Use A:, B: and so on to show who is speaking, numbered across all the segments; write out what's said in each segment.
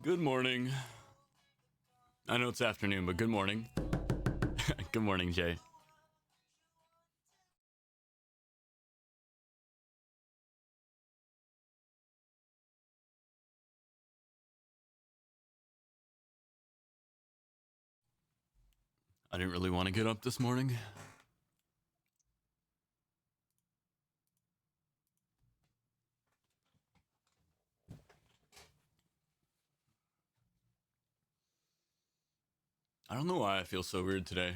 A: Good morning. I know it's afternoon, but good morning. Good morning, Jay. I didn't really want to get up this morning. I don't know why I feel so weird today.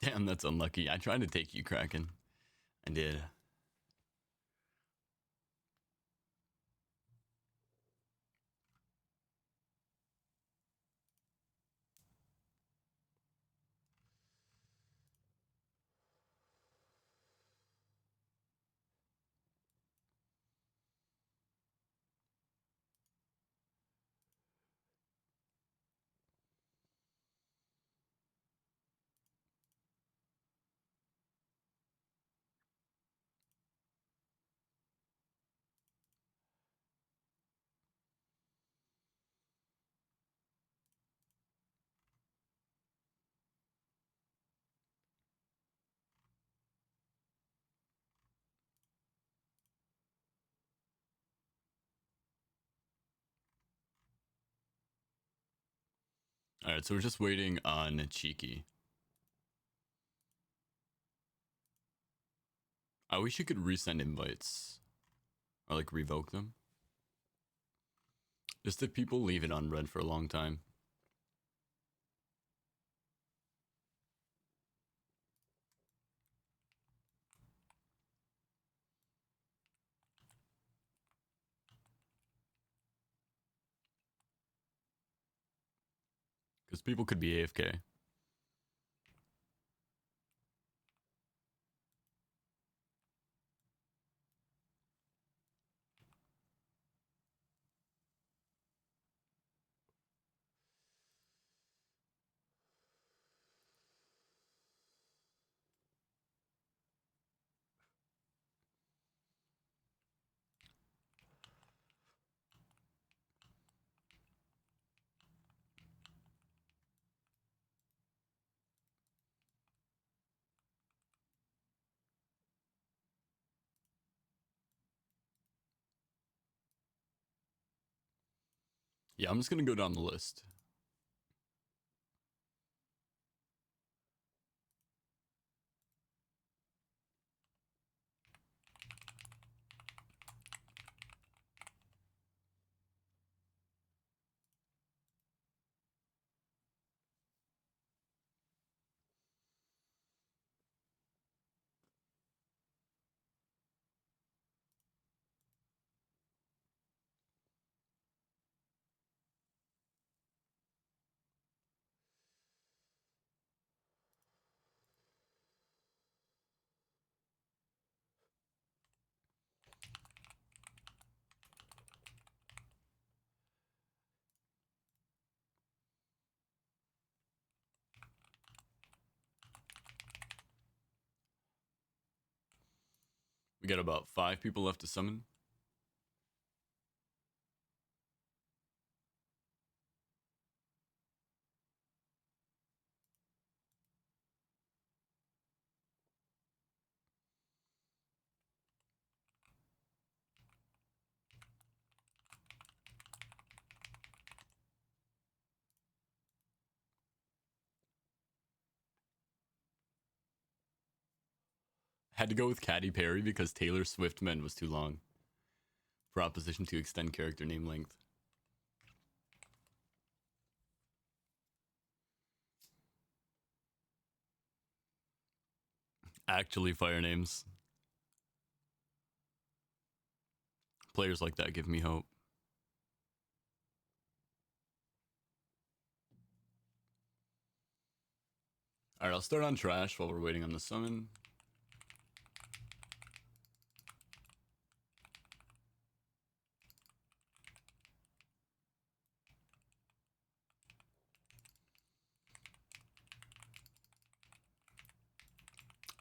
A: Damn, that's unlucky. I tried to take you, Kraken. I did. All right, so we're just waiting on Cheeky. I wish you could resend invites or like revoke them. Just if people leave it unread for a long time. Because people could be AFK. Yeah, I'm just gonna go down the list. We got about 5 people left to summon. Had to go with Katy Perry because Taylor Swift Men was too long. Proposition to extend character name length. Actually, fire names. Players like that give me hope. Alright, I'll start on trash while we're waiting on the summon.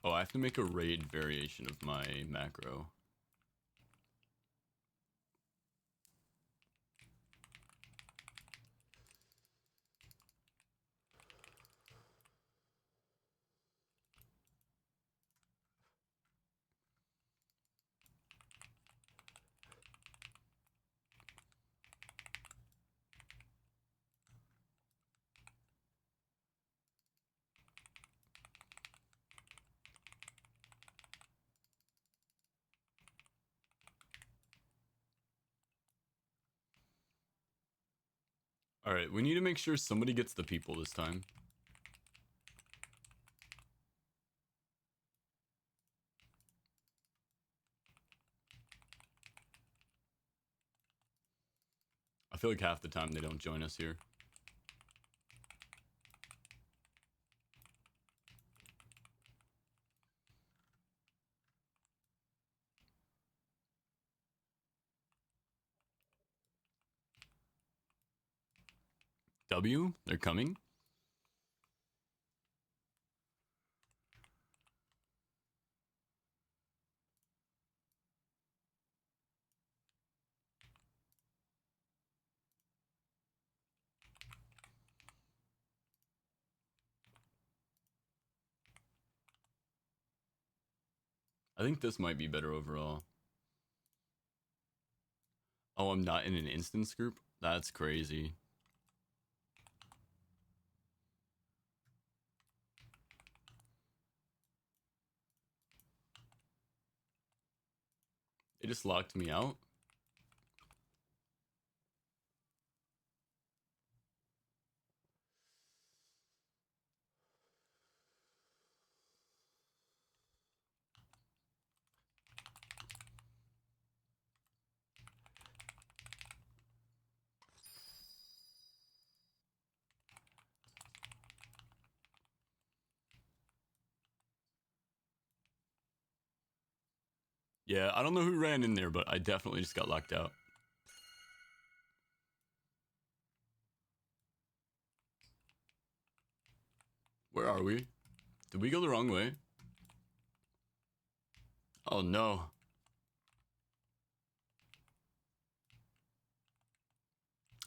A: Oh, I have to make a raid variation of my macro. Alright, we need to make sure somebody gets the people this time. I feel like half the time they don't join us here. W? They're coming? I think this might be better overall. Oh, I'm not in an instance group? That's crazy. It just locked me out? Yeah, I don't know who ran in there, but I definitely just got locked out. Where are we? Did we go the wrong way? Oh no.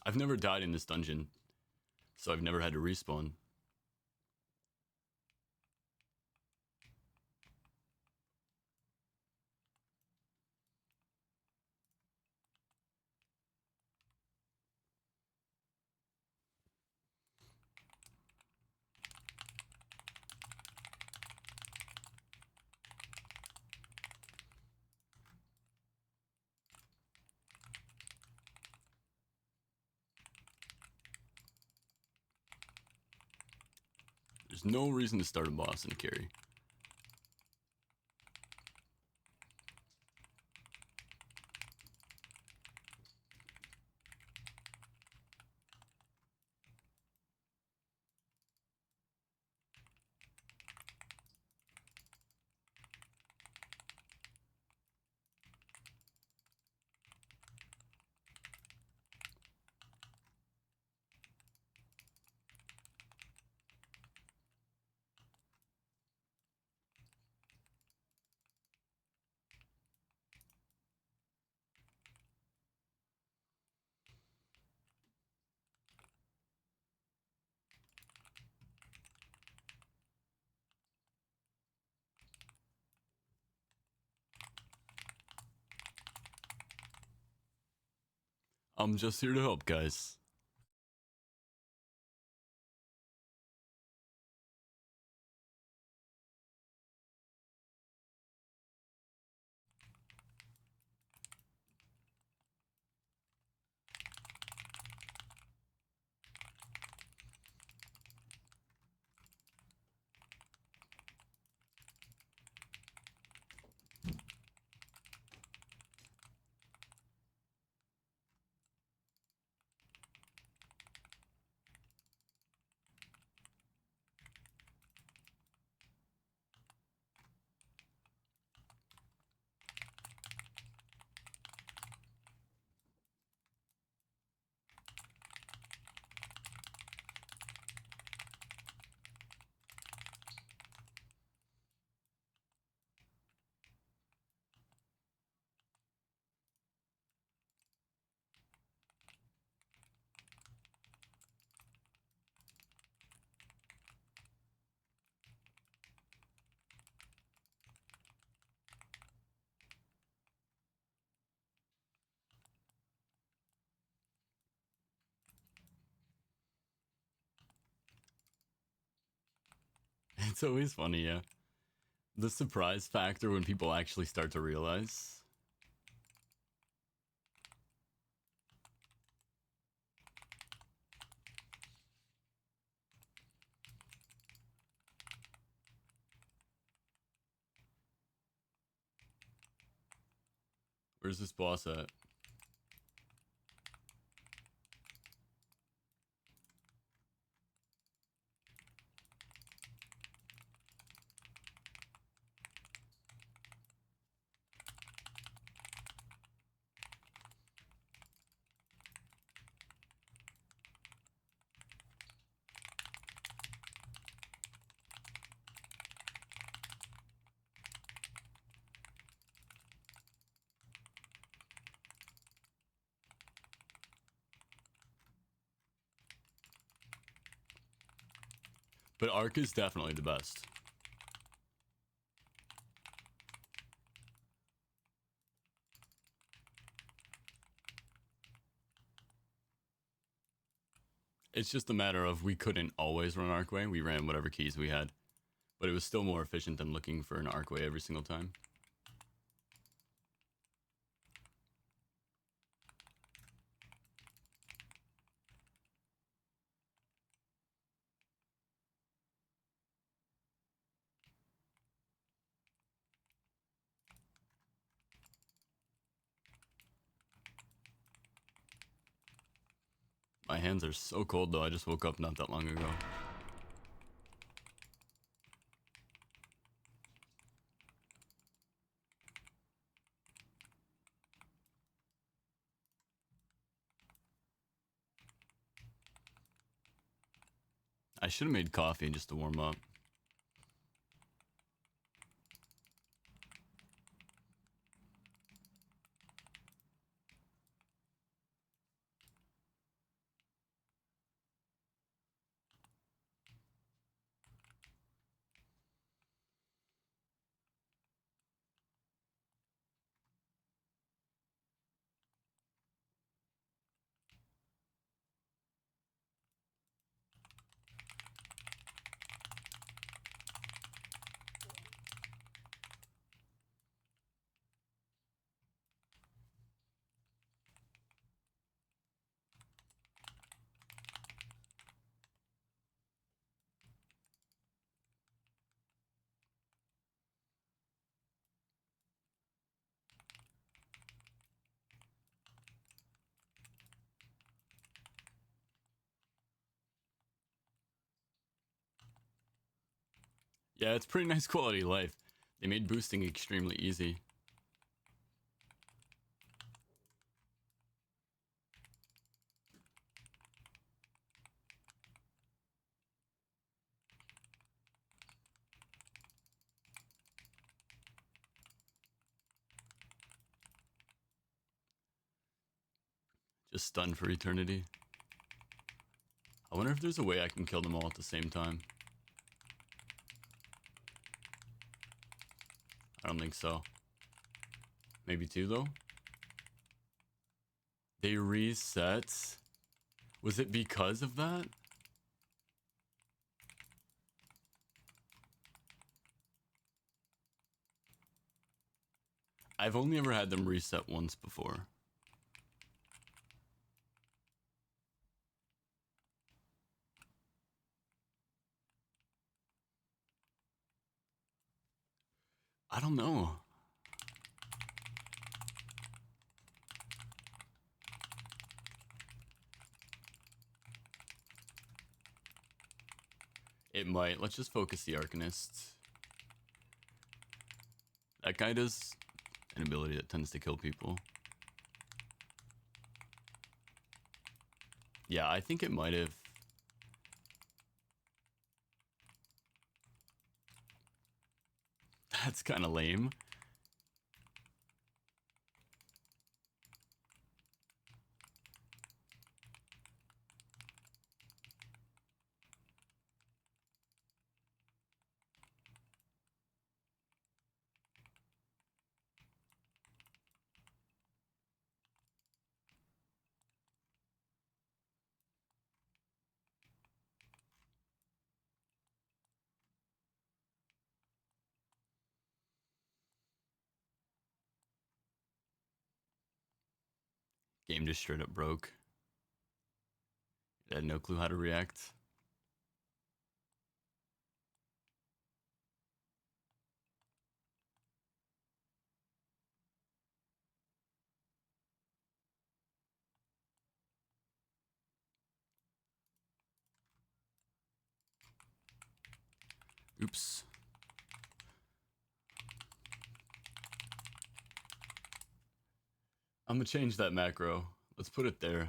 A: I've never died in this dungeon, so I've never had to respawn. There's no reason to start a boss and carry. I'm just here to help, guys. It's always funny, yeah. The surprise factor when people actually start to realize. Where's this boss at? But Ark is definitely the best. It's just a matter of we couldn't always run Arcway. We ran whatever keys we had. But it was still more efficient than looking for an Arcway every single time. My hands are so cold though, I just woke up not that long ago. I should have made coffee just to warm up. Yeah, it's pretty nice quality of life. They made boosting extremely easy. Just stunned for eternity. I wonder if there's a way I can kill them all at the same time. I don't think so. Maybe two though? They reset? Was it because of that? I've only ever had them reset once before. I don't know. It might. Let's just focus the Arcanist. That guy does an ability that tends to kill people. Yeah, I think it might have. That's kind of lame. Game just straight up broke. I had no clue how to react. Oops. I'm gonna change that macro. Let's put it there.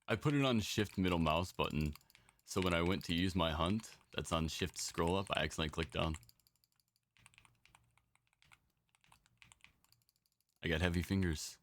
A: I put it on shift middle mouse button, so when I went to use my hunt, that's on shift scroll up, I accidentally clicked down. I got heavy fingers.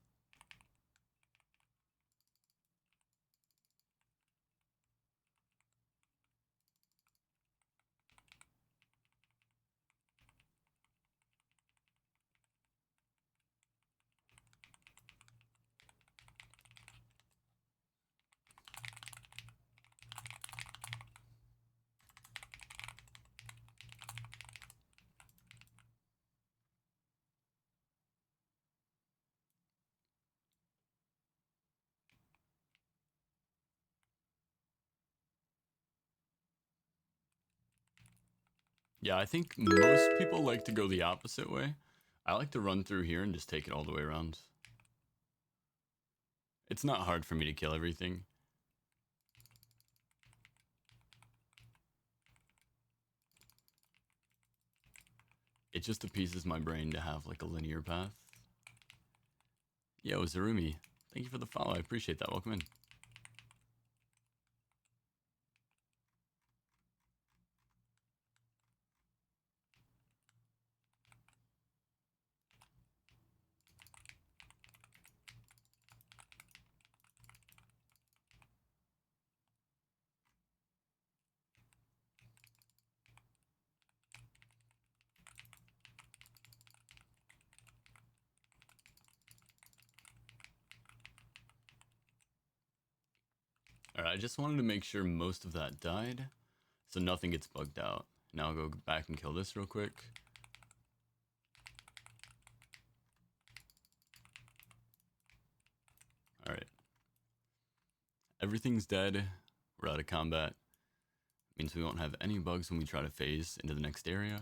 A: Yeah, I think most people like to go the opposite way. I like to run through here and just take it all the way around. It's not hard for me to kill everything. It just appeases my brain to have like a linear path. Yo, Zarumi, thank you for the follow. I appreciate that. Welcome in. Alright, I just wanted to make sure most of that died, so nothing gets bugged out. Now I'll go back and kill this real quick. Alright. Everything's dead. We're out of combat. Means we won't have any bugs when we try to phase into the next area.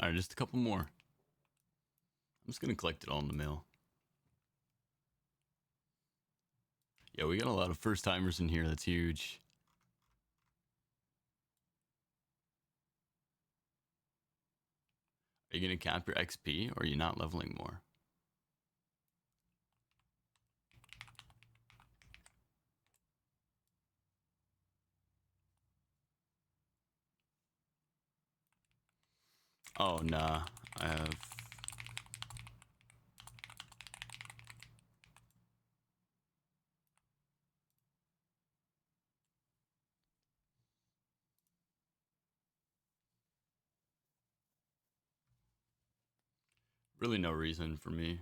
A: Alright, just a couple more. I'm just gonna collect it all in the mail. Yeah, we got a lot of first timers in here. That's huge. Are you gonna cap your XP or are you not leveling more? Oh, nah. I have... really no reason for me.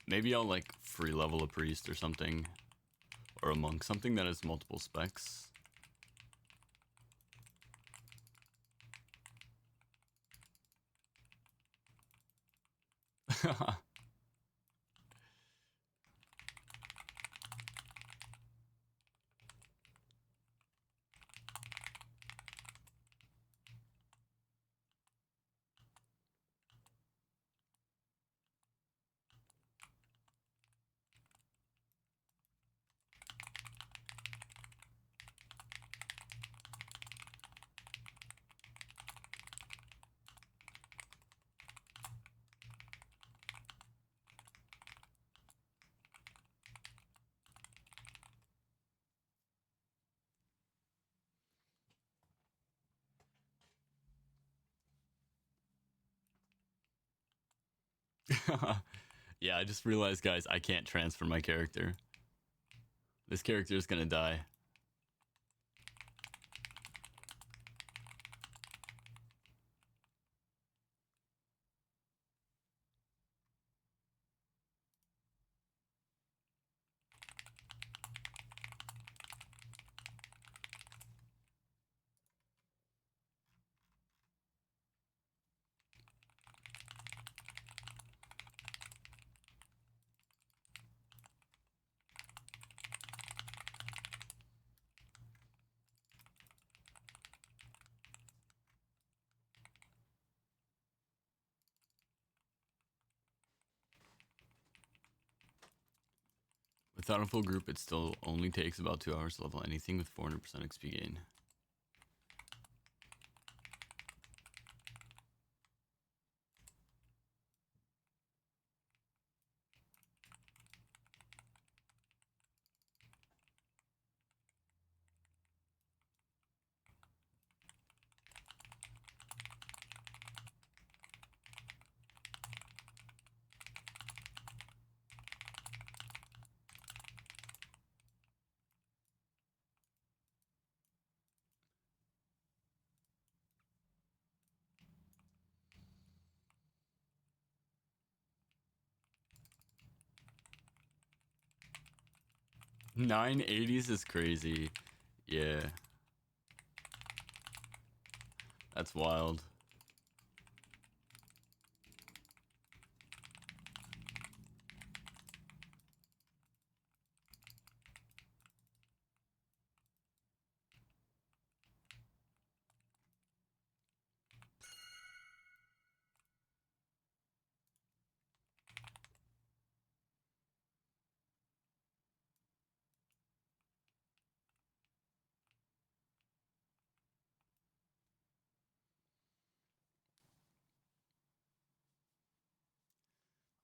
A: Maybe I'll like free level a priest or something. Or a monk. Something that has multiple specs. Yeah, I just realized, guys, I can't transfer my character. This character is gonna die. Without a full group, it still only takes about 2 hours to level anything with 400% XP gain. $980s is crazy. Yeah, that's wild.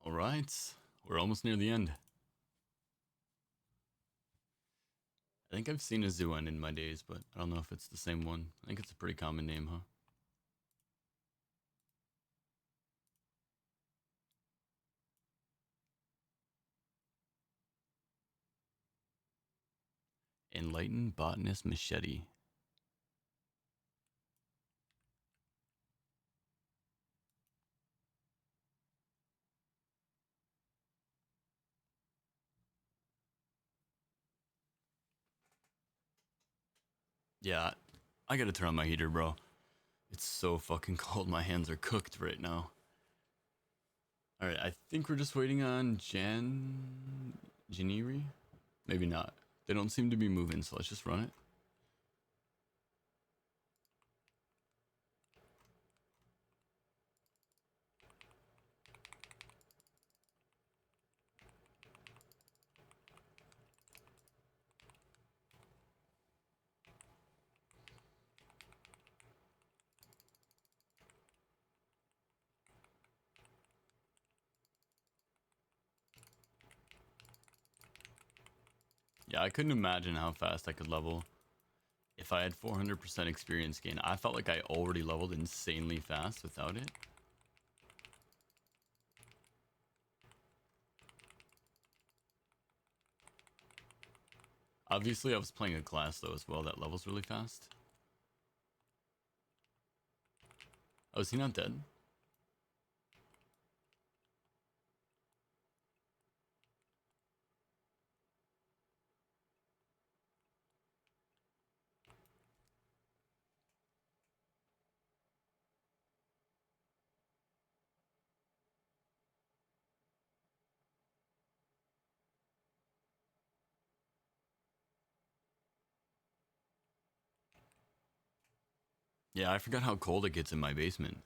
A: All right, we're almost near the end. I think I've seen a Zuan in my days, but I don't know if it's the same one. I think it's a pretty common name, huh? Enlightened Botanist Machete. Yeah, I gotta turn on my heater, bro. It's so fucking cold. My hands are cooked right now. All right, I think we're just waiting on Janiri? Maybe not. They don't seem to be moving, so let's just run it. Yeah, I couldn't imagine how fast I could level if I had 400% experience gain. I felt like I already leveled insanely fast without it. Obviously, I was playing a class though as well that levels really fast. Oh, is he not dead? Yeah, I forgot how cold it gets in my basement.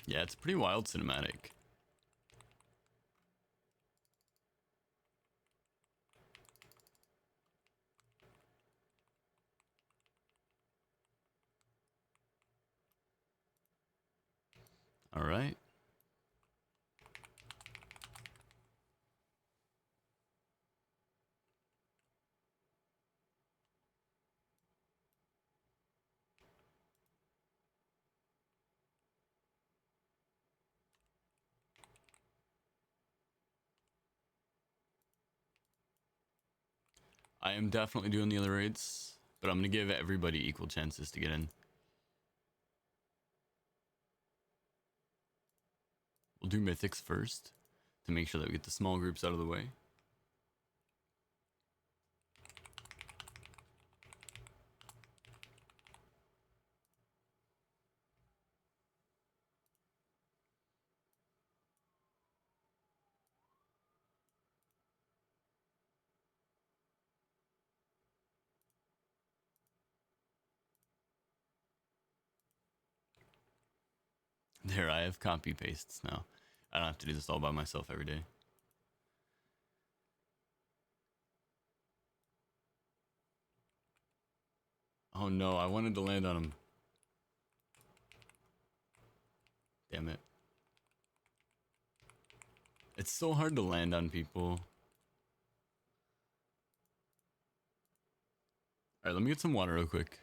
A: Yeah, it's pretty wild cinematic. All right. I am definitely doing the other raids, but I'm going to give everybody equal chances to get in. We'll do mythics first to make sure that we get the small groups out of the way. There, I have copy pastes now. I don't have to do this all by myself every day. Oh no, I wanted to land on him. Damn it. It's so hard to land on people. Alright, let me get some water real quick.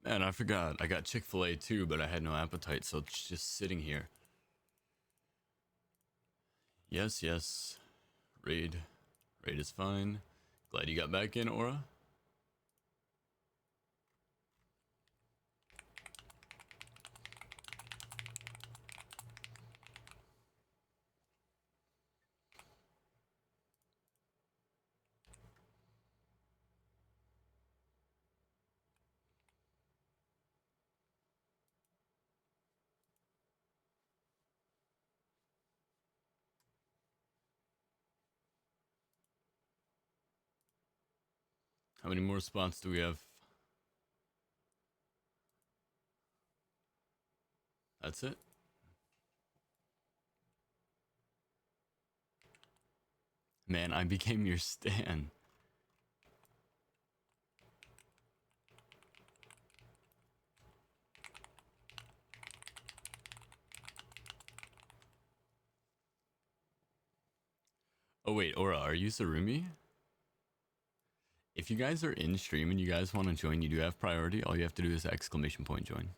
A: Man, I forgot. I got Chick-fil-A too, but I had no appetite, so it's just sitting here. Yes, yes. Raid. Raid is fine. Glad you got back in, Aura. How many more spots do we have? That's it? Man, I became your stan. Oh wait, Aura, are you Sarumi? If you guys are in stream and you guys want to join, you do have priority. All you have to do is exclamation point join.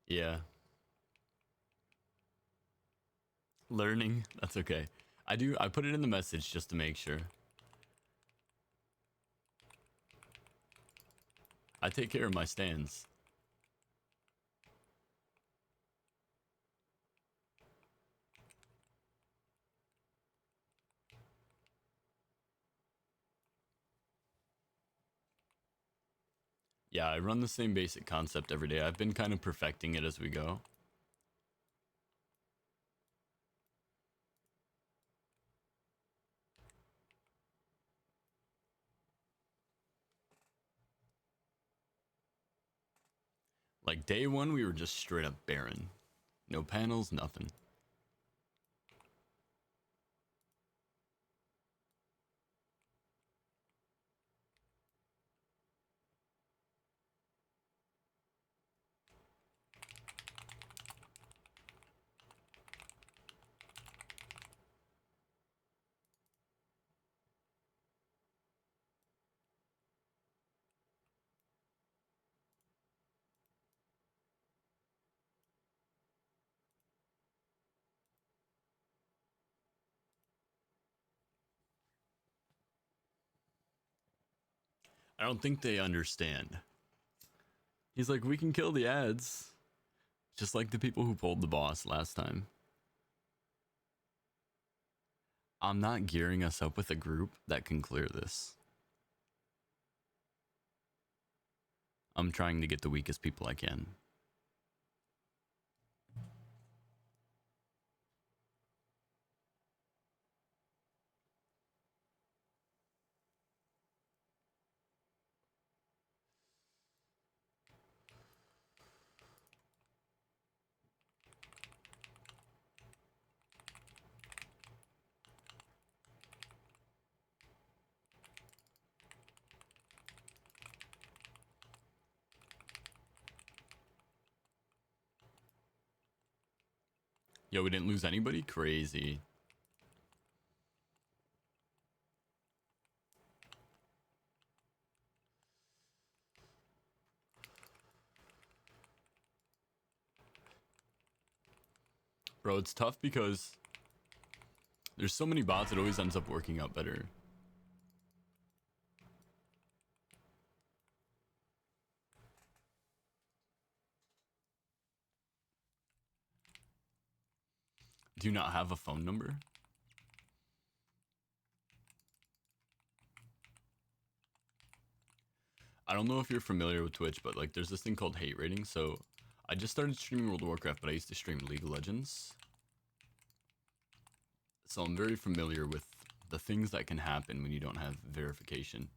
A: Yeah. Learning, that's okay. I put it in the message just to make sure. I take care of my stands. Yeah, I run the same basic concept every day. I've been kind of perfecting it as we go. Like day one, we were just straight up barren. No panels, nothing. I don't think they understand. He's like, we can kill the ads. Just like the people who pulled the boss last time. I'm not gearing us up with a group that can clear this. I'm trying to get the weakest people I can. Yo, we didn't lose anybody? Crazy. Bro, it's tough because there's so many bots, it always ends up working out better. Do you not have a phone number? I don't know if you're familiar with Twitch, but like there's this thing called hate rating. So I just started streaming World of Warcraft, but I used to stream League of Legends. So I'm very familiar with the things that can happen when you don't have verification.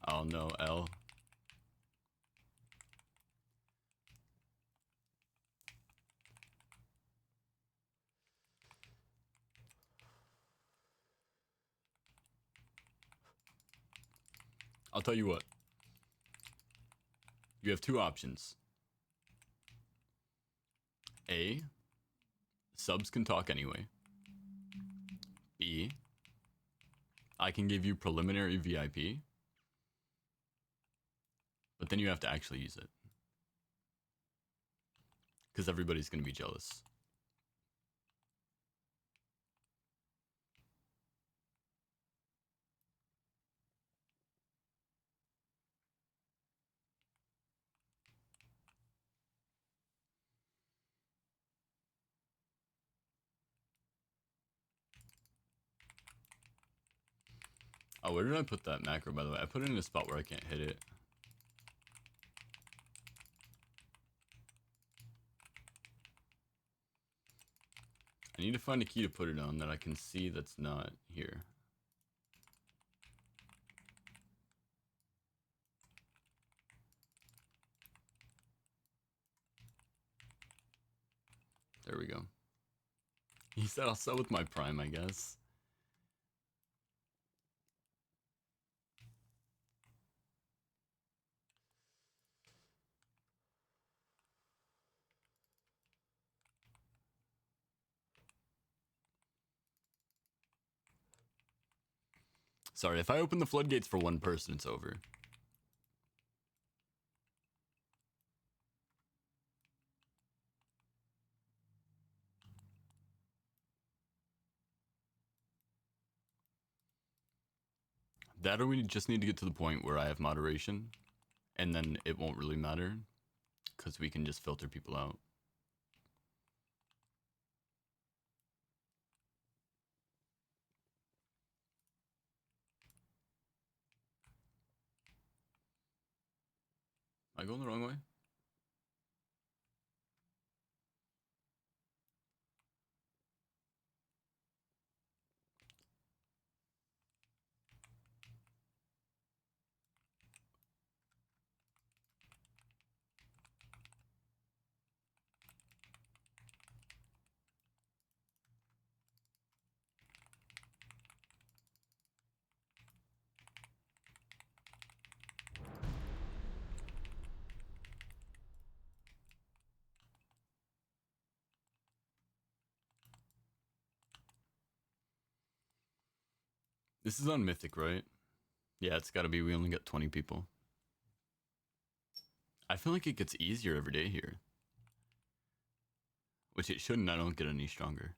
A: Oh no, L. I'll tell you what. You have two options. A, subs can talk anyway. B, I can give you preliminary VIP, but then you have to actually use it. Because everybody's going to be jealous. Oh, where did I put that macro, by the way? I put it in a spot where I can't hit it. I need to find a key to put it on that I can see that's not here. There we go. He said I'll sell with my prime, I guess. Sorry, if I open the floodgates for one person, it's over. That or we just need to get to the point where I have moderation, and then it won't really matter, because we can just filter people out. Am I going the wrong way? This is on Mythic, right? Yeah, it's gotta be. We only got 20 people. I feel like it gets easier every day here. Which it shouldn't. I don't get any stronger.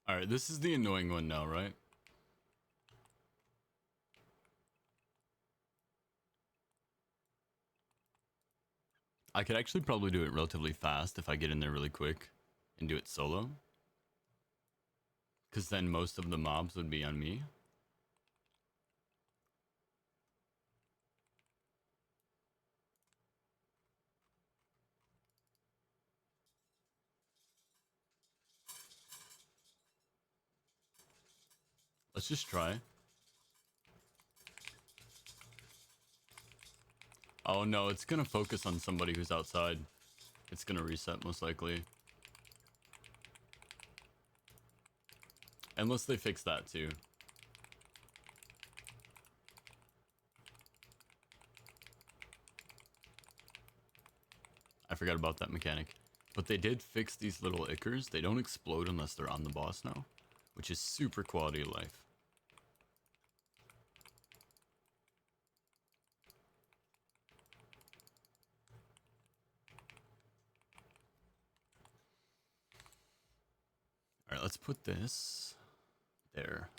A: Alright, this is the annoying one now, right? I could actually probably do it relatively fast if I get in there really quick and do it solo. Because then most of the mobs would be on me. Let's just try. Oh no, it's gonna focus on somebody who's outside. It's gonna reset most likely. Unless they fix that too. I forgot about that mechanic. But they did fix these little Ickers. They don't explode unless they're on the boss now. Which is super quality of life. Alright, let's put this there.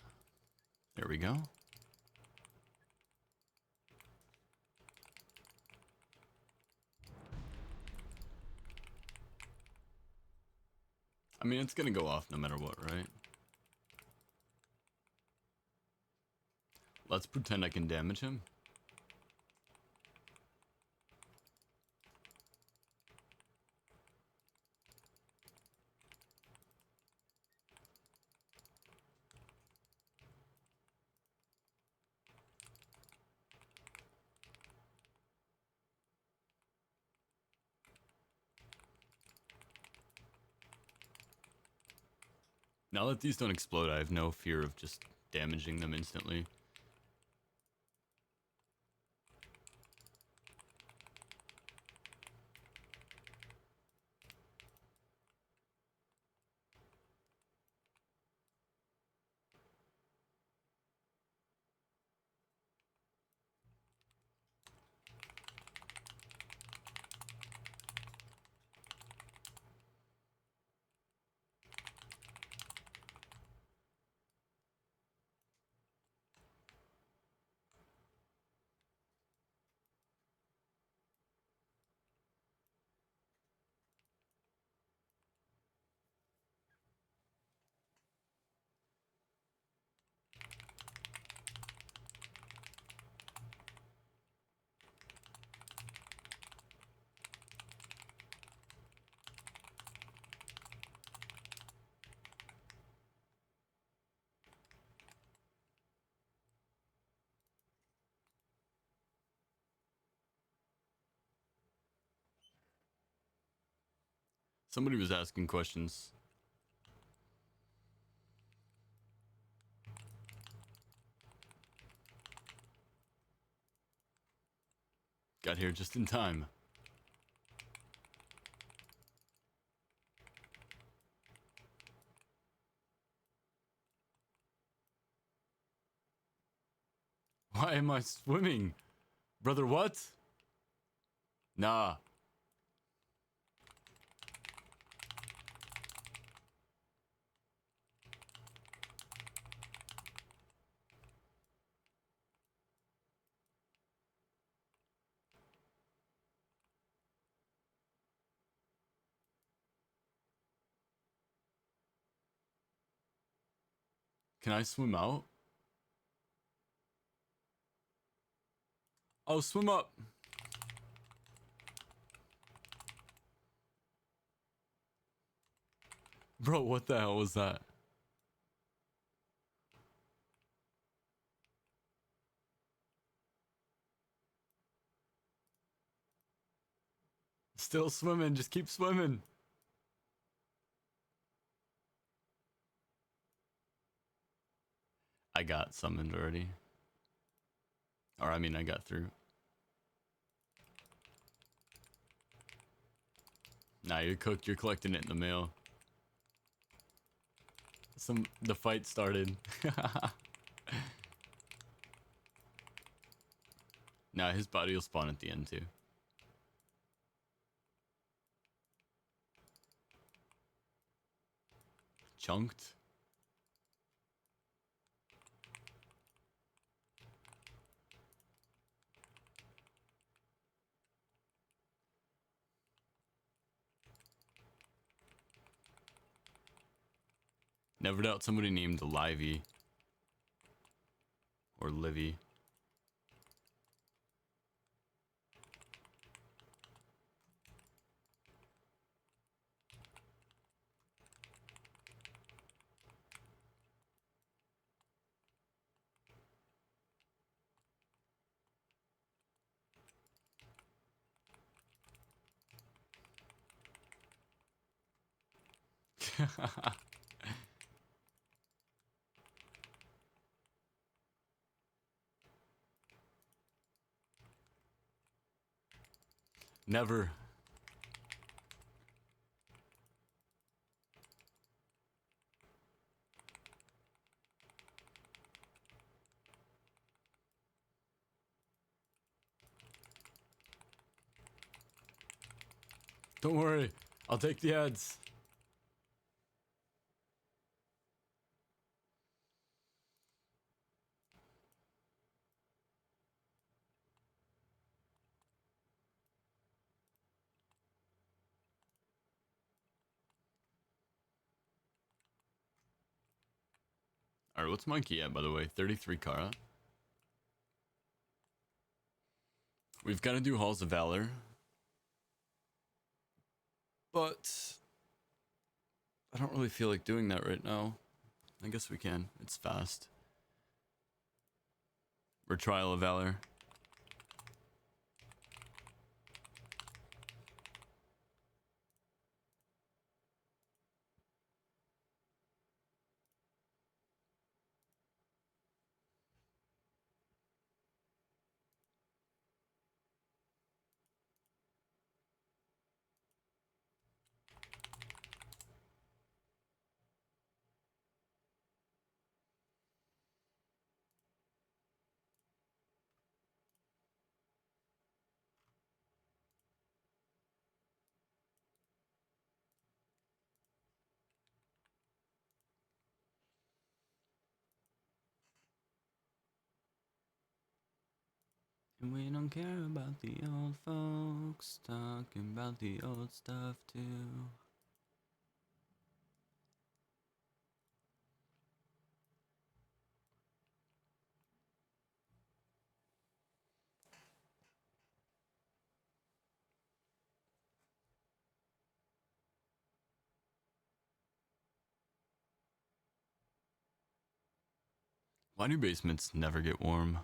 A: There we go. I mean, it's gonna go off no matter what, right? Let's pretend I can damage him. Now that these don't explode, I have no fear of just damaging them instantly. Somebody was asking questions. Got here just in time. Why am I swimming? Brother, what? Nah. Can I swim out? Oh, swim up. Bro, what the hell was that? Still swimming, just keep swimming. I got summoned already. Or I mean, I got through. Nah, you're cooked. You're collecting it in the mail. The fight started. Nah, his body will spawn at the end too. Chunked. Never doubt somebody named Livy. Or Livy. Never. Don't worry. I'll take the ads. Alright, what's Monkey at, by the way? 33 Kara. We've got to do Halls of Valor. But I don't really feel like doing that right now. I guess we can. It's fast. Or Trial of Valor. And we don't care about the old folks, talking about the old stuff too. Why do basements never get warm?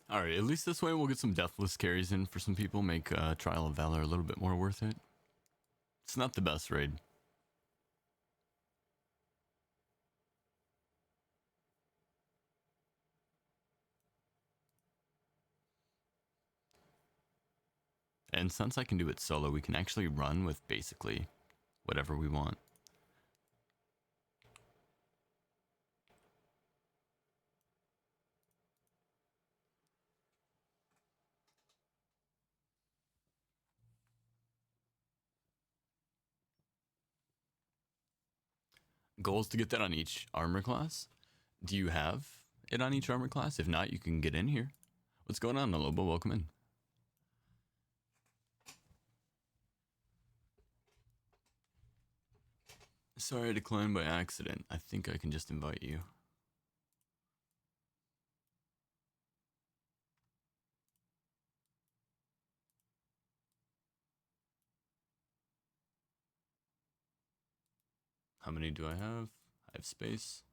A: Alright, at least this way we'll get some deathless carries in for some people, make Trial of Valor a little bit more worth it. It's not the best raid. And since I can do it solo, we can actually run with basically whatever we want. Goal is to get that on each armor class. Do you have it on each armor class? If not, you can get in here. What's going on, Alobo? Welcome in. Sorry I declined by accident. I think I can just invite you. How many do I have? I have space.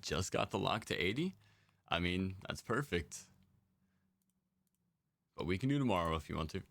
A: Just got the lock to 80? I mean, that's perfect. But we can do tomorrow if you want to.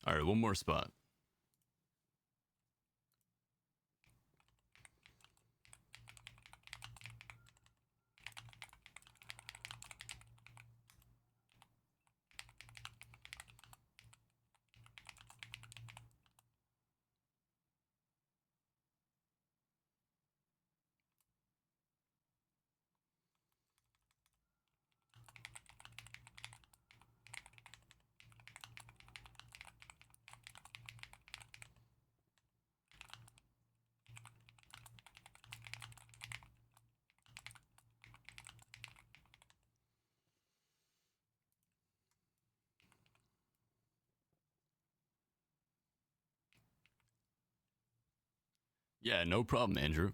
A: All right, one more spot. Yeah, no problem, Andrew.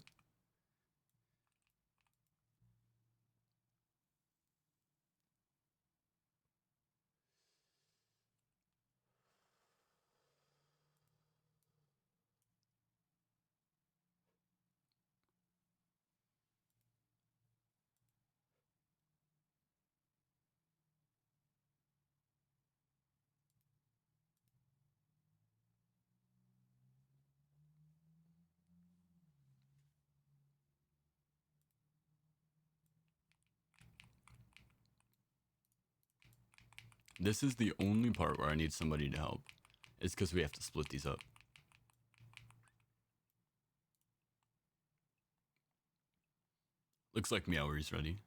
A: This is the only part where I need somebody to help. It's because we have to split these up. Looks like Meower's ready.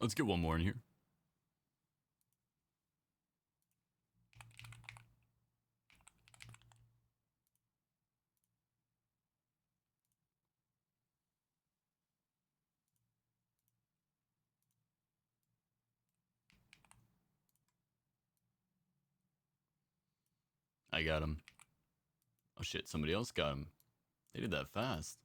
A: Let's get one more in here. I got him. Oh shit, somebody else got him. They did that fast.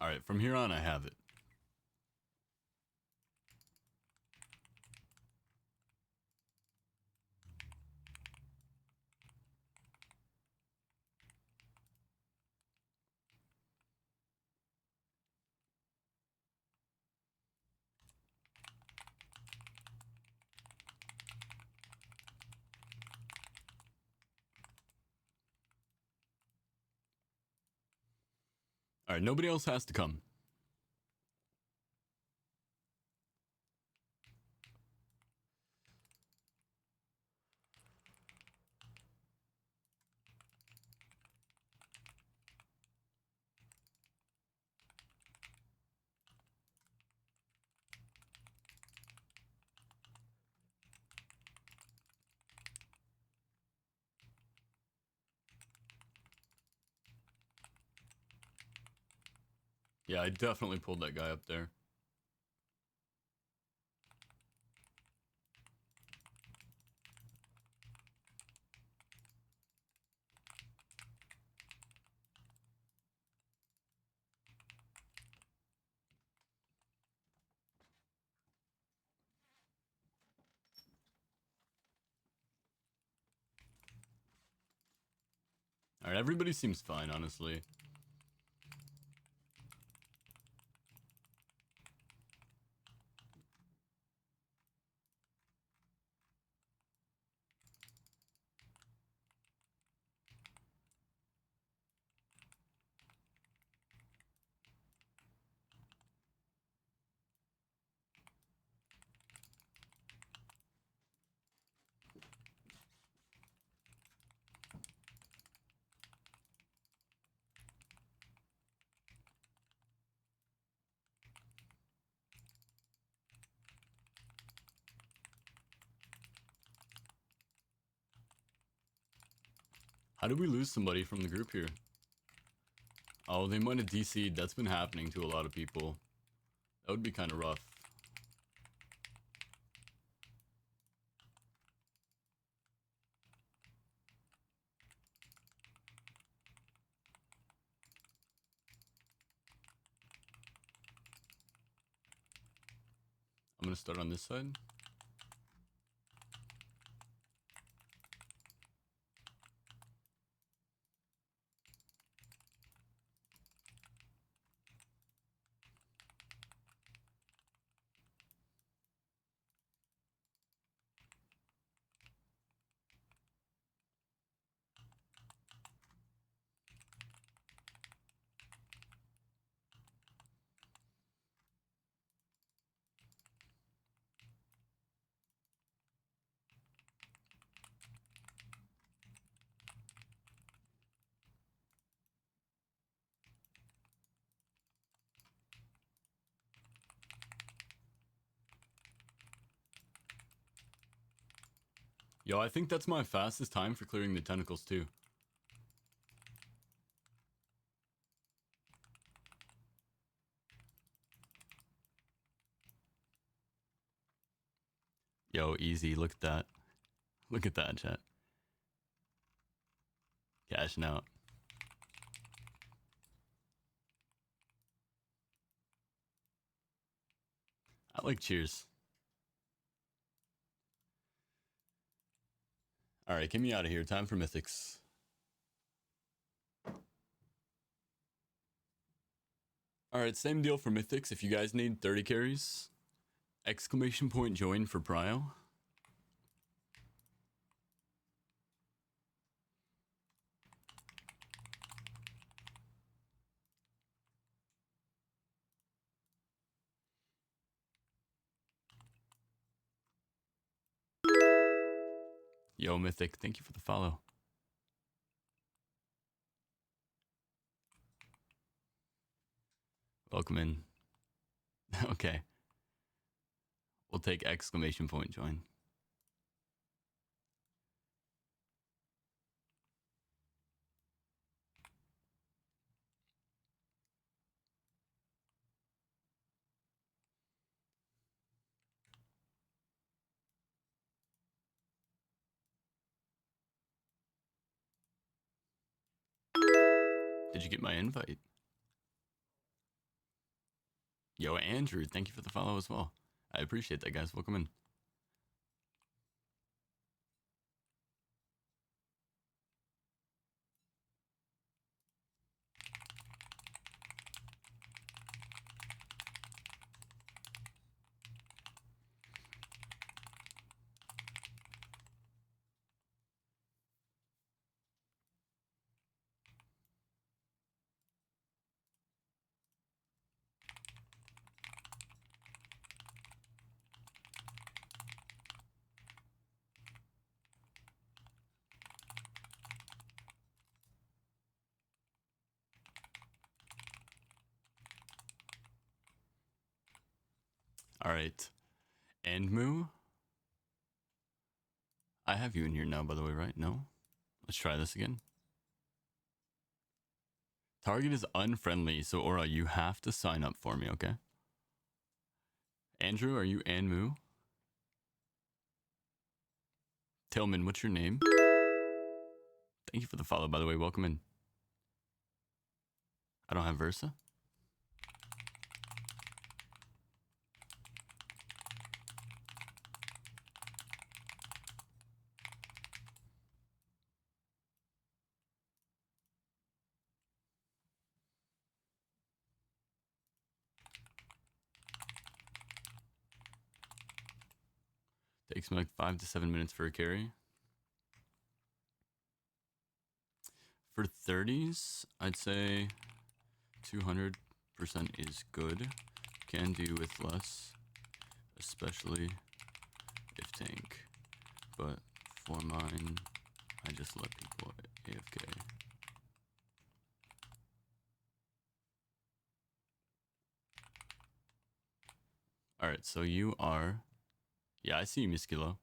A: Alright, from here on I have it. Alright, nobody else has to come. Yeah, I definitely pulled that guy up there. Alright, everybody seems fine, honestly. How did we lose somebody from the group here? Oh, they might have DC'd. That's been happening to a lot of people. That would be kind of rough. I'm gonna start on this side. Yo, I think that's my fastest time for clearing the tentacles too. Yo, easy. Look at that. Look at that, chat. Cashing out. I like cheers. Alright, get me out of here. Time for mythics. Alright, same deal for mythics. If you guys need 30 carries, exclamation point join for prio. Yo, Mythic, thank you for the follow. Welcome in. Okay. We'll take exclamation point join. Did you get my invite? Yo, Andrew, thank you for the follow as well. I appreciate that, guys. Welcome in. All right. And Moo, I have you in here now, by the way, right? No? Let's try this again. Target is unfriendly, so Aura, you have to sign up for me, okay? Andrew, are you Anmu? Tillman, what's your name? Thank you for the follow, by the way. Welcome in. I don't have Versa. Takes me like 5 to 7 minutes for a carry. For 30s, I'd say 200% is good. Can do with less, especially if tank. But for mine, I just let people AFK. Alright, so you are... Yeah, I see you, Miss Kilo.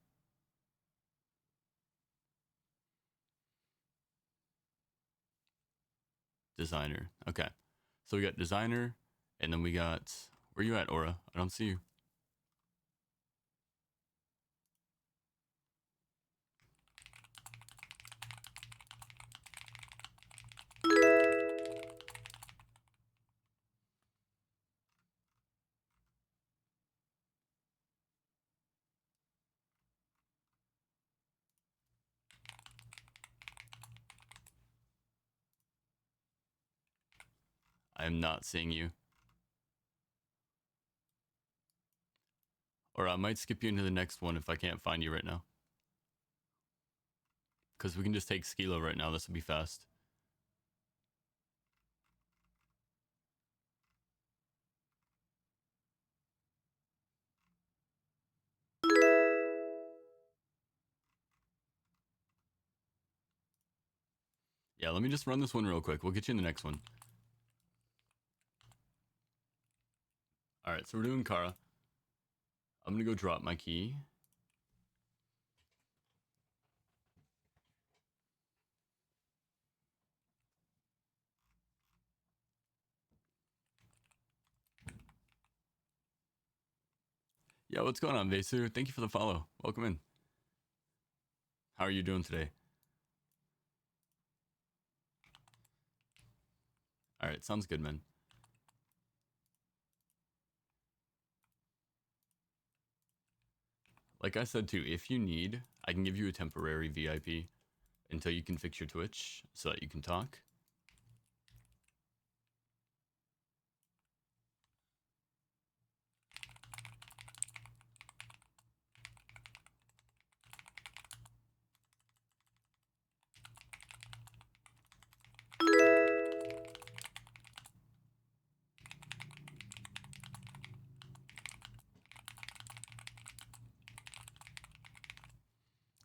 A: Designer. Okay. So we got designer, and then we got... Where you at, Aura? I don't see you. I am not seeing you. Or I might skip you into the next one if I can't find you right now. Because we can just take Skilo right now. This would be fast. Yeah, let me just run this one real quick. We'll get you in the next one. Alright, so we're doing Kara. I'm going to go drop my key. Yo, what's going on, Vesu? Thank you for the follow. Welcome in. How are you doing today? Alright, sounds good, man. Like I said too, if you need, I can give you a temporary VIP until you can fix your Twitch so that you can talk.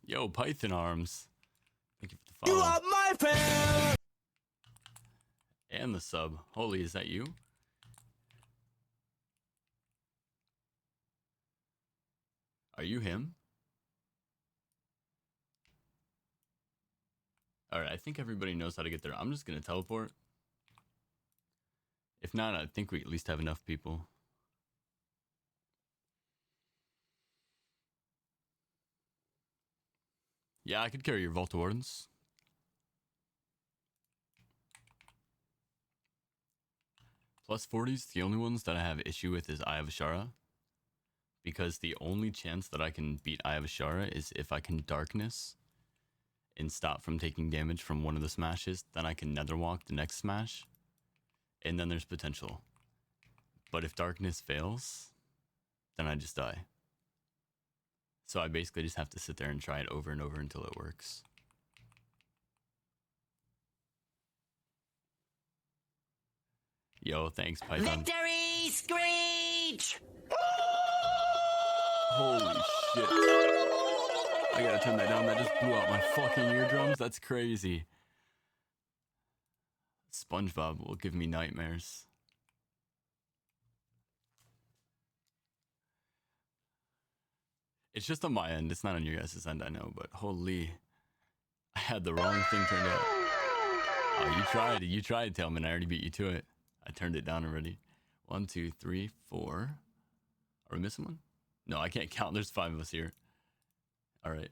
A: Yo, Python Arms. Thank you for the follow.
B: You are my fan!
A: And the sub. Holy, is that you? Are you him? Alright, I think everybody knows how to get there. I'm just gonna teleport. If not, I think we at least have enough people. Yeah, I could carry your Volta Wardens. Plus 40s, the only ones that I have issue with is Eye of Ashara. Because the only chance that I can beat Eye of Ashara is if I can Darkness and stop from taking damage from one of the smashes. Then I can Netherwalk the next smash. And then there's potential. But if Darkness fails, then I just die. So I basically just have to sit there and try it over and over until it works. Yo, thanks, Python.
B: Victory Screech!
A: Holy shit. I gotta turn that down. That just blew out my fucking eardrums. That's crazy. SpongeBob will give me nightmares. It's just on my end. It's not on your guys' end, I know, but holy. I had the wrong thing turned out. Oh, you tried. You tried, Tailman. I already beat you to it. I turned it down already. 1, 2, 3, 4. Are we missing one? No, I can't count. There's 5 of us here. All right.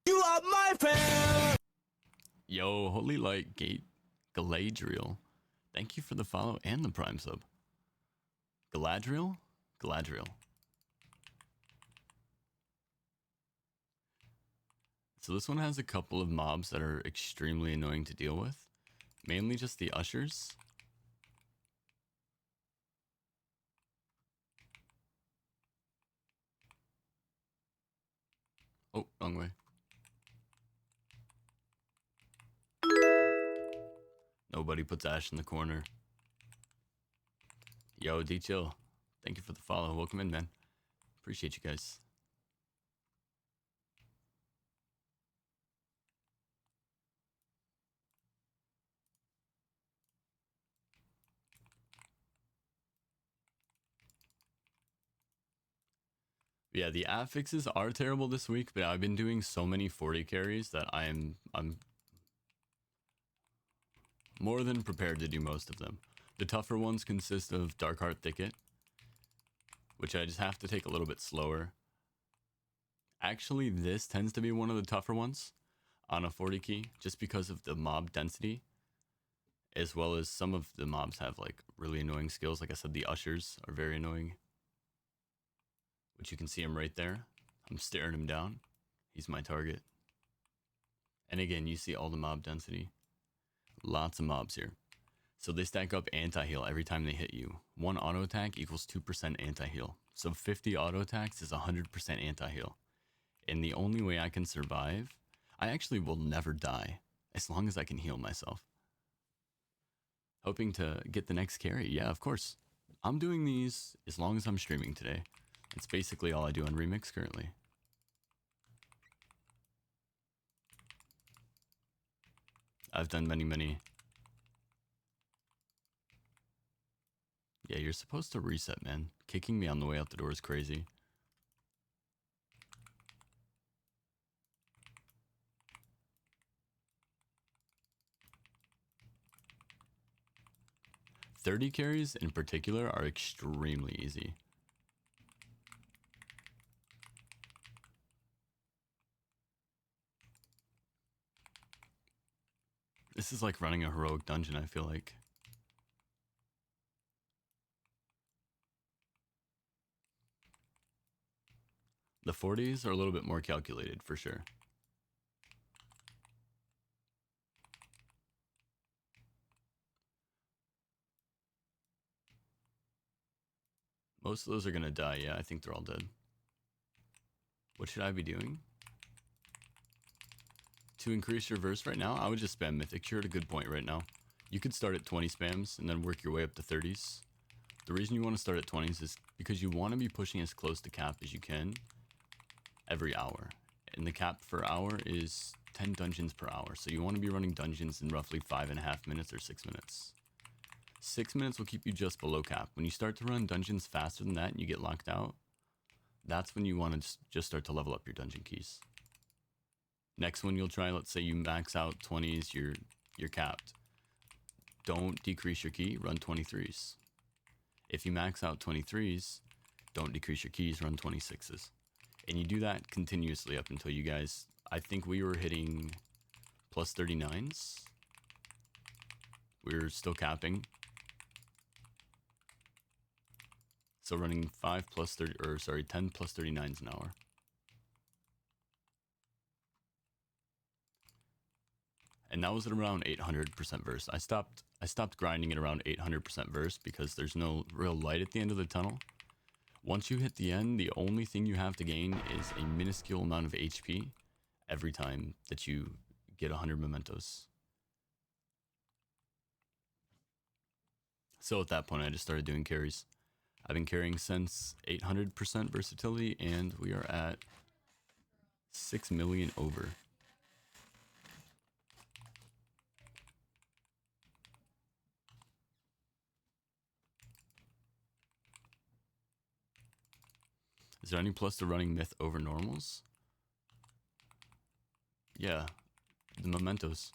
B: You are my friend!
A: Yo, Holy Light Gate Galadriel. Thank you for the follow and the Prime sub. Galadriel? Galadriel. So this one has a couple of mobs that are extremely annoying to deal with. Mainly just the ushers. Oh, wrong way. Nobody puts Ash in the corner. Yo, D-Chill. Thank you for the follow. Welcome in, man. Appreciate you guys. Yeah, the affixes are terrible this week, but I've been doing so many 40 carries that I'm more than prepared to do most of them. The tougher ones consist of Darkheart Thicket, which I just have to take a little bit slower. Actually, this tends to be one of the tougher ones on a 40 key, just because of the mob density, as well as some of the mobs have like really annoying skills. Like I said, the ushers are very annoying, which you can see him right there. I'm staring him down. He's my target. And again, you see all the mob density. Lots of mobs here. So they stack up anti-heal every time they hit you. 1 auto attack equals 2% anti-heal. So 50 auto attacks is 100% anti-heal. And the only way I can survive, I actually will never die as long as I can heal myself. Hoping to get the next carry. Yeah, of course. I'm doing these as long as I'm streaming today. It's basically all I do on Remix currently. I've done many. Yeah, you're supposed to reset, man. Kicking me on the way out the door is crazy. .30 carries in particular are extremely easy. This is like running a heroic dungeon, I feel like. The 40s are a little bit more calculated, for sure. Most of those are gonna die, yeah, I think they're all dead. What should I be doing? To increase your verse right now, I would just spam Mythic. You're at a good point right now. You could start at 20 spams and then work your way up to 30s. The reason you want to start at 20s is because you want to be pushing as close to cap as you can every hour. And the cap per hour is 10 dungeons per hour. So you want to be running dungeons in roughly 5.5 minutes or 6 minutes. 6 minutes will keep you just below cap. When you start to run dungeons faster than that and you get locked out, that's when you want to just start to level up your dungeon keys. Next one you'll try, let's say you max out 20s, you're capped. don't decrease your key, run 23s. If you max out 23s, don't decrease your keys, run 26s. And you do that continuously up until you guys, I think we were hitting plus 39s. We were still capping. So running 5 plus 30, or sorry, 10 plus 39s an hour. And that was at around 800% verse. I stopped grinding at around 800% verse because there's no real light at the end of the tunnel. Once you hit the end, the only thing you have to gain is a minuscule amount of HP every time that you get 100 mementos. So at that point, I just started doing carries. I've been carrying since 800% versatility, and we are at 6 million over. Is there any plus to running myth over normals? Yeah, the mementos.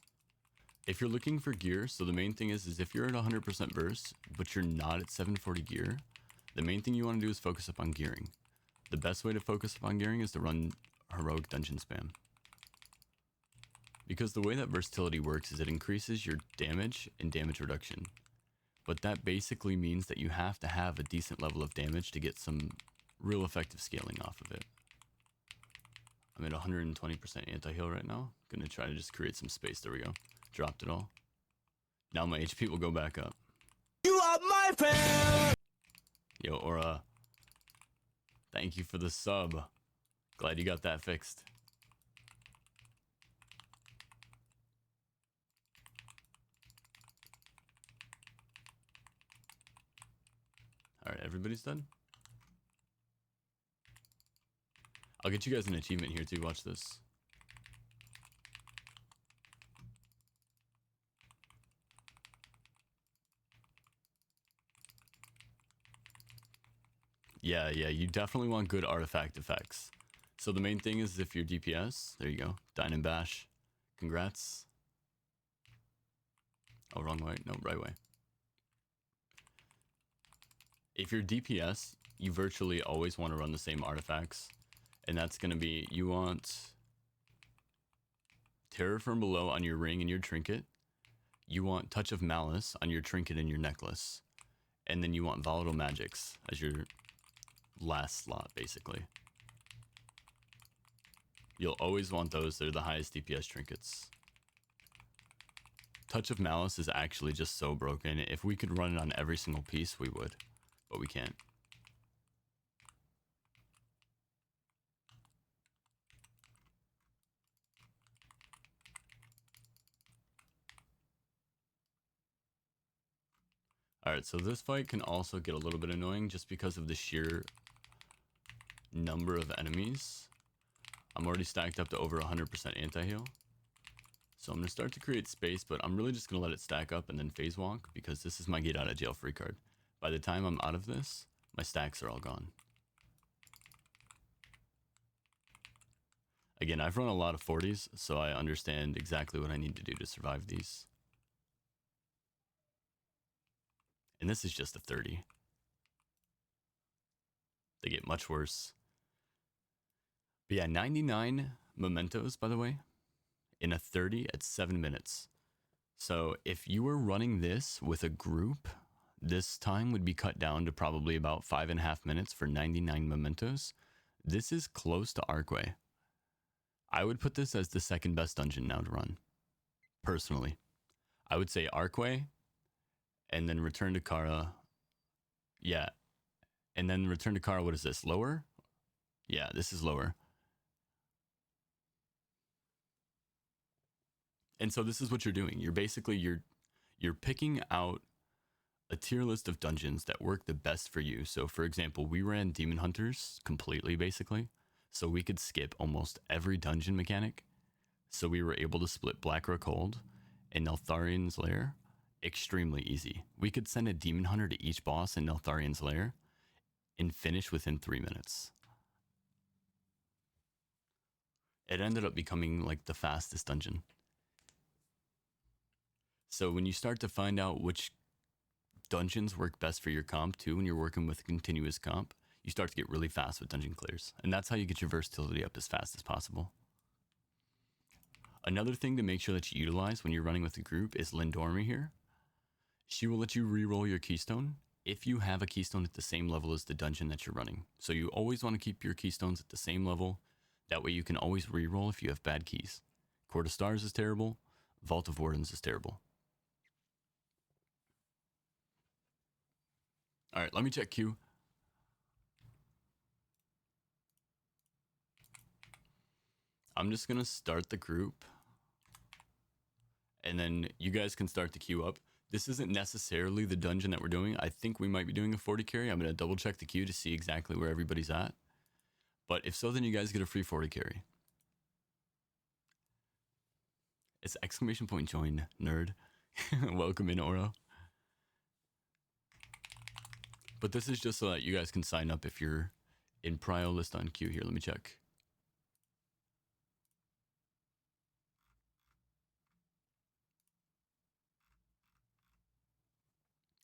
A: If you're looking for gear, so the main thing is if you're at 100% burst, but you're not at 740 gear, the main thing you want to do is focus up on gearing. The best way to focus up on gearing is to run heroic dungeon spam. Because the way that versatility works is it increases your damage and damage reduction. But that basically means that you have to have a decent level of damage to get some real effective scaling off of it. I'm at 120% anti-heal right now. Gonna try to just create some space. There we go. Dropped it all. Now my HP will go back up.
B: You are my friend.
A: Yo, Aura. Thank you for the sub. Glad you got that fixed. Alright, everybody's done? I'll get you guys an achievement here too, watch this. Yeah, you definitely want good artifact effects. So the main thing is if you're DPS, there you go, Dine and Bash. Congrats. Oh, wrong way, no, right way. If you're DPS, you virtually always want to run the same artifacts. And that's going to be, you want Terror from Below on your ring and your trinket. You want Touch of Malice on your trinket and your necklace. And then you want Volatile Magics as your last slot, basically. You'll always want those. They're the highest DPS trinkets. Touch of Malice is actually just so broken. If we could run it on every single piece, we would. But we can't. Alright, so this fight can also get a little bit annoying just because of the sheer number of enemies. I'm already stacked up to over 100% anti-heal. So I'm going to start to create space, but I'm really just going to let it stack up and then phase walk because this is my get out of jail free card. By the time I'm out of this, my stacks are all gone. Again, I've run a lot of 40s, so I understand exactly what I need to do to survive these. And this is just a 30. They get much worse. But yeah, 99 mementos, by the way, in a 30 at 7 minutes. So if you were running this with a group, this time would be cut down to probably about 5.5 minutes for 99 mementos. This is close to Archway. I would put this as the second best dungeon now to run. Personally. I would say Archway, and then Return to Kara. Yeah. And then Return to Kara, what is this? Lower? Yeah, this is lower. And so this is what you're doing. You're basically, you're picking out a tier list of dungeons that work the best for you. So for example, we ran Demon Hunters completely, basically. So we could skip almost every dungeon mechanic. So we were able to split Blackrock Hold and Neltharian's Lair extremely easy. We could send a Demon Hunter to each boss in Neltharian's Lair and finish within 3 minutes. It ended up becoming like the fastest dungeon. So when you start to find out which dungeons work best for your comp too, when you're working with continuous comp, you start to get really fast with dungeon clears. And that's how you get your versatility up as fast as possible. Another thing to make sure that you utilize when you're running with a group is Lindormi here. She will let you re-roll your keystone if you have a keystone at the same level as the dungeon that you're running. So you always want to keep your keystones at the same level. That way you can always re-roll if you have bad keys. Court of Stars is terrible. Vault of Wardens is terrible. All right, let me check Q. I'm just going to start the group. And then you guys can start the queue up. This isn't necessarily the dungeon that we're doing. I think we might be doing a 40 carry. I'm going to double check the queue to see exactly where everybody's at. But if so, then you guys get a free 40 carry. It's exclamation point join, nerd. Welcome in, Oro. But this is just so that you guys can sign up if you're in prio list on queue here. Let me check.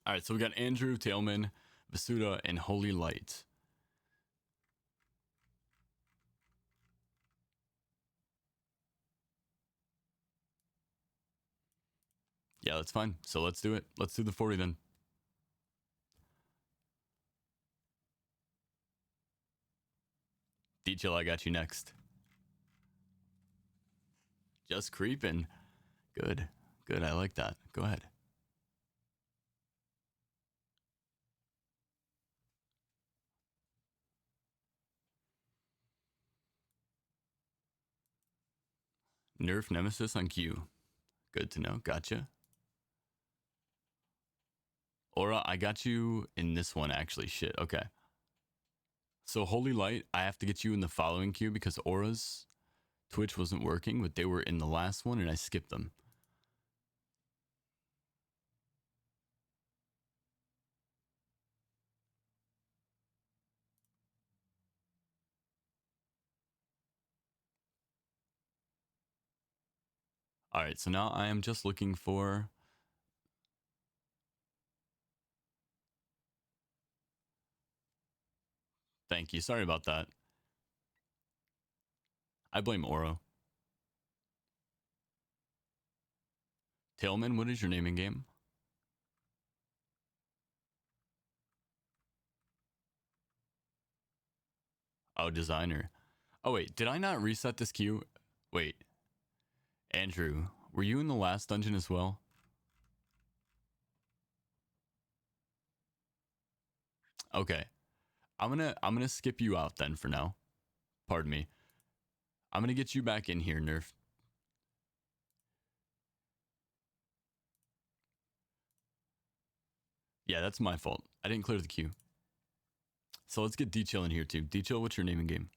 A: All right, so we got Andrew, Tailman, Vasuda, and Holy Light. Yeah, that's fine. So let's do it. Let's do the 40 then. D-Chill, I got you next. Just creeping. Good. Good, I like that. Go ahead. Nerf Nemesis on Q. Good to know. Gotcha. Aura, I got you in this one, actually. Shit, okay. So Holy Light, I have to get you in the following queue because Aura's Twitch wasn't working, but they were in the last one and I skipped them. All right, so now I am just looking for... Thank you. Sorry about that. I blame Oro. Tailman, what is your name in game? Oh, designer. Oh, wait. Did I not reset this queue? Wait. Andrew, were you in the last dungeon as well? Okay. I'm gonna skip you out then for now. Pardon me. I'm gonna get you back in here, Nerf. Yeah, that's my fault. I didn't clear the queue. So let's get D-Chill in here too. D-Chill, what's your name in game?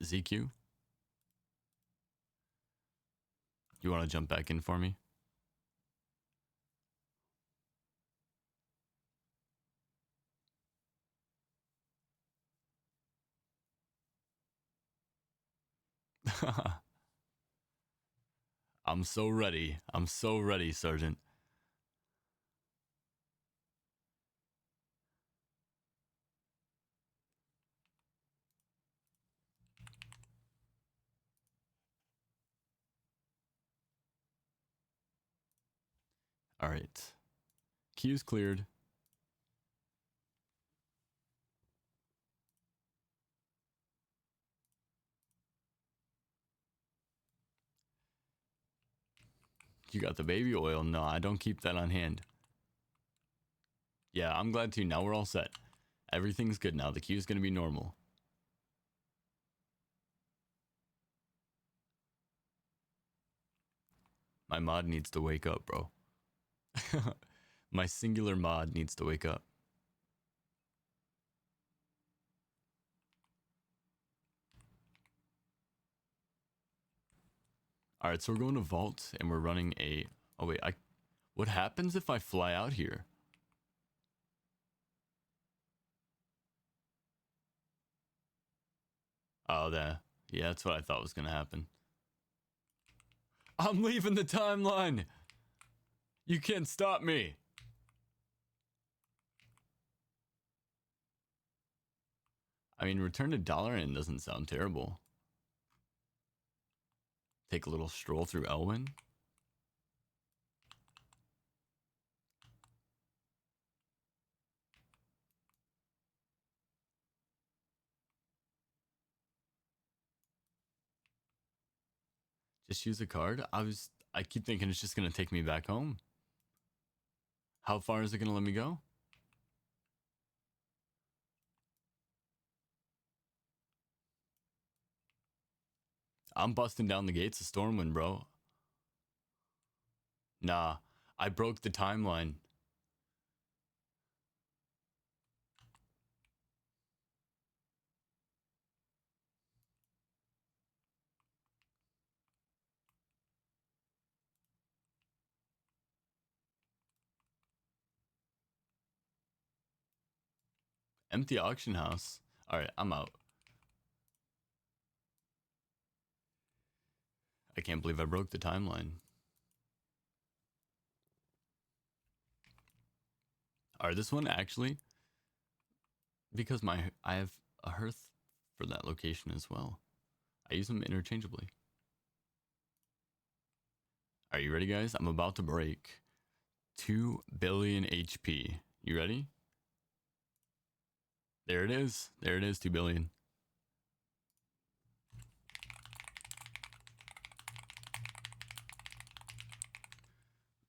A: ZQ? You want to jump back in for me? I'm so ready. I'm so ready, Sergeant. All right. Queue's cleared. You got the baby oil? No, I don't keep that on hand. Yeah, I'm glad to. Now we're all set. Everything's good now. The queue's gonna be normal. My mod needs to wake up, bro. My singular mod needs to wake up. All right, so we're going to Vault and we're running a... Oh, wait, What happens if I fly out here? Oh, yeah, that's what I thought was gonna happen. I'm leaving the timeline. You can't stop me. I mean, return to Dalaran doesn't sound terrible. Take a little stroll through Elwyn. Just use a card? I keep thinking it's just gonna take me back home. How far is it gonna let me go? I'm busting down the gates of Stormwind, bro. Nah, I broke the timeline. Empty auction house. Alright, I'm out. I can't believe I broke the timeline. Alright, this one actually, because I have a hearth for that location as well. I use them interchangeably. Are you ready, guys? I'm about to break 2 billion HP. You ready? There it is. There it is, 2 billion.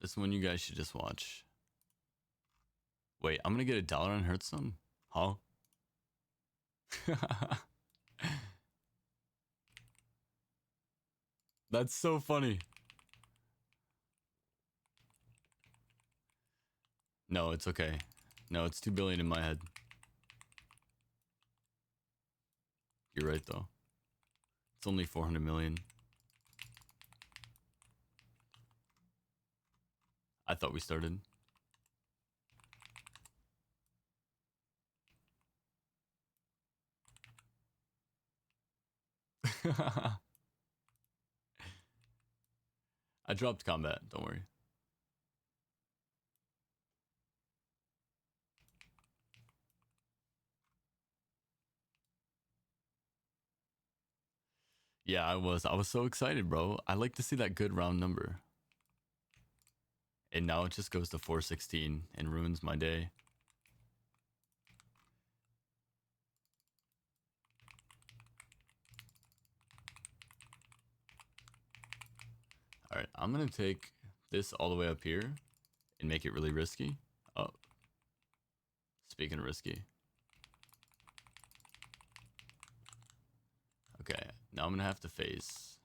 A: This one you guys should just watch. Wait, I'm gonna get $1 on Hearthstone? Huh? That's so funny. No, it's okay. No, it's 2 billion in my head. You're right, though. It's only 400 million. I thought we started. I dropped combat, don't worry. Yeah, I was so excited, bro. I like to see that good round number. And now it just goes to 416 and ruins my day. Alright, I'm gonna take this all the way up here and make it really risky. Oh. Speaking of risky. Okay, now I'm gonna have to face.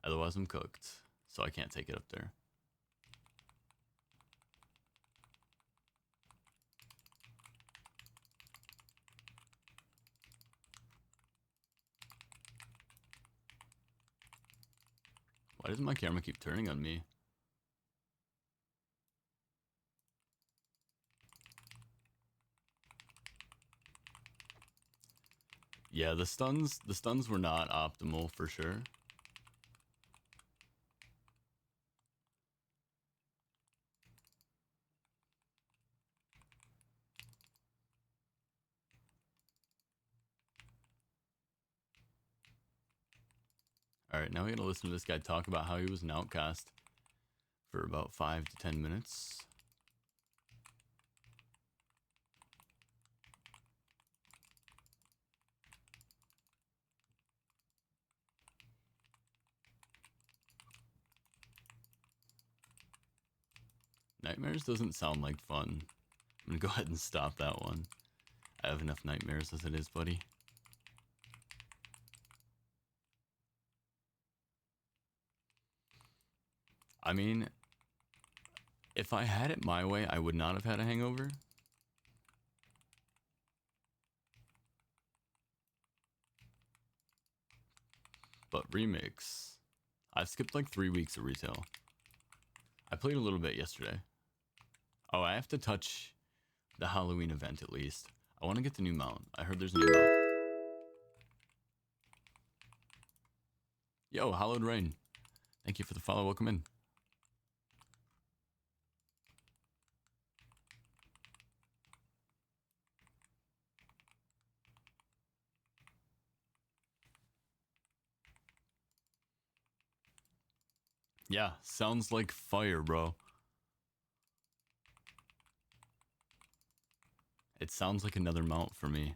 A: Otherwise I'm cooked. So I can't take it up there. Why does my camera keep turning on me? Yeah, the stuns were not optimal for sure. Alright, now we gotta listen to this guy talk about how he was an outcast for about 5 to 10 minutes. Nightmares doesn't sound like fun. I'm gonna go ahead and stop that one. I have enough nightmares as it is, buddy. I mean, if I had it my way, I would not have had a hangover. But remix. I've skipped like 3 weeks of retail. I played a little bit yesterday. Oh, I have to touch the Halloween event at least. I want to get the new mount. I heard there's a new mount. Yo, Hallowed Rain. Thank you for the follow. Welcome in. Yeah, sounds like fire, bro. It sounds like another mount for me.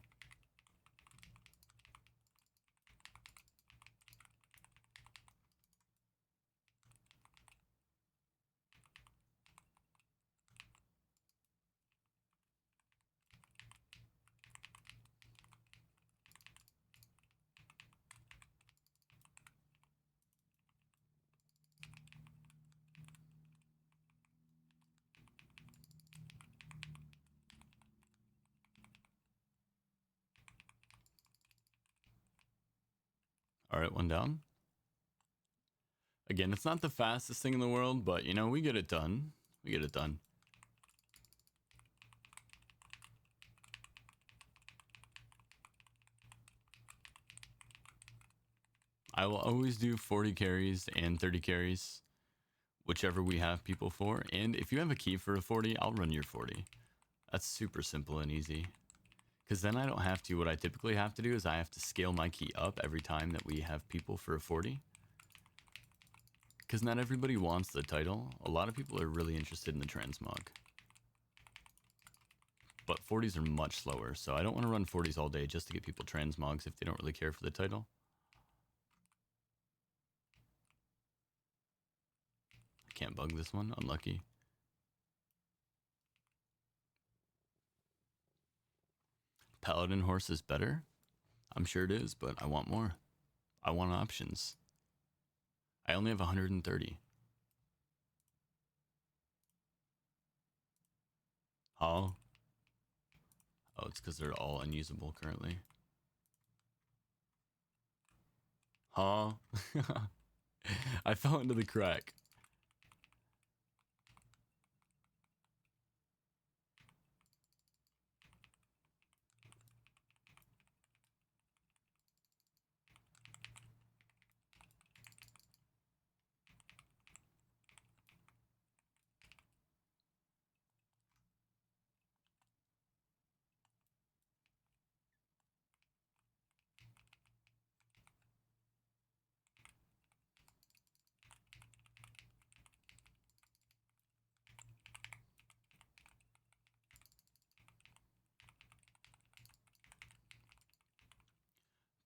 A: All right, one down. Again, it's not the fastest thing in the world, but, you know, we get it done. We get it done. I will always do 40 carries and 30 carries, whichever we have people for. And if you have a key for a 40, I'll run your 40. That's super simple and easy. Because then I don't have to. What I typically have to do is I have to scale my key up every time that we have people for a 40. Because not everybody wants the title. A lot of people are really interested in the transmog. But 40s are much slower, so I don't want to run 40s all day just to get people transmogs if they don't really care for the title. I can't bug this one, unlucky. Paladin horse is better? I'm sure it is, but I want more. I want options. I only have 130. Huh? Oh, it's because they're all unusable currently. Huh? I fell into the crack.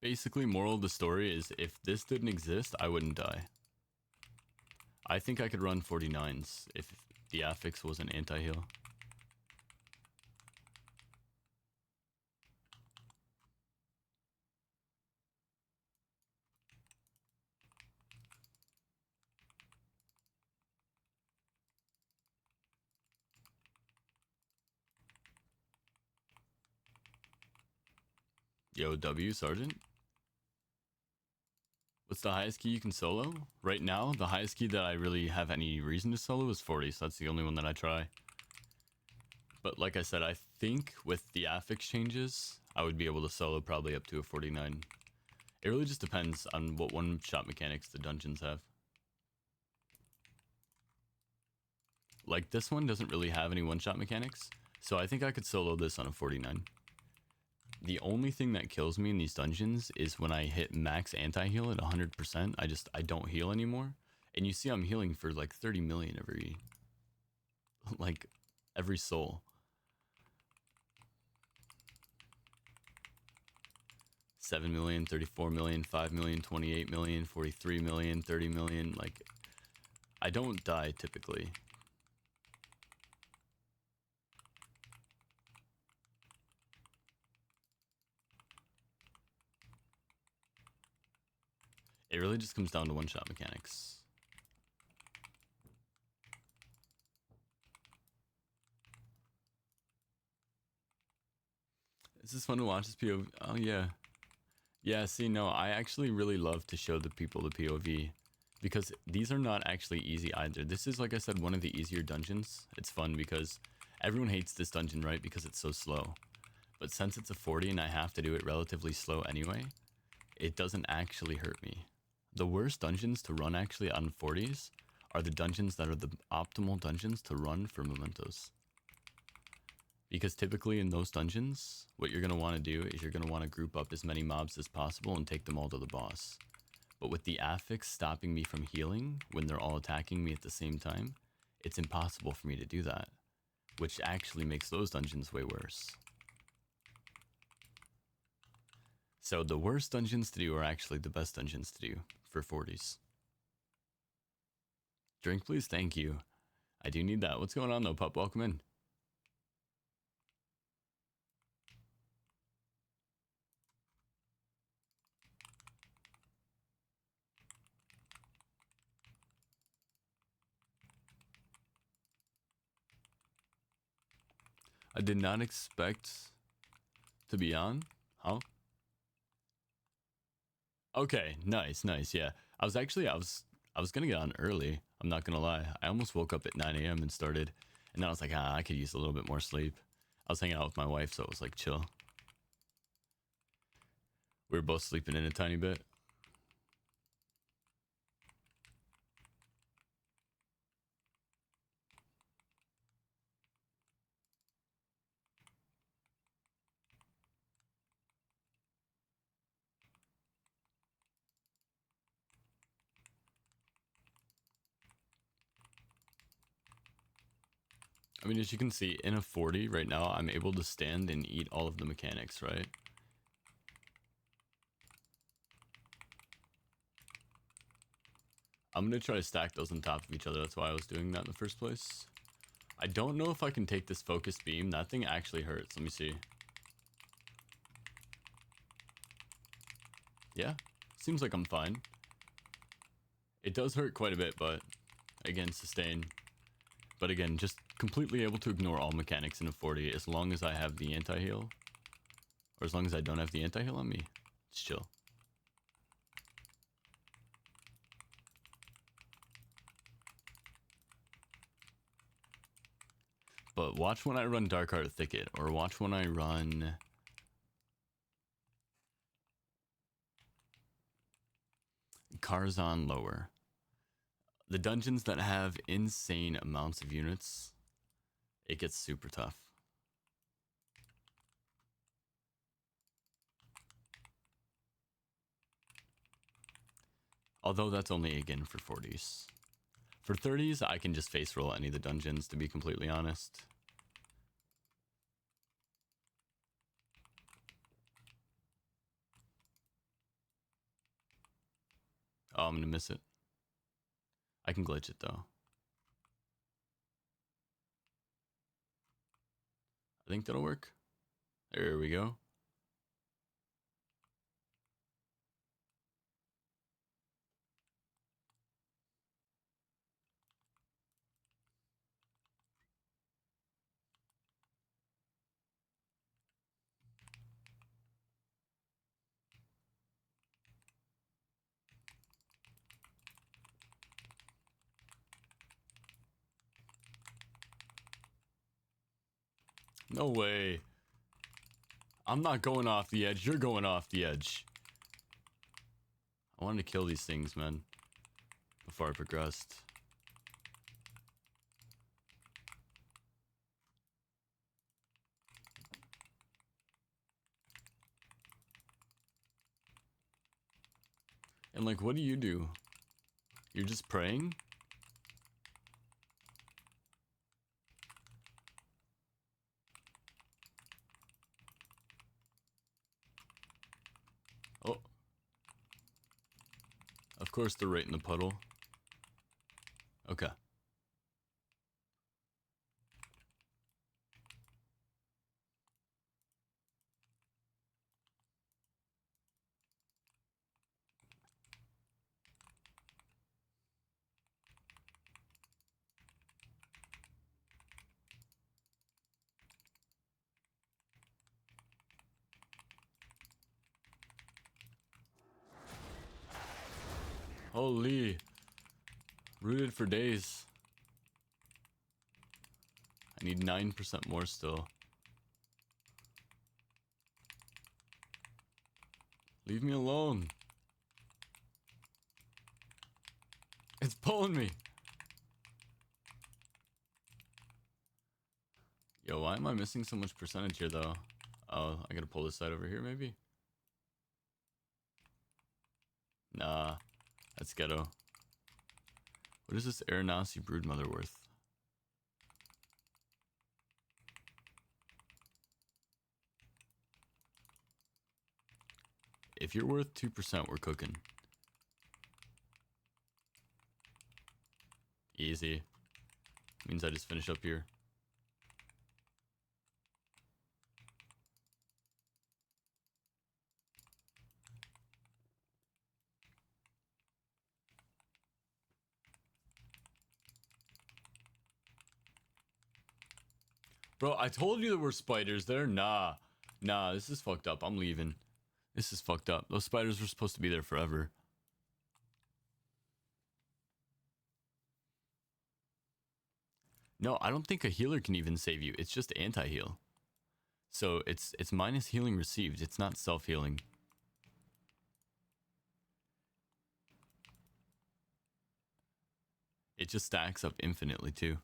A: Basically, moral of the story is if this didn't exist, I wouldn't die. I think I could run 49s if the affix wasn't anti-heal. Yo, W, Sergeant? What's the highest key you can solo? Right now, the highest key that I really have any reason to solo is 40, so that's the only one that I try. But like I said, I think with the affix changes, I would be able to solo probably up to a 49. It really just depends on what one-shot mechanics the dungeons have. Like, this one doesn't really have any one-shot mechanics, so I think I could solo this on a 49. The only thing that kills me in these dungeons is when I hit max anti-heal at 100%, I don't heal anymore. And you see I'm healing for like 30 million every soul. 7 million, 34 million, 5 million, 28 million, 43 million, 30 million. Like, I don't die typically. It really just comes down to one-shot mechanics. Is this fun to watch this POV? Oh, yeah. Yeah, see, no, I actually really love to show the people the POV. because these are not actually easy either. This is, like I said, one of the easier dungeons. It's fun because everyone hates this dungeon, right? Because it's so slow. But since it's a 40 and I have to do it relatively slow anyway, it doesn't actually hurt me. The worst dungeons to run actually on 40s are the dungeons that are the optimal dungeons to run for mementos. Because typically in those dungeons, what you're going to want to do is you're going to want to group up as many mobs as possible and take them all to the boss. But with the affix stopping me from healing when they're all attacking me at the same time, it's impossible for me to do that, which actually makes those dungeons way worse. So the worst dungeons to do are actually the best dungeons to do for 40s. Drink please, thank you. I do need that. What's going on though, pup? Welcome in. I did not expect to be on. Huh? Okay, nice, yeah. I was gonna get on early. I'm not gonna lie. I almost woke up at 9 a.m. and started, and then I was like, I could use a little bit more sleep. I was hanging out with my wife, so it was like chill. We were both sleeping in a tiny bit. I mean, as you can see, in a 40 right now, I'm able to stand and eat all of the mechanics, right? I'm gonna try to stack those on top of each other. That's why I was doing that in the first place. I don't know if I can take this focus beam. That thing actually hurts. Let me see. Yeah, seems like I'm fine. It does hurt quite a bit, but again, sustain. But again, just completely able to ignore all mechanics in a 40 as long as I have the anti-heal. Or as long as I don't have the anti-heal on me. It's chill. But watch when I run Darkheart Thicket, or watch when I run Karzhan Lower. The dungeons that have insane amounts of units, it gets super tough. Although that's only again for 40s. For 30s, I can just face roll any of the dungeons, to be completely honest. Oh, I'm gonna miss it. I can glitch it though. I think that'll work. There we go. No way. I'm not going off the edge. You're going off the edge. I wanted to kill these things, man, before I progressed. And like, what do? You're just praying? Oh. Of course they're right in the puddle. Okay. Holy. Rooted for days. I need 9% more still. Leave me alone. It's pulling me. Yo, why am I missing so much percentage here though? Oh, I gotta pull this side over here maybe? Nah, that's ghetto. What is this Aranasi broodmother worth? If you're worth 2%, we're cooking. Easy. Means I just finish up here. Bro, I told you there were spiders there. Nah, this is fucked up. I'm leaving. This is fucked up. Those spiders were supposed to be there forever. No, I don't think a healer can even save you. It's just anti-heal. So it's minus healing received. It's not self-healing. It just stacks up infinitely too.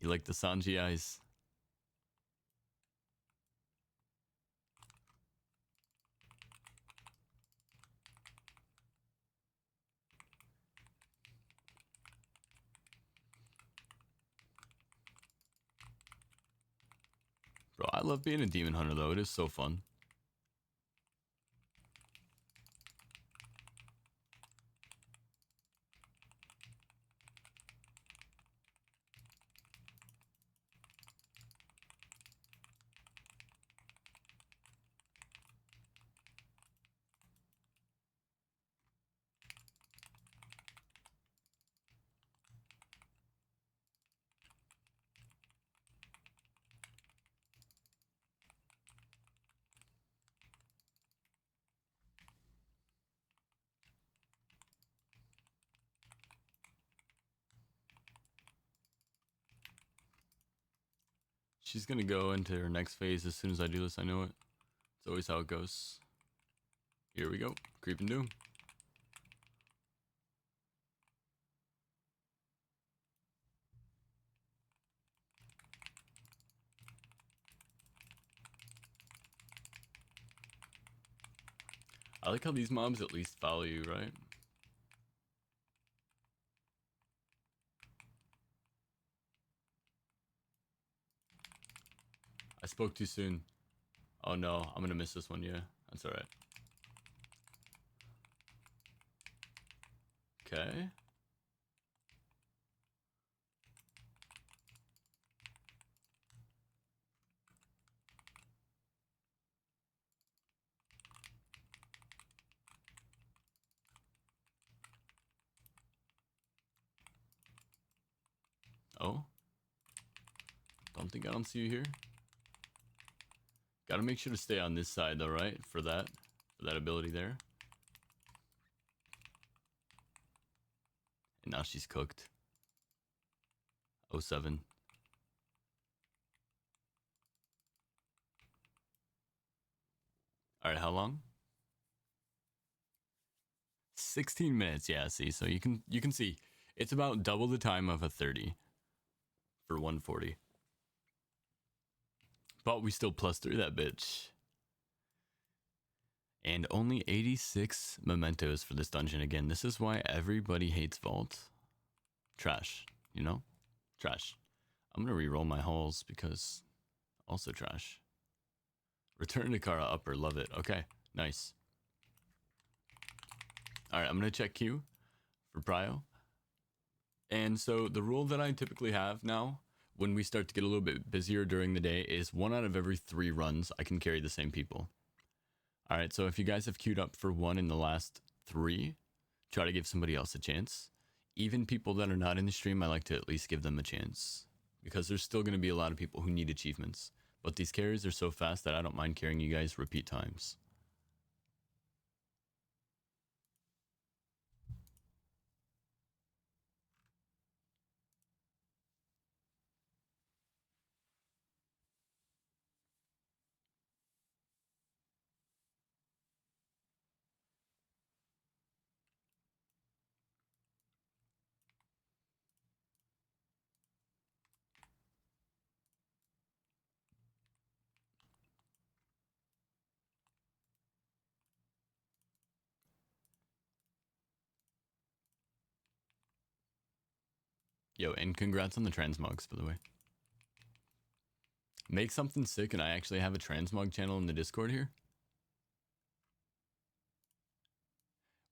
A: You like the Sanji eyes? Bro, I love being a demon hunter though. It is so fun. She's gonna go into her next phase as soon as I do this. I know it. It's always how it goes. Here we go. Creeping Doom. I like how these mobs at least follow you, right? I spoke too soon. Oh no, I'm gonna miss this one, yeah. That's alright. Okay. Oh. I don't see you here. Gotta make sure to stay on this side though, right? For that ability there. And now she's cooked. 07. Alright, how long? 16 minutes, yeah, see, so you can see it's about double the time of a 30 for 140. But we still plus through that bitch. And only 86 mementos for this dungeon again. This is why everybody hates Vault. Trash, you know? Trash. I'm gonna re-roll my hulls because also trash. Return to Kara upper, love it. Okay, nice. Alright, I'm gonna check Q for Prio. And so the rule that I typically have now when we start to get a little bit busier during the day is 1 out of every 3 runs I can carry the same people. Alright, so if you guys have queued up for 1 in the last 3, try to give somebody else a chance. Even people that are not in the stream, I like to at least give them a chance because there's still going to be a lot of people who need achievements. But these carries are so fast that I don't mind carrying you guys repeat times. Yo, and congrats on the transmogs, by the way. Make something sick, and I actually have a transmog channel in the Discord here.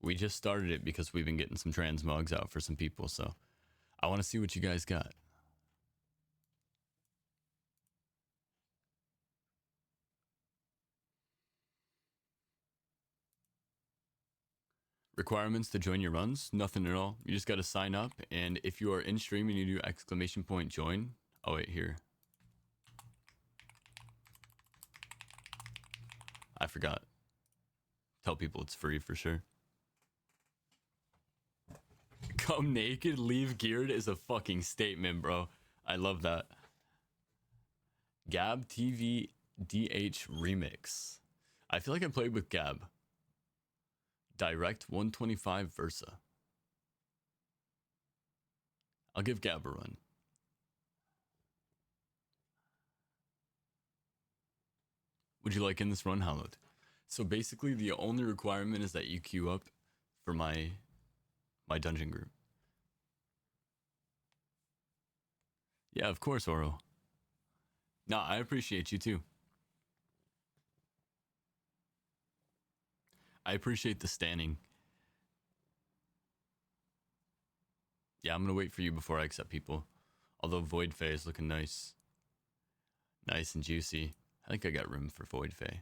A: We just started it because we've been getting some transmogs out for some people, so I want to see what you guys got. Requirements to join your runs? Nothing at all. You just got to sign up, and if you are in stream and you do !join. Oh wait, here. I forgot. Tell people it's free for sure. Come naked, leave geared is a fucking statement, bro. I love that. Gab TV DH remix. I feel like I played with Gab. Direct 125 Versa. I'll give Gab a run. Would you like in this run, Hallowed? So basically, the only requirement is that you queue up for my dungeon group. Yeah, of course, Oro. Nah, I appreciate you too. I appreciate the standing. Yeah, I'm gonna wait for you before I accept people. Although Void Fae is looking nice. Nice and juicy. I think I got room for Void Fae.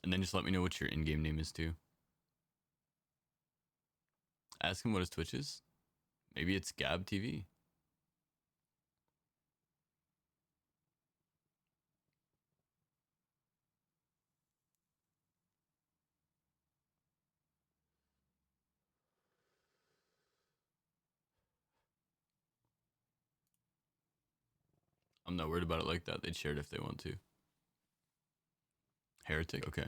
A: And then just let me know what your in-game name is too. Ask him what his Twitch is. Maybe it's Gab TV. I'm not worried about it like that. They'd share it if they want to. Heretic? Okay.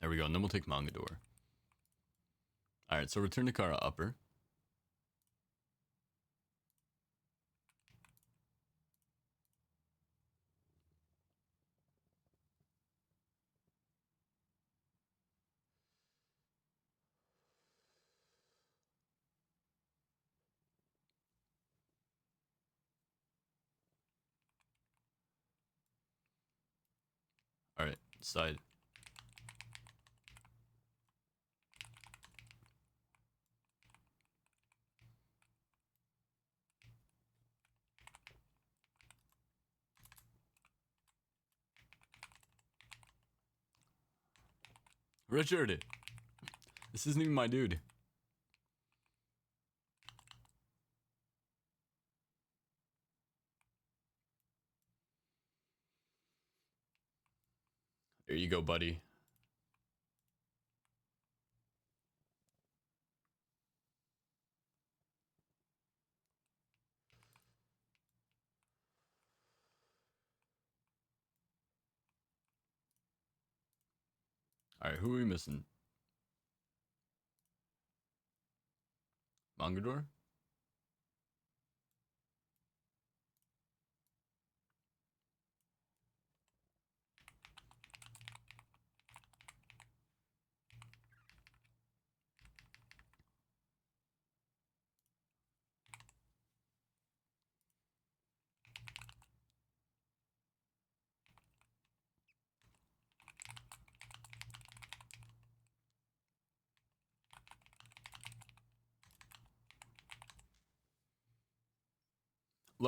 A: There we go. And then we'll take Mangador. Alright, so return to Kara upper. Alright, side. Richard! This isn't even my dude. There you go, buddy. Alright, who are we missing? Mangador?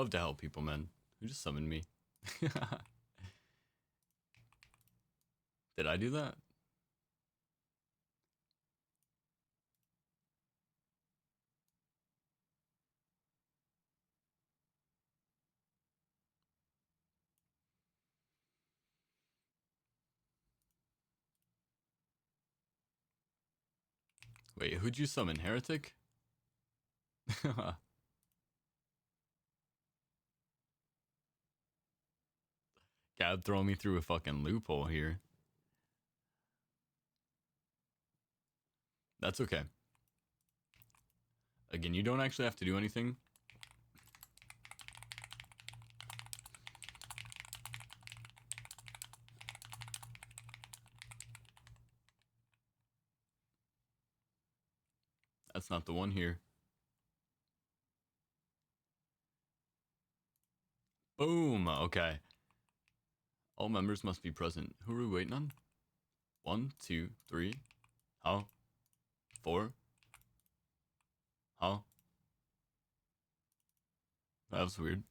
A: love to help people, man. Who just summoned me? Did I do that? Wait, who'd you summon? Heretic? Gab throwing me through a fucking loophole here. That's okay. Again, you don't actually have to do anything. That's not the one here. Boom. Okay. All members must be present. Who are we waiting on? 1, 2, 3. How? 4. How? That was weird.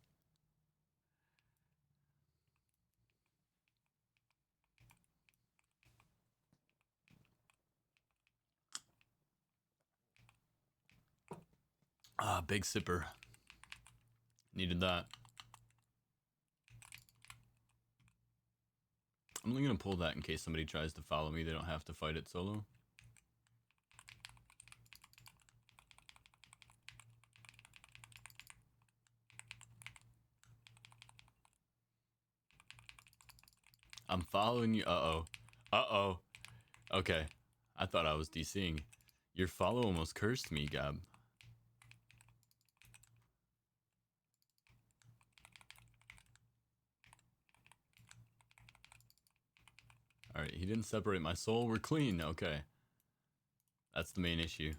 A: Ah, big sipper. Needed that. I'm only gonna pull that in case somebody tries to follow me. They don't have to fight it solo. I'm following you. Uh-oh. Uh-oh. Okay. I thought I was DCing. Your follow almost cursed me, Gab. Alright, he didn't separate my soul. We're clean. Okay. That's the main issue.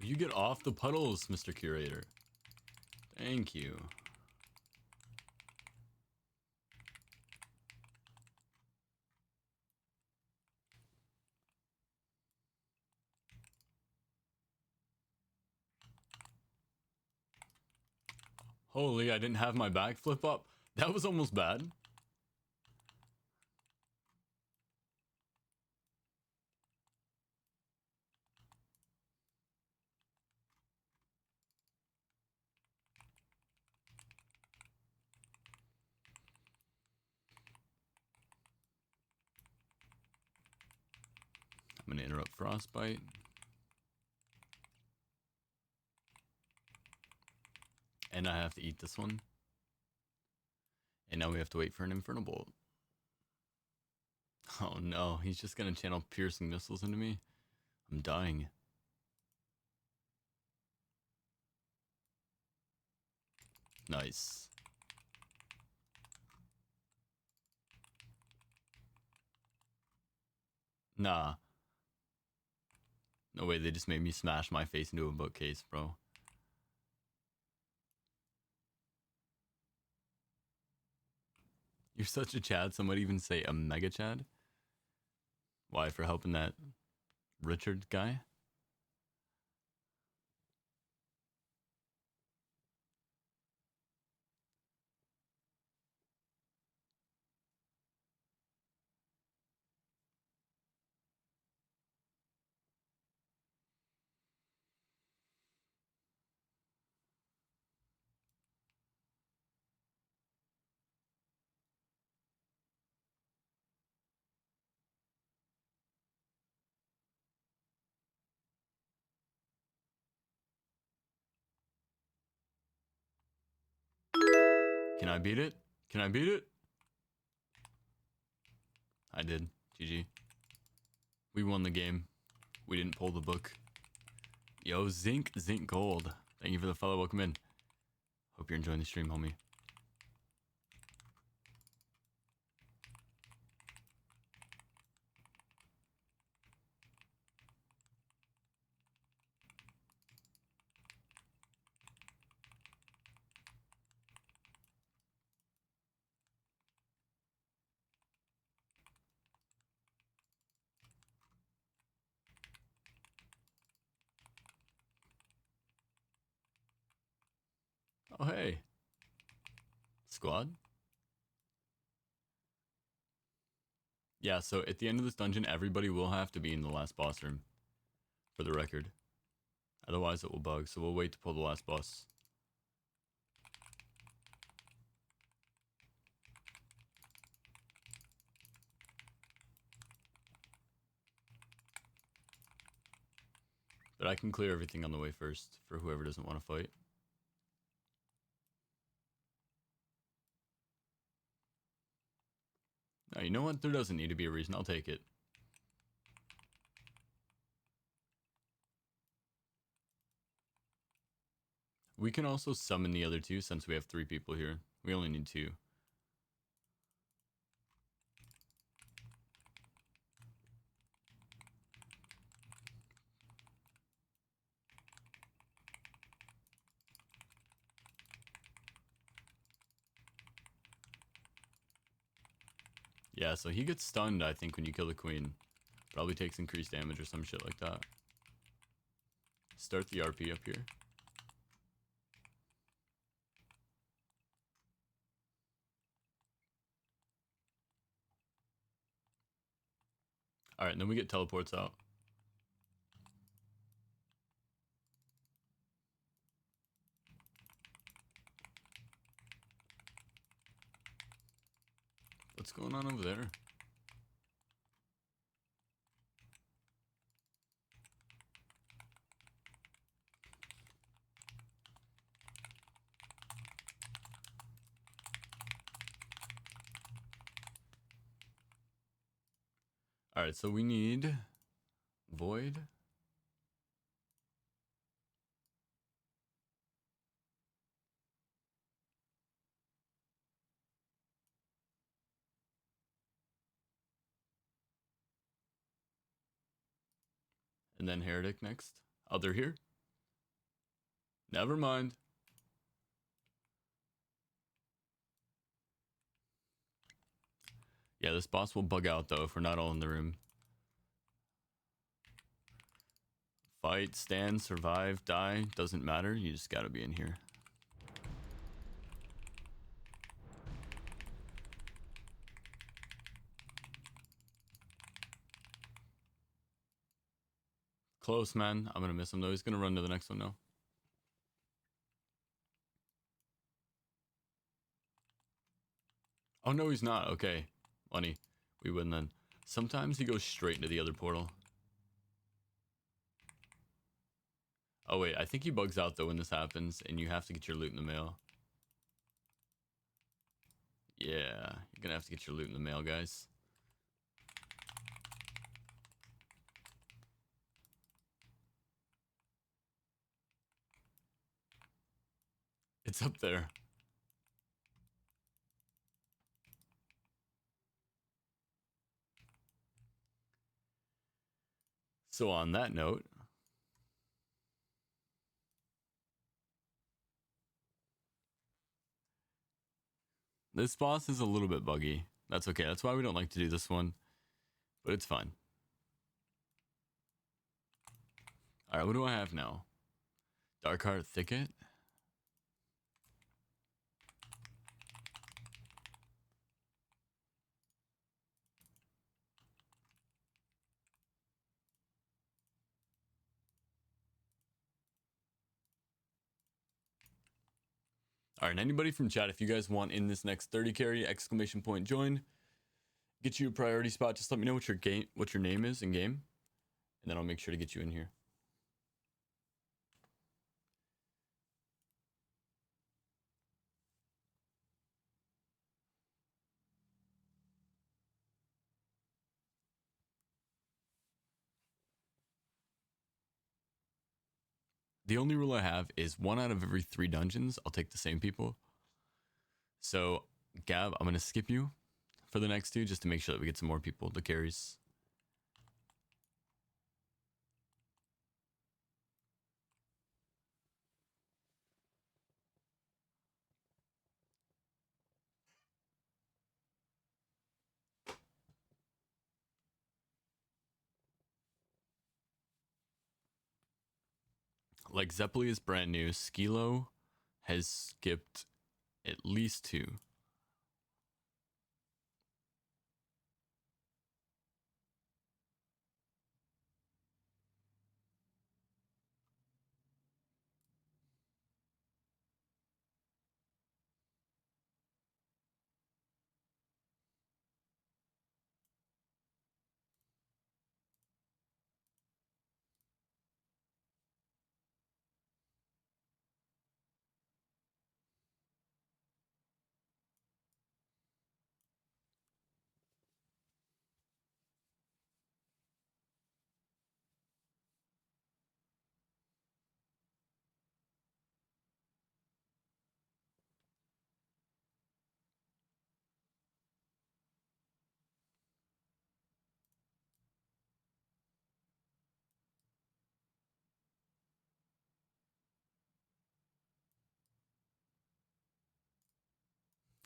A: Will you get off the puddles, Mr. Curator? Thank you. Holy, I didn't have my backflip up. That was almost bad. I'm gonna interrupt Frostbite. And I have to eat this one. And now we have to wait for an Infernal Bolt. Oh no, he's just gonna channel piercing missiles into me. I'm dying. Nice. Nah. No way, they just made me smash my face into a bookcase, bro. You're such a Chad. Some might even say a mega Chad. Why? For helping that Richard guy? Can I beat it? Can I beat it? I did. GG. We won the game. We didn't pull the book. Yo, Zinc Gold. Thank you for the follow. Welcome in. Hope you're enjoying the stream, homie. Oh, hey. Squad? Yeah, so at the end of this dungeon, everybody will have to be in the last boss room, for the record. Otherwise it will bug, so we'll wait to pull the last boss. But I can clear everything on the way first, for whoever doesn't want to fight. Now, you know what? There doesn't need to be a reason. I'll take it. We can also summon the other two since we have 3 people here. We only need 2. Yeah, so he gets stunned, I think, when you kill the queen. Probably takes increased damage or some shit like that. Start the RP up here. Alright, and then we get teleports out. What's going on over there? Alright, so we need Void. And then Heretic next. Oh, they're here? Never mind. Yeah, this boss will bug out though if we're not all in the room. Fight, stand, survive, die, doesn't matter. You just gotta be in here. Close, man. I'm gonna miss him though. He's gonna run to the next one now. Oh no, he's not. Okay. Money. We win then. Sometimes he goes straight into the other portal. Oh wait, I think he bugs out though when this happens, and you have to get your loot in the mail. Yeah, you're gonna have to get your loot in the mail, guys. It's up there. So on that note, this boss is a little bit buggy. That's okay. That's why we don't like to do this one, but it's fine. All right, what do I have now? Darkheart Thicket. All right, anybody from chat, if you guys want in this next 30 carry, exclamation point join, get you a priority spot. Just let me know what your name is in game, and then I'll make sure to get you in here. The only rule I have is 1 out of every 3 dungeons, I'll take the same people. So, Gab, I'm going to skip you for the next 2 just to make sure that we get some more people to carries. Like Zeppeli is brand new. Skilo has skipped at least 2.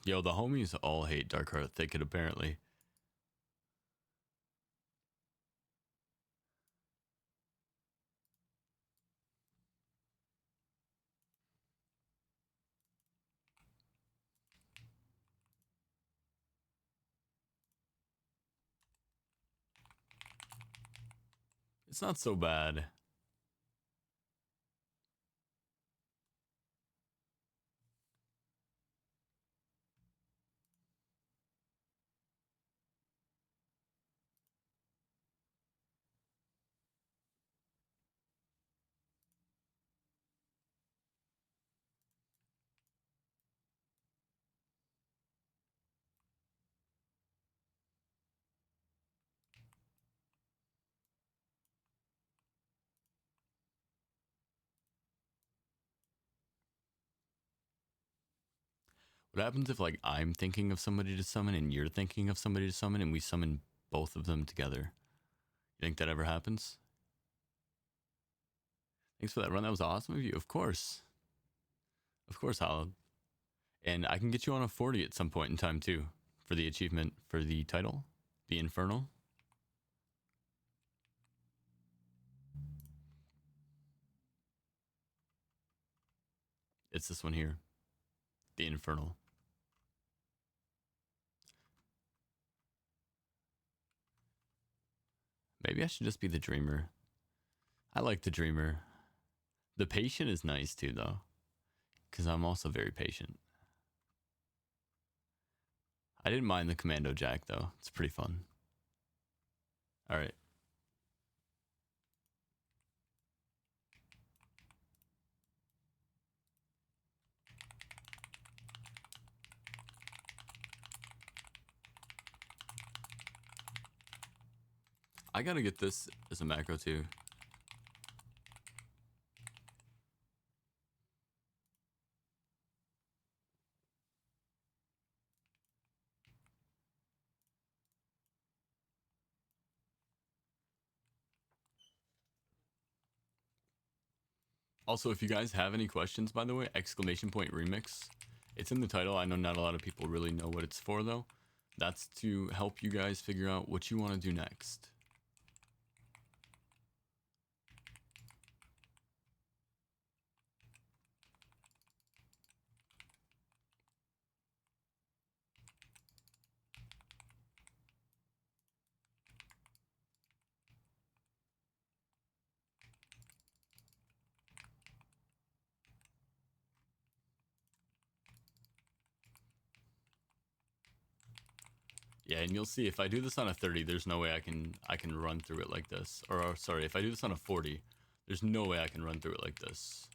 A: Yo, the homies all hate Darkheart Thicket apparently. It's not so bad. What happens if like I'm thinking of somebody to summon and you're thinking of somebody to summon and we summon both of them together? You think that ever happens? Thanks for that run. That was awesome of you. Of course. Of course, Hollow. And I can get you on a 40 at some point in time too for the achievement for the title, the Infernal. It's this one here, the Infernal. Maybe I should just be the Dreamer. I like the Dreamer. The Patient is nice too, though, because I'm also very patient. I didn't mind the Commando Jack, though. It's pretty fun. All right. I gotta get this as a macro too. Also, if you guys have any questions, by the way, exclamation point remix. It's in the title. I know not a lot of people really know what it's for, though. That's to help you guys figure out what you want to do next. Yeah, and you'll see if I do this on a 30, there's no way I can run through it like this. Or sorry, if I do this on a 40, there's no way I can run through it like this.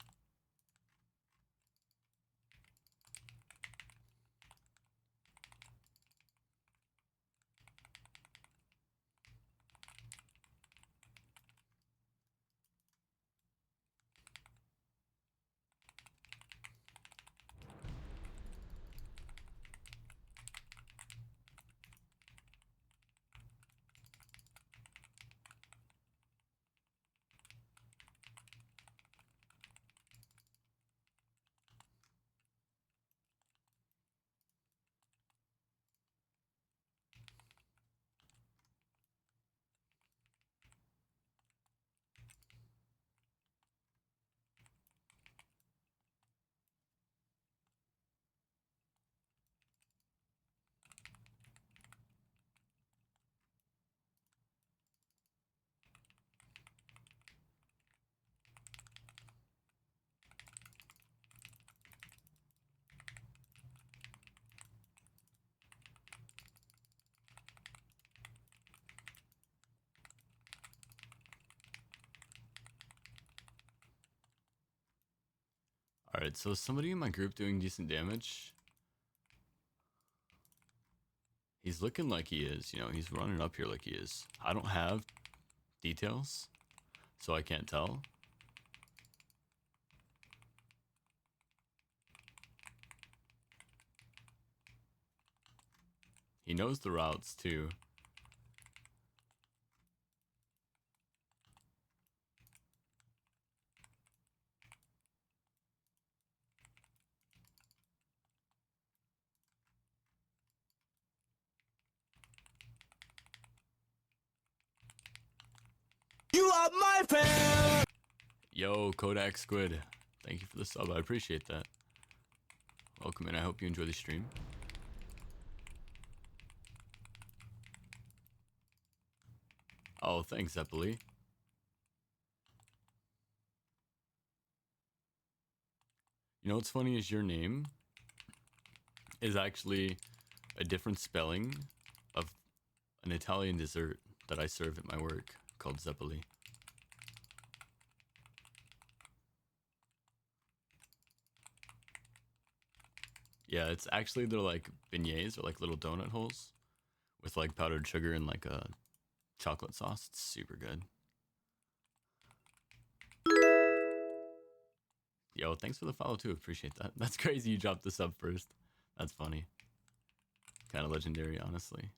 A: Alright, so somebody in my group doing decent damage. He's looking like he is, you know, he's running up here like he is. I don't have details, so I can't tell. He knows the routes too.
B: You are my friend.
A: Yo, Kodak Squid. Thank you for the sub. I appreciate that. Welcome in. I hope you enjoy the stream. Oh, thanks, Zeppeli. You know what's funny is your name is actually a different spelling of an Italian dessert that I serve at my work called Zeppeli. Yeah, it's actually, they're like beignets or like little donut holes with like powdered sugar and like a chocolate sauce. It's super good. Yo, thanks for the follow too. Appreciate that. That's crazy you dropped the sub first. That's funny. Kind of legendary, honestly.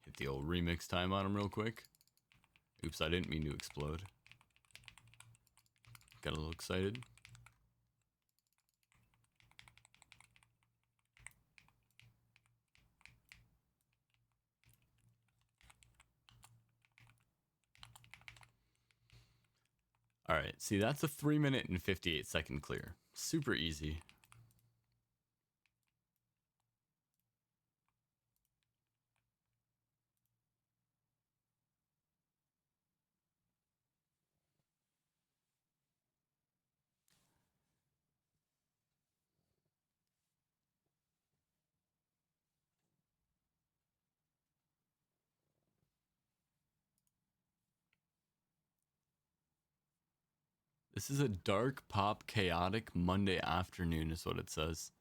A: Hit the old remix time on him real quick. Oops, I didn't mean to explode. Got a little excited. Alright, see, that's a 3-minute and 58-second clear. Super easy. This is a dark pop chaotic Monday afternoon is what it says.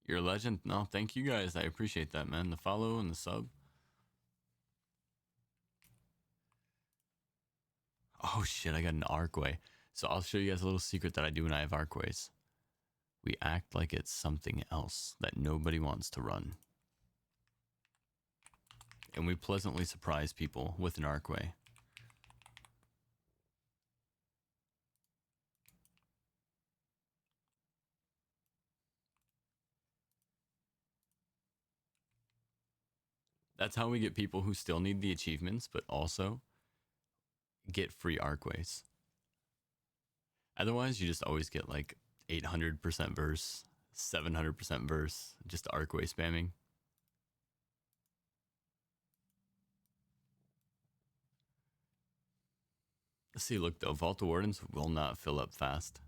A: You're a legend. No, thank you guys. I appreciate that, man. The follow and the sub. Oh shit, I got an arcway. So I'll show you guys a little secret that I do when I have arcways. We act like it's something else that nobody wants to run. And we pleasantly surprise people with an arcway. That's how we get people who still need the achievements, but also get free arcways. Otherwise, you just always get like 800% verse, 700% verse, just arcway spamming. Let's see, look though, Vault of Wardens will not fill up fast.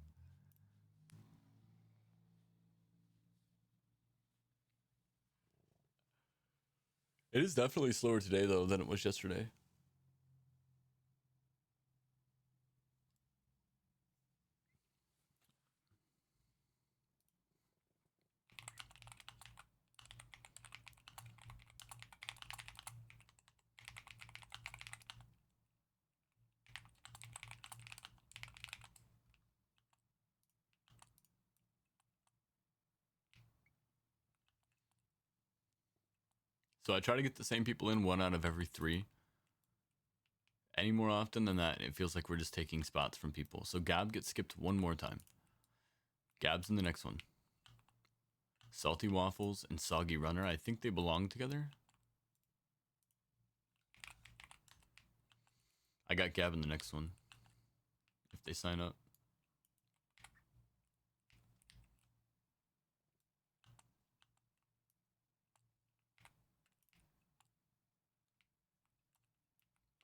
A: It is definitely slower today though than it was yesterday. So I try to get the same people in 1 out of every 3. Any more often than that, it feels like we're just taking spots from people. So Gab gets skipped 1 more time. Gab's in the next one. Salty Waffles and Soggy Runner, I think they belong together. I got Gab in the next one. If they sign up.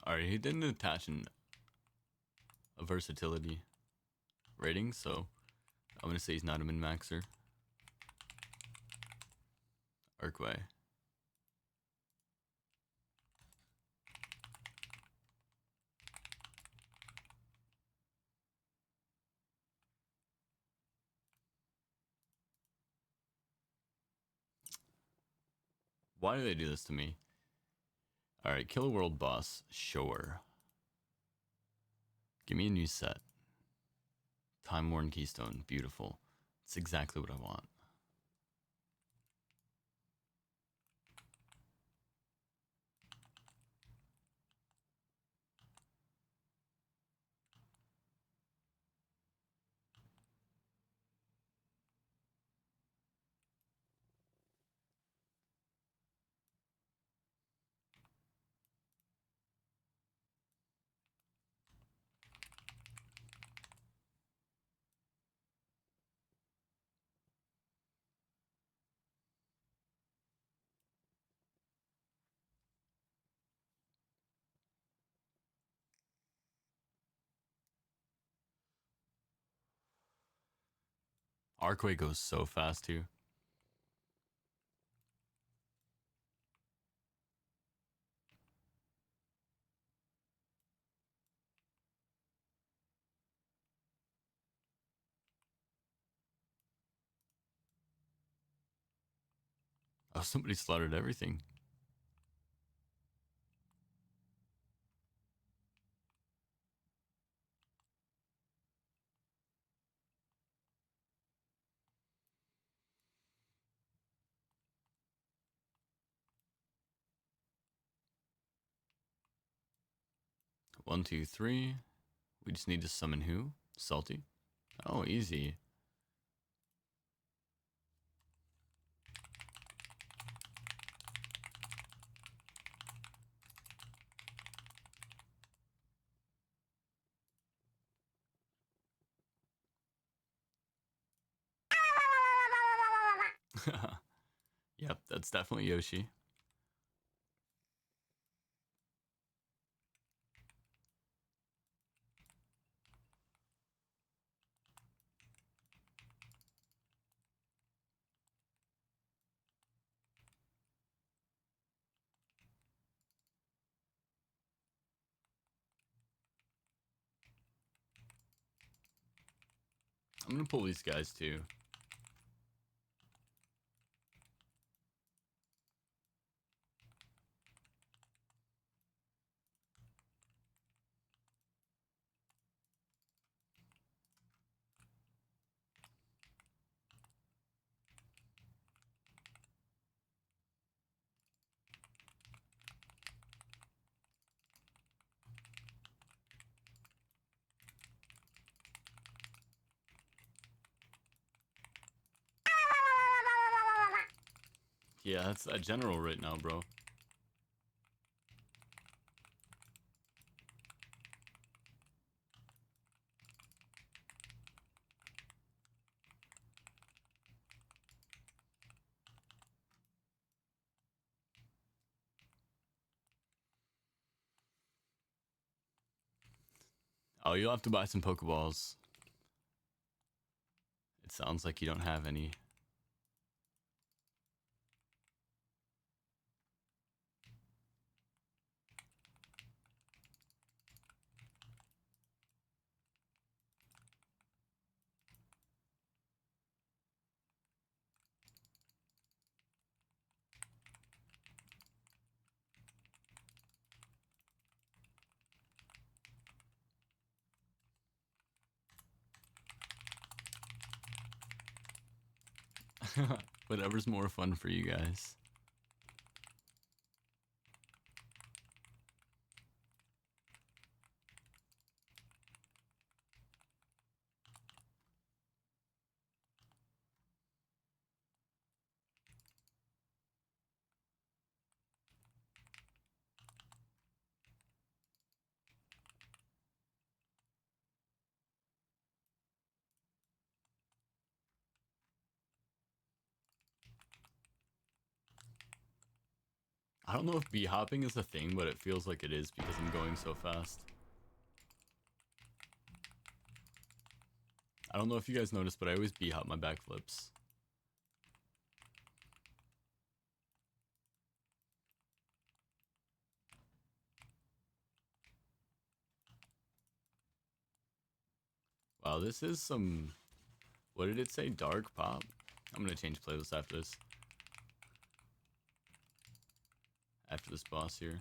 A: Alright, he didn't attach a versatility rating, so I'm gonna say he's not a min-maxer. Arcway. Why do they do this to me? Alright, kill a world boss. Sure. Give me a new set. Time Worn Keystone. Beautiful. It's exactly what I want. Arcway goes so fast too. Oh, somebody slaughtered everything. One, two, three. We just need to summon who? Salty? Oh, easy. Yep, that's definitely Yoshi. I'm gonna pull these guys too. Yeah, that's a general right now, bro. Oh, you'll have to buy some Pokeballs. It sounds like you don't have any. Whatever's more fun for you guys. I don't know if bee hopping is a thing, but it feels like it is because I'm going so fast. I don't know if you guys noticed, but I always bee hop my backflips. Wow, this is some... What did it say? Dark pop? I'm gonna change playlist after this. After this boss here.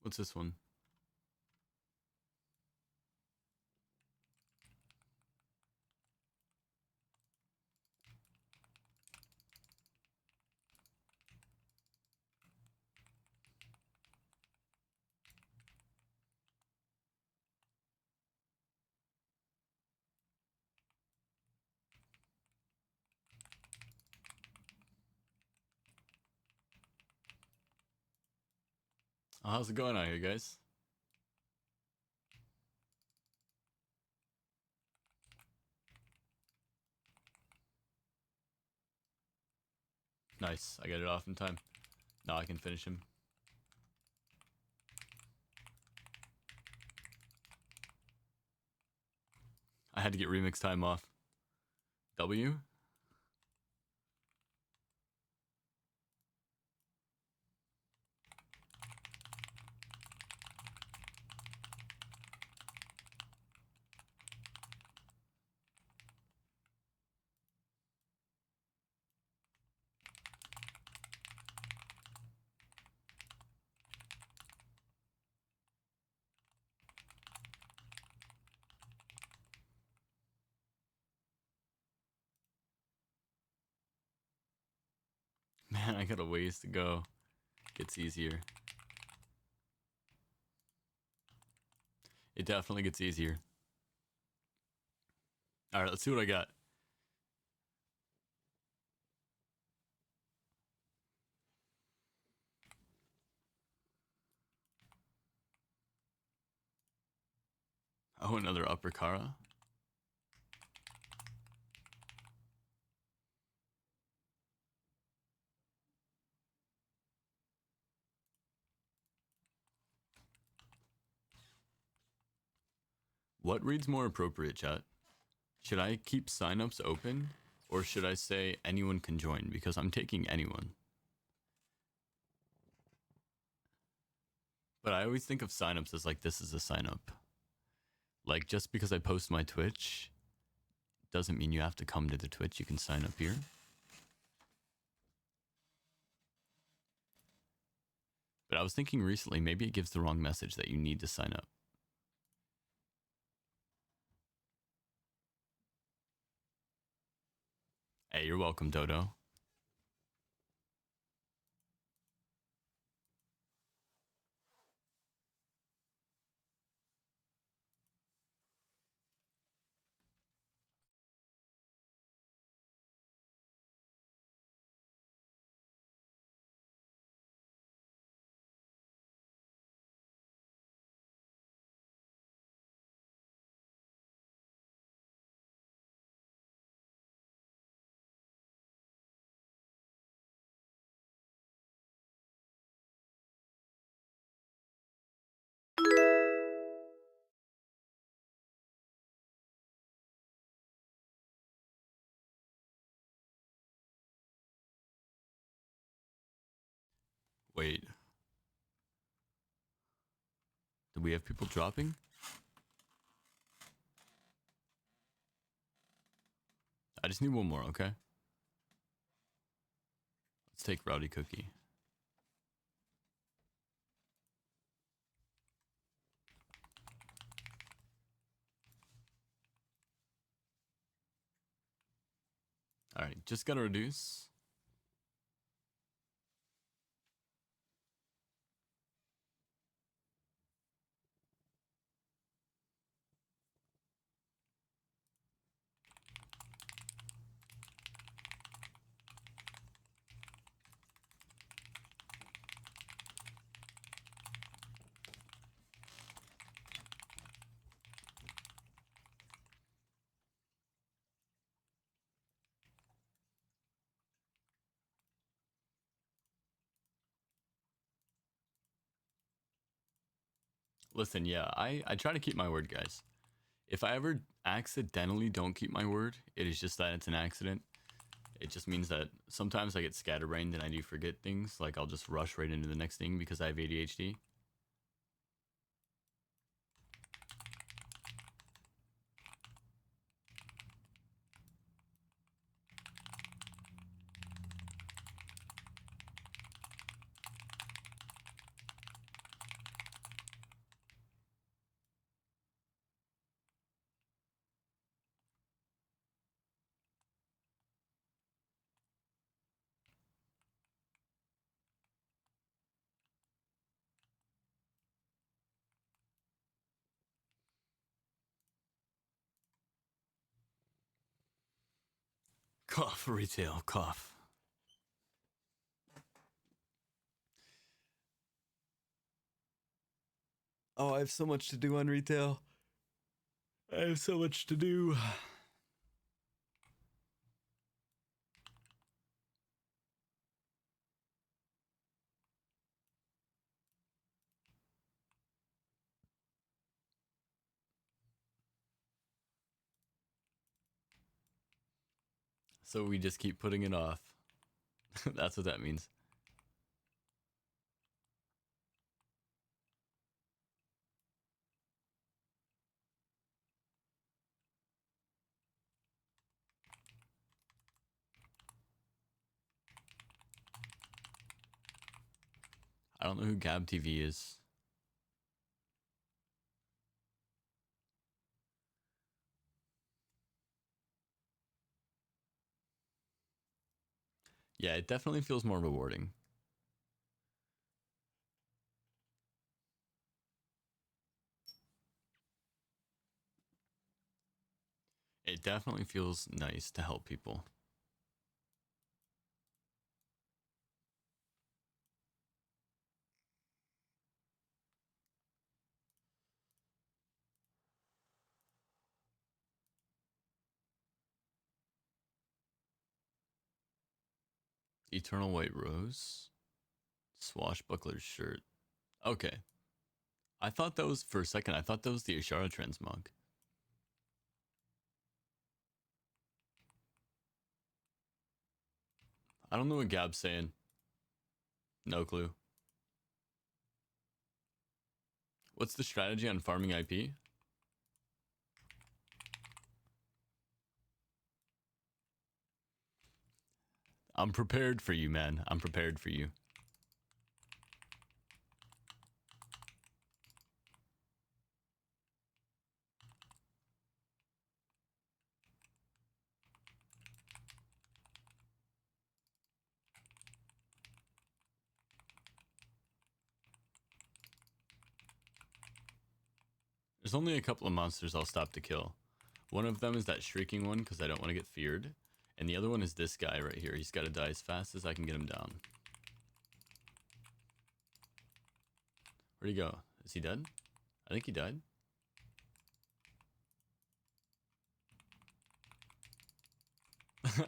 A: What's this one? Oh, how's it going out here, guys? Nice, I got it off in time. Now I can finish him. I had to get remix time off. W? Man, I got a ways to go. Gets easier. It definitely gets easier. Alright, let's see what I got. Oh, another upper Kara. What reads more appropriate, chat? Should I keep signups open, or should I say anyone can join? Because I'm taking anyone. But I always think of signups as like this is a sign up. Like just because I post my Twitch doesn't mean you have to come to the Twitch. You can sign up here. But I was thinking recently, maybe it gives the wrong message that you need to sign up. Hey, you're welcome, Dodo. Wait. Do we have people dropping? I just need one more, okay? Let's take Rowdy Cookie. Alright, just gotta reduce. Listen, yeah, I try to keep my word, guys. If I ever accidentally don't keep my word, it is just that it's an accident. It just means that sometimes I get scatterbrained and I do forget things. Like I'll just rush right into the next thing because I have ADHD. Cough, retail, cough. Oh, I have so much to do on retail. I have so much to do. So we just keep putting it off. That's what that means. I don't know who Gab TV is. Yeah, it definitely feels more rewarding. It definitely feels nice to help people. Eternal White Rose. Swashbuckler's shirt. Okay. I thought that was, for a second, I thought that was the Ashara transmog. I don't know what Gab's saying. No clue. What's the strategy on farming IP? I'm prepared for you, man. I'm prepared for you. There's only a couple of monsters I'll stop to kill. One of them is that shrieking one because I don't want to get feared. And the other one is this guy right here. He's got to die as fast as I can get him down. Where'd he go? Is he dead? I think he died.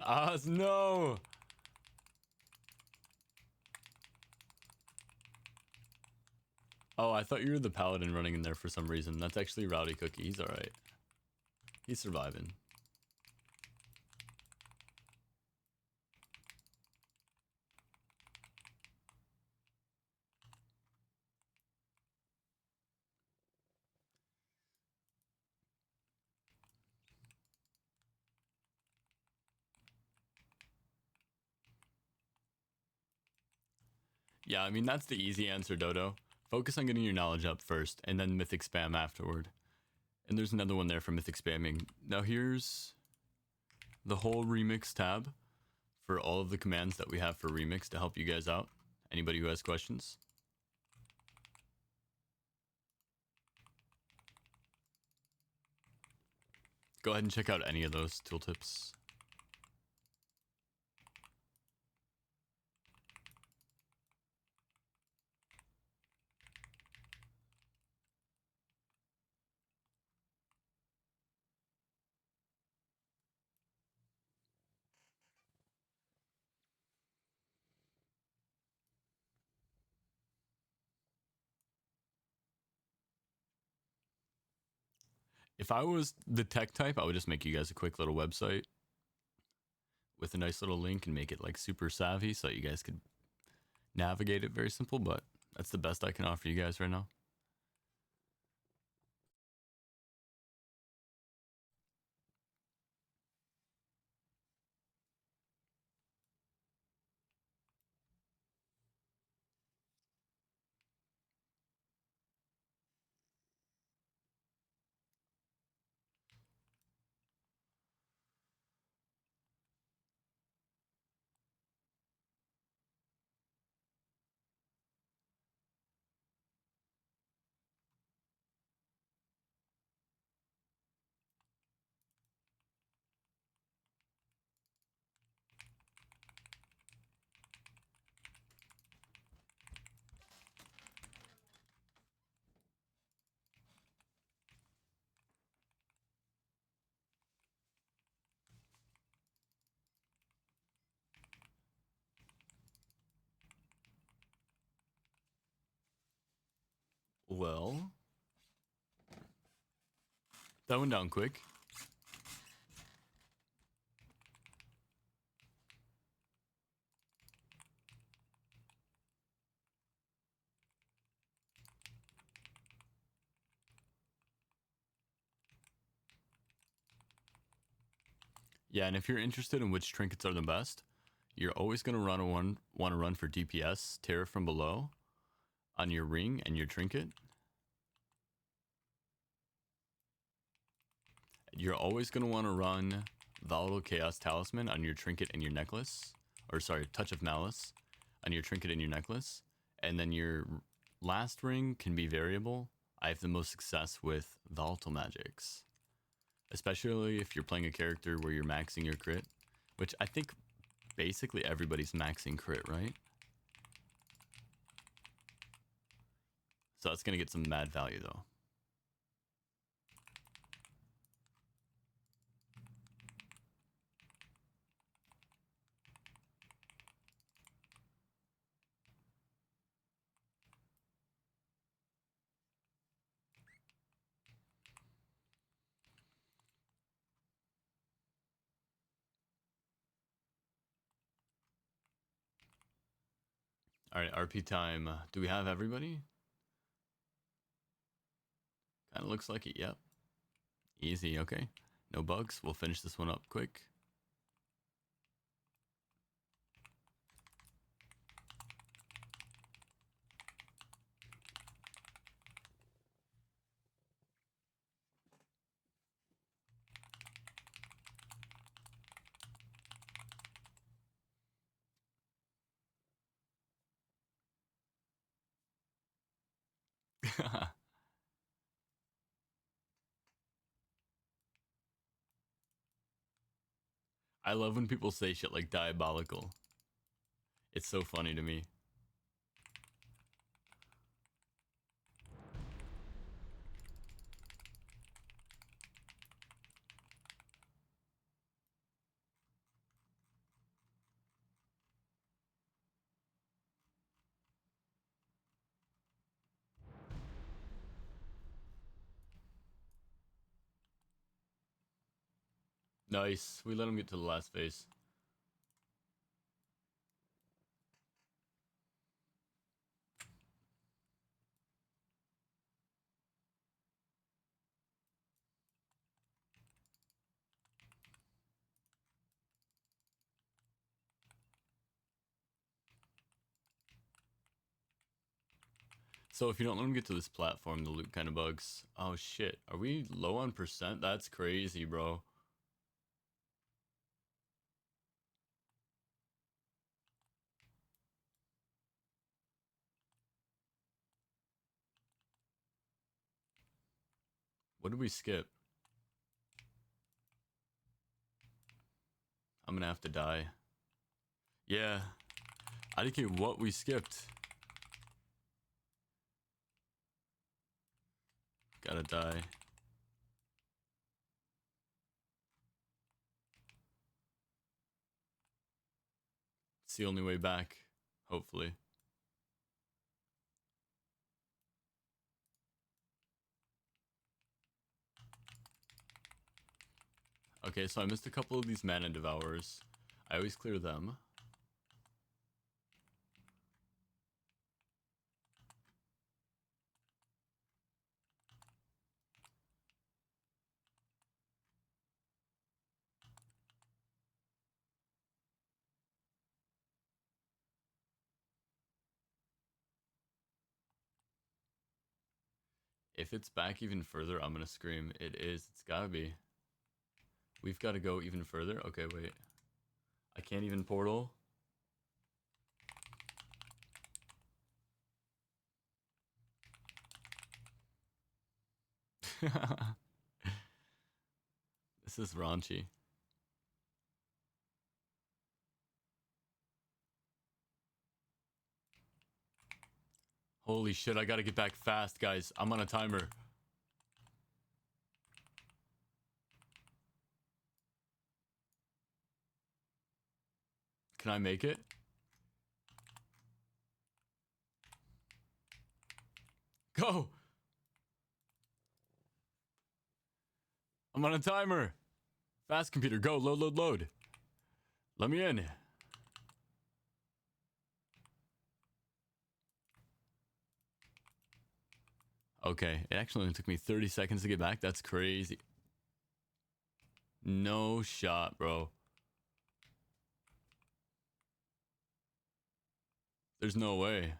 A: Oz, no! Oh, I thought you were the paladin running in there for some reason. That's actually Rowdy Cookie. He's alright. He's surviving. Yeah, I mean, that's the easy answer, Dodo. Focus on getting your knowledge up first, and then mythic spam afterward. And there's another one there for mythic spamming. Now here's the whole remix tab for all of the commands that we have for remix to help you guys out. Anybody who has questions? Go ahead and check out any of those tooltips. If I was the tech type, I would just make you guys a quick little website with a nice little link and make it like super savvy so that you guys could navigate it very simple, but that's the best I can offer you guys right now. Well, that went down quick. Yeah, and if you're interested in which trinkets are the best, you're always going to want to run for DPS, Terror from Below, on your ring and your trinket. You're always going to want to run Volatile Chaos Talisman on your trinket and your necklace. Or sorry, Touch of Malice on your trinket and your necklace. And then your last ring can be variable. I have the most success with Volatile Magics. Especially if you're playing a character where you're maxing your crit. Which I think basically everybody's maxing crit, right? So that's going to get some mad value though. All right, RP time. Do we have everybody? Kind of looks like it, yep. Easy, okay. No bugs. We'll finish this one up quick. I love when people say shit like diabolical. It's so funny to me. Nice. We let him get to the last phase. So if you don't let him get to this platform, the loot kind of bugs. Oh shit. Are we low on percent? That's crazy, bro. What did we skip? I'm gonna have to die. Yeah. I didn't care what we skipped. Gotta die. It's the only way back, hopefully. Okay, so I missed a couple of these mana devourers. I always clear them. If it's back even further, I'm gonna scream. It is. It's gotta be. We've got to go even further. Okay, wait. I can't even portal. This is raunchy. Holy shit, I gotta get back fast, guys. I'm on a timer. Can I make it? Go! I'm on a timer. Fast computer, go. Load, load, load. Let me in. Okay, it actually only took me 30 seconds to get back. That's crazy. No shot, bro. There's no way.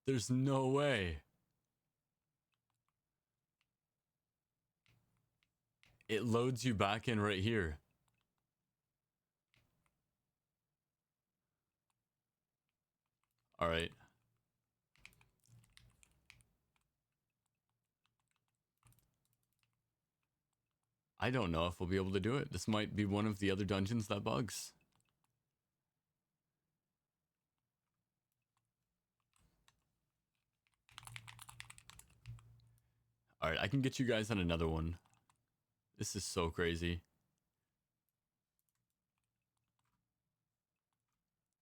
A: There's no way. It loads you back in right here. All right. I don't know if we'll be able to do it. This might be one of the other dungeons that bugs. All right, I can get you guys on another one. This is so crazy.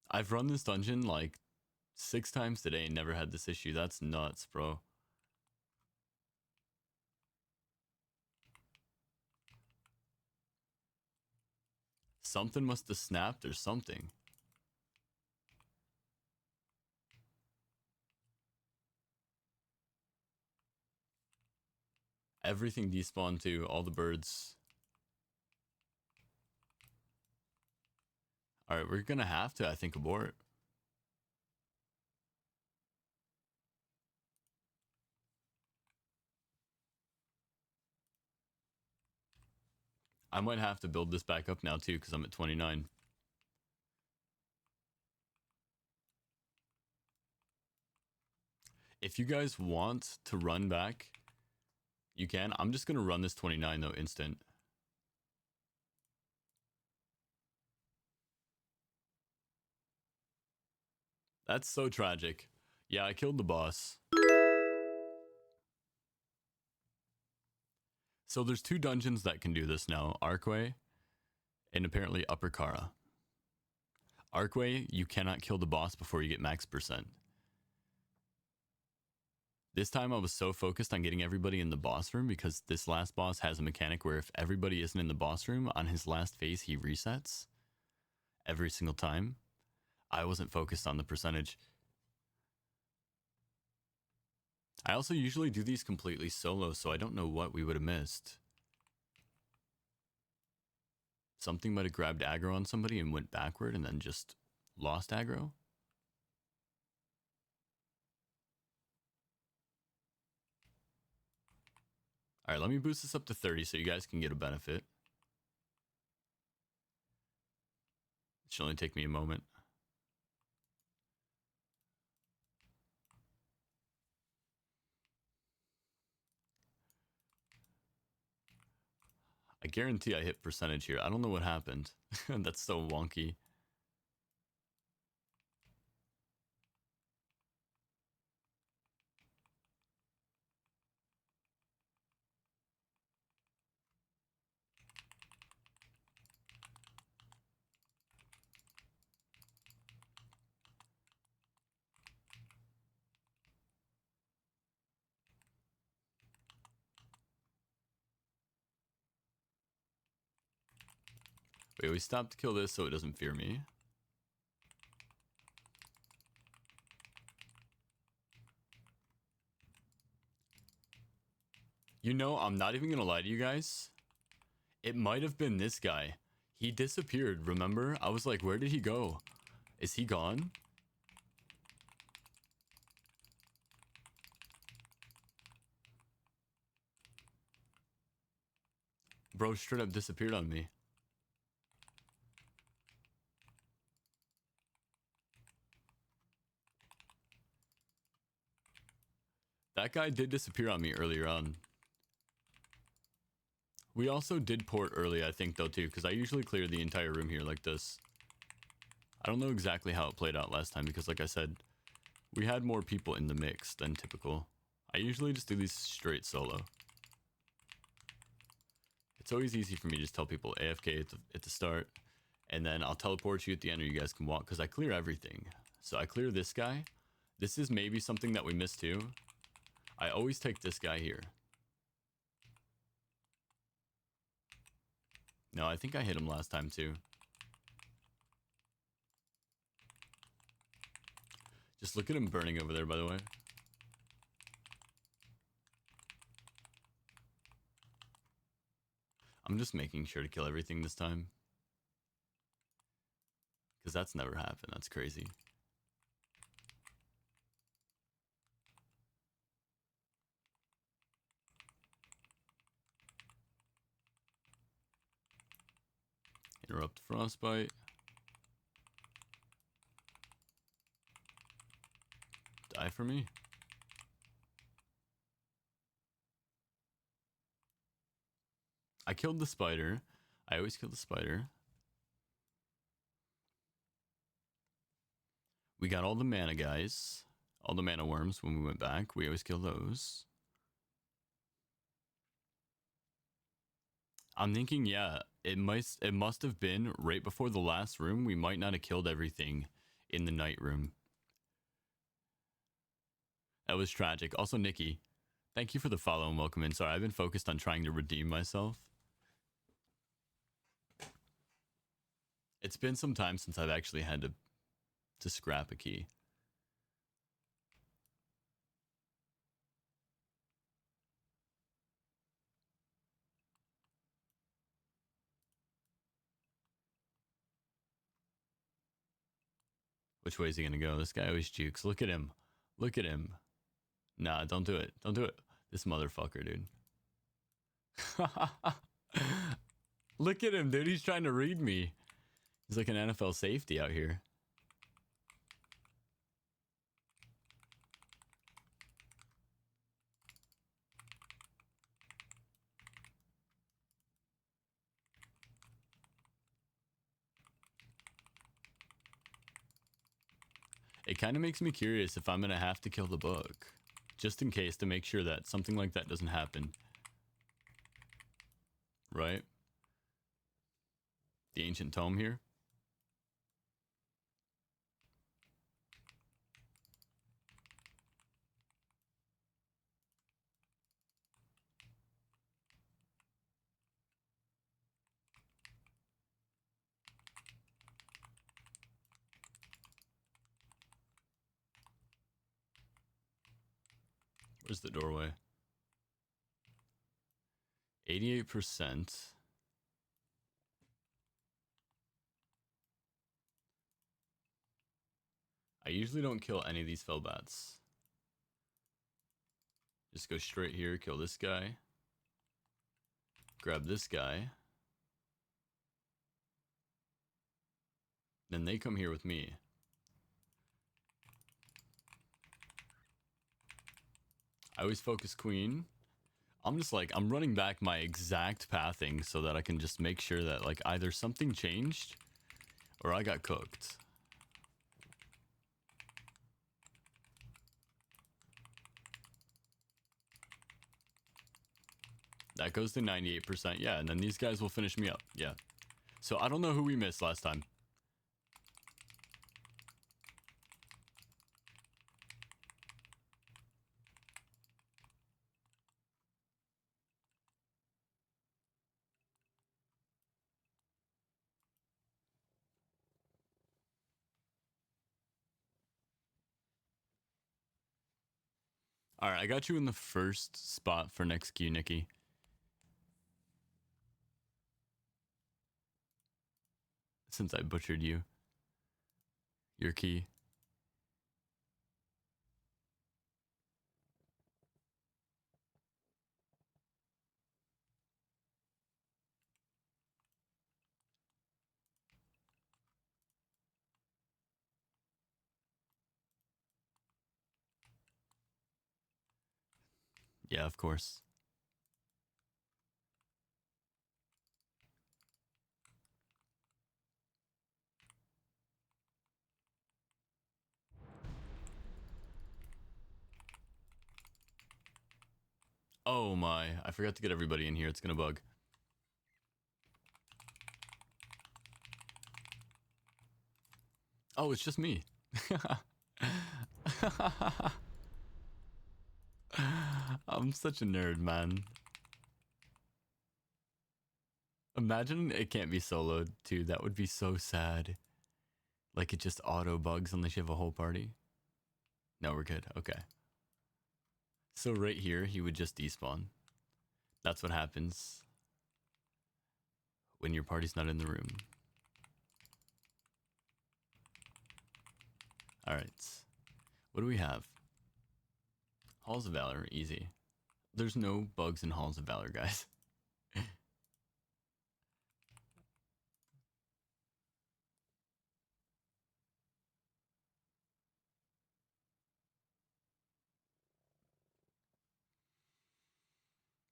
A: I've run this dungeon like 6 times today and never had this issue. That's nuts, bro. Something must have snapped or something. Everything despawned too, all the birds. All right, we're gonna have to, I think, abort. I might have to build this back up now too, because I'm at 29. If you guys want to run back, you can. I'm just gonna run this 29 though, instant. That's so tragic. Yeah, I killed the boss. So there's 2 dungeons that can do this now, Archway and apparently Upper Kara. Archway, you cannot kill the boss before you get max percent. This time I was so focused on getting everybody in the boss room because this last boss has a mechanic where if everybody isn't in the boss room, on his last phase he resets every single time. I wasn't focused on the percentage. I also usually do these completely solo, so I don't know what we would have missed. Something might have grabbed aggro on somebody and went backward and then just lost aggro. All right, let me boost this up to 30 so you guys can get a benefit. It should only take me a moment. I guarantee I hit percentage here. I don't know what happened. That's so wonky. Wait, we stop to kill this so it doesn't fear me. You know, I'm not even gonna lie to you guys. It might have been this guy. He disappeared, remember? I was like, where did he go? Is he gone? Bro straight up disappeared on me. That guy did disappear on me earlier on. We also did port early, I think, though, too, because I usually clear the entire room here like this. I don't know exactly how it played out last time because, like I said, we had more people in the mix than typical. I usually just do these straight solo. It's always easy for me to just tell people AFK at the start, and then I'll teleport you at the end or you guys can walk, because I clear everything. So I clear this guy. This is maybe something that we missed too. I always take this guy here. No, I think I hit him last time too. Just look at him burning over there, by the way. I'm just making sure to kill everything this time. Because that's never happened. That's crazy. Interrupt frostbite. Die for me. I killed the spider. I always kill the spider. We got all the mana guys. All the mana worms when we went back. We always kill those. I'm thinking, yeah, it must have been right before the last room. We might not have killed everything in the night room. That was tragic. Also, Nikki, thank you for the follow and welcome in. Sorry, I've been focused on trying to redeem myself. It's been some time since I've actually had to scrap a key. Which way is he gonna go? This guy always jukes. Look at him. Look at him. Nah, don't do it. Don't do it. This motherfucker, dude. Look at him, dude. He's trying to read me. He's like an NFL safety out here. It kind of makes me curious if I'm going to have to kill the book. Just in case, to make sure that something like that doesn't happen. Right? The ancient tome here. Where's the doorway? 88%. I usually don't kill any of these fell bats. Just go straight here, kill this guy. Grab this guy. Then they come here with me. I always focus queen. I'm just like, I'm running back my exact pathing so that I can just make sure that like either something changed or I got cooked. That goes to 98%. Yeah, and then these guys will finish me up. Yeah. So I don't know who we missed last time. All right, I got you in the first spot for next queue, Nikki. Since I butchered you. Your key. Yeah, of course. Oh my, I forgot to get everybody in here. It's gonna bug. Oh, it's just me. I'm such a nerd, man. Imagine it can't be soloed, too. That would be so sad. Like it just auto bugs unless you have a whole party. No, we're good. Okay. So right here, he would just despawn. That's what happens when your party's not in the room. All right. What do we have? Halls of Valor, easy. There's no bugs in Halls of Valor, guys.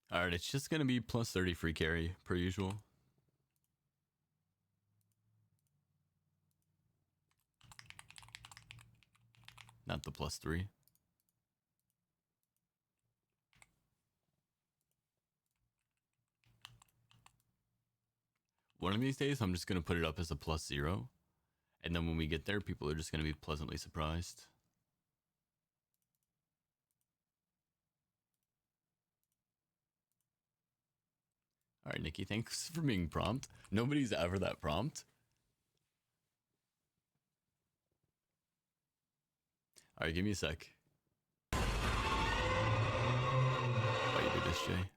A: All right, it's just going to be plus 30 free carry per usual. Not the plus 3. One of these days, I'm just going to put it up as a plus 0. And then when we get there, people are just going to be pleasantly surprised. All right, Nikki, thanks for being prompt. Nobody's ever that prompt. All right, give me a sec. Why you do this, Jay?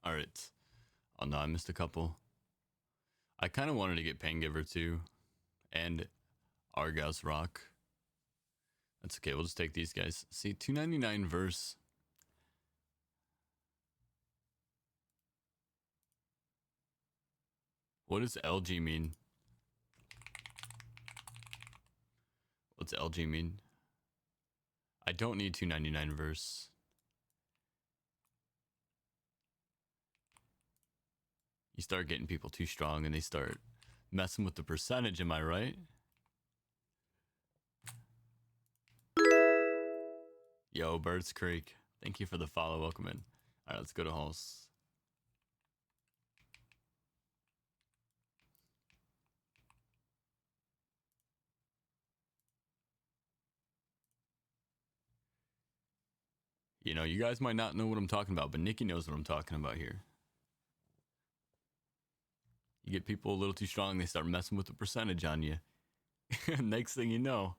A: All right. Oh no, I missed a couple. I kind of wanted to get Pangiver too, and Argos Rock. That's okay. We'll just take these guys. See, 299 verse. What does LG mean? What's LG mean? I don't need 299 verse. You start getting people too strong and they start messing with the percentage, am I right? Yo, Birds Creek. Thank you for the follow. Welcome in. All right, let's go to halls. You know, you guys might not know what I'm talking about, but Nikki knows what I'm talking about here. You get people a little too strong, they start messing with the percentage on you. Next thing you know,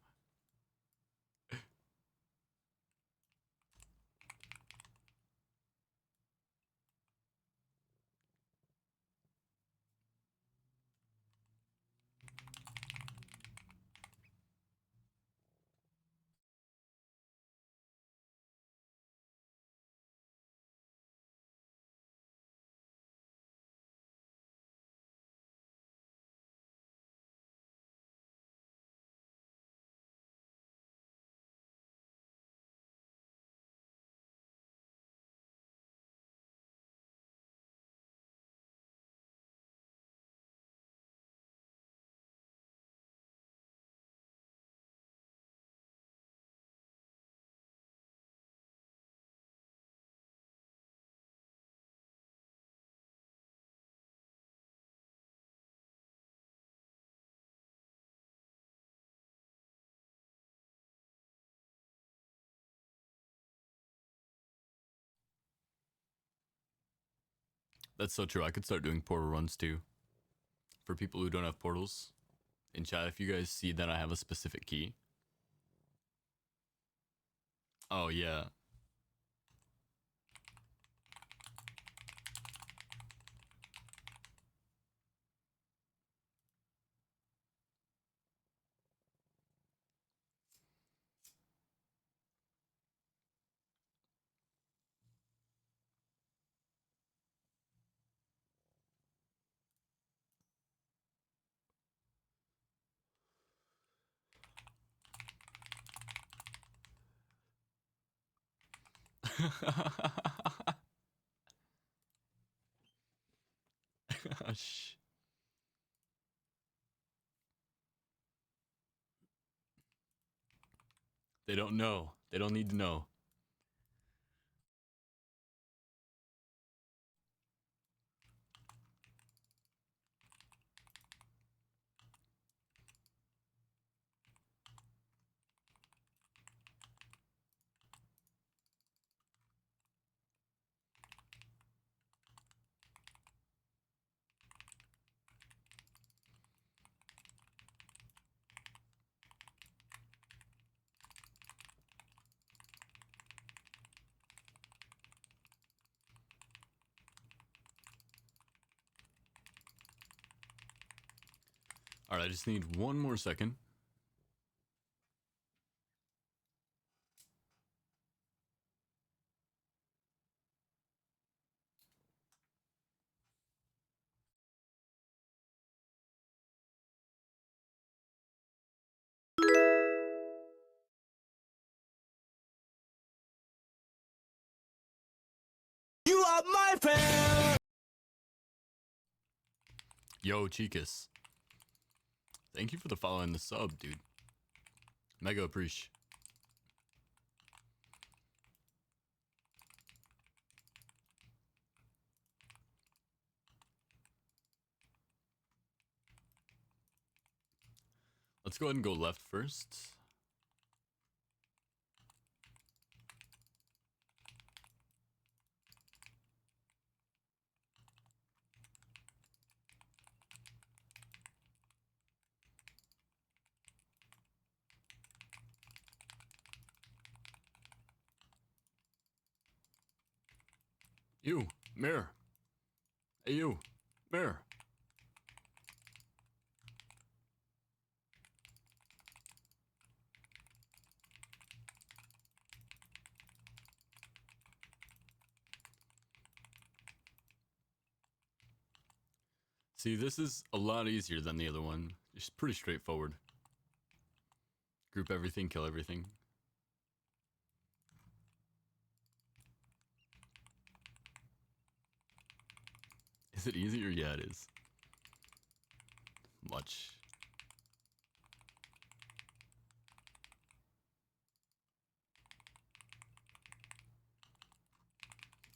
A: That's so true. I could start doing portal runs too. For people who don't have portals, in chat, if you guys see that I have a specific key. Oh, yeah. Shh. They don't know. They don't need to know. All right, I just need one more second.
B: You are my friend.
A: Yo, Chicas. Thank you for the follow and the sub, dude. Mega appreciate. Let's go ahead and go left first. You, mirror. Hey, you, mirror. See, this is a lot easier than the other one. It's pretty straightforward. Group everything, kill everything. Is it easier? Yeah, it is. Much.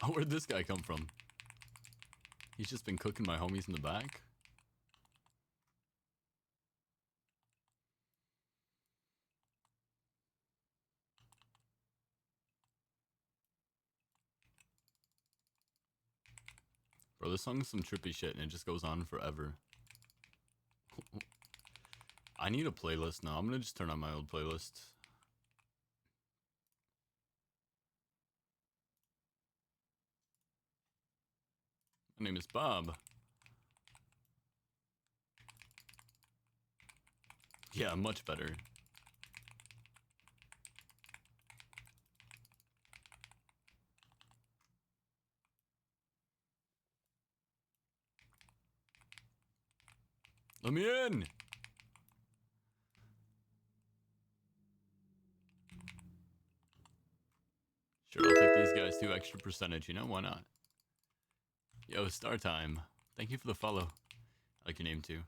A: Oh, where'd this guy come from? He's just been cooking my homies in the back? Bro, this song's some trippy shit and it just goes on forever. I need a playlist now. I'm gonna just turn on my old playlist. My name is Bob. Yeah, much better. Let me in! Sure, I'll take these guys too. Extra percentage, you know? Why not? Yo, Star Time. Thank you for the follow. I like your name too.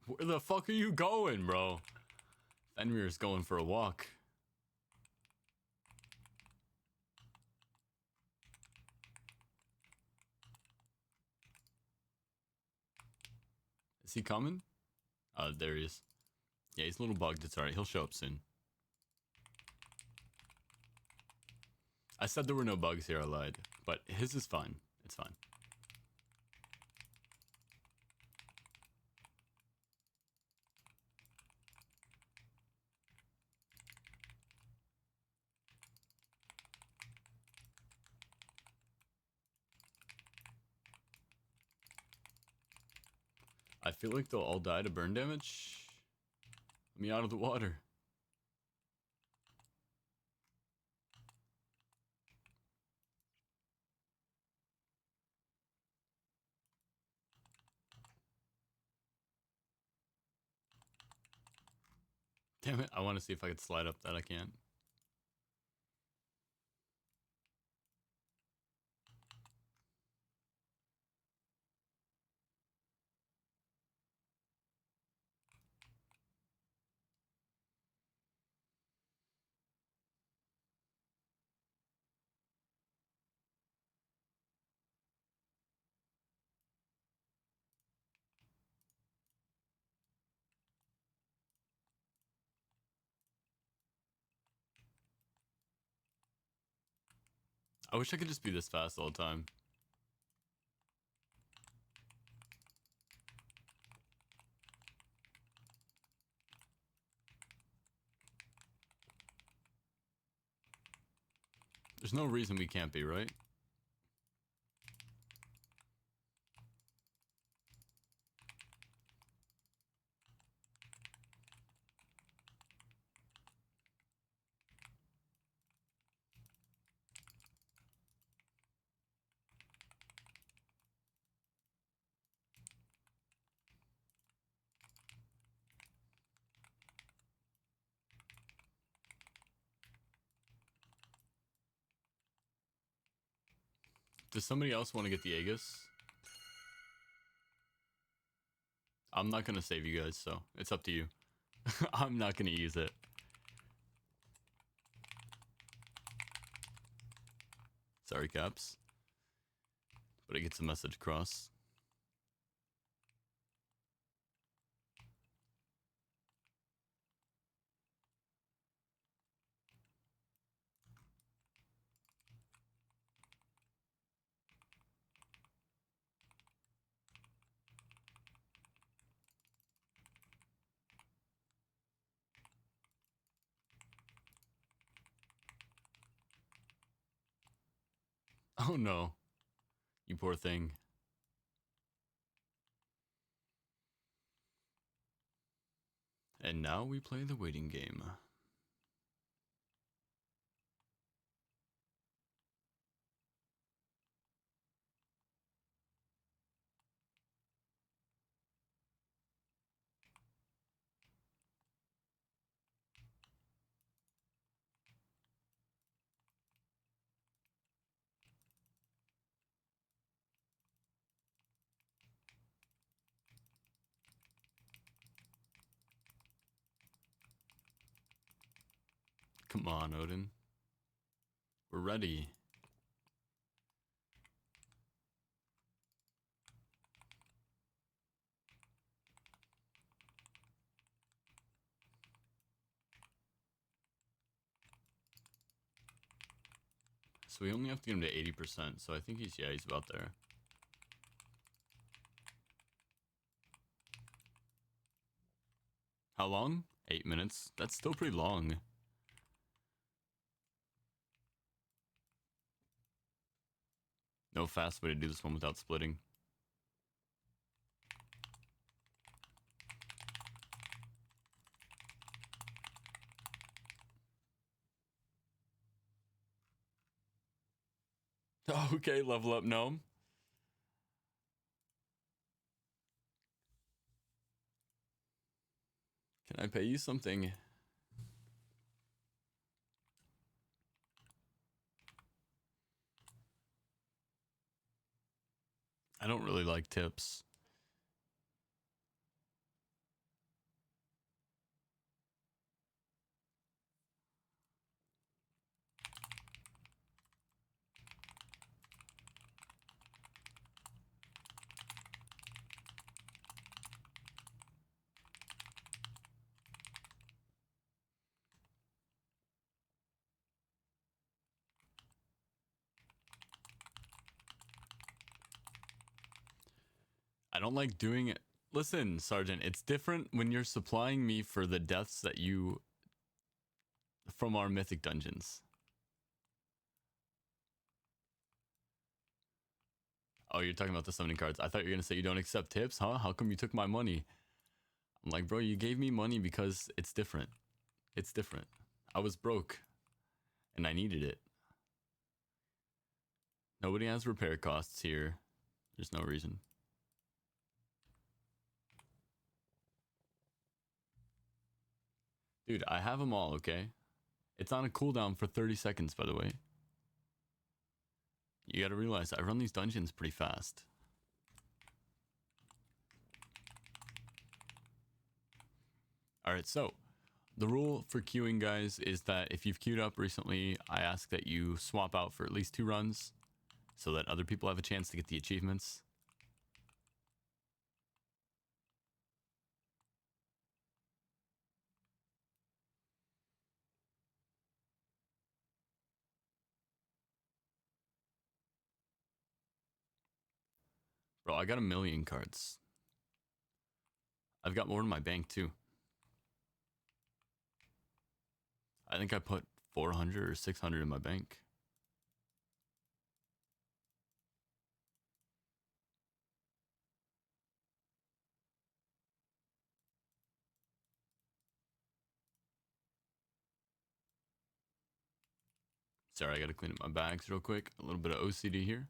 A: Where the fuck are you going, bro? Fenrir's going for a walk. Is he coming? There he is. Yeah, he's a little bugged. It's alright. He'll show up soon. I said there were no bugs here. I lied. But his is fine. It's fine. I feel like they'll all die to burn damage. Let me out of the water. Damn it, I want to see if I could slide up that. I can't. I wish I could just be this fast all the time. There's no reason we can't be, right? Does somebody else want to get the Aegis? I'm not gonna save you guys, so it's up to you. I'm not gonna use it. Sorry, Caps. But it gets the message across. Oh no. You poor thing. And now we play the waiting game. Come on, Odin. We're ready. So we only have to get him to 80%, so I think he's about there. How long? 8 minutes. That's still pretty long. No fast way to do this one without splitting. Okay, level up gnome. Can I pay you something? I don't really like tips. I don't like doing it. Listen, Sergeant, it's different when you're supplying me for the deaths that you from our mythic dungeons. Oh, you're talking about the summoning cards. I thought you were gonna say you don't accept tips, huh? How come you took my money? I'm like, bro, you gave me money because it's different. It's different. I was broke and I needed it. Nobody has repair costs here. There's no reason. Dude, I have them all, okay? It's on a cooldown for 30 seconds, by the way. You gotta realize I run these dungeons pretty fast. Alright, so the rule for queuing, guys, is that if you've queued up recently, I ask that you swap out for at least 2 runs so that other people have a chance to get the achievements. Bro, I got 1,000,000 cards. I've got more in my bank, too. I think I put 400 or 600 in my bank. Sorry, I gotta clean up my bags real quick. A little bit of OCD here.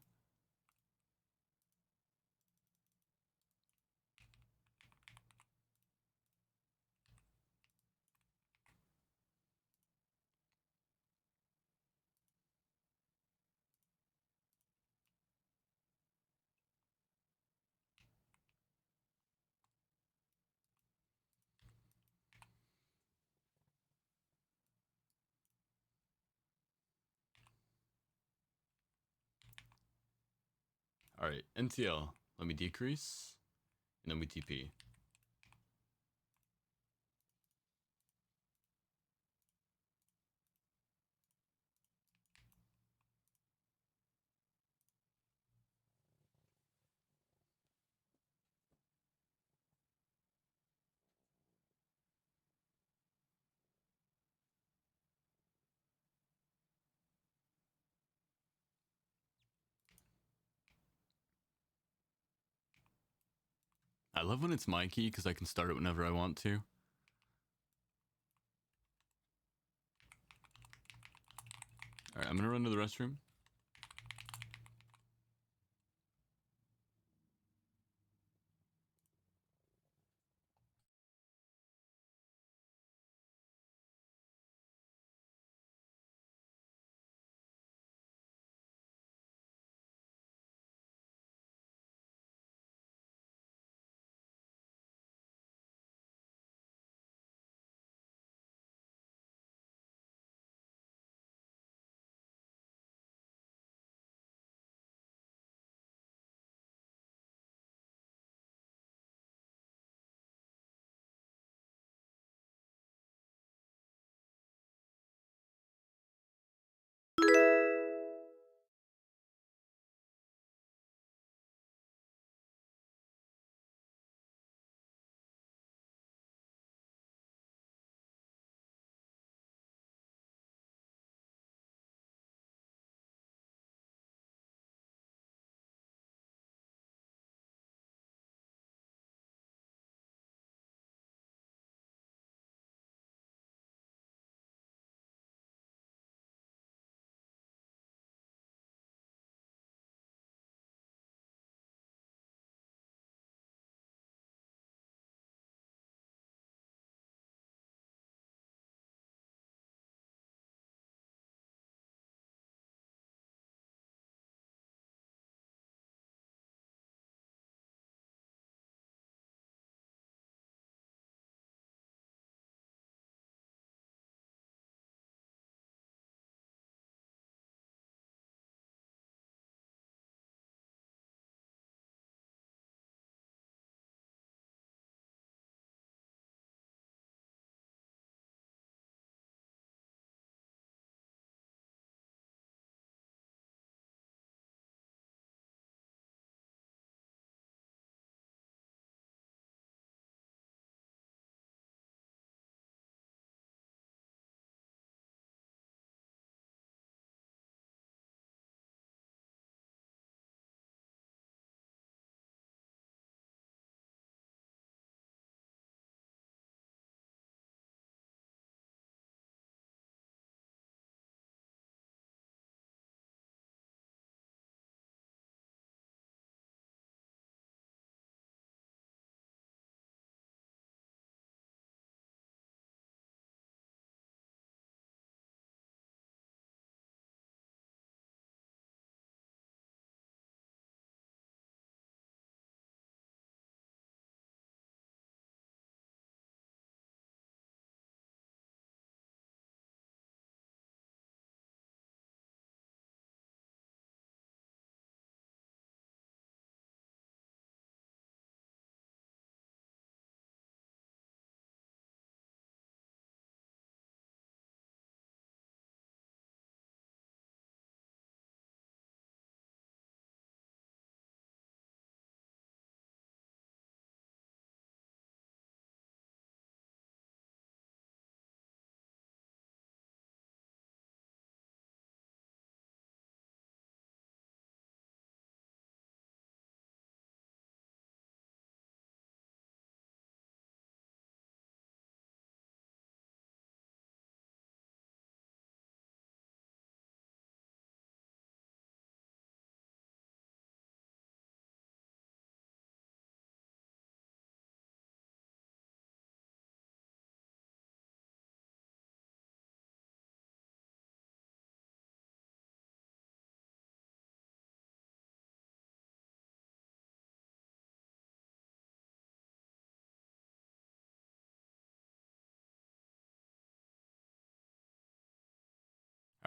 A: Alright, NTL. Let me decrease. And then we TP. I love when it's my key because I can start it whenever I want to. Alright, I'm gonna run to the restroom.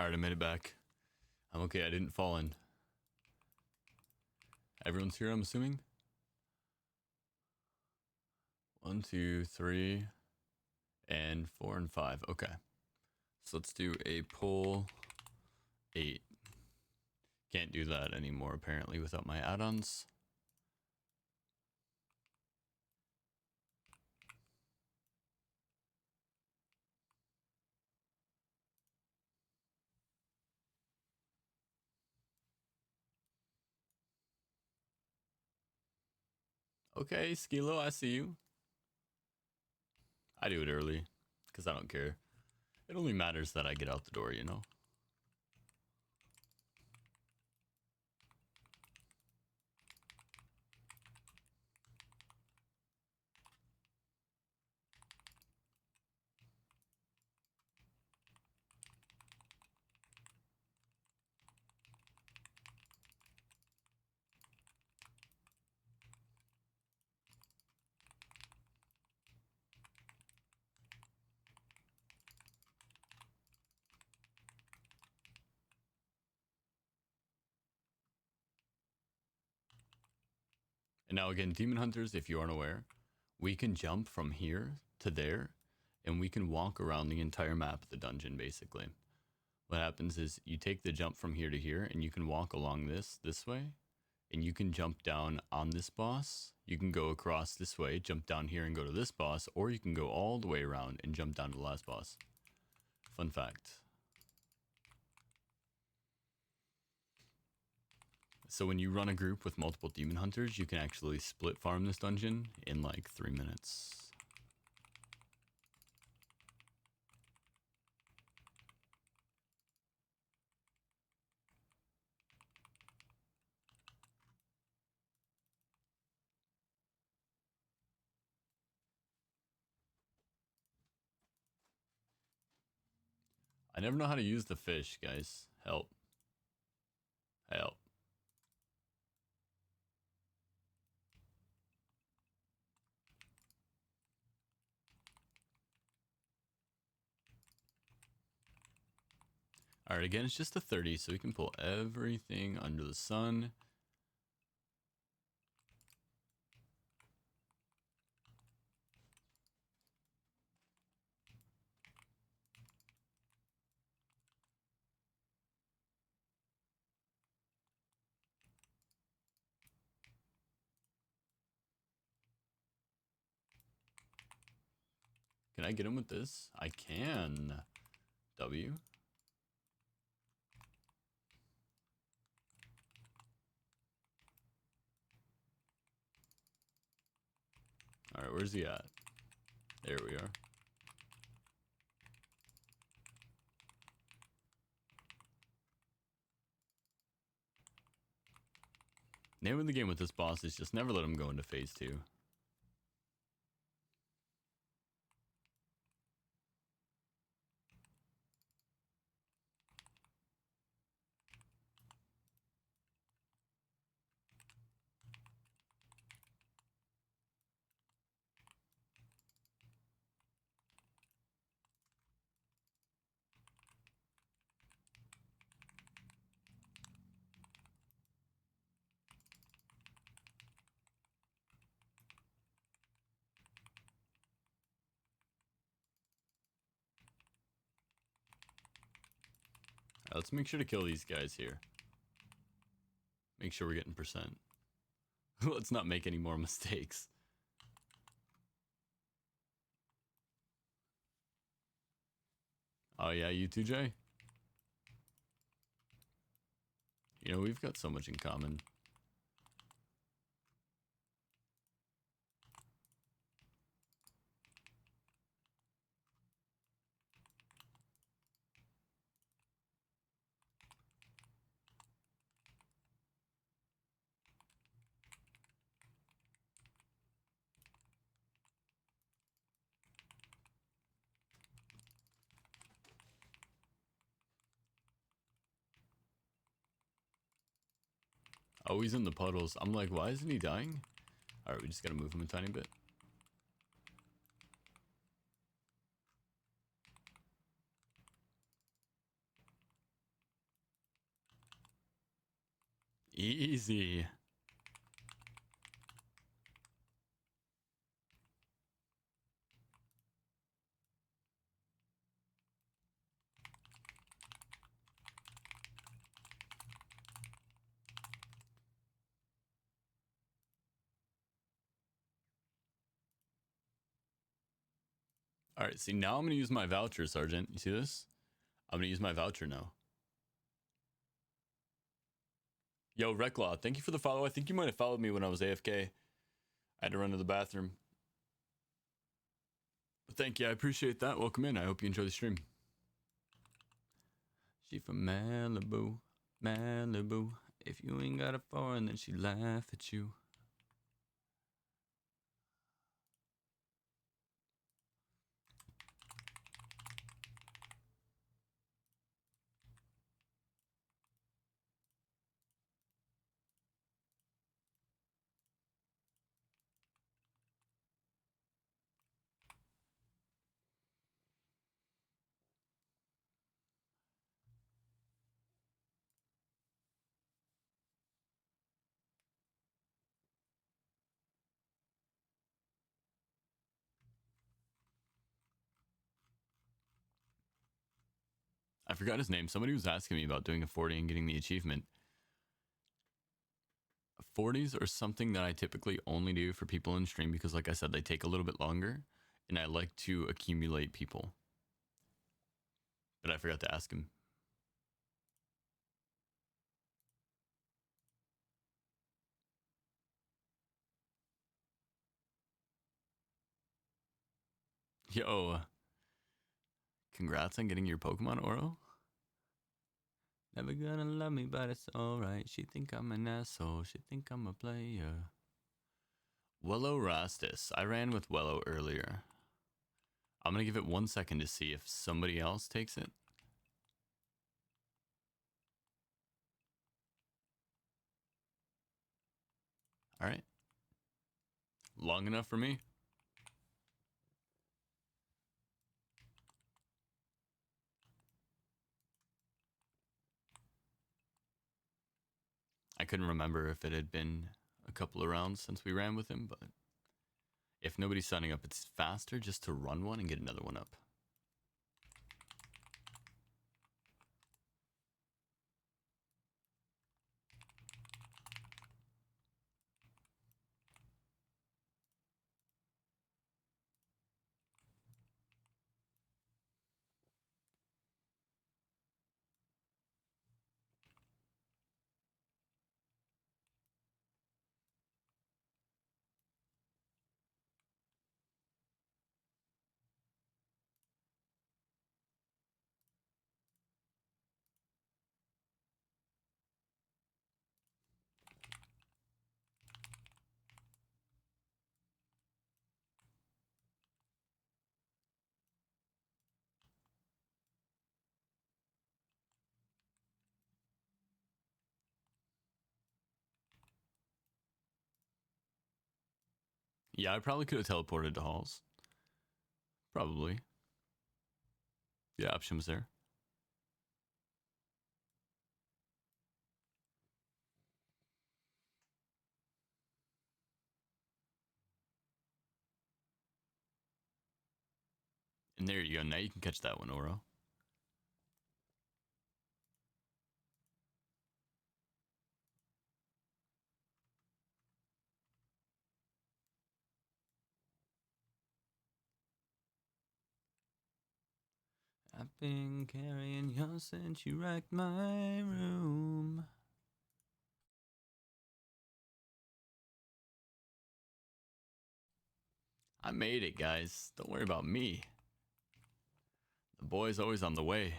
A: Alright, I made it back. I'm okay, I didn't fall in. Everyone's here, I'm assuming? 1, 2, 3, and 4 and 5. Okay. So let's do a pull 8. Can't do that anymore, apparently, without my add-ons. Okay, Skilo, I see you. I do it early, because I don't care. It only matters that I get out the door, you know? And now again, Demon Hunters, if you aren't aware, we can jump from here to there, and we can walk around the entire map of the dungeon, basically. What happens is you take the jump from here to here, and you can walk along this way, and you can jump down on this boss. You can go across this way, jump down here and go to this boss, or you can go all the way around and jump down to the last boss. Fun fact. So when you run a group with multiple Demon Hunters, you can actually split farm this dungeon in like 3 minutes. I never know how to use the fish, guys. Help. Help. Alright, again, it's just a 30, so we can pull everything under the sun. Can I get him with this? I can. W. Alright, where's he at? There we are. Name of the game with this boss is just never let him go into phase 2. Alright, let's make sure to kill these guys here. Make sure we're getting percent. Let's not make any more mistakes. Oh yeah, you too, Jay? You know, we've got so much in common. Oh, he's in the puddles. I'm like, why isn't he dying? Alright, we just gotta move him a tiny bit. Easy. All right, see, now I'm going to use my voucher, Sergeant. You see this? I'm going to use my voucher now. Yo, Recklaw, thank you for the follow. I think you might have followed me when I was AFK. I had to run to the bathroom. But thank you, I appreciate that. Welcome in. I hope you enjoy the stream. She from Malibu, Malibu. If you ain't got a foreign, then she laugh at you. I forgot his name. Somebody was asking me about doing a 40 and getting the achievement. 40s are something that I typically only do for people in stream because, like I said, they take a little bit longer, and I like to accumulate people. But I forgot to ask him. Yo, congrats on getting your Pokemon Oro. Never gonna love me, but it's alright. She think I'm an asshole. She think I'm a player. Wello Rastus. I ran with Wello earlier. I'm gonna give it 1 second to see if somebody else takes it. Alright. Long enough for me. I couldn't remember if it had been a couple of rounds since we ran with him, but if nobody's signing up, it's faster just to run one and get another one up. Yeah, I probably could have teleported to halls. Probably. The option was there. And there you go. Now you can catch that one, Oro. I've been carrying you since you wrecked my room. I made it, guys. Don't worry about me. The boy's always on the way.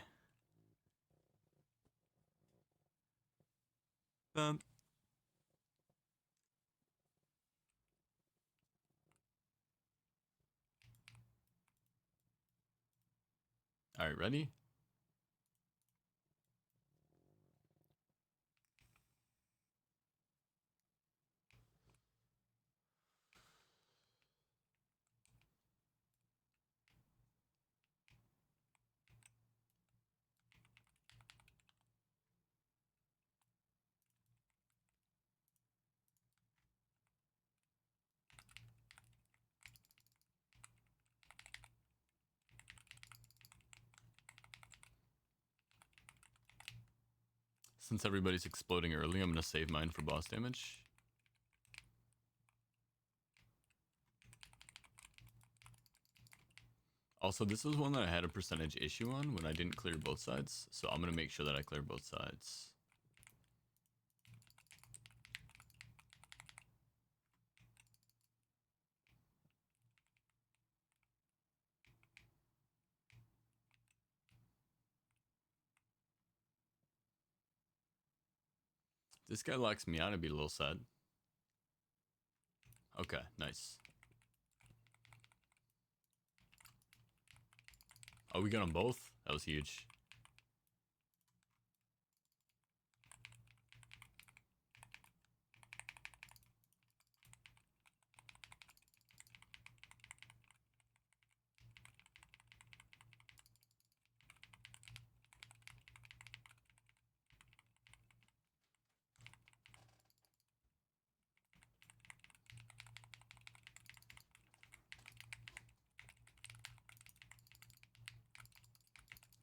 A: Bump. All right, ready? Since everybody's exploding early, I'm going to save mine for boss damage. Also, this was one that I had a percentage issue on when I didn't clear both sides, so I'm going to make sure that I clear both sides. This guy locks me out, I'd be a little sad. Okay, nice. Oh, we got them both? That was huge.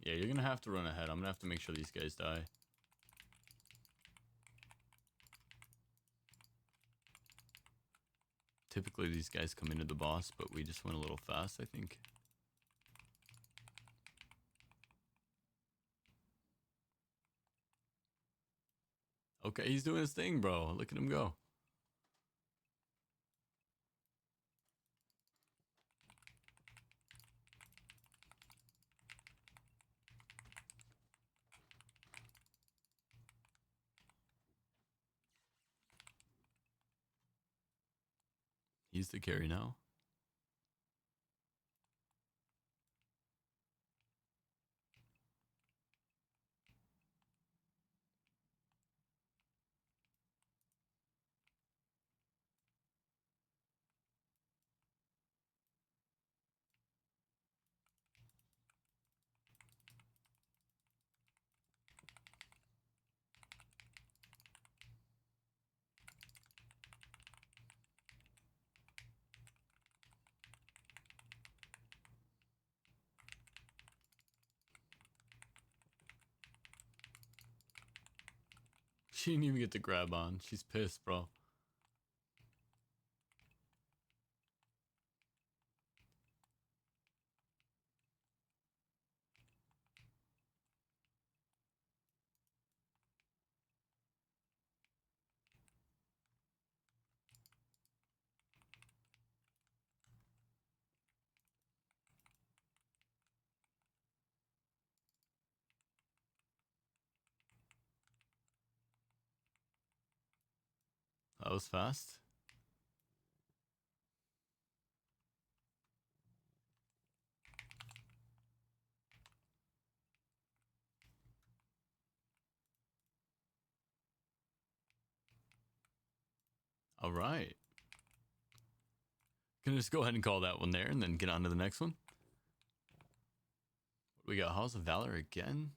A: Yeah, you're gonna have to run ahead. I'm gonna have to make sure these guys die. Typically these guys come into the boss, but we just went a little fast, I think. Okay, he's doing his thing, bro. Look at him go. He's the carry now. She didn't even get the grab on. She's pissed, bro. That was fast. All right. Gonna just go ahead and call that one there and then get on to the next one. We got Halls of Valor again.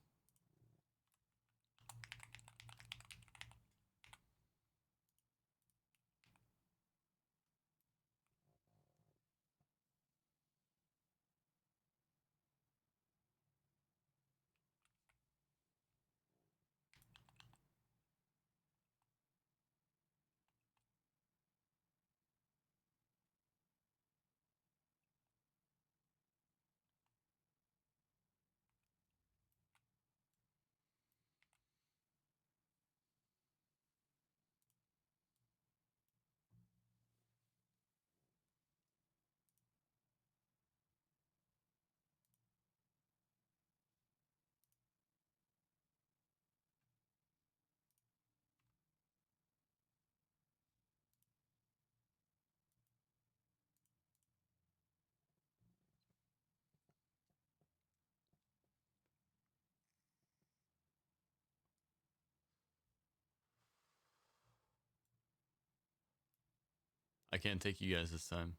A: I can't take you guys this time.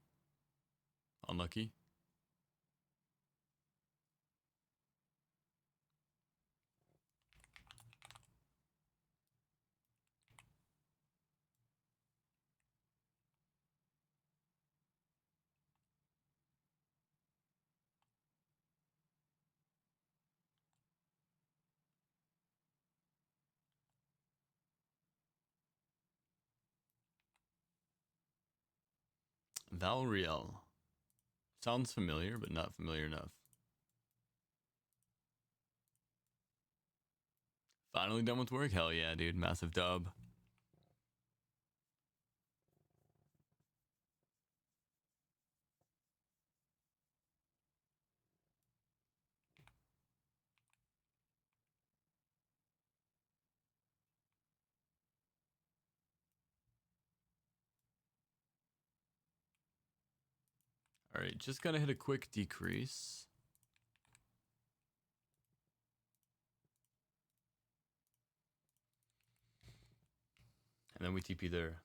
A: Unlucky. Valriel. Sounds familiar, but not familiar enough. Finally done with work? Hell yeah, dude. Massive dub. All right, just gotta hit a quick decrease. And then we TP there.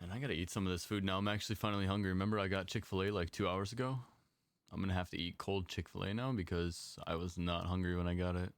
A: And I gotta eat some of this food now. I'm actually finally hungry. Remember I got Chick-fil-A like 2 hours ago? I'm gonna have to eat cold Chick-fil-A now because I was not hungry when I got it.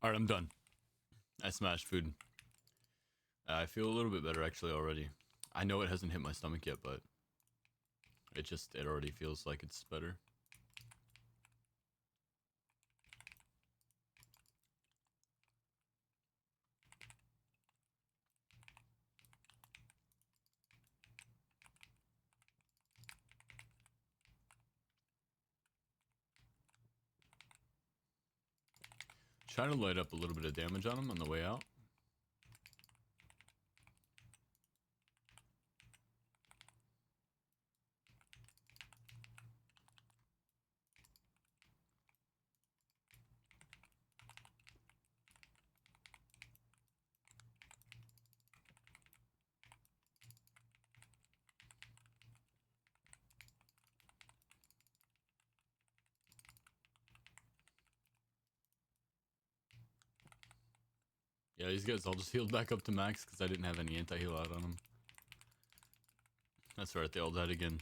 A: All right, I'm done. I smashed food. I feel a little bit better actually already. I know it hasn't hit my stomach yet, but it already feels like it's better. Trying to light up a little bit of damage on him on the way out. Yeah, these guys all just healed back up to max because I didn't have any anti-heal out on them. That's right, they all died again.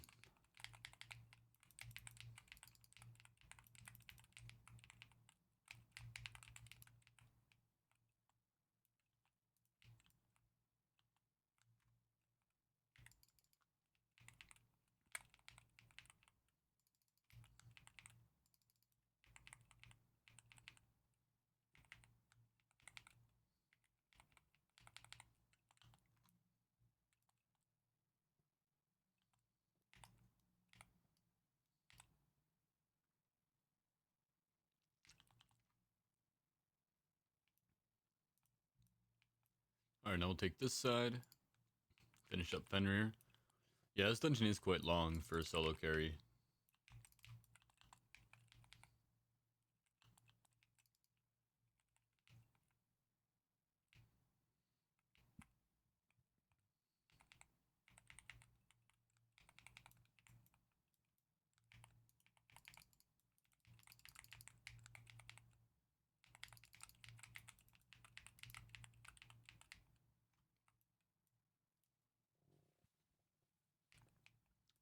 A: Alright, now we'll take this side. Finish up Fenrir. Yeah, this dungeon is quite long for a solo carry.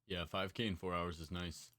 A: Yeah, 5k in 4 hours is nice.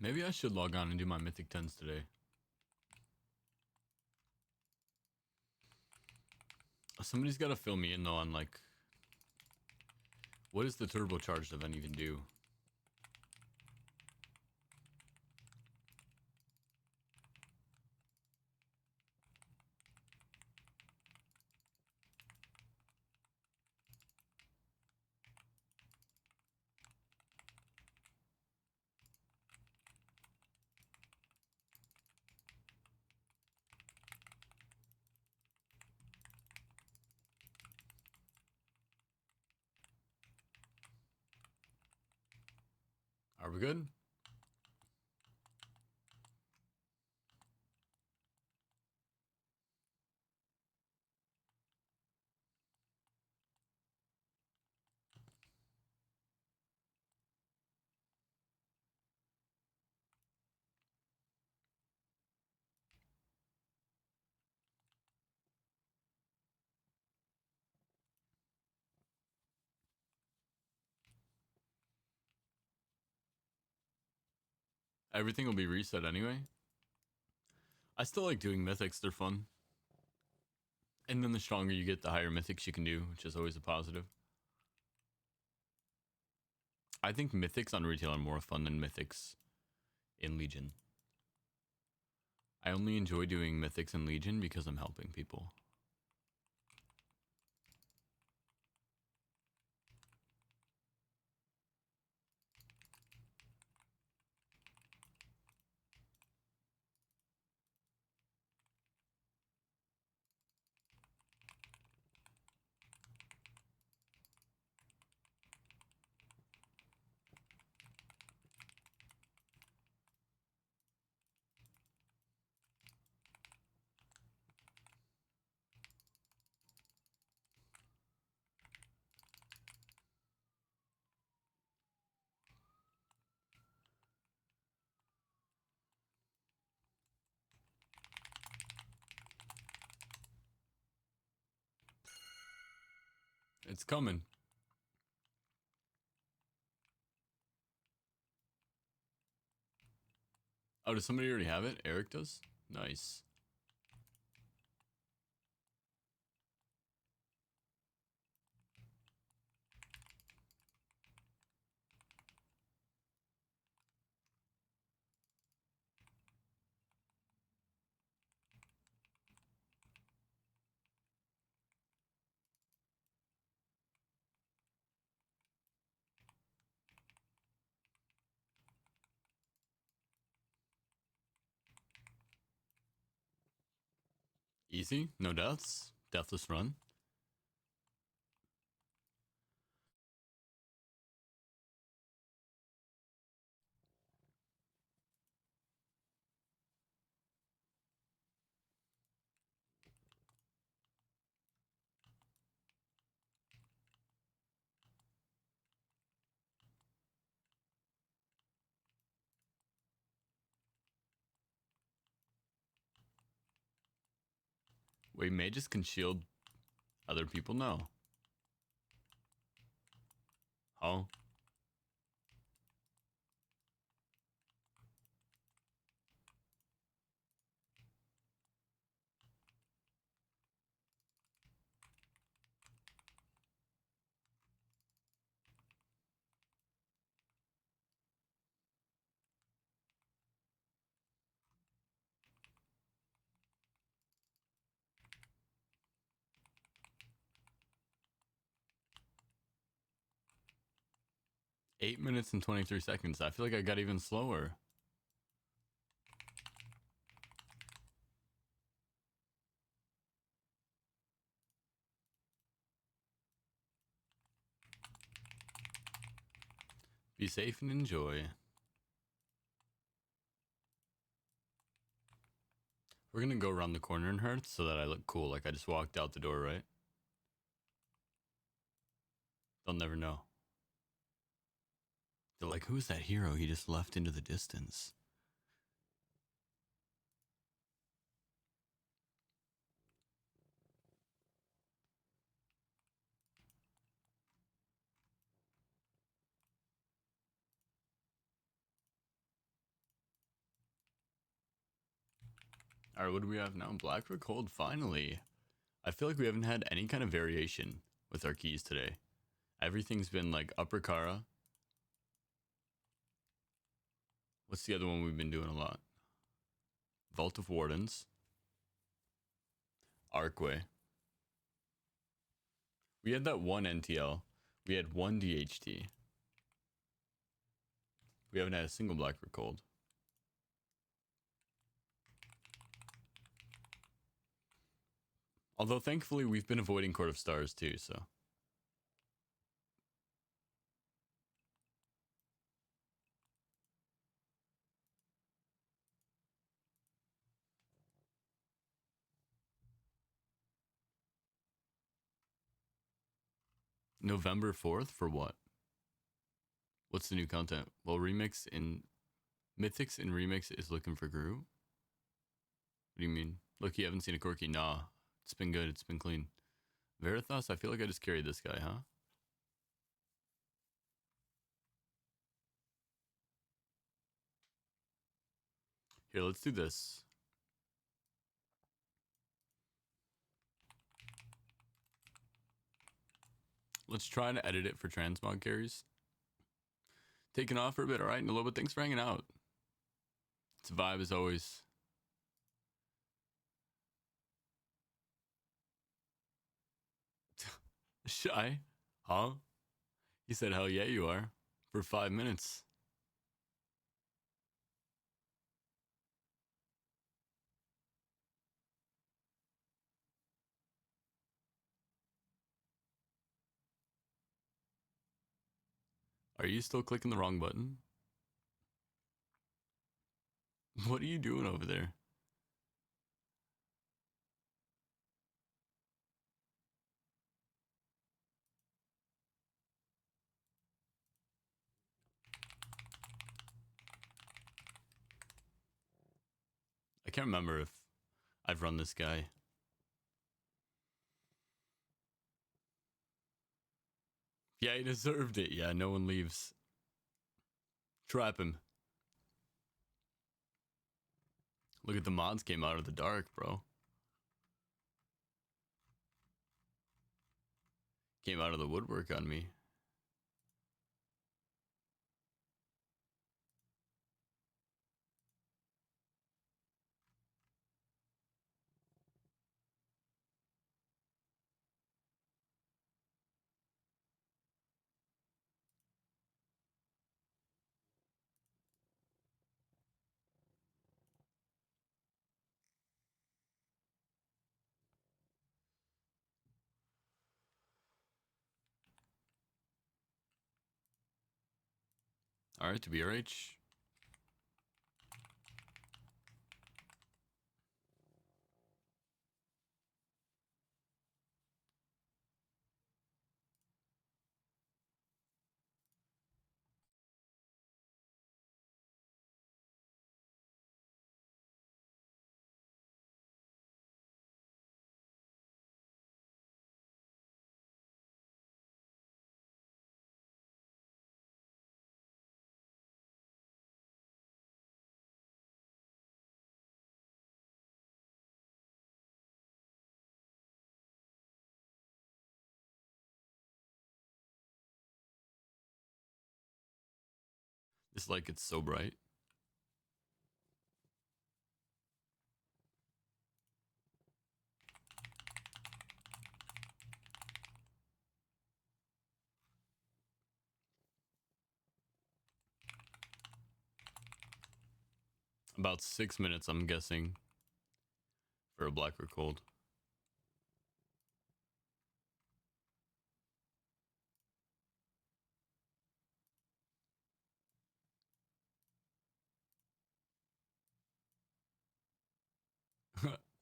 A: Maybe I should log on and do my Mythic 10s today. Somebody's got to fill me in though on like, what does the turbocharged event even do? Are we good? Everything will be reset anyway. I still like doing mythics, they're fun. And then the stronger you get, the higher mythics you can do, which is always a positive. I think mythics on retail are more fun than mythics in Legion. I only enjoy doing mythics in Legion because I'm helping people. It's coming. Oh, does somebody already have it? Eric does? Nice. Easy, no deaths, deathless run. Wait, mages can shield other people? No. Oh. Eight minutes and 23 seconds. I feel like I got even slower. Be safe and enjoy. We're gonna go around the corner in Hearth so that I look cool, like I just walked out the door, right? They'll never know. They're like, who's that hero he just left into the distance? Alright, what do we have now? Blackrook Hold, finally. I feel like we haven't had any kind of variation with our keys today. Everything's been like Upper Kara. What's the other one we've been doing a lot? Vault of Wardens. Archway. We had that one NTL. We had one DHT. We haven't had a single Blackrook Hold. Although thankfully we've been avoiding Court of Stars too, so. November 4th for what? What's the new content? Well, Remix in Mythics in Remix is looking for Guru. What do you mean? Look, you haven't seen a Corki? Nah, it's been good. It's been clean. Verithos, I feel like I just carried this guy, huh? Here, let's do this. Let's try to edit it for transmog carries. Taking off for a bit, alright? Naloba, thanks for hanging out. It's a vibe as always. Shy? Huh? He said, hell yeah, you are. For 5 minutes. Are you still clicking the wrong button? What are you doing over there? I can't remember if I've run this guy. Yeah, he deserved it. Yeah, no one leaves. Trap him. Look at the mods came out of the dark, bro. Came out of the woodwork on me. All right, to BRH. This light gets so bright. About 6 minutes, I'm guessing, for a black or cold.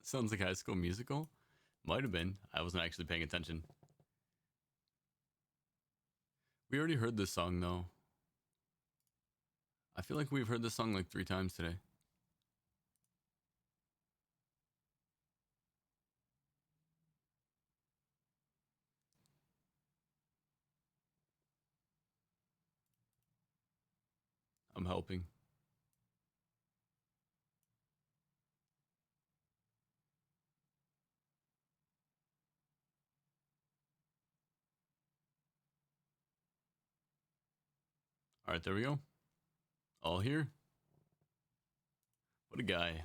A: Sounds like High School Musical. Might have been. I wasn't actually paying attention. We already heard this song, though. I feel like we've heard this song like 3 times today. I'm helping. All right, there we go. All here. What a guy.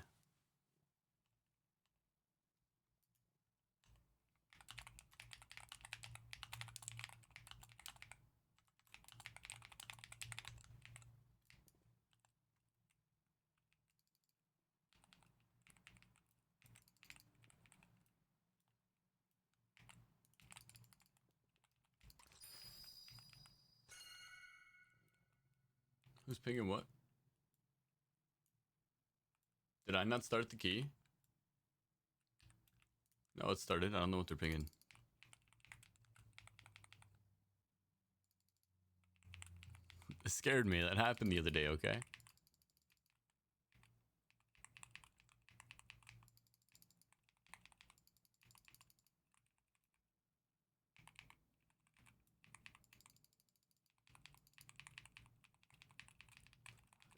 A: Who's pinging what? Did I not start the key? No, it started. I don't know what they're pinging. It scared me. That happened the other day, okay?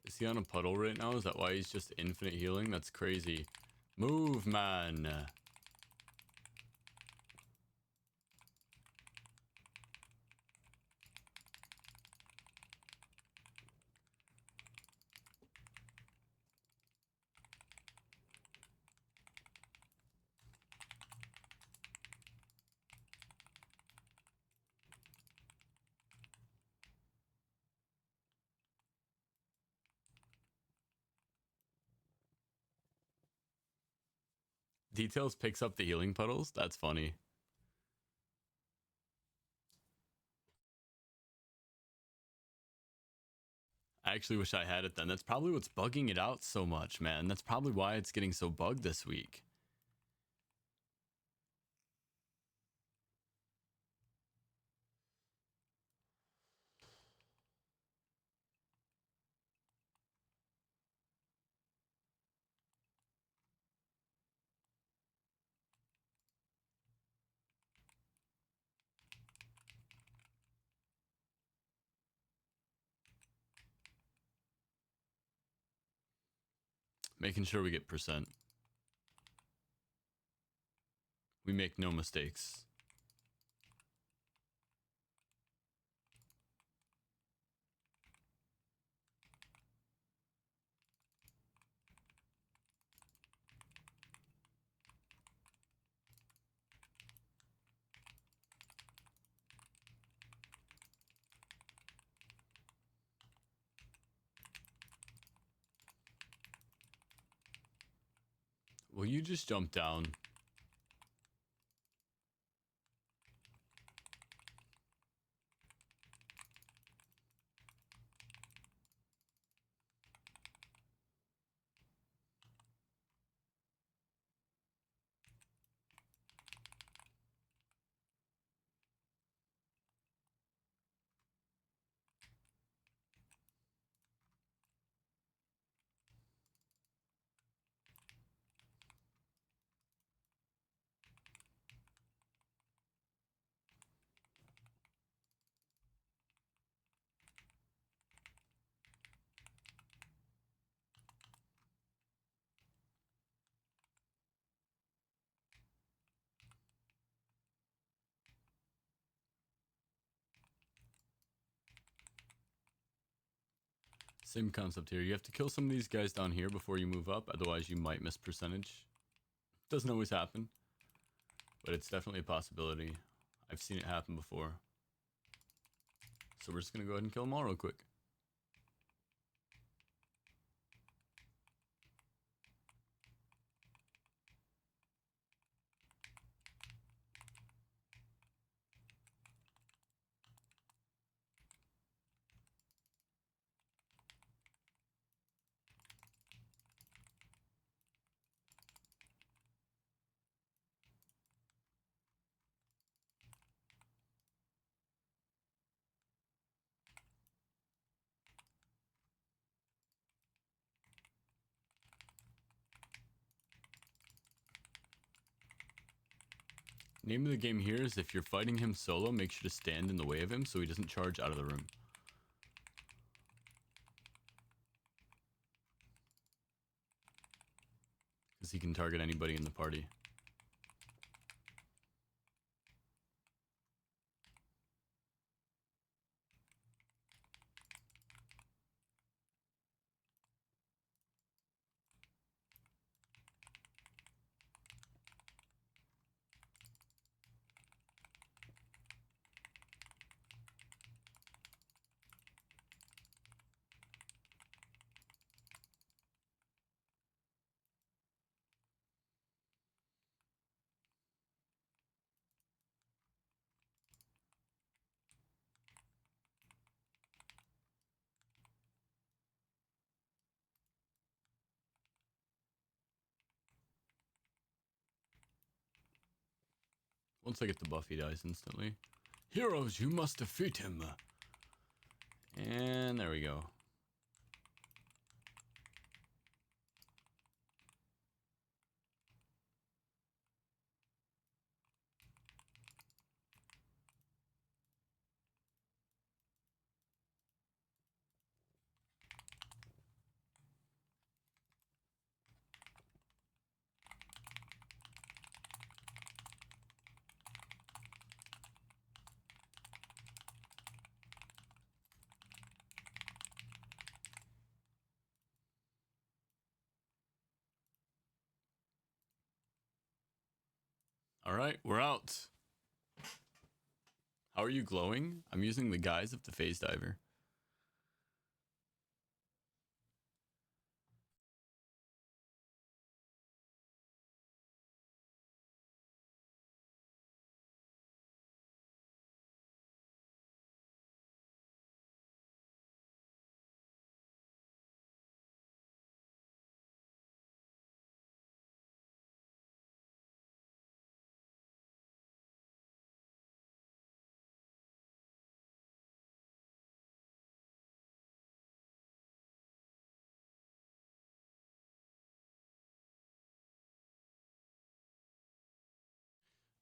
A: Is he on a puddle right now? Is that why he's just infinite healing? That's crazy. Move, man. Details picks up the healing puddles? That's funny. I actually wish I had it then. That's probably what's bugging it out so much, man. That's probably why it's getting so bugged this week. Making sure we get percent. We make no mistakes. Will you just jump down? Same concept here. You have to kill some of these guys down here before you move up, otherwise you might miss percentage. Doesn't always happen, but it's definitely a possibility. I've seen it happen before. So we're just gonna go ahead and kill them all real quick. Name of the game here is if you're fighting him solo, make sure to stand in the way of him so he doesn't charge out of the room. Because he can target anybody in the party. Once I get the buff, he dies instantly. Heroes, you must defeat him. And there we go. Alright, we're out. How are you glowing? I'm using the guise of the phase diver.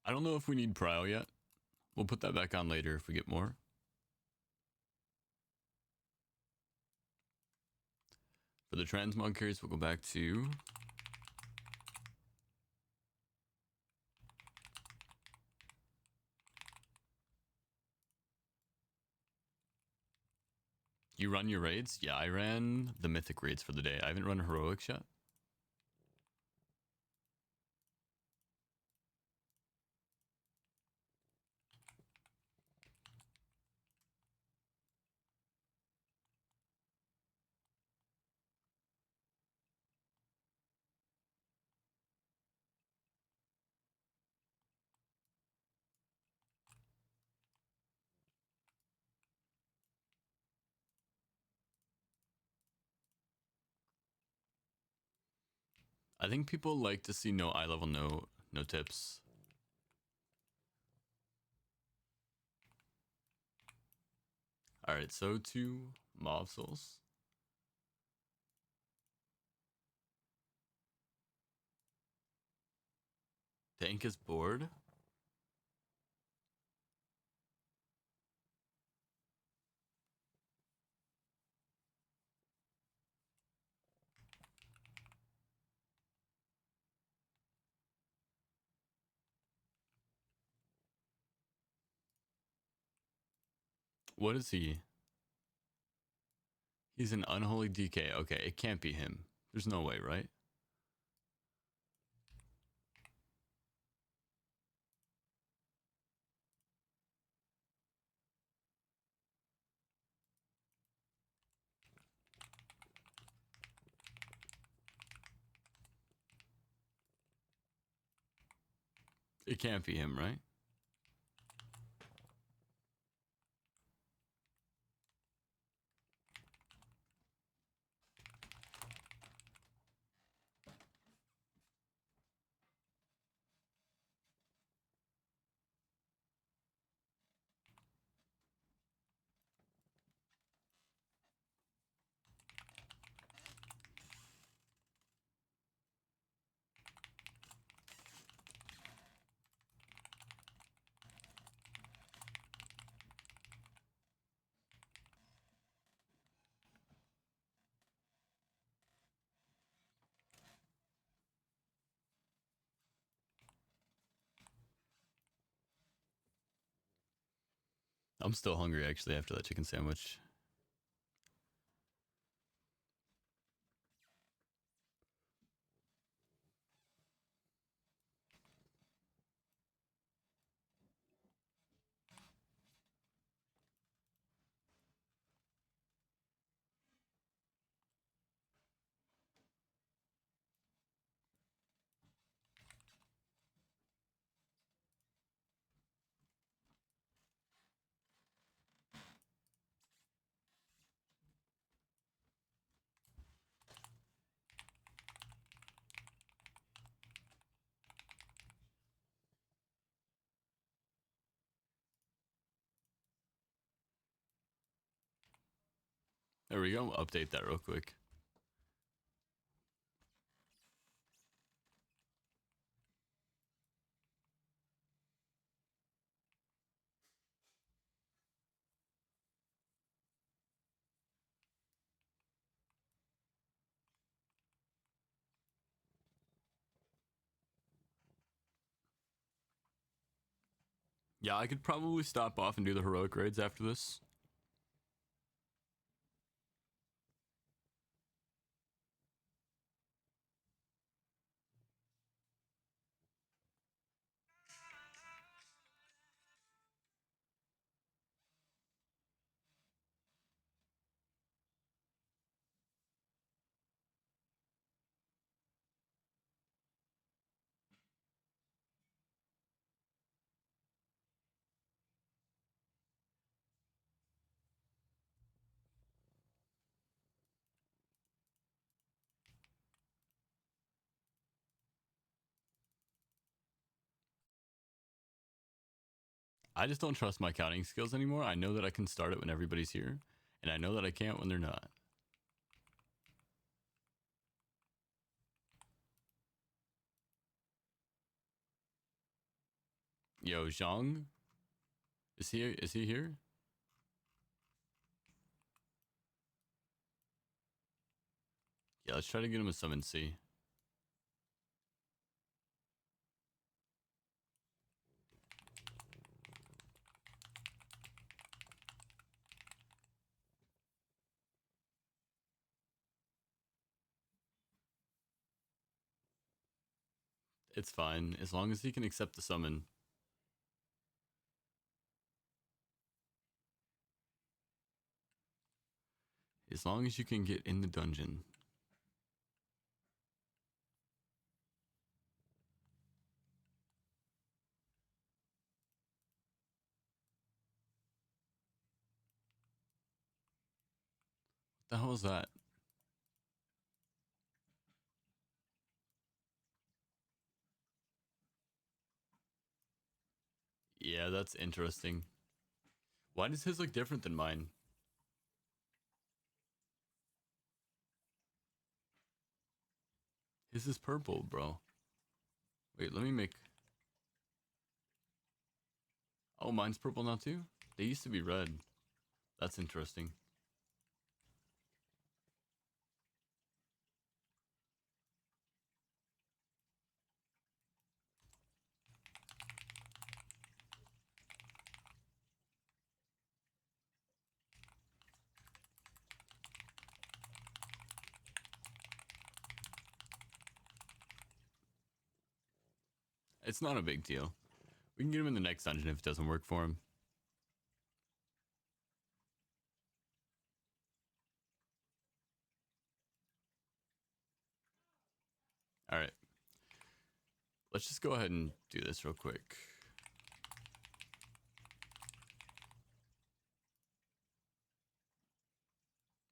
A: I don't know if we need Prio yet. We'll put that back on later if we get more. For the transmog carries, we'll go back to you run your raids? Yeah, I ran the mythic raids for the day. I haven't run heroics yet. I think people like to see no eye level, no tips. Alright, so to Maw of Souls. Tank is bored. What is he? He's an unholy DK. Okay, it can't be him. There's no way, right? It can't be him, right? I'm still hungry actually after that chicken sandwich. There we go. Update that real quick. Yeah, I could probably stop off and do the heroic raids after this. I just don't trust my counting skills anymore. I know that I can start it when everybody's here, and I know that I can't when they're not. Yo, Zhang? Is he here? Yeah, let's try to get him a summon C. It's fine, as long as he can accept the summon. As long as you can get in the dungeon. What the hell is that? Yeah, that's interesting. Why does his look different than mine? His is purple, bro. Wait, let me make... Oh, mine's purple now too? They used to be red. That's interesting. It's not a big deal. We can get him in the next dungeon if it doesn't work for him. Alright. Let's just go ahead and do this real quick.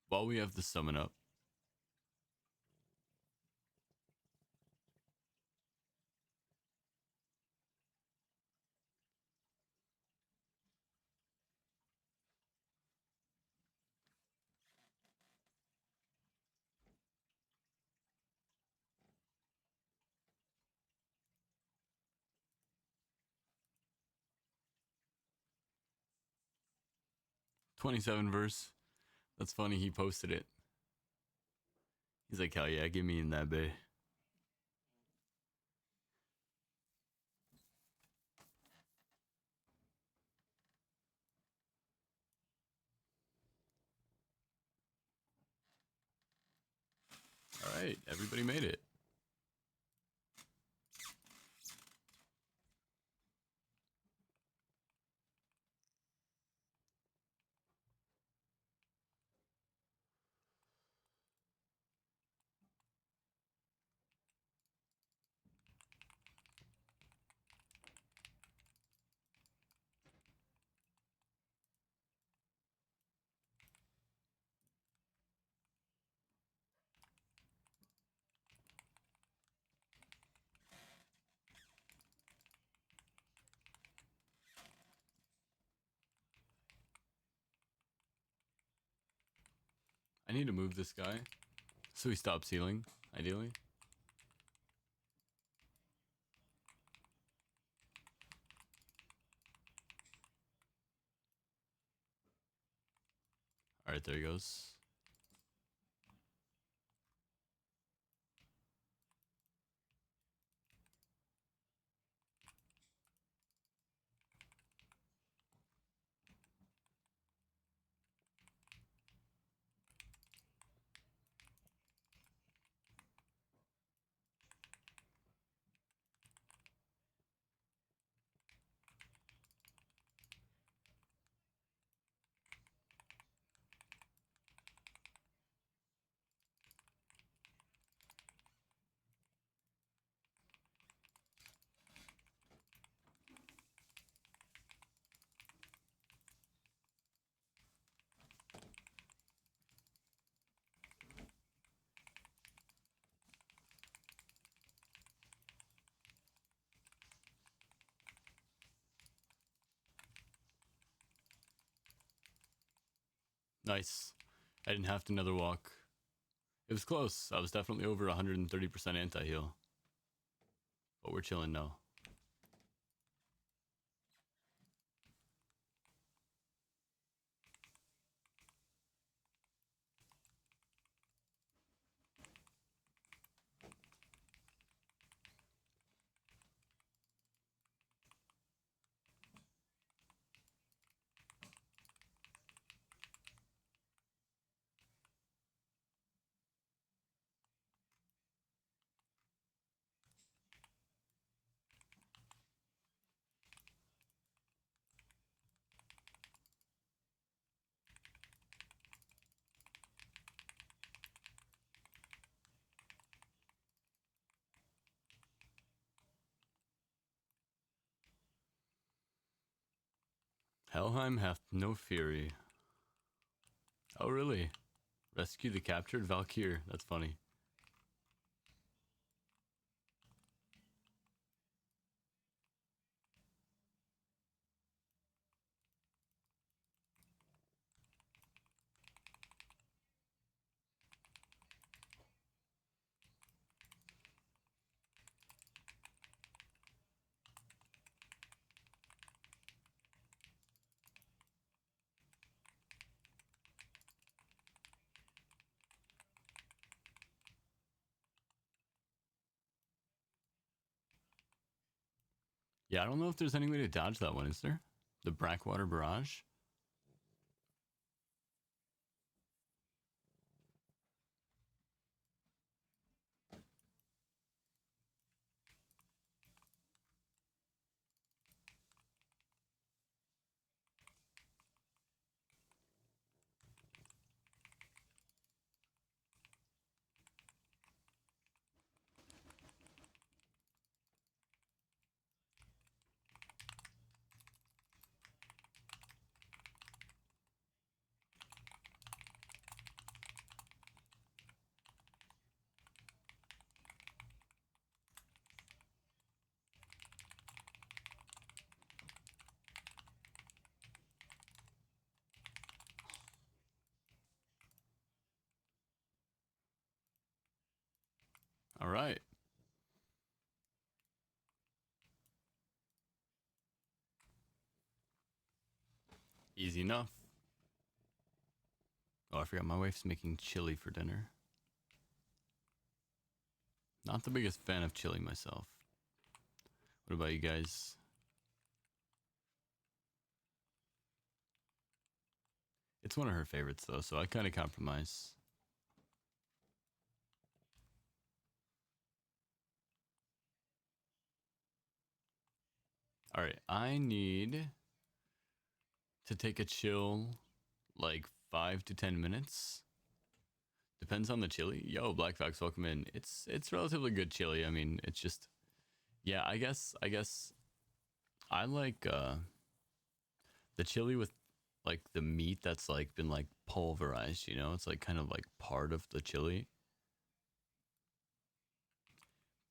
A: While we have the summon up. "27 verse. That's funny, he posted it. He's like, hell yeah, get me in that bay. Alright, everybody made it. I need to move this guy so he stops healing, ideally. Alright, there he goes. Nice. I didn't have to another walk. It was close. I was definitely over 130% anti-heal. But we're chilling now. Helheim hath no fury. Oh, really? Rescue the captured Valkyr. That's funny. Yeah, I don't know if there's any way to dodge that one, is there? The Brackwater Barrage? All right. Easy enough. Oh, I forgot my wife's making chili for dinner. Not the biggest fan of chili myself. What about you guys? It's one of her favorites though, so I kind of compromise. All right, I need to take a chill like 5 to 10 minutes. Depends on the chili. Yo, Black Fox, welcome in. It's relatively good chili. I mean, it's just yeah, I guess I like the chili with like the meat that's like been like pulverized, you know? It's like kind of like part of the chili.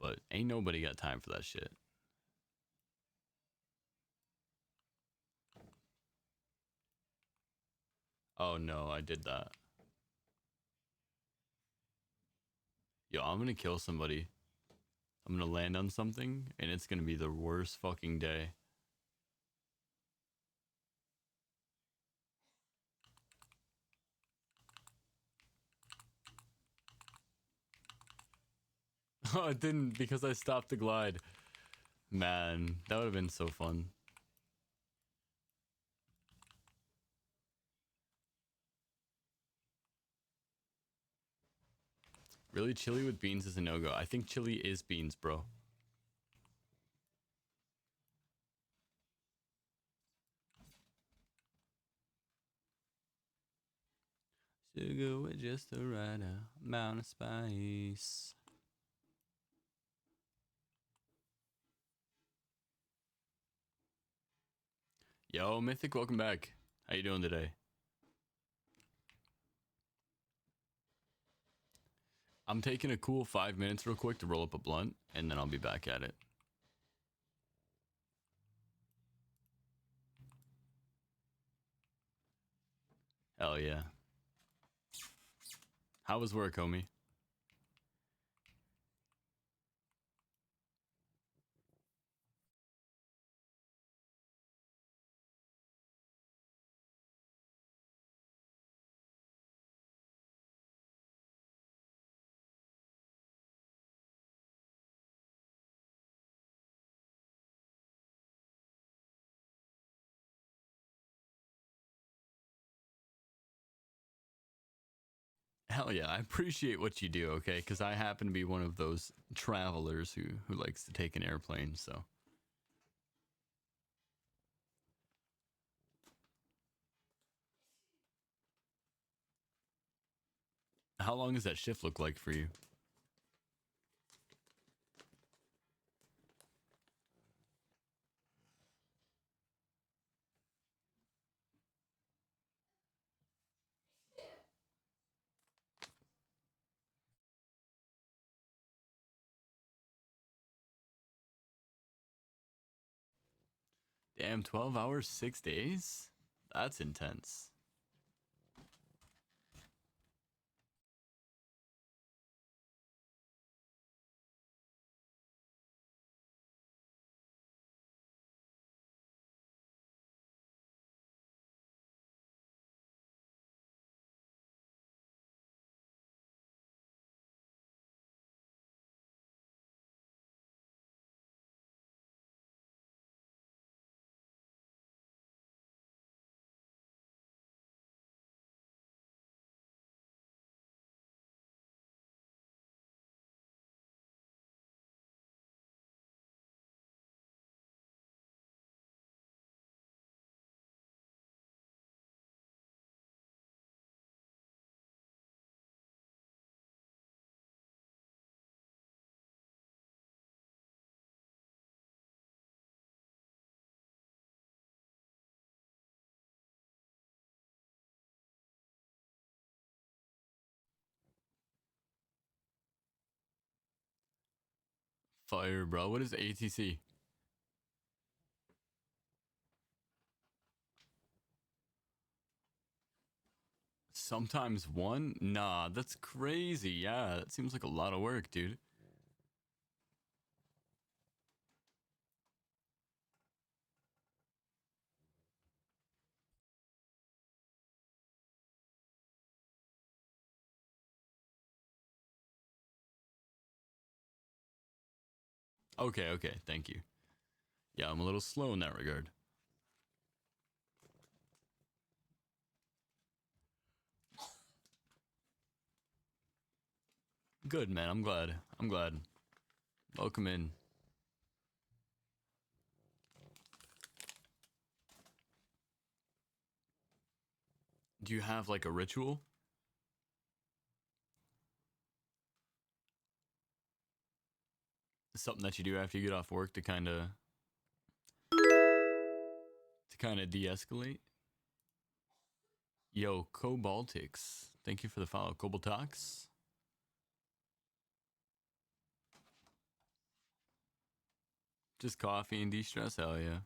A: But ain't nobody got time for that shit. Oh no, I did that. Yo, I'm gonna kill somebody. I'm gonna land on something and it's gonna be the worst fucking day. Oh, it didn't because I stopped the glide. Man, that would have been so fun. Really, chili with beans is a no-go. I think chili is beans, bro. Sugar with just the right amount of spice. Yo, Mythic, welcome back. How you doing today? I'm taking a cool 5 minutes real quick to roll up a blunt, and then I'll be back at it. Hell yeah. How was work, homie? Hell yeah, I appreciate what you do, okay? Because I happen to be one of those travelers who likes to take an airplane, so. How long does that shift look like for you? Damn, 12 hours, 6 days? That's intense. Fire, bro. What is ATC? Sometimes one? Nah, that's crazy. Yeah, that seems like a lot of work, dude. Okay, okay, thank you. Yeah, I'm a little slow in that regard. Good, man. I'm glad. I'm glad. Welcome in. Do you have like a ritual? Something that you do after you get off work to kind of de-escalate? Yo, Cobaltics. Thank you for the follow. Cobaltox. Just coffee and de-stress? Hell yeah.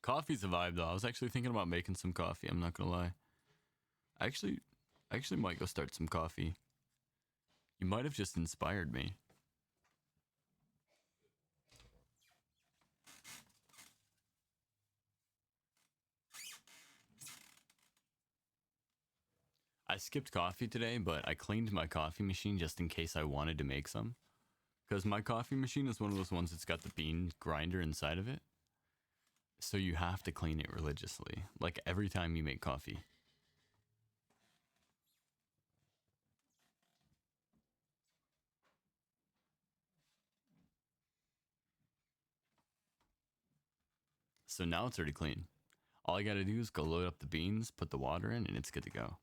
A: Coffee's a vibe though. I was actually thinking about making some coffee. I'm not gonna lie. I actually might go start some coffee. You might have just inspired me. I skipped coffee today, but I cleaned my coffee machine just in case I wanted to make some. Because my coffee machine is one of those ones that's got the bean grinder inside of it. So you have to clean it religiously, like every time you make coffee. So now it's already clean. All I gotta do is go load up the beans, put the water in, and it's good to go.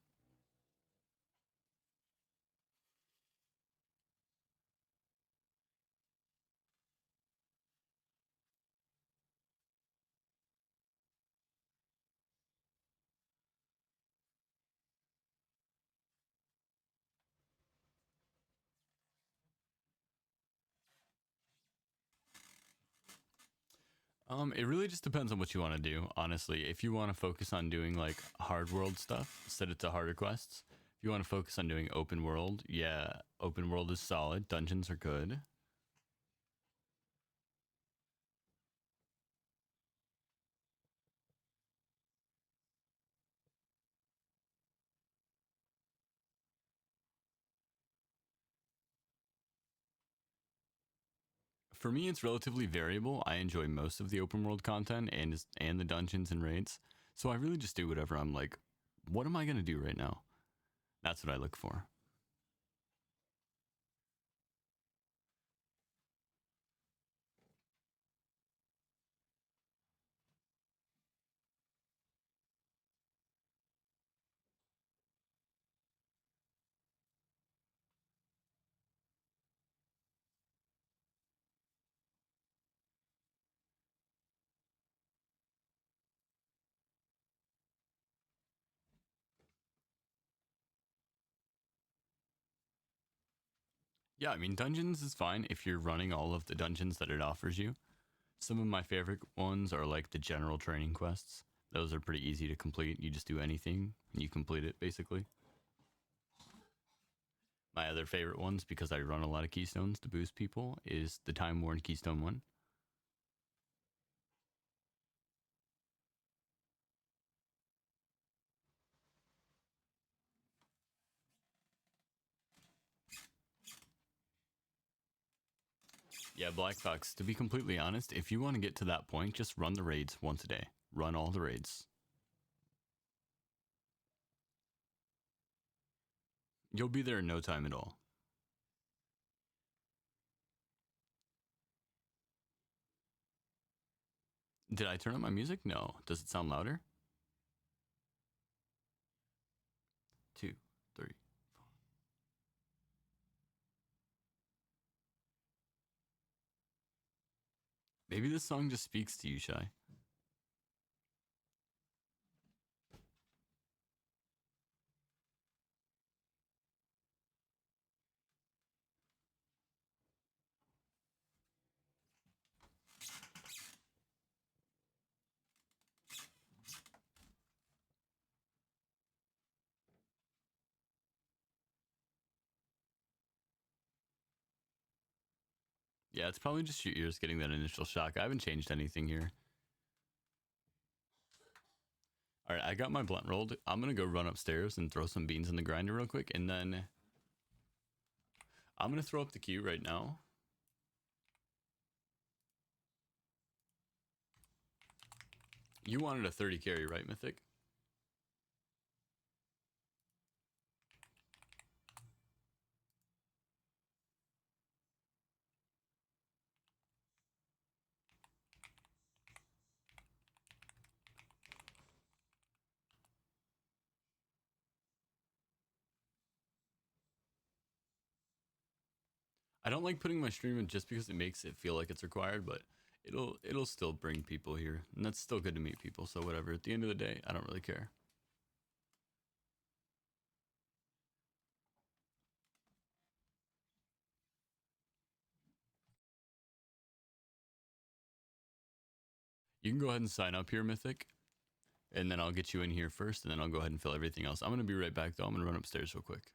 A: It really just depends on what you want to do, honestly. If you want to focus on doing like hard world stuff, set it to harder quests. If you want to focus on doing open world, yeah, open world is solid. Dungeons are good. For me, it's relatively variable. I enjoy most of the open world content and the dungeons and raids. So I really just do whatever I'm like, what am I going to do right now? That's what I look for. Yeah, I mean, dungeons is fine if you're running all of the dungeons that it offers you. Some of my favorite ones are like the general training quests. Those are pretty easy to complete. You just do anything and you complete it, basically. My other favorite ones, because I run a lot of keystones to boost people, is the Time Worn Keystone one. Yeah, Black Fox, to be completely honest, if you want to get to that point, just run the raids once a day. Run all the raids. You'll be there in no time at all. Did I turn up my music? No. Does it sound louder? 2, 3. Maybe this song just speaks to you, Shy. Yeah, it's probably just your ears getting that initial shock. I haven't changed anything here. All right, I got my blunt rolled. I'm going to go run upstairs and throw some beans in the grinder real quick, and then I'm going to throw up the queue right now. You wanted a 30 carry, right, Mythic? I don't like putting my stream in just because it makes it feel like it's required, but it'll still bring people here, and that's still good to meet people. So whatever. At the end of the day, I don't really care. You can go ahead and sign up here, Mythic, and then I'll get you in here first, and then I'll go ahead and fill everything else. I'm gonna be right back though. I'm gonna run upstairs real quick.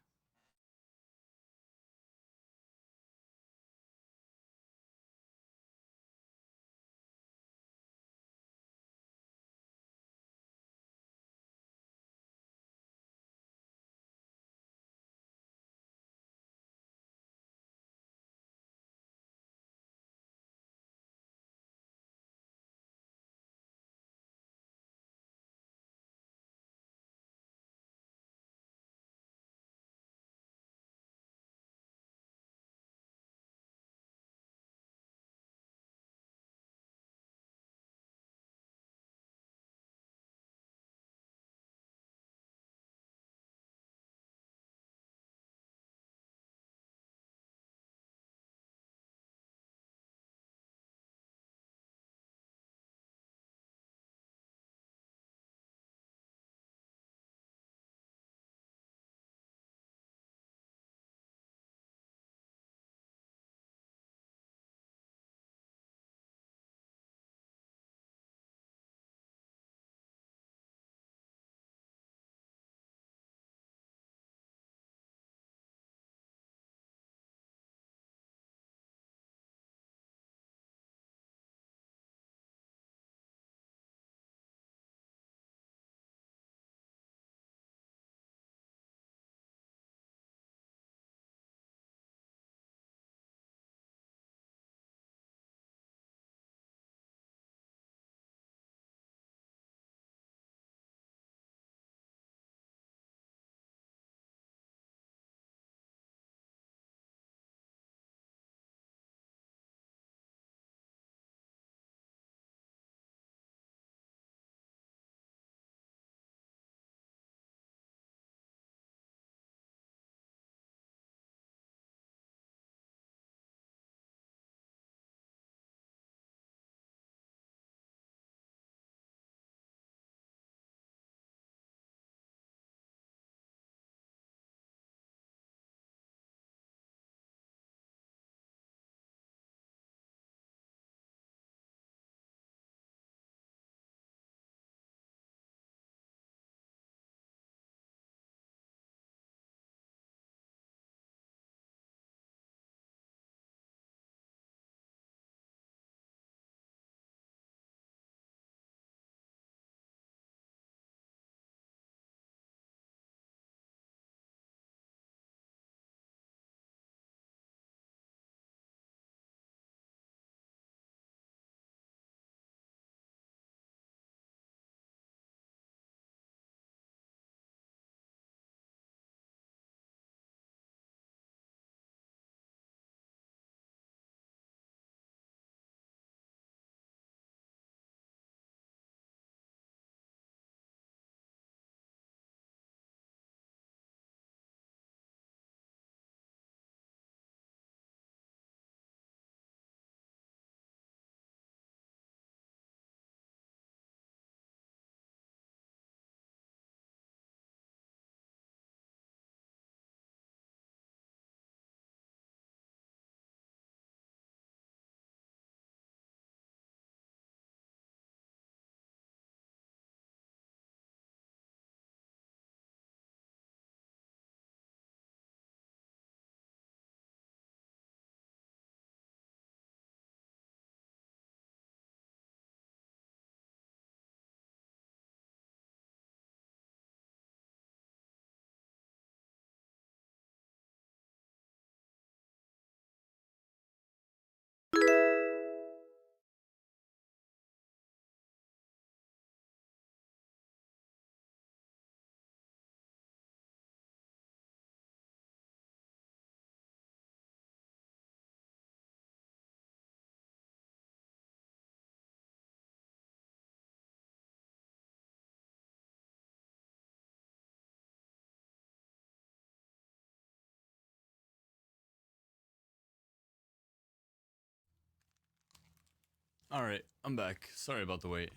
A: Alright, I'm back. Sorry about the wait.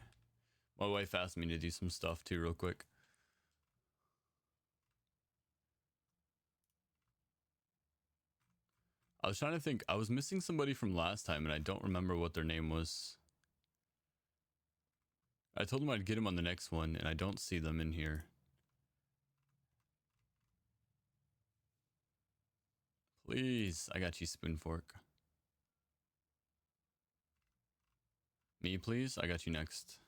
A: My wife asked me to do some stuff too, real quick. I was trying to think. I was missing somebody from last time, and I don't remember what their name was. I told them I'd get them on the next one, and I don't see them in here. Please, I got you, Spoon Fork. Me, please? I got you next.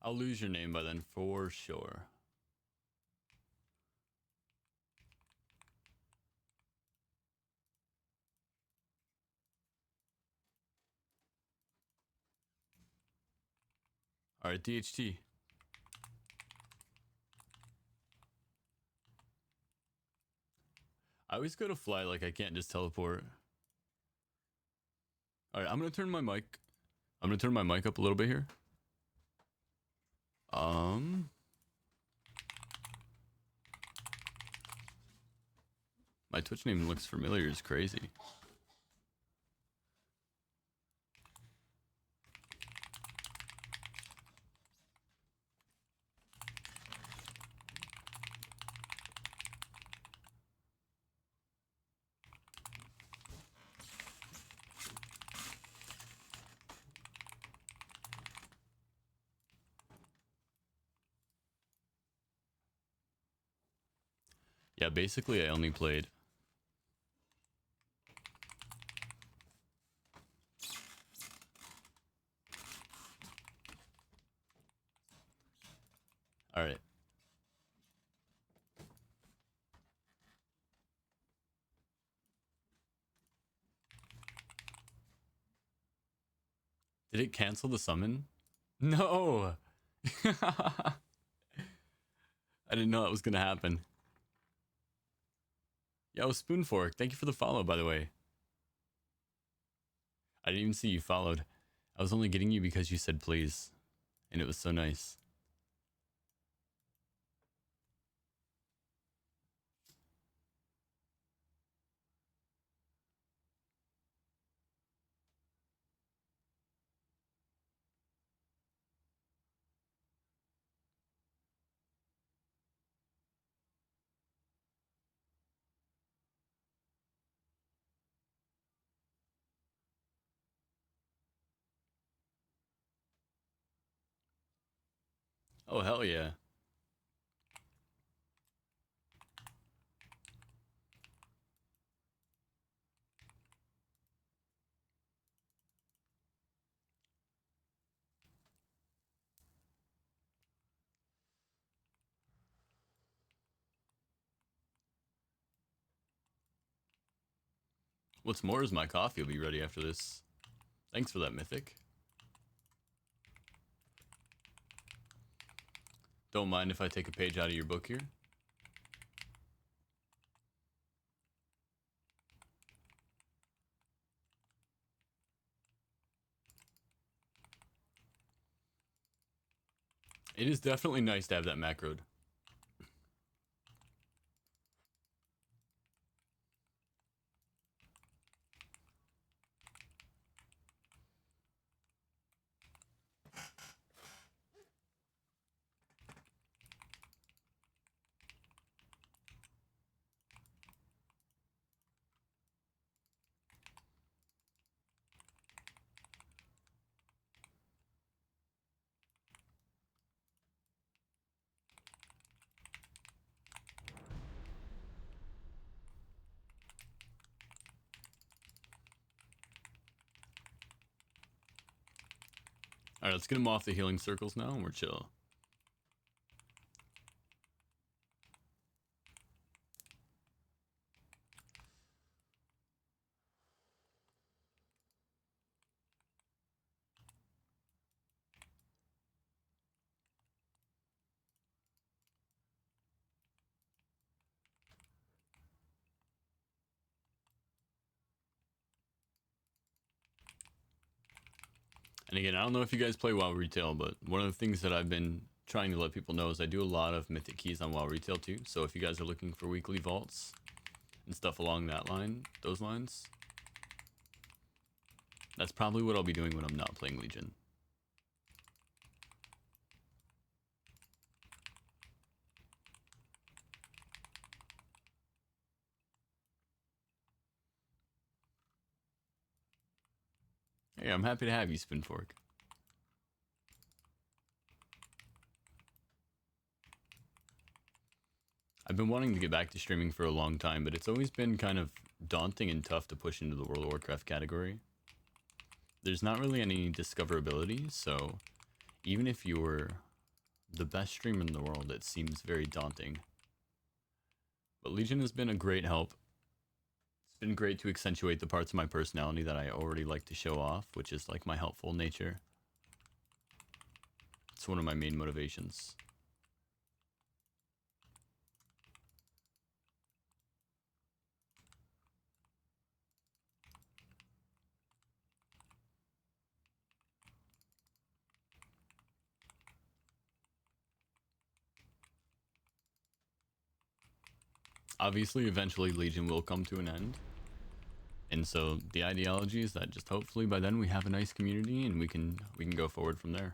A: I'll lose your name by then for sure. Alright, DHT. I always go to fly like I can't just teleport. Alright, I'm gonna turn my mic. I'm gonna turn my mic up a little bit here. My Twitch name looks familiar as crazy. Yeah, basically I only played. Alright. Did it cancel the summon? No! I didn't know that was gonna happen. Yo, Spoonfork, thank you for the follow, by the way. I didn't even see you followed. I was only getting you because you said please. And it was so nice. Oh, hell yeah. What's more is my coffee will be ready after this. Thanks for that, Mythic. Don't mind if I take a page out of your book here. It is definitely nice to have that macroed. Alright, let's get him off the healing circles now and we're chill. And again, I don't know if you guys play WoW Retail, but one of the things that I've been trying to let people know is I do a lot of mythic keys on WoW Retail too. So if you guys are looking for weekly vaults and stuff along those lines, that's probably what I'll be doing when I'm not playing Legion. Hey, I'm happy to have you, Spinfork. I've been wanting to get back to streaming for a long time, but it's always been kind of daunting and tough to push into the World of Warcraft category. There's not really any discoverability, so even if you're the best streamer in the world, it seems very daunting. But Legion has been a great help. It's been great to accentuate the parts of my personality that I already like to show off, which is like my helpful nature. It's one of my main motivations. Obviously, eventually Legion will come to an end. And so the ideology is that just hopefully by then we have a nice community and we can go forward from there.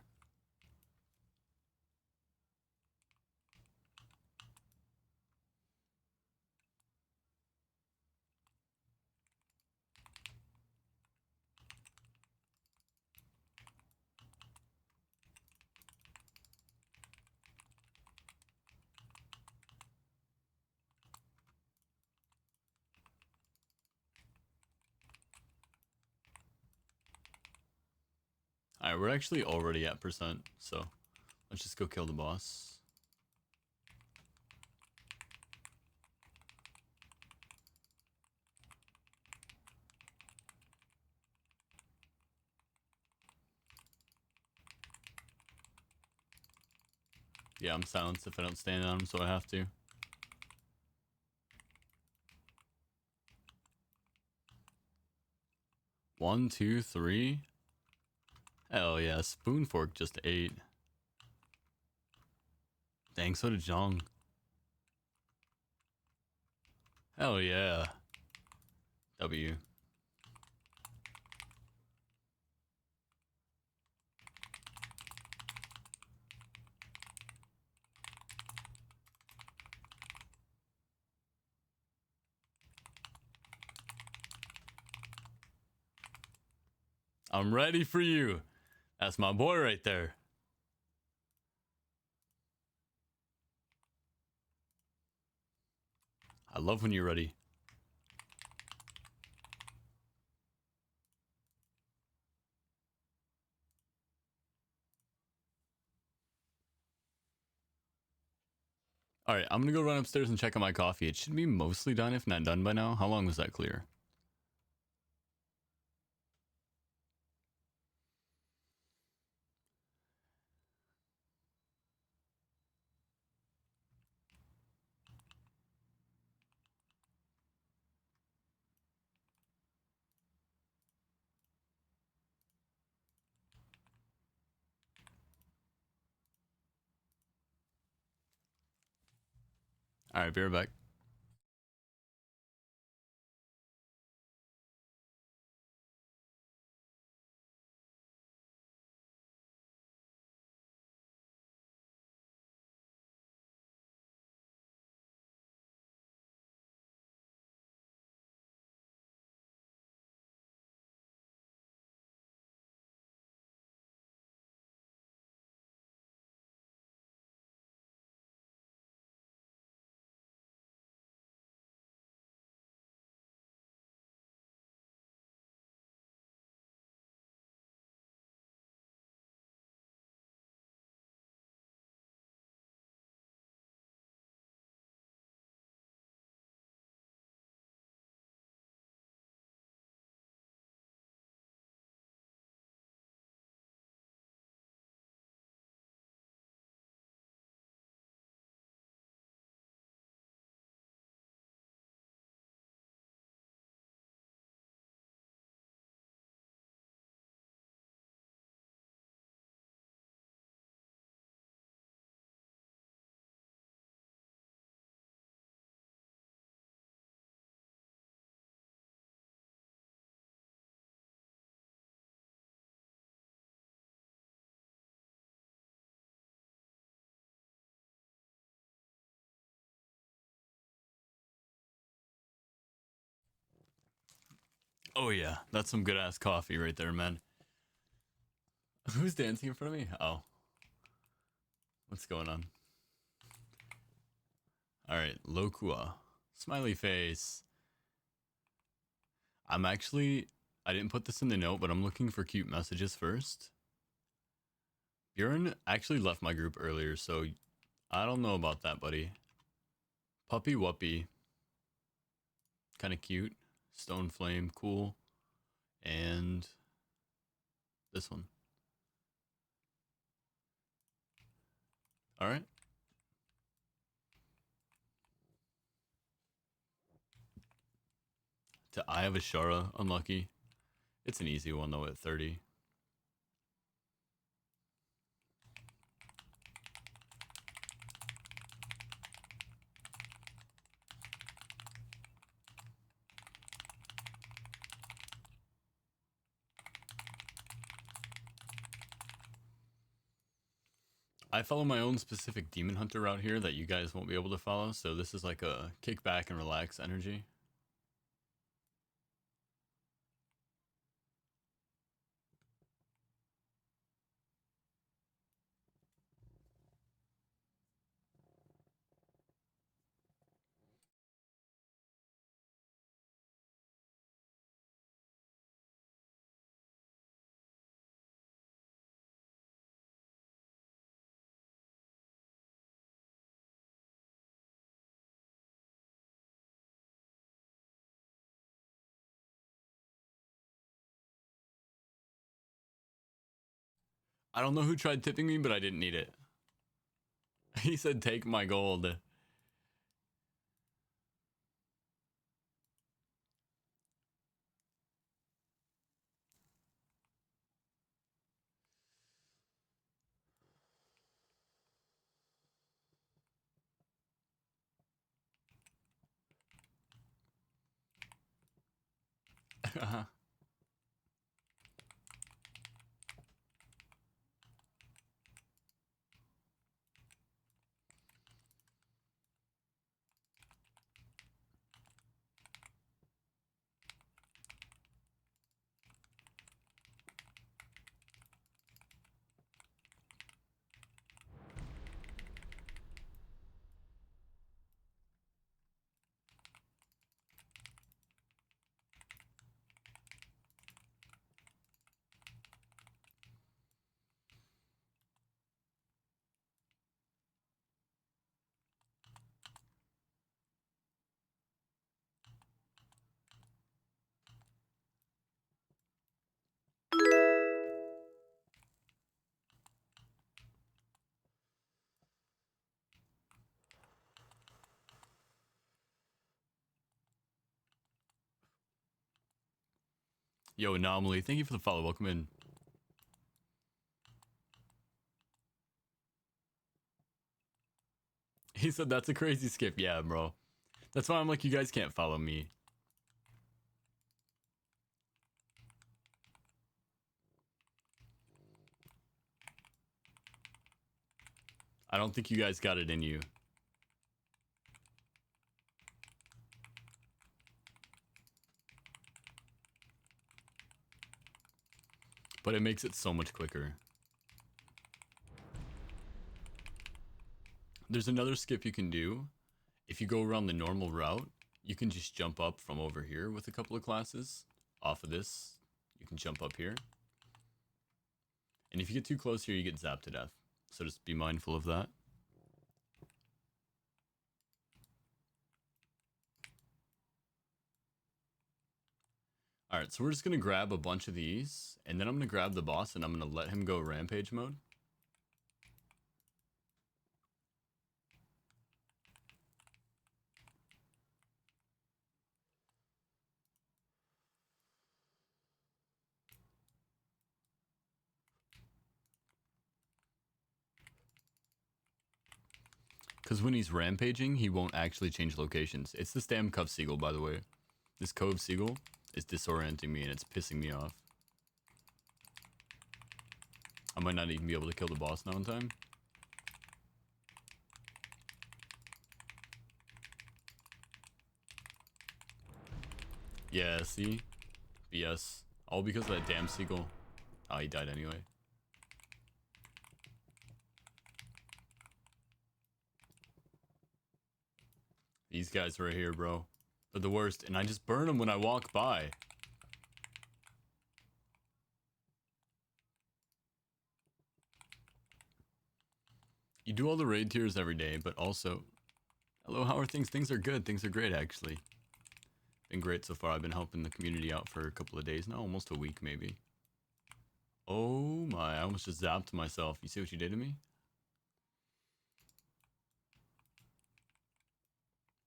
A: Alright, we're actually already at percent, so let's just go kill the boss. Yeah, I'm silenced if I don't stand on him, so I have to. One, two, three. Hell yeah, Spoonfork just ate. Dang, so did Zhong. Hell yeah. W. I'm ready for you. That's my boy right there. I love when you're ready. Alright, I'm gonna go run upstairs and check on my coffee. It should be mostly done, if not done by now. How long was that clear? Alright, be right back. Oh yeah, that's some good ass coffee right there, man. Who's dancing in front of me? Oh. What's going on? Alright, Lokua. Smiley face. I didn't put this in the note, but I'm looking for cute messages first. Bjorn actually left my group earlier, so I don't know about that, buddy. Puppy Wuppy. Kind of cute. Stone Flame, cool. And this one. Alright. To Eye of Ashara, unlucky. It's an easy one though at 30. I follow my own specific Demon Hunter route here that you guys won't be able to follow, so this is like a kick back and relax energy. I don't know who tried tipping me, but I didn't need it. He said, take my gold. Yo, Anomaly, thank you for the follow. Welcome in. He said that's a crazy skip. Yeah, bro. That's why I'm like, you guys can't follow me. I don't think you guys got it in you. But it makes it so much quicker. There's another skip you can do. If you go around the normal route, you can just jump up from over here with a couple of classes. Off of this, you can jump up here. And if you get too close here, you get zapped to death. So just be mindful of that. Alright, so we're just going to grab a bunch of these, and then I'm going to grab the boss, and I'm going to let him go rampage mode. Because when he's rampaging, he won't actually change locations. It's this damn Cove Seagull, by the way. This Cove Seagull is disorienting me, and it's pissing me off. I might not even be able to kill the boss now in time. Yeah, see? BS. All because of that damn seagull. Oh, he died anyway. These guys right here, bro. They're the worst, and I just burn them when I walk by. You do all the raid tiers every day, but also... Hello, how are things? Things are good. Things are great, actually. Been great so far. I've been helping the community out for a couple of days now. Almost a week, maybe. Oh my, I almost just zapped myself. You see what you did to me?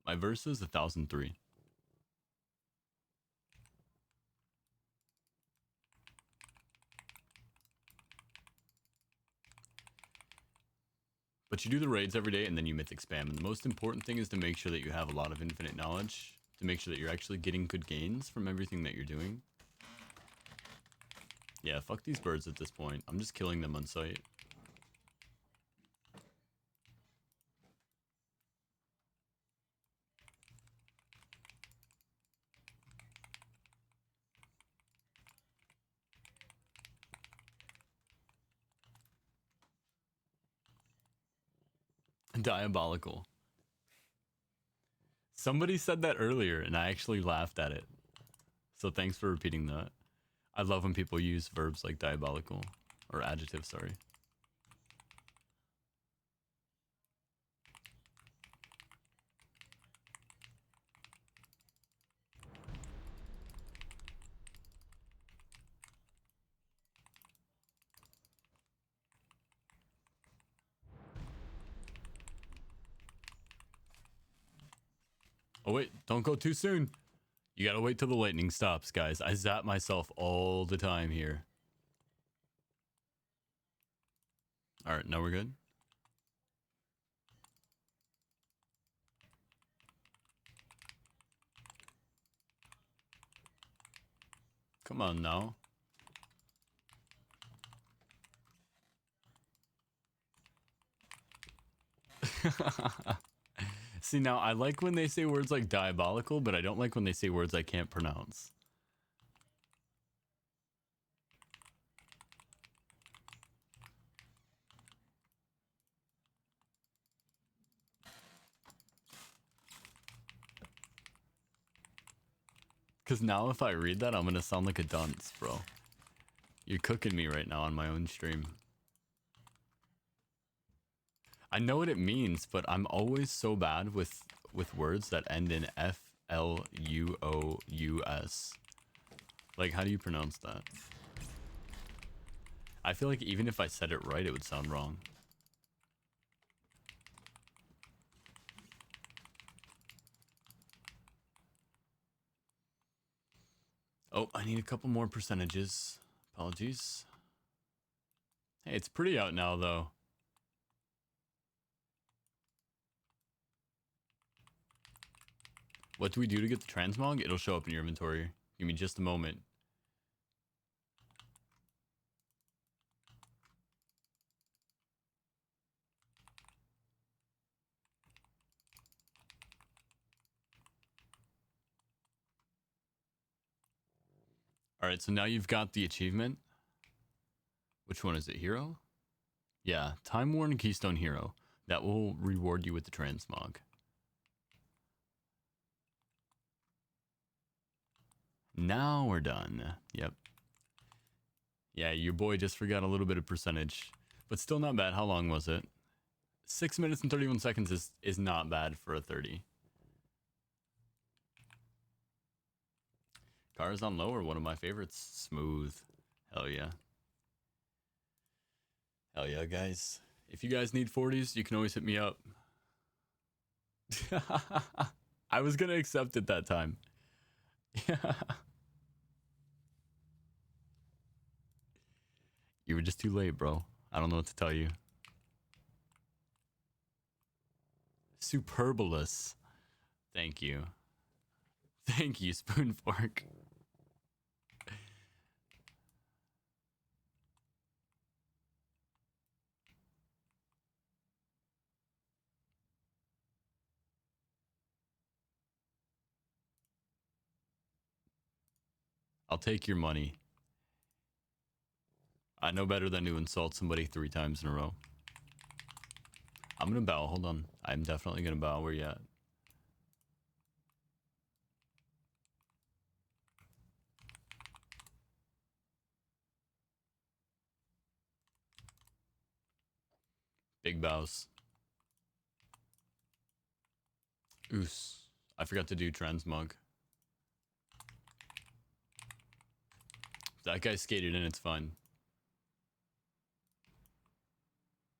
A: My verse is 1003. But you do the raids every day and then you mythic spam. And the most important thing is to make sure that you have a lot of infinite knowledge. To make sure that you're actually getting good gains from everything that you're doing. Yeah, fuck these birds at this point. I'm just killing them on sight. Diabolical. Somebody said that earlier and I actually laughed at it. So thanks for repeating that. I love when people use verbs like diabolical. Or adjectives, sorry. Oh wait, don't go too soon. You gotta wait till the lightning stops, guys. I zap myself all the time here. Alright, now we're good. Come on now. See, now I like when they say words like diabolical, but I don't like when they say words I can't pronounce. Because now if I read that, I'm going to sound like a dunce, bro. You're cooking me right now on my own stream. I know what it means, but I'm always so bad with words that end in F-L-U-O-U-S. Like, how do you pronounce that? I feel like even if I said it right, it would sound wrong. Oh, I need a couple more percentages. Apologies. Hey, it's pretty out now, though. What do we do to get the transmog? It'll show up in your inventory. Give me just a moment. Alright, so now you've got the achievement. Which one is it? Hero? Yeah, Time Worn Keystone Hero. That will reward you with the transmog. Now we're done. Yep. Yeah, your boy just forgot a little bit of percentage. But still not bad. How long was it? 6 minutes and 31 seconds is not bad for a 30. Cars on Low are one of my favorites. Smooth. Hell yeah. Hell yeah, guys. If you guys need 40s, you can always hit me up. I was gonna accept it that time. Yeah. You were just too late, bro. I don't know what to tell you. Superbolous. Thank you. Thank you, Spoon Fork. I'll take your money. I know better than to insult somebody 3 times in a row. I'm gonna bow. Hold on. I'm definitely gonna bow. Where you at? Big bows. Oos. I forgot to do transmog. That guy skated in, it's fine.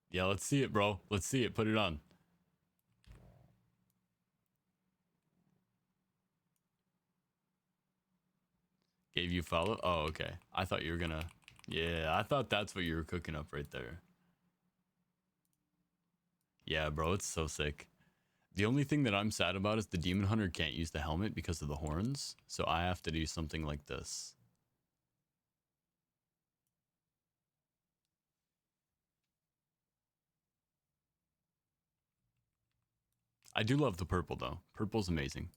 A: Yeah, let's see it, bro. Let's see it. Put it on. Gave you follow? Oh, okay. I thought you were gonna... Yeah, I thought that's what you were cooking up right there. Yeah, bro, it's so sick. The only thing that I'm sad about is the Demon Hunter can't use the helmet because of the horns. So I have to do something like this. I do love the purple, though. Purple's amazing.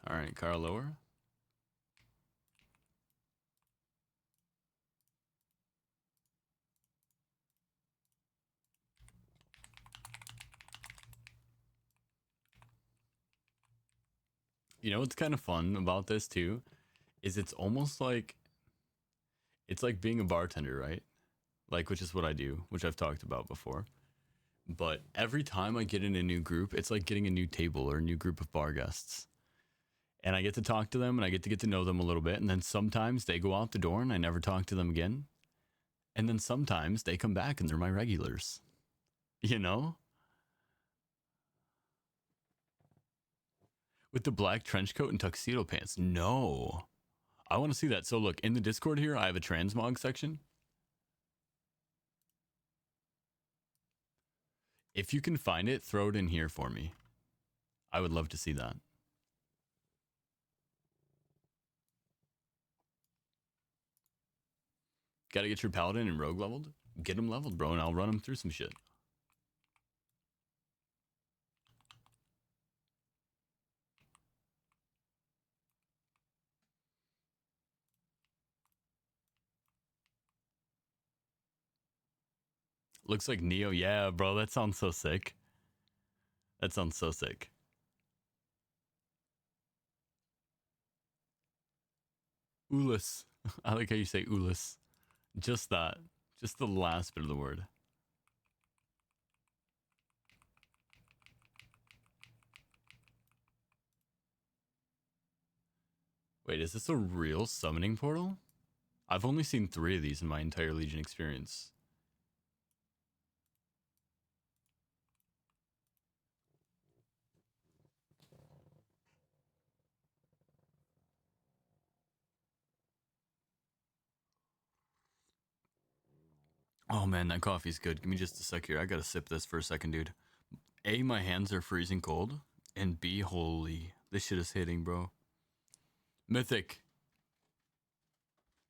A: All right, car lower. You know what's kind of fun about this too is it's almost like it's like being a bartender, right? Like, which is what I do, which I've talked about before. But every time I get in a new group, it's like getting a new table or a new group of bar guests. And I get to talk to them and I get to know them a little bit. And then sometimes they go out the door and I never talk to them again. And then sometimes they come back and they're my regulars. You know? With the black trench coat and tuxedo pants. No. I want to see that. So look, in the Discord here, I have a transmog section. If you can find it, throw it in here for me. I would love to see that. Gotta get your paladin and rogue leveled? Get them leveled, bro, and I'll run them through some shit. Looks like Neo. Yeah, bro, that sounds so sick. That sounds so sick. Ulyss. I like how you say Ulyss. Just that. Just the last bit of the word. Wait, is this a real summoning portal? I've only seen 3 of these in my entire Legion experience. Oh man, that coffee's good. Give me just a sec here. I gotta sip this for a second, dude. A, my hands are freezing cold. And B, holy, this shit is hitting, bro. Mythic.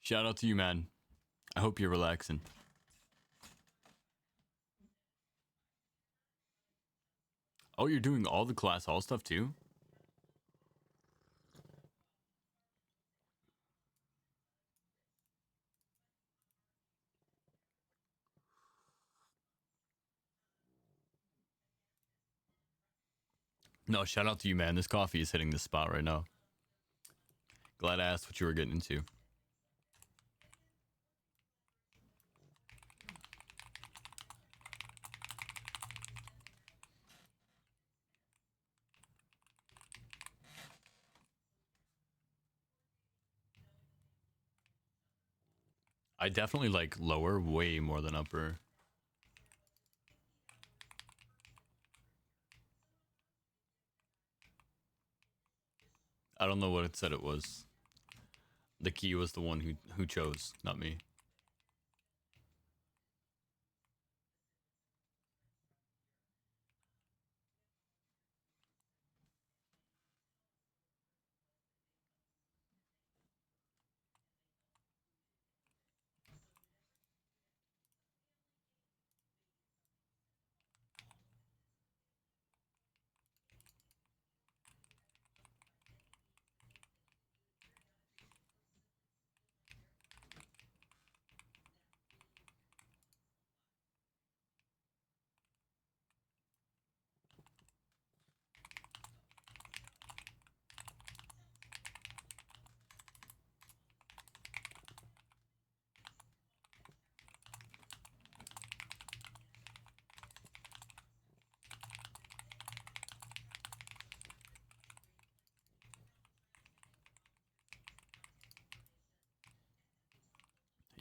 A: Shout out to you, man. I hope you're relaxing. Oh, you're doing all the class hall stuff too? No, shout out to you, man. This coffee is hitting this spot right now. Glad I asked what you were getting into. I definitely like lower way more than upper. I don't know what it said it was. The key was the one who chose, not me.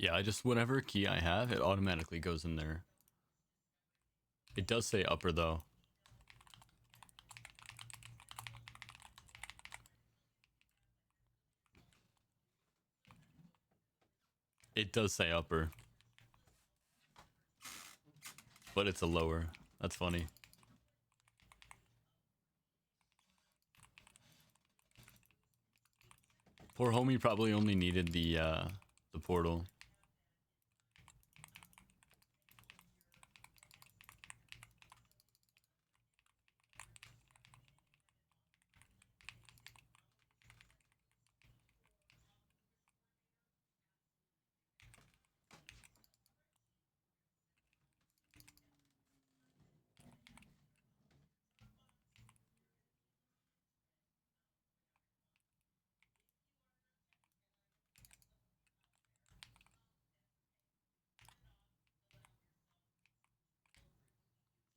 A: Yeah, I just, whatever key I have, it automatically goes in there. It does say upper though. It does say upper. But it's a lower. That's funny. Poor homie probably only needed the portal.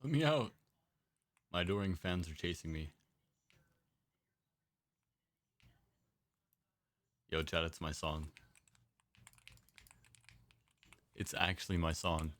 A: Let me out. My adoring fans are chasing me. Yo, chat, it's my song. It's actually my song.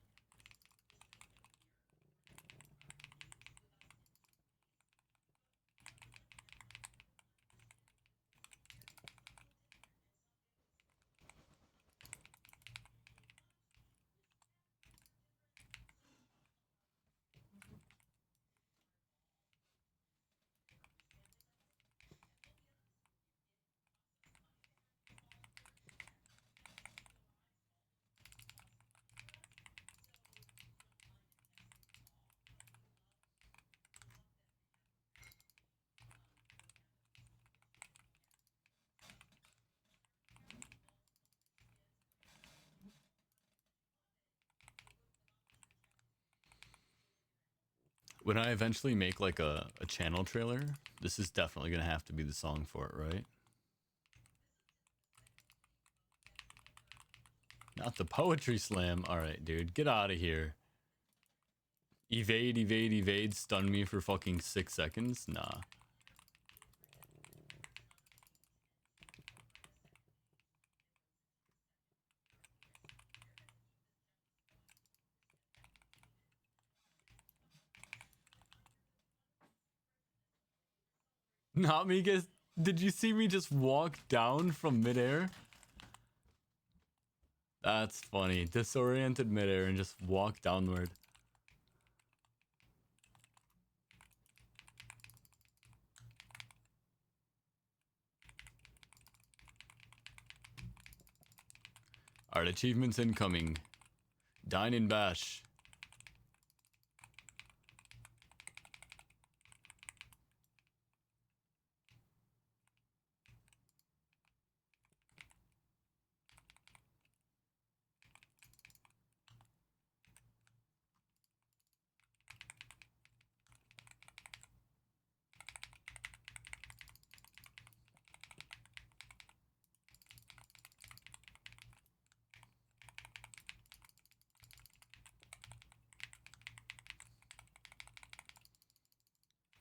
A: When I eventually make like a channel trailer, this is definitely gonna have to be the song for it, right? Not the poetry slam. Alright, dude, get out of here. Evade, evade, evade, stun me for fucking 6 seconds? Nah. Not me, guys. Did you see me just walk down from midair? That's funny. Disoriented midair and just walk downward. Alright, achievements incoming. Dine and bash.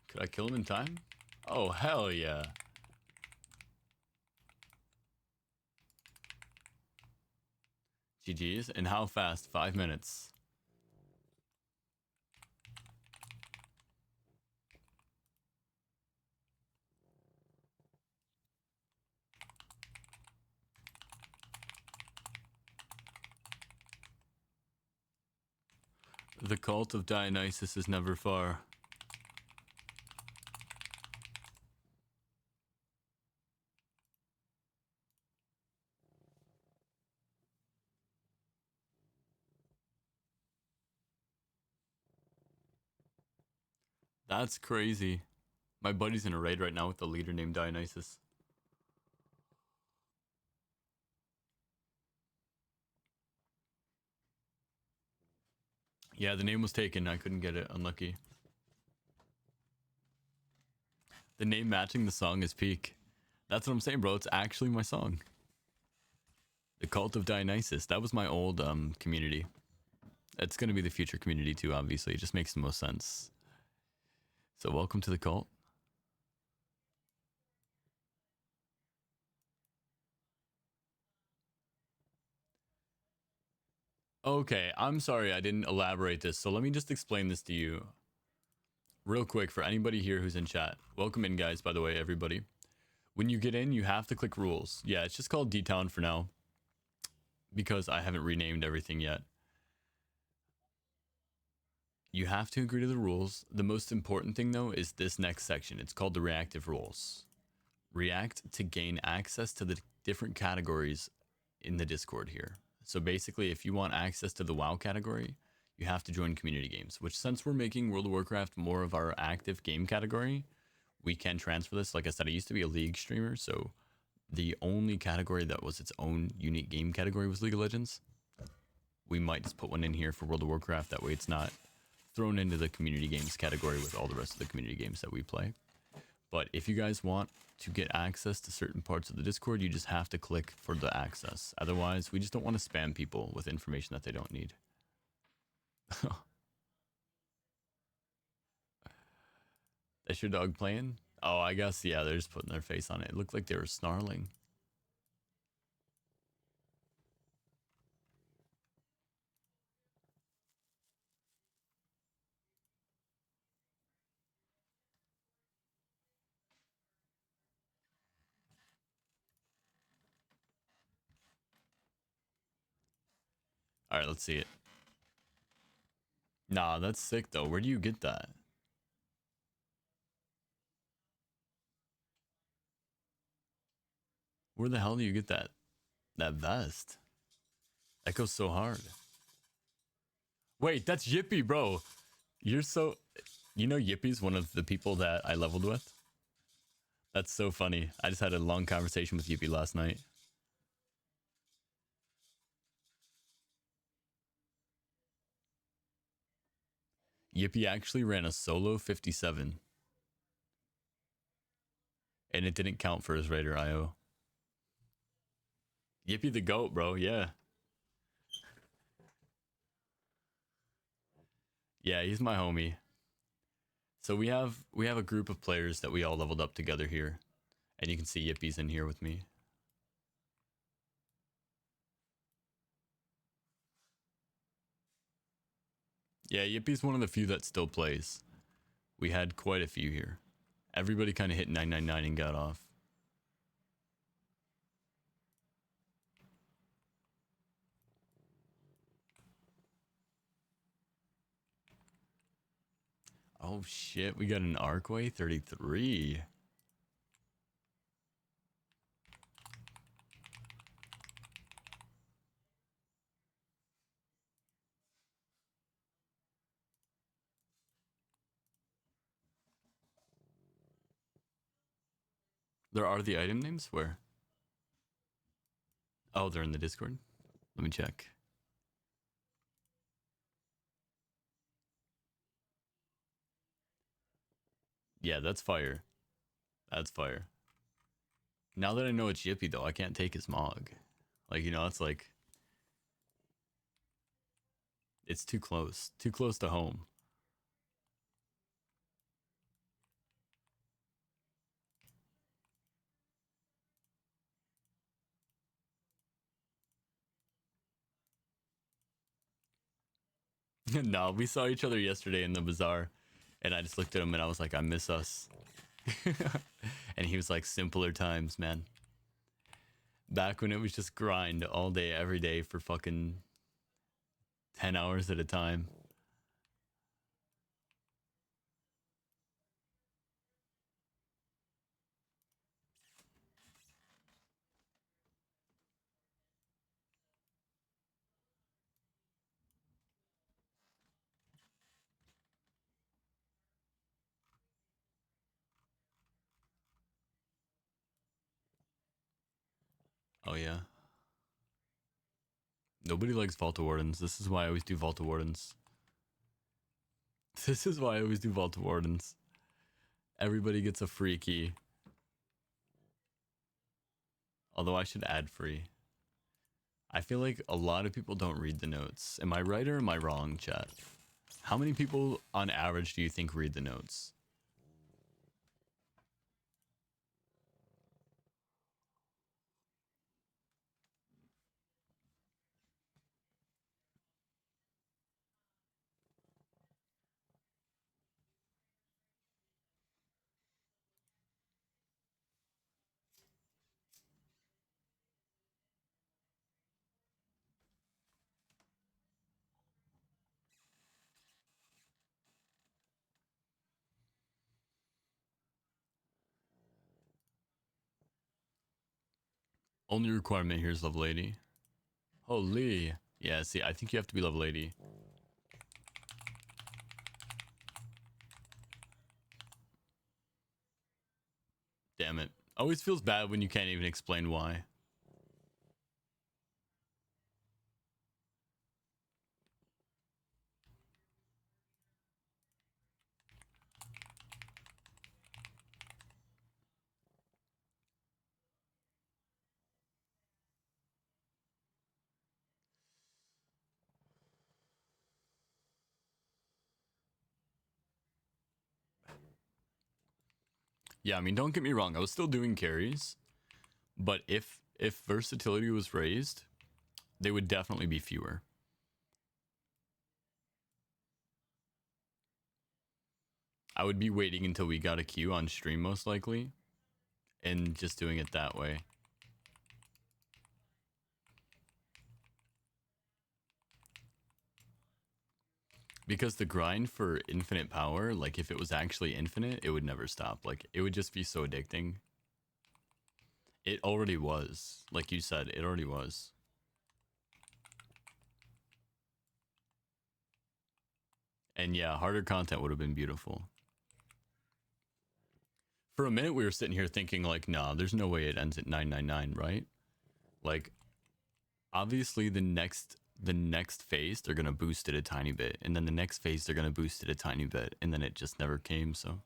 A: Could I kill him in time? Oh, hell yeah. GG's. And how fast? 5 minutes. The cult of Dionysus is never far. That's crazy. My buddy's in a raid right now with the leader named Dionysus. Yeah, the name was taken. I couldn't get it. Unlucky. The name matching the song is peak. That's what I'm saying, bro. It's actually my song. The Cult of Dionysus. That was my old community. It's going to be the future community too, obviously. It just makes the most sense. So welcome to the cult. Okay, I'm sorry I didn't elaborate this, so let me just explain this to you real quick for anybody here who's in chat. Welcome in, guys, by the way, everybody. When you get in, you have to click rules. Yeah, it's just called D-Town for now because I haven't renamed everything yet. You have to agree to the rules. The most important thing, though, is this next section. It's called the reactive rules. React to gain access to the different categories in the Discord here. So basically, if you want access to the WoW category, you have to join community games, which since we're making World of Warcraft more of our active game category, we can transfer this. Like I said, I used to be a League streamer, so the only category that was its own unique game category was League of Legends. We might just put one in here for World of Warcraft. That way it's not thrown into the community games category with all the rest of the community games that we play. But if you guys want to get access to certain parts of the Discord, you just have to click for the access. Otherwise, we just don't want to spam people with information that they don't need. That's your dog playing? Oh, I guess, yeah, they're just putting their face on it. It looked like they were snarling. All right, let's see it. Nah, that's sick, though. Where do you get that? Where the hell do you get that vest? That goes so hard. Wait, that's Yippee, bro. You're so... You know Yippie's one of the people that I leveled with? That's so funny. I just had a long conversation with Yippee last night. Yippee actually ran a solo 57. And it didn't count for his Raider IO. Yippee the GOAT, bro. Yeah. Yeah, he's my homie. So we have a group of players that we all leveled up together here. And you can see Yippie's in here with me. Yeah, Yippie's one of the few that still plays. We had quite a few here. Everybody kind of hit 999 and got off. Oh shit, we got an Arcway 33. There are the item names? Where? Oh, they're in the Discord? Let me check. Yeah, that's fire. That's fire. Now that I know it's Yippee, though, I can't take his Mog. Like, you know, it's like... It's too close. Too close to home. No, we saw each other yesterday in the bazaar. And I just looked at him and I was like, I miss us. And he was like, simpler times, man. Back when it was just grind all day, every day for fucking 10 hours at a time. Oh, yeah. Nobody likes Vault of Wardens. This is why I always do Vault of Wardens. This is why I always do Vault of Wardens. Everybody gets a free key. Although I should add free. I feel like a lot of people don't read the notes. Am I right or am I wrong, chat? How many people on average do you think read the notes? Only requirement here is level 80. Holy. Yeah, see, I think you have to be level 80. Damn it. Always feels bad when you can't even explain why. Yeah, I mean, don't get me wrong. I was still doing carries, but if versatility was raised, they would definitely be fewer. I would be waiting until we got a queue on stream most likely and just doing it that way. Because the grind for infinite power, like if it was actually infinite, it would never stop. Like it would just be so addicting. It already was. Like you said, it already was. And yeah, harder content would have been beautiful. For a minute we were sitting here thinking like, nah, there's no way it ends at 999, right? Like obviously the next phase they're gonna boost it a tiny bit, and then the next phase they're gonna boost it a tiny bit, and then it just never came. So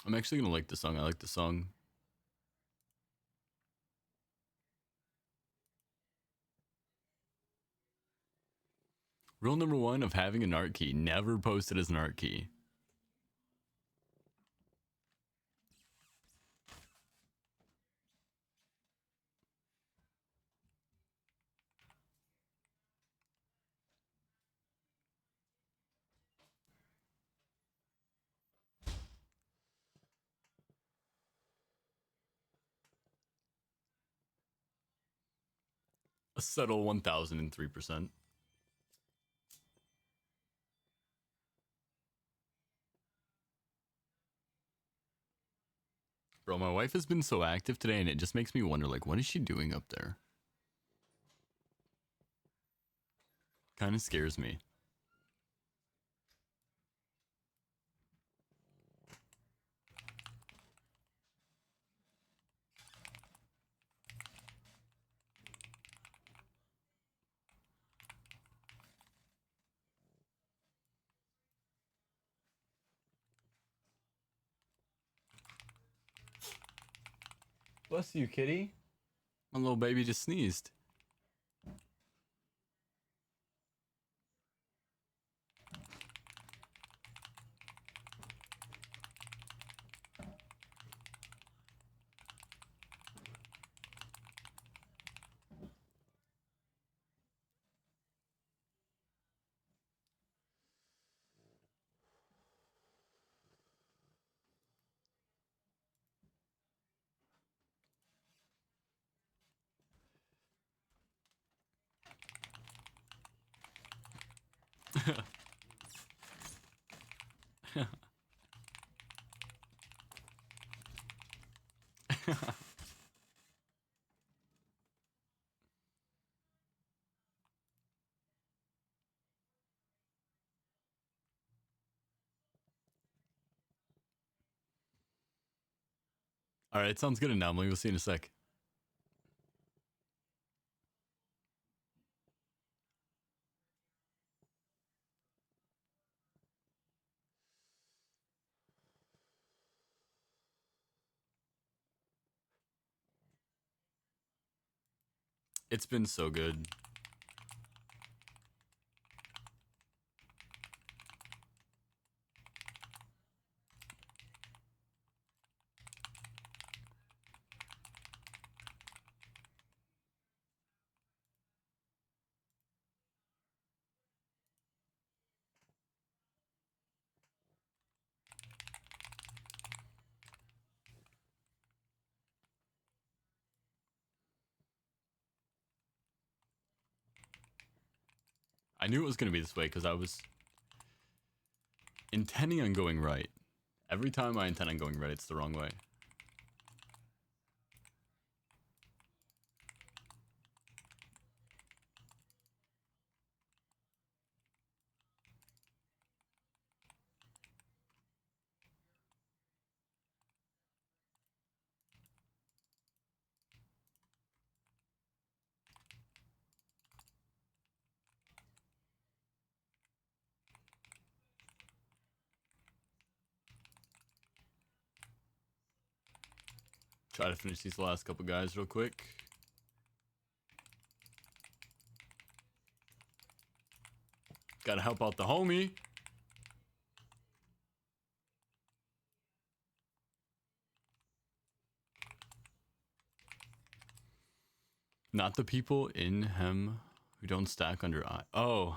A: I'm actually gonna like the song. I like the song. Rule number one of having an art key: never post it as an art key. A subtle 1003%. Bro, my wife has been so active today, and it just makes me wonder, like, what is she doing up there? Kind of scares me. Bless you, kitty. My little baby just sneezed. All right, sounds good, Anomaly. We'll see you in a sec. It's been so good. knew it was going to be this way because I was intending on going right. Every time I intend on going right, it's the wrong way. Try to finish these last couple guys real quick. Gotta help out the homie. Not the people in him who don't stack under I. Oh.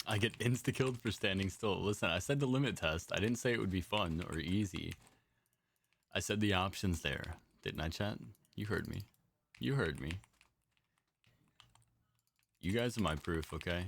A: I get insta-killed for standing still. Listen, I said the limit test. I didn't say it would be fun or easy. I said the options there. Didn't I, chat? You heard me. You heard me. You guys are my proof, okay?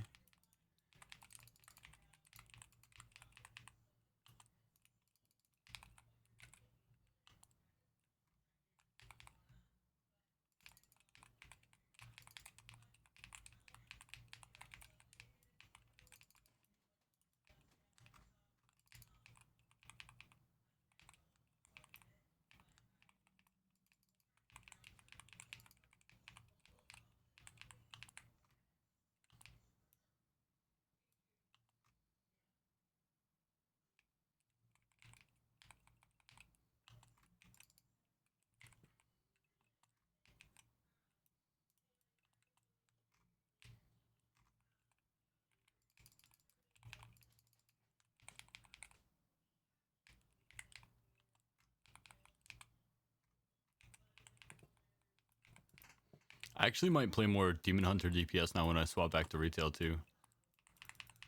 A: I actually might play more Demon Hunter DPS now when I swap back to retail too.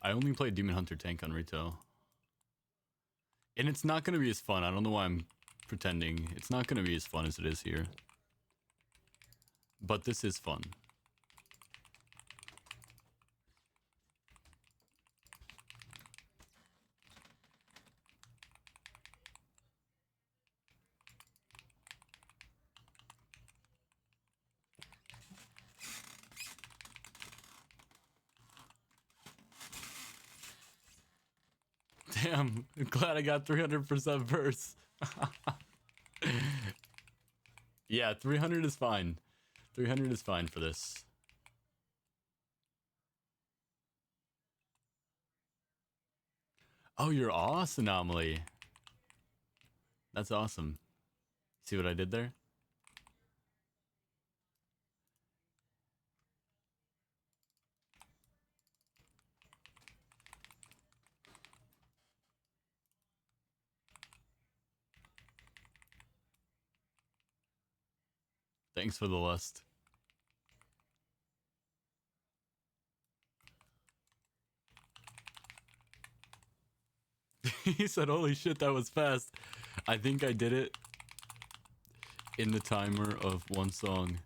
A: I only play Demon Hunter tank on retail. And it's not going to be as fun. I don't know why I'm pretending. It's not going to be as fun as it is here. But this is fun. Damn, I'm glad I got 300% burst. Yeah, 300 is fine. 300 is fine for this. Oh, you're awesome, Anomaly. That's awesome. See what I did there? Thanks for the lust. He said, holy shit, that was fast. I think I did it in the timer of one song.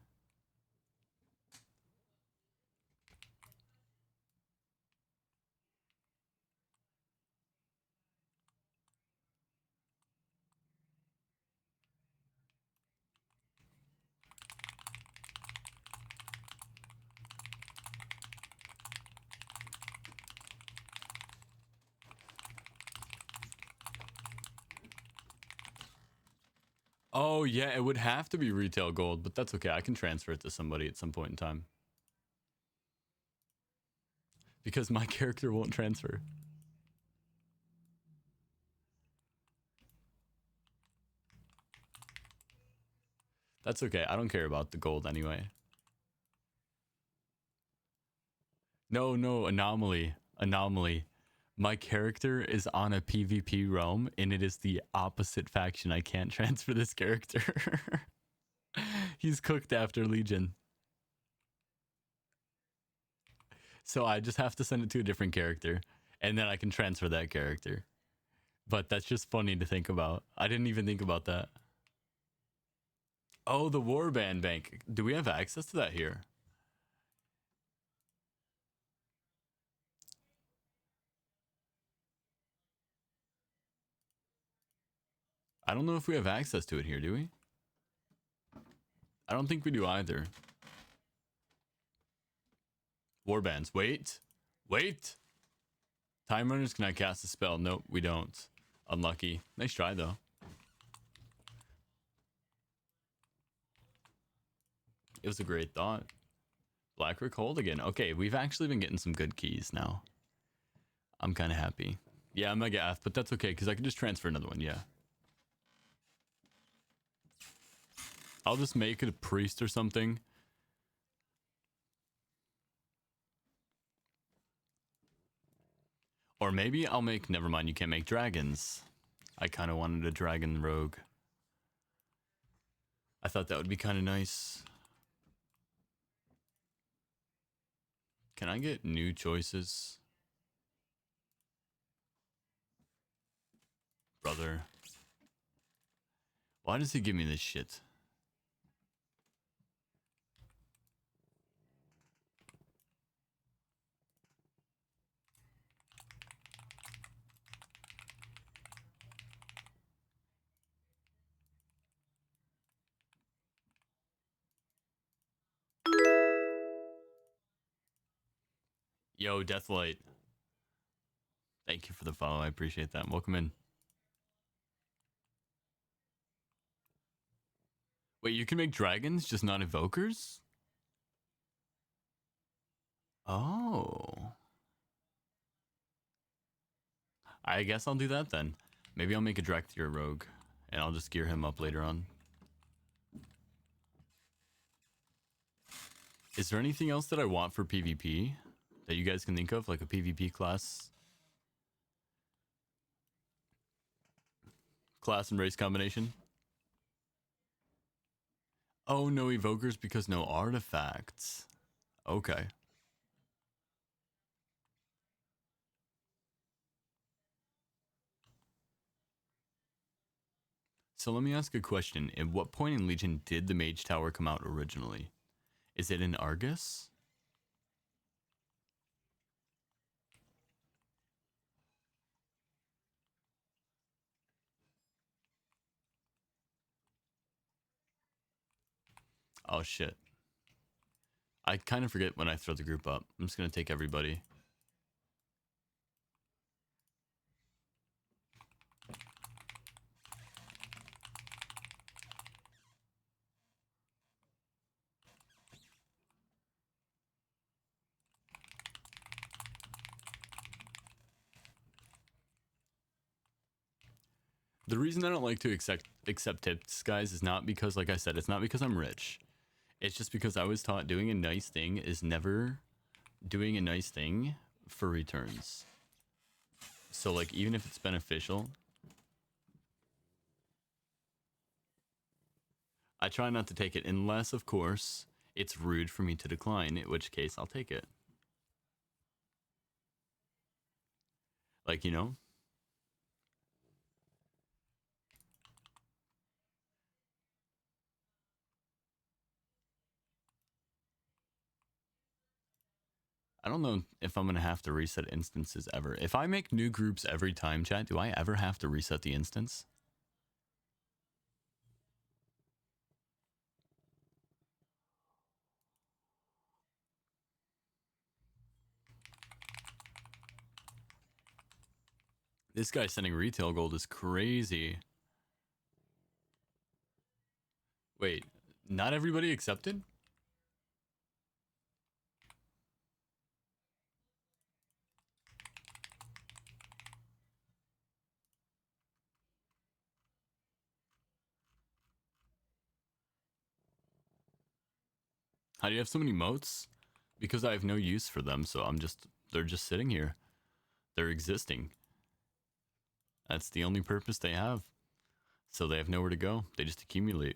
A: Oh, yeah, it would have to be retail gold, but that's okay. I can transfer it to somebody at some point in time. Because my character won't transfer. That's okay. I don't care about the gold anyway. No, anomaly. Anomaly. My character is on a PvP realm, and it is the opposite faction. I can't transfer this character. He's cooked after Legion. So I just have to send it to a different character, and then I can transfer that character. But that's just funny to think about. I didn't even think about that. Oh, the Warband Bank. Do we have access to that here? I don't know if we have access to it here, do we? I don't think we do either. Warbands. Wait. Wait. Time runners, can I cast a spell? Nope, we don't. Unlucky. Nice try, though. It was a great thought. Blackrick Hold again. Okay, we've actually been getting some good keys now. I'm kind of happy. Yeah, I'm Mega F, but that's okay, because I can just transfer another one, yeah. I'll just make it a priest or something. Or maybe I'll make... Never mind, you can't make dragons. I kind of wanted a dragon rogue. I thought that would be kind of nice. Can I get new choices? Brother. Why does he give me this shit? Yo, Deathlight. Thank you for the follow. I appreciate that. Welcome in. Wait, you can make dragons, just not evokers? Oh. I guess I'll do that then. Maybe I'll make a Drakthir rogue, and I'll just gear him up later on. Is there anything else that I want for PvP that you guys can think of, like a PvP class? Class and race combination? Oh, no evokers because no artifacts. Okay. So let me ask a question. At what point in Legion did the Mage Tower come out originally? Is it in Argus? Oh shit. I kind of forget when I throw the group up. I'm just gonna take everybody. The reason I don't like to accept tips, guys, is not because, like I said, it's not because I'm rich. It's just because I was taught doing a nice thing is never doing a nice thing for returns. So, like, even if it's beneficial, I try not to take it unless, of course, it's rude for me to decline, in which case I'll take it. Like, you know? I don't know if I'm going to have to reset instances ever. If I make new groups every time, chat, do I ever have to reset the instance? This guy sending retail gold is crazy. Wait, not everybody accepted? How do you have so many moats? Because I have no use for them, so they're just sitting here. They're existing. That's the only purpose they have. So they have nowhere to go. They just accumulate.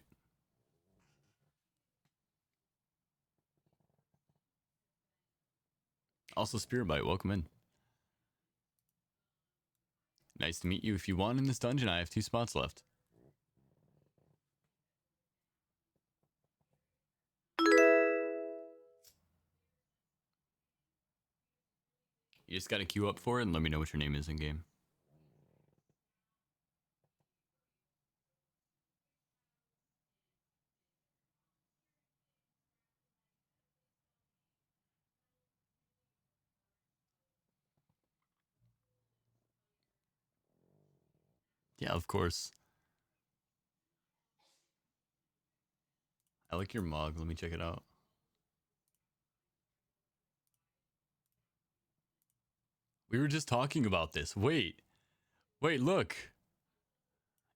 A: Also, Spirit Bite, welcome in. Nice to meet you. If you want in this dungeon, I have 2 spots left. You just gotta queue up for it and let me know what your name is in game. Yeah, of course. I like your mug. Let me check it out. We were just talking about this. Wait, look.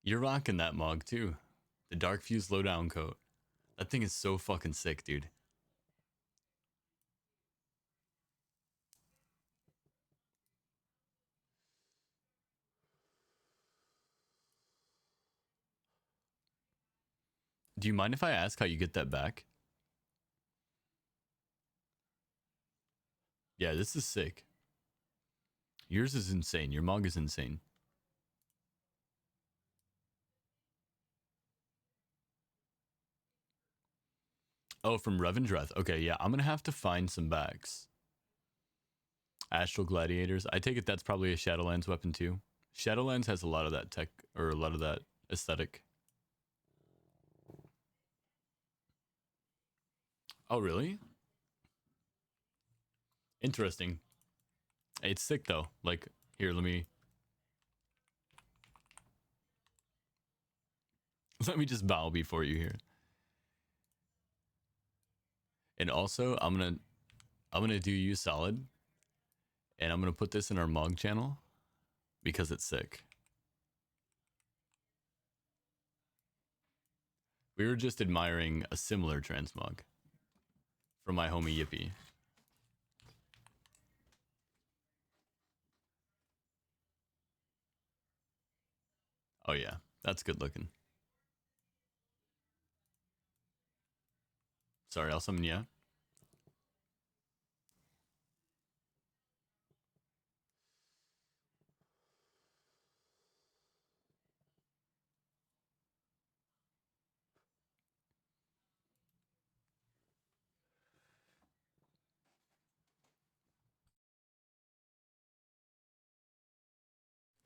A: You're rocking that mug too. The Dark Fuse Lowdown coat. That thing is so fucking sick, dude. Do you mind if I ask how you get that back? Yeah, this is sick. Yours is insane. Your mug is insane. Oh, from Revendreth. Okay, yeah, I'm gonna have to find some backs. Astral Gladiators. I take it that's probably a Shadowlands weapon too. Shadowlands has a lot of that tech, or a lot of that aesthetic. Oh, really? Interesting. It's sick though. Like, here, let me just bow before you here. And also, I'm gonna do you solid, and I'm gonna put this in our mug channel because it's sick. We were just admiring a similar transmog from my homie Yippee. Oh yeah, that's good looking. Sorry, I'll summon ya.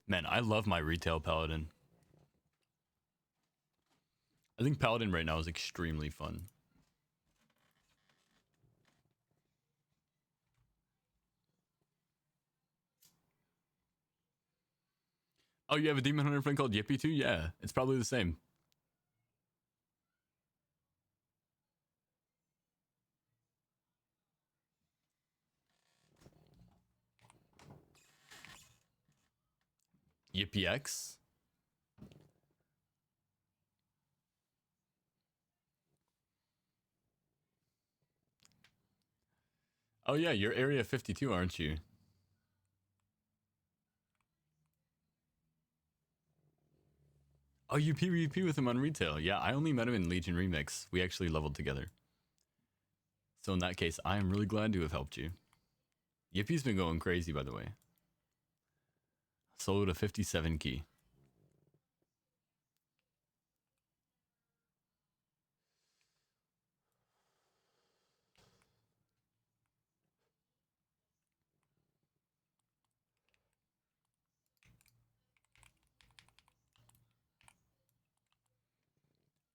A: Man, I love my retail paladin. I think paladin right now is extremely fun. Oh, you have a demon hunter friend called Yippee too? Yeah, it's probably the same. Yippee X? Oh yeah, you're Area 52, aren't you? Oh, you PvP with him on retail. Yeah, I only met him in Legion Remix. We actually leveled together. So in that case, I am really glad to have helped you. Yippie's been going crazy, by the way. Soloed a 57 key.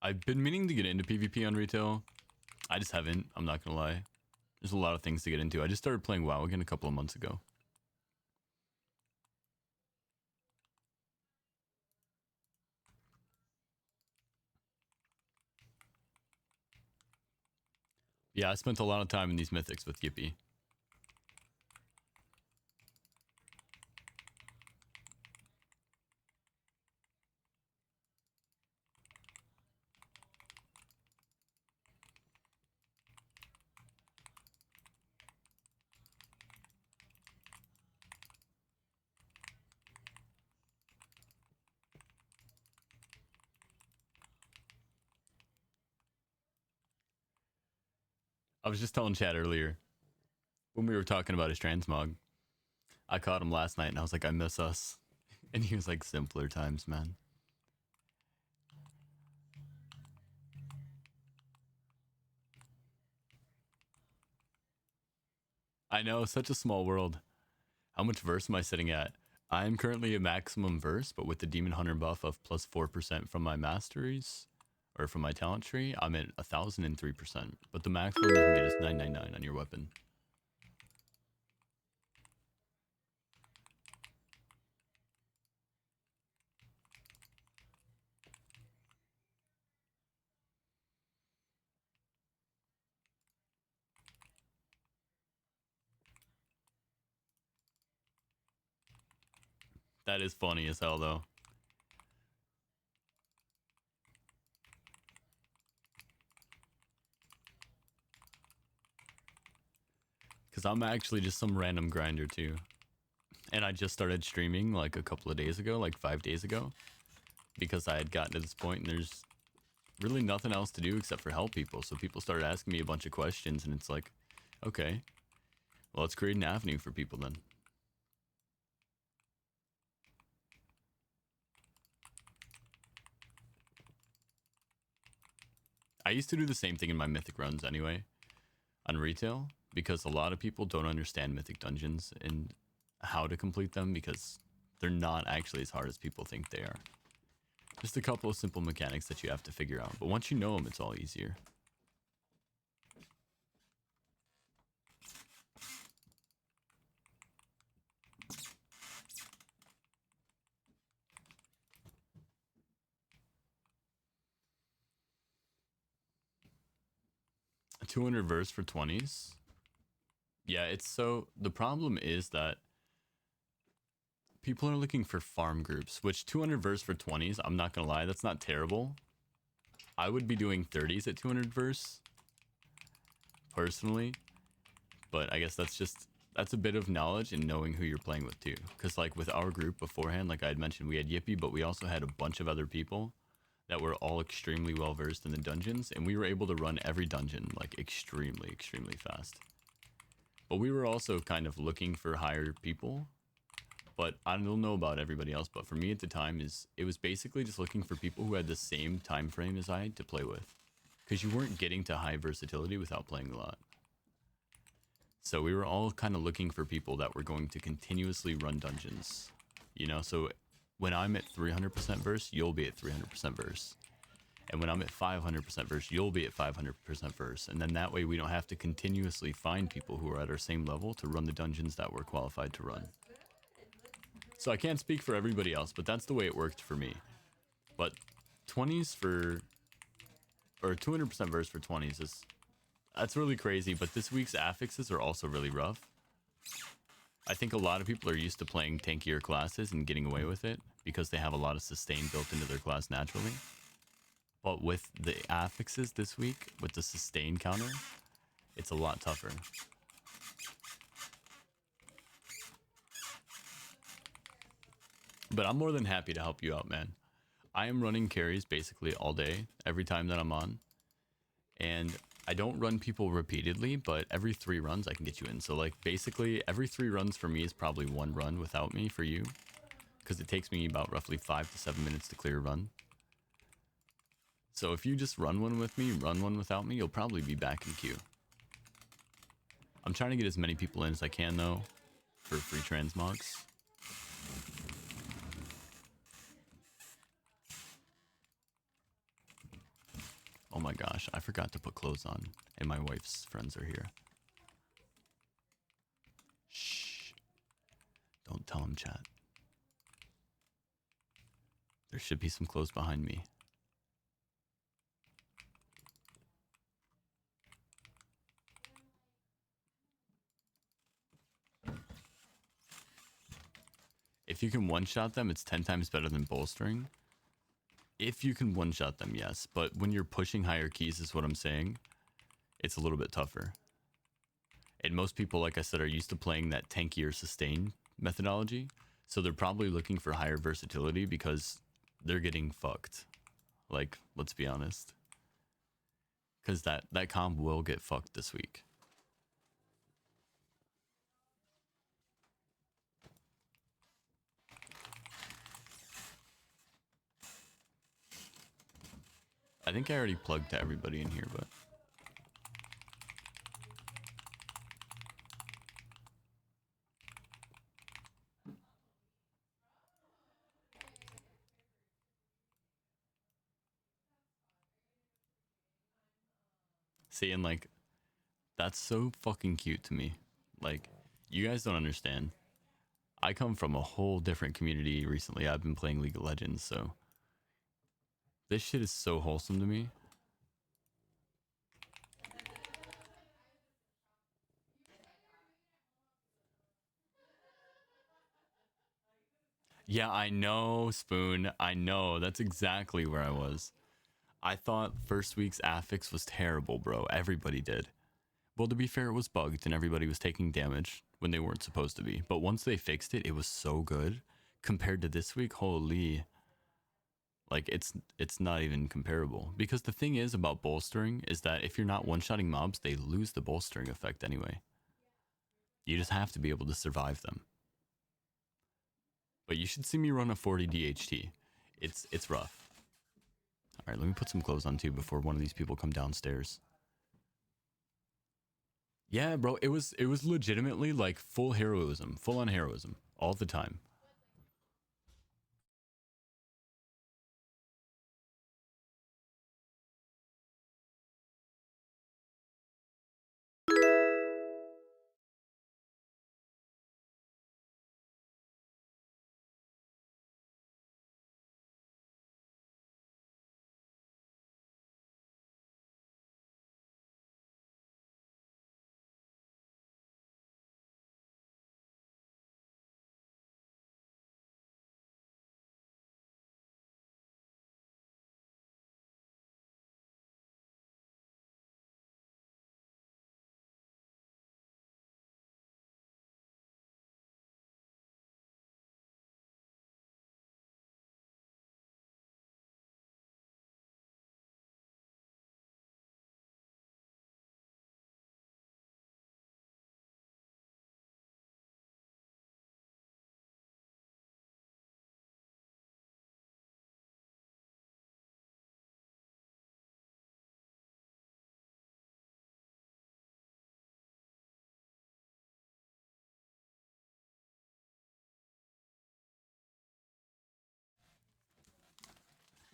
A: I've been meaning to get into PvP on retail. I just haven't, I'm not gonna lie. There's a lot of things to get into. I just started playing WoW again a couple of months ago. Yeah, I spent a lot of time in these mythics with Yippee. I was just telling Chad earlier when we were talking about his transmog. I caught him last night and I was like, I miss us. And he was like, simpler times, man. I know, such a small world. How much verse am I sitting at? I'm currently at maximum verse, but with the Demon Hunter buff of plus 4% from my masteries, or from my talent tree, I'm at 1,003%. But the maximum you can get is 999 on your weapon. That is funny as hell, though. Because I'm actually just some random grinder, too. And I just started streaming, like, a couple of days ago, like 5 days ago. Because I had gotten to this point, and there's really nothing else to do except for help people. So people started asking me a bunch of questions, and it's like, okay, well, let's create an avenue for people then. I used to do the same thing in my mythic runs anyway, on retail, because a lot of people don't understand mythic dungeons and how to complete them, because they're not actually as hard as people think they are. Just a couple of simple mechanics that you have to figure out, but once you know them, it's all easier. A 200 verse for 20s. Yeah, it's so, the problem is that people are looking for farm groups, which 200 verse for 20s, I'm not gonna lie, that's not terrible. I would be doing 30s at 200 verse, personally, but I guess that's a bit of knowledge and knowing who you're playing with too. Because like with our group beforehand, like I had mentioned, we had Yippee, but we also had a bunch of other people that were all extremely well versed in the dungeons, and we were able to run every dungeon like extremely, extremely fast. But we were also kind of looking for higher people. But I don't know about everybody else, but for me at the time, it was basically just looking for people who had the same time frame as I had to play with. Because you weren't getting to high versatility without playing a lot. So we were all kind of looking for people that were going to continuously run dungeons. You know, so when I'm at 300% verse, you'll be at 300% verse. And when I'm at 500% verse, you'll be at 500% verse. And then that way we don't have to continuously find people who are at our same level to run the dungeons that we're qualified to run. So I can't speak for everybody else, but that's the way it worked for me. But 20s for, or 200% verse for 20s that's really crazy. But this week's affixes are also really rough. I think a lot of people are used to playing tankier classes and getting away with it because they have a lot of sustain built into their class naturally. But with the affixes this week, with the sustain counter, it's a lot tougher. But I'm more than happy to help you out, man. I am running carries basically all day, every time that I'm on. And I don't run people repeatedly, but every 3 runs I can get you in. So like basically every 3 runs for me is probably 1 run without me for you. Because it takes me about roughly 5 to 7 minutes to clear a run. So if you just run one with me, run one without me, you'll probably be back in queue. I'm trying to get as many people in as I can though, for free transmogs. Oh my gosh, I forgot to put clothes on, and my wife's friends are here. Shh. Don't tell them, chat. There should be some clothes behind me. If you can one-shot them, it's 10 times better than bolstering. If you can one-shot them, yes. But when you're pushing higher keys is what I'm saying. It's a little bit tougher. And most people, like I said, are used to playing that tankier sustain methodology. So they're probably looking for higher versatility because they're getting fucked. Like, let's be honest. Because that comp will get fucked this week. I think I already plugged to everybody in here, but... seeing like that's so fucking cute to me. Like, you guys don't understand. I come from a whole different community recently. I've been playing League of Legends, so this shit is so wholesome to me. Yeah, I know, Spoon. I know. That's exactly where I was. I thought first week's affix was terrible, bro. Everybody did. Well, to be fair, it was bugged and everybody was taking damage when they weren't supposed to be. But once they fixed it, it was so good. Compared to this week, holy. Like, it's not even comparable. Because the thing is about bolstering is that if you're not one-shotting mobs, they lose the bolstering effect anyway. You just have to be able to survive them. But you should see me run a 40 DHT. It's rough. All right, let me put some clothes on too before one of these people come downstairs. Yeah, bro, it was legitimately like full heroism, full on heroism all the time.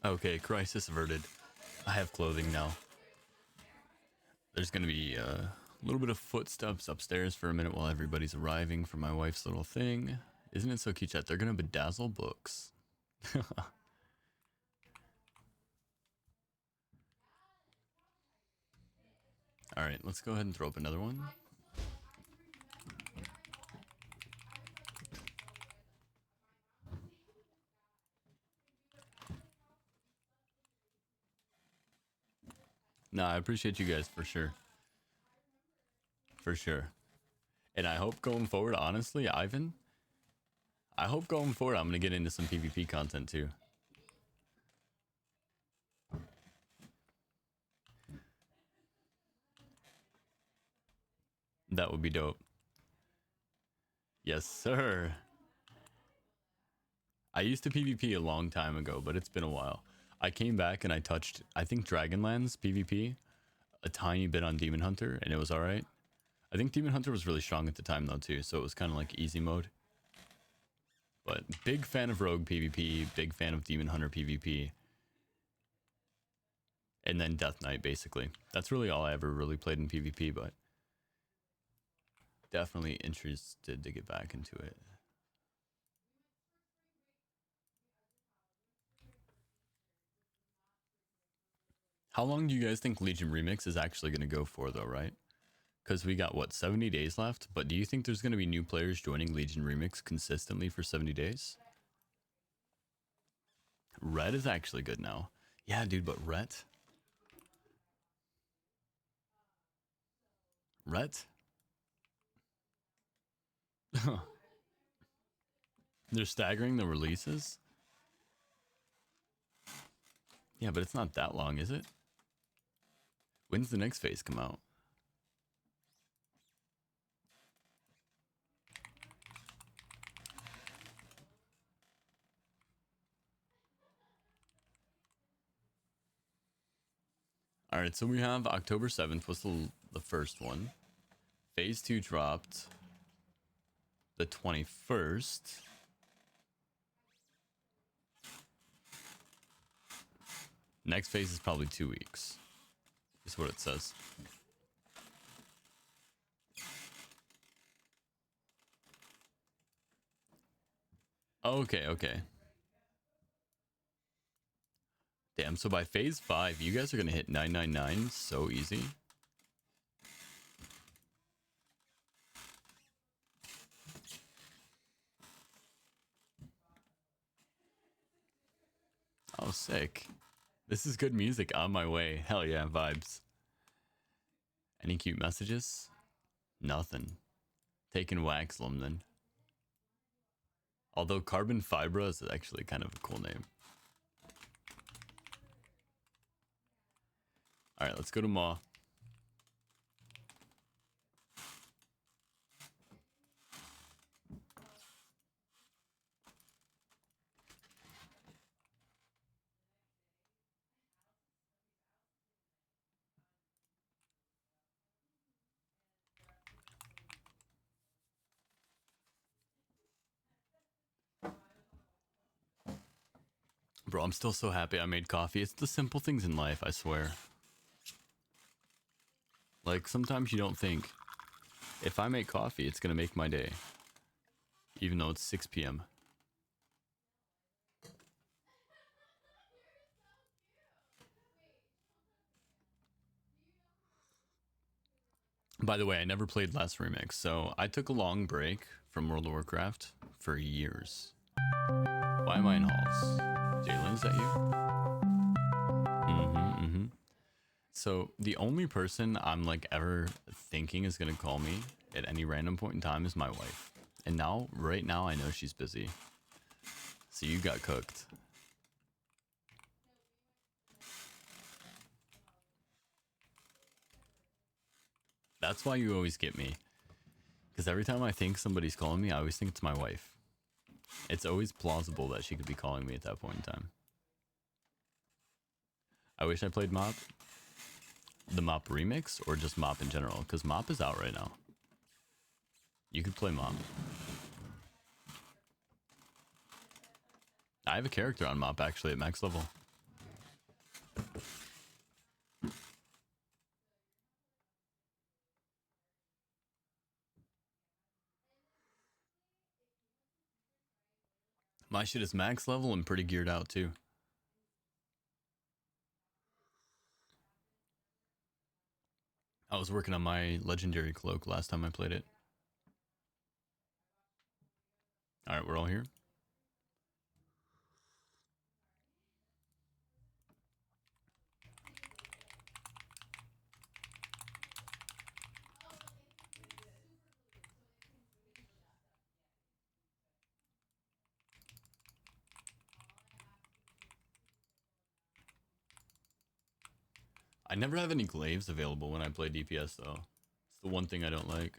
A: Okay, crisis averted. I have clothing now. There's gonna be a little bit of footsteps upstairs for a minute while everybody's arriving for my wife's little thing. Isn't it so cute, chat? They're gonna bedazzle books. All right, let's go ahead and throw up another one. Nah, I appreciate you guys for sure. For sure. And I hope going forward, honestly, Ivan, I hope going forward I'm going to get into some PvP content too. That would be dope. Yes, sir. I used to PvP a long time ago, but it's been a while. I came back and I touched, I think, Dragonlance PvP a tiny bit on Demon Hunter, and it was alright. I think Demon Hunter was really strong at the time, though, too, so it was kind of like easy mode. But big fan of Rogue PvP, big fan of Demon Hunter PvP. And then Death Knight, basically. That's really all I ever really played in PvP, but definitely interested to get back into it. How long do you guys think Legion Remix is actually going to go for, though, right? Because we got, what, 70 days left? But do you think there's going to be new players joining Legion Remix consistently for 70 days? Red is actually good now. Yeah, dude, but Rhett? Rhett? They're staggering the releases? Yeah, but it's not that long, is it? When's the next phase come out? Alright, so we have October 7th was the first one. Phase 2 dropped the 21st. Next phase is probably 2 weeks. Is what it says. Okay, okay. Damn, so by phase 5, you guys are gonna hit 999 so easy. Oh, sick. This is good music on my way. Hell yeah, vibes. Any cute messages? Nothing. Taking Waxlum then. Although Carbon Fibra is actually kind of a cool name. Alright, let's go to Maw. Bro, I'm still so happy I made coffee. It's the simple things in life, I swear. Like, sometimes you don't think, if I make coffee, it's gonna make my day. Even though it's 6 p.m. By the way, I never played last remix, so I took a long break from World of Warcraft for years. Why am I in halls? Jalen, is that you? So the only person I'm like ever thinking is gonna call me at any random point in time is my wife. And now, right now, I know she's busy. So you got cooked. That's why you always get me. Because every time I think somebody's calling me, I always think it's my wife. It's always plausible that she could be calling me at that point in time. I wish I played Mop. The Mop remix or just Mop in general? Because Mop is out right now. You could play Mop. I have a character on Mop actually at max level. My shit is max level and pretty geared out too. I was working on my legendary cloak last time I played it. Alright, we're all here. I never have any glaives available when I play DPS though. It's the one thing I don't like.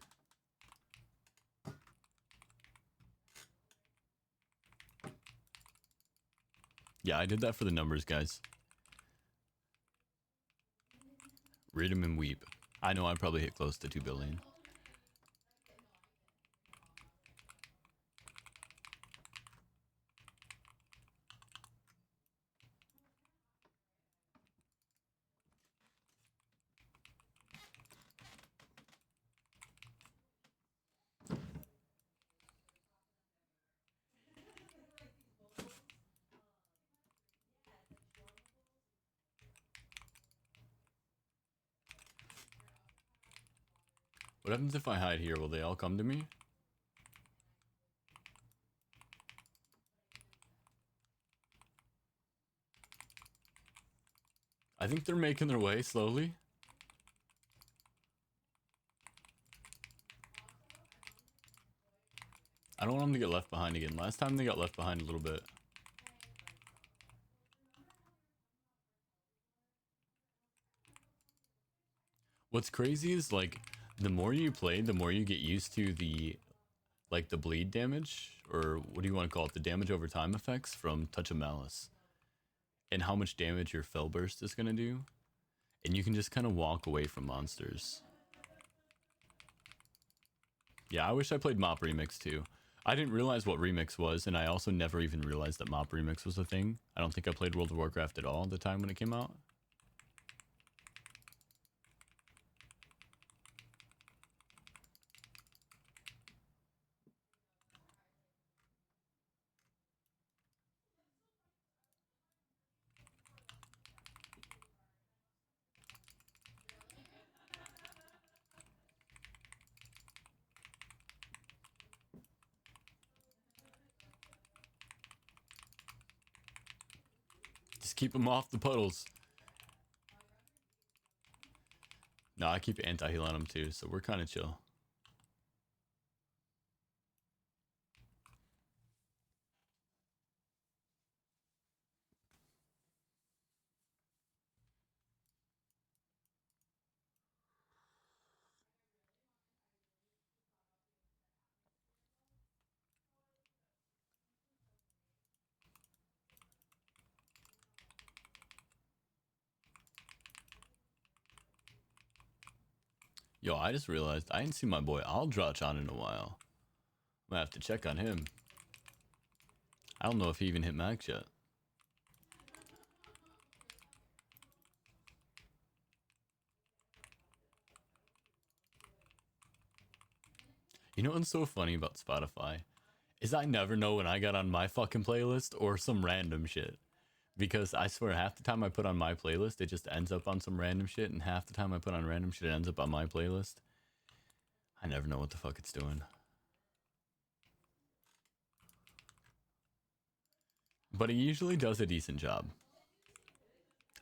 A: Yeah, I did that for the numbers, guys. Read 'em and weep. I know I probably hit close to 2 billion. What happens if I hide here? Will they all come to me? I think they're making their way slowly. I don't want them to get left behind again. Last time they got left behind a little bit. What's crazy is like the more you play, the more you get used to the like the bleed damage, or what do you want to call it? The damage over time effects from Touch of Malice. And how much damage your Fell Burst is gonna do. And you can just kind of walk away from monsters. Yeah, I wish I played Mop Remix too. I didn't realize what Remix was, and I also never even realized that Mop Remix was a thing. I don't think I played World of Warcraft at all at the time when it came out. Just keep him off the puddles. No, I keep anti-heal on him too, so we're kind of chill. Yo, I just realized I ain't seen my boy Aldrich on in a while. I'm gonna have to check on him. I don't know if he even hit max yet. You know what's so funny about Spotify? Is I never know when I got on my fucking playlist or some random shit. Because I swear half the time I put on my playlist, it just ends up on some random shit, and half the time I put on random shit, it ends up on my playlist. I never know what the fuck it's doing. But he usually does a decent job.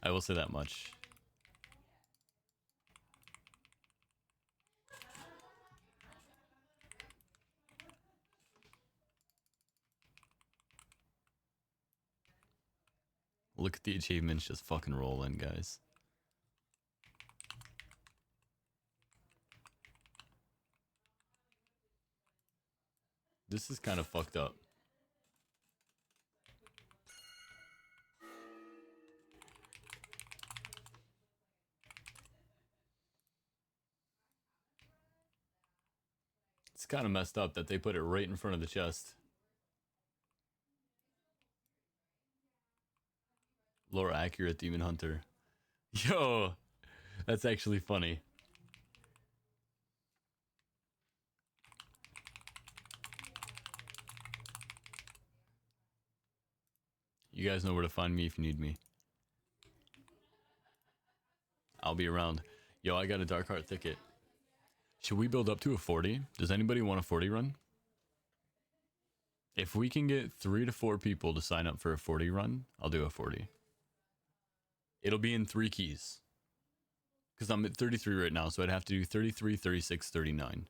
A: I will say that much. Look at the achievements just fucking rolling, guys. This is kind of fucked up. It's kind of messed up that they put it right in front of the chest. Lore accurate Demon Hunter. Yo, that's actually funny. You guys know where to find me if you need me. I'll be around. Yo, I got a Darkheart Thicket. Should we build up to a 40? Does anybody want a 40 run? If we can get 3 to 4 people to sign up for a 40 run, I'll do a 40. It'll be in 3 keys. Because I'm at 33 right now, so I'd have to do 33, 36, 39.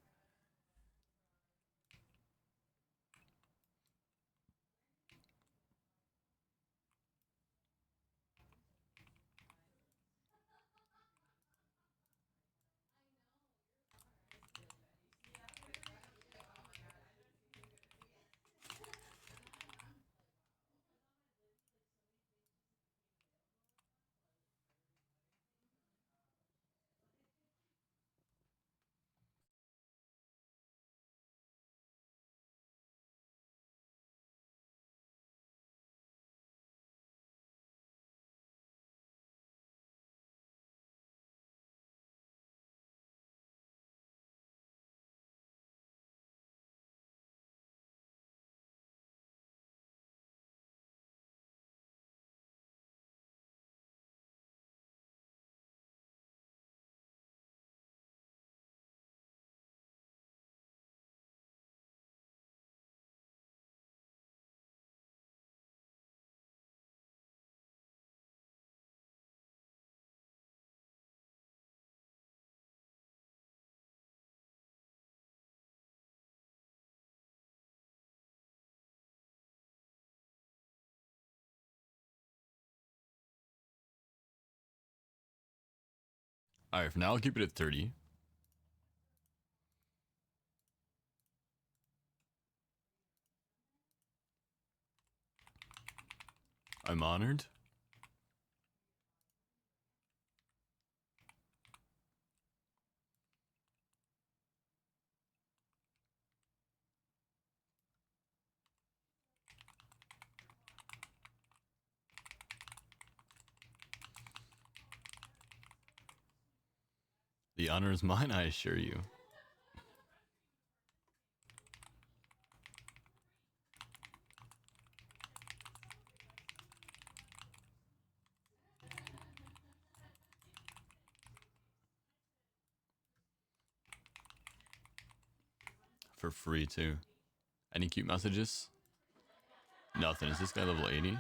A: Alright, for now I'll keep it at 30. I'm honored. The honor is mine, I assure you. For free, too. Any cute messages? Nothing. Is this guy level 80?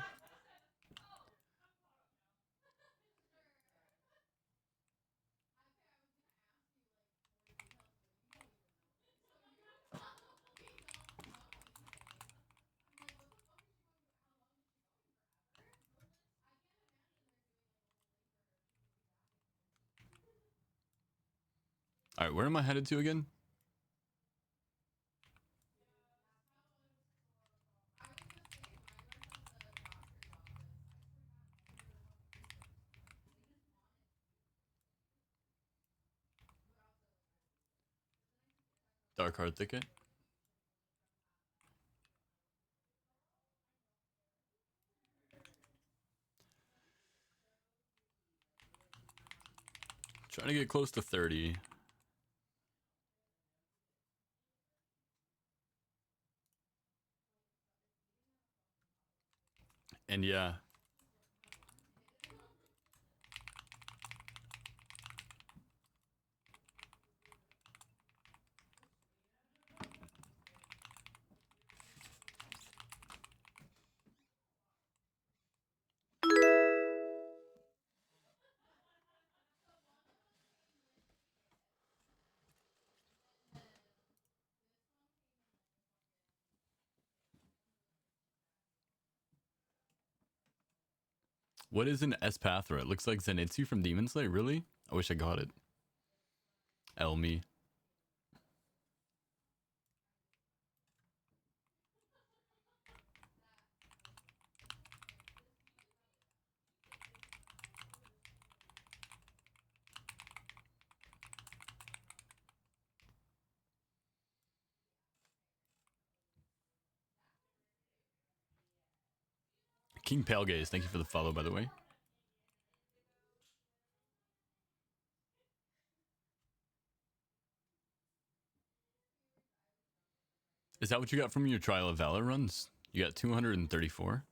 A: Alright, where am I headed to again? Darkheart Thicket. Trying to get close to 30. And yeah. What is an Espathra? It looks like Zenitsu from Demon Slayer. Really? I wish I got it. Elmi. King Palegaze, thank you for the follow, by the way. Is that what you got from your Trial of Valor runs? You got 234?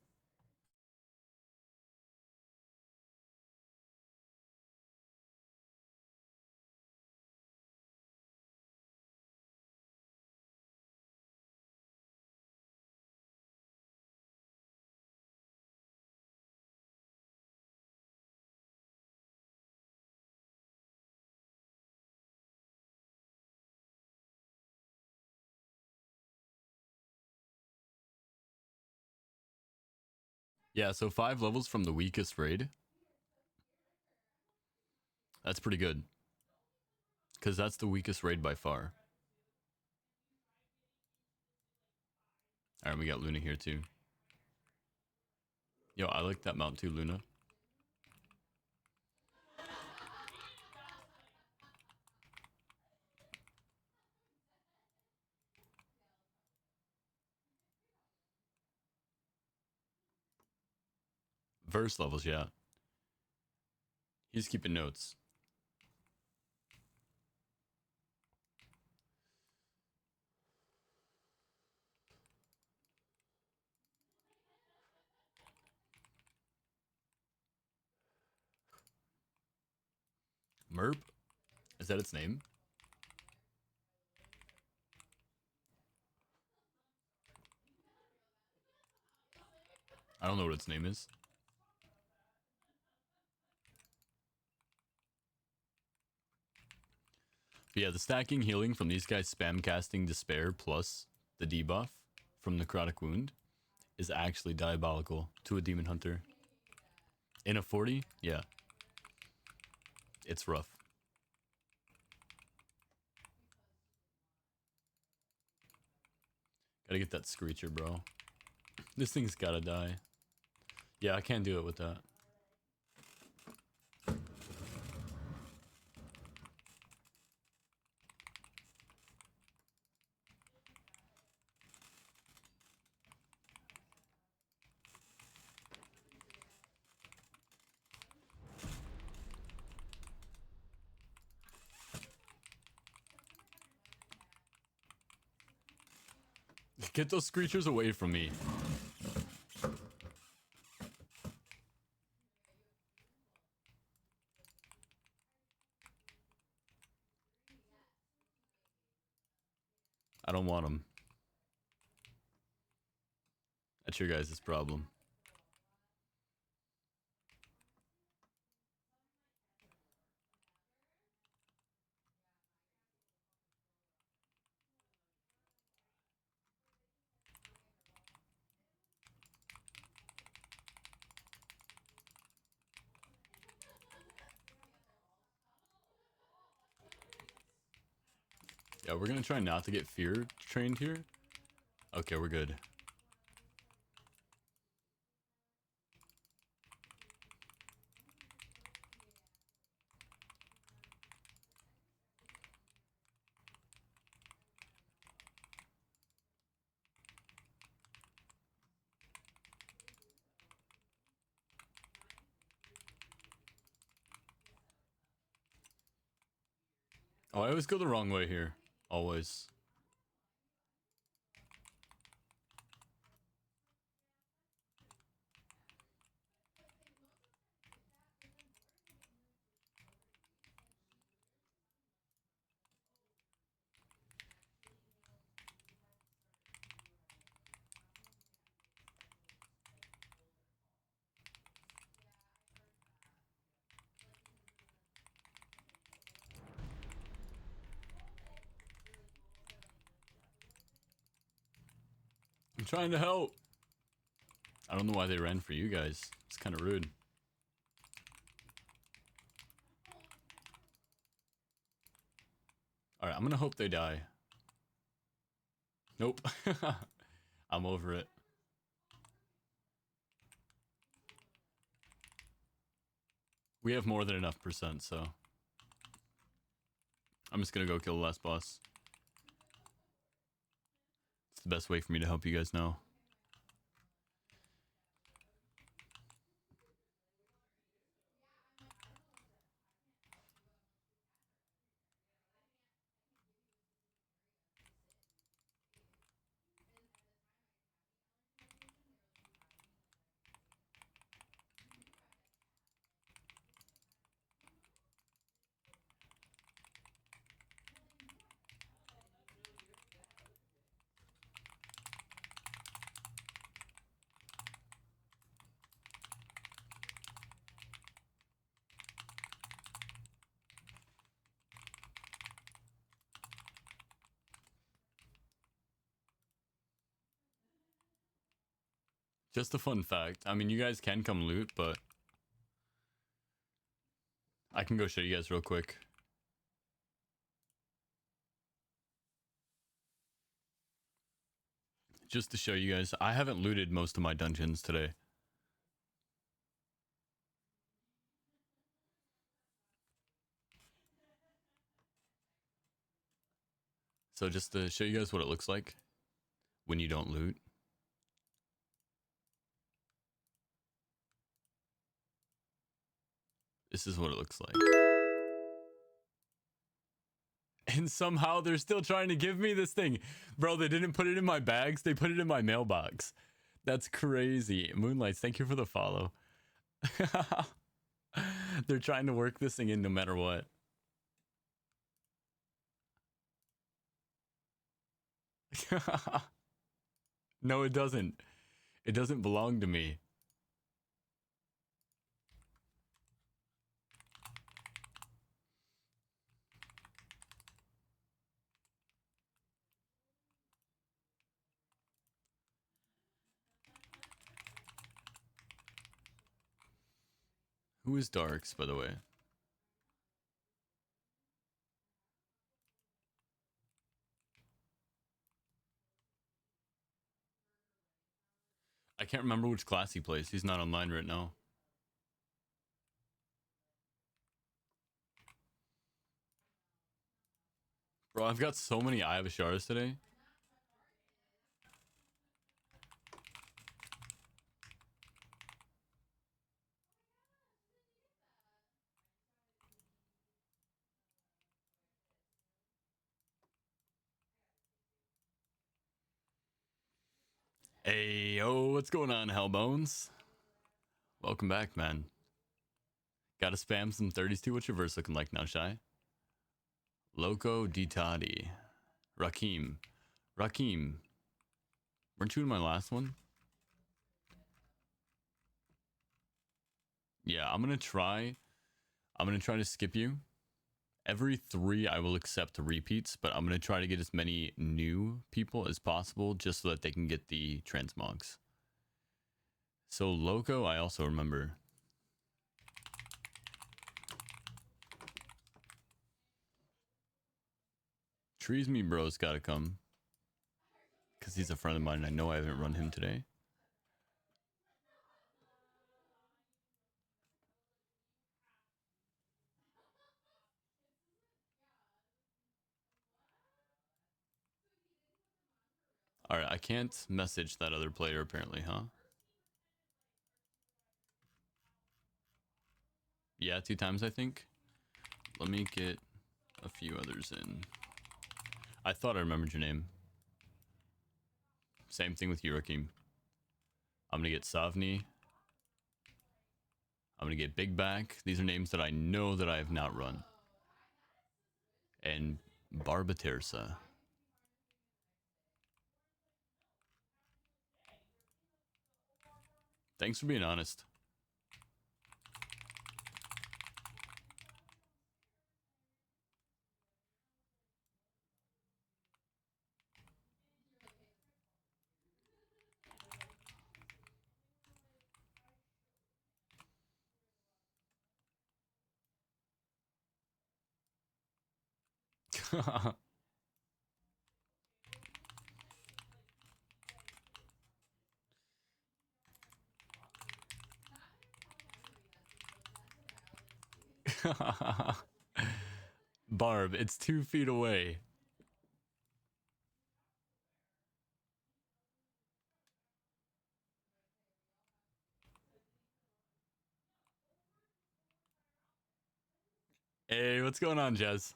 A: Yeah, so 5 levels from the weakest raid. That's pretty good. Because that's the weakest raid by far. Alright, we got Luna here too. Yo, I like that mount too, Luna. Verse levels, yeah. He's keeping notes. Merp? Is that its name? I don't know what its name is. But yeah, the stacking healing from these guys spam casting Despair plus the debuff from Necrotic Wound is actually diabolical to a Demon Hunter. In a 40? Yeah. It's rough. Gotta get that Screecher, bro. This thing's gotta die. Yeah, I can't do it with that. Get those Screechers away from me. I don't want them. That's your guys' problem. Yeah, we're gonna try not to get fear trained here. Okay, we're good. Oh, I always go the wrong way here. Always. I'm trying to help. I don't know why they ran for you guys. It's kind of rude. Alright, I'm gonna hope they die. Nope. I'm over it. We have more than enough percent, so I'm just gonna go kill the last boss. It's the best way for me to help you guys know. Just a fun fact. I mean, you guys can come loot, but I can go show you guys real quick. Just to show you guys, I haven't looted most of my dungeons today. So just to show you guys what it looks like when you don't loot. This is what it looks like. And somehow they're still trying to give me this thing. Bro, they didn't put it in my bags. They put it in my mailbox. That's crazy. Moonlights, thank you for the follow. They're trying to work this thing in no matter what. No, it doesn't. It doesn't belong to me. Who is Darks, by the way? I can't remember which class he plays. He's not online right now. Bro, I've got so many Eye of Ashars today. Hey, yo, what's going on, Hellbones? Welcome back, man. Gotta spam some 30s too. What's your verse looking like now, Shy? Loco Di Tati. Rakim. Rakim. Weren't you in my last one? Yeah, I'm gonna try to skip you. Every 3 I will accept repeats, but I'm gonna try to get as many new people as possible just so that they can get the transmogs. So Loco, I also remember. Trees Me Bro's gotta come. Because he's a friend of mine and I know I haven't run him today. Alright, I can't message that other player apparently, huh? Yeah, 2 times I think. Let me get a few others in. I thought I remembered your name. Same thing with Yurakim. I'm gonna get Savni. I'm gonna get Big Back. These are names that I know that I have not run. And Barbatersa. Thanks for being honest. Barb, it's 2 feet away. Hey, what's going on, Jez?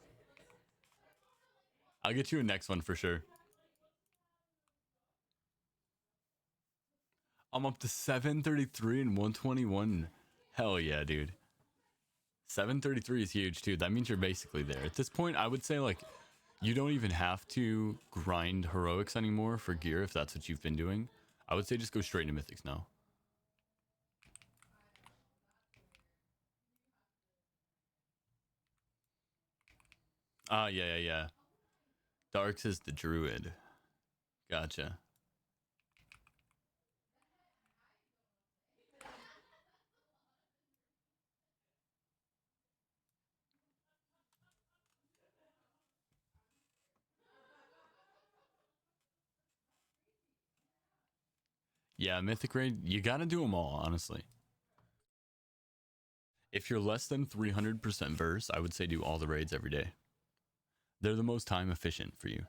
A: I'll get you a next one for sure. I'm up to 733 and 121. Hell yeah, dude. 733 is huge too. That means you're basically there. At this point, I would say like you don't even have to grind heroics anymore for gear if that's what you've been doing. I would say just go straight into mythics now. Ah, yeah. Darks is the druid. Gotcha. Yeah, mythic raid, you gotta do them all, honestly. If you're less than 300% verse, I would say do all the raids every day. They're the most time efficient for you.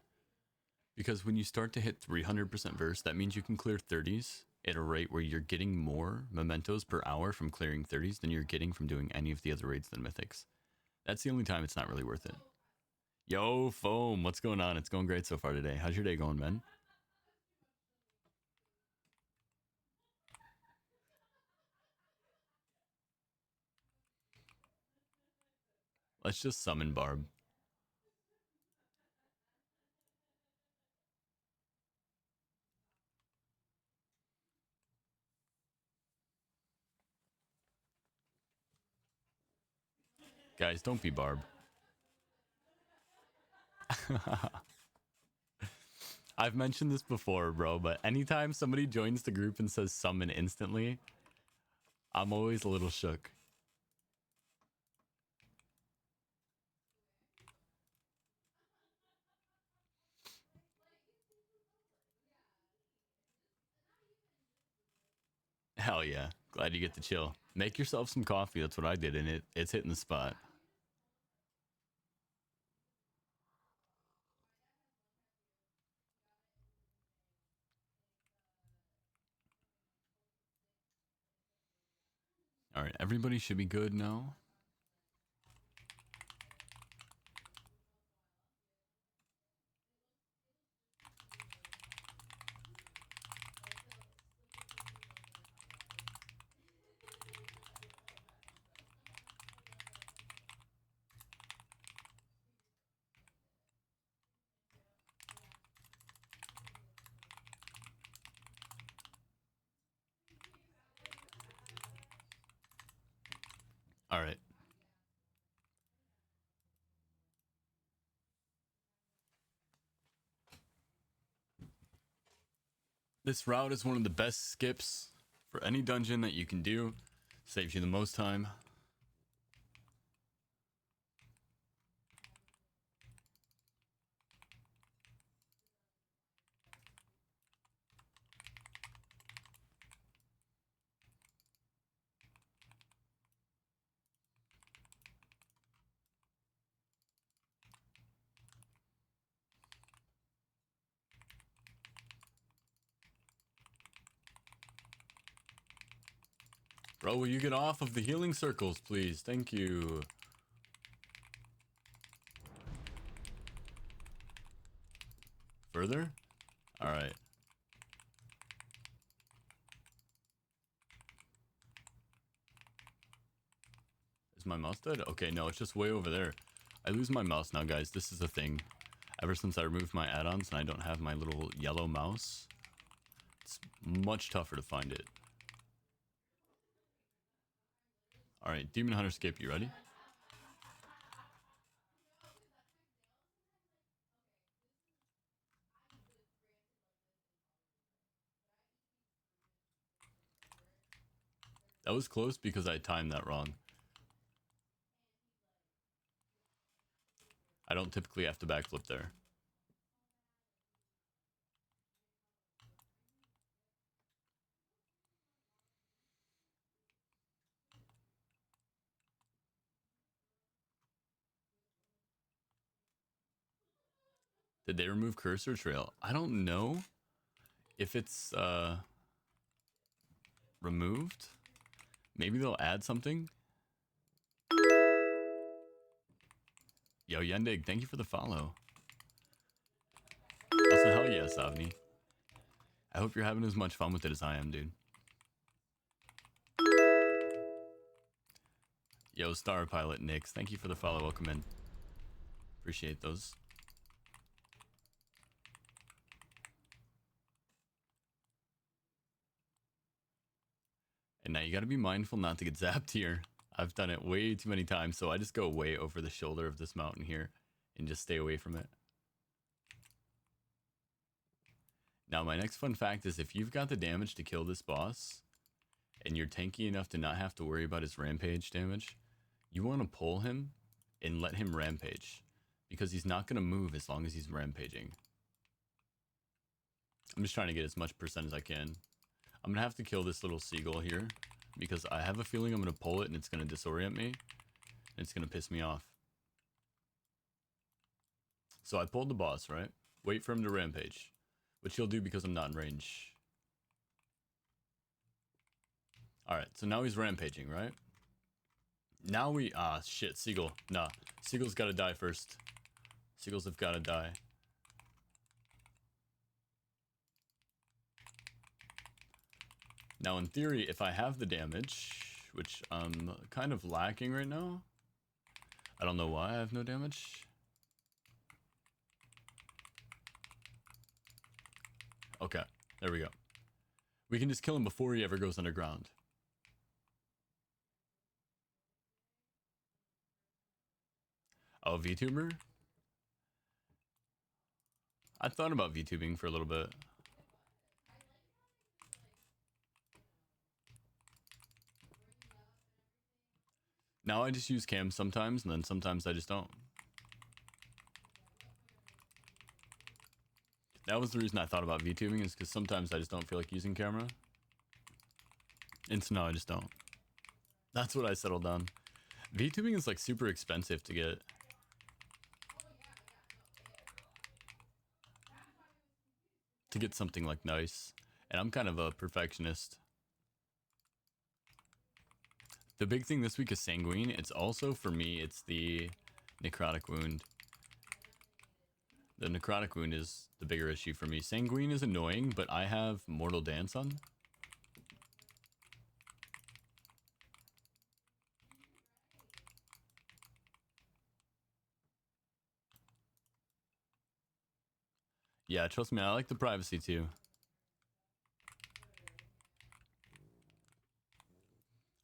A: Because when you start to hit 300% verse, that means you can clear 30s at a rate where you're getting more mementos per hour from clearing 30s than you're getting from doing any of the other raids than mythics. That's the only time it's not really worth it. Yo, Foam, what's going on? It's going great so far today. How's your day going, man? Let's just summon Barb. Guys, don't be Barb. I've mentioned this before, bro, but anytime somebody joins the group and says summon instantly, I'm always a little shook. Hell yeah. Glad you get to chill. Make yourself some coffee. That's what I did, and it's hitting the spot. All right, everybody should be good now. All right. This route is one of the best skips for any dungeon that you can do. Saves you the most time. Bro, will you get off of the healing circles, please? Thank you. Further? Alright. Is my mouse dead? Okay, no, it's just way over there. I lose my mouse now, guys. This is a thing. Ever since I removed my add-ons and I don't have my little yellow mouse, it's much tougher to find it. Alright, Demon Hunter Skip, you ready? That was close because I timed that wrong. I don't typically have to backflip there. Did they remove cursor trail? I don't know if it's removed. Maybe they'll add something. Yo, Yendig, thank you for the follow. Also, hell yes, Avni. I hope you're having as much fun with it as I am, dude. Yo, Star Pilot Nix, thank you for the follow. Welcome in. Appreciate those. And now you gotta be mindful not to get zapped here. I've done it way too many times, so I just go way over the shoulder of this mountain here and just stay away from it. Now, my next fun fact is if you've got the damage to kill this boss and you're tanky enough to not have to worry about his rampage damage, you want to pull him and let him rampage because he's not going to move as long as he's rampaging. I'm just trying to get as much percent as I can. I'm going to have to kill this little seagull here because I have a feeling I'm going to pull it and it's going to disorient me. And it's going to piss me off. So I pulled the boss, right? Wait for him to rampage, which he'll do because I'm not in range. Alright, so now he's rampaging, right? Now we... Ah, shit, Seagull. Nah, Seagull's gotta die first. Seagulls have gotta die. Now, in theory, if I have the damage, which I'm kind of lacking right now. I don't know why I have no damage. Okay, there we go. We can just kill him before he ever goes underground. Oh, VTuber? I thought about VTubing for a little bit. Now I just use cam sometimes, and then sometimes I just don't. That was the reason I thought about VTubing, is because sometimes I just don't feel like using camera. And so now I just don't. That's what I settled on. VTubing is like super expensive to get. To get something like nice. And I'm kind of a perfectionist. The big thing this week is Sanguine. It's also, for me, it's the Necrotic Wound. The Necrotic Wound is the bigger issue for me. Sanguine is annoying, but I have Mortal Dance on. Yeah, trust me, I like the privacy too.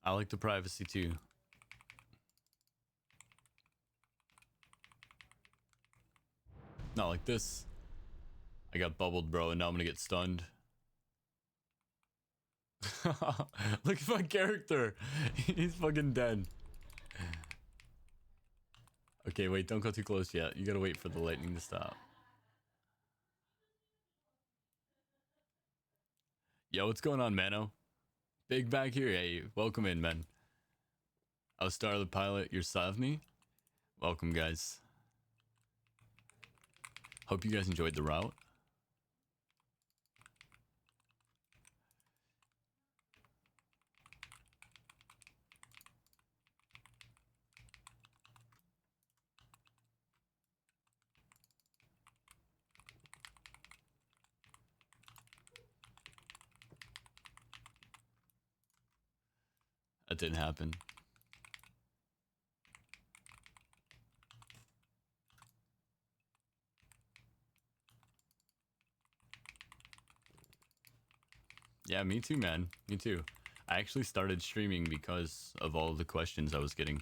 A: I like the privacy too. Not like this. I got bubbled, bro, and now I'm gonna get stunned. Look at my character. He's fucking dead. Okay, wait, don't go too close yet. You gotta wait for the lightning to stop. Yo, what's going on, Mano? Big back here. Hey, welcome in, man. I'll Star the Pilot, you're Savni. Welcome, guys. Hope you guys enjoyed the route. That didn't happen. Yeah, me too, man. Me too. I actually started streaming because of all the questions I was getting.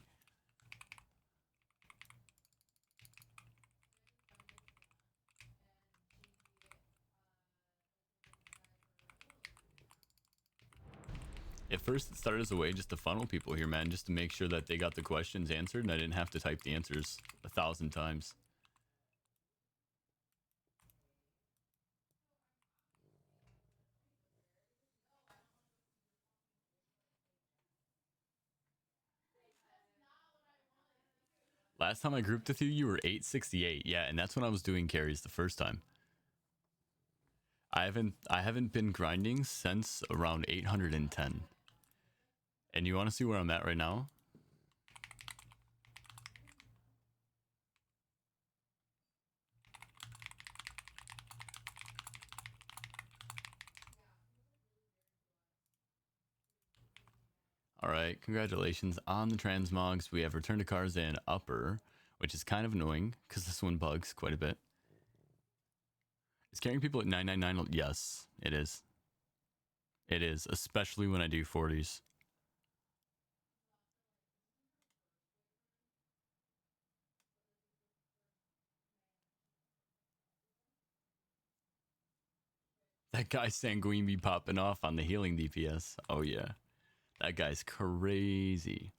A: At first, it started as a way just to funnel people here, man, just to make sure that they got the questions answered and I didn't have to type the answers 1,000 times. Last time I grouped with you, you were 868. Yeah, and that's when I was doing carries the first time. I haven't been grinding since around 810. And you want to see where I'm at right now? All right, congratulations on the transmogs. We have Return to Karzhan Upper, which is kind of annoying because this one bugs quite a bit. Is carrying people at 999? Yes, it is. It is, especially when I do 40s. That guy Sanguine be popping off on the healing DPS. Oh yeah, that guy's crazy.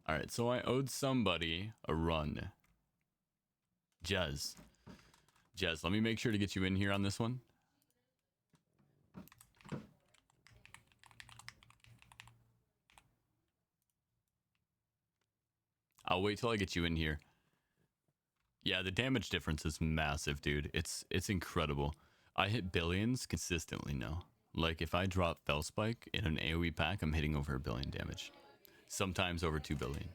A: All right, so I owed somebody a run. Jez, let me make sure to get you in here on this one. I'll wait till I get you in here. Yeah, the damage difference is massive, dude. It's incredible. I hit billions consistently now. Like, if I drop Felspike in an AoE pack, I'm hitting over 1 billion damage. Sometimes over 2 billion.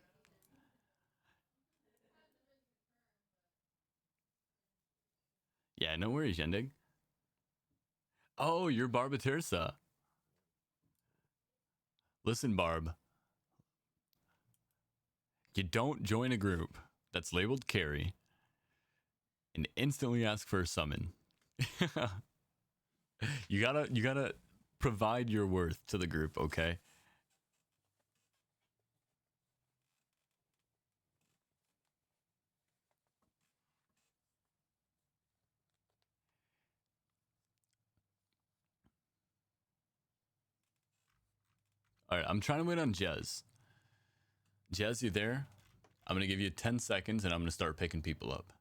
A: Yeah, no worries, Yendig. Oh, you're Barbatirsa. Listen, Barb. You don't join a group that's labeled carry and instantly ask for a summon. You gotta provide your worth to the group, okay? All right, I'm trying to wait on Jez. Jez, you there? I'm gonna give you 10 seconds and I'm gonna start picking people up.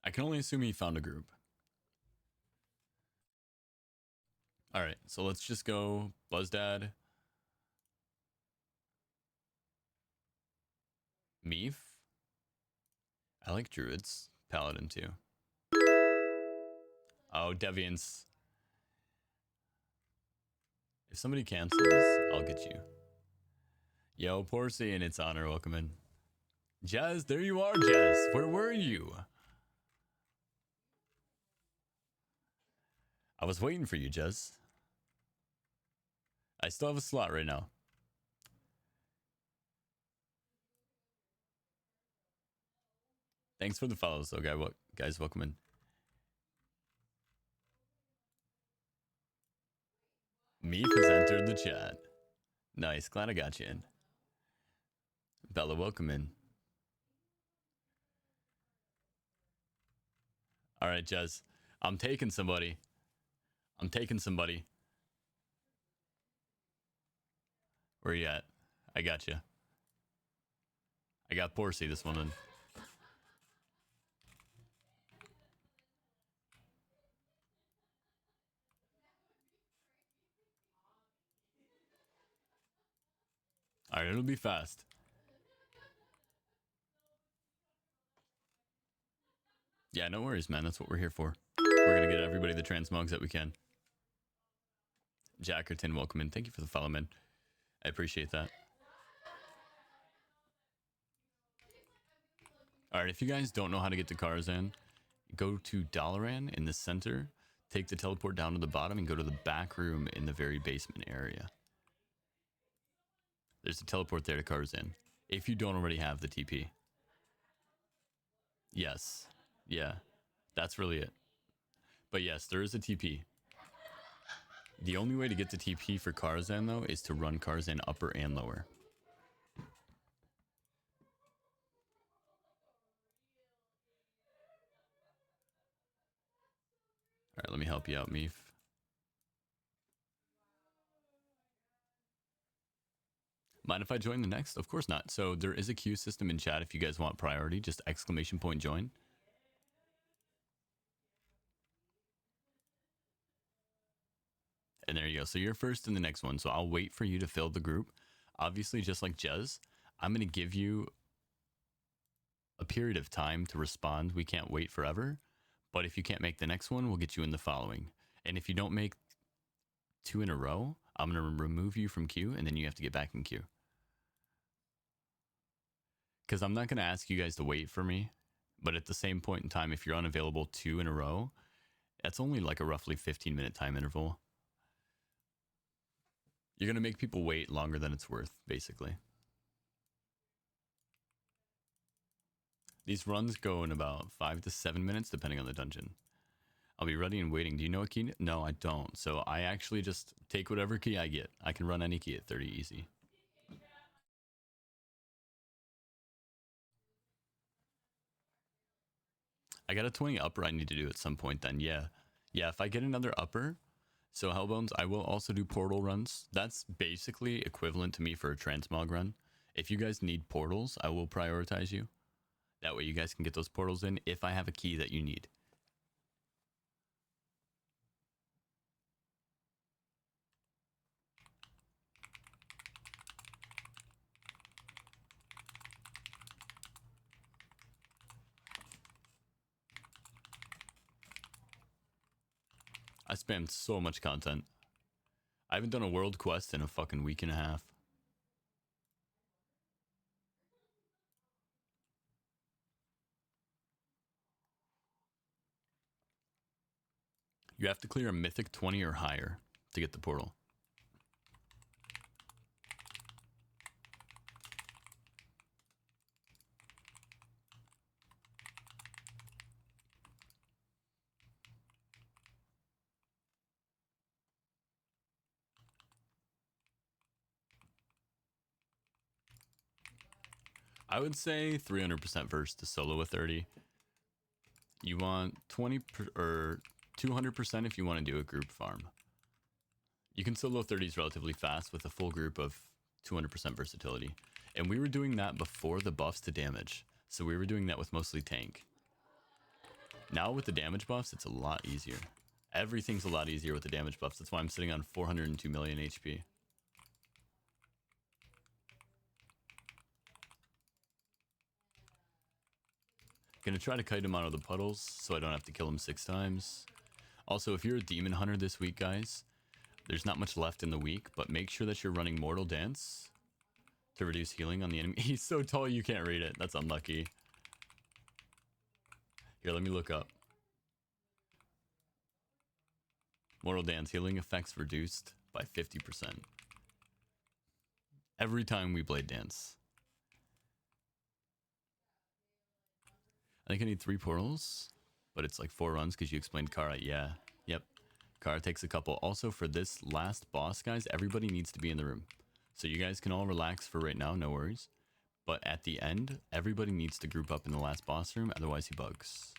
A: I can only assume he found a group. All right, so let's just go Buzzdad, Meef. I like Druids, Paladin too. Oh, Deviants. If somebody cancels, I'll get you. Yo, Porcy and its honor, welcome in. Jez, there you are, Jez. Where were you? I was waiting for you, Jez. I still have a slot right now. Thanks for the follows, though, guys. Welcome in. Meef has entered the chat. Nice. Glad I got you in. Bella, welcome in. All right, Jez. I'm taking somebody. Where you at? I got you. I got Porcy this one then. All right, it'll be fast. Yeah, no worries, man. That's what we're here for. We're gonna get everybody the transmogs that we can. Jackerton, welcome in. Thank you for the follow, man. I appreciate that. All right, if you guys don't know how to get to Karazhan, go to Dalaran in the center, take the teleport down to the bottom, and go to the back room in the very basement area. There's a teleport there to Karazhan, if you don't already have the TP. Yes. Yeah. That's really it. But yes, there is a TP. The only way to get the TP for Karazhan, though, is to run Karazhan upper and lower. All right, let me help you out, Meef. Mind if I join the next? Of course not. So there is a queue system in chat if you guys want priority. Just !join. And there you go. So you're first in the next one. So I'll wait for you to fill the group. Obviously, just like Jez, I'm going to give you a period of time to respond. We can't wait forever. But if you can't make the next one, we'll get you in the following. And if you don't make 2 in a row, I'm going to remove you from queue, and then you have to get back in queue. Because I'm not going to ask you guys to wait for me. But at the same point in time, if you're unavailable 2 in a row, that's only like a roughly 15-minute time interval. You're going to make people wait longer than it's worth, basically. These runs go in about 5 to 7 minutes, depending on the dungeon. I'll be ready and waiting. Do you know a key? No, I don't. So I actually just take whatever key I get. I can run any key at 30 easy. I got a 20 upper I need to do at some point then. Yeah, if I get another upper, so Hellbones, I will also do portal runs. That's basically equivalent to me for a transmog run. If you guys need portals, I will prioritize you. That way you guys can get those portals in if I have a key that you need. I spammed so much content. I haven't done a world quest in a fucking week and a half. You have to clear a mythic 20 or higher to get the portal. I would say 300% first to solo a 30. You want 20 or 200% if you want to do a group farm. You can solo 30s relatively fast with a full group of 200% versatility. And we were doing that before the buffs to damage. So we were doing that with mostly tank. Now with the damage buffs, it's a lot easier. Everything's a lot easier with the damage buffs. That's why I'm sitting on 402 million HP. Gonna try to kite him out of the puddles so I don't have to kill him 6 times. Also, if you're a demon hunter this week, guys, there's not much left in the week, but make sure that you're running Mortal Dance to reduce healing on the enemy. He's so tall you can't read it. That's unlucky. Here, let me look up. Mortal Dance healing effects reduced by 50%. Every time we blade dance. I think I need 3 portals, but it's like 4 runs because you explained Kara. Yeah, yep. Kara takes a couple. Also, for this last boss, guys, everybody needs to be in the room. So you guys can all relax for right now, no worries. But at the end, everybody needs to group up in the last boss room, otherwise he bugs.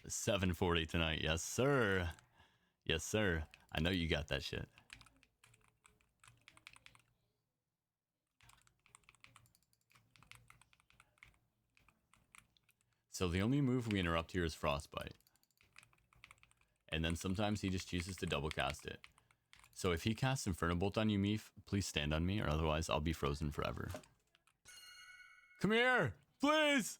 A: $740 tonight. Yes, sir. Yes, sir. I know you got that shit. So the only move we interrupt here is Frostbite. And then sometimes he just chooses to double cast it. So if he casts Inferno Bolt on you, Meef, please stand on me, or otherwise I'll be frozen forever. Come here! Please.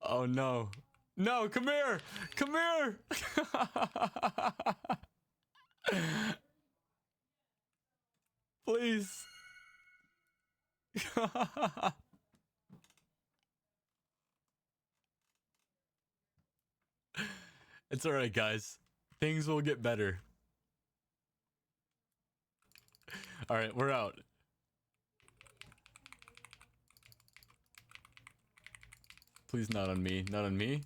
A: Oh no. No, come here. Come here. Please. It's alright, guys. Things will get better. Alright, we're out. Please, not on me. Not on me.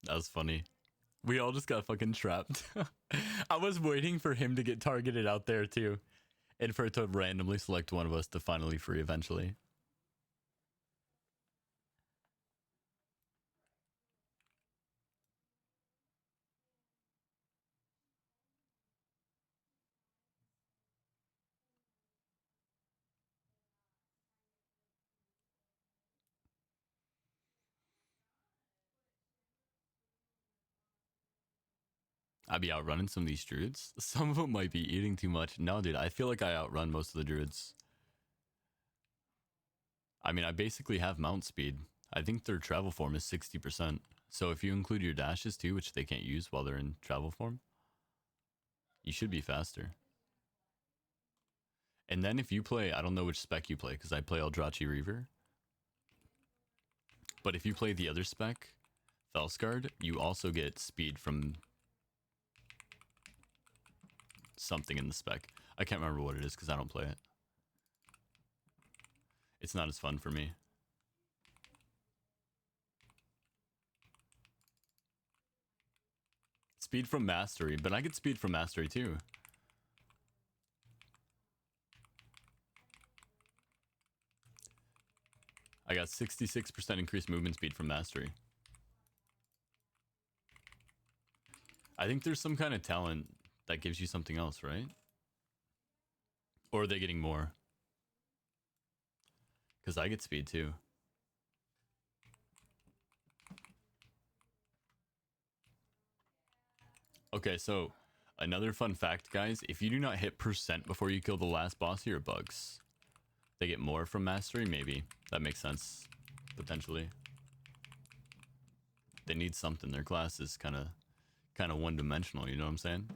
A: That was funny. We all just got fucking trapped. I was waiting for him to get targeted out there too. And for it to randomly select one of us to finally free eventually. I'd be outrunning some of these druids. Some of them might be eating too much. No, dude, I feel like I outrun most of the druids. I mean, I basically have mount speed. I think their travel form is 60%. So if you include your dashes too, which they can't use while they're in travel form, you should be faster. And then if you play, I don't know which spec you play, because I play Eldrachi Reaver. But if you play the other spec, Felskard, you also get speed from something in the spec. I can't remember what it is because I don't play it. It's not as fun for me. Speed from Mastery, but I get speed from Mastery too. I got 66% increased movement speed from Mastery. I think there's some kind of talent that gives you something else, right? Or are they getting more? Because I get speed too. Okay, so another fun fact, guys. If you do not hit percent before you kill the last boss, you're bugs. They get more from Mastery? Maybe. That makes sense. Potentially. They need something. Their class is kind of one-dimensional, you know what I'm saying?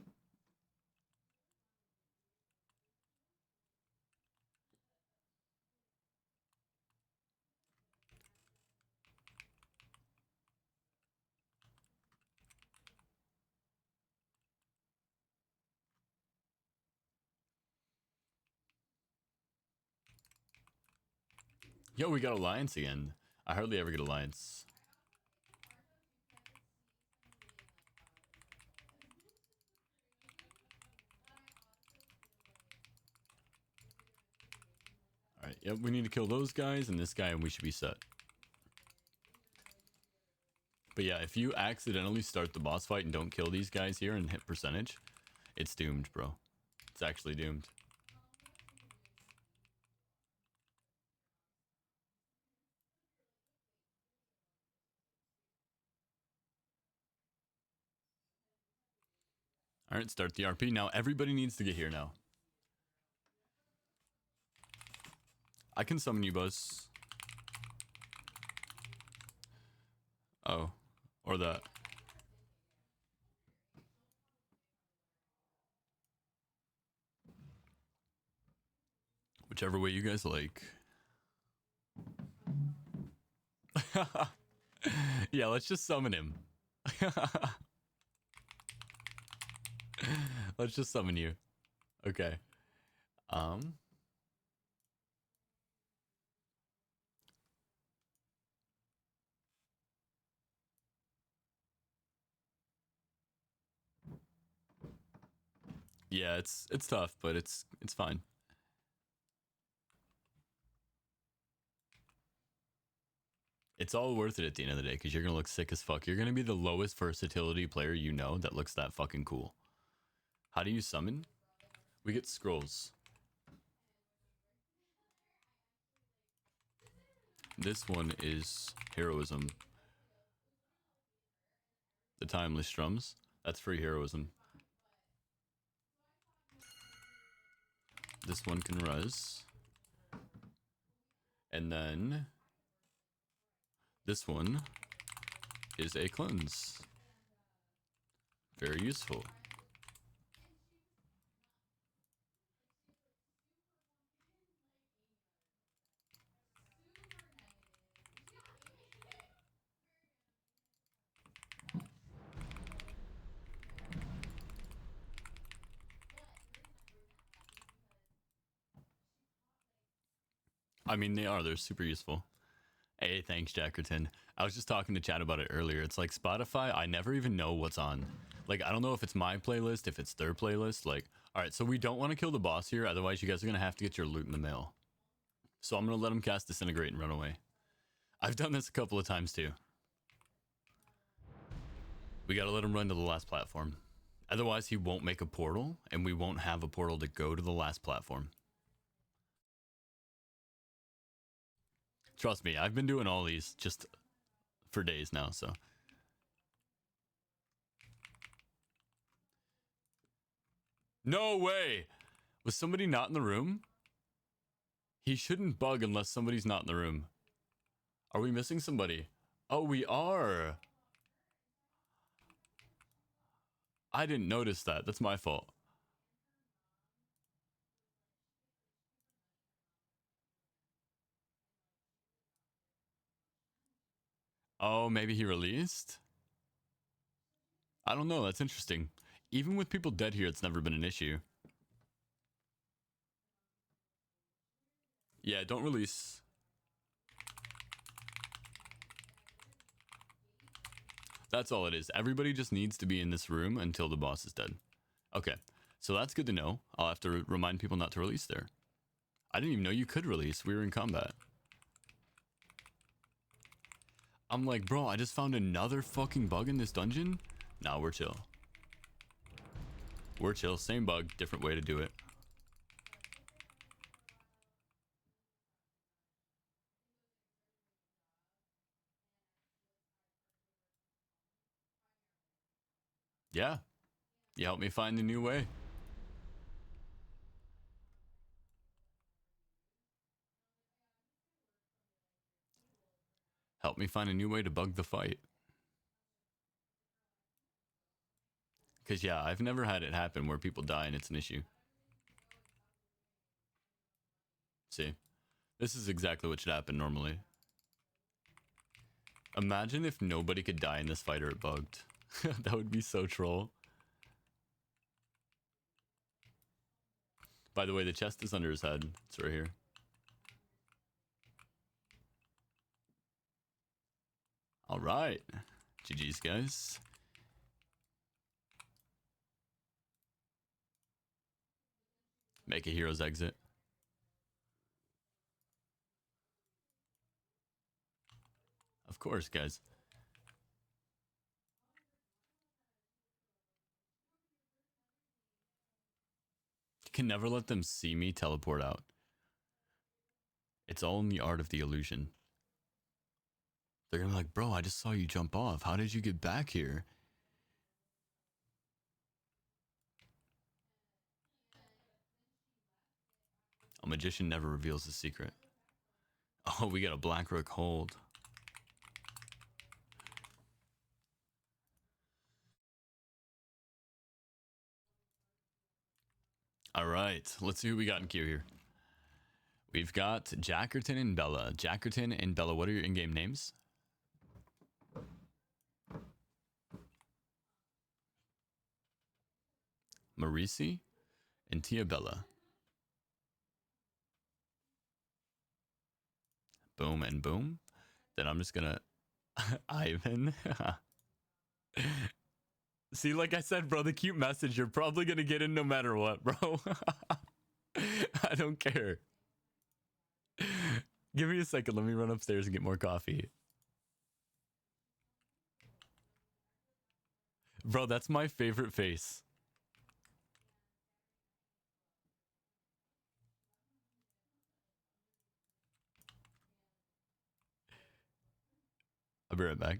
A: Yo, we got Alliance again. I hardly ever get Alliance. Alright, yep, we need to kill those guys and this guy and we should be set. But yeah, if you accidentally start the boss fight and don't kill these guys here and hit percentage, it's doomed, bro. It's actually doomed. Alright, start the RP. Now everybody needs to get here now. I can summon you, Buzz. Oh. Or that. Whichever way you guys like. Yeah, let's just summon him. Let's just summon you. Okay. Yeah, it's tough, but it's fine. It's all worth it at the end of the day because you're gonna look sick as fuck. You're gonna be the lowest versatility player you know that looks that fucking cool. How do you summon? We get scrolls. This one is heroism. The timeless strums. That's free heroism. This one can res. And then this one is a cleanse. Very useful. I mean, they're super useful. Hey, thanks, Jackerton. I was just talking to Chad about it earlier. It's like Spotify, I never even know what's on. Like, I don't know if it's my playlist, if it's their playlist. Like, all right, so we don't want to kill the boss here. Otherwise, you guys are going to have to get your loot in the mail. So I'm going to let him cast Disintegrate and run away. I've done this a couple of times, too. We got to let him run to the last platform. Otherwise, he won't make a portal, and we won't have a portal to go to the last platform. Trust me, I've been doing all these just for days now, so. No way! Was somebody not in the room? He shouldn't bug unless somebody's not in the room. Are we missing somebody? Oh, we are! I didn't notice that. That's my fault. Oh, maybe he released? I don't know. That's interesting. Even with people dead here, it's never been an issue. Yeah, don't release. That's all it is. Everybody just needs to be in this room until the boss is dead. Okay, so that's good to know. I'll have to remind people not to release there. I didn't even know you could release. We were in combat. I'm like, bro, I just found another fucking bug in this dungeon? Nah, we're chill. We're chill. Same bug, different way to do it. Yeah. You helped me find a new way. Help me find a new way to bug the fight. Because, yeah, I've never had it happen where people die and it's an issue. See? This is exactly what should happen normally. Imagine if nobody could die in this fight or it bugged. That would be so troll. By the way, the chest is under his head. It's right here. All right. GG's, guys. Make a hero's exit. Of course, guys. Can never let them see me teleport out. It's all in the art of the illusion. They're gonna be like, bro, I just saw you jump off. How did you get back here? A magician never reveals his secret. Oh, we got a Blackrook hold. All right, let's see who we got in queue here. We've got Jackerton and Bella. Jackerton and Bella, what are your in-game names? Marisi and Tia Bella. Boom and boom. Then I'm just gonna... Ivan. See, like I said, bro, the cute message, you're probably gonna get in no matter what, bro. I don't care. Give me a second. Let me run upstairs and get more coffee. Bro, that's my favorite face. I'll be right back.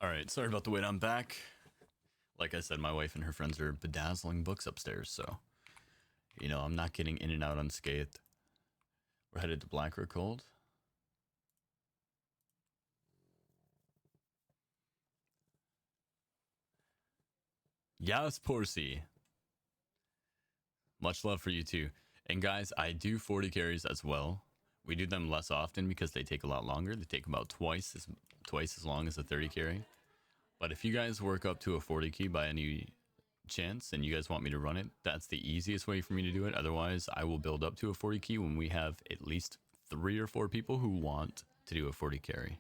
A: All right, sorry about the wait. I'm back. Like I said, my wife and her friends are bedazzling books upstairs, so I'm not getting in and out unscathed. We're headed to Black or Cold. Yes, Porcy. Much love for you too. And guys, I do 40 carries as well. We do them less often because they take a lot longer. They take about twice as long as a 30 carry. But if you guys work up to a 40 key by any chance and you guys want me to run it, that's the easiest way for me to do it. Otherwise, I will build up to a 40 key when we have at least 3 or 4 people who want to do a 40 carry.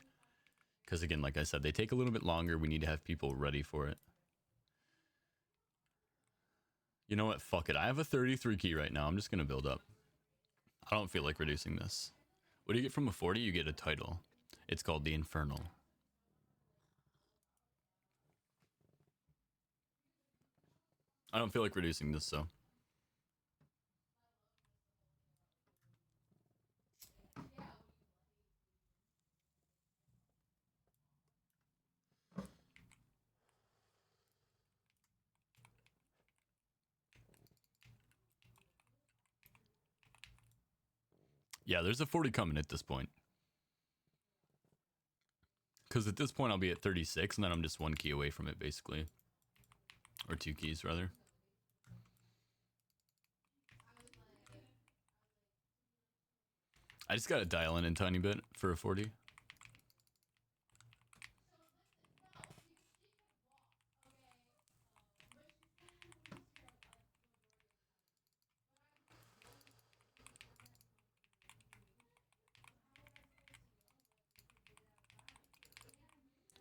A: Because again, like I said, they take a little bit longer. We need to have people ready for it. You know what? Fuck it. I have a 33 key right now. I'm just going to build up. I don't feel like reducing this. What do you get from a 40? You get a title. It's called the Infernal. I don't feel like reducing this, so. Yeah, there's a 40 coming at this point. Because at this point, I'll be at 36, and then I'm just 1 key away from it, basically. Or 2 keys, rather. I just gotta dial in a tiny bit for a 40.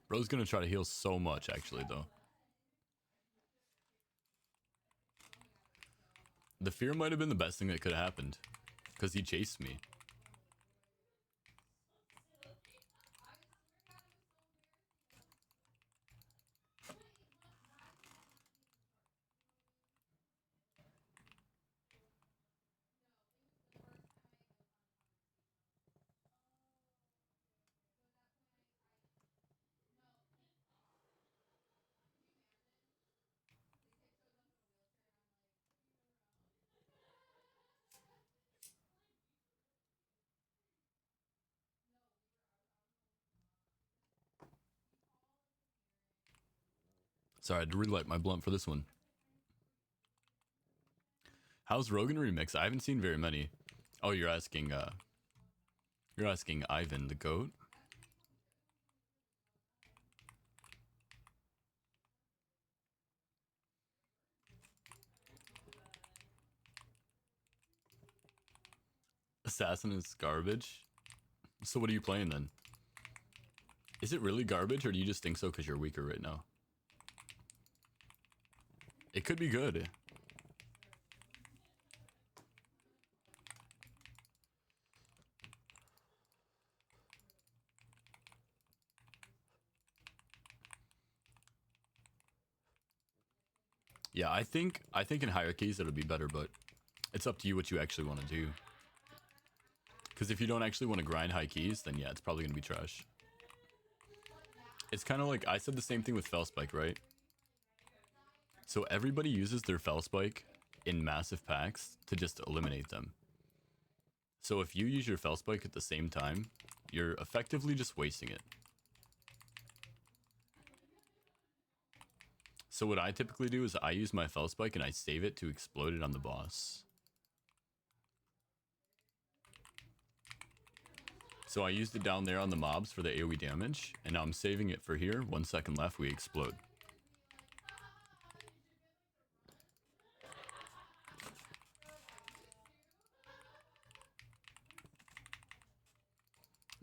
A: Bro's gonna try to heal so much, actually, though. The fear might have been the best thing that could have happened. Because he chased me. Sorry, I had to relight my blunt for this one. How's Rogan Remix? I haven't seen very many. Oh, you're asking Ivan the goat? Assassin is garbage? So what are you playing then? Is it really garbage, or do you just think so because you're weaker right now? It could be good. Yeah, I think in higher keys it'll be better, but it's up to you what you actually want to do. Because if you don't actually want to grind high keys, then yeah, it's probably going to be trash. It's kind of like, I said the same thing with Felspike, right? So everybody uses their Felspike in massive packs to just eliminate them. So if you use your Felspike at the same time, you're effectively just wasting it. So what I typically do is I use my Felspike and I save it to explode it on the boss. So I used it down there on the mobs for the AoE damage, and now I'm saving it for here. 1 second left, we explode.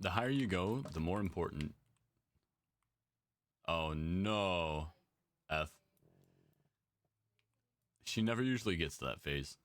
A: The higher you go, the more important. Oh no. F. She never usually gets to that phase.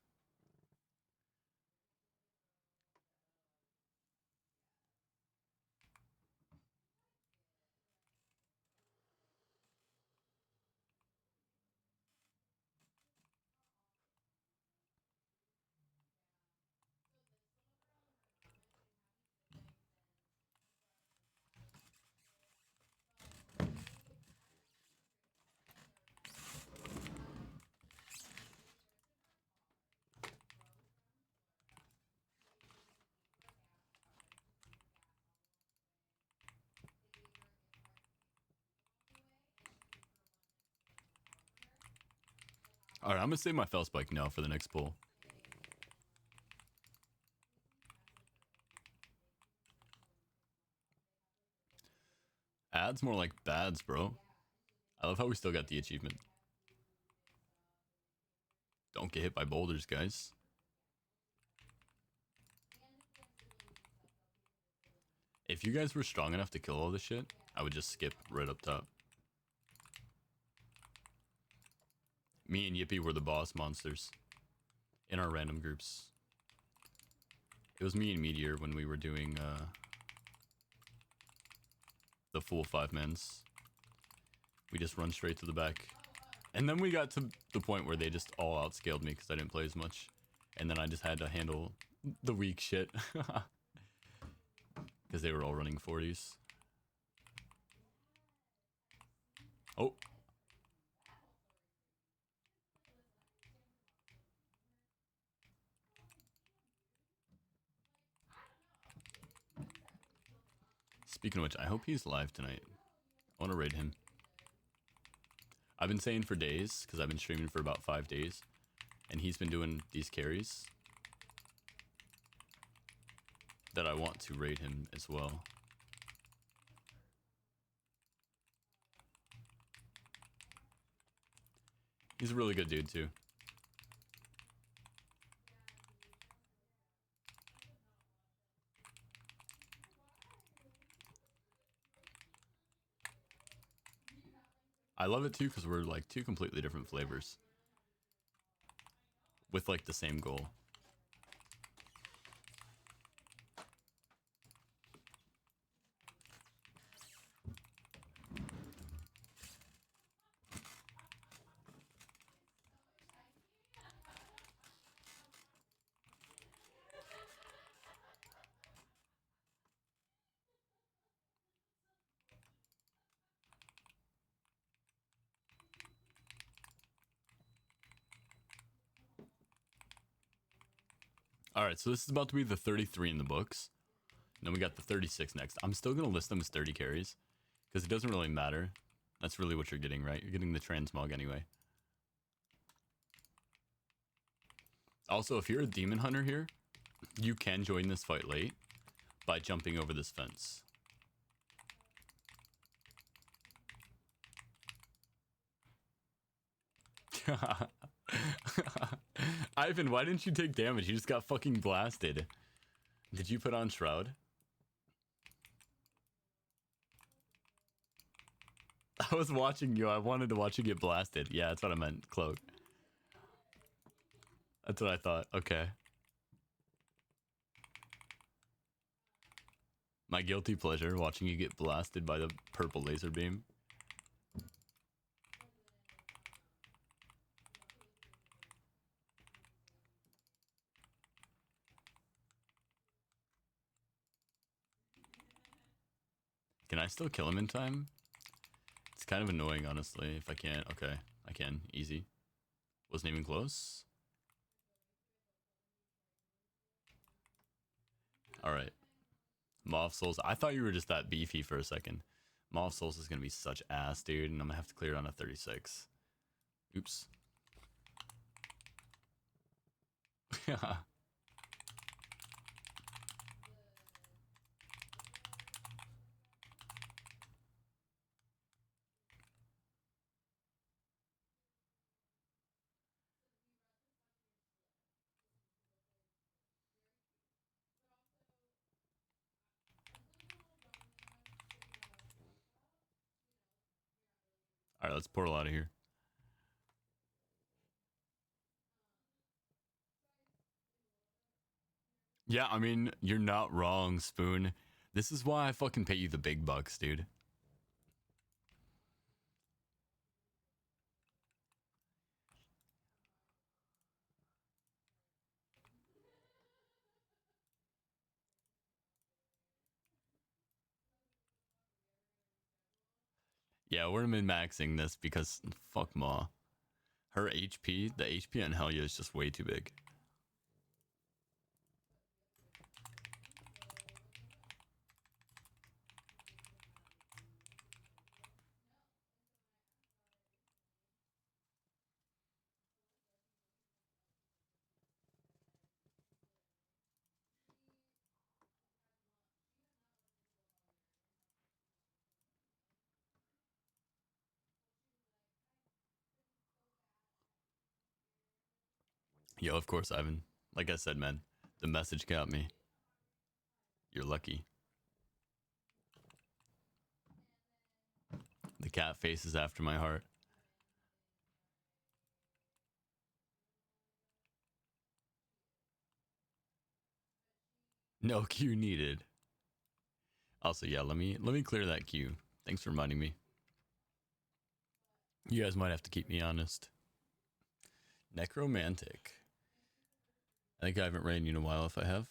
A: Alright, I'm gonna save my Felspike now for the next pull. Ads more like bads, bro. I love how we still got the achievement. Don't get hit by boulders, guys. If you guys were strong enough to kill all this shit, I would just skip right up top. Me and Yippee were the boss monsters in our random groups. It was me and Meteor when we were doing the full 5-mans. We just run straight to the back. And then we got to the point where they just all outscaled me because I didn't play as much. And then I just had to handle the weak shit. Because they were all running 40s. Oh. Speaking of which, I hope he's live tonight. I want to raid him. I've been saying for days, because I've been streaming for about 5 days, and he's been doing these carries, that I want to raid him as well. He's a really good dude too. I love it too because we're like two completely different flavors with like the same goal. Alright, so this is about to be the 33 in the books. And then we got the 36 next. I'm still going to list them as 30 carries. Because it doesn't really matter. That's really what you're getting, right? You're getting the transmog anyway. Also, if you're a demon hunter here, you can join this fight late by jumping over this fence. Ivan, why didn't you take damage? You just got fucking blasted. Did you put on Shroud? I was watching you. I wanted to watch you get blasted. Yeah, that's what I meant. Cloak. That's what I thought. Okay. My guilty pleasure, watching you get blasted by the purple laser beam. Can I still kill him in time? It's kind of annoying, honestly, if I can't. Okay, I can. Easy. Wasn't even close. Alright. Maw of Souls. I thought you were just that beefy for a second. Maw of Souls is going to be such ass, dude, and I'm going to have to clear it on a 36. Oops. Alright, let's portal out of here. Yeah, I mean, you're not wrong, Spoon. This is why I fucking pay you the big bucks, dude. Yeah, we're min-maxing this because fuck Maw. Her HP, the HP on Helya is just way too big. Yo, of course, Ivan. Like I said, man, the message got me. You're lucky. The cat face is after my heart. No Q needed. Also, yeah, let me clear that queue. Thanks for reminding me. You guys might have to keep me honest. Necromantic. I think I haven't ran you in a while if I have.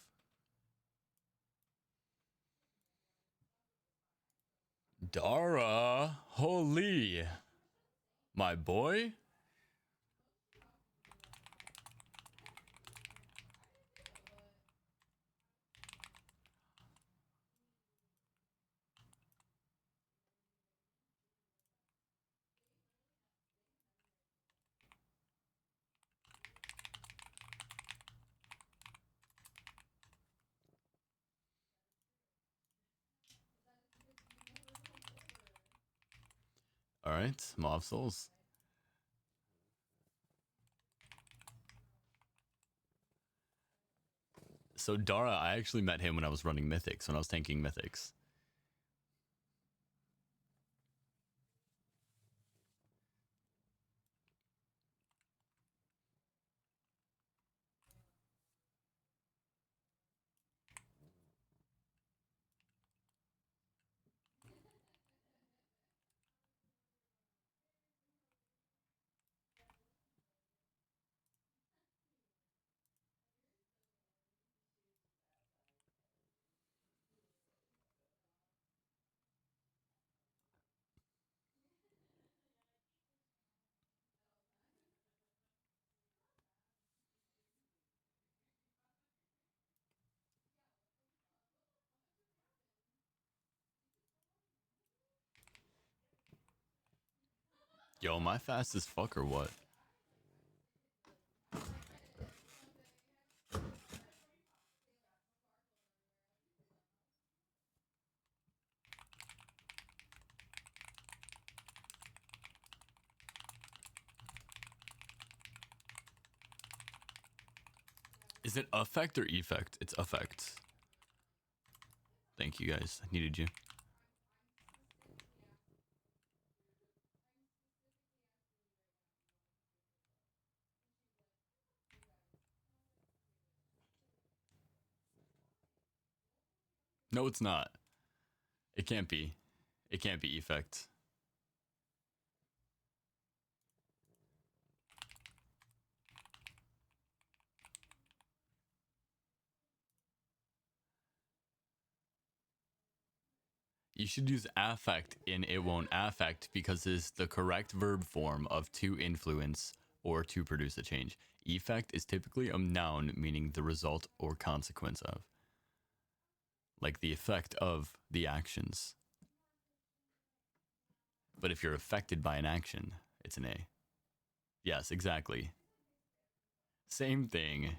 A: Dara, holy. My boy? Alright, Maw of Souls. So Dara, I actually met him when I was running Mythics, when I was tanking Mythics. Yo, am I fast as fuck or what? Is it affect or effect? It's affect. Thank you guys. I needed you. No, it's not. It can't be. It can't be effect. You should use affect in it won't affect because it's the correct verb form of to influence or to produce a change. Effect is typically a noun meaning the result or consequence of. Like the effect of the actions. But if you're affected by an action, it's an A. Yes, exactly. Same thing.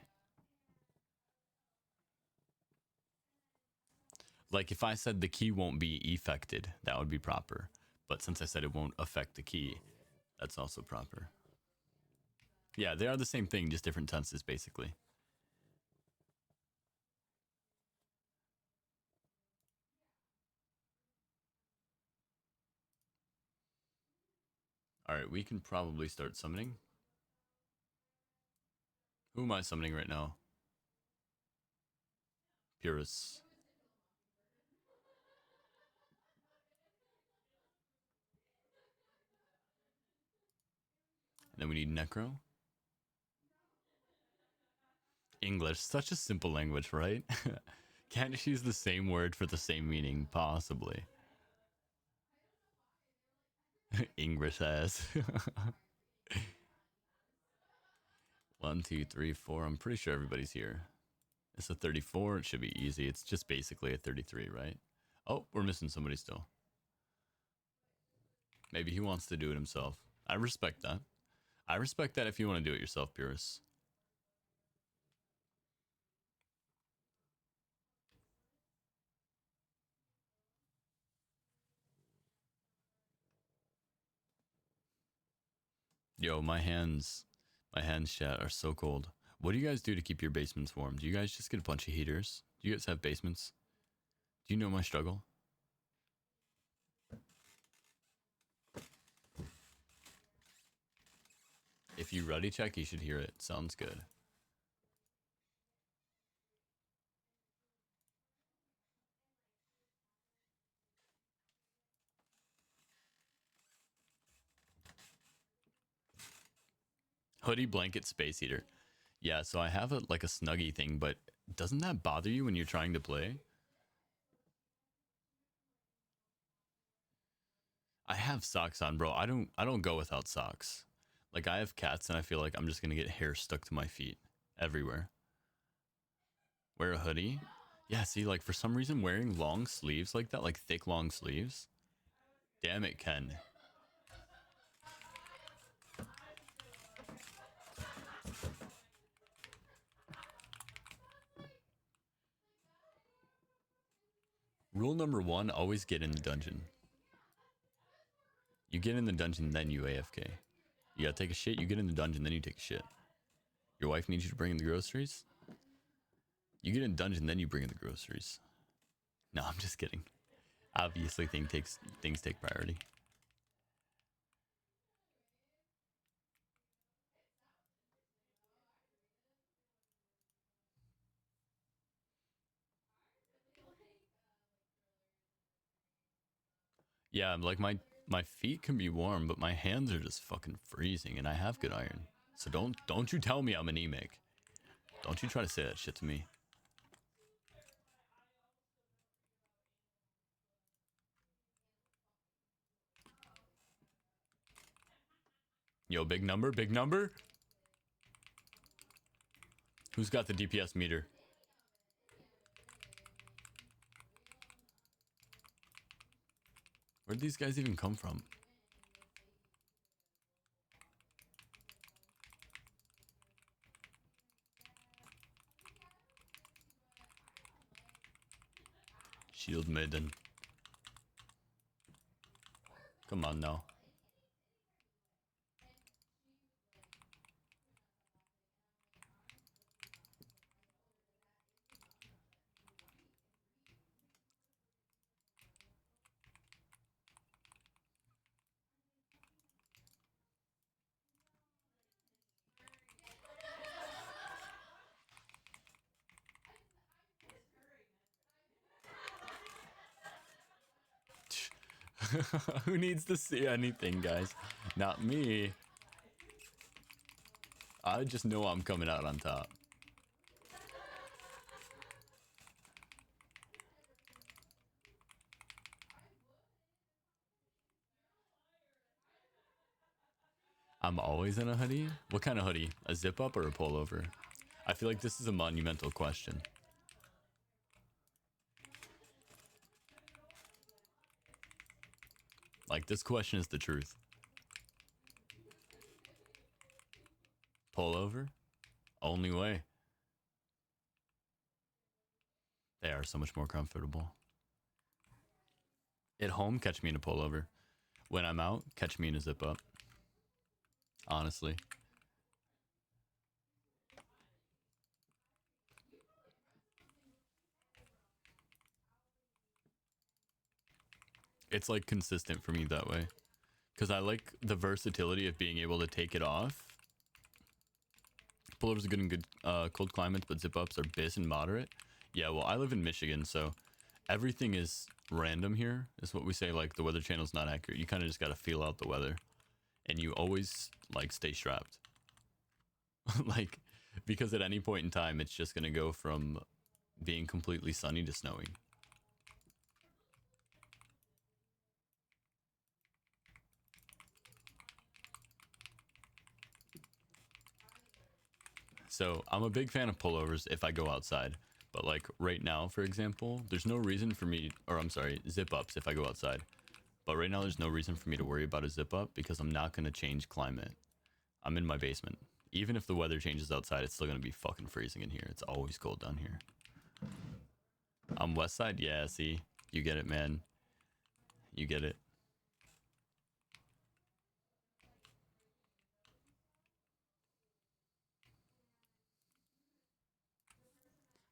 A: Like if I said the key won't be effected, that would be proper. But since I said it won't affect the key, that's also proper. Yeah, they are the same thing, just different tenses, basically. All right, we can probably start summoning. Who am I summoning right now? Purus. And then we need Necro. English, such a simple language, right? Can't she use the same word for the same meaning? Possibly. English ass. 1, 2, 3, 4. I'm pretty sure everybody's here. It's a 34. It should be easy. It's just basically a 33, right? Oh, we're missing somebody still. Maybe he wants to do it himself. I respect that. I respect that if you want to do it yourself, Purus. Yo, my hands, chat, are so cold. What do you guys do to keep your basements warm? Do you guys just get a bunch of heaters? Do you guys have basements? Do you know my struggle? If you ready check, you should hear it. Sounds good. Hoodie, blanket, space heater. Yeah, so I have a like a snuggie thing, but doesn't that bother you when you're trying to play? I have socks on, bro. I don't go without socks. Like I have cats and I feel like I'm just going to get hair stuck to my feet everywhere. Wear a hoodie? Yeah, see like for some reason wearing long sleeves like that, like thick long sleeves. Damn it, Ken. Rule number 1, always get in the dungeon. You get in the dungeon, then you AFK. You gotta take a shit, you get in the dungeon, then you take a shit. Your wife needs you to bring in the groceries? You get in the dungeon, then you bring in the groceries. No, I'm just kidding. Obviously, things take priority. Yeah, like my feet can be warm, but my hands are just fucking freezing, and I have good iron. So don't you tell me I'm anemic. Don't you try to say that shit to me. Yo, big number, big number. Who's got the DPS meter? Where'd these guys even come from? Shield maiden. Come on now. Who needs to see anything, guys? Not me. I just know I'm coming out on top. I'm always in a hoodie? What kind of hoodie? A zip up or a pullover? I feel like this is a monumental question. Like, this question is the truth. Pullover? Only way. They are so much more comfortable. At home, catch me in a pullover. When I'm out, catch me in a zip up. Honestly. It's like consistent for me that way. Because I like the versatility of being able to take it off. Pullovers are good in good cold climates, but zip ups are bis and moderate. Yeah, well, I live in Michigan, so everything is random here, is what we say. Like, the Weather Channel's not accurate. You kind of just got to feel out the weather. And you always, like, stay strapped. Like, because at any point in time, it's just going to go from being completely sunny to snowing. So I'm a big fan of pullovers if I go outside. But like right now, for example, there's no reason for me, or I'm sorry, zip ups if I go outside. But right now, there's no reason for me to worry about a zip up because I'm not going to change climate. I'm in my basement. Even if the weather changes outside, it's still going to be fucking freezing in here. It's always cold down here. West side? Yeah, see? You get it, man. You get it.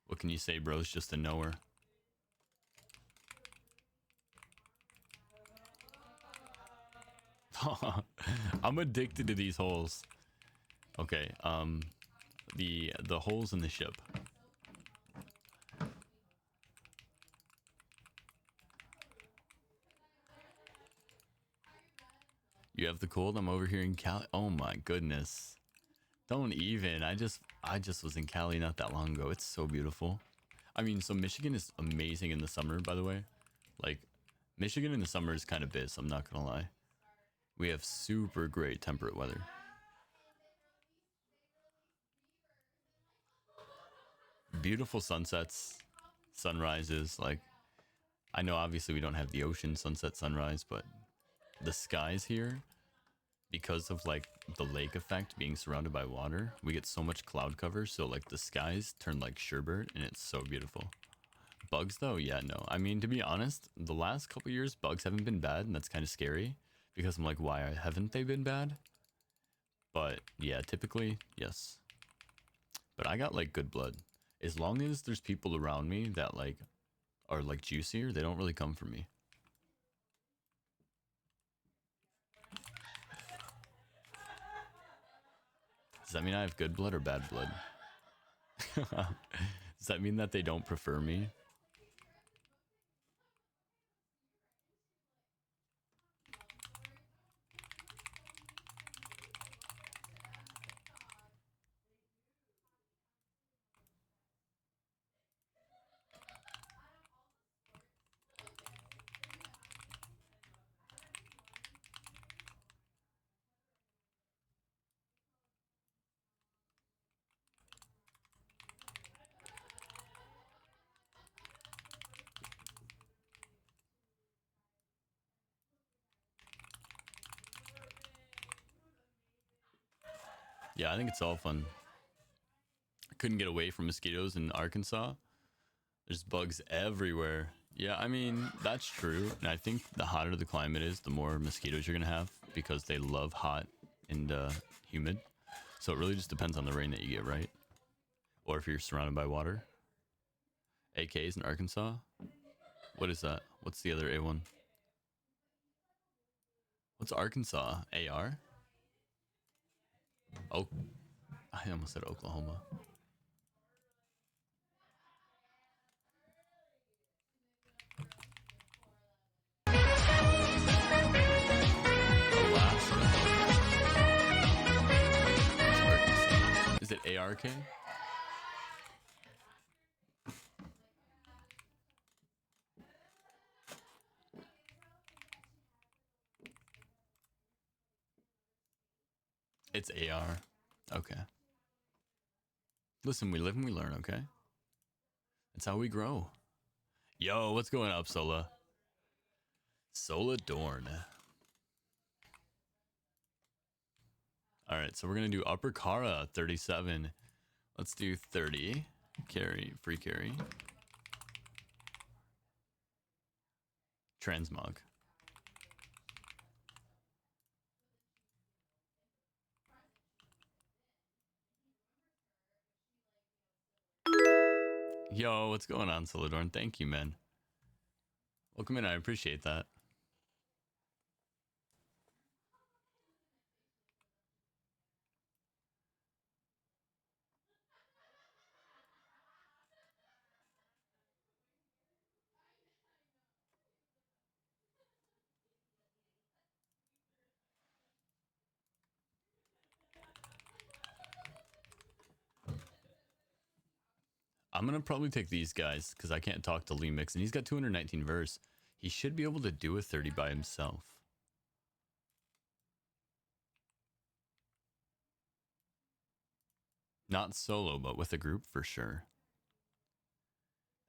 A: What can you say, bro? It's just a knower. I'm addicted to these holes. Okay, the holes in the ship. You have the cold? I'm over here in Cali. Oh my goodness. Don't even. I just was in Cali not that long ago. It's so beautiful. I mean, so Michigan is amazing in the summer, by the way. Like, Michigan in the summer is kind of biz, I'm not gonna lie. We have super great temperate weather. Beautiful sunsets, sunrises. Like, I know obviously we don't have the ocean sunset sunrise, but the skies here, because of like the lake effect being surrounded by water, we get so much cloud cover. So like the skies turn like sherbet and it's so beautiful. Bugs though, yeah, no. I mean, to be honest, the last couple years bugs haven't been bad, and that's kind of scary because I'm like, why haven't they been bad? But yeah, typically, yes. But I got like good blood. As long as there's people around me that like are like juicier, they don't really come for me. Does that mean I have good blood or bad blood? Does that mean that they don't prefer me? Yeah, I think it's all fun. I couldn't get away from mosquitoes in Arkansas. There's bugs everywhere. Yeah, I mean, that's true. And I think the hotter the climate is, the more mosquitoes you're going to have because they love hot and humid. So it really just depends on the rain that you get, right? Or if you're surrounded by water. AKs in Arkansas? What is that? What's the other A1? What's Arkansas? AR? Oh, I almost said Oklahoma. Alaska. What's Arkansas? Is it ARK? It's AR. Okay. Listen, we live and we learn, okay? That's how we grow. Yo, what's going up, Sola? Sola Dorn. Alright, so we're going to do Upper Kara, 37. Let's do 30. Carry, free carry. Transmog. Yo, what's going on, Solidorn? Thank you, man. Welcome in, I appreciate that. I'm going to probably take these guys because I can't talk to Lee Mix, and he's got 219 verse. He should be able to do a 30 by himself. Not solo, but with a group for sure.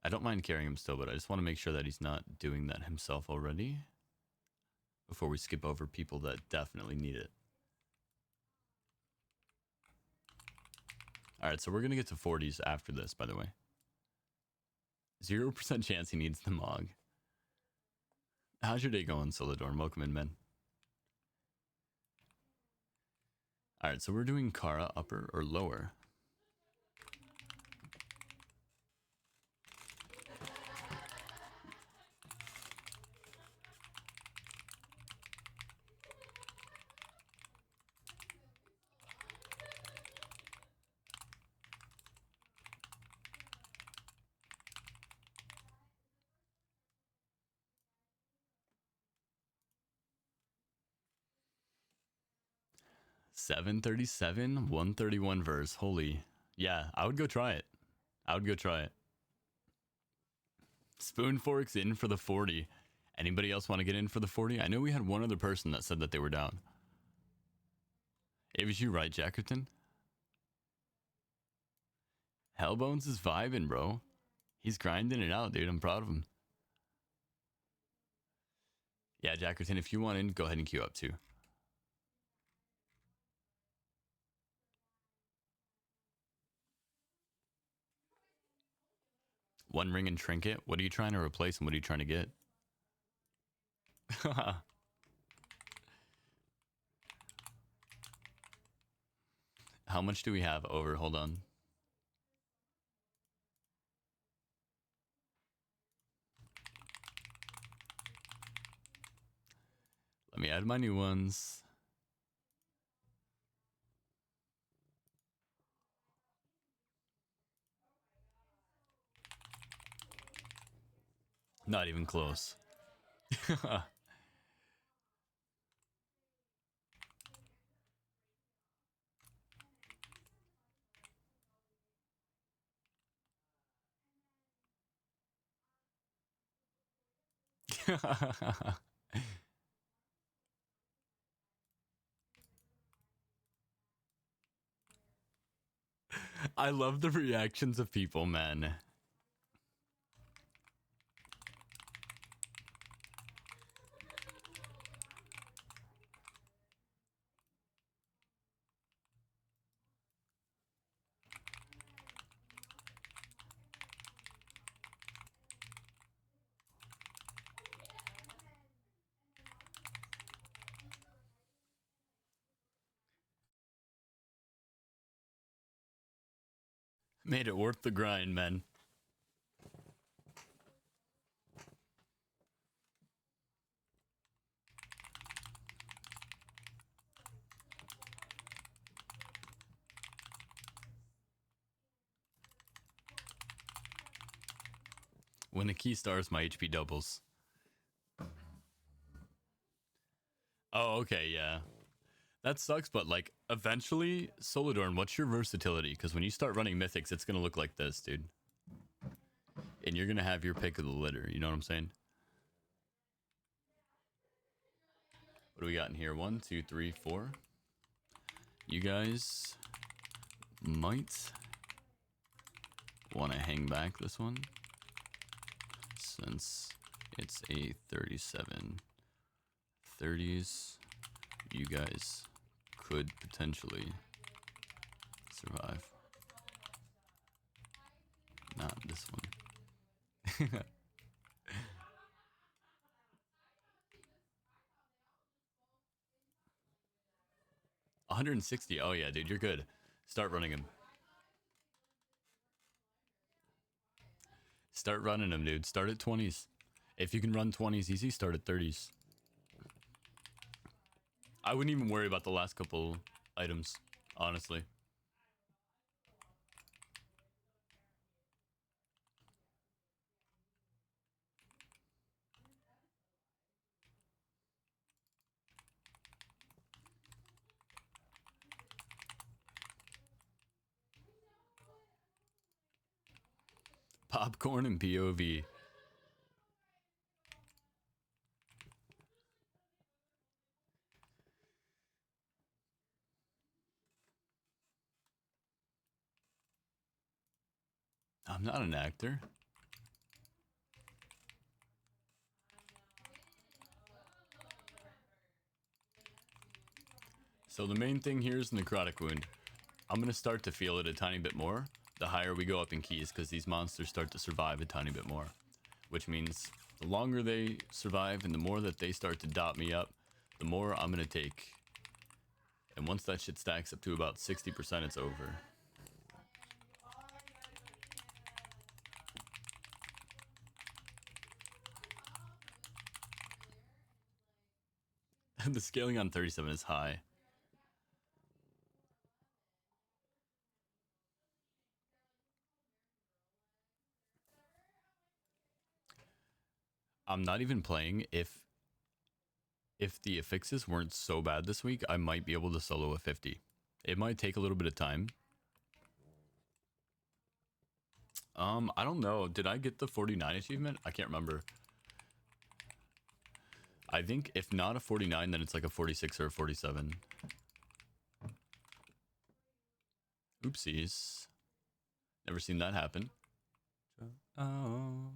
A: I don't mind carrying him still, but I just want to make sure that he's not doing that himself already before we skip over people that definitely need it. All right, so we're going to get to 40s after this, by the way. 0% chance he needs the Mog. How's your day going, Solidorn? Welcome in, man. All right, so we're doing Kara upper or lower. $737, 131 verse. Holy, yeah, I would go try it. I would go try it. Spoon Forks in for the 40. Anybody else want to get in for the 40? I know we had one other person that said that they were down. It was you, right, Jackerton? Hellbones is vibing, bro. He's grinding it out, dude. I'm proud of him. Yeah, Jackerton, if you want in, go ahead and queue up too. One ring and trinket. What are you trying to replace and what are you trying to get? How much do we have over? Hold on. Let me add my new ones. Not even close. I love the reactions of people, man. Made it worth the grind, man. When a key stars, my HP doubles. Oh, okay, yeah. That sucks, but like eventually, Solidorn, what's your versatility? Because when you start running mythics, it's gonna look like this, dude. And you're gonna have your pick of the litter, you know what I'm saying? What do we got in here? 1, 2, 3, 4. You guys might want to hang back this one since it's a 37 30s. You guys could potentially survive. Not this one. 160. Oh yeah, dude, you're good. Start running him. Start running him, dude. Start at 20s. If you can run 20s easy, start at 30s. I wouldn't even worry about the last couple items, honestly. Popcorn and POV. I'm not an actor. So the main thing here is necrotic wound. I'm going to start to feel it a tiny bit more the higher we go up in keys, because these monsters start to survive a tiny bit more. Which means the longer they survive and the more that they start to dot me up, the more I'm going to take. And once that shit stacks up to about 60%, it's over. The scaling on 37 is high. I'm not even playing. If the affixes weren't so bad this week, I might be able to solo a 50. It might take a little bit of time. I don't know. Did I get the 49 achievement? I can't remember. I think if not a 49, then it's like a 46 or a 47. Oopsies. Never seen that happen. Oh.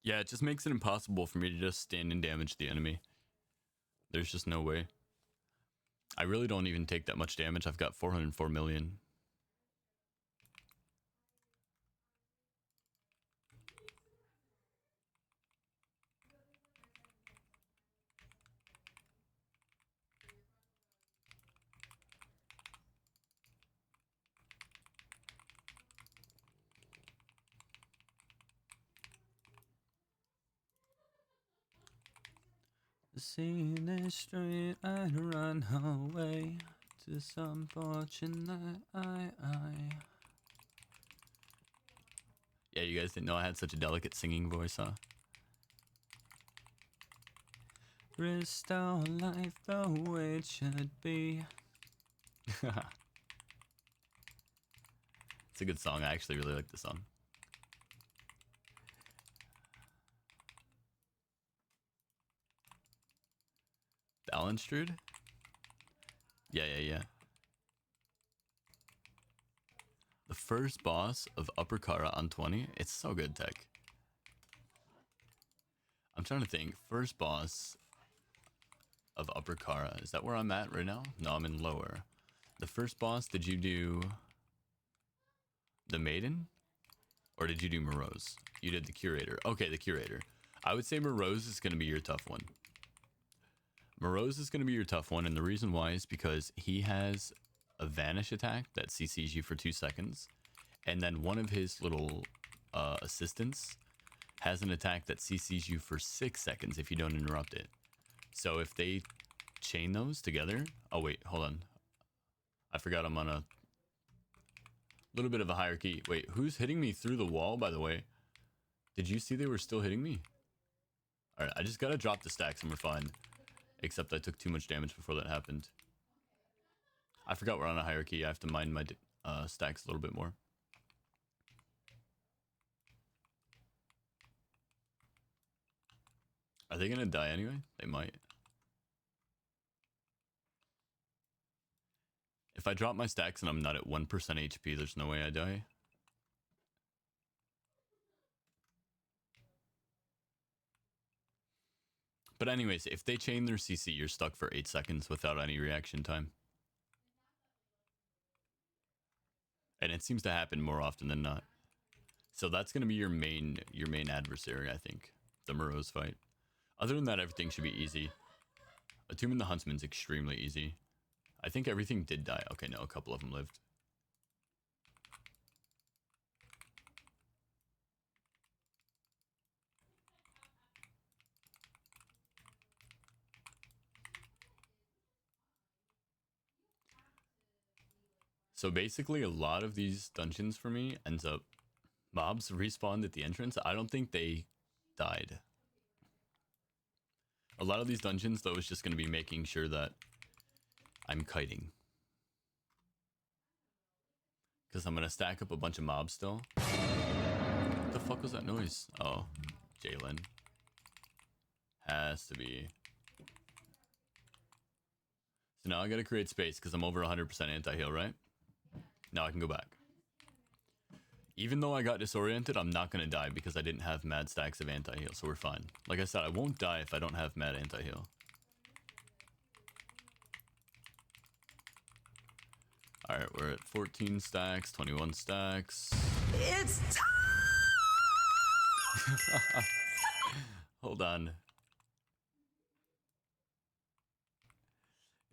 A: Yeah, it just makes it impossible for me to just stand and damage the enemy. There's just no way. I really don't even take that much damage. I've got 404 million. See this street, I'd run away to some fortunate I. Yeah, you guys didn't know I had such a delicate singing voice, huh? Restore life the way it should be. It's a good song. I actually really like the song. Balanstrude? Yeah. The first boss of Upper Kara on 20. It's so good, Tech. I'm trying to think. First boss of Upper Kara. Is that where I'm at right now? No, I'm in lower. The first boss, did you do the Maiden? Or did you do Morose? You did the Curator. Okay, the Curator. I would say Morose is going to be your tough one. Morose is going to be your tough one, and the reason why is because he has a Vanish attack that CCs you for 2 seconds, and then one of his little assistants has an attack that CCs you for 6 seconds if you don't interrupt it. So if they chain those together... Oh, wait, hold on. I forgot I'm on a little bit of a hierarchy. Wait, who's hitting me through the wall, by the way? Did you see they were still hitting me? Alright, I just gotta drop the stacks and we're fine. Except I took too much damage before that happened. I forgot we're on a hierarchy. I have to mind my stacks a little bit more. Are they gonna die anyway? They might. If I drop my stacks and I'm not at 1% HP, there's no way I die. But anyways, if they chain their CC, you're stuck for 8 seconds without any reaction time. And it seems to happen more often than not. So that's going to be your main adversary, I think. The Morose fight. Other than that, everything should be easy. Attunement the Huntsman's extremely easy. I think everything did die. Okay, no, a couple of them lived. So basically, a lot of these dungeons for me ends up mobs respawned at the entrance. I don't think they died. A lot of these dungeons, though, is just going to be making sure that I'm kiting. Because I'm going to stack up a bunch of mobs still. What the fuck was that noise? Oh, Jalen. Has to be. So now I got to create space because I'm over 100% anti-heal, right? Now I can go back. Even though I got disoriented, I'm not going to die because I didn't have mad stacks of anti-heal, so we're fine. Like I said, I won't die if I don't have mad anti-heal. Alright, we're at 14 stacks, 21 stacks.
B: It's time!
A: Hold on.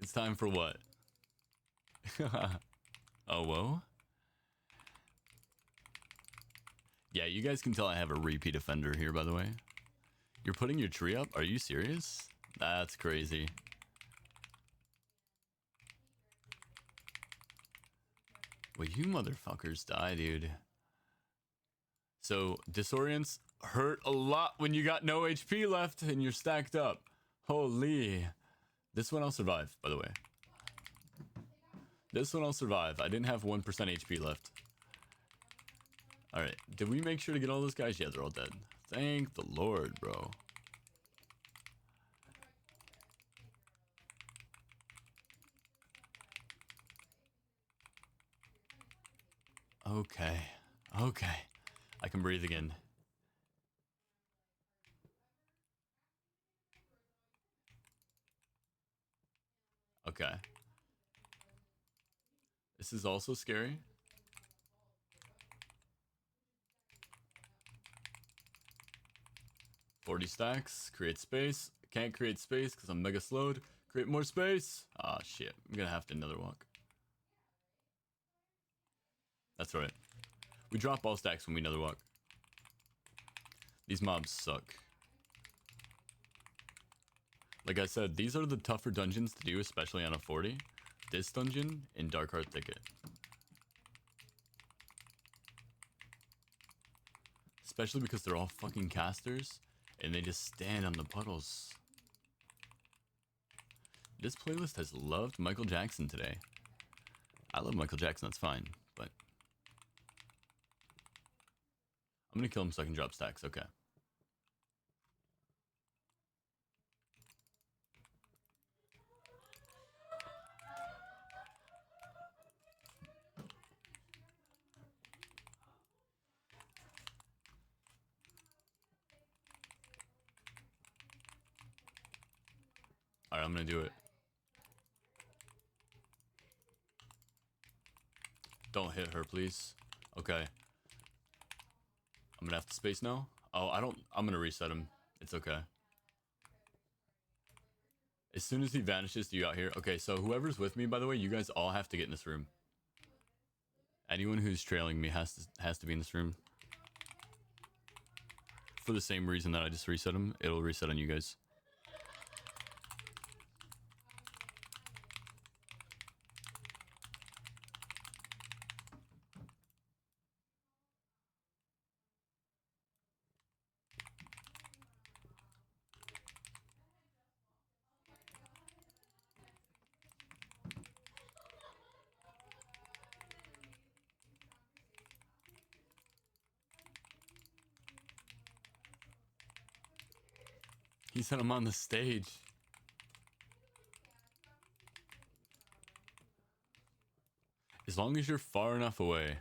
A: It's time for what? Oh, whoa? Yeah, you guys can tell I have a repeat offender here, by the way. You're putting your tree up? Are you serious? That's crazy. Well, you motherfuckers die, dude. So, disorients hurt a lot when you got no HP left and you're stacked up. Holy. This one I'll survive, by the way. This one I'll survive. I didn't have 1% HP left. Alright, did we make sure to get all those guys? Yeah, they're all dead. Thank the Lord, bro. Okay. Okay. I can breathe again. Okay. This is also scary. $40 stacks. Create space. Can't create space because I'm mega slowed. Create more space. Ah, shit. I'm gonna have to nether walk. That's right. We drop all stacks when we nether walk. These mobs suck. Like I said, these are the tougher dungeons to do, especially on a 40. This dungeon and Darkheart Thicket. Especially because they're all fucking casters and they just stand on the puddles. This playlist has loved Michael Jackson today. I love Michael Jackson, that's fine, but I'm gonna kill him so I can drop stacks, okay. Alright, I'm gonna do it. Don't hit her, please. Okay. I'm gonna have to space now. Oh, I'm gonna reset him. It's okay. As soon as he vanishes, do you out here? Okay, so whoever's with me, by the way, you guys all have to get in this room. Anyone who's trailing me has to be in this room. For the same reason that I just reset him, it'll reset on you guys. He said I'm on the stage. As long as you're far enough away.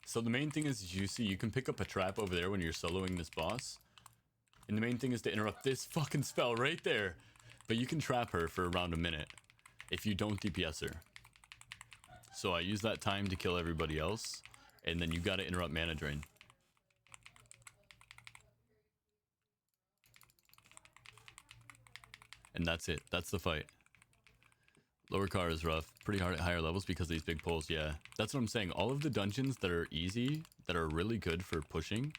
A: So the main thing is, you see, you can pick up a trap over there when you're soloing this boss. And the main thing is to interrupt this fucking spell right there. But you can trap her for around a minute if you don't DPS her. So I use that time to kill everybody else. And then you gotta interrupt mana drain. And that's it. That's the fight. Lower car is rough. Pretty hard at higher levels because of these big poles. Yeah, that's what I'm saying. All of the dungeons that are easy, that are really good for pushing,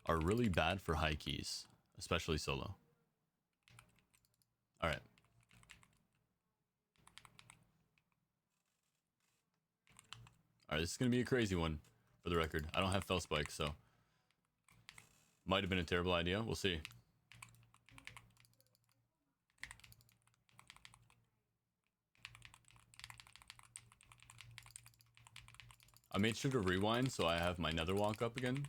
A: are really bad for high keys. Especially solo. Alright. Alright, this is going to be a crazy one, for the record. I don't have Fell Spike, so... Might have been a terrible idea. We'll see. I made sure to rewind so I have my nether walk up again.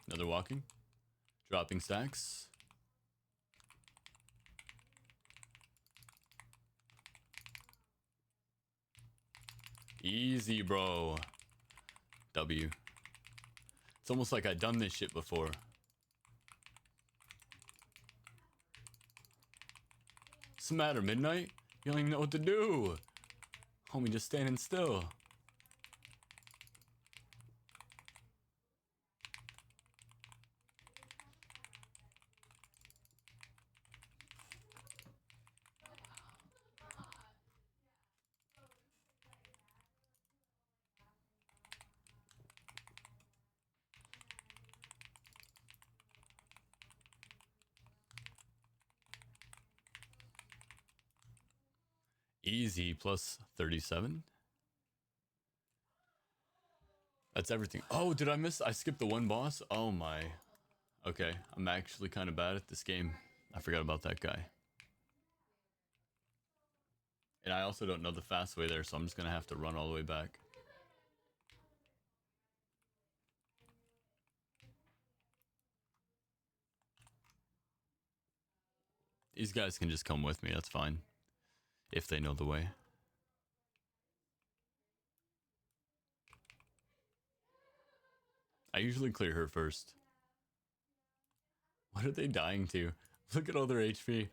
A: Nether walking. Dropping stacks. Easy, bro. W. It's almost like I've done this shit before. What's the matter, Midnight? You don't even know what to do. Homie just standing still. Easy plus 37. That's everything. Oh, did I miss? I skipped the one boss? Oh my. Okay, I'm actually kind of bad at this game. I forgot about that guy. And I also don't know the fast way there, so I'm just gonna have to run all the way back. These guys can just come with me, that's fine. If they know the way. I usually clear her first. What are they dying to? Look at all their HP.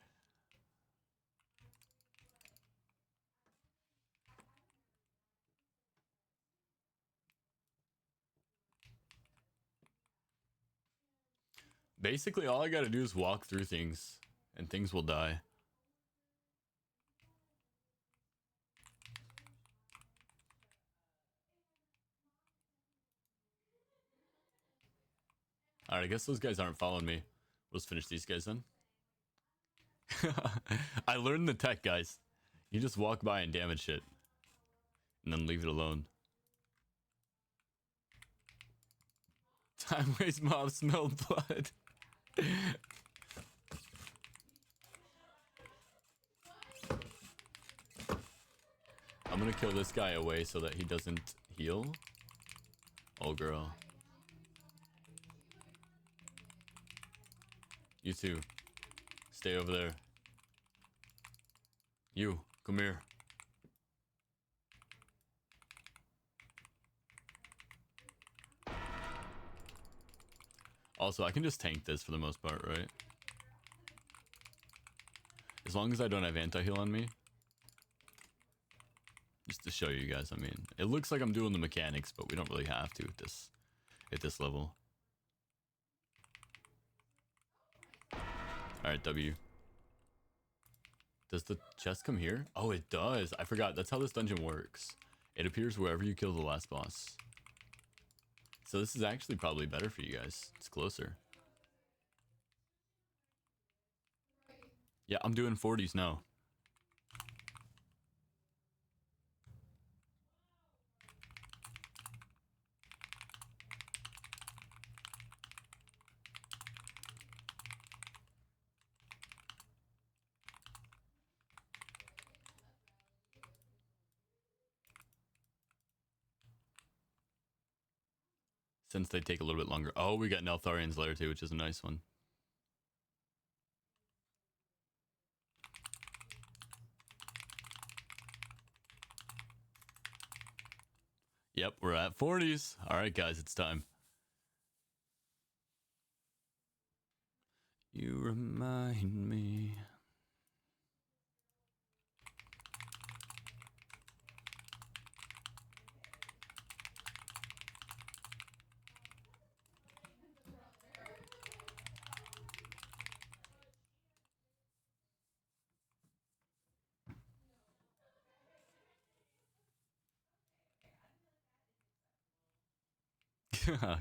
A: Basically, all I gotta do is walk through things, and things will die. Alright, I guess those guys aren't following me. Let's finish these guys then. I learned the tech, guys. You just walk by and damage shit. And then leave it alone. Time waste mob smelled blood. I'm gonna kill this guy away so that he doesn't heal. Oh, girl. You two. Stay over there. You, come here. Also, I can just tank this for the most part, right? As long as I don't have anti-heal on me. Just to show you guys, I mean, it looks like I'm doing the mechanics, but we don't really have to at this level. Alright, W. Does the chest come here? Oh, it does. I forgot. That's how this dungeon works. It appears wherever you kill the last boss. So this is actually probably better for you guys. It's closer. Yeah, I'm doing 40s now. Since they take a little bit longer. Oh, we got Neltharian's Lair too, which is a nice one. Yep, we're at 40s. All right, guys, it's time. You remind me.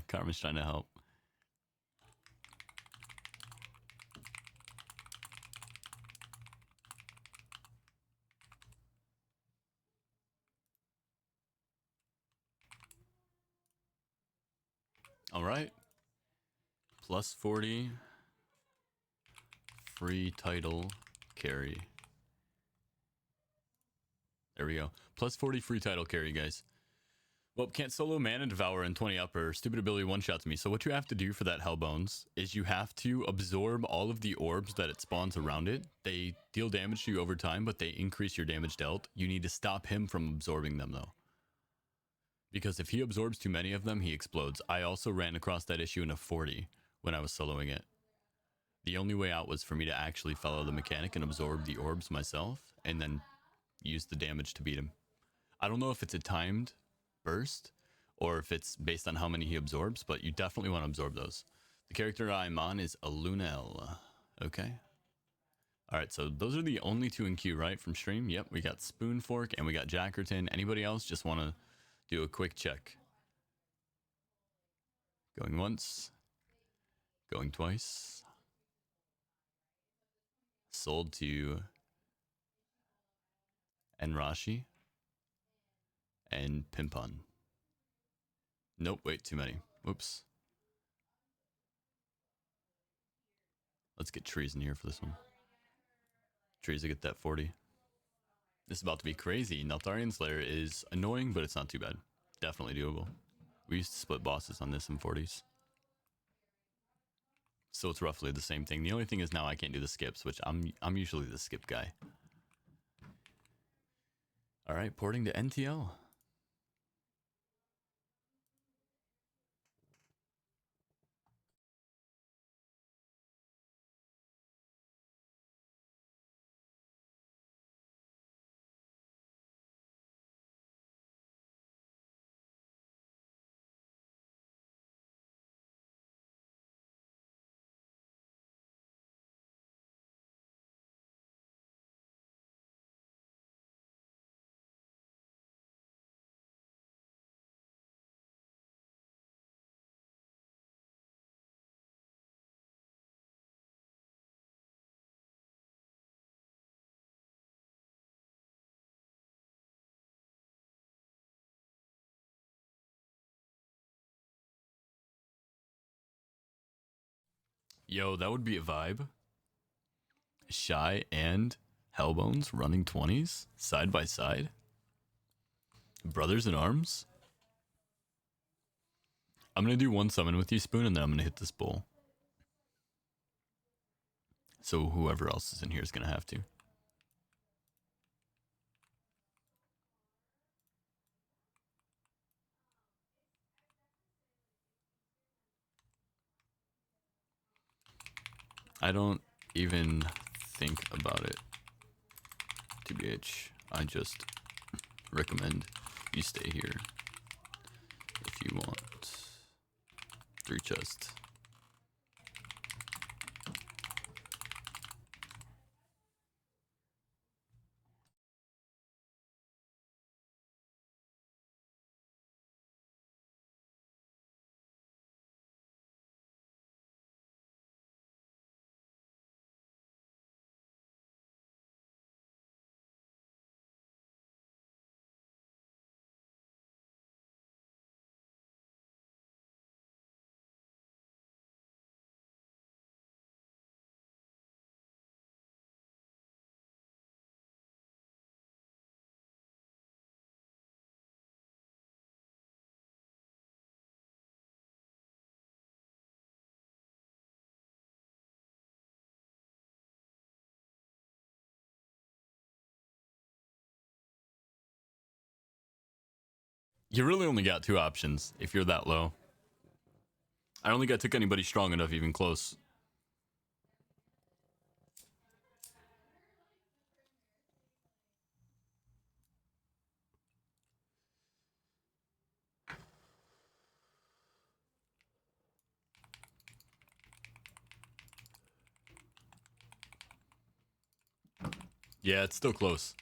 A: Karma's trying to help. All right. Plus 40. Free title carry. There we go. Plus 40 free title carry, guys. Well, can't solo Mana Devour and 20 upper. Stupid ability one-shots me. So what you have to do for that Hellbones is you have to absorb all of the orbs that it spawns around it. They deal damage to you over time, but they increase your damage dealt. You need to stop him from absorbing them, though. Because if he absorbs too many of them, he explodes. I also ran across that issue in a 40 when I was soloing it. The only way out was for me to actually follow the mechanic and absorb the orbs myself, and then use the damage to beat him. I don't know if it's a timed burst or if it's based on how many he absorbs, but you definitely want to absorb those. The character I'm on is Alunel. Okay. All right, so those are the only two in queue, right, from stream? Yep, we got Spoonfork and we got Jackerton. Anybody else just want to do a quick check? Going once. Going twice. Sold to Enrashi and Pimpon. Nope, wait, too many. Whoops. Let's get Trees in here for this one. Trees to get that 40. This is about to be crazy. Neltharian's Lair is annoying, but it's not too bad. Definitely doable. We used to split bosses on this in 40s. So it's roughly the same thing. The only thing is now I can't do the skips, which I'm usually the skip guy. All right, porting to NTL. Yo, that would be a vibe. Shy and Hellbones running 20s side by side. Brothers in arms. I'm going to do one summon with you, Spoon, and then I'm going to hit this bowl. So whoever else is in here is going to have to. I don't even think about it. TBH, I just recommend you stay here if you want 3 chests. You really only got 2 options if you're that low. I don't think I took anybody strong enough even close. Yeah, it's still close.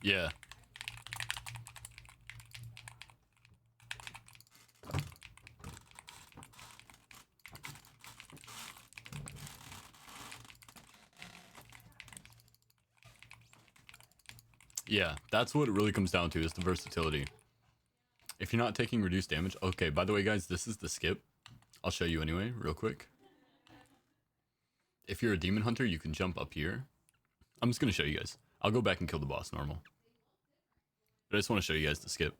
A: Yeah. Yeah, that's what it really comes down to, is the versatility. If you're not taking reduced damage... Okay, by the way, guys, this is the skip. I'll show you anyway, real quick. If you're a demon hunter, you can jump up here. I'm just going to show you guys. I'll go back and kill the boss normal. But I just want to show you guys the skip.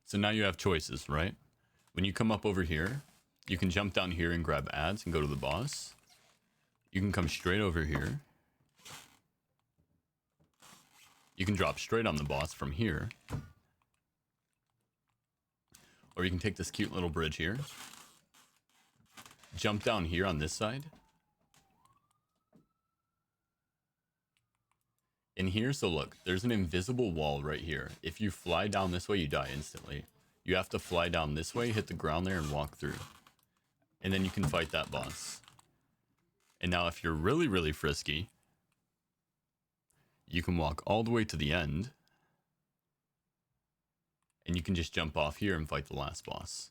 A: So now you have choices, right? When you come up over here, you can jump down here and grab ads and go to the boss. You can come straight over here. You can drop straight on the boss from here. Or you can take this cute little bridge here. Jump down here on this side. In here, so look, there's an invisible wall right here. If you fly down this way, you die instantly. You have to fly down this way, hit the ground there, and walk through. And then you can fight that boss. And now if you're really, really frisky, you can walk all the way to the end. And you can just jump off here and fight the last boss.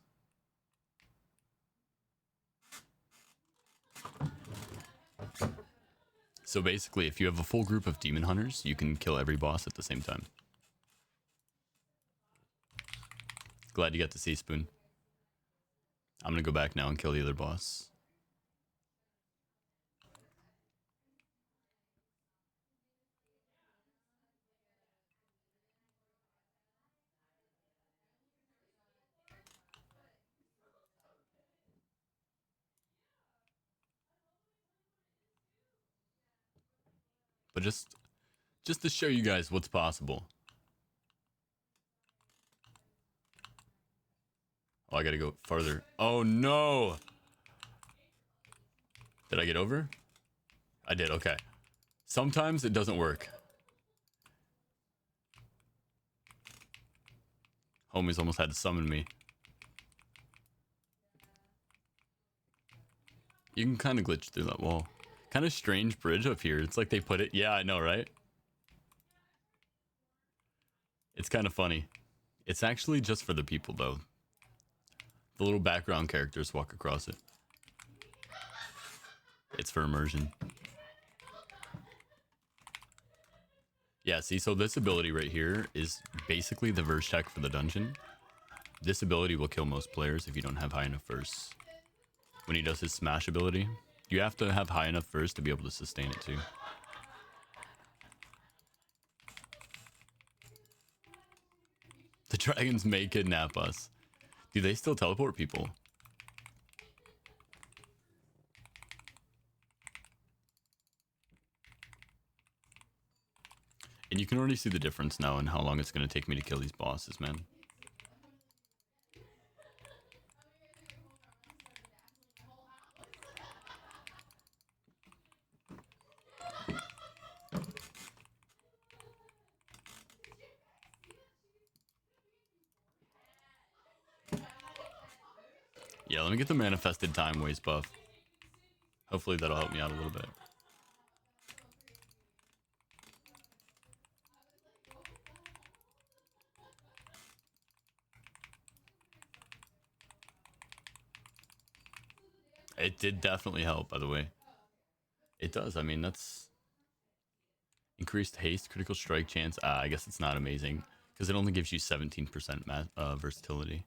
A: So basically, if you have a full group of demon hunters, you can kill every boss at the same time. Glad you got to see Spoon. I'm gonna go back now and kill the other boss. But just to show you guys what's possible. Oh, I gotta go farther. Oh no! Did I get over? I did, okay. Sometimes it doesn't work. Homies almost had to summon me. You can kind of glitch through that wall. Kind of strange bridge up here. It's like they put it... Yeah, I know, right? It's kind of funny. It's actually just for the people, though. The little background characters walk across it. It's for immersion. Yeah, see, so this ability right here is basically the verse check for the dungeon. This ability will kill most players if you don't have high enough verse. When he does his smash ability, you have to have high enough verse to be able to sustain it too. Dragons may kidnap us. Do they still teleport people? And you can already see the difference now in how long it's going to take me to kill these bosses, man. Yeah, let me get the manifested time waste buff. Hopefully that'll help me out a little bit. It did definitely help, by the way. It does. I mean, that's increased haste, critical strike chance. I guess it's not amazing because it only gives you 17% versatility.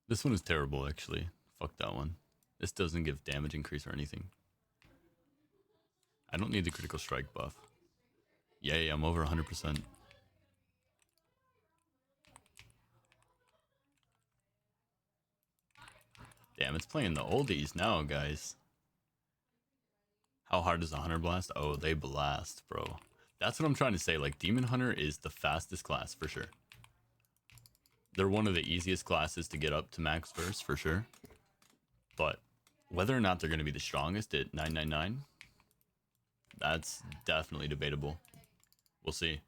A: This one is terrible, actually. Fuck that one. This doesn't give damage increase or anything. I don't need the critical strike buff. Yay, I'm over 100%. Damn, it's playing the oldies now, guys. How hard is a hunter blast? Oh, they blast, bro. That's what I'm trying to say. Like, Demon Hunter is the fastest class, for sure. They're one of the easiest classes to get up to max verse, for sure. But whether or not they're going to be the strongest at 999, that's definitely debatable. We'll see.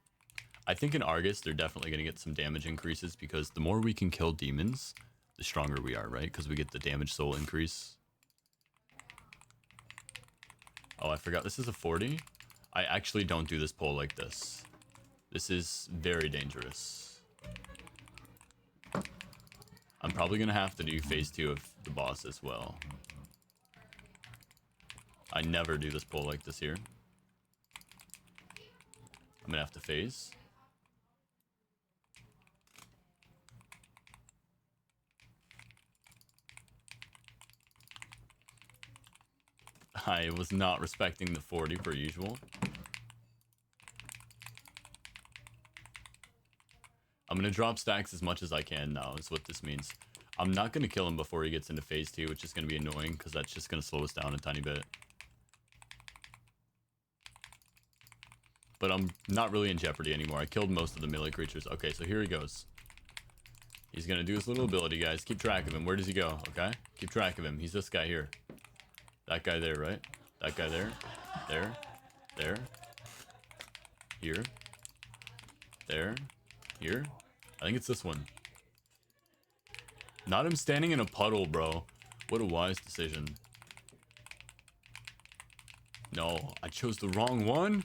A: I think in Argus, they're definitely going to get some damage increases because the more we can kill demons, the stronger we are, right? Because we get the damage soul increase. Oh, I forgot. This is a 40. I actually don't do this pull like this. This is very dangerous. I'm probably going to have to do phase 2 of the boss as well. I never do this pull like this here. I'm going to have to phase. I was not respecting the 40 per usual. I'm going to drop stacks as much as I can now, is what this means. I'm not going to kill him before he gets into phase 2, which is going to be annoying because that's just going to slow us down a tiny bit. But I'm not really in jeopardy anymore. I killed most of the melee creatures. Okay, so here he goes. He's going to do his little ability, guys. Keep track of him. Where does he go? Okay? Keep track of him. He's this guy here. That guy there, right? That guy there. There. There. Here. There. Here. I think it's this one. Not him standing in a puddle, bro. What a wise decision. No, I chose the wrong one.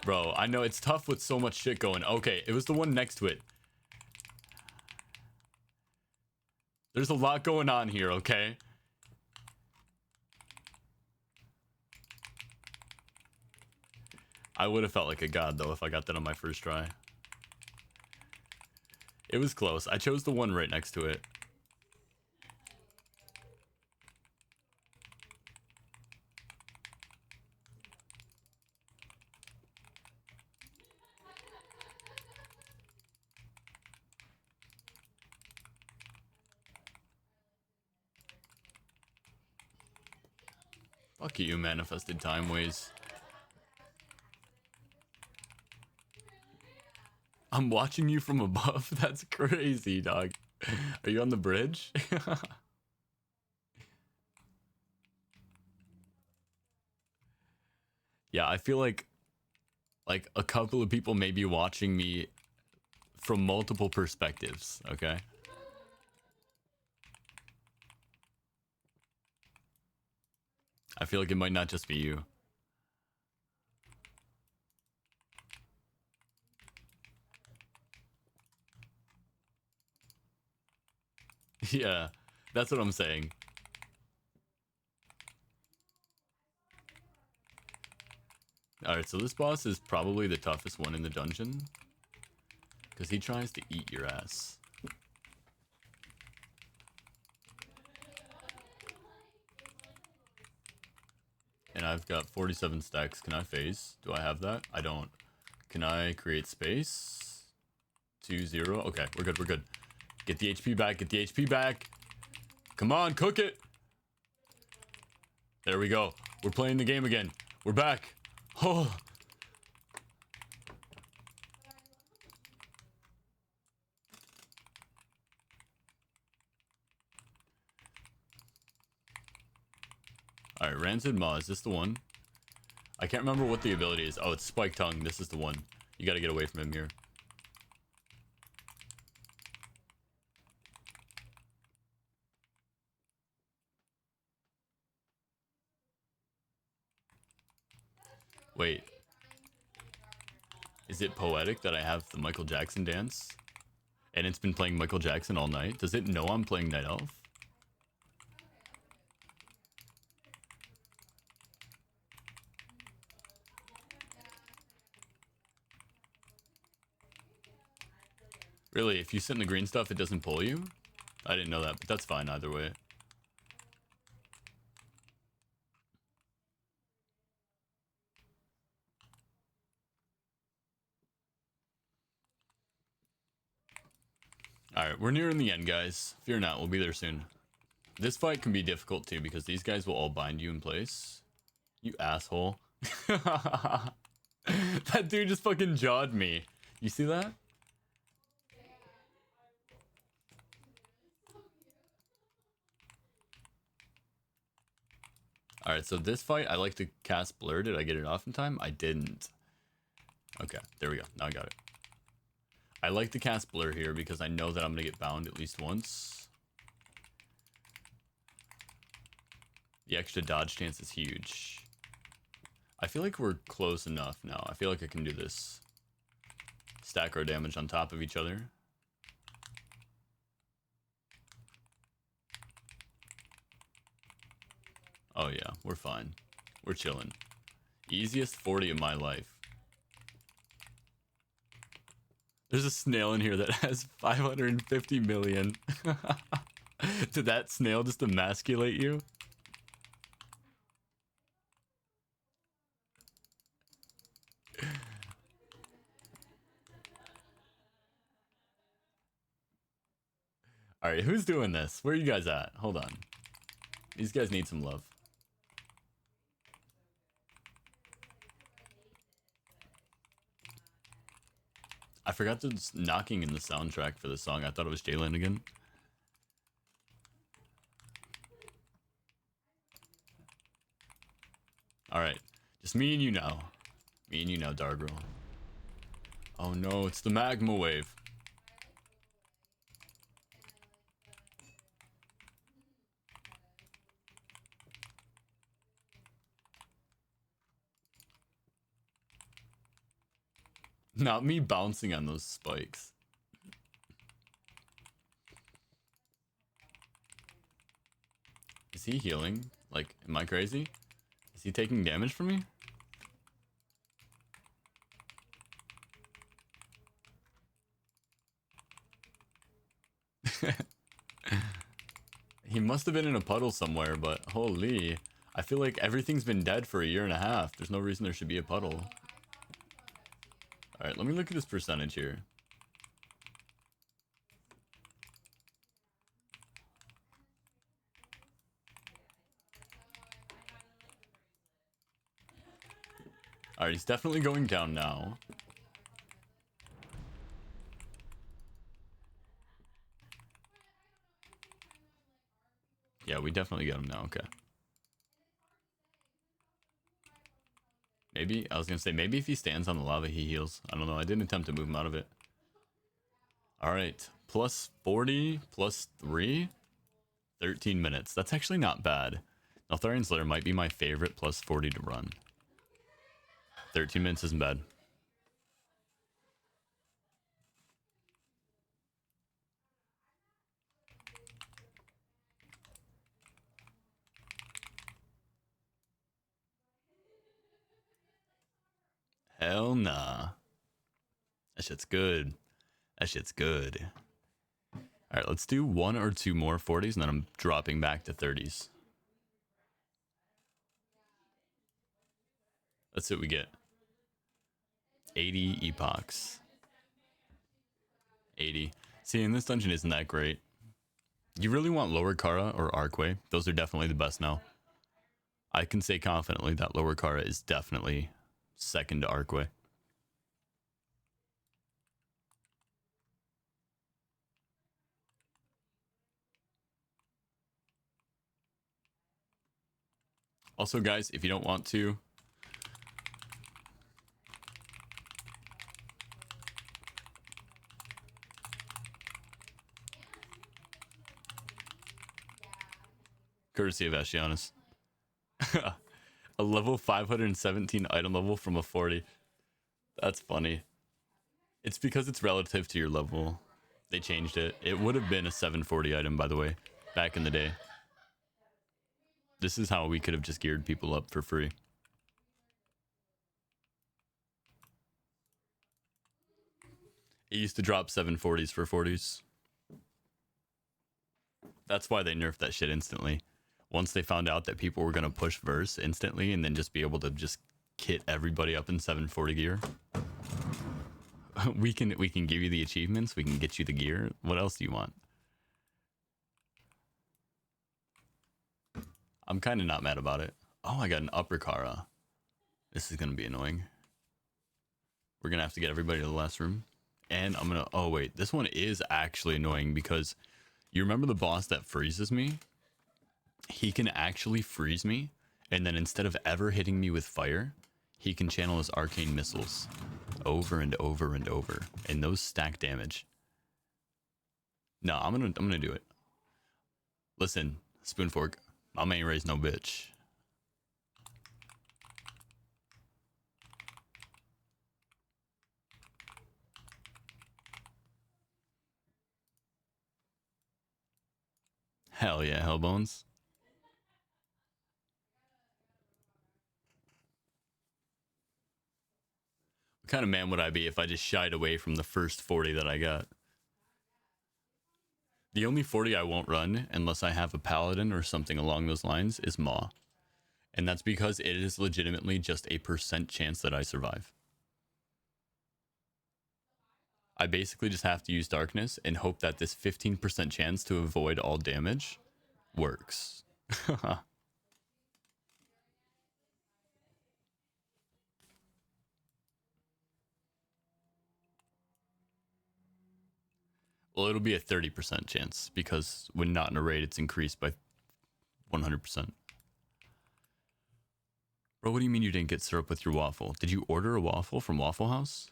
A: Bro, I know it's tough with so much shit going. Okay, it was the one next to it. There's a lot going on here, okay? I would have felt like a god, though, if I got that on my first try. It was close. I chose the one right next to it. Fuck you, manifested time ways. I'm watching you from above? That's crazy, dog. Are you on the bridge? Yeah, I feel like a couple of people may be watching me from multiple perspectives, okay? I feel like it might not just be you. Yeah, that's what I'm saying. Alright, so this boss is probably the toughest one in the dungeon. Because he tries to eat your ass. And I've got 47 stacks. Can I phase? Do I have that? I don't. Can I create space? 2-0. Okay, we're good. We're good. Get the HP back. Get the HP back. Come on, cook it. There we go. We're playing the game again. We're back. Oh. Alright, Rancid Maw. Is this the one? I can't remember what the ability is. Oh, it's Spike Tongue. This is the one. You gotta get away from him here. Wait. Is it poetic that I have the Michael Jackson dance? And it's been playing Michael Jackson all night? Does it know I'm playing Night Elf? Really, if you sit in the green stuff, it doesn't pull you? I didn't know that, but that's fine either way. Alright, we're nearing the end, guys. Fear not, we'll be there soon. This fight can be difficult too, because these guys will all bind you in place. You asshole. That dude just fucking jawed me. You see that? Alright, so this fight, I like to cast Blur. Did I get it off in time? I didn't. Okay, there we go. Now I got it. I like to cast Blur here because I know that I'm going to get bound at least once. The extra dodge chance is huge. I feel like we're close enough now. I feel like I can do this. Stack our damage on top of each other. Oh yeah, we're fine. We're chilling. Easiest 40 of my life. There's a snail in here that has 550 million. Did that snail just emasculate you? Alright, who's doing this? Where are you guys at? Hold on. These guys need some love. I forgot there's knocking in the soundtrack for this song. I thought it was Jalen again. Alright. Just me and you now. Me and you now, Dargrill. Oh no, it's the magma wave. Not me bouncing on those spikes. Is he healing? Like, am I crazy? Is he taking damage from me? He must have been in a puddle somewhere, but holy. I feel like everything's been dead for 1.5 years. There's no reason there should be a puddle. Alright, let me look at his percentage here. Alright, he's definitely going down now. Yeah, we definitely get him now, okay. Maybe, I was gonna say, maybe if he stands on the lava, he heals. I don't know, I didn't attempt to move him out of it. Alright, plus 40, plus 3, 13 minutes. That's actually not bad. Neltharion Slayer might be my favorite plus 40 to run. 13 minutes isn't bad. Hell nah. That shit's good. That shit's good. Alright, let's do 1 or 2 more 40s and then I'm dropping back to 30s. Let's see what we get. 80 epochs. 80. See, and this dungeon isn't that great. You really want Lower Kara or Archway? Those are definitely the best now. I can say confidently that Lower Kara is definitely second to Archway. Also, guys, if you don't want to, courtesy of Ashianis. A level 517 item level from a 40. That's funny. It's because it's relative to your level. They changed it. It would have been a 740 item, by the way, back in the day. This is how we could have just geared people up for free. It used to drop 740s for 40s. That's why they nerfed that shit instantly. Once they found out that people were going to push verse instantly and then just be able to just kit everybody up in 740 gear. We can give you the achievements, we can get you the gear. What else do you want? I'm kind of not mad about it. Oh, I got an upper Kara. This is going to be annoying. We're going to have to get everybody to the last room. And I'm going to... Oh, wait. This one is actually annoying because you remember the boss that freezes me? He can actually freeze me. And then instead of ever hitting me with fire, he can channel his arcane missiles over and over and over. And those stack damage. No, I'm gonna do it. Listen, Spoonfork. My main raise no bitch. Hell yeah, Hellbones. What kind of man would I be if I just shied away from the first 40 that I got? The only 40 I won't run, unless I have a paladin or something along those lines, is Maw. And that's because it is legitimately just a % chance that I survive. I basically just have to use Darkness and hope that this 15% chance to avoid all damage works. Well, it'll be a 30% chance because when not in a raid, it's increased by 100%. Bro, what do you mean you didn't get syrup with your waffle? Did you order a waffle from Waffle House?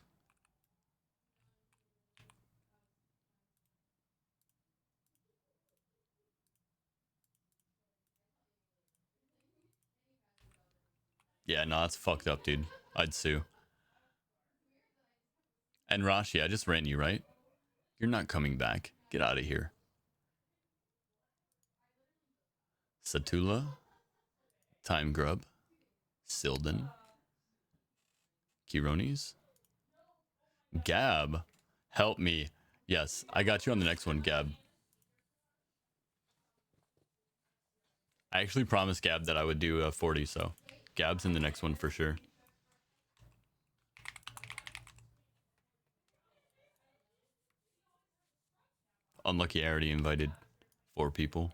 A: Yeah, no, that's fucked up, dude. I'd sue. And Rashi, I just ran you, right? You're not coming back. Get out of here. Satula, Time Grub, Silden, Kironis, Gab. Help me. Yes, I got you on the next one, Gab. I actually promised Gab that I would do a 40, so Gab's in the next one for sure. Unlucky, I already invited 4 people.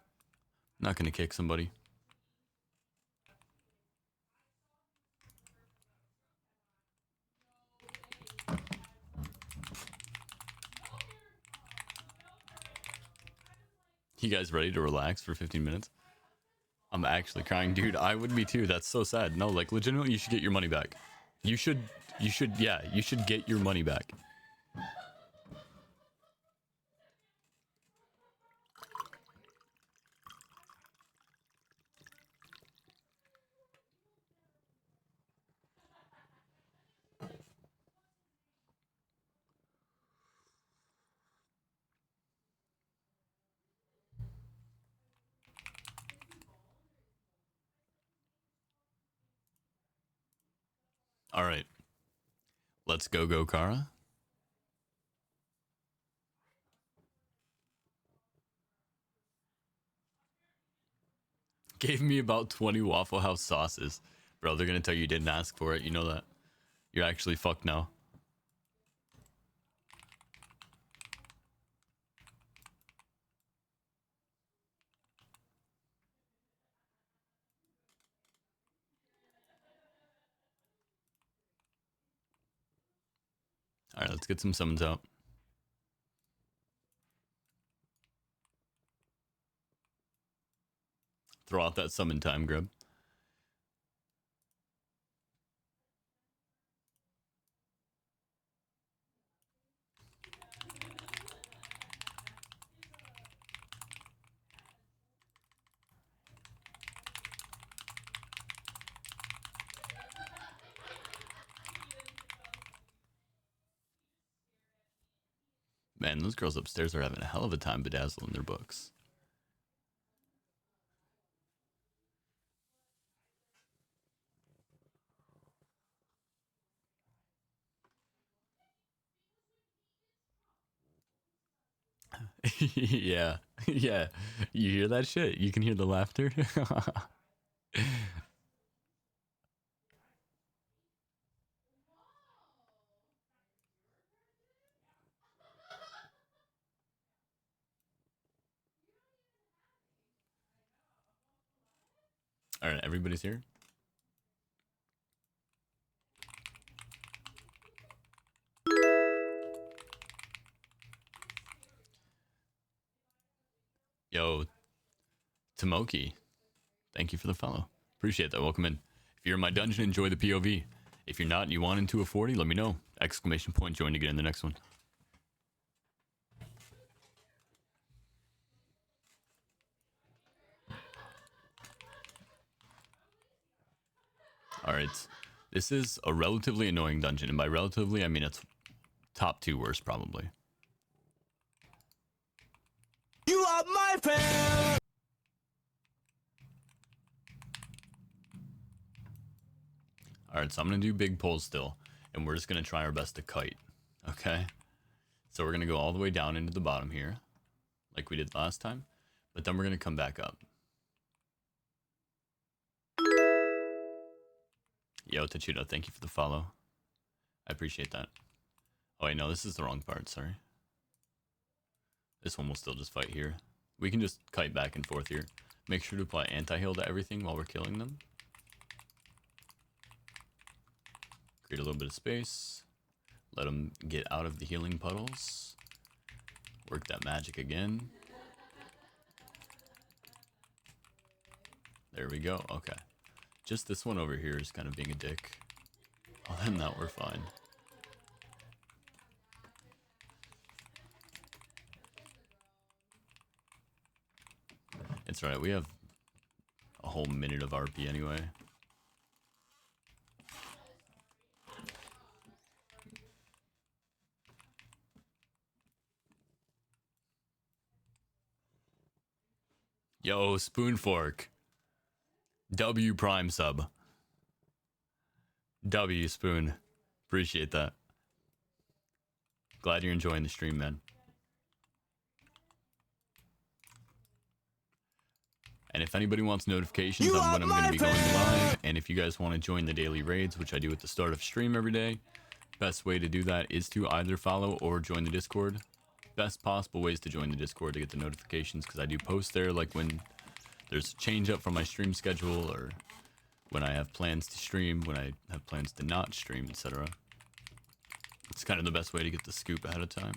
A: Not gonna kick somebody. You guys ready to relax for 15 minutes? I'm actually crying, dude. I would be too. That's so sad. No, like legitimately, you should get your money back. You should get your money back. All right. Let's go, Kara. Gave me about 20 Waffle House sauces. Bro, they're gonna tell you didn't ask for it. You know that. You're actually fucked now. Alright, let's get some summons out. Throw out that summon time, Grub. Man, those girls upstairs are having a hell of a time bedazzling their books. Yeah, yeah. You hear that shit? You can hear the laughter. All right, everybody's here. Yo, Tomoki, thank you for the follow. Appreciate that. Welcome in. If you're in my dungeon, enjoy the POV. If you're not and you want into a 40, let me know. Exclamation point, join to get in the next one. All right. This is a relatively annoying dungeon. And by relatively, I mean it's top 2 worst, probably.
B: You are my friend.
A: All right, so I'm going to do big pulls still. And we're just going to try our best to kite. Okay? So we're going to go all the way down into the bottom here. Like we did last time. But then we're going to come back up. Yo, Tachuda, thank you for the follow. I appreciate that. Oh, wait, no, this is the wrong part. Sorry. This one will still just fight here. We can just kite back and forth here. Make sure to apply anti-heal to everything while we're killing them. Create a little bit of space. Let them get out of the healing puddles. Work that magic again. There we go. Okay. Just this one over here is kind of being a dick. Other than that, we're fine. It's right. We have a whole minute of RP anyway. Yo, Spoon Fork. W Prime sub. W Spoon. Appreciate that. Glad you're enjoying the stream, man. And if anybody wants notifications on when I'm going to be going live, and if you guys want to join the daily raids, which I do at the start of stream every day, best way to do that is to either follow or join the Discord. Best possible ways to join the Discord to get the notifications, because I do post there like when there's a change up from my stream schedule, or when I have plans to stream, when I have plans to not stream, etc. It's kind of the best way to get the scoop ahead of time.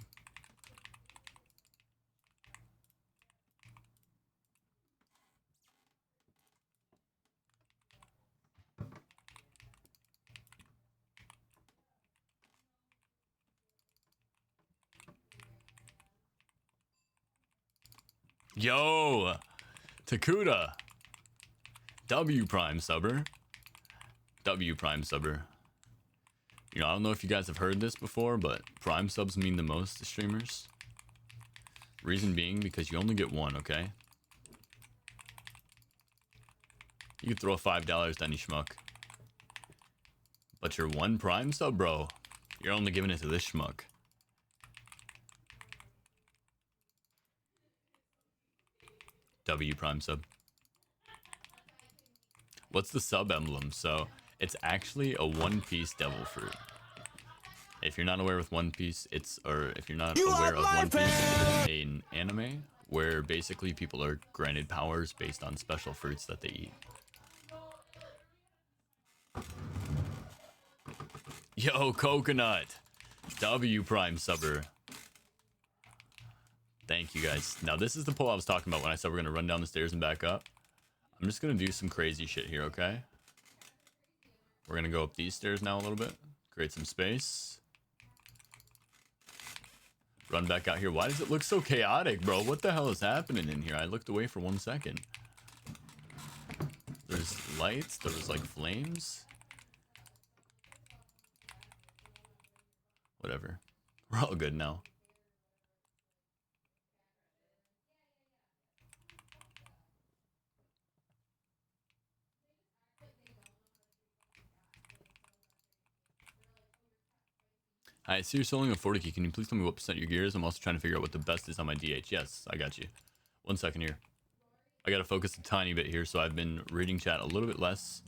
A: Yo, Takuda, W Prime subber, W Prime subber. You know, I don't know if you guys have heard this before, but Prime subs mean the most to streamers. Reason being because you only get one, okay? You could throw $5 to any schmuck, but your one Prime sub, bro, you're only giving it to this schmuck. W Prime sub. What's the sub emblem? So it's actually a One Piece devil fruit. If you're not aware with One Piece, if you're not aware of One Piece, it's an anime where basically people are granted powers based on special fruits that they eat. Yo, Coconut. W Prime Subber. Thank you guys. Now this is the pull I was talking about when I said we're gonna run down the stairs and back up. I'm just gonna do some crazy shit here, okay? We're gonna go up these stairs now a little bit. Create some space. Run back out here. Why does it look so chaotic, bro? What the hell is happening in here? I looked away for 1 second. There's lights. There was like flames. Whatever. We're all good now. Hi, I see you're selling a 40 key. Can you please tell me what percent your gear is? I'm also trying to figure out what the best is on my DH. Yes, I got you. 1 second here. I gotta focus a tiny bit here, so I've been reading chat a little bit less.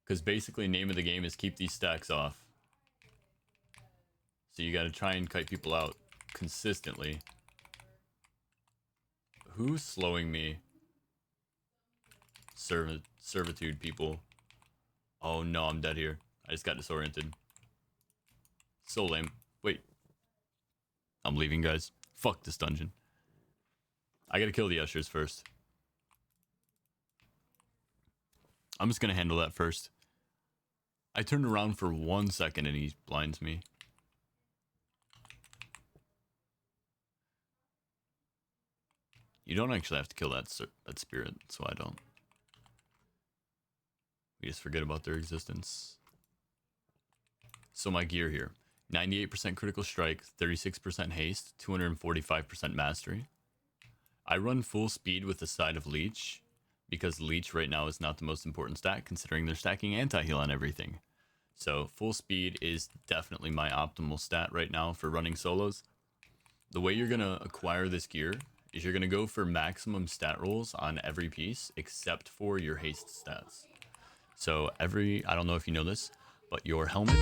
A: Because basically, name of the game is keep these stacks off. So you gotta try and kite people out consistently. Who's slowing me? Servitude people. Oh no, I'm dead here. I just got disoriented. So lame. Wait. I'm leaving, guys. Fuck this dungeon. I gotta kill the ushers first. I'm just gonna handle that first. I turned around for 1 second and he blinds me. You don't actually have to kill that spirit, so I don't. We just forget about their existence. So my gear here. 98% critical strike, 36% haste, 245% mastery. I run full speed with the side of leech, because leech right now is not the most important stat, considering they're stacking anti-heal on everything. So full speed is definitely my optimal stat right now for running solos. The way you're going to acquire this gear is you're going to go for maximum stat rolls on every piece, except for your haste stats. So I don't know if you know this, but your helmet,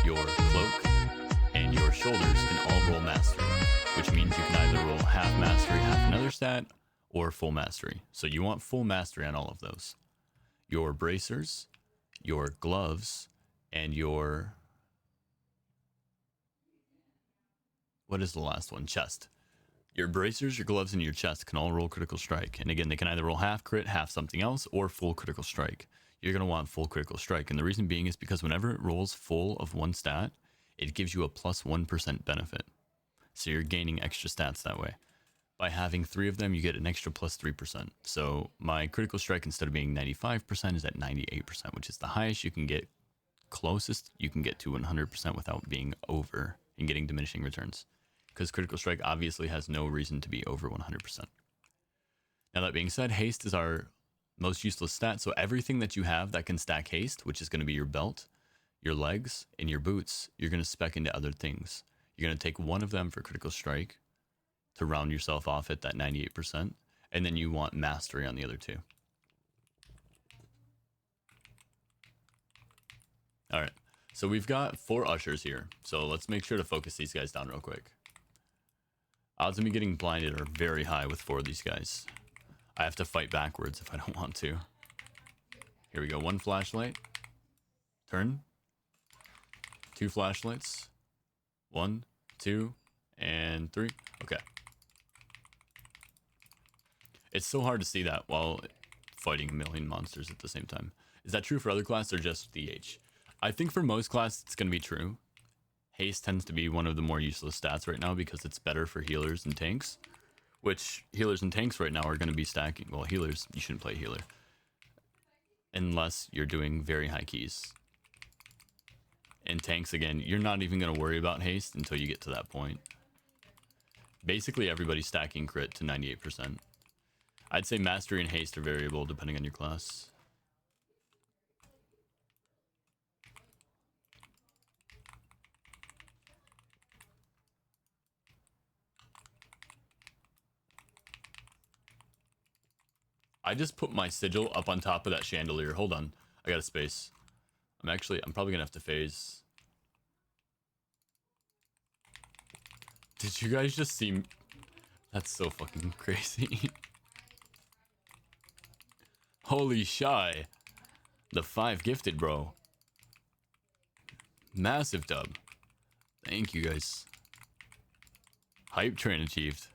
A: your cloak, and your shoulders can all roll mastery, which means you can either roll half mastery, half another stat, or full mastery. So you want full mastery on all of those. Your bracers, your gloves, and your... What is the last one? Chest. Your bracers, your gloves, and your chest can all roll critical strike. And again, they can either roll half crit, half something else, or full critical strike. You're going to want full critical strike. And the reason being is because whenever it rolls full of one stat, it gives you a plus 1% benefit. So you're gaining extra stats that way. By having 3 of them, you get an extra plus 3%. So my critical strike, instead of being 95%, is at 98%, which is the highest you can get. Closest you can get to 100% without being over and getting diminishing returns. Because critical strike obviously has no reason to be over 100%. Now that being said, haste is our most useless stat. So everything that you have that can stack haste, which is going to be your belt, your legs, and your boots, you're going to spec into other things. You're going to take one of them for critical strike to round yourself off at that 98%. And then you want mastery on the other 2. All right. So we've got 4 ushers here. So let's make sure to focus these guys down real quick. Odds of me getting blinded are very high with 4 of these guys. I have to fight backwards if I don't want to. Here we go. 1 flashlight. Turn. 2 flashlights. 1, 2, and 3. Okay. It's so hard to see that while fighting a million monsters at the same time. Is that true for other classes or just DH? I think for most classes it's going to be true. Haste tends to be one of the more useless stats right now because it's better for healers and tanks. Which healers and tanks right now are going to be stacking. Well, healers, you shouldn't play healer. Unless you're doing very high keys. And tanks, again, you're not even going to worry about haste until you get to that point. Basically, everybody's stacking crit to 98%. I'd say mastery and haste are variable depending on your class. I just put my sigil up on top of that chandelier. Hold on. I got a space. I'm probably gonna have to phase. Did you guys just see? That's so fucking crazy. Holy shy. The 5 gifted, bro. Massive dub. Thank you, guys. Hype train achieved.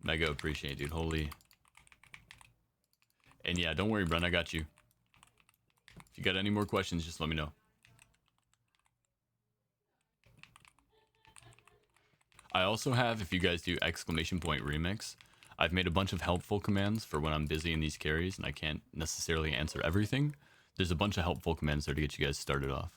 A: Mega appreciate, dude. Holy. And yeah, don't worry, Brent. I got you. If you got any more questions, just let me know. I also have, if you guys do exclamation point remix, I've made a bunch of helpful commands for when I'm busy in these carries and I can't necessarily answer everything. There's a bunch of helpful commands there to get you guys started off.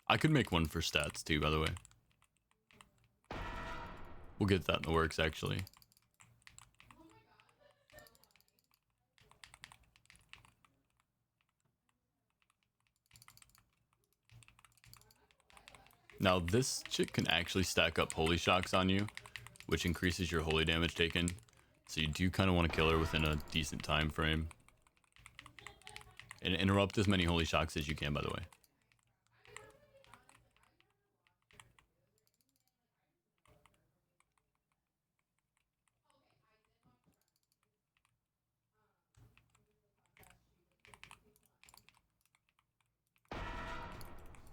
A: I could make one for stats too, by the way. We'll get that in the works, actually. Now, this chick can actually stack up holy shocks on you, which increases your holy damage taken. So you do kind of want to kill her within a decent time frame. And interrupt as many holy shocks as you can, by the way.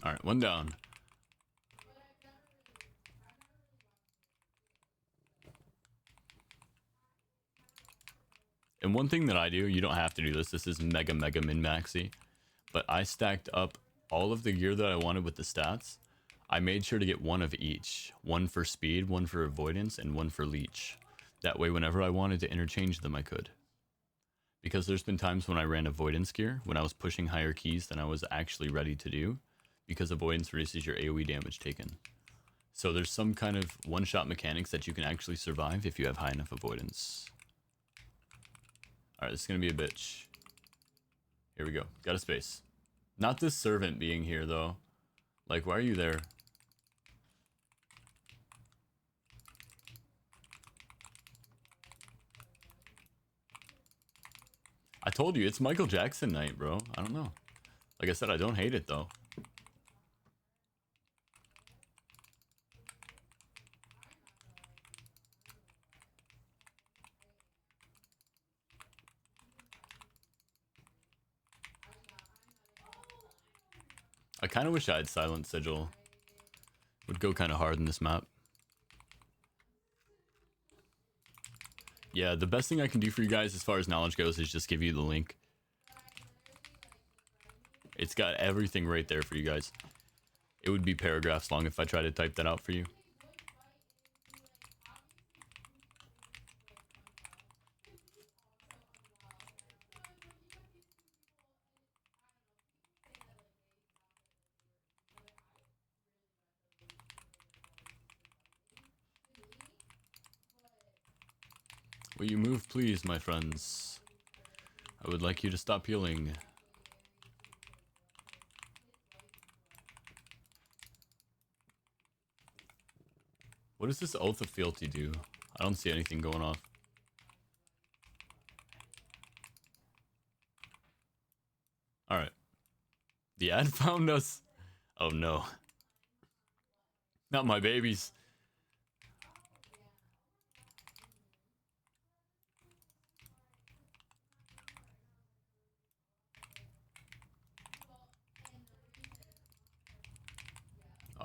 A: Alright, one down. And one thing that I do, you don't have to do this, this is mega min-maxy, but I stacked up all of the gear that I wanted with the stats. I made sure to get one of each. One for speed, one for avoidance, and one for leech. That way, whenever I wanted to interchange them, I could. Because there's been times when I ran avoidance gear, when I was pushing higher keys than I was actually ready to do, because avoidance reduces your AoE damage taken. So there's some kind of one-shot mechanics that you can actually survive if you have high enough avoidance. Alright, this is going to be a bitch. Here we go. Got a space. Not this servant being here, though. Like, why are you there? I told you, it's Michael Jackson night, bro. I don't know. Like I said, I don't hate it, though. I kind of wish I had Silent Sigil. Would go kind of hard in this map. Yeah, the best thing I can do for you guys as far as knowledge goes is just give you the link. It's got everything right there for you guys. It would be paragraphs long if I tried to type that out for you. Will you move, please, my friends? I would like you to stop healing. What does this Oath of Fealty do? I don't see anything going off. Alright. The ad found us. Oh no. Not my babies.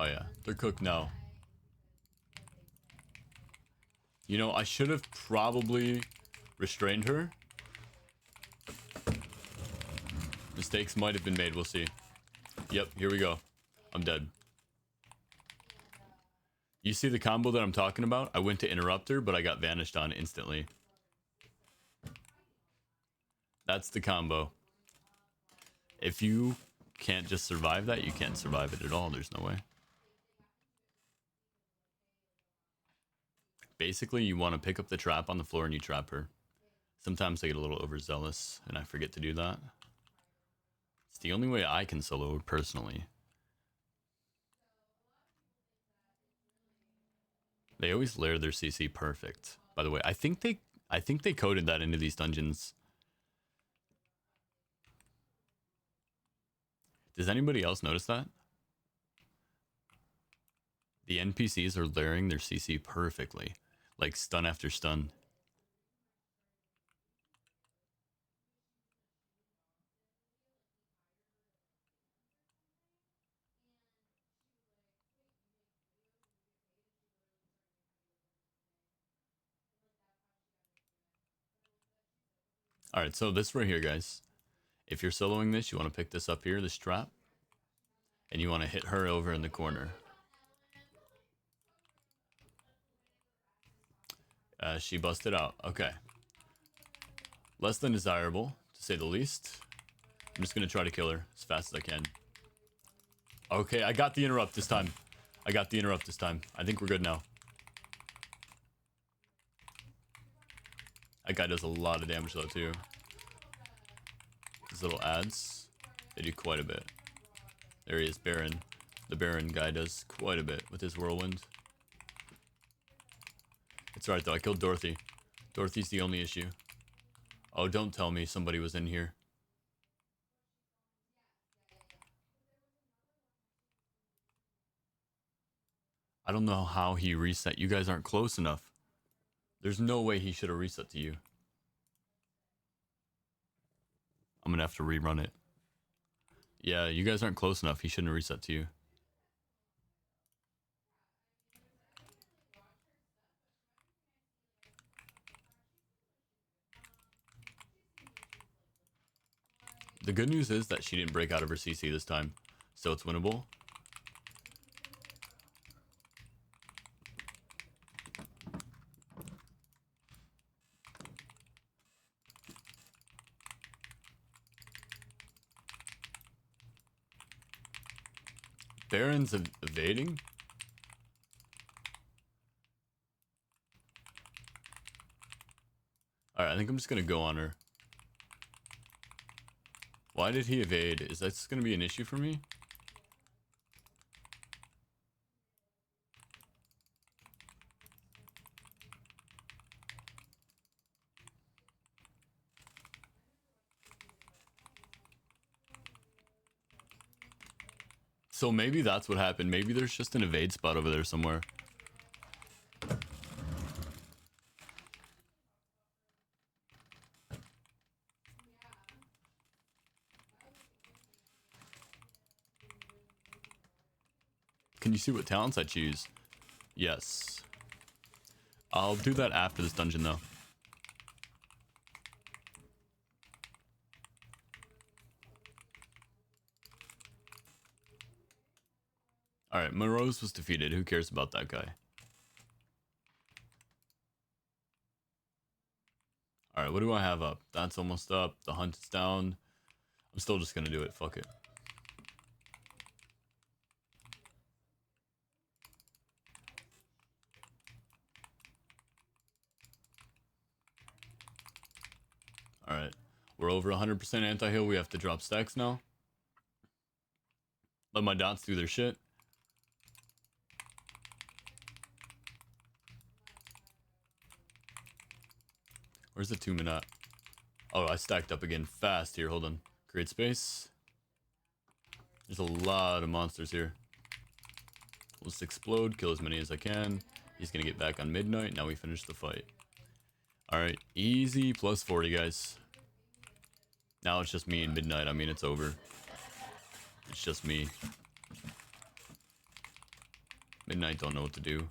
A: Oh yeah, they're cooked now. You know, I should have probably restrained her. Mistakes might have been made, we'll see. Yep, here we go. I'm dead. You see the combo that I'm talking about? I went to interrupt her, but I got vanished on instantly. That's the combo. If you can't just survive that, you can't survive it at all. There's no way. Basically, you want to pick up the trap on the floor and you trap her. Sometimes I get a little overzealous and I forget to do that. It's the only way I can solo personally. They always layer their CC perfect. By the way, I think they coded that into these dungeons. Does anybody else notice that? The NPCs are layering their CC perfectly, like stun after stun. Alright, so this right here, guys. If you're soloing this, you want to pick this up here, this trap. And you want to hit her over in the corner. She busted out. Okay. Less than desirable, to say the least. I'm just going to try to kill her as fast as I can. Okay, I got the interrupt this time. I think we're good now. That guy does a lot of damage though too. These little ads, they do quite a bit. There he is, Baron. The Baron guy does quite a bit with his whirlwind. It's alright though, I killed Dorothy. Dorothy's the only issue. Oh, don't tell me somebody was in here. I don't know how he reset. You guys aren't close enough. There's no way he should have reset to you. I'm gonna have to rerun it. Yeah, you guys aren't close enough. He shouldn't have reset to you. The good news is that she didn't break out of her CC this time, so it's winnable. Baron's evading? Alright, I think I'm just gonna go on her. Why did he evade? Is that gonna be an issue for me? So maybe that's what happened. Maybe there's just an evade spot over there somewhere. Can you see what talents I choose? Yes. I'll do that after this dungeon though. Alright, Morose was defeated. Who cares about that guy? Alright, what do I have up? That's almost up. The hunt is down. I'm still just gonna do it. Fuck it. Alright. We're over 100% anti-heal. We have to drop stacks now. Let my dots do their shit. Where's the 2 minute? Oh, I stacked up again fast here. Hold on. Create space. There's a lot of monsters here. We'll just explode, kill as many as I can. He's gonna get back on midnight. Now we finish the fight. Alright, easy plus 40, guys. Now it's just me and midnight. I mean, it's over. It's just me. Midnight don't know what to do.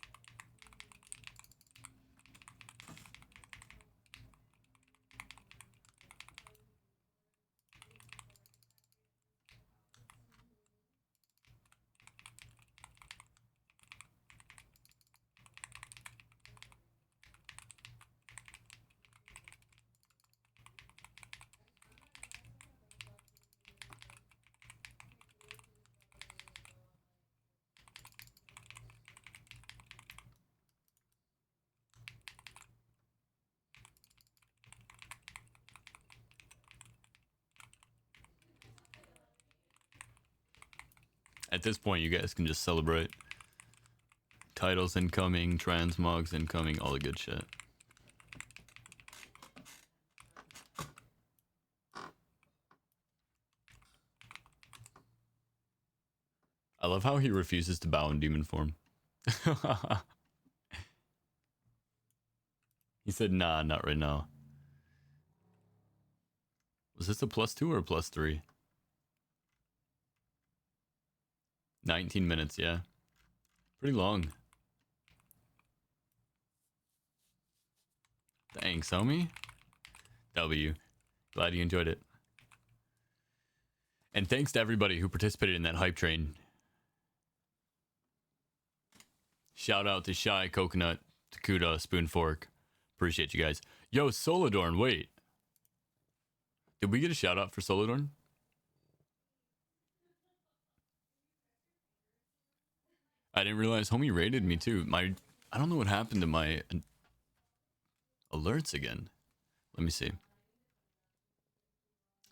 A: At this point, you guys can just celebrate. Titles incoming, transmogs incoming, all the good shit. I love how he refuses to bow in demon form. He said, nah, not right now. Was this a +2 or a +3? 19 minutes, yeah. Pretty long. Thanks, homie. W. Glad you enjoyed it. And thanks to everybody who participated in that hype train. Shout out to Shy, Coconut, Takuda, Spoon Fork. Appreciate you guys. Yo, Solodorn, wait. Did we get a shout out for Solodorn? I didn't realize homie rated me too. I don't know what happened to my alerts again. Let me see.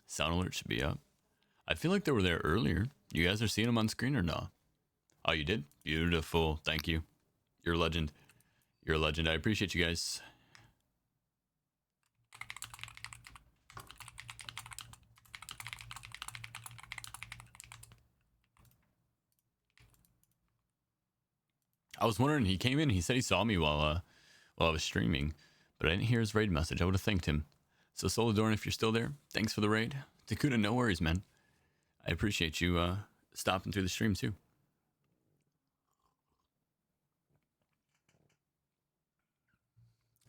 A: Sound alert should be up. I feel like they were there earlier. You guys are seeing them on screen or not? Oh, you did? Beautiful. Thank you. You're a legend. You're a legend. I appreciate you guys. I was wondering, he came in, he said he saw me while I was streaming, but I didn't hear his raid message. I would have thanked him. So Solodorn, if you're still there, thanks for the raid. Takuda, no worries, man. I appreciate you stopping through the stream too.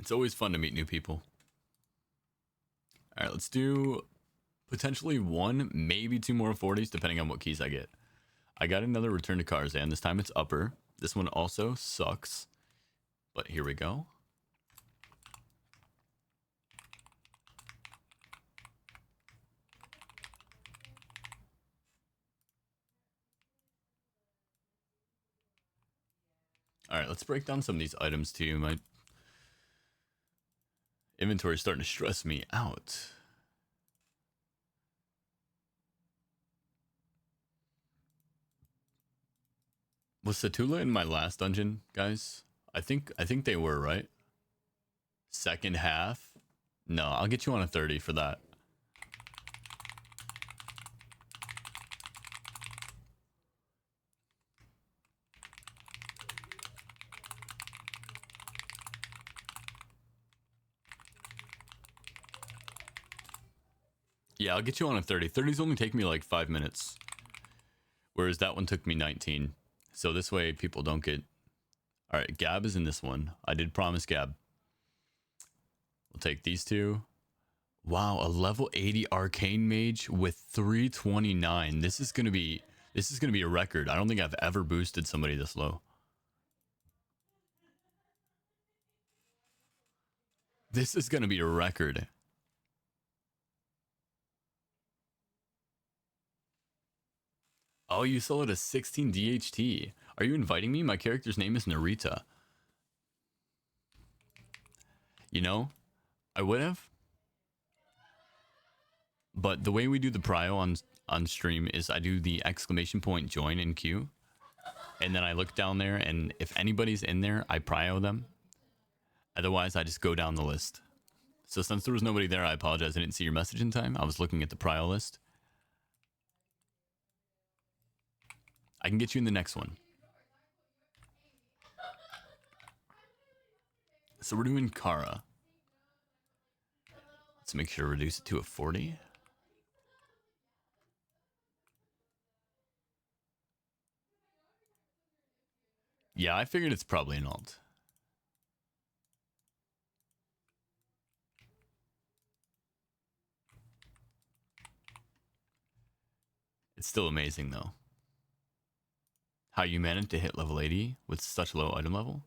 A: It's always fun to meet new people. All right, let's do potentially 1, maybe 2 more 40s, depending on what keys I get. I got another Return to Karzan. This time it's upper. This one also sucks, but here we go. All right, let's break down some of these items to you. My inventory is starting to stress me out. Was Satula in my last dungeon, guys? I think they were, right? Second half? No, I'll get you on a 30 for that. Yeah, I'll get you on a 30. 30s only take me like 5 minutes. Whereas that one took me 19. So this way people don't get... Alright, Gab is in this one. I did promise Gab. We'll take these two. Wow, a level 80 Arcane Mage with 329. This is gonna be a record. I don't think I've ever boosted somebody this low. This is gonna be a record. Oh, you sold a 16 DHT. Are you inviting me? My character's name is Narita. You know, I would have. But the way we do the prio on stream is I do the exclamation point join in queue. And then I look down there, and if anybody's in there, I prio them. Otherwise, I just go down the list. So since there was nobody there, I apologize. I didn't see your message in time. I was looking at the prio list. I can get you in the next one. So we're doing Kara. Let's make sure to reduce it to a 40. Yeah, I figured it's probably an alt. It's still amazing though. How you managed to hit level 80 with such low item level?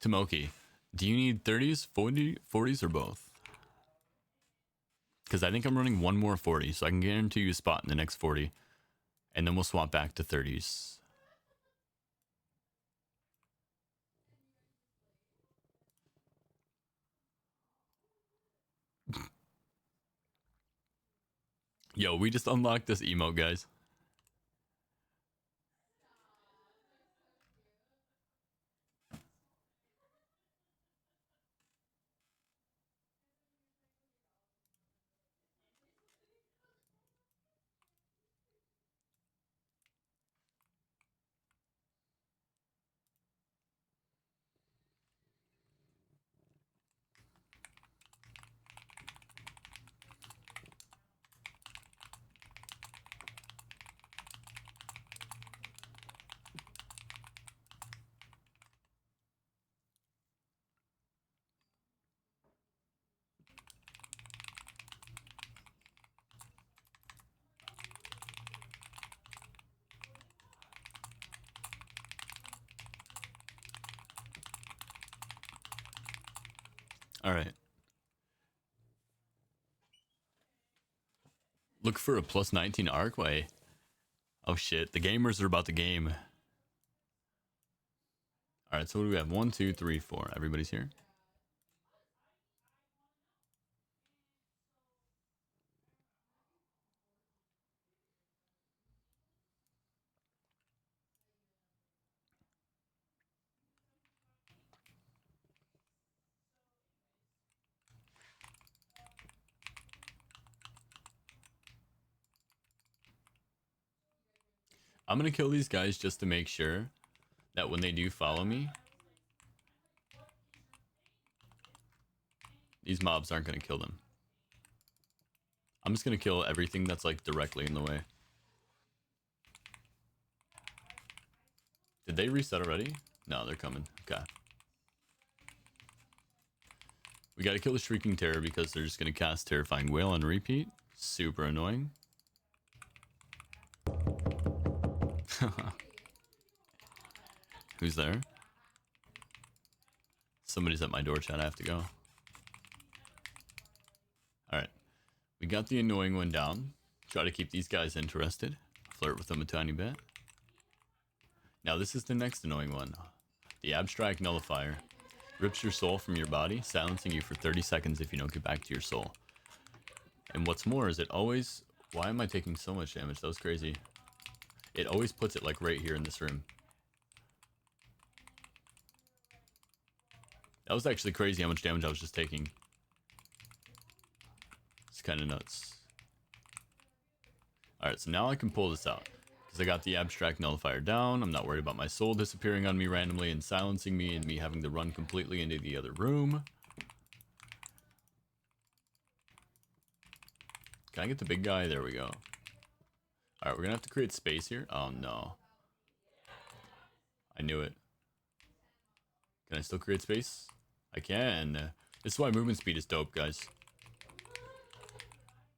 A: Tomoki, do you need 30s, 40s, or both? Because I think I'm running one more 40, so I can guarantee you a spot in the next 40. And then we'll swap back to 30s. Yo, we just unlocked this emote, guys. All right. Look for a plus 19 arcway. Oh shit, the gamers are about the game. All right, so what do we have? 1, 2, 3, 4. Everybody's here. I'm gonna kill these guys just to make sure that when they do follow me, these mobs aren't gonna kill them. I'm just gonna kill everything that's like directly in the way. Did they reset already? No, they're coming. Okay. We gotta kill the Shrieking Terror because they're just gonna cast Terrifying Wail on repeat. Super annoying. Who's there? Somebody's at my door, chat. I have to go. Alright. We got the annoying one down. Try to keep these guys interested. Flirt with them a tiny bit. Now this is the next annoying one. The Abstract Nullifier. Rips your soul from your body, silencing you for 30 seconds if you don't get back to your soul. And what's more is it always... Why am I taking so much damage? That was crazy. It always puts it like right here in this room. That was actually crazy how much damage I was just taking. It's kind of nuts. Alright, so now I can pull this out. Because I got the Abstract Nullifier down. I'm not worried about my soul disappearing on me randomly and silencing me and me having to run completely into the other room. Can I get the big guy? There we go. Alright, we're gonna have to create space here. Oh no. I knew it. Can I still create space? I can. This is why movement speed is dope, guys.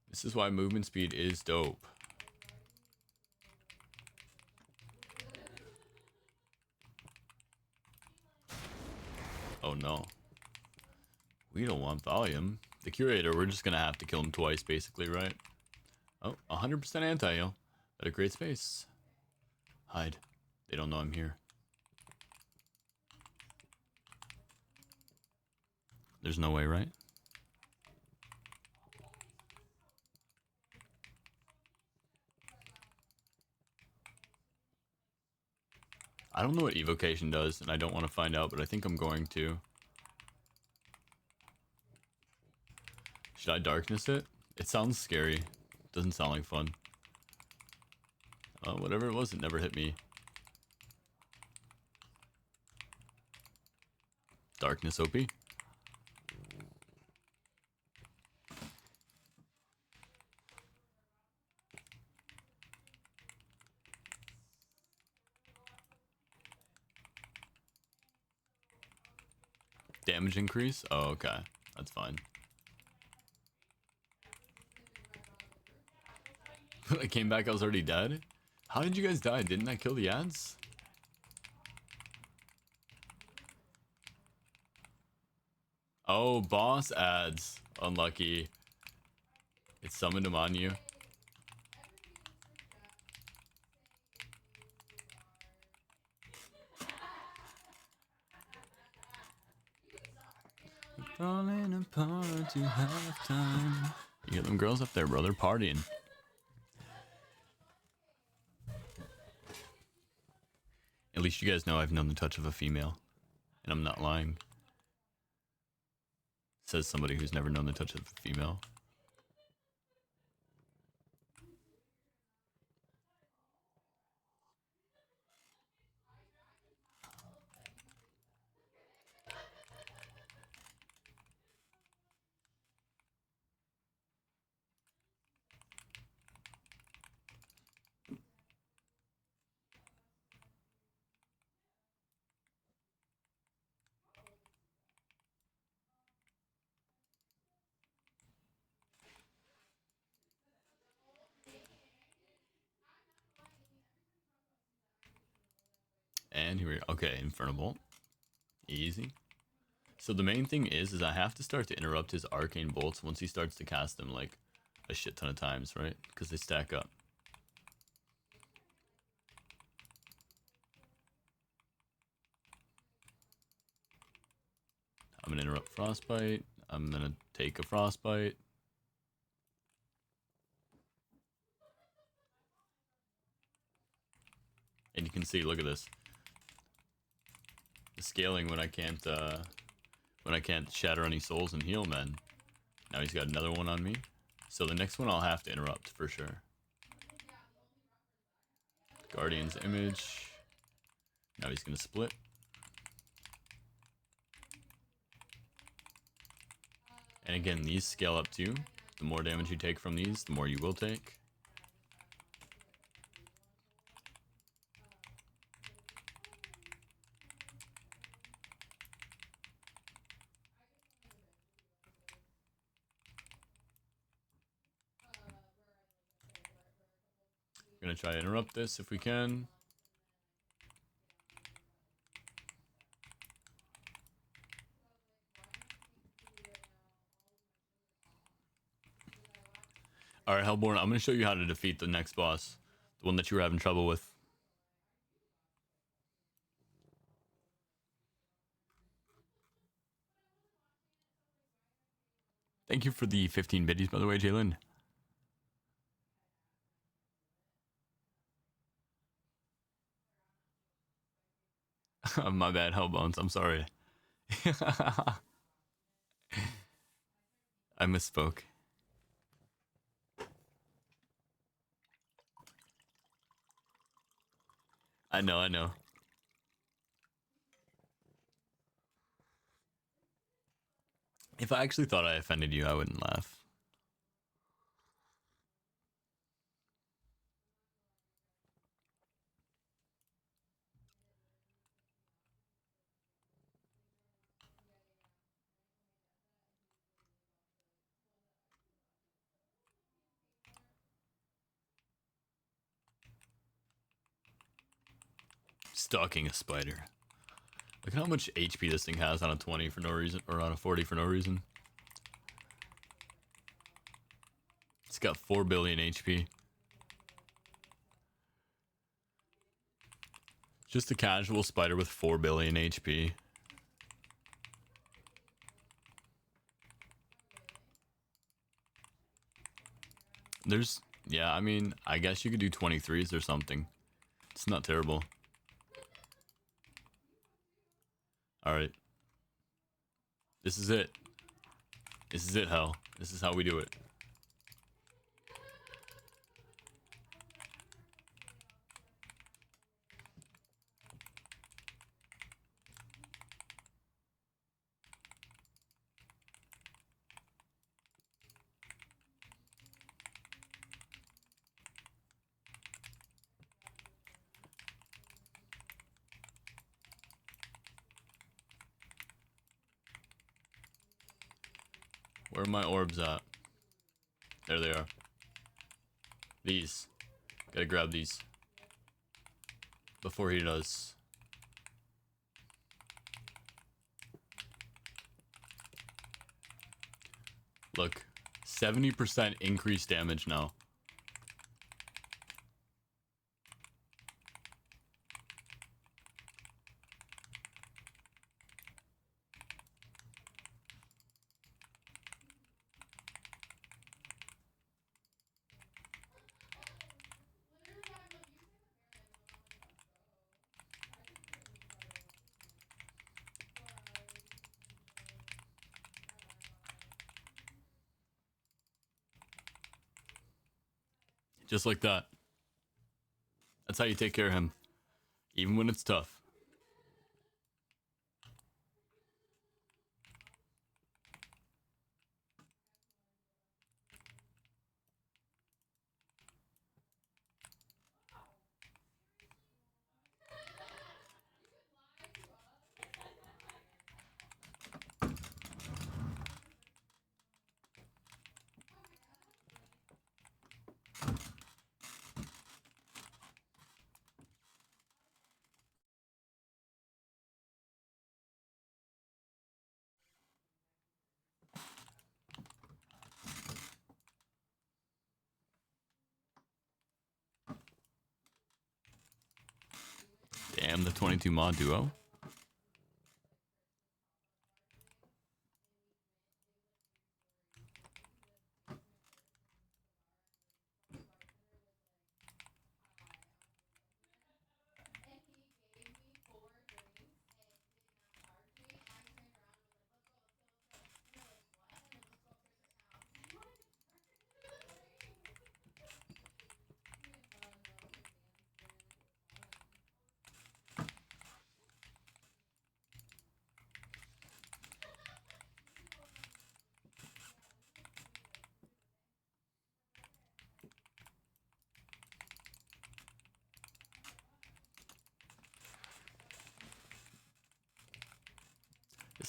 A: This is why movement speed is dope. Oh no. We don't want volume. The Curator, we're just gonna have to kill him twice, basically, right? Oh, 100% anti-heal. Better create space. Hide. They don't know I'm here. There's no way, right? I don't know what evocation does, and I don't want to find out, but I think I'm going to. Should I darkness it? It sounds scary. Doesn't sound like fun. Whatever it was, it never hit me. Darkness OP. Damage increase? Oh, okay. That's fine. When I came back, I was already dead? How did you guys die? Didn't I kill the ads? Oh, boss ads. Unlucky. It summoned them on you. Falling apart to halftime. You get them girls up there, bro. They're partying. least you guys know I've known the touch of a female. And I'm not lying. Says somebody who's never known the touch of a female. And here we go. Okay, Inferno Bolt. Easy. So the main thing is I have to start to interrupt his arcane bolts once he starts to cast them like a shit ton of times, right? Because they stack up. I'm gonna interrupt Frostbite. I'm gonna take a Frostbite. And you can see, look at this. The scaling when I can't shatter any souls and heal men. Now he's got another one on me. So the next one I'll have to interrupt for sure. Guardian's Image. Now he's gonna split. And again, these scale up too. The more damage you take from these, the more you will take. Gonna try to interrupt this if we can. Alright, Hellborn, I'm gonna show you how to defeat the next boss. The one that you were having trouble with. Thank you for the 15 biddies, by the way, Jalen. My bad, Hellbones. I'm sorry. I misspoke. I know. If I actually thought I offended you, I wouldn't laugh. Stalking a spider. Look at how much HP this thing has on a 20 for no reason, or on a 40 for no reason. It's got 4 billion HP. Just a casual spider with 4 billion HP. There's, yeah, I mean, I guess you could do 23s or something. It's not terrible. Alright. This is it. This is it, Hell. This is how we do it. Where are my orbs at? There they are. These. Gotta grab these. Before he does. Look. 70% increased damage now. Just like that. That's how you take care of him. Even when it's tough. Damn, the 22 mod duo.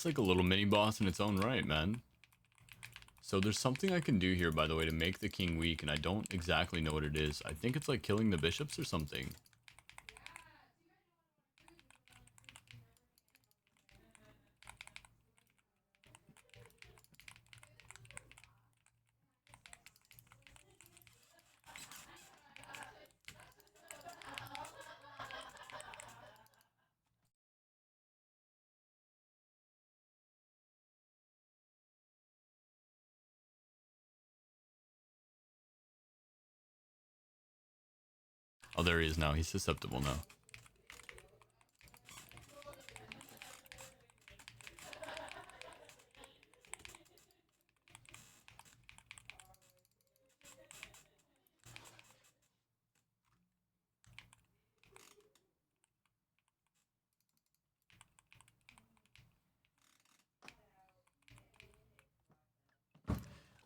A: It's like a little mini boss in its own right, man. So there's something I can do here, by the way, to make the king weak, and I don't exactly know what it is. I think it's like killing the bishops or something. Oh, there he is now. He's susceptible now.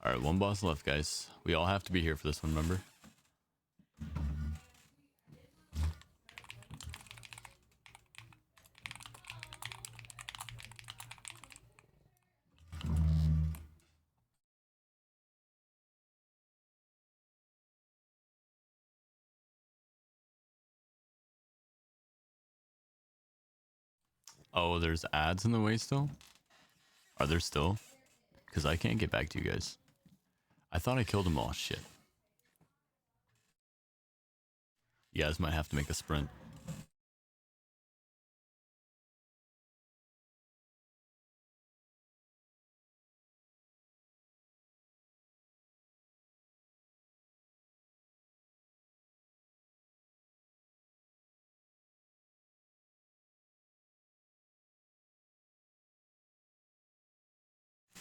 A: Alright, one boss left, guys. We all have to be here for this one, remember? Oh, there's ads in the way still? Are there still? Because I can't get back to you guys. I thought I killed them all. Shit. You guys might have to make a sprint.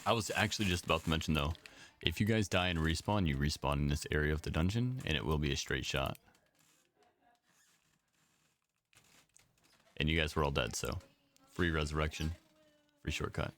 A: I was actually just about to mention though, if you guys die and respawn, you respawn in this area of the dungeon, and it will be a straight shot. And you guys were all dead, so free resurrection, free shortcut.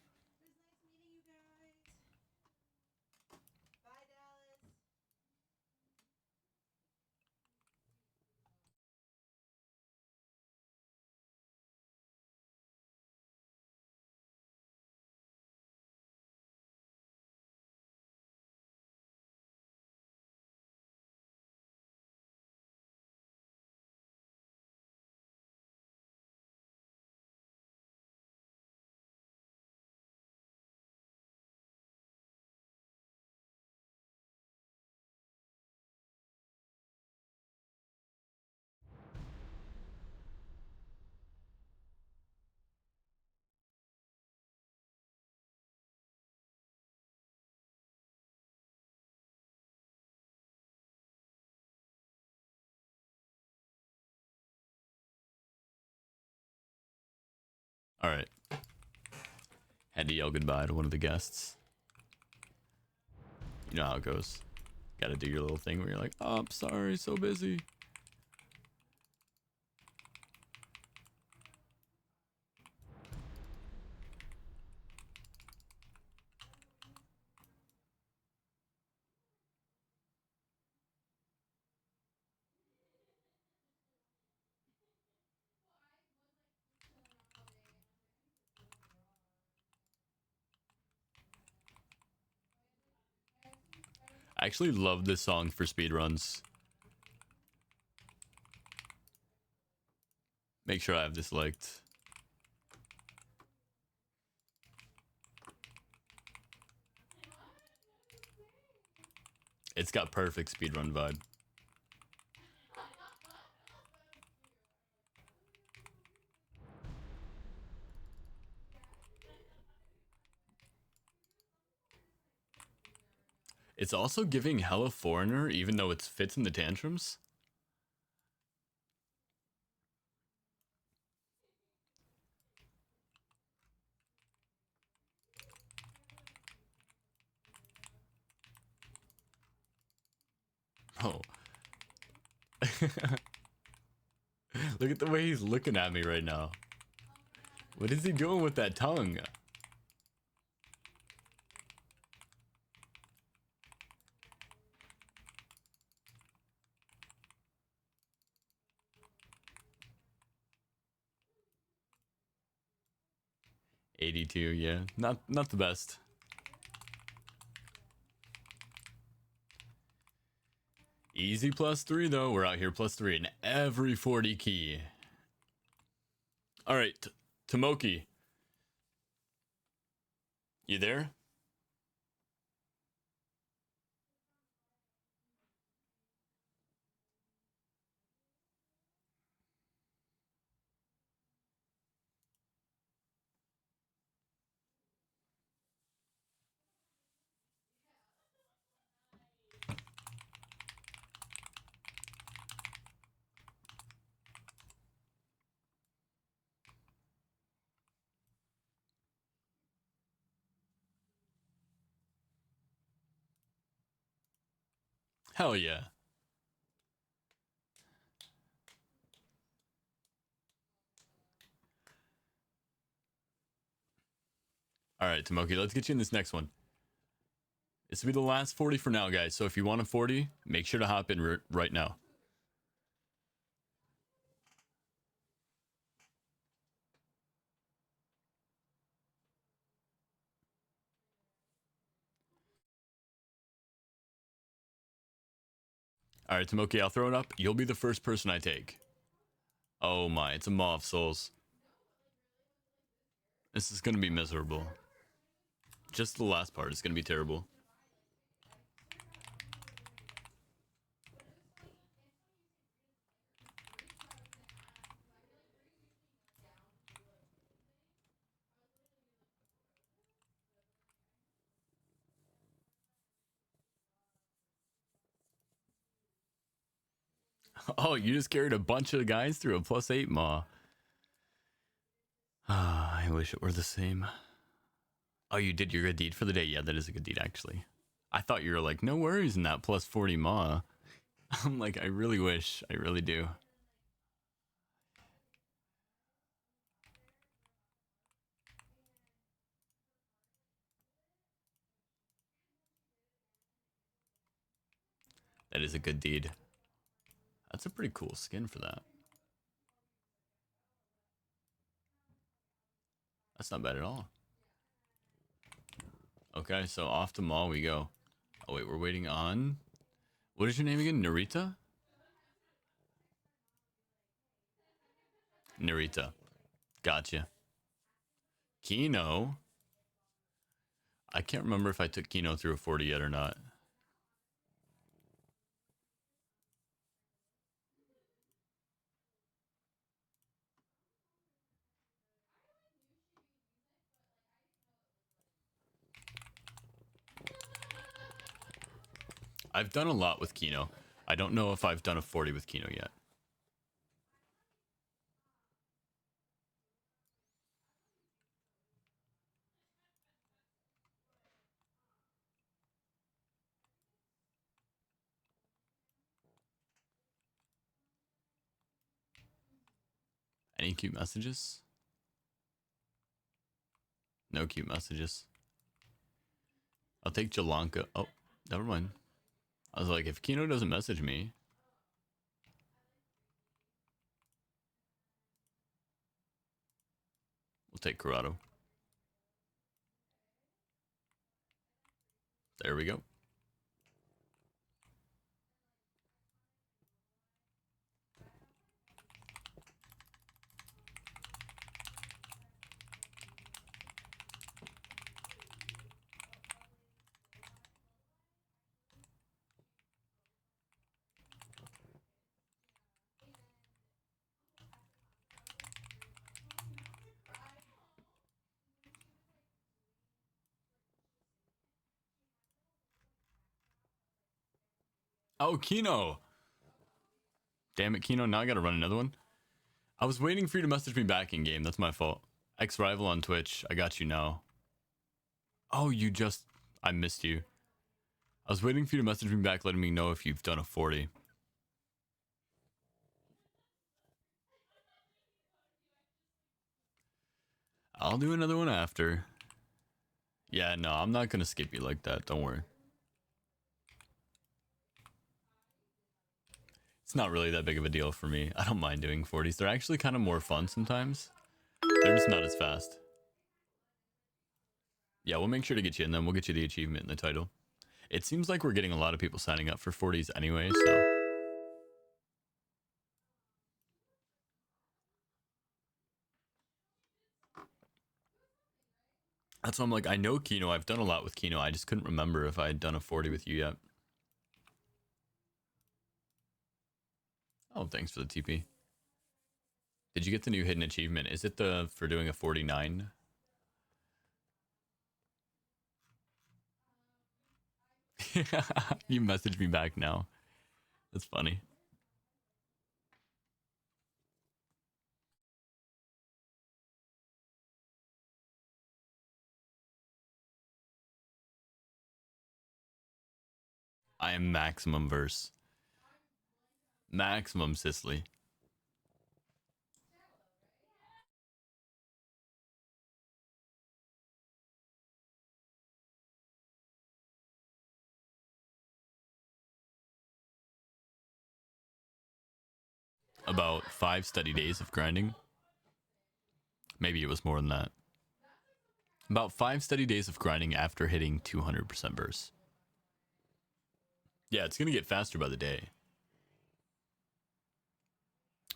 A: All right. Had to yell goodbye to one of the guests. You know how it goes. Gotta do your little thing where you're like, oh, I'm sorry, so busy. I actually love this song for speedruns. Make sure I have this liked. It's got perfect speedrun vibe. It's also giving hella Foreigner, even though it fits in the tantrums. Oh. Look at the way he's looking at me right now. What is he doing with that tongue? '82, yeah. Not the best. Easy +3 though. We're out here +3 in every 40 key. All right, Tomoki. You there? Hell yeah. All right, Tomoki, let's get you in this next one. This will be the last 40 for now, guys. So if you want a 40, make sure to hop in right now. All right, Tomoki, I'll throw it up. You'll be the first person I take. Oh my, it's a Maw of Souls. This is going to be miserable. Just the last part is going to be terrible. Oh, you just carried a bunch of guys through a +8 Maw. Ah, I wish it were the same. Oh, you did your good deed for the day. Yeah, that is a good deed, actually. I thought you were like, no worries in that +40 Maw. I'm like, I really wish. I really do. That is a good deed. That's a pretty cool skin for that. That's not bad at all. Okay, so off to Maw we go. Oh, wait, we're waiting on... What is your name again? Narita? Narita. Gotcha. Kino. I can't remember if I took Kino through a 40 yet or not. I've done a lot with Kino. I don't know if I've done a 40 with Kino yet. Any cute messages? No cute messages. I'll take Jalanka. Oh, never mind. I was like, if Kino doesn't message me. We'll take Corrado. There we go. Oh, Kino. Damn it, Kino. Now I gotta run another one. I was waiting for you to message me back in game. That's my fault. Ex-rival on Twitch. I got you now. Oh, you just... I missed you. I was waiting for you to message me back letting me know if you've done a 40. I'll do another one after. Yeah, no, I'm not gonna skip you like that. Don't worry. It's not really that big of a deal for me. I don't mind doing 40s. They're actually kind of more fun sometimes. They're just not as fast. Yeah, we'll make sure to get you in, then we'll get you the achievement and the title. It seems like we're getting a lot of people signing up for 40s anyway, so... That's why I'm like, I know Kino. I've done a lot with Kino. I just couldn't remember if I had done a 40 with you yet. Oh, thanks for the TP. Did you get the new hidden achievement? Is it the for doing a 49? You messaged me back now. That's funny. I am maximum verse. Maximum Sicily. About 5 study days of grinding. Maybe it was more than that. About 5 study days of grinding after hitting 200% burst. Yeah, it's going to get faster by the day.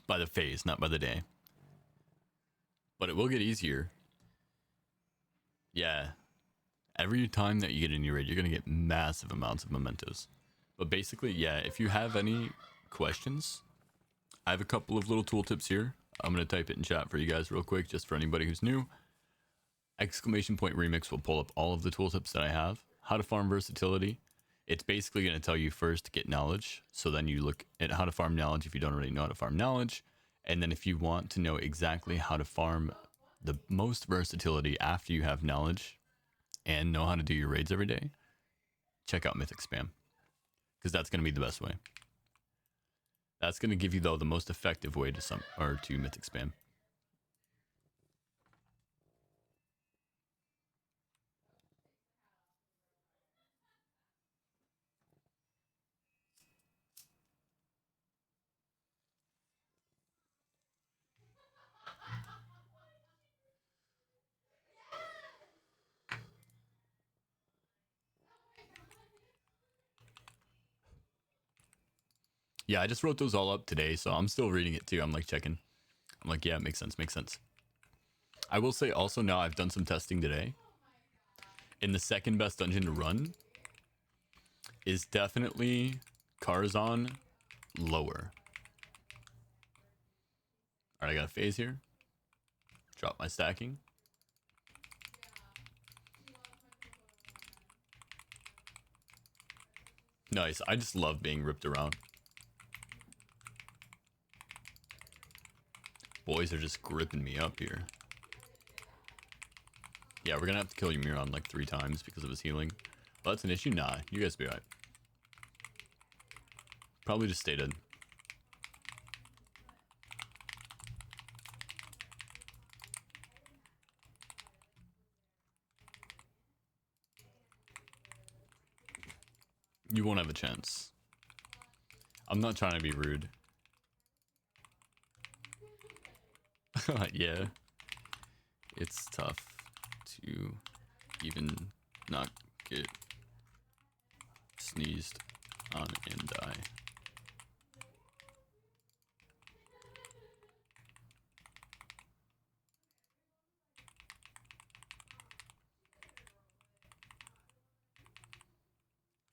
A: By the phase, not by the day. But it will get easier. Yeah. Every time that you get a new raid, you're going to get massive amounts of mementos. But basically, yeah, if you have any questions, I have a couple of little tooltips here. I'm going to type it in chat for you guys real quick, just for anybody who's new. Exclamation point remix will pull up all of the tooltips that I have. How to farm versatility. It's basically going to tell you first to get knowledge. So then you look at how to farm knowledge if you don't already know how to farm knowledge. And then if you want to know exactly how to farm the most versatility after you have knowledge and know how to do your raids every day, check out Mythic Spam. Because that's going to be the best way. That's going to give you, though, the most effective way to Mythic Spam. Yeah, I just wrote those all up today, so I'm still reading it too. I'm like checking. I'm like, yeah, it makes sense, makes sense. I will say also now I've done some testing today. In the second best dungeon to run is definitely Karazhan lower. All right, I got a phase here. Drop my stacking. Nice. I just love being ripped around. Boys are just gripping me up here. Yeah, we're gonna have to kill Ymiron like 3 times because of his healing. Well, that's an issue? Nah, you guys be alright. Probably just stay dead. You won't have a chance. I'm not trying to be rude. Yeah. It's tough to even not get sneezed on and die.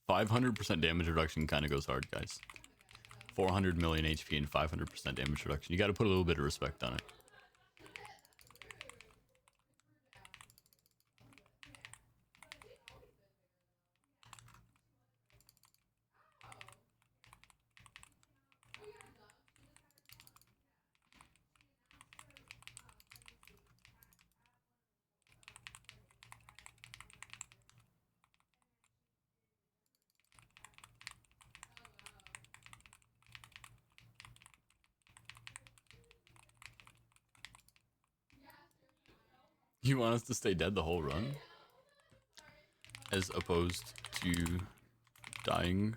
A: %500 damage reduction kind of goes hard, guys. 400 million HP and 500% damage reduction. You got to put a little bit of respect on it. You want us to stay dead the whole run? As opposed to dying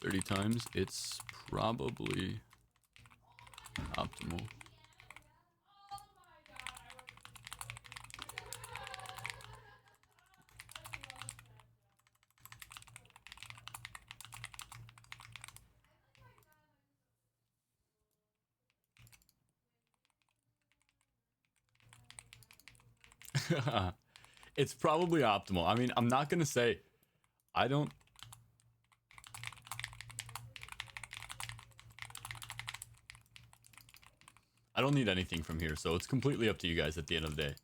A: 30 times, it's probably optimal. It's probably optimal. I mean, I'm not gonna say I don't need anything from here, so it's completely up to you guys at the end of the day.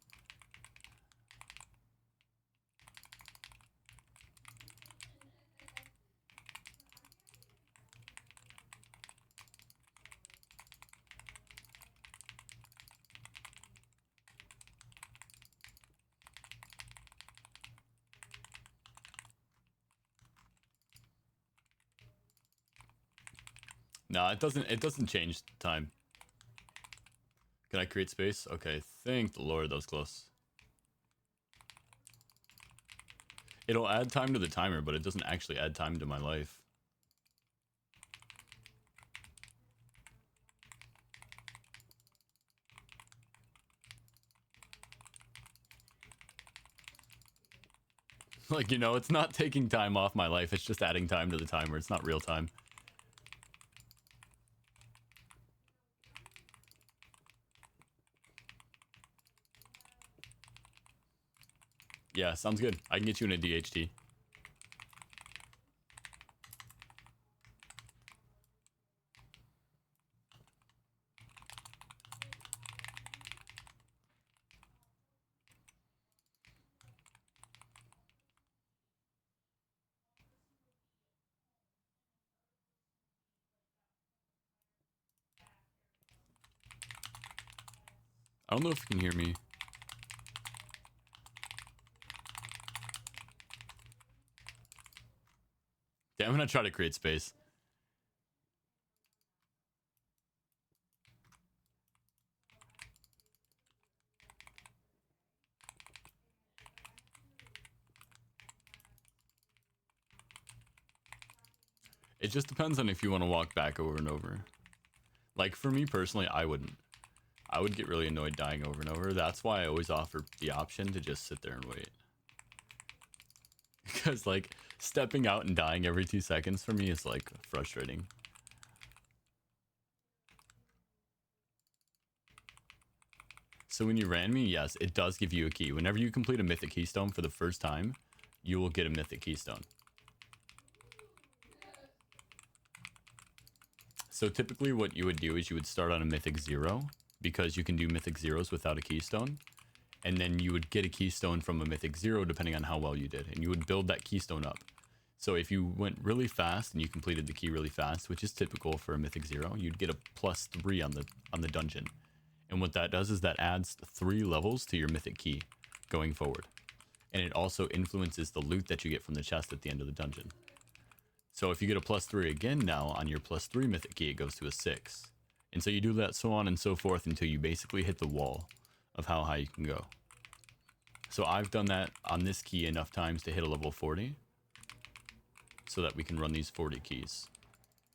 A: No, it doesn't change time. Can I create space? Okay, thank the Lord, that was close. It'll add time to the timer, but it doesn't actually add time to my life. Like, you know, it's not taking time off my life, it's just adding time to the timer. It's not real time. Yeah, sounds good. I can get you in a DHT. I don't know if you can hear me. Yeah, I'm gonna try to create space. It just depends on if you want to walk back over and over. Like, for me personally, I wouldn't. I would get really annoyed dying over and over. That's why I always offer the option to just sit there and wait. Because, like, stepping out and dying every 2 seconds for me is, like, frustrating. So when you ran me, yes, it does give you a key. Whenever you complete a Mythic Keystone for the first time, you will get a Mythic Keystone. So typically what you would do is you would start on a Mythic 0, because you can do Mythic 0s without a Keystone. And then you would get a Keystone from a Mythic 0 depending on how well you did. And you would build that Keystone up. So if you went really fast and you completed the key really fast, which is typical for a Mythic 0, you'd get a +3 on the dungeon. And what that does is that adds 3 levels to your Mythic key going forward. And it also influences the loot that you get from the chest at the end of the dungeon. So if you get a +3 again now on your +3 Mythic key, it goes to a 6. And so you do that so on and so forth until you basically hit the wall of how high you can go. So I've done that on this key enough times to hit a level 40. so that we can run these 40 keys.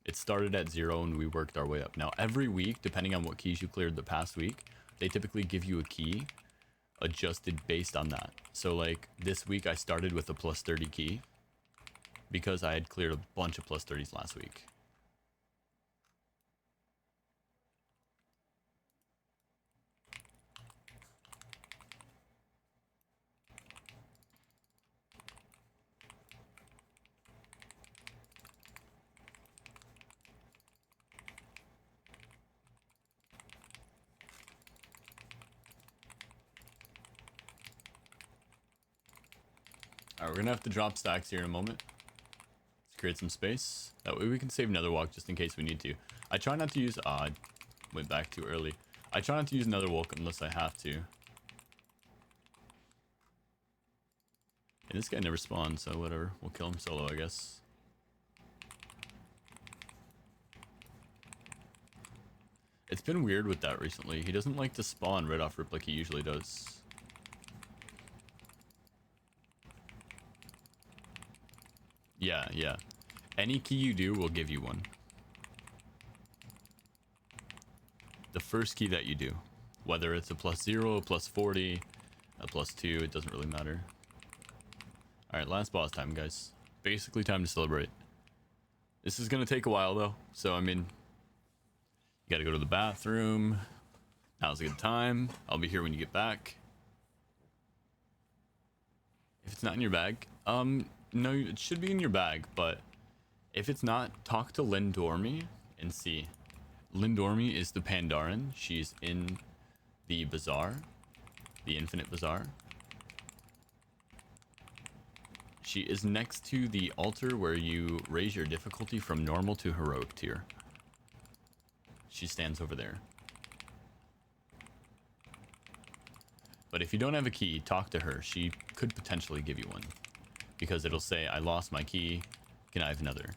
A: It started at 0 and we worked our way up. Now every week, depending on what keys you cleared the past week, they typically give you a key adjusted based on that. So like this week I started with a plus 30 key because I had cleared a bunch of plus 30s last week. Alright, we're gonna have to drop stacks here in a moment. Let's create some space. That way we can save nether walk just in case we need to. I try not to use... I went back too early. I try not to use nether walk unless I have to. And this guy never spawned, so whatever. We'll kill him solo, I guess. It's been weird with that recently. He doesn't like to spawn right off rip like he usually does. Yeah. Any key you do will give you one. The first key that you do. Whether it's a plus 0, a plus 40, a plus 2, it doesn't really matter. Alright, last boss time, guys. Basically time to celebrate. This is gonna take a while, though. So, I mean... You gotta go to the bathroom. Now's a good time. I'll be here when you get back. If it's not in your bag... No, it should be in your bag, but... If it's not, talk to Lindormi and see. Lindormi is the Pandaren. She's in the Bazaar. The Infinite Bazaar. She is next to the altar where you raise your difficulty from normal to heroic tier. She stands over there. But if you don't have a key, talk to her. She could potentially give you one. Because it'll say, I lost my key. Can I have another?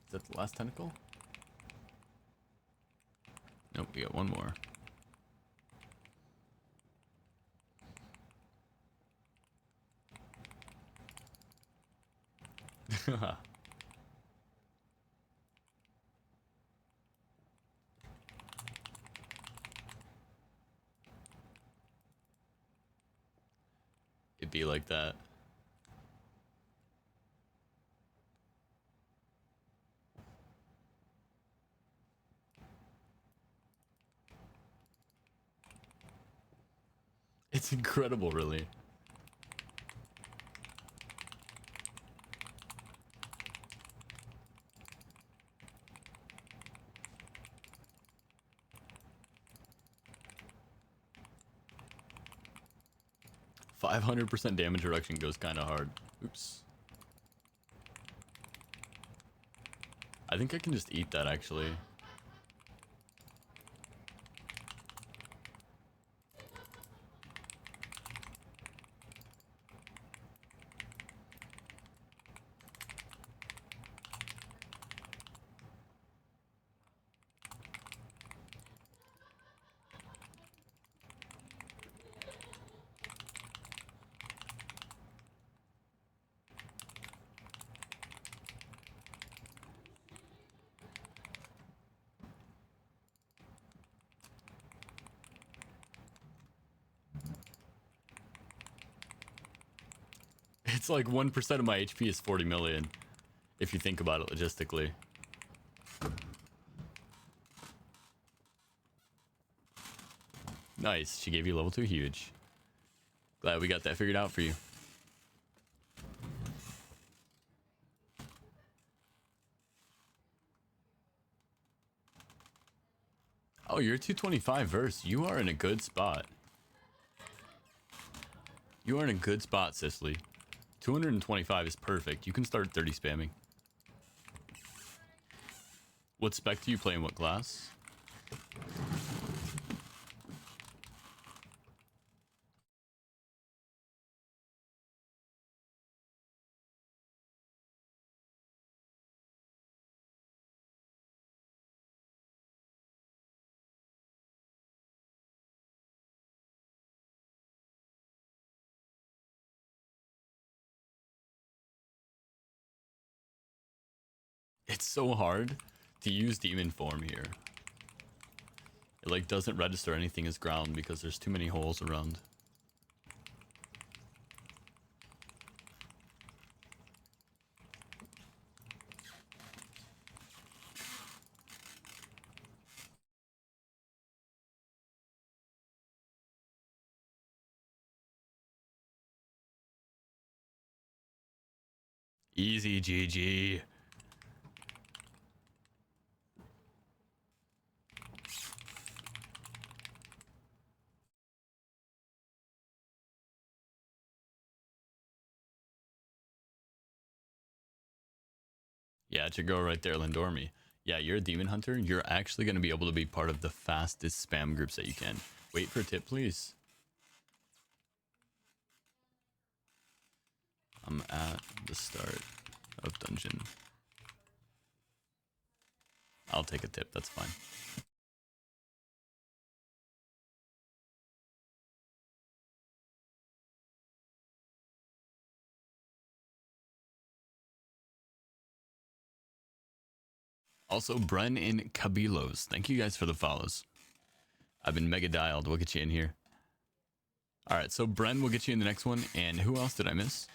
A: Is that the last tentacle? Nope, we got one more. It'd be like that. It's incredible, really. %500 damage reduction goes kind of hard. Oops. I think I can just eat that, actually. It's like 1% of my HP is 40 million. If you think about it logistically. Nice. She gave you level 2 huge. Glad we got that figured out for you. Oh, you're 225 verse. You are in a good spot. You are in a good spot, Cicely. 225 is perfect. You can start 30 spamming. What spec do you play in what class? It's so hard to use demon form here. It like doesn't register anything as ground because there's too many holes around. Easy GG. Yeah, it should go right there, Lindormi. Yeah, you're a demon hunter. You're actually going to be able to be part of the fastest spam groups that you can. Wait for a tip, please. I'm at the start of dungeon. I'll take a tip. That's fine. Also, Bren and Cabilos. Thank you guys for the follows. I've been mega dialed. We'll get you in here. All right, so Bren will get you in the next one. And who else did I miss?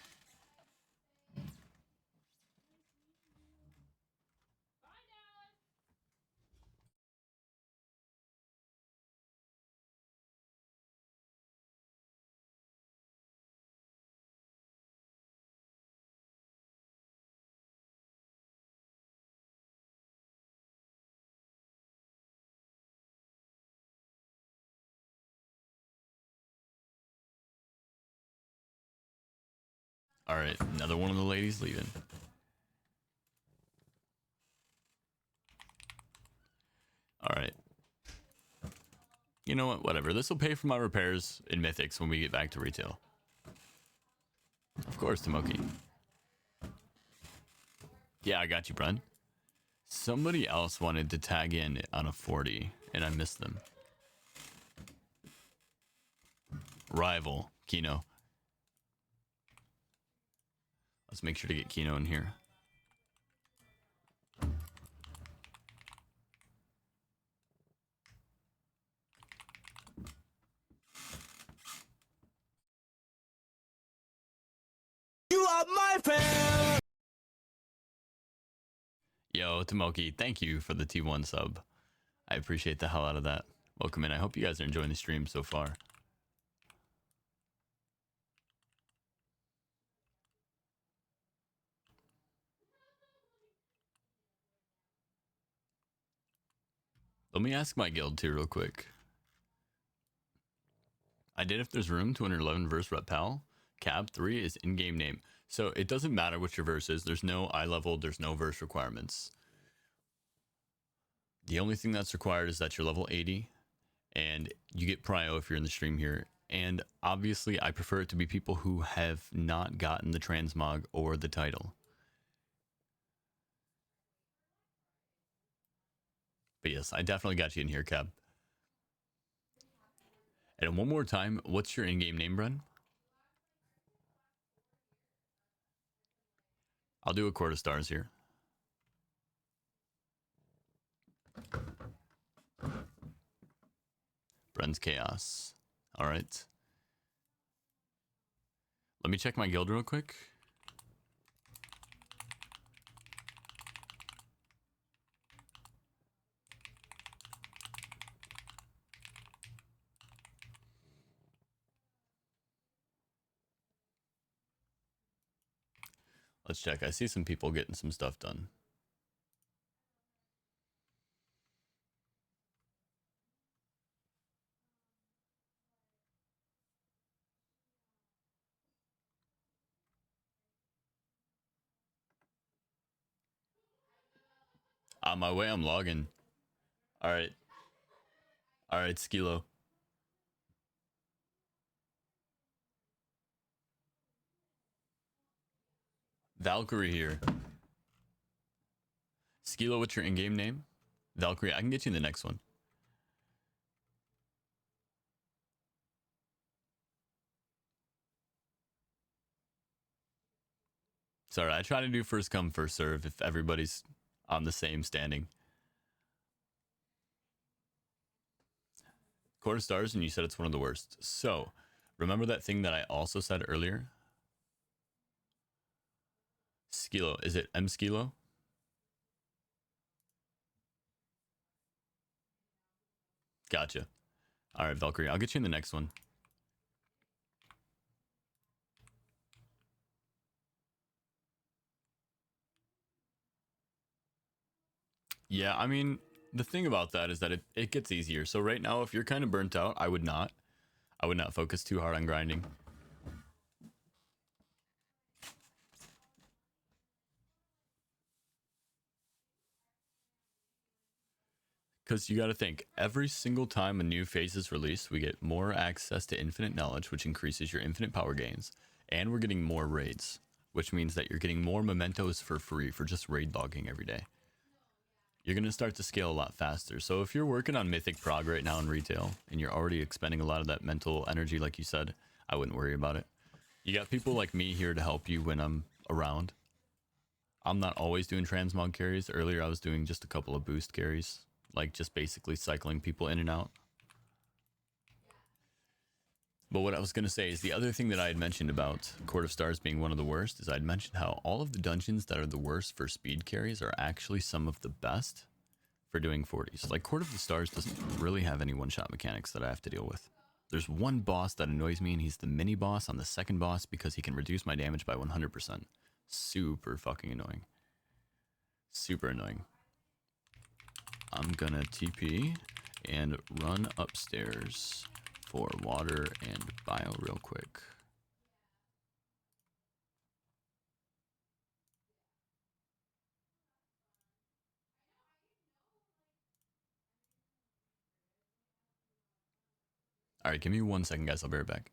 A: All right, another one of the ladies leaving. All right. You know what? Whatever. This will pay for my repairs in Mythics when we get back to retail. Of course, Tomoki. Yeah, I got you, Bren. Somebody else wanted to tag in on a 40, and I missed them. Rival, Kino. Let's make sure to get Kino in here.
B: You are my friend.
A: Yo, Tomoki, thank you for the T1 sub. I appreciate the hell out of that. Welcome in. I hope you guys are enjoying the stream so far. Let me ask my guild too real quick. I did if there's room, 211 verse rep pal. Cab 3 is in-game name. So it doesn't matter what your verse is. There's no eye level, there's no verse requirements. The only thing that's required is that you're level 80 and you get prio if you're in the stream here. And obviously I prefer it to be people who have not gotten the transmog or the title. But yes, I definitely got you in here, Cab. And one more time, what's your in-game name, Bren? I'll do a quarter stars here. Bren's Chaos. All right. Let me check my guild real quick. Let's check. I see some people getting some stuff done. On my way, I'm logging. All right. All right, Skilo. Valkyrie here. Skilo, what's your in-game name? Valkyrie, I can get you in the next one. Sorry, I try to do first come, first serve if everybody's on the same standing. Court of Stars, and you said it's one of the worst. So, remember that thing that I also said earlier? Skilo. Is it M Skilo? Gotcha. All right, Valkyrie. I'll get you in the next one. Yeah, I mean, the thing about that is that it gets easier. So right now, if you're kind of burnt out, I would not focus too hard on grinding. Because you got to think, every single time a new phase is released, we get more access to infinite knowledge, which increases your infinite power gains. And we're getting more raids, which means that you're getting more mementos for free for just raid logging every day. You're going to start to scale a lot faster. So if you're working on Mythic Prog right now in retail, and you're already expending a lot of that mental energy, like you said, I wouldn't worry about it. You got people like me here to help you when I'm around. I'm not always doing transmog carries. Earlier I was doing just a couple of boost carries, like just basically cycling people in and out. But what I was going to say is the other thing that I had mentioned about Court of Stars being one of the worst is I'd mentioned how all of the dungeons that are the worst for speed carries are actually some of the best for doing 40s. Like Court of the Stars doesn't really have any one-shot mechanics that I have to deal with. There's one boss that annoys me, and he's the mini boss on the second boss because he can reduce my damage by 100%. Super fucking annoying. Super annoying. I'm gonna TP and run upstairs for water and bio real quick. All right, give me 1 second, guys. I'll be right back.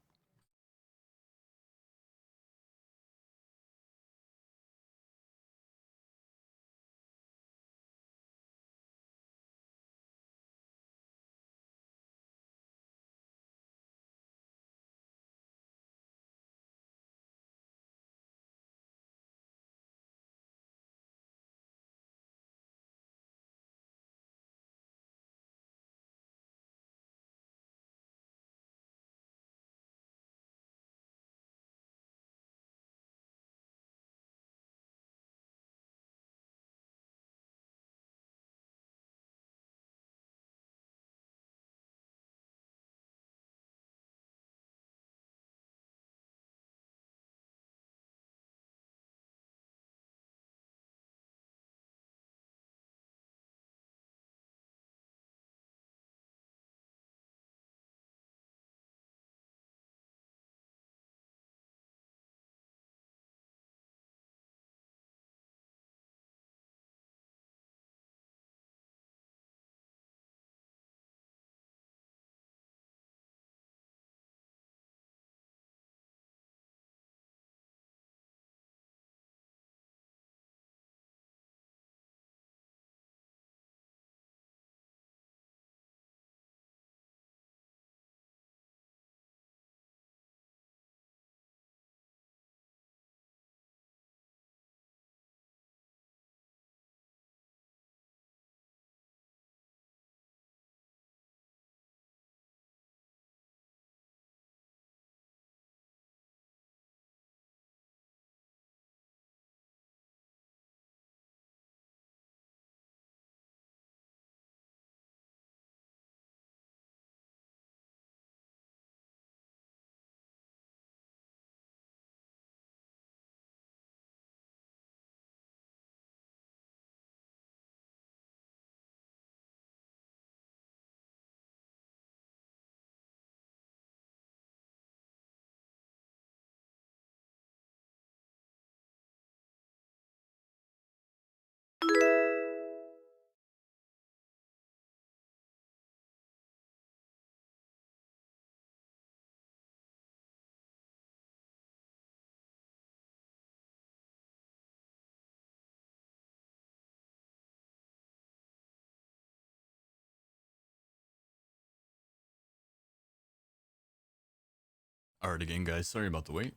A: All right, again, guys, sorry about the wait.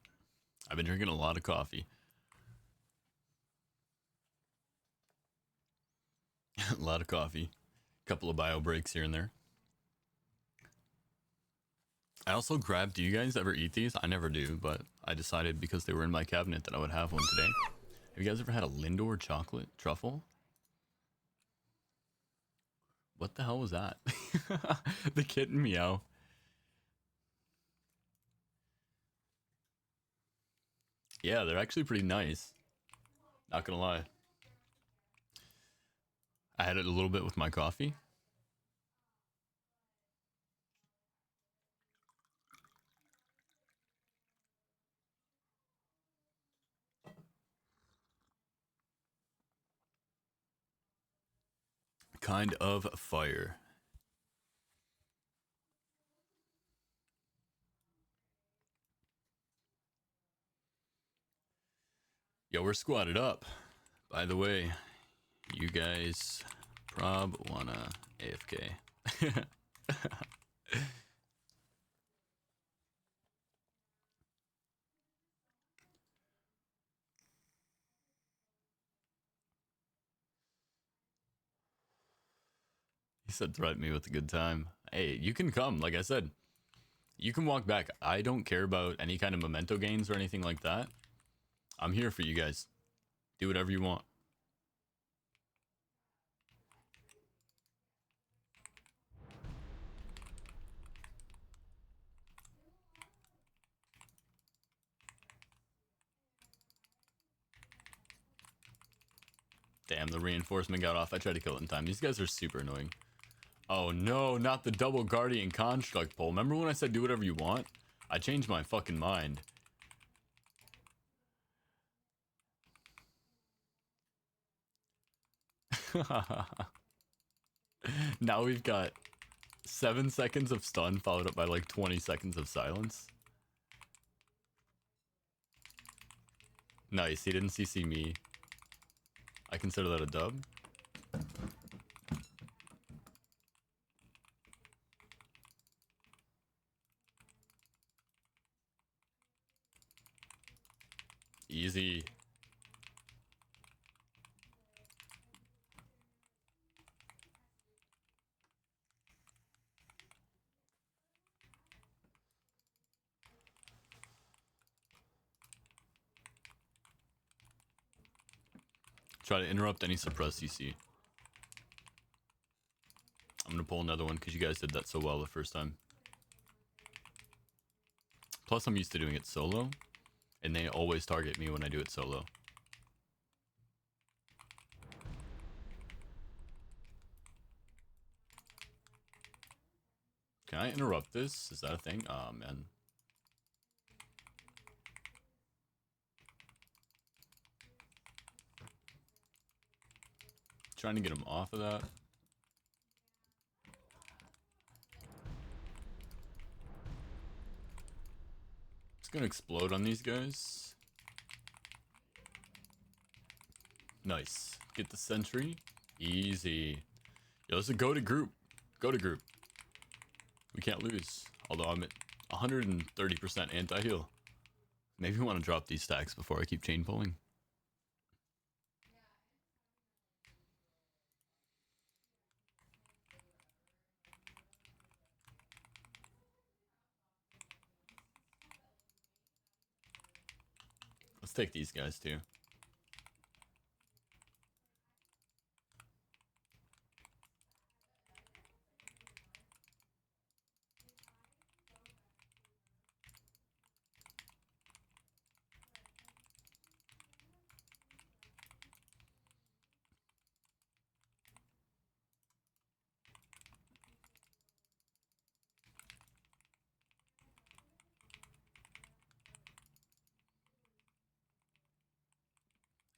A: I've been drinking a lot of coffee. A lot of coffee. Couple of bio breaks here and there. I also grabbed, do you guys ever eat these? I never do, but I decided because they were in my cabinet that I would have one today. Have you guys ever had a Lindor chocolate truffle? What the hell was that? The kitten meow. Yeah, they're actually pretty nice. Not gonna lie. I had it a little bit with my coffee. Kind of fire. Yo, we're squatted up. By the way, you guys prob wanna AFK. He said threaten me with a good time. Hey, you can come, like I said. You can walk back. I don't care about any kind of memento gains or anything like that. I'm here for you guys. Do whatever you want. Damn, the reinforcement got off. I tried to kill it in time. These guys are super annoying. Oh no, not the double guardian construct pole. Remember when I said do whatever you want? I changed my fucking mind. Now we've got 7 seconds of stun followed up by like 20 seconds of silence. Nice, he didn't CC me. I consider that a dub. Easy. Try to interrupt any suppress CC. I'm gonna pull another one because you guys did that so well the first time. Plus I'm used to doing it solo, and they always target me when I do it solo. Can I interrupt this? Is that a thing? Oh man. Trying to get him off of that. It's gonna explode on these guys. Nice. Get the sentry. Easy. Yo, this is a go to group. Go to group. We can't lose. Although I'm at 130% anti-heal. Maybe we want to drop these stacks before I keep chain pulling. Let's take these guys too.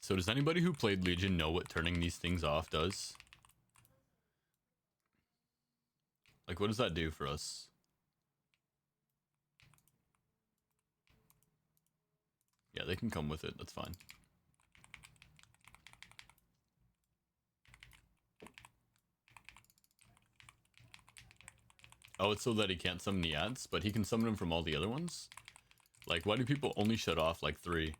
A: So does anybody who played Legion know what turning these things off does? Like, what does that do for us? Yeah, they can come with it. That's fine. Oh, it's so that he can't summon the ads, but he can summon them from all the other ones? Like, why do people only shut off, like, 3?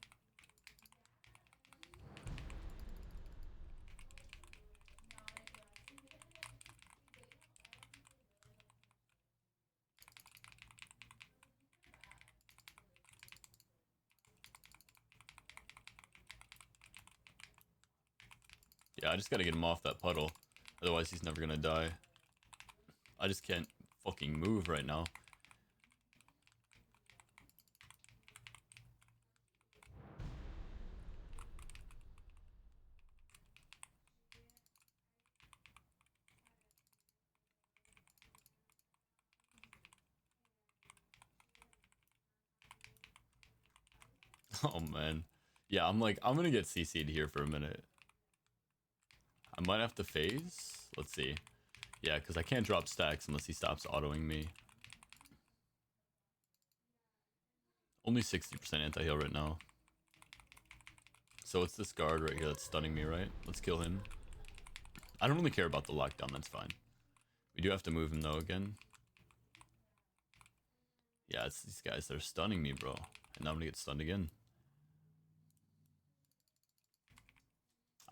A: Yeah, I just gotta get him off that puddle. Otherwise, he's never gonna die. I just can't fucking move right now. Oh, man. Yeah, I'm gonna get CC'd here for a minute. I might have to phase. Let's see. Yeah, because I can't drop stacks unless he stops autoing me. Only 60% anti-heal right now. So it's this guard right here that's stunning me, right? Let's kill him. I don't really care about the lockdown, that's fine. We do have to move him though again. Yeah, it's these guys that are stunning me, bro. And now I'm gonna get stunned again.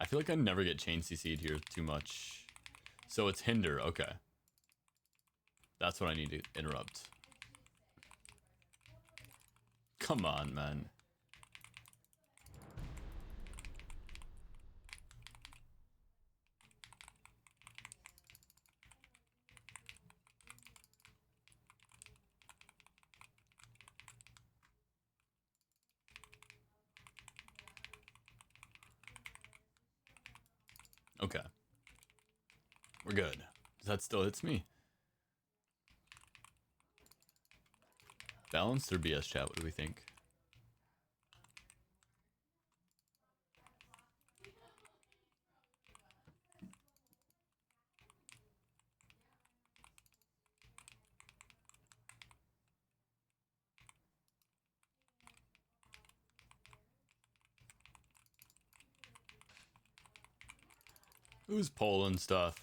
A: I feel like I never get chain CC'd here too much. So it's hinder, okay. That's what I need to interrupt. Come on, man. Okay. We're good. That still hits me. Balanced or BS chat, what do we think? Who's pulling stuff?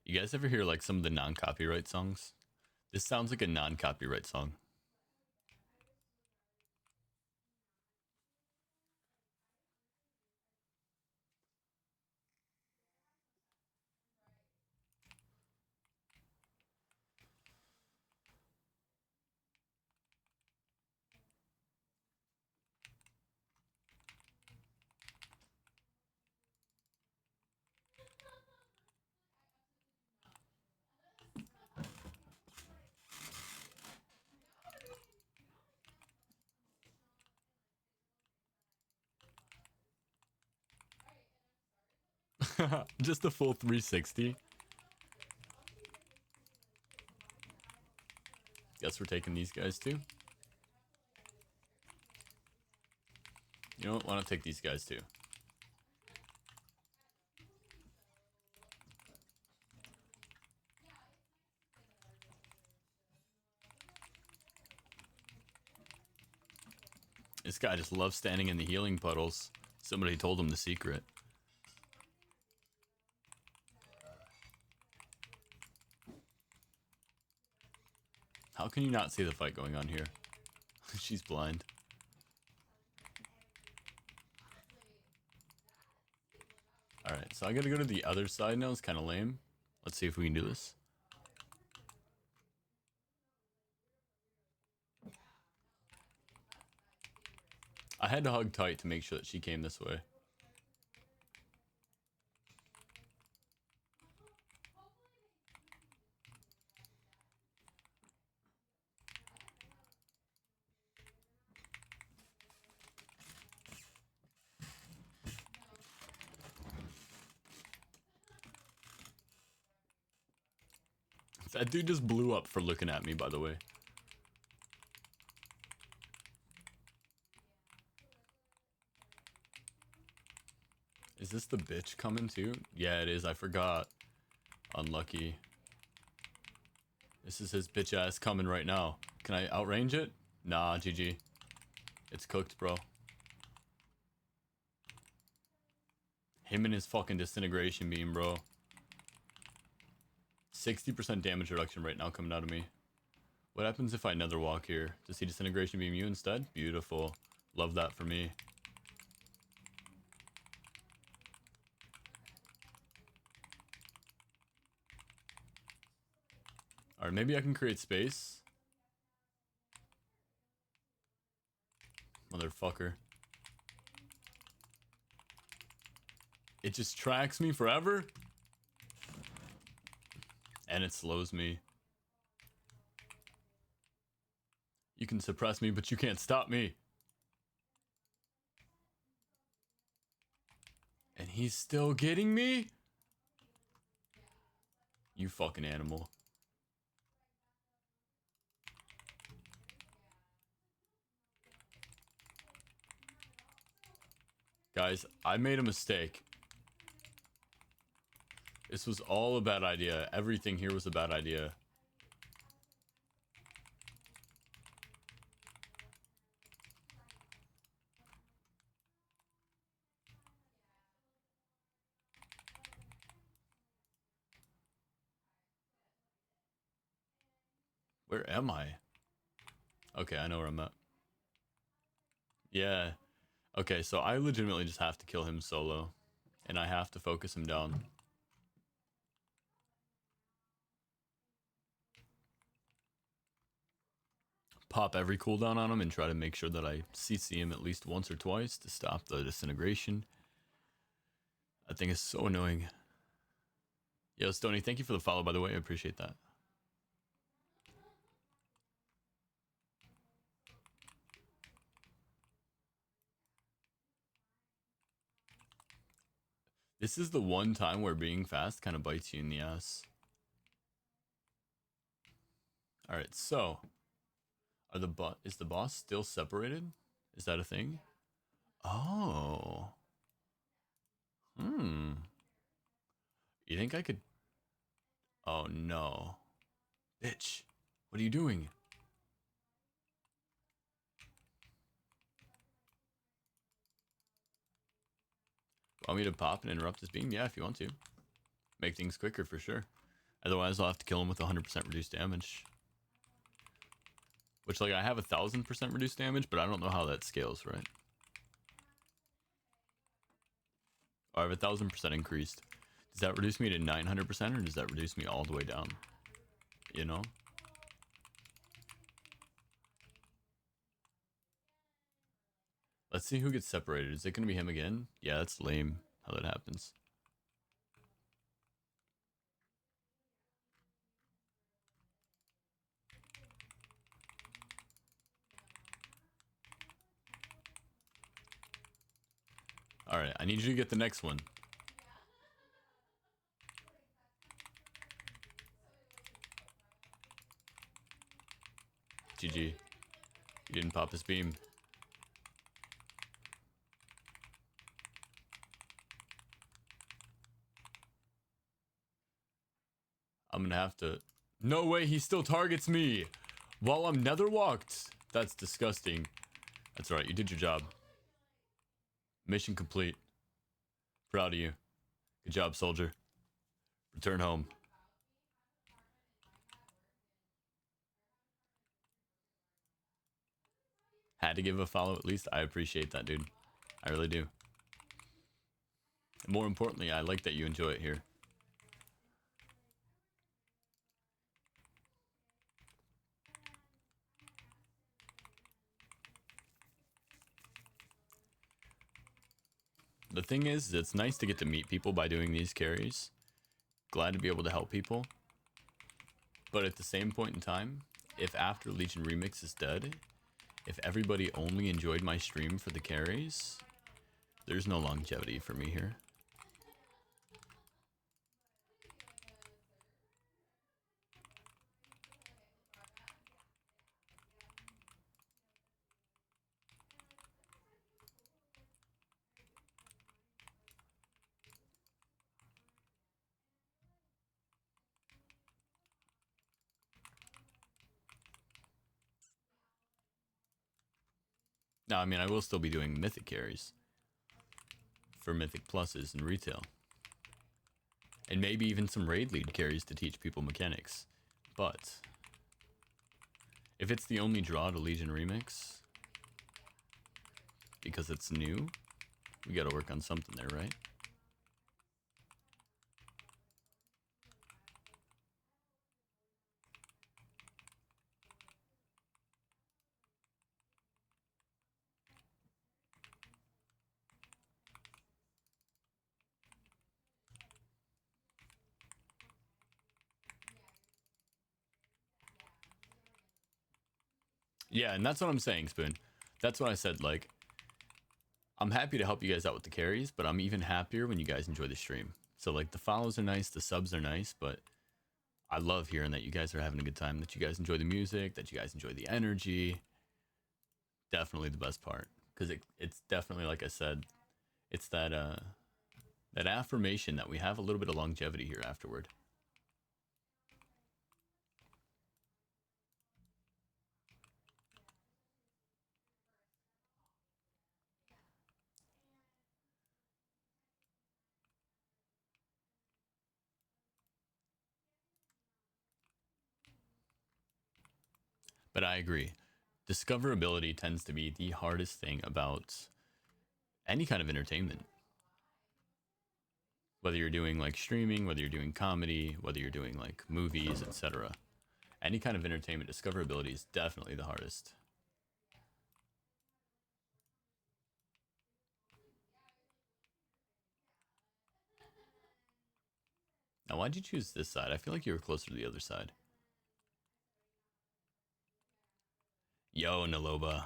A: You guys ever hear like some of the non-copyright songs? This sounds like a non-copyright song. Just a full 360. Guess we're taking these guys too. You know what? Why not take these guys too? This guy just loves standing in the healing puddles. Somebody told him the secret. How can you not see the fight going on here? She's blind. Alright, so I gotta go to the other side now. It's kind of lame. Let's see if we can do this. I had to hug tight to make sure that she came this way. That dude just blew up for looking at me, by the way. Is this the bitch coming too? Yeah, it is. I forgot. Unlucky. This is his bitch ass coming right now. Can I outrange it? Nah, GG. It's cooked, bro. Him and his fucking disintegration beam, bro. 60% damage reduction right now coming out of me. What happens if I nether walk here? Does he disintegration beam you instead? Beautiful. Love that for me. Alright, maybe I can create space. Motherfucker. It just tracks me forever. And it slows me. You can suppress me, but you can't stop me. And he's still getting me? You fucking animal. Guys, I made a mistake. This was all a bad idea. Everything here was a bad idea. Where am I? Okay, I know where I'm at. Yeah. Okay, so I legitimately just have to kill him solo. And I have to focus him down. Pop every cooldown on him and try to make sure that I CC him at least once or twice to stop the disintegration. I think it's so annoying. Yo, Stony, thank you for the follow, by the way. I appreciate that. This is the one time where being fast kind of bites you in the ass. Alright, so... is the boss still separated? Is that a thing? Oh. You think I could... Oh, no. Bitch. What are you doing? Want me to pop and interrupt his beam? Yeah, if you want to. Make things quicker for sure. Otherwise, I'll have to kill him with 100% reduced damage. Which, like, I have 1000% reduced damage, but I don't know how that scales, right? Oh, I have 1000% increased. Does that reduce me to 900% or does that reduce me all the way down? You know? Let's see who gets separated. Is it going to be him again? Yeah, that's lame how that happens. Alright, I need you to get the next one. GG. You didn't pop his beam. I'm gonna have to... No way, he still targets me! While I'm nether walked! That's disgusting. That's right, you did your job. Mission complete. Proud of you. Good job, soldier. Return home. Had to give a follow at least. I appreciate that, dude. I really do. And more importantly, I like that you enjoy it here. The thing is, it's nice to get to meet people by doing these carries. Glad to be able to help people. But at the same point in time, if after Legion Remix is dead, if everybody only enjoyed my stream for the carries, there's no longevity for me here. Now, I mean, I will still be doing Mythic carries for Mythic Pluses and retail. And maybe even some raid lead carries to teach people mechanics. But if it's the only draw to Legion Remix, because it's new, we gotta work on something there, right? Yeah, and that's what I'm saying, Spoon. That's what I said. Like, I'm happy to help you guys out with the carries, but I'm even happier when you guys enjoy the stream. So, like, the follows are nice, the subs are nice, but I love hearing that you guys are having a good time, that you guys enjoy the music, that you guys enjoy the energy. Definitely the best part. Because it's definitely, like I said, it's that affirmation that we have a little bit of longevity here afterward. But I agree. Discoverability tends to be the hardest thing about any kind of entertainment. Whether you're doing like streaming, whether you're doing comedy, whether you're doing like movies, etc. Any kind of entertainment, discoverability is definitely the hardest. Now, why'd you choose this side? I feel like you were closer to the other side. Yo, Naloba.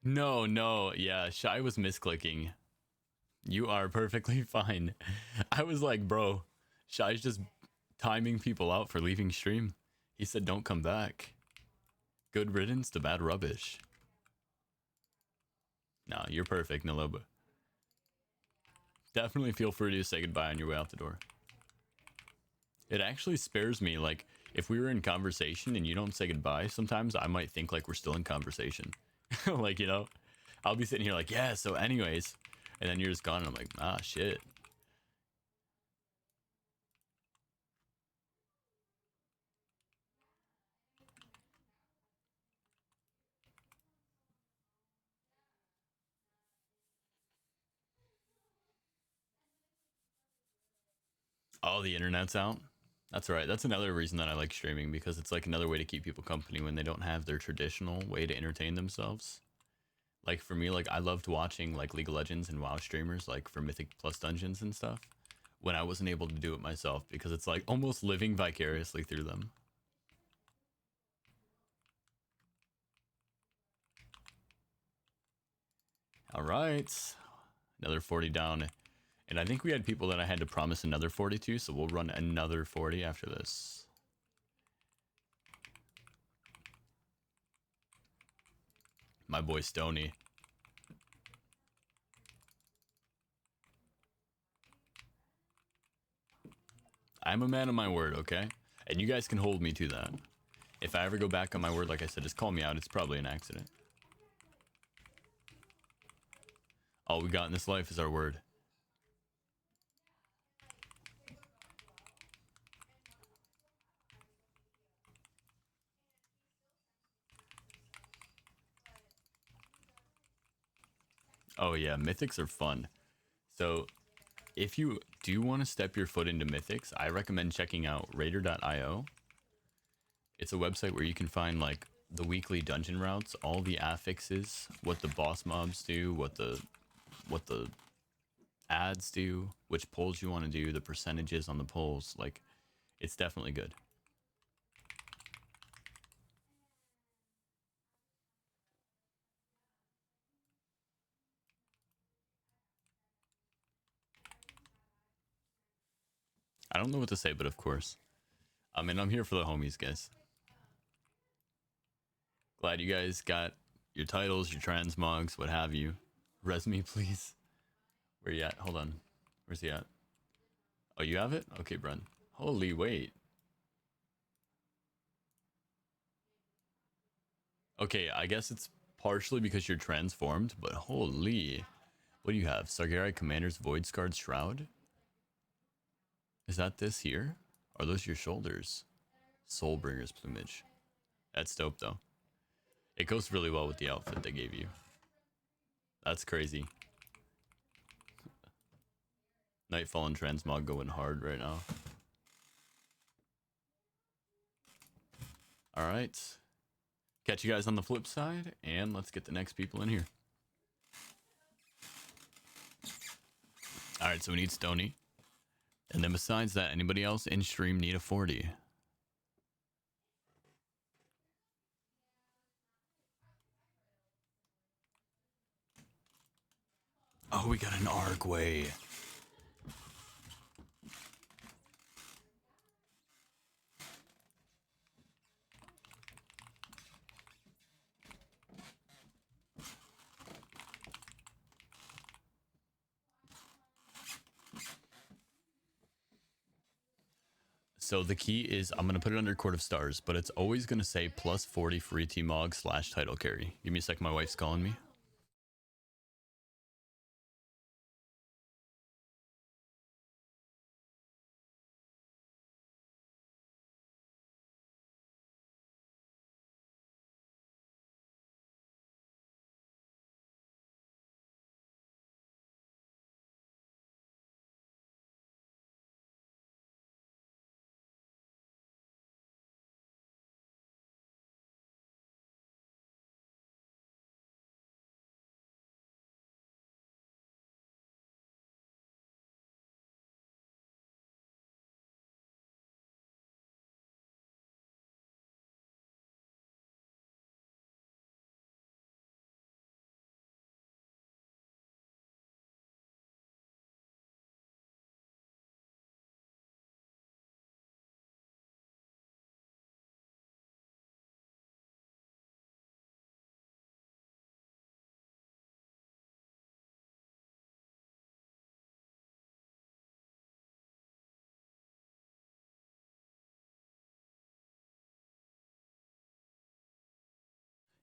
A: No, no, yeah, Shy was misclicking. You are perfectly fine. I was like, bro, Shy's just timing people out for leaving stream. He said, don't come back. Good riddance to bad rubbish. Nah, you're perfect, Naloba. Definitely feel free to say goodbye on your way out the door. It actually spares me, like, if we were in conversation and you don't say goodbye, sometimes I might think like we're still in conversation. Like, you know, I'll be sitting here like, yeah, so anyways, and then you're just gone and I'm like, ah, shit. Oh, the internet's out. That's right. That's another reason that I like streaming, because it's like another way to keep people company when they don't have their traditional way to entertain themselves. Like for me, like I loved watching like League of Legends and WoW streamers like for Mythic Plus Dungeons and stuff when I wasn't able to do it myself, because it's like almost living vicariously through them. All right. Another 40 down. And I think we had people that I had to promise another 42, so we'll run another 40 after this. My boy Stony. I'm a man of my word, okay? And you guys can hold me to that. If I ever go back on my word, like I said, just call me out. It's probably an accident. All we got in this life is our word. Oh yeah, mythics are fun. So if you do want to step your foot into mythics, I recommend checking out raider.io. It's a website where you can find like the weekly dungeon routes, all the affixes, what the boss mobs do, what the ads do, which polls you want to do, the percentages on the polls. Like, it's definitely good. I don't know what to say, but of course. I mean, I'm here for the homies, guys. Glad you guys got your titles, your transmogs, what have you. Res me, please. Where you at? Hold on. Where's he at? Oh, you have it? Okay, Brent. Holy wait. Okay, I guess it's partially because you're transformed, but holy. What do you have? Sargerai Commander's Void Scarred Shroud? Is that this here? Are those your shoulders? Soulbringer's plumage. That's dope, though. It goes really well with the outfit they gave you. That's crazy. Nightfall and Transmog going hard right now. Alright. Catch you guys on the flip side, and let's get the next people in here. Alright, so we need Stony. And then besides that, anybody else in stream need a 40? Oh, we got an Argway. So the key is I'm going to put it under Court of Stars, but it's always going to say plus 40 free T-Mog / title carry. Give me a sec, my wife's calling me.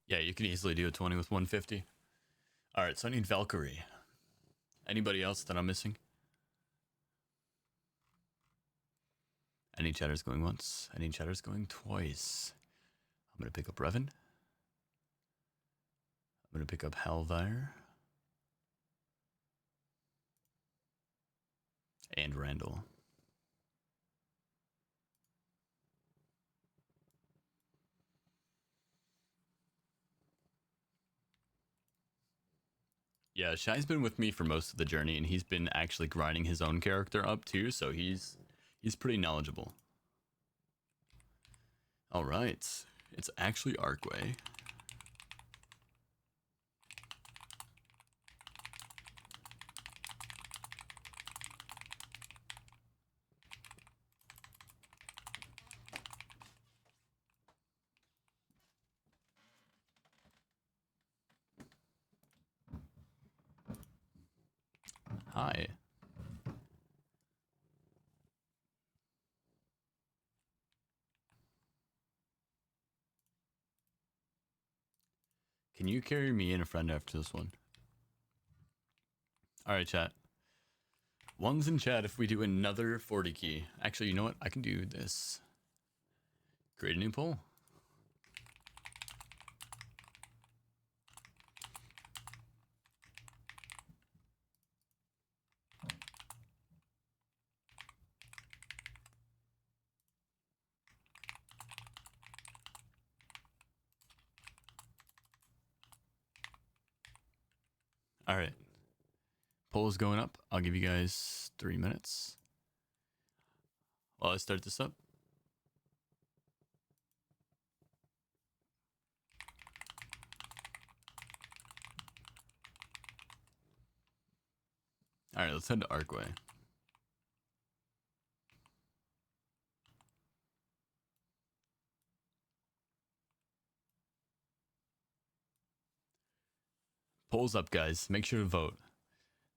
A: Yeah, you can easily do a 20 with 150. All right, so I need Valkyrie. Anybody else that I'm missing? Any chatters going once? Any chatters going twice? I'm going to pick up Revan. I'm going to pick up Halvire. And Randall. Yeah, Shai's been with me for most of the journey, and he's been actually grinding his own character up too, so he's pretty knowledgeable. All right, it's actually Archway. Hi. Can you carry me and a friend after this one? All right, chat. One's in chat if we do another 40 key. Actually, you know what? I can do this. Create a new poll. All right. Poll is going up. I'll give you guys 3 minutes while I start this up. All right, let's head to Archway. Poll's up, guys. Make sure to vote.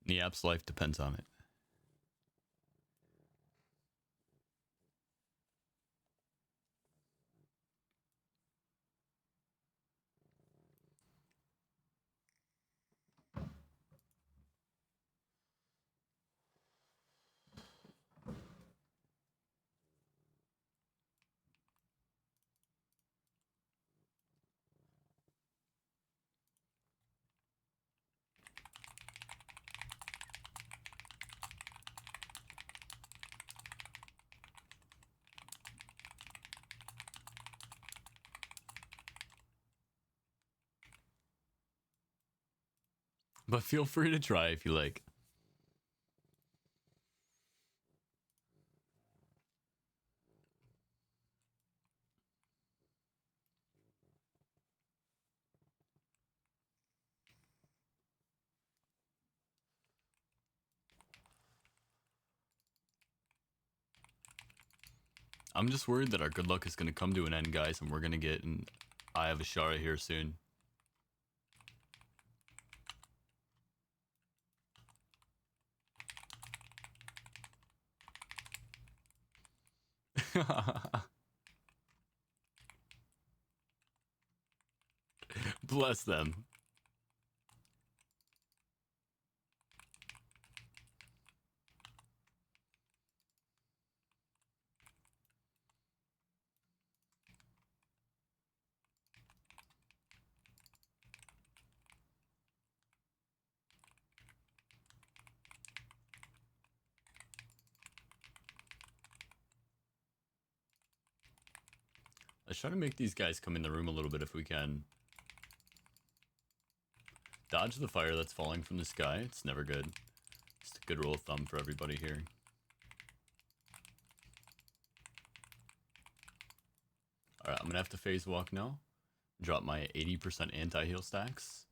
A: The app's life depends on it. But feel free to try if you like. I'm just worried that our good luck is going to come to an end, guys, and we're going to get an Eye of Ashara here soon. Bless them. Let's try to make these guys come in the room a little bit if we can. Dodge the fire that's falling from the sky. It's never good. Just a good rule of thumb for everybody here. Alright, I'm gonna have to phase walk now. Drop my 80% anti-heal stacks.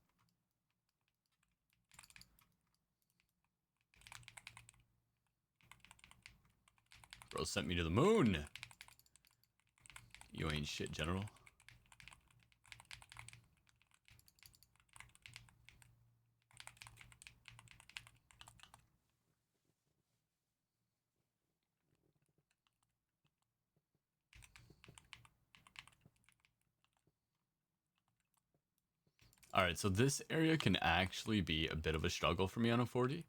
A: Bro sent me to the moon! You ain't shit, General. Alright, so this area can actually be a bit of a struggle for me on a 40.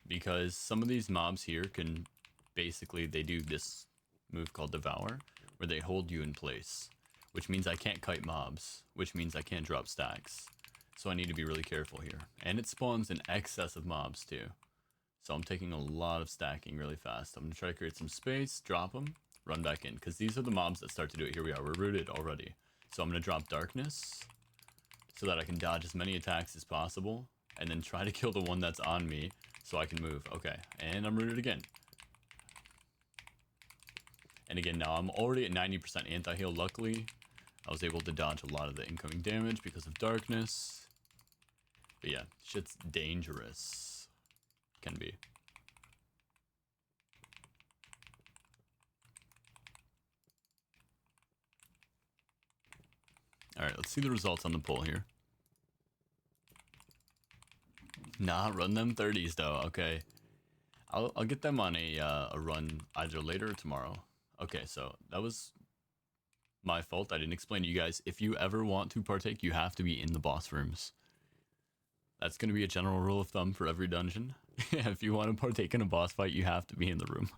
A: Because some of these mobs here can basically, they do this move called Devour, where they hold you in place. Which means I can't kite mobs, which means I can't drop stacks. So I need to be really careful here. And it spawns in excess of mobs too. So I'm taking a lot of stacking really fast. I'm going to try to create some space, drop them, run back in. Because these are the mobs that start to do it. Here we are, we're rooted already. So I'm going to drop Darkness, so that I can dodge as many attacks as possible. And then try to kill the one that's on me, so I can move. Okay, and I'm rooted again. And again, now I'm already at 90% anti-heal. Luckily, I was able to dodge a lot of the incoming damage because of Darkness. But yeah, shit's dangerous. Can be. Alright, let's see the results on the poll here. Nah, run them 30s though, okay. I'll get them on a run either later or tomorrow. Okay, so that was my fault. I didn't explain to you guys. If you ever want to partake, you have to be in the boss rooms. That's going to be a general rule of thumb for every dungeon. If you want to partake in a boss fight, you have to be in the room.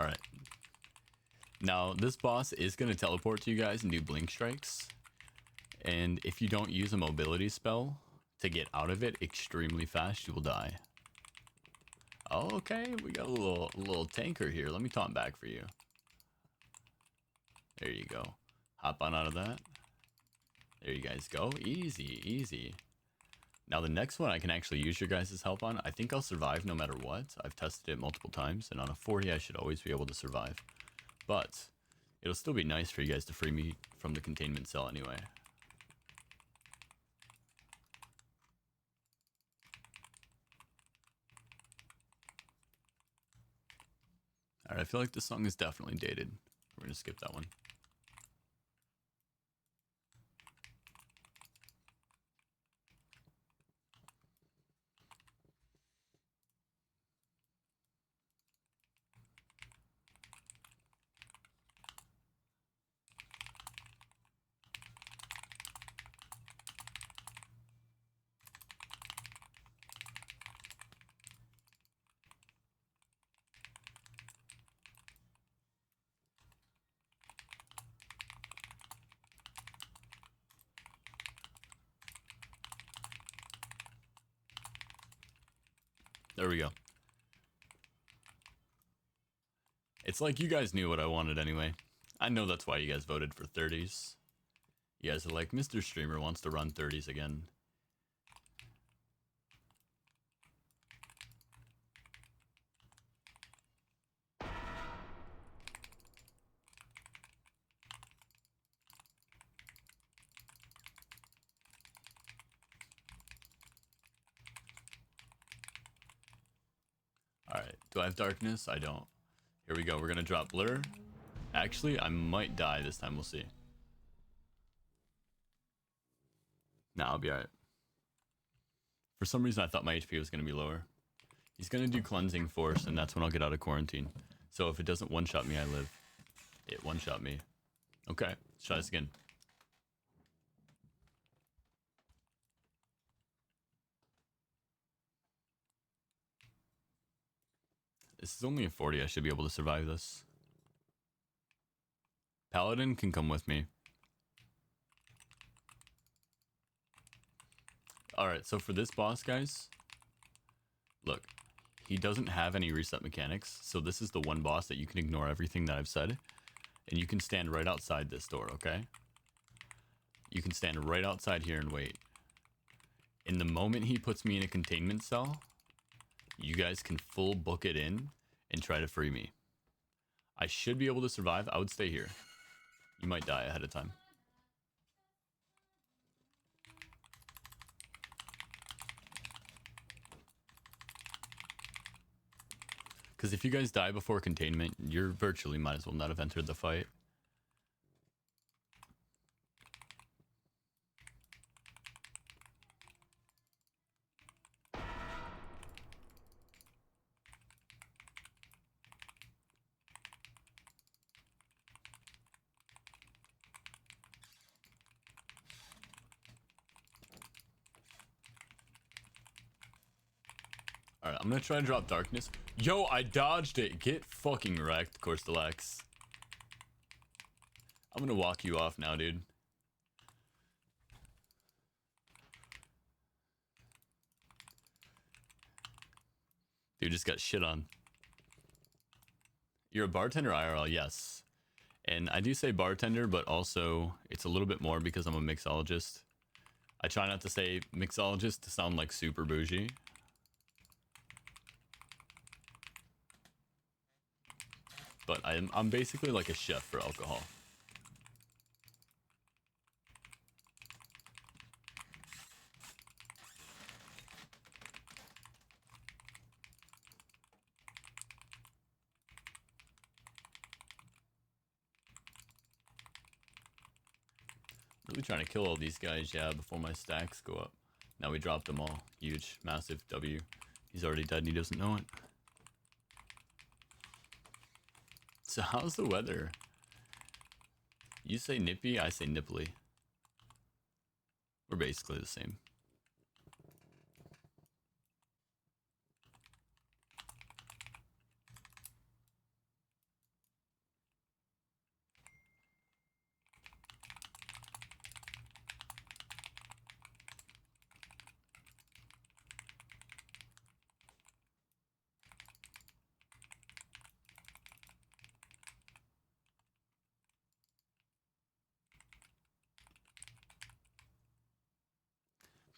A: Alright. Now, this boss is going to teleport to you guys and do blink strikes. And if you don't use a mobility spell to get out of it extremely fast, you will die. Okay, we got a little tanker here. Let me taunt back for you. There you go. Hop on out of that. There you guys go. Easy, easy. Now the next one I can actually use your guys' help on. I think I'll survive no matter what. I've tested it multiple times, and on a 40 I should always be able to survive. But it'll still be nice for you guys to free me from the containment cell anyway. Alright, I feel like this song is definitely dated. We're gonna skip that one. There we go. It's like you guys knew what I wanted anyway. I know that's why you guys voted for 30s. You guys are like, Mr. Streamer wants to run 30s again. Alright, do I have darkness? I don't. Here we go, we're gonna drop blur. Actually, I might die this time, we'll see. Nah, I'll be alright. For some reason, I thought my HP was gonna be lower. He's gonna do cleansing force, and that's when I'll get out of quarantine. So if it doesn't one-shot me, I live. It one-shot me. Okay, let's try this again. This is only a 40. I should be able to survive this. Paladin can come with me. Alright, so for this boss, guys, look, he doesn't have any reset mechanics, so this is the one boss that you can ignore everything that I've said, and you can stand right outside this door, okay? You can stand right outside here and wait. In the moment he puts me in a containment cell, you guys can full book it in and try to free me. I should be able to survive. I would stay here. You might die ahead of time. Because if you guys die before containment, you're virtually might as well not have entered the fight. Alright, I'm gonna try to drop darkness. Yo, I dodged it. Get fucking wrecked, Corstalax. I'm gonna walk you off now, dude. Dude just got shit on. You're a bartender IRL, yes. And I do say bartender, but also it's a little bit more because I'm a mixologist. I try not to say mixologist to sound like super bougie. But I'm basically like a chef for alcohol. Really trying to kill all these guys, yeah, before my stacks go up. Now we dropped them all. Huge, massive W. He's already dead and he doesn't know it. So how's the weather? You say nippy, I say nipply. We're basically the same.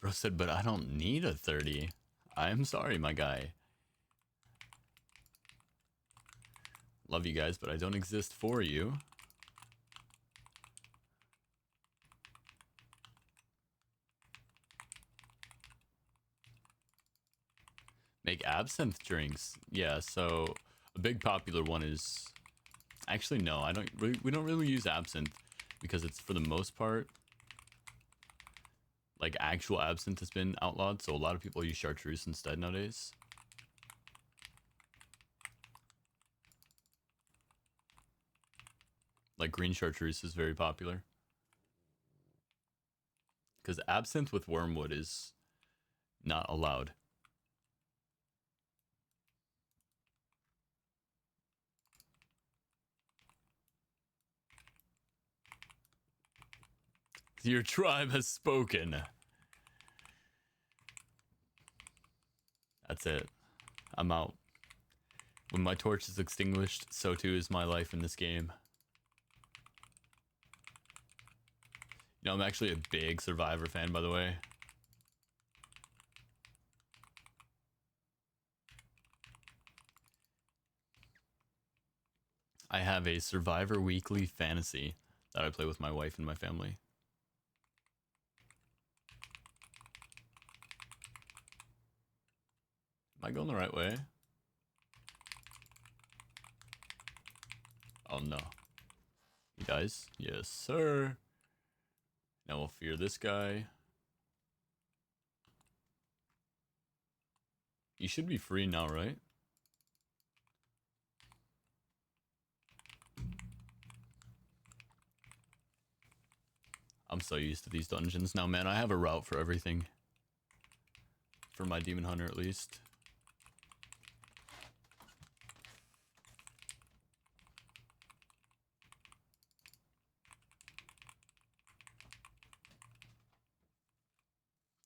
A: Bro said, but I don't need a 30. I'm sorry, my guy. Love you guys, but I don't exist for you. Make absinthe drinks. Yeah, so a big popular one is... Actually, no, we don't really use absinthe because it's, for the most part, like actual absinthe has been outlawed, so a lot of people use chartreuse instead nowadays. Like green chartreuse is very popular. Because absinthe with wormwood is not allowed. Your tribe has spoken. That's it. I'm out. When my torch is extinguished, so too is my life in this game. You know, I'm actually a big Survivor fan, by the way. I have a Survivor weekly fantasy that I play with my wife and my family. Am I going the right way? Oh no. He dies? Yes, sir. Now we'll fear this guy. You should be free now, right? I'm so used to these dungeons now, man. I have a route for everything. For my demon hunter, at least.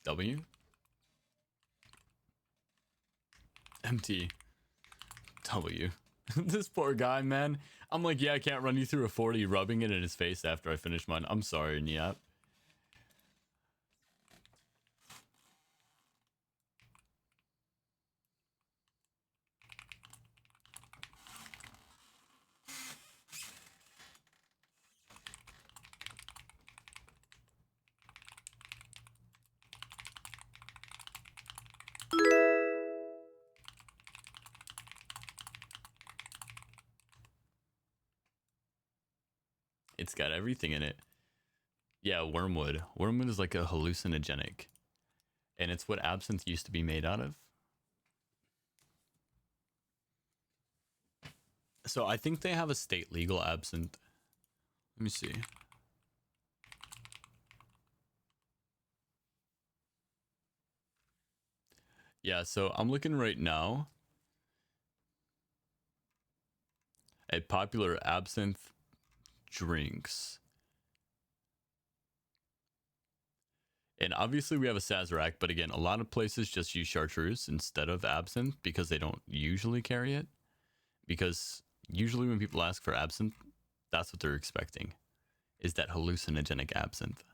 A: W? MT. W. This poor guy, man. I'm like, yeah, I can't run you through a 40 rubbing it in his face after I finish mine. I'm sorry, Niap. It's got everything in it. Yeah, wormwood. Wormwood is like a hallucinogenic. And it's what absinthe used to be made out of. So I think they have a state legal absinthe. Let me see. Yeah, so I'm looking right now at popular absinthe drinks. And obviously we have a Sazerac, but again, a lot of places just use chartreuse instead of absinthe because they don't usually carry it. Because usually when people ask for absinthe, that's what they're expecting, is that hallucinogenic absinthe.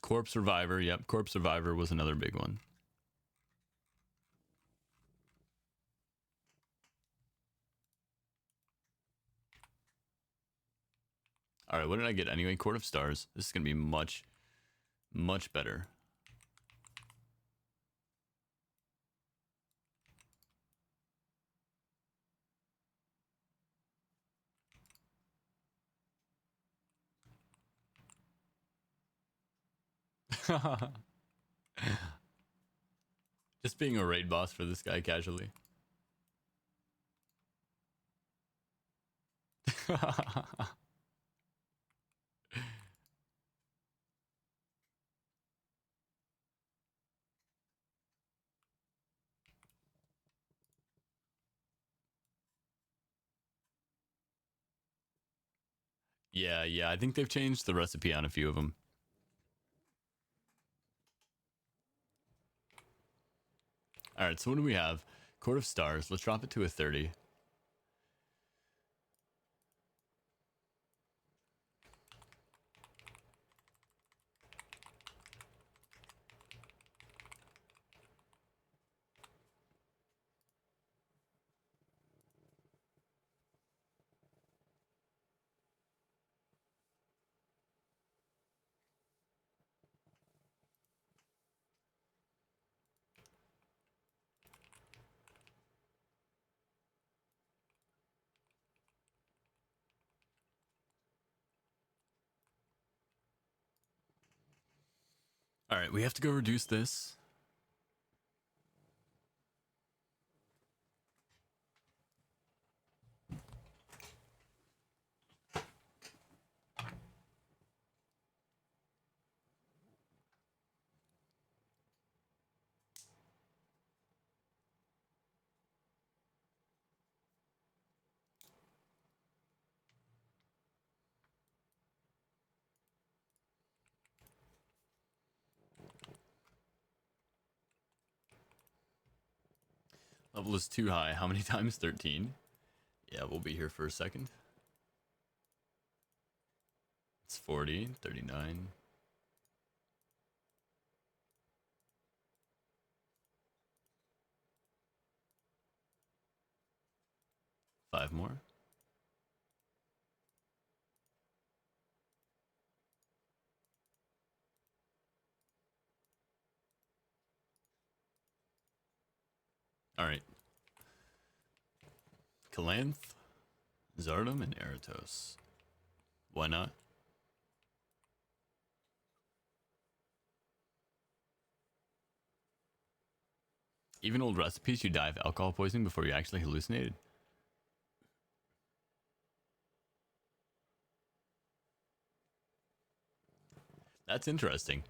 A: Corpse Survivor, yep, Corpse Survivor was another big one. All right, what did I get anyway? Court of Stars. This is going to be much, much better. Just being a raid boss for this guy casually. Yeah, I think they've changed the recipe on a few of them. All right, so what do we have? Court of Stars. Let's drop it to a 30. All right, we have to go reduce this. Level is too high. How many times? 13. Yeah, we'll be here for a second. It's 40, 39. Five more. All right. Calanth, Zardom, and Eratos. Why not? Even old recipes, you die of alcohol poisoning before you actually hallucinated. That's interesting.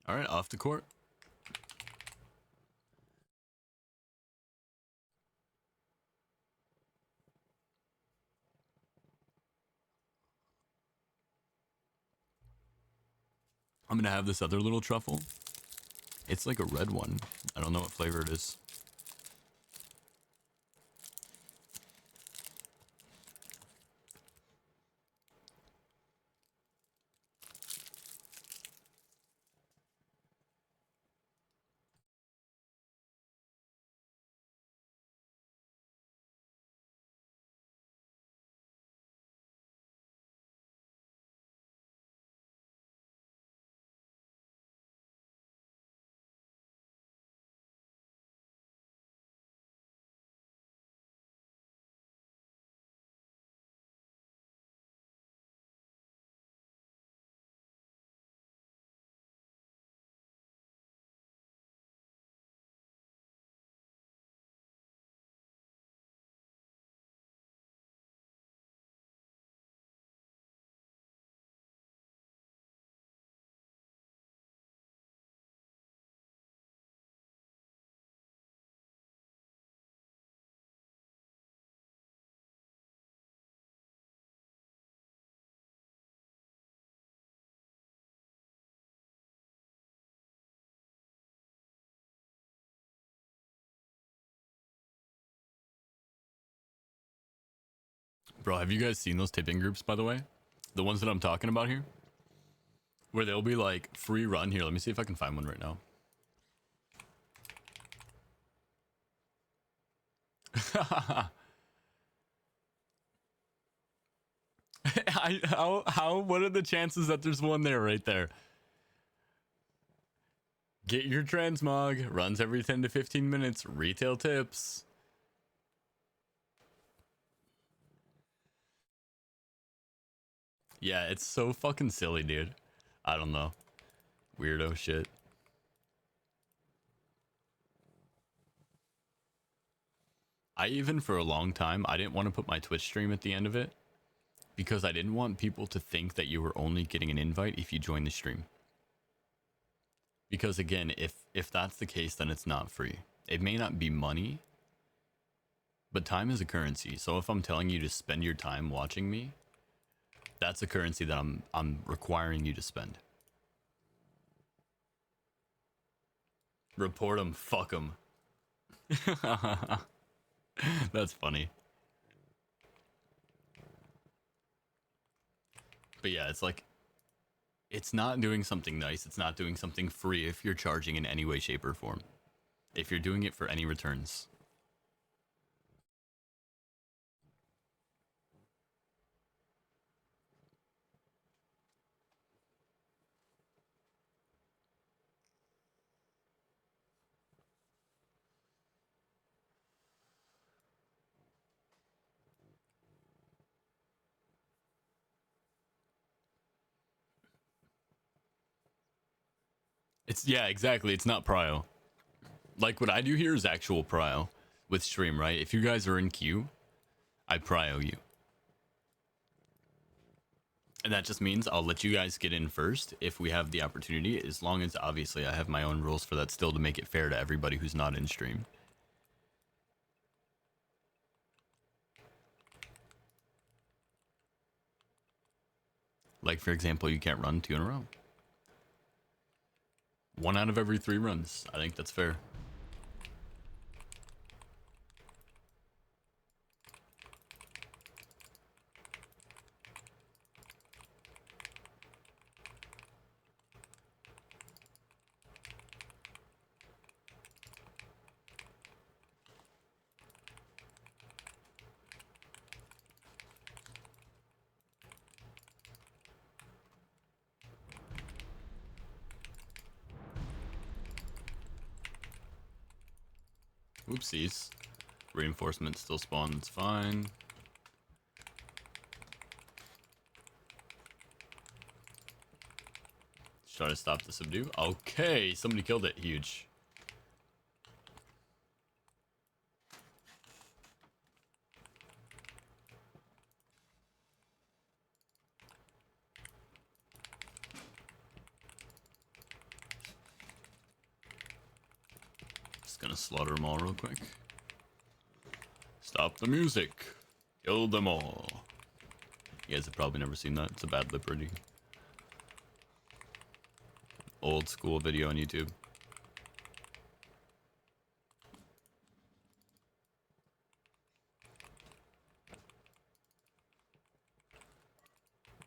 A: All right, off the court. I'm gonna have this other little truffle. It's like a red one. I don't know what flavor it is. Bro, have you guys seen those tipping groups, by the way? The ones that I'm talking about here? Where they'll be like, free run. Here, let me see if I can find one right now. What are the chances that there's one there right there? Get your transmog, runs every 10 to 15 minutes, retail tips. Yeah, it's so fucking silly, dude. I don't know. Weirdo shit. I even, for a long time, I didn't want to put my Twitch stream at the end of it because I didn't want people to think that you were only getting an invite if you join the stream. Because again, if that's the case, then it's not free. It may not be money, but time is a currency. So if I'm telling you to spend your time watching me, that's a currency that I'm requiring you to spend. Report them, fuck them. That's funny. But yeah, it's like, it's not doing something nice. It's not doing something free if you're charging in any way, shape, or form. If you're doing it for any returns. It's, yeah, exactly. It's not prio. Like, what I do here is actual prio with stream, right? If you guys are in queue, I prio you. And that just means I'll let you guys get in first if we have the opportunity, as long as obviously I have my own rules for that still to make it fair to everybody who's not in stream. Like, for example, you can't run 2 in a row. 1 out of every 3 runs. I think that's fair. Oopsies. Reinforcement still spawn, it's fine. Try to stop the subdue. Okay, somebody killed it. Huge. Just gonna slaughter them all real quick. Stop the music. Kill them all. You guys have probably never seen that. It's a bad lip reading. Old school video on YouTube.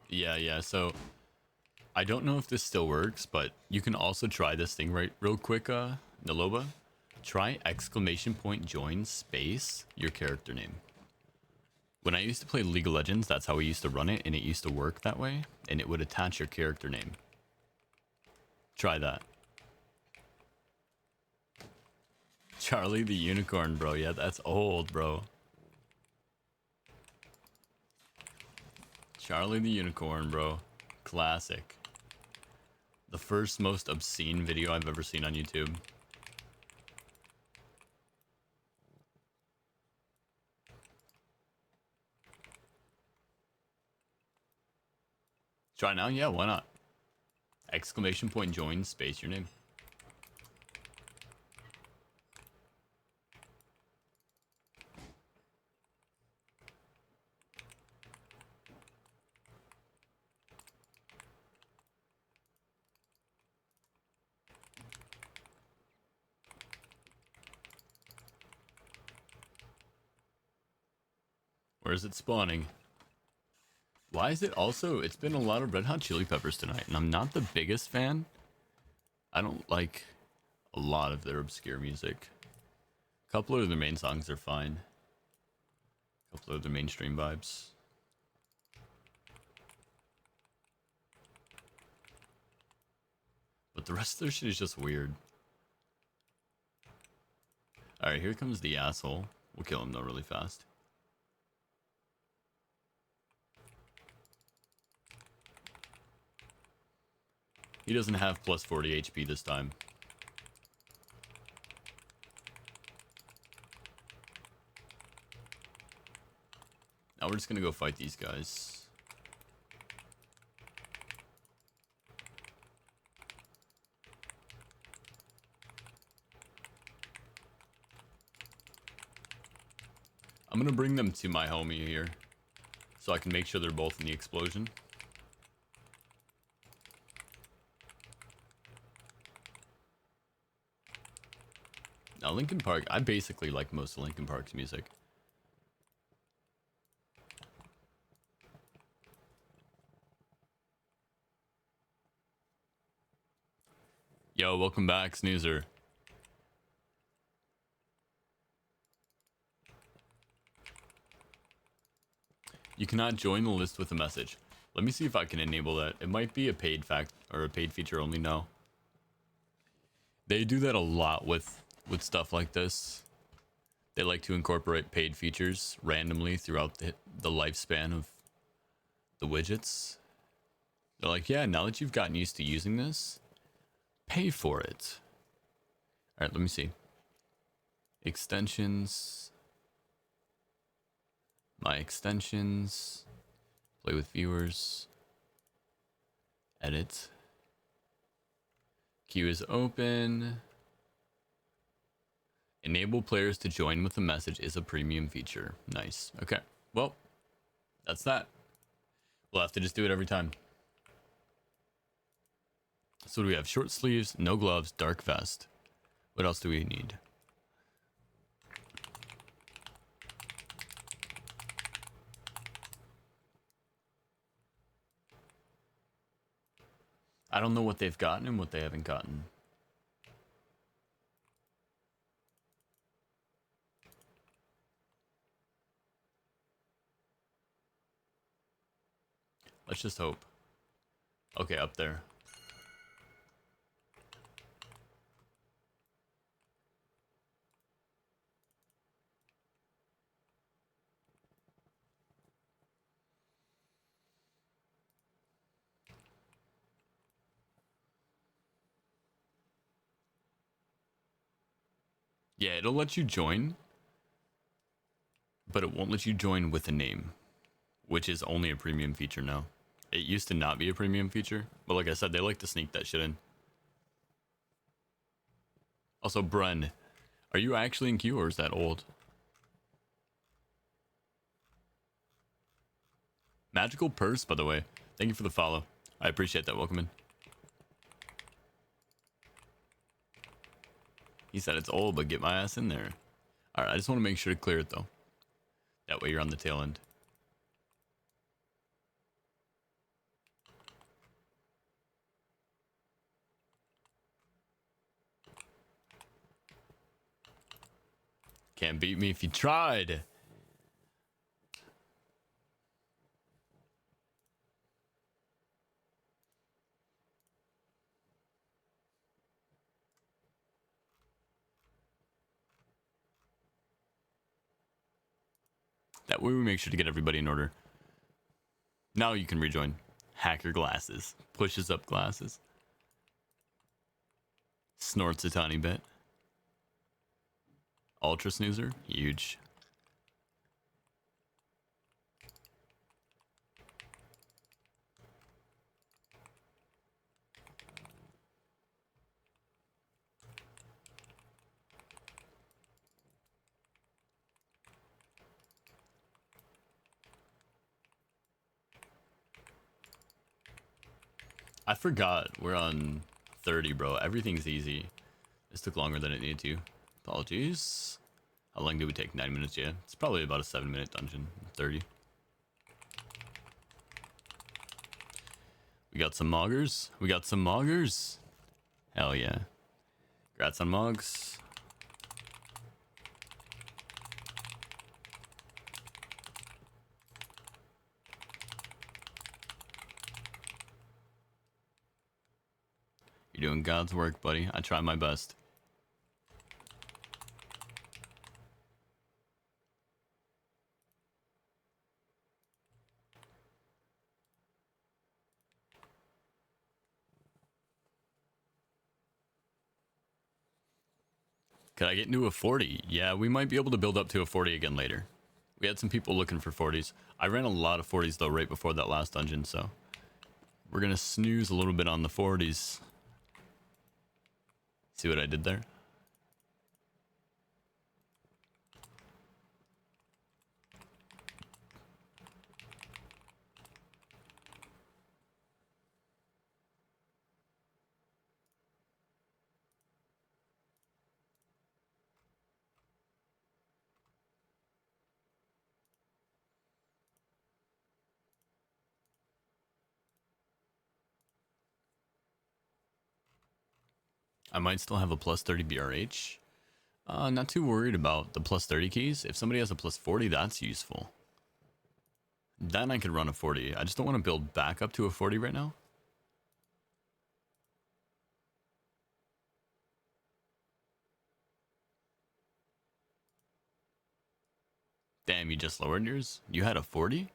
A: Yeah, so I don't know if this still works, but you can also try this thing real quick, Naloba. Try !join space your character name. When I used to play League of Legends, that's how we used to run it, and it used to work that way, and it would attach your character name. Try that. Charlie the Unicorn, bro. Yeah, that's old, bro. Charlie the Unicorn, bro. Classic. The first most obscene video I've ever seen on YouTube. Try now? Yeah, why not? !join space your name. Where is it spawning? Why is it also... It's been a lot of Red Hot Chili Peppers tonight, and I'm not the biggest fan. I don't like a lot of their obscure music. A couple of their main songs are fine. A couple of their mainstream vibes. But the rest of their shit is just weird. Alright, here comes the asshole. We'll kill him though really fast. He doesn't have plus 40 HP this time. Now we're just gonna go fight these guys. I'm gonna bring them to my homie here, so I can make sure they're both in the explosion. Now, Linkin Park, I basically like most of Linkin Park's music. Yo, welcome back, Snoozer. You cannot join the list with a message. Let me see if I can enable that. It might be a paid or a paid feature only now. They do that a lot with stuff like this. They like to incorporate paid features randomly throughout the lifespan of the widgets. They're like, yeah, now that you've gotten used to using this, pay for it. All right, let me see. Extensions. My extensions. Play with viewers. Edit. Queue is open. Enable players to join with a message is a premium feature. Nice. Okay. Well, that's that. We'll have to just do it every time. So what do we have? Short sleeves, no gloves, dark vest. What else do we need? I don't know what they've gotten and what they haven't gotten. Let's just hope. Okay, up there. Yeah, it'll let you join, but it won't let you join with a name, which is only a premium feature now. It used to not be a premium feature, but like I said, they like to sneak that shit in. Also, Bren, are you actually in queue or is that old? Magical Purse, by the way. Thank you for the follow. I appreciate that. Welcome in. He said it's old, but get my ass in there. Alright, I just want to make sure to clear it though. That way you're on the tail end. Can't beat me if you tried. That way we make sure to get everybody in order. Now you can rejoin. Hacker glasses. Pushes up glasses. Snorts a tiny bit. Ultra snoozer. Huge. I forgot we're on 30, bro. Everything's easy. This took longer than it needed to. Apologies. How long did we take? 9 minutes, yeah. It's probably about a 7-minute dungeon. 30. We got some Moggers. We got some Moggers. Hell yeah. Congrats on Mogs. You're doing God's work, buddy. I try my best. Could I get into a 40? Yeah, we might be able to build up to a 40 again later. We had some people looking for 40s. I ran a lot of 40s though right before that last dungeon, so we're gonna snooze a little bit on the 40s. See what I did there? I might still have a plus 30 BRH. Not too worried about the plus 30 keys. If somebody has a plus 40, that's useful. Then I could run a 40. I just don't want to build back up to a 40 right now. Damn, you just lowered yours? You had a 40?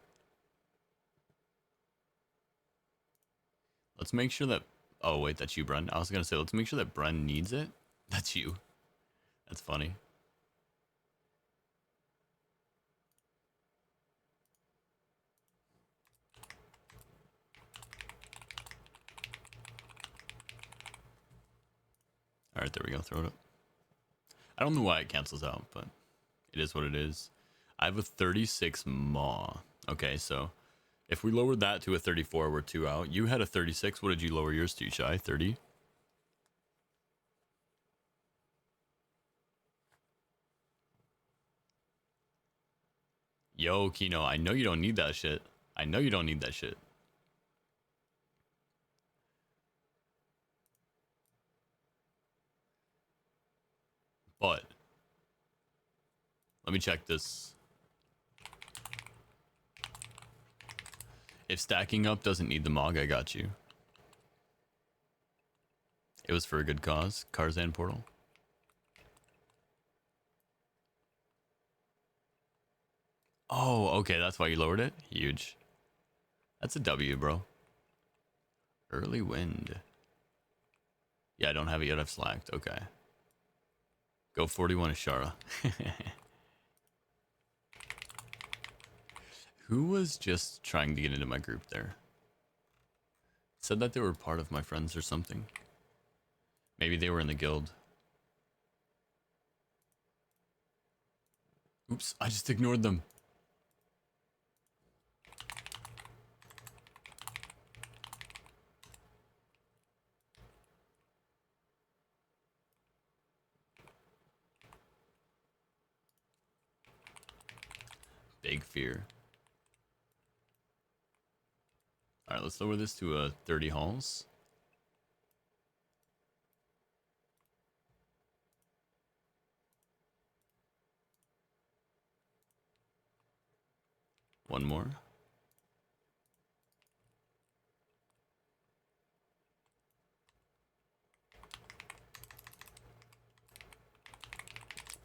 A: Let's make sure that... Oh, wait, that's you, Bren. I was going to say, let's make sure that Bren needs it. That's you. That's funny. All right, there we go. Throw it up. I don't know why it cancels out, but it is what it is. I have a 36 Maw. Okay, so if we lowered that to a 34, we're 2 out. You had a 36. What did you lower yours to, Shy? 30? Yo, Kino, I know you don't need that shit. I know you don't need that shit. But let me check this. If stacking up doesn't need the Mog, I got you. It was for a good cause. Karzan Portal. Oh, okay, that's why you lowered it? Huge. That's a W, bro. Early wind. Yeah, I don't have it yet. I've slacked. Okay. Go 41 Ashara. Who was just trying to get into my group there? Said that they were part of my friends or something. Maybe they were in the guild. Oops, I just ignored them. Big fear. Alright, let's lower this to 30 halls. One more.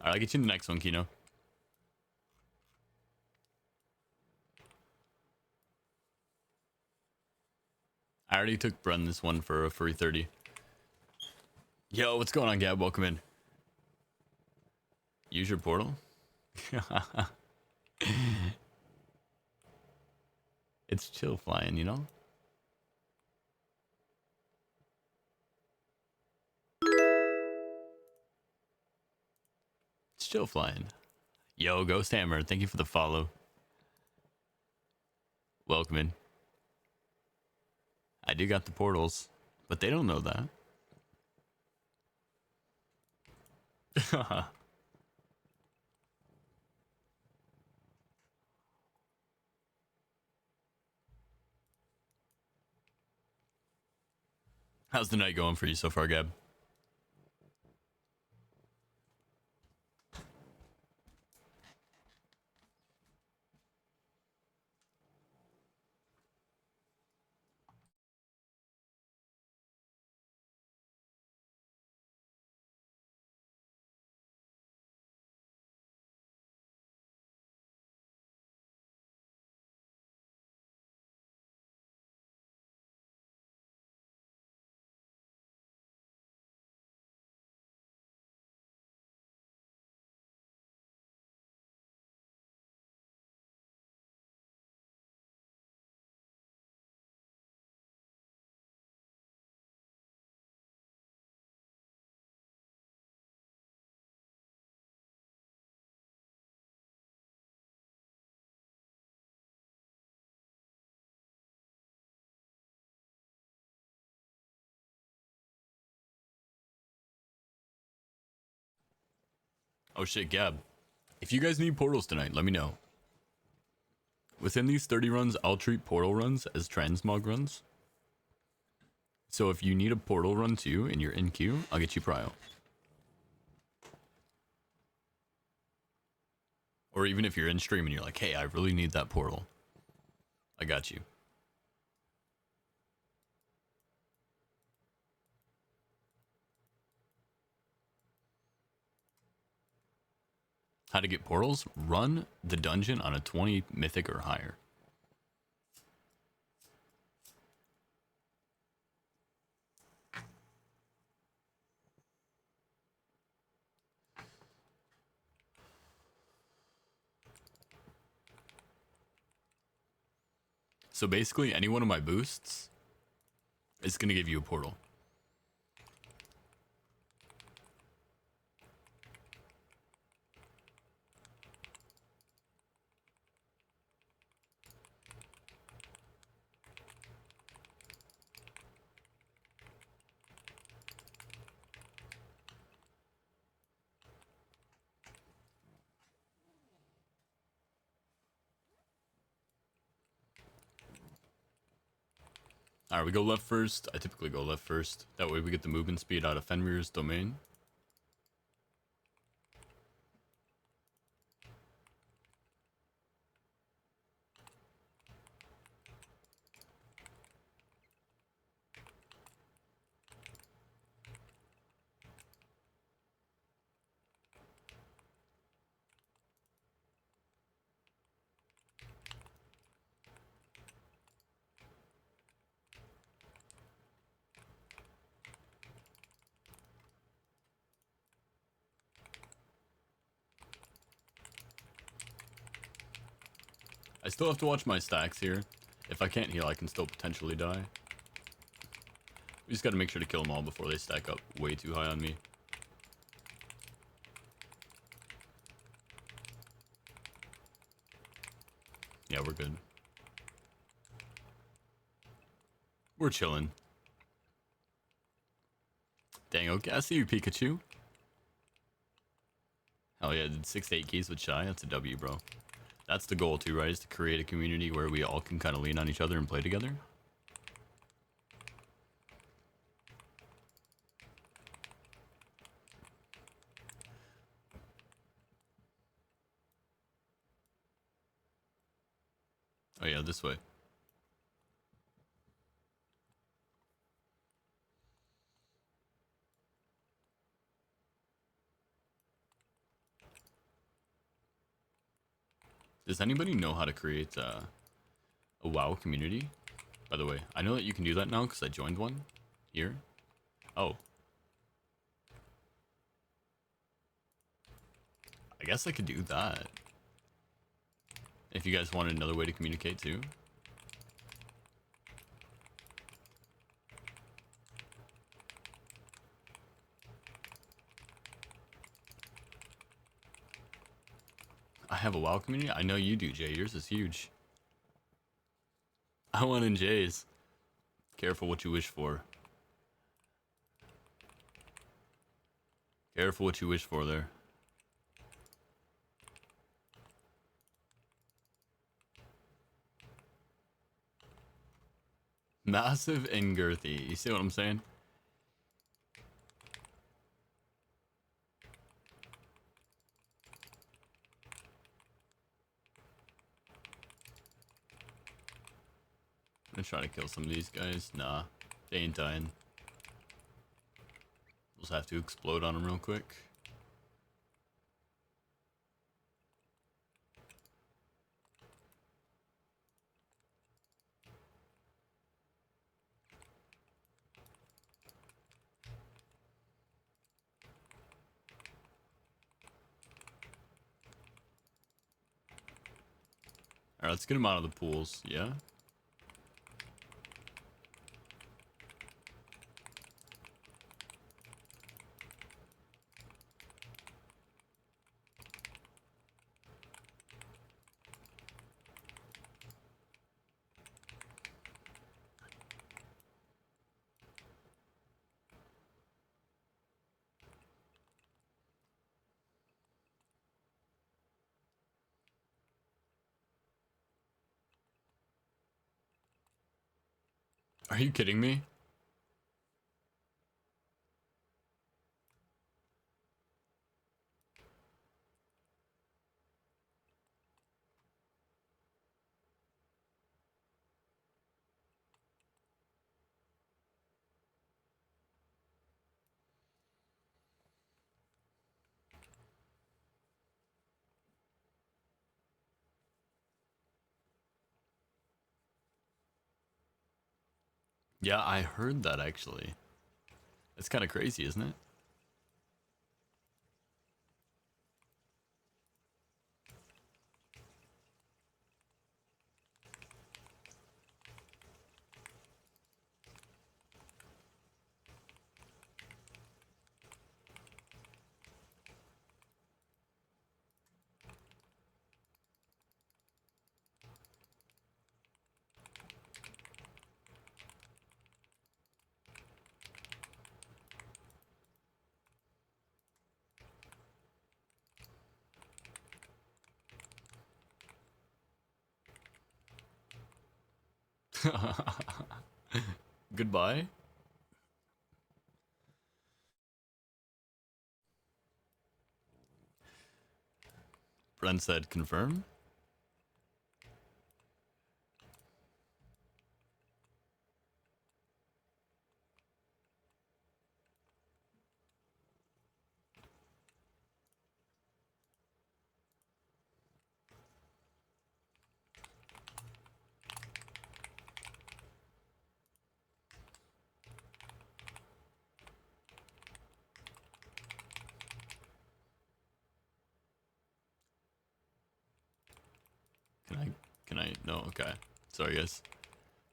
A: Alright, I'll get you in the next one, Kino. I already took Brun this one for a free 30. Yo, what's going on, Gab? Welcome in. Use your portal? It's chill flying, you know? It's chill flying. Yo, Ghost Hammer, thank you for the follow. Welcome in. I do got the portals, but they don't know that. How's the night going for you so far, Gab? Oh shit, Gab. If you guys need portals tonight, let me know. Within these 30 runs, I'll treat portal runs as transmog runs. So if you need a portal run too and you're in queue, I'll get you prio. Or even if you're in stream and you're like, hey, I really need that portal, I got you. How to get portals? Run the dungeon on a 20 mythic or higher. So basically, any one of my boosts is going to give you a portal. Alright, we go left first. I typically go left first. That way we get the movement speed out of Fenrir's domain. I still have to watch my stacks here. If I can't heal, I can still potentially die. We just gotta make sure to kill them all before they stack up way too high on me. Yeah, we're good. We're chilling. Dang, okay, I see you, Pikachu. Hell yeah, did 6 to 8 keys with Shy? That's a W, bro. That's the goal too, right? Is to create a community where we all can kind of lean on each other and play together. Oh yeah, this way. Does anybody know how to create a WoW community? By the way, I know that you can do that now because I joined one here. Oh. I guess I could do that. If you guys wanted another way to communicate too. I have a WoW community? I know you do, Jay. Yours is huge. I want in Jay's. Careful what you wish for. Careful what you wish for there. Massive and girthy. You see what I'm saying? I'm gonna try to kill some of these guys. Nah, they ain't dying. We'll just have to explode on them real quick. Alright, let's get them out of the pools, yeah? Are you kidding me? Yeah, I heard that actually. It's kind of crazy, isn't it? Goodbye. Brent said confirm. Oh, okay. Sorry, guys.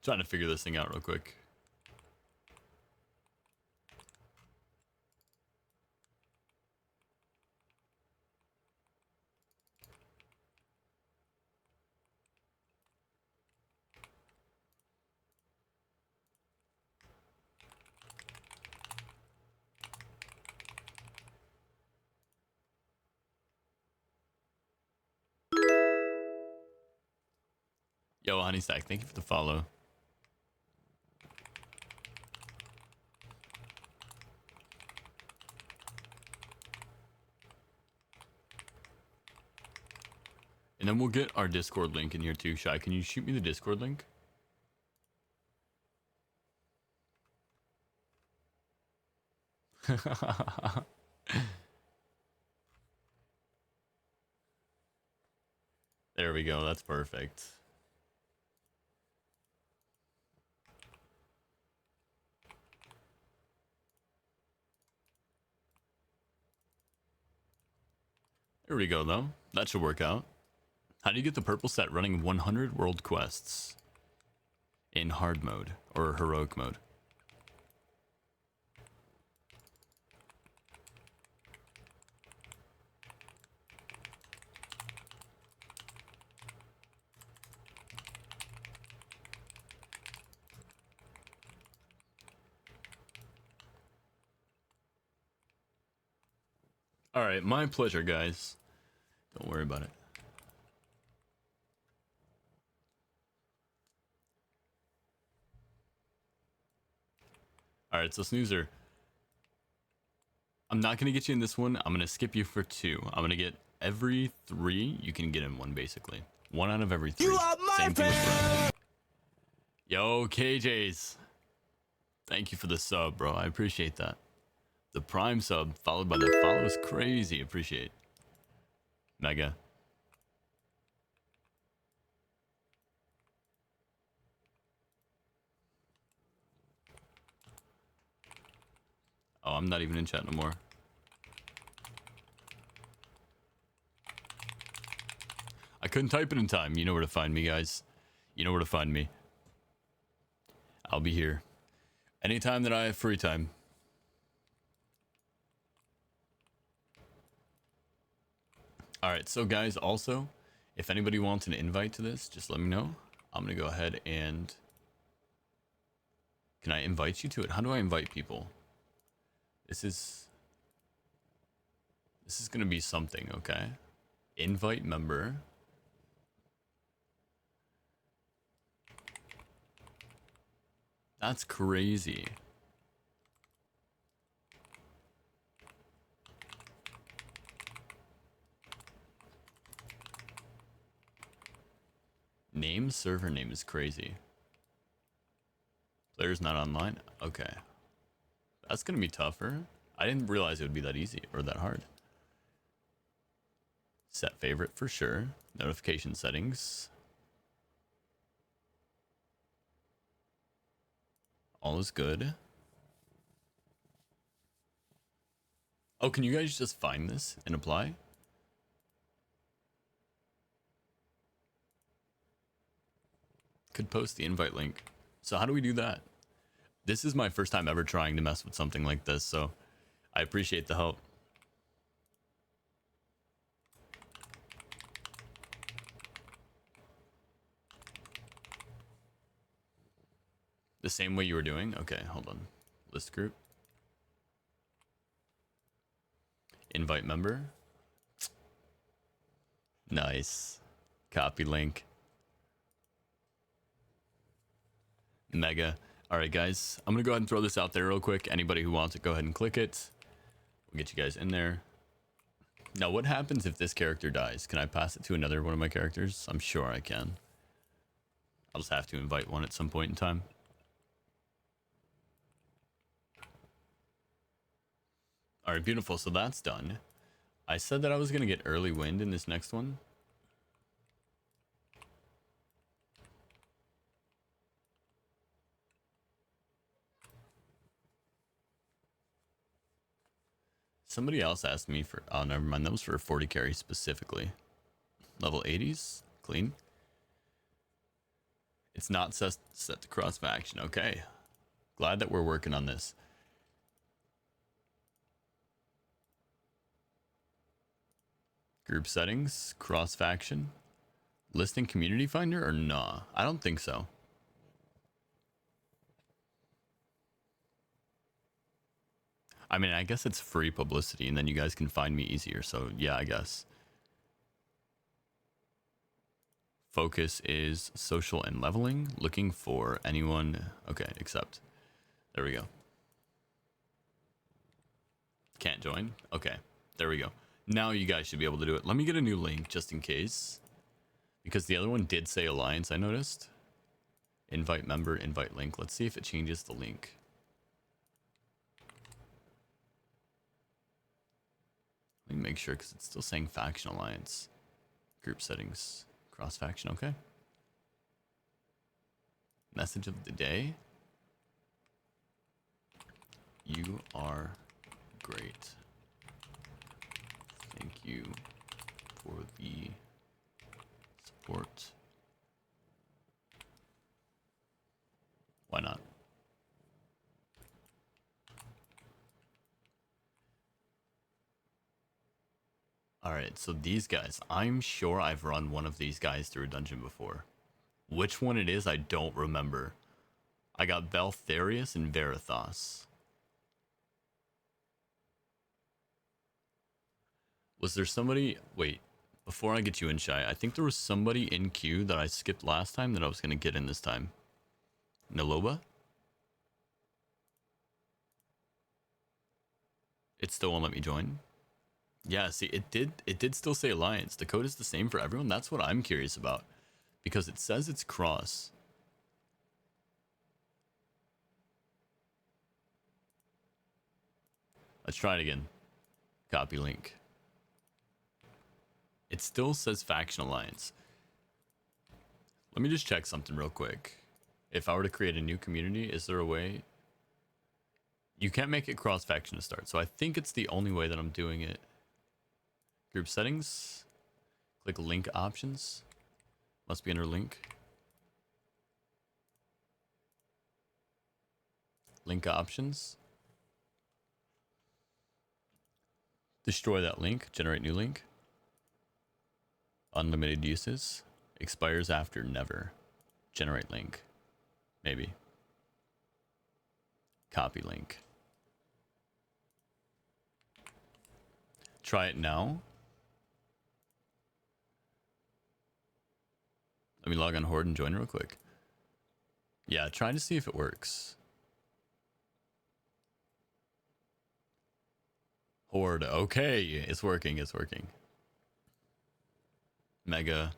A: Trying to figure this thing out real quick. Yo, Honeystack, thank you for the follow. And then we'll get our Discord link in here too. Shy, can you shoot me the Discord link? There we go. That's perfect. There we go, though. That should work out. How do you get the purple set running 100 world quests in hard mode or heroic mode? All right, my pleasure, guys. Don't worry about it. All right, so Snoozer, I'm not going to get you in this one. I'm going to skip you for 2. I'm going to get every 3. You can get in one, basically. 1 out of every 3.
B: You are my
A: Same thing with
B: friend.
A: Brent. Yo, KJs. Thank you for the sub, bro. I appreciate that. The Prime sub followed by the follow is crazy. Appreciate. Mega. Oh, I'm not even in chat no more. I couldn't type it in time. You know where to find me, guys. You know where to find me. I'll be here. Anytime that I have free time. Alright, so guys, also, if anybody wants an invite to this, just let me know. I'm going to go ahead and... Can I invite you to it? How do I invite people? This is going to be something, okay? Invite member. That's crazy. Name, server name is crazy. Player's not online? Okay. That's going to be tougher. I didn't realize it would be that easy or that hard. Set favorite for sure. Notification settings. All is good. Oh, can you guys just find this and apply? Could post the invite link. So how do we do that? This is my first time ever trying to mess with something like this, so I appreciate the help. The same way you were doing? Okay, hold on. List group. Invite member. Nice. Copy link. Mega. All right, guys. I'm going to go ahead and throw this out there real quick. Anybody who wants it, go ahead and click it. We'll get you guys in there. Now, what happens if this character dies? Can I pass it to another one of my characters? I'm sure I can. I'll just have to invite one at some point in time. All right, beautiful. So that's done. I said that I was going to get early wind in this next one. Somebody else asked me for... Oh, never mind. That was for a 40 carry specifically. Level 80s. Clean. It's not set to cross faction. Okay. Glad that we're working on this. Group settings, cross faction, listing community finder, or nah? I don't think so. I mean, I guess it's free publicity and then you guys can find me easier. So yeah, I guess. Focus is social and leveling. Looking for anyone. Okay, accept. There we go. Can't join. Okay, there we go. Now you guys should be able to do it. Let me get a new link just in case. Because the other one did say alliance, I noticed. Invite member, invite link. Let's see if it changes the link. Let me make sure because it's still saying faction alliance. Group settings, cross faction, okay. Message of the day. You are great. Thank you for the support. Why not? Alright, so these guys, I'm sure I've run one of these guys through a dungeon before. Which one it is, I don't remember. I got Beltharius and Verithos. Was there somebody... Wait, before I get you in, Shy, I think there was somebody in queue that I skipped last time that I was going to get in this time. Niloba? It still won't let me join? Yeah, see, it did still say alliance. The code is the same for everyone. That's what I'm curious about. Because it says it's cross. Let's try it again. Copy link. It still says faction alliance. Let me just check something real quick. If I were to create a new community, is there a way? You can't make it cross faction to start. So I think it's the only way that I'm doing it. Group settings. Click link options. Must be under link. Link options. Destroy that link. Generate new link. Unlimited uses. Expires after never. Generate link. Maybe. Copy link. Try it now. Let me log on Horde and join real quick. Yeah, try to see if it works. Horde, okay, it's working, it's working. Mega,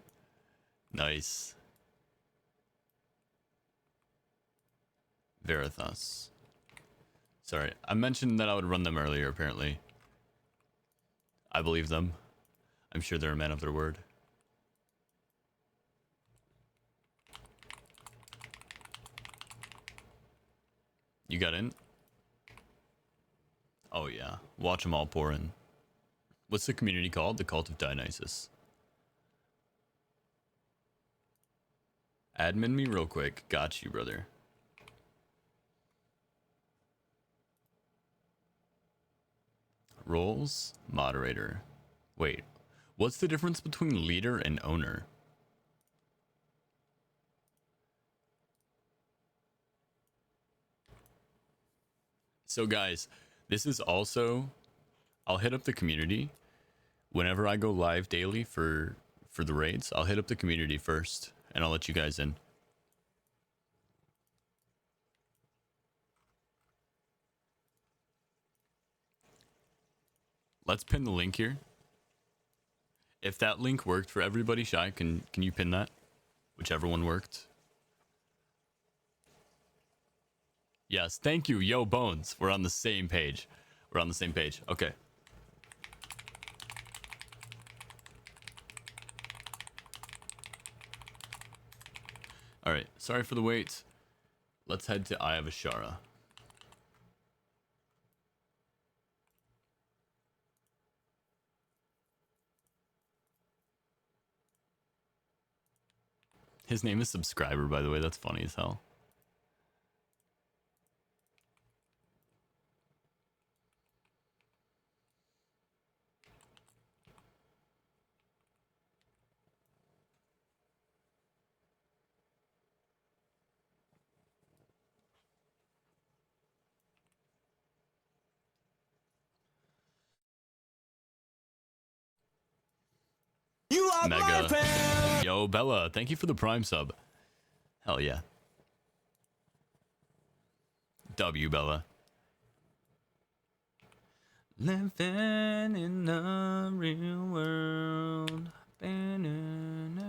A: nice. Verithos. Sorry, I mentioned that I would run them earlier, apparently. I believe them. I'm sure they're a man of their word. You got in? Oh yeah, watch them all pour in. What's the community called? The Cult of Dionysus. Admin me real quick. Got you, brother. Roles, moderator. Wait, what's the difference between leader and owner? So guys, this is also, I'll hit up the community whenever I go live daily for the raids. I'll hit up the community first and I'll let you guys in. Let's pin the link here. If that link worked for everybody, Shy, can you pin that? Whichever one worked. Yes, thank you, Yo Bones. We're on the same page. We're on the same page. Okay. All right, sorry for the wait. Let's head to Eye of Ashara. His name is Subscriber, by the way. That's funny as hell.
B: You are my
A: Mega.
B: friend.
A: Yo, Bella, thank you for the Prime sub. Hell yeah. W, Bella. Living in the real world. Ba-na-na-na.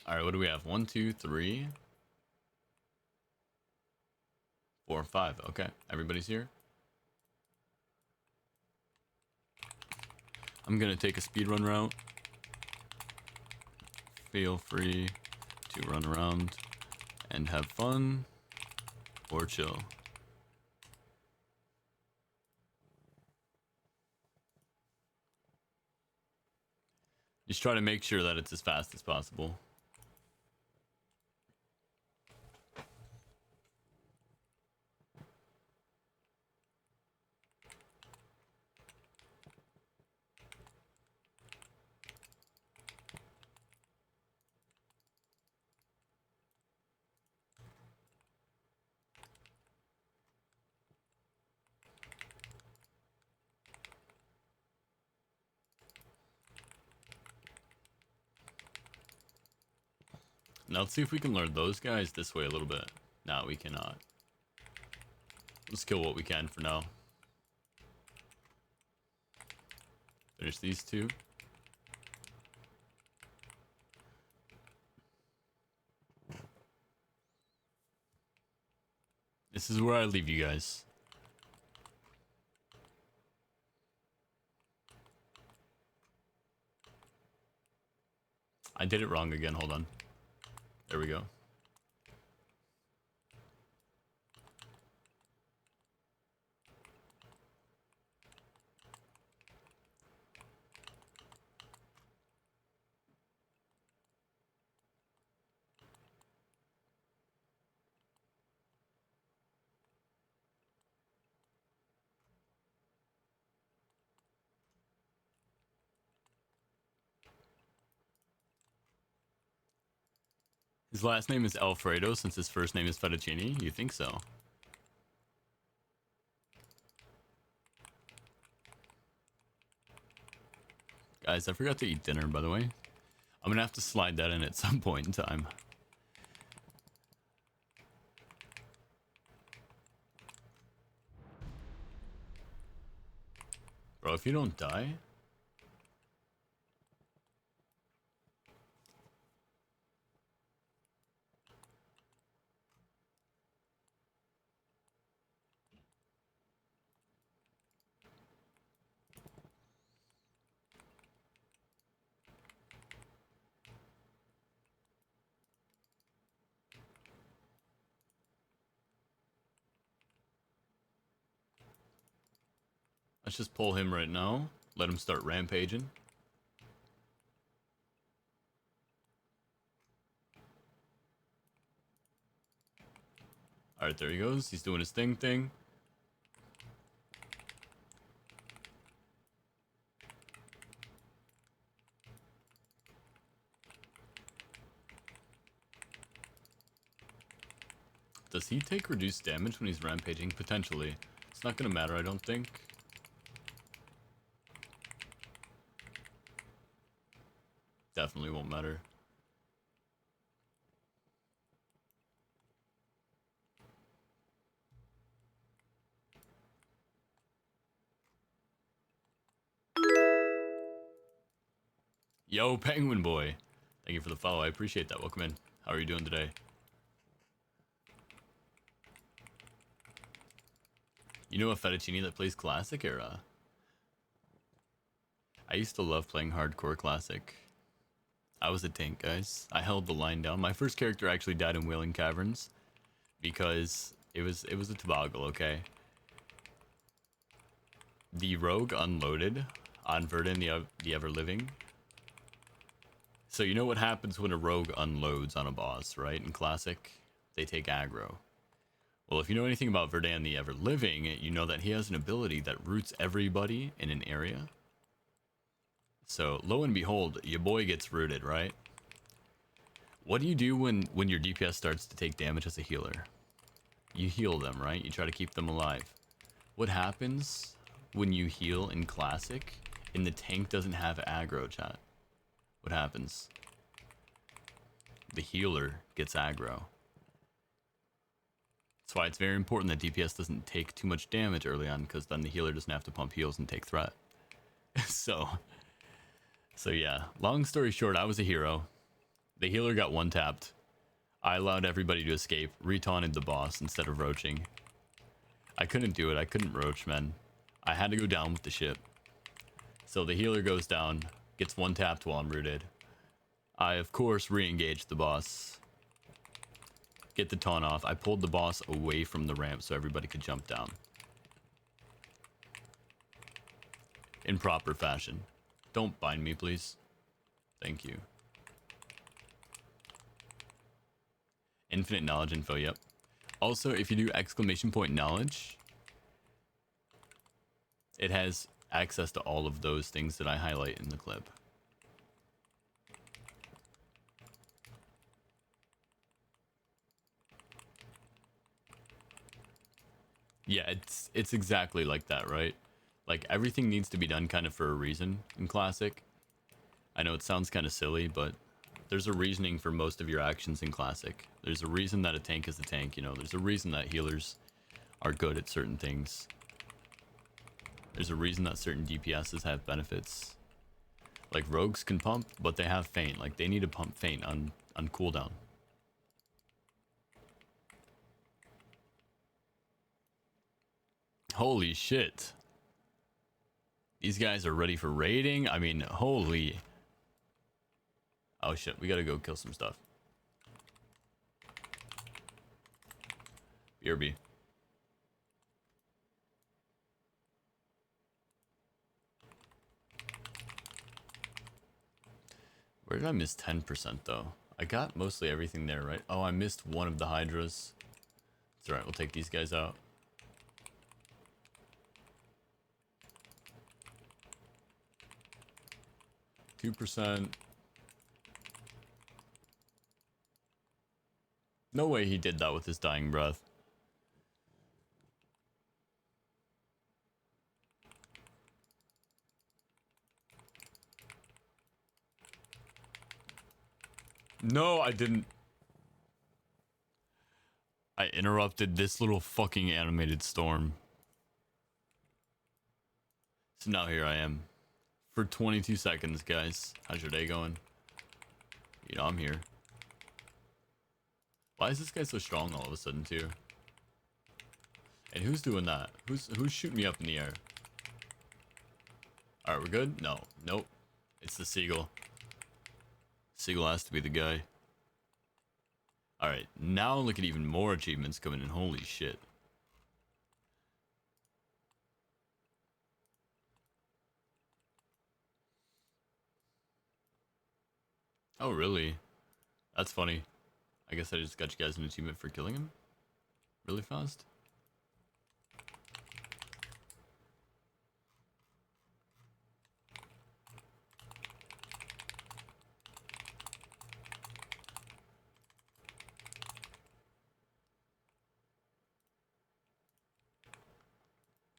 A: All right, what do we have? 1, 2, 3, 4, 5. Okay, everybody's here. I'm gonna take a speedrun route. Feel free to run around and have fun or chill. Just try to make sure that it's as fast as possible. Now let's see if we can lure those guys this way a little bit. No, we cannot. Let's kill what we can for now. Finish these two. This is where I leave you guys. I did it wrong again, hold on. There we go. His last name is Alfredo since his first name is Fettuccine? You think so? Guys, I forgot to eat dinner, by the way. I'm gonna have to slide that in at some point in time. Bro, if you don't die... Let's just pull him right now. Let him start rampaging. Alright, there he goes. He's doing his thing. Does he take reduced damage when he's rampaging? Potentially. It's not gonna matter, I don't think. Definitely won't matter. Yo, Penguin Boy. Thank you for the follow. I appreciate that. Welcome in. How are you doing today? You know a fettuccine that plays classic era? I used to love playing hardcore classic. I was a tank, guys. I held the line down. My first character actually died in Wailing Caverns because it was a toboggle, okay? The rogue unloaded on Verdun the Ever Living. So you know what happens when a rogue unloads on a boss, right? In classic, they take aggro. Well, if you know anything about Verdun the Ever Living, you know that he has an ability that roots everybody in an area. So lo and behold, your boy gets rooted, right? What do you do when your DPS starts to take damage as a healer? You heal them, right? You try to keep them alive. What happens when you heal in classic and the tank doesn't have aggro, chat? What happens? The healer gets aggro. That's why it's very important that DPS doesn't take too much damage early on, because then the healer doesn't have to pump heals and take threat. So yeah, long story short, I was a hero. The healer got one-tapped. I allowed everybody to escape, retaunted the boss instead of roaching. I couldn't do it. I couldn't roach, man. I had to go down with the ship. So the healer goes down, gets one-tapped while I'm rooted. I, of course, re-engaged the boss. Get the taunt off. I pulled the boss away from the ramp so everybody could jump down. In proper fashion. Don't bind me, please. Thank you. Infinite knowledge info, yep. Also, if you do exclamation point knowledge, it has access to all of those things that I highlight in the clip. Yeah, it's exactly like that, right? Like, everything needs to be done kind of for a reason in Classic. I know it sounds kind of silly, but there's a reasoning for most of your actions in Classic. There's a reason that a tank is a tank, you know? There's a reason that healers are good at certain things. There's a reason that certain DPSs have benefits. Like, rogues can pump, but they have feint. Like, they need to pump feint on cooldown. Holy shit. These guys are ready for raiding. I mean, holy. Oh shit, we gotta go kill some stuff. BRB. Where did I miss 10% though? I got mostly everything there, right? Oh, I missed one of the Hydras. It's alright, we'll take these guys out. %. No way he did that with his dying breath. No, I didn't. I interrupted this little fucking animated storm. So now here I am. For 22 seconds, guys. How's your day going? You know, I'm here. Why is this guy so strong all of a sudden, too? And who's doing that? Who's shooting me up in the air? Alright, we're good? No. Nope. It's the Seagull. Seagull has to be the guy. Alright, now look at even more achievements coming in. Holy shit. Oh, really? That's funny. I guess I just got you guys an achievement for killing him? Really fast?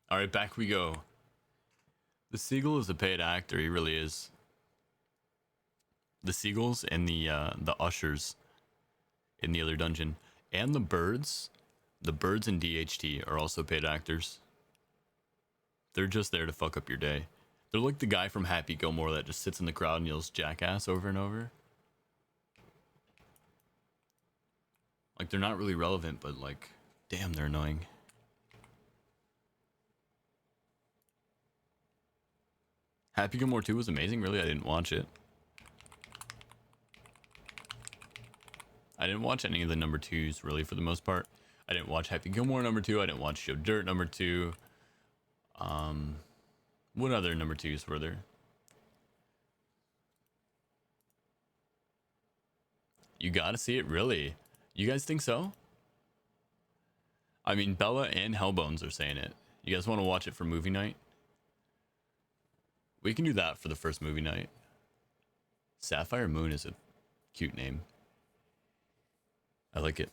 A: Alright, back we go. The Seagull is a paid actor, he really is. The Seagulls and the Ushers in the other dungeon. And the Birds in DHT are also paid actors. They're just there to fuck up your day. They're like the guy from Happy Gilmore that just sits in the crowd and yells jackass over and over. Like, they're not really relevant, but like, damn, they're annoying. Happy Gilmore 2 was amazing. Really, I didn't watch it. I didn't watch any of the number 2s, really, for the most part. I didn't watch Happy Gilmore number 2. I didn't watch Joe Dirt number 2. What other number 2s were there? You gotta see it, really. You guys think so? I mean, Bella and Hellbones are saying it. You guys want to watch it for movie night? We can do that for the first movie night. Sapphire Moon is a cute name. I like it.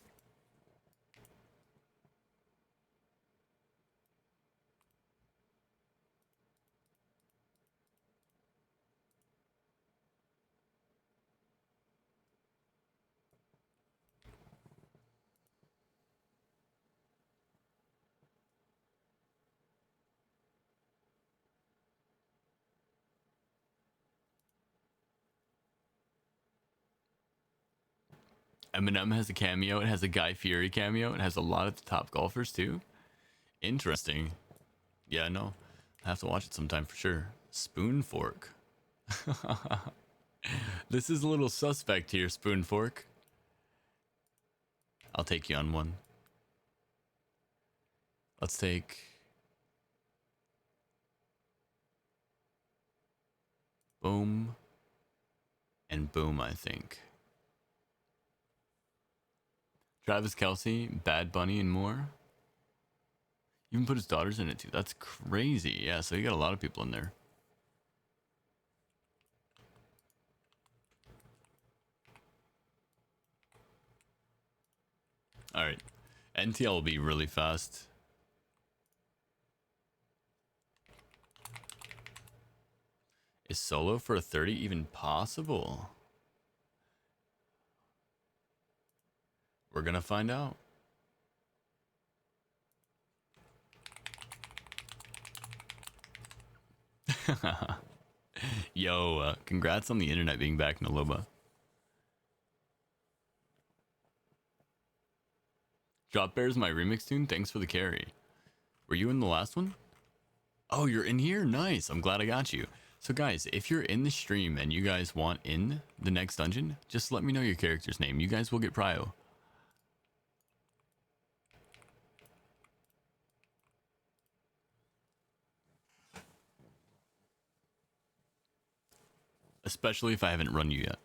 A: Eminem has a cameo. It has a Guy Fieri cameo. It has a lot of the top golfers too. Interesting. Yeah, no. I have to watch it sometime for sure. Spoon Fork. This is a little suspect here, Spoon Fork. I'll take you on one. Let's take... Boom. And Boom, I think. Travis Kelce, Bad Bunny, and more. Even put his daughters in it too. That's crazy. Yeah, so you got a lot of people in there. All right. NTL will be really fast. Is solo for a 30 even possible? We're gonna find out. Yo, congrats on the internet being back, Naloba. Drop Bear's my remix tune. Thanks for the carry. Were you in the last one? Oh, you're in here? Nice. I'm glad I got you. So guys, if you're in the stream and you guys want in the next dungeon, just let me know your character's name. You guys will get prio. Especially if I haven't run you yet.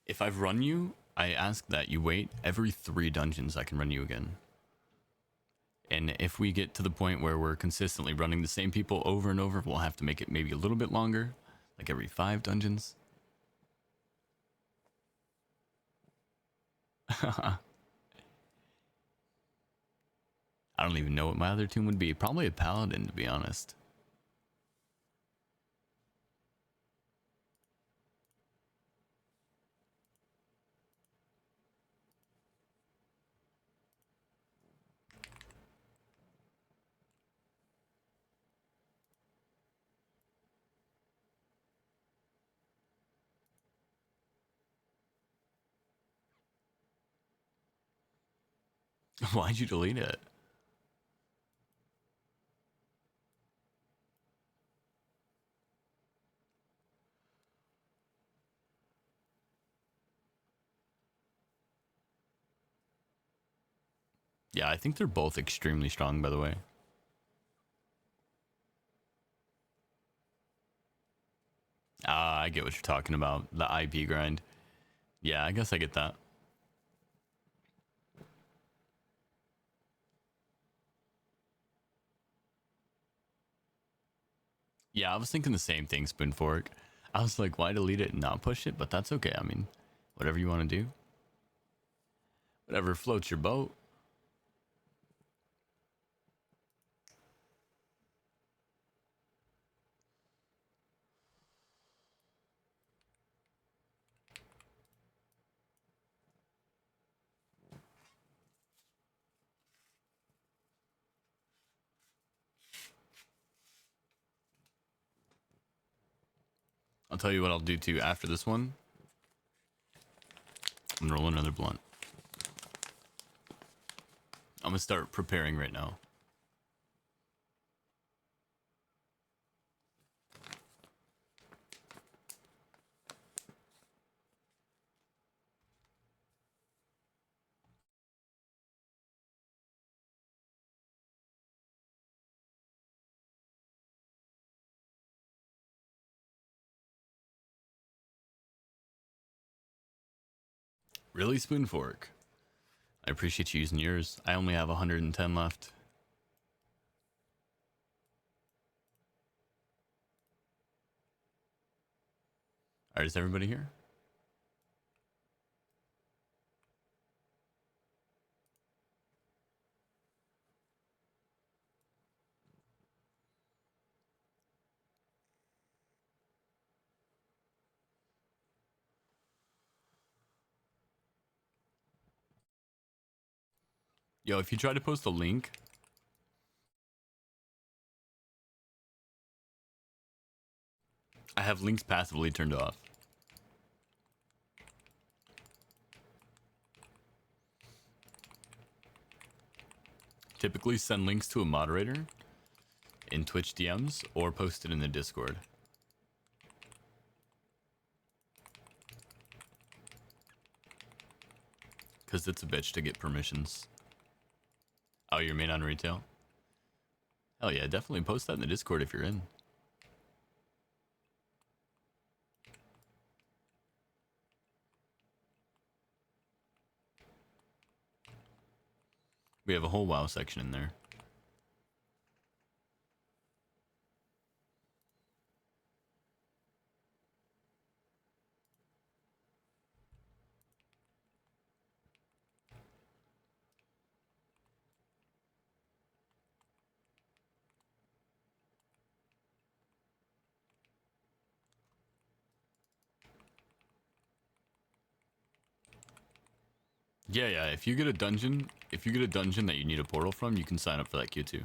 A: If I've run you, I ask that you wait every 3 dungeons I can run you again. And if we get to the point where we're consistently running the same people over and over, we'll have to make it maybe a little bit longer, like every 5 dungeons. I don't even know what my other tune would be. Probably a paladin, to be honest. Why'd you delete it? Yeah, I think they're both extremely strong, by the way. Ah, I get what you're talking about. The IP grind. Yeah, I guess I get that. Yeah, I was thinking the same thing, Spoon Fork. I was like, why delete it and not push it? But that's okay. I mean, whatever you want to do. Whatever floats your boat. I'll tell you what I'll do too after this one. I'm gonna roll another blunt. I'm gonna start preparing right now. Really, Spoon Fork? I appreciate you using yours. I only have 110 left. Alright, is everybody here? Yo, if you try to post a link, I have links passively turned off. Typically send links to a moderator in Twitch DMs or post it in the Discord. Because it's a bitch to get permissions. Oh, you're main on retail? Hell yeah, definitely post that in the Discord if you're in. We have a whole WoW section in there. Yeah, yeah, if you get a dungeon that you need a portal from, you can sign up for that queue too.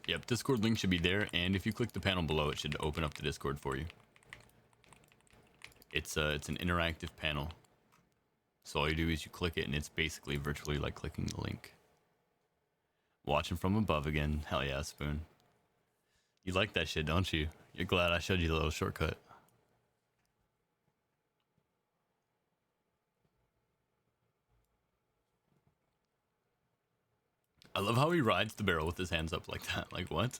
A: Yep, Discord link should be there, and if you click the panel below, it should open up the Discord for you. It's an interactive panel. So all you do is you click it, and it's basically virtually like clicking the link. Watching from above again. Hell yeah, Spoon. You like that shit, don't you? You're glad I showed you the little shortcut. I love how he rides the barrel with his hands up like that. Like, what?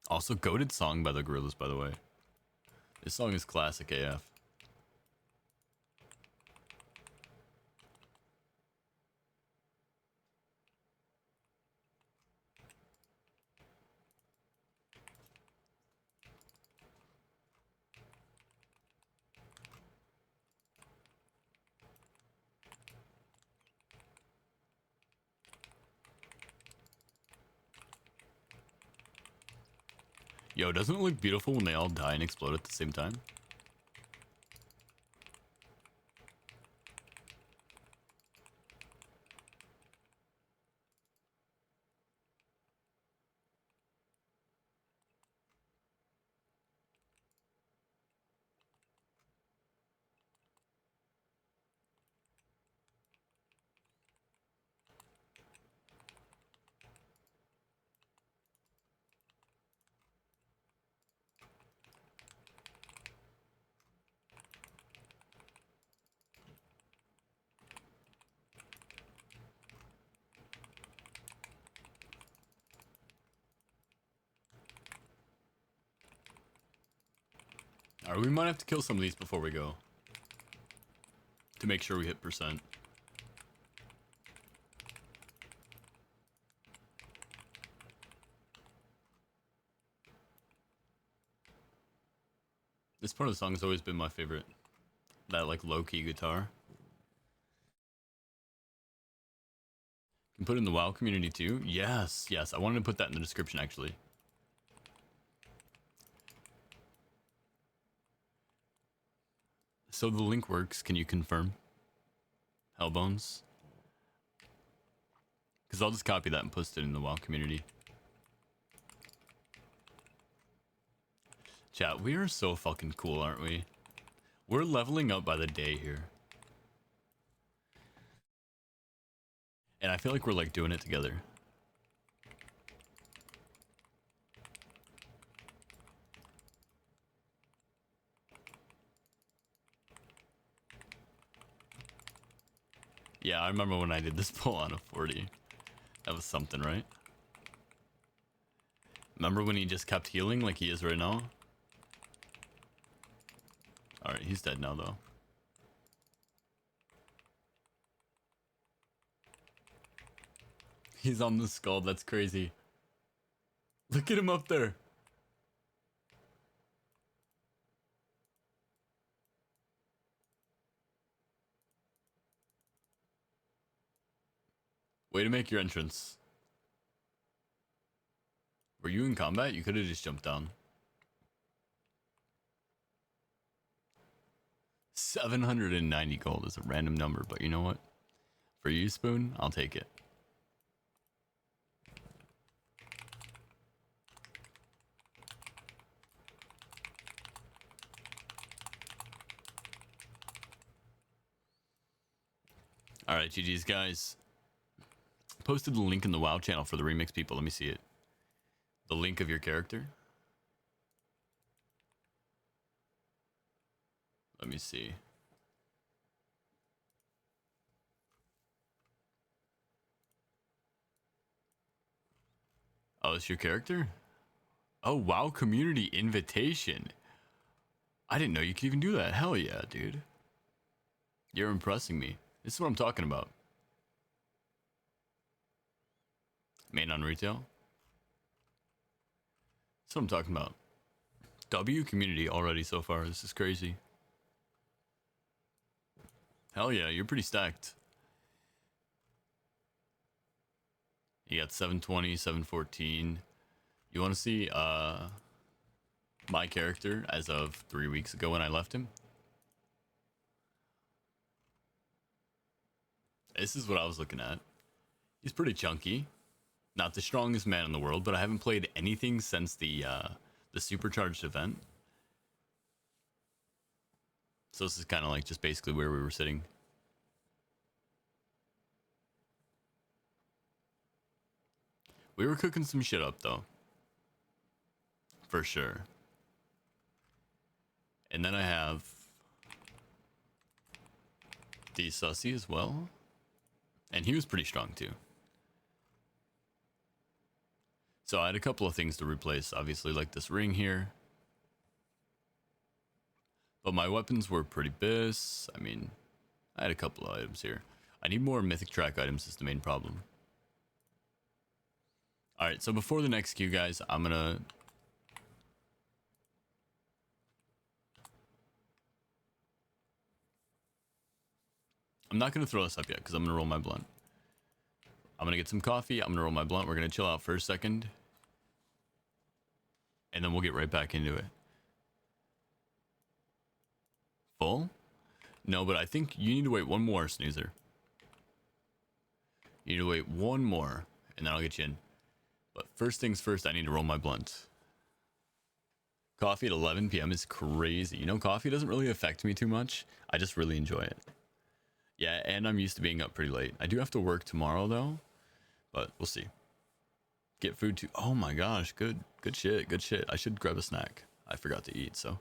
A: Also, goated song by the Gorillaz, by the way. This song is classic AF. Yo, doesn't it look beautiful when they all die and explode at the same time? Alright, we might have to kill some of these before we go. To make sure we hit percent. This part of the song has always been my favorite. That like low-key guitar. Can put it in the WoW community too? Yes, yes. I wanted to put that in the description actually. So the link works, can you confirm? Hellbones? Because I'll just copy that and post it in the WoW community. Chat, we are so fucking cool, aren't we? We're leveling up by the day here. And I feel like we're like doing it together. Yeah, I remember when I did this pull on a 40. That was something, right? Remember when he just kept healing like he is right now? Alright, he's dead now, though. He's on the skull. That's crazy. Look at him up there. Way to make your entrance. Were you in combat? You could have just jumped down. 790 gold is a random number, but you know what? For you, Spoon, I'll take it. Alright, GG's, guys. Posted the link in the WoW channel for the remix people. Let me see it. The link of your character. Let me see. Oh, it's your character? Oh, WoW community invitation. I didn't know you could even do that. Hell yeah, dude. You're impressing me. This is what I'm talking about. Main on retail. That's what I'm talking about. W community already so far. This is crazy. Hell yeah, you're pretty stacked. You got 720, 714. You want to see my character as of 3 weeks ago when I left him? This is what I was looking at. He's pretty chunky. Not the strongest man in the world, but I haven't played anything since the supercharged event. So this is kind of like just basically where we were sitting. We were cooking some shit up though. For sure. And then I have the Sussy as well. And he was pretty strong too. So I had a couple of things to replace, obviously, like this ring here. But my weapons were pretty bis. I mean, I had a couple of items here. I need more mythic track items is the main problem. Alright, so before the next queue, guys, I'm not gonna throw this up yet because I'm gonna roll my blunt. I'm gonna get some coffee. I'm gonna roll my blunt. We're gonna chill out for a second. And then we'll get right back into it. Full? No, but I think you need to wait one more, Snoozer. You need to wait one more, and then I'll get you in. But first things first, I need to roll my blunt. Coffee at 11 p.m. is crazy. You know, coffee doesn't really affect me too much. I just really enjoy it. Yeah, and I'm used to being up pretty late. I do have to work tomorrow, though. But we'll see. Get food too. Oh my gosh, good shit, good shit. I should grab a snack. I forgot to eat, so.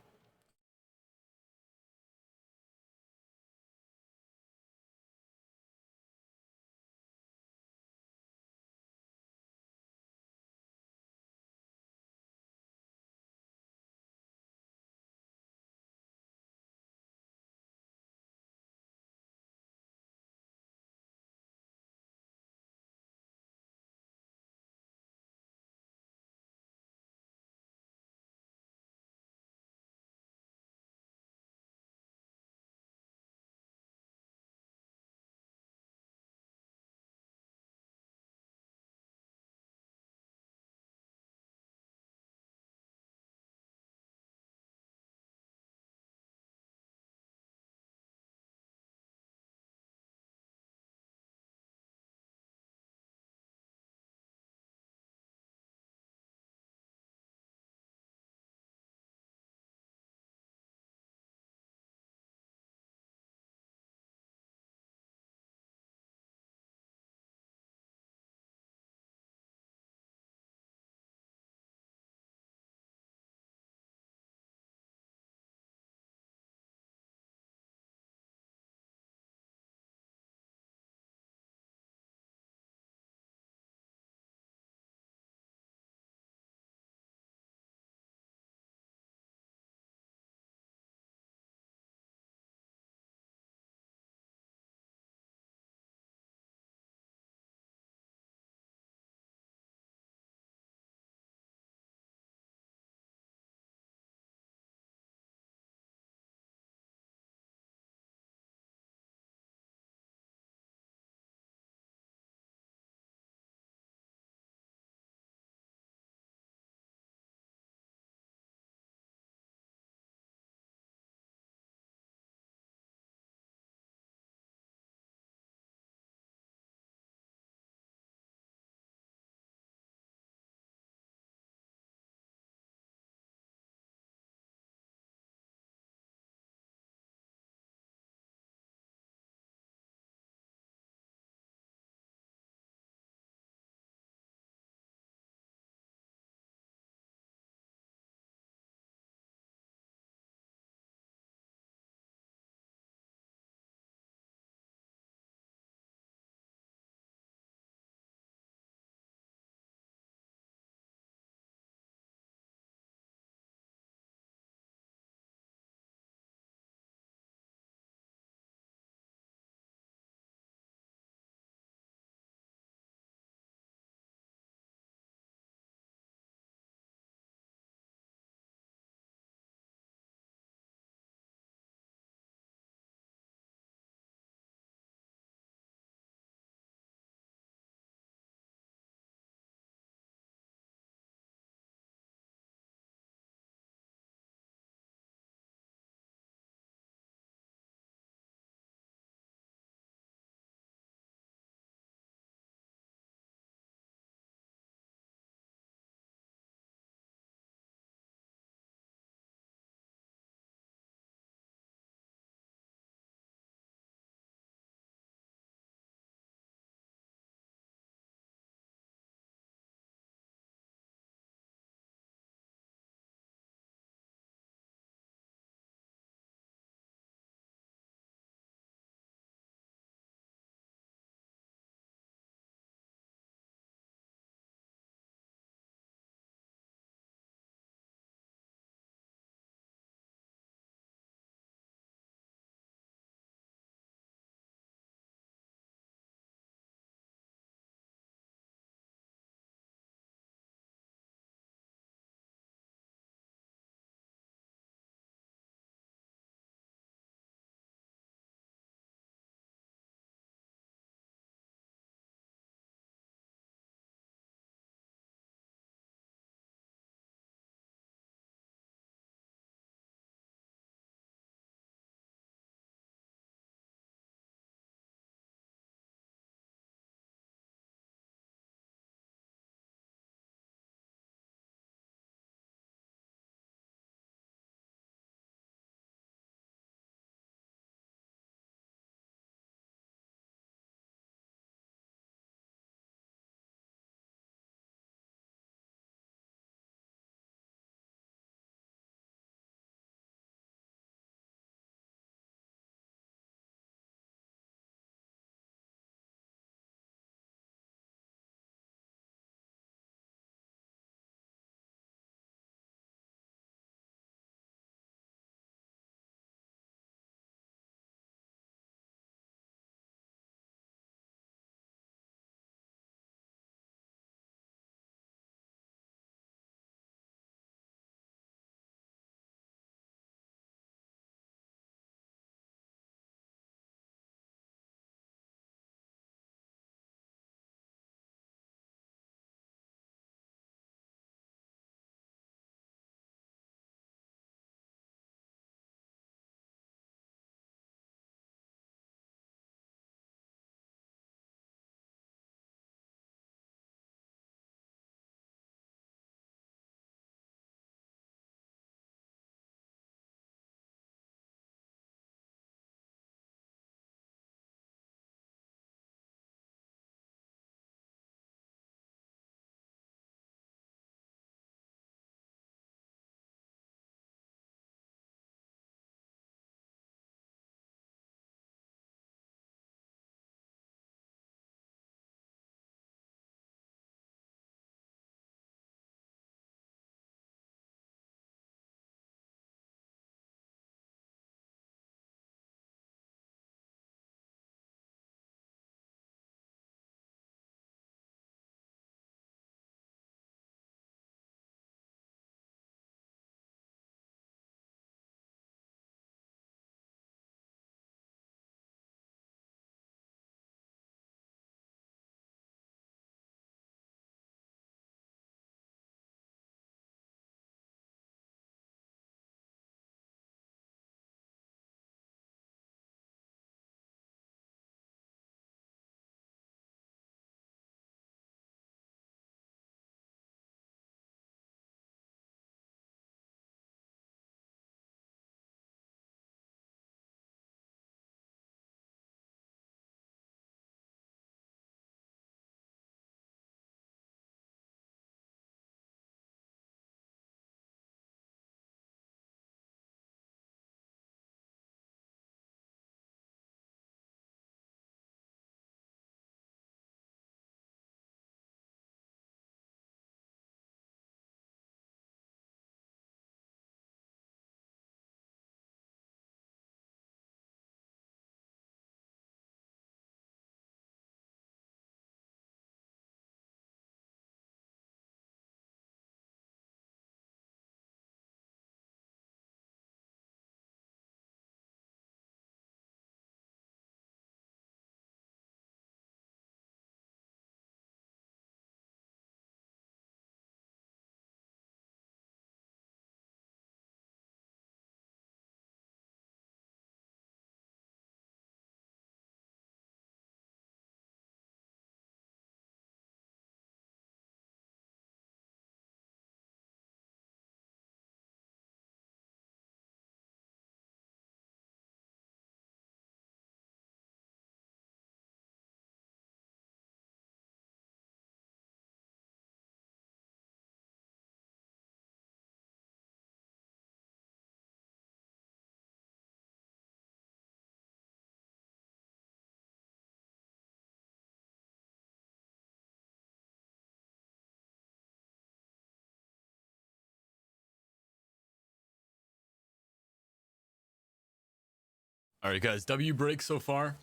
A: All right, guys. W break so far.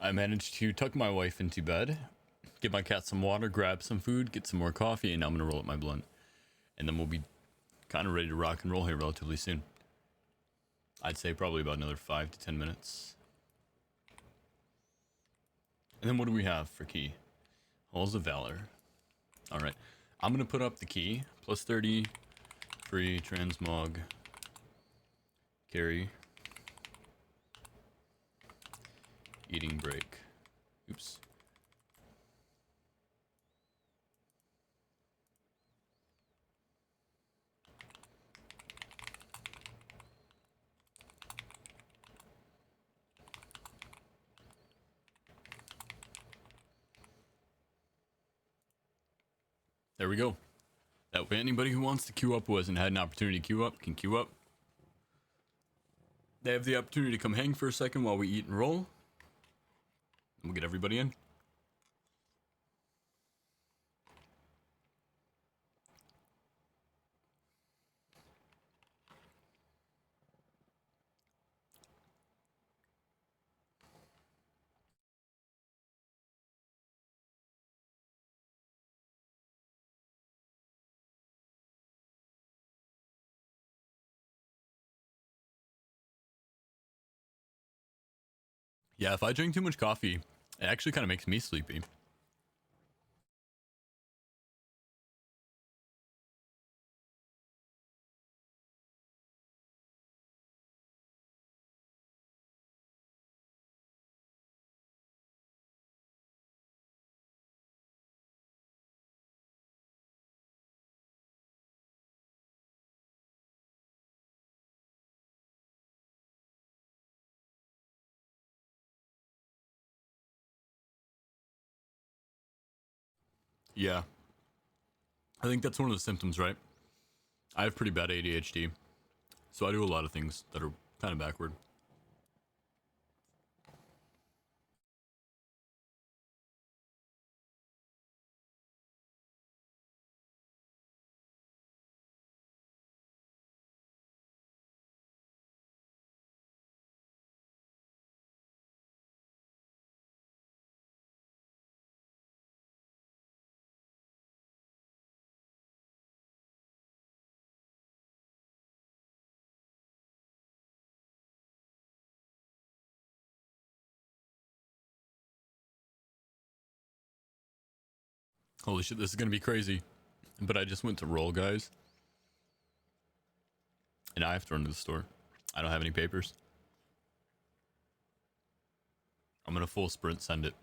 A: I managed to tuck my wife into bed, give my cat some water, grab some food, get some more coffee, and now I'm gonna roll up my blunt, and then we'll be kind of ready to rock and roll here relatively soon. I'd say probably about another 5 to 10 minutes. And then what do we have for key? Halls of Valor. All right, I'm gonna put up the key. Plus 30, free transmog, carry, eating break. Oops. There we go. That way anybody who wants to queue up who hasn't had an opportunity to queue up can queue up. They have the opportunity to come hang for a second while we eat and roll. And we'll get everybody in. Yeah, if I drink too much coffee, it actually kind of makes me sleepy. Yeah, I think that's one of the symptoms, right? I have pretty bad ADHD, so I do a lot of things that are kind of backward. Holy shit, this is gonna be crazy. But I just went to roll, guys. And I have to run to the store. I don't have any papers. I'm gonna full sprint send it.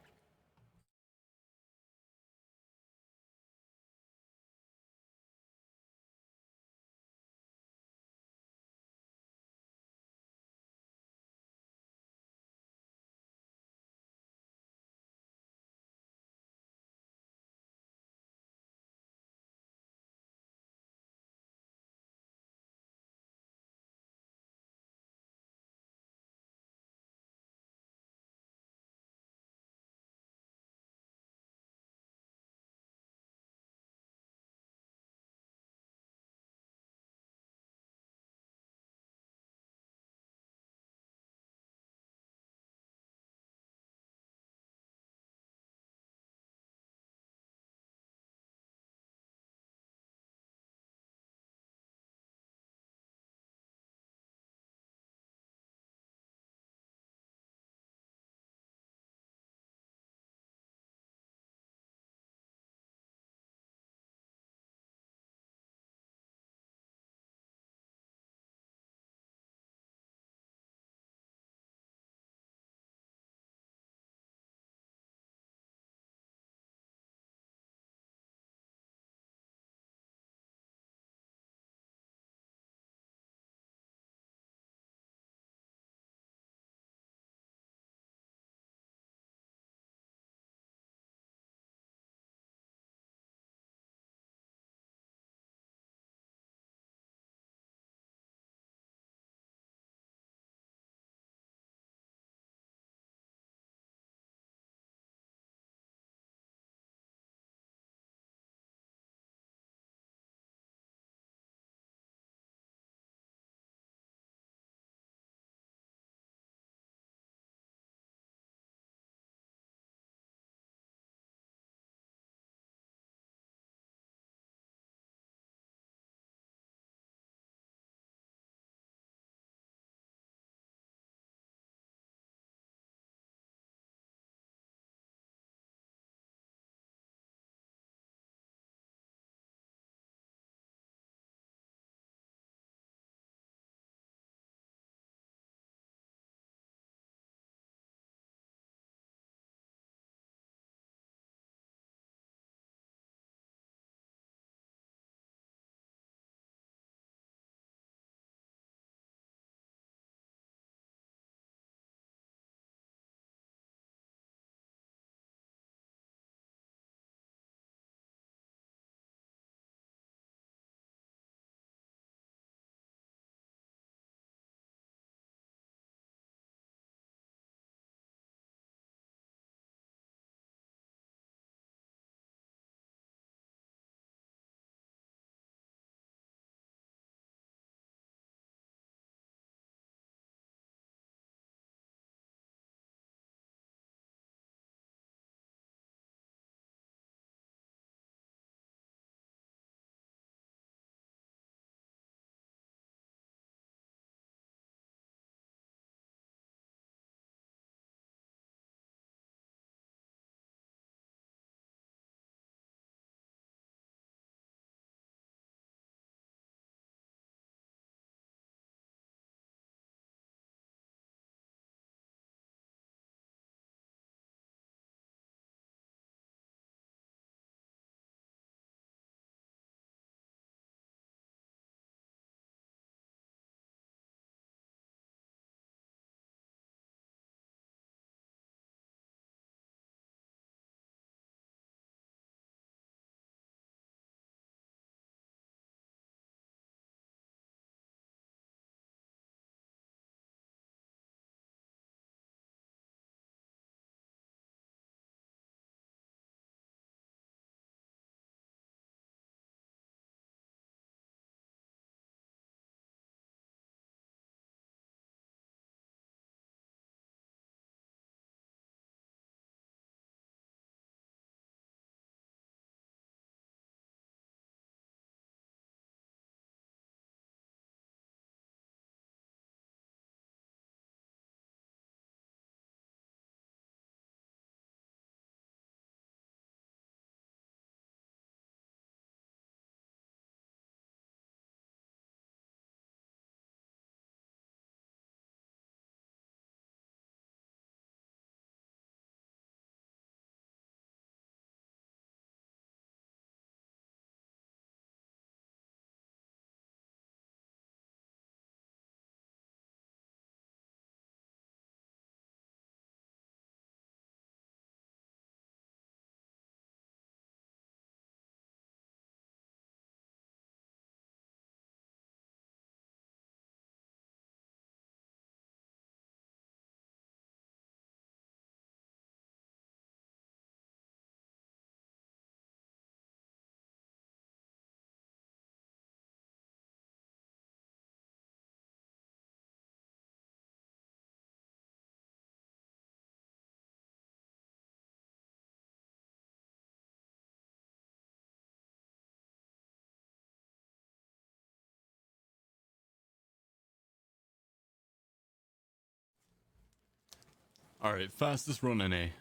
A: Alright, fastest run in A.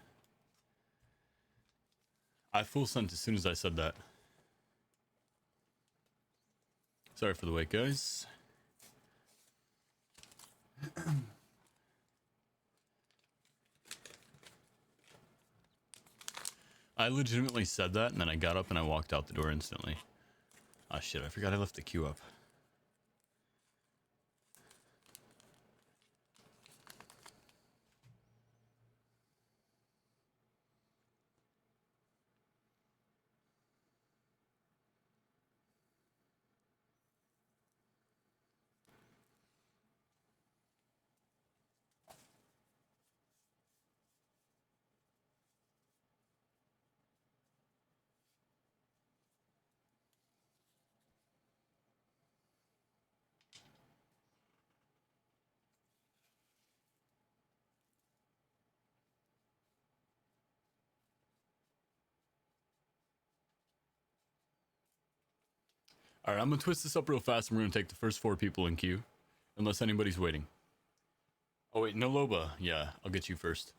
A: I full sent as soon as I said that. Sorry for the wait, guys. I legitimately said that, and then I got up and I walked out the door instantly. Ah, shit, I forgot I left the queue up. Alright, I'm gonna twist this up real fast and we're gonna take the first 4 people in queue. Unless anybody's waiting. Oh wait, no Loba. Yeah, I'll get you first.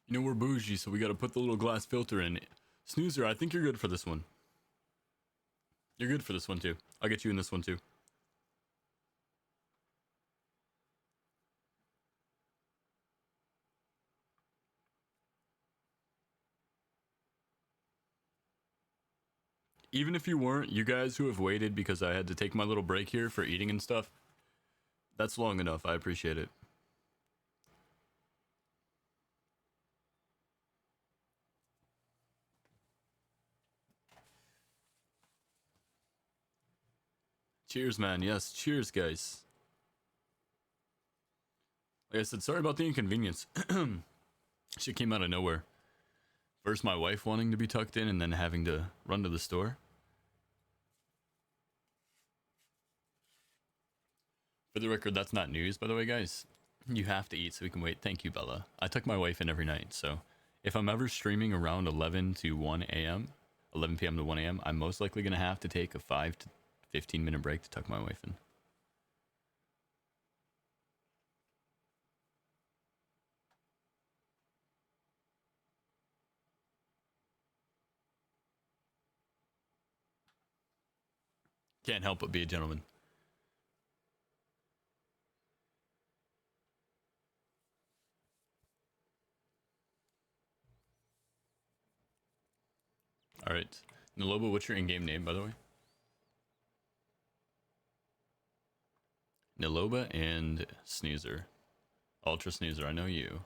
A: You know, we're bougie, so we gotta put the little glass filter in. Snoozer, I think you're good for this one. You're good for this one too. I'll get you in this one too. Even if you weren't, you guys who have waited because I had to take my little break here for eating and stuff, that's long enough. I appreciate it. Cheers, man. Yes, cheers, guys. Like I said, sorry about the inconvenience. Shit came out of nowhere. First, my wife wanting to be tucked in and then having to run to the store. For the record, that's not news, by the way, guys. You have to eat so we can wait. Thank you, Bella. I tuck my wife in every night, so if I'm ever streaming around 11 to 1 a.m., 11 p.m. to 1 a.m., I'm most likely going to have to take a 5 to 15 minute break to tuck my wife in. Can't help but be a gentleman. All right. Naloba, what's your in-game name, by the way? Naloba and Snoozer. Ultra Snoozer, I know you.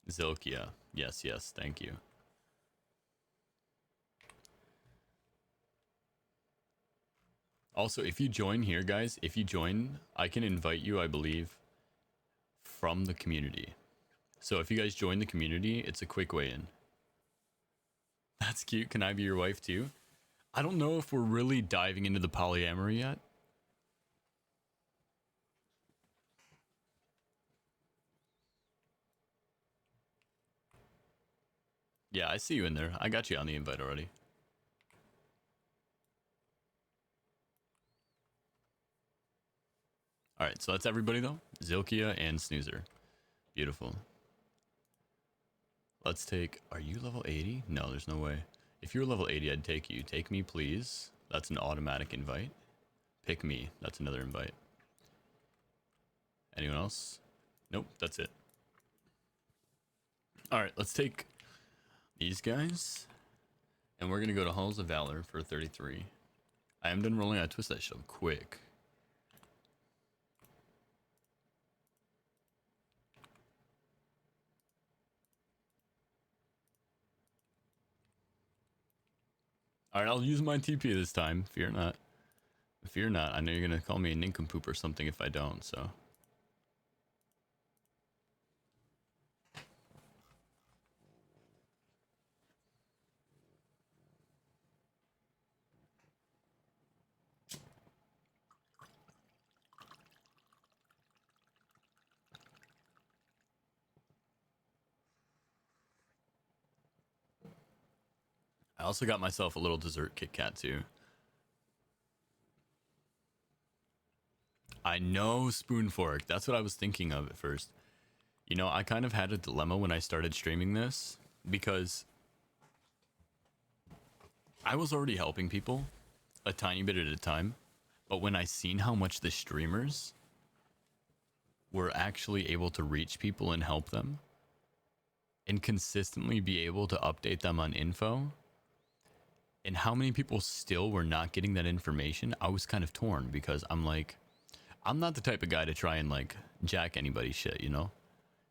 A: Zilkia. Yes, yes, thank you. Also, if you join here, guys, if you join, I can invite you, I believe, from the community. So if you guys join the community, it's a quick way in. That's cute. Can I be your wife too? I don't know if we're really diving into the polyamory yet. Yeah, I see you in there. I got you on the invite already. All right, so that's everybody though. Zilkia and Snoozer. Beautiful. Let's take. Are you level 80? No, there's no way. If you're level 80, I'd take you. Take me, please. That's an automatic invite. Pick me. That's another invite. Anyone else? Nope, that's it. All right, let's take these guys. And we're going to go to Halls of Valor for 33. I am done rolling. I twist that shit up quick. All right, I'll use my TP this time. Fear not. Fear not. I know you're going to call me a nincompoop or something if I don't, so. I also got myself a little dessert Kit Kat too. I know spoon fork. That's what I was thinking of at first. You know, I kind of had a dilemma when I started streaming this because I was already helping people a tiny bit at a time, but when I seen how much the streamers were actually able to reach people and help them and consistently be able to update them on info, and how many people still were not getting that information, I was kind of torn because I'm like, I'm not the type of guy to try and like jack anybody's shit, you know?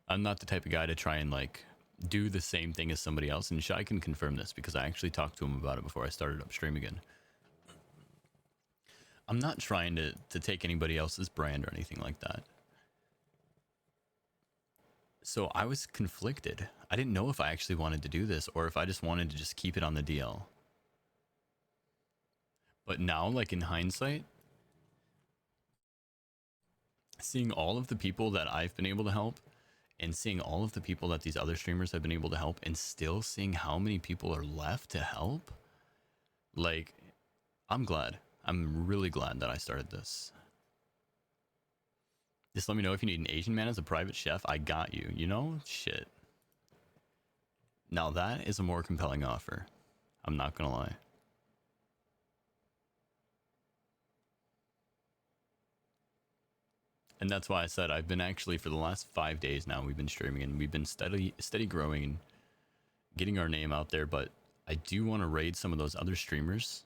A: I'm not the type of guy to try and like do the same thing as somebody else. And Shai can confirm this because I actually talked to him about it before I started up stream again. I'm not trying to take anybody else's brand or anything like that. So I was conflicted. I didn't know if I actually wanted to do this or if I just wanted to just keep it on the DL. But now, like in hindsight, seeing all of the people that I've been able to help and seeing all of the people that these other streamers have been able to help and still seeing how many people are left to help, like, I'm glad. I'm really glad that I started this. Just let me know if you need an Asian man as a private chef. I got you. You know? Shit. Now that is a more compelling offer. I'm not gonna lie. And that's why I said I've been actually for the last 5 days now, we've been streaming and we've been steady growing and getting our name out there. But I do want to raid some of those other streamers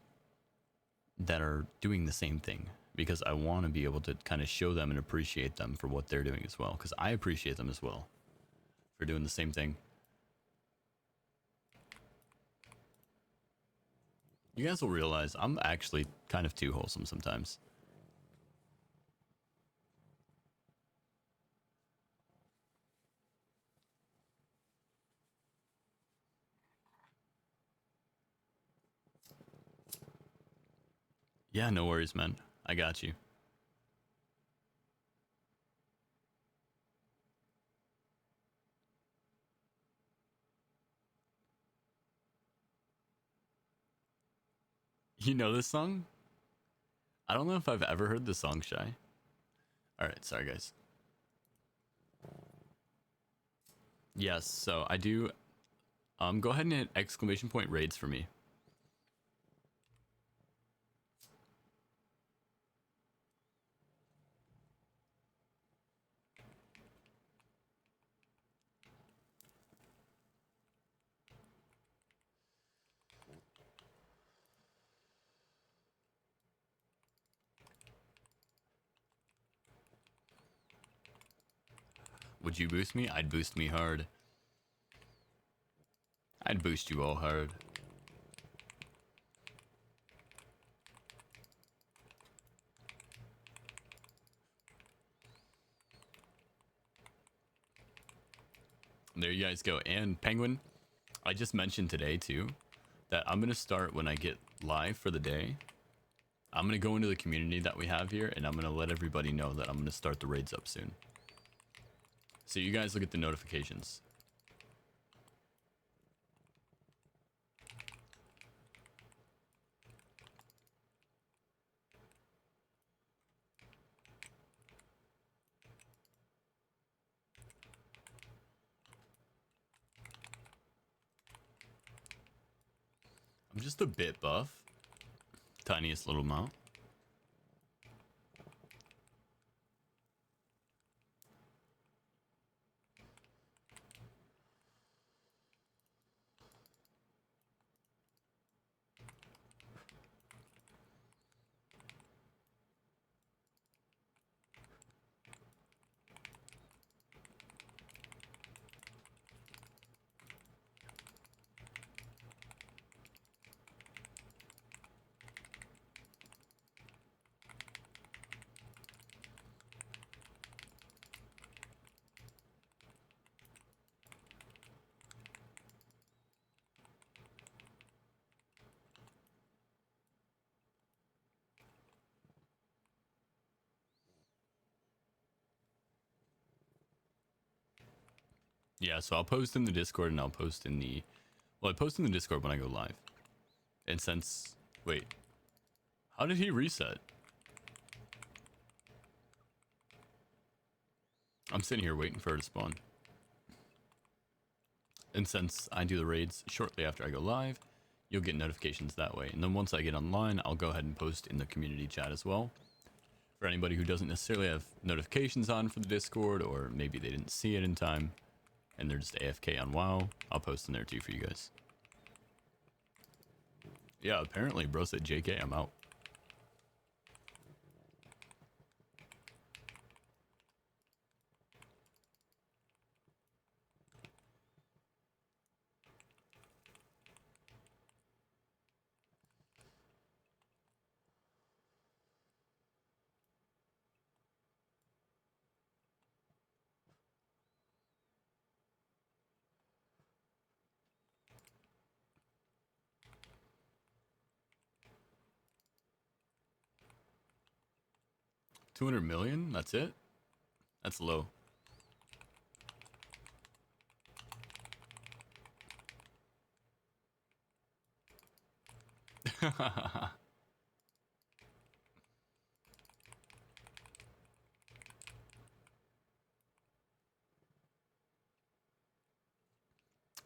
A: that are doing the same thing because I want to be able to kind of show them and appreciate them for what they're doing as well. Because I appreciate them as well for doing the same thing. You guys will realize I'm actually kind of too wholesome sometimes. Yeah, no worries, man. I got you. You know this song? I don't know if I've ever heard this song, Shy. Alright, sorry guys. Yes, so I do. Go ahead and hit exclamation point raids for me. Would you boost me? I'd boost me hard. I'd boost you all hard. There you guys go. And Penguin, I just mentioned today too that I'm gonna start when I get live for the day. I'm gonna go into the community that we have here and I'm gonna let everybody know that I'm gonna start the raids up soon. So you guys look at the notifications. just a bit buff. Tiniest little amount. Yeah, so I'll post in the Discord and I'll post in the... Well, I post in the Discord when I go live. And since... Wait. How did he reset? I'm sitting here waiting for her to spawn. And since I do the raids shortly after I go live, you'll get notifications that way. And then once I get online, I'll go ahead and post in the community chat as well. For anybody who doesn't necessarily have notifications on for the Discord, or maybe they didn't see it in time, and they're just AFK on WoW, I'll post in there too for you guys. Yeah, apparently bro said JK, I'm out. $200 million? That's it? That's low.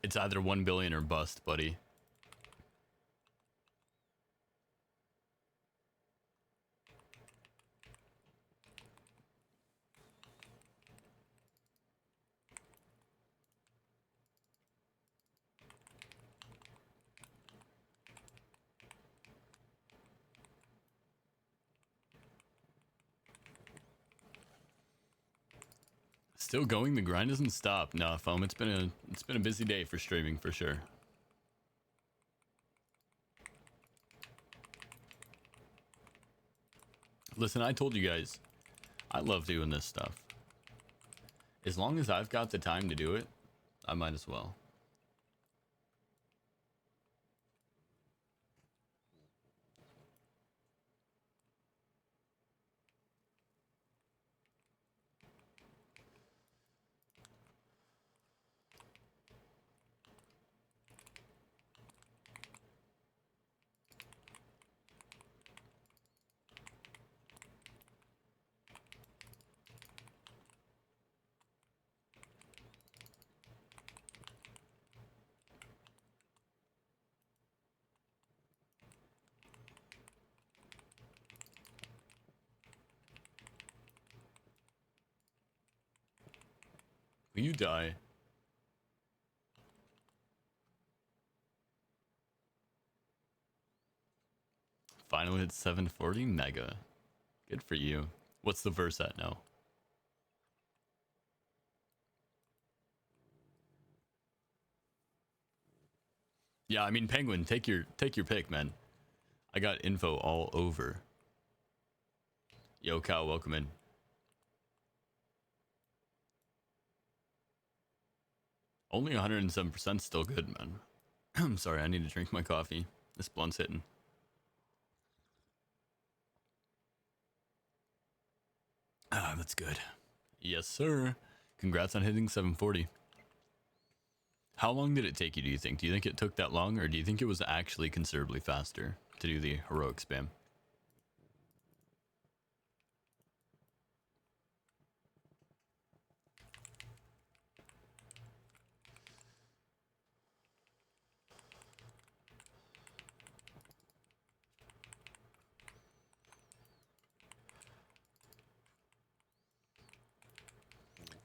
A: It's either 1 billion or bust, buddy. Still going? The grind doesn't stop. Nah, foam. It's been a busy day for streaming for sure. Listen, I told you guys, I love doing this stuff. As long as I've got the time to do it, I might as well. Will you die? Finally hit 740 mega. Good for you. What's the verse at now? Yeah, I mean, Penguin, take your pick, man. I got info all over. Yo, Cal, welcome in. Only 107% still good, man. I'm sorry, I need to drink my coffee. This blunt's hitting. Ah, that's good. Yes, sir. Congrats on hitting 740. How long did it take you, do you think? Do you think it took that long, or do you think it was actually considerably faster to do the heroic spam?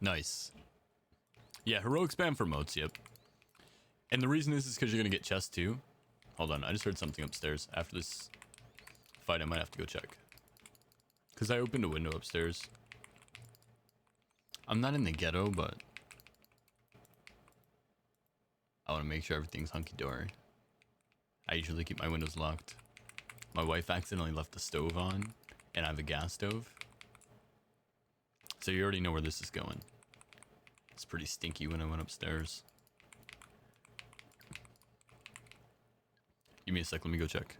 A: Nice. Yeah, heroic spam for moats, yep. And the reason is because you're going to get chests too. Hold on, I just heard something upstairs. After this fight, I might have to go check. Because I opened a window upstairs. I'm not in the ghetto, but I want to make sure everything's hunky-dory. I usually keep my windows locked. My wife accidentally left the stove on, and I have a gas stove. So you already know where this is going. It's pretty stinky when I went upstairs. Give me a sec, let me go check.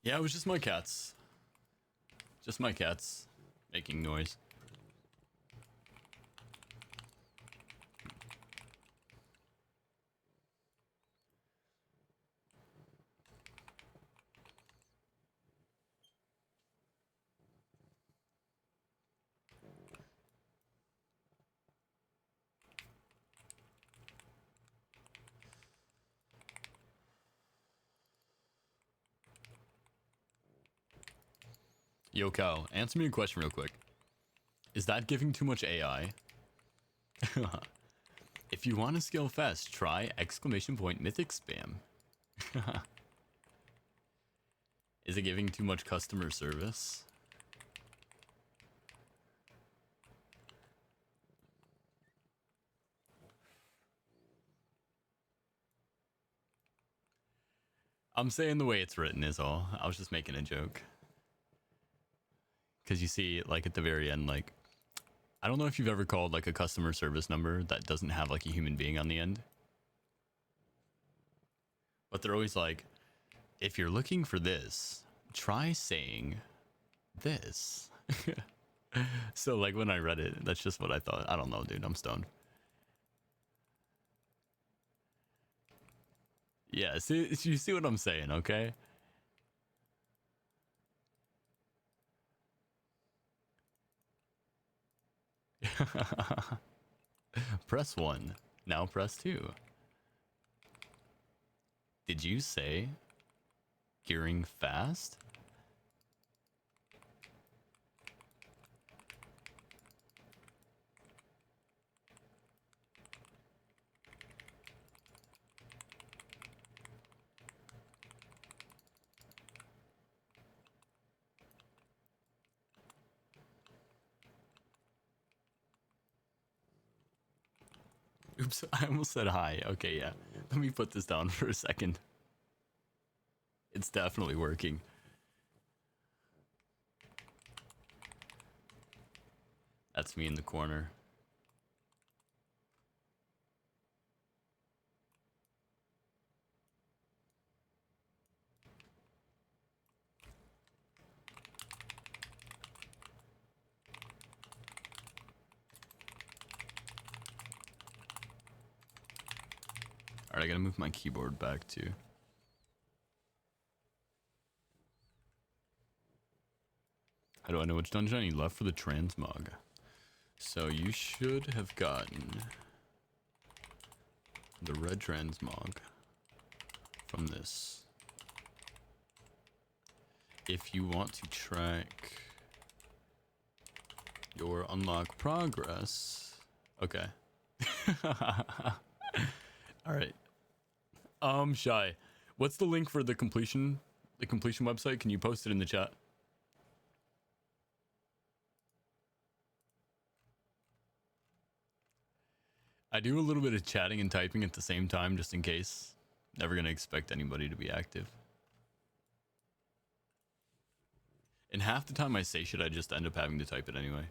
A: Yeah, it was just my cats. Just my cats making noise. Yo, Cal, answer me a question real quick. Is that giving too much AI? If you want to scale fast, try exclamation point mythic spam. Is it giving too much customer service? I'm saying the way it's written is all. I was just making a joke. Because you see, like, at the very end, like, I don't know if you've ever called, like, a customer service number that doesn't have, like, a human being on the end. But they're always like, if you're looking for this, try saying this. So, like, when I read it, that's just what I thought. I don't know, dude. I'm stoned. Yeah, see, you see what I'm saying, okay? Press 1. Now press 2. Did you say gearing fast? Oops, I almost said hi. Okay, yeah. Let me put this down for a second. It's definitely working. That's me in the corner. Alright, I gotta move my keyboard back too. How do I know which dungeon I need left for the transmog? So you should have gotten the red transmog from this. If you want to track your unlock progress. Okay. Alright. Shy. What's the link for the completion website? Can you post it in the chat? I do a little bit of chatting and typing at the same time, just in case. Never gonna expect anybody to be active. And half the time I say shit, I just end up having to type it anyway.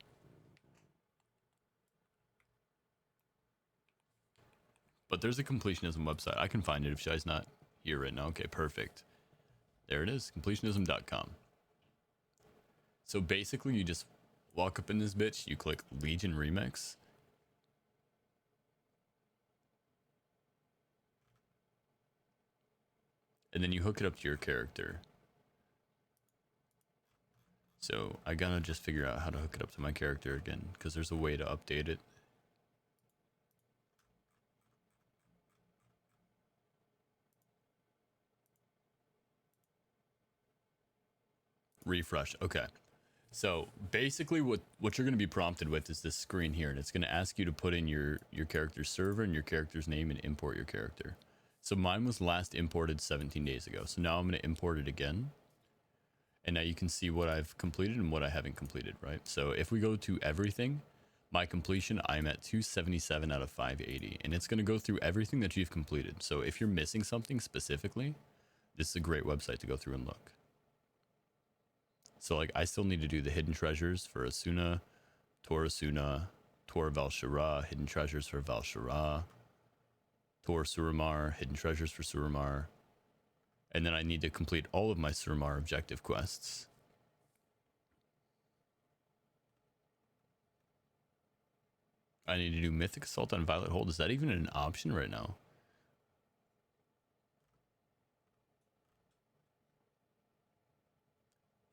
A: But there's a completionism website. I can find it if Shai's not here right now. Okay, perfect. There it is, completionism.com. So basically, you just walk up in this bitch, you click Legion Remix. And then you hook it up to your character. So I gotta just figure out how to hook it up to my character again, because there's a way to update it. Refresh. Okay. So basically what you're going to be prompted with is this screen here, and it's going to ask you to put in your character's server and your character's name and import your character. So mine was last imported 17 days ago. So now I'm going to import it again. And now you can see what I've completed and what I haven't completed, right? So if we go to everything, my completion, I'm at 277 out of 580. And it's going to go through everything that you've completed. So if you're missing something specifically, this is a great website to go through and look. So like I still need to do the hidden treasures for Asuna, Tor Asuna, Tor Val'Sharah, hidden treasures for Val'Sharah, Tor Suramar, hidden treasures for Suramar. And then I need to complete all of my Suramar objective quests. I need to do Mythic Assault on Violet Hold. Is that even an option right now?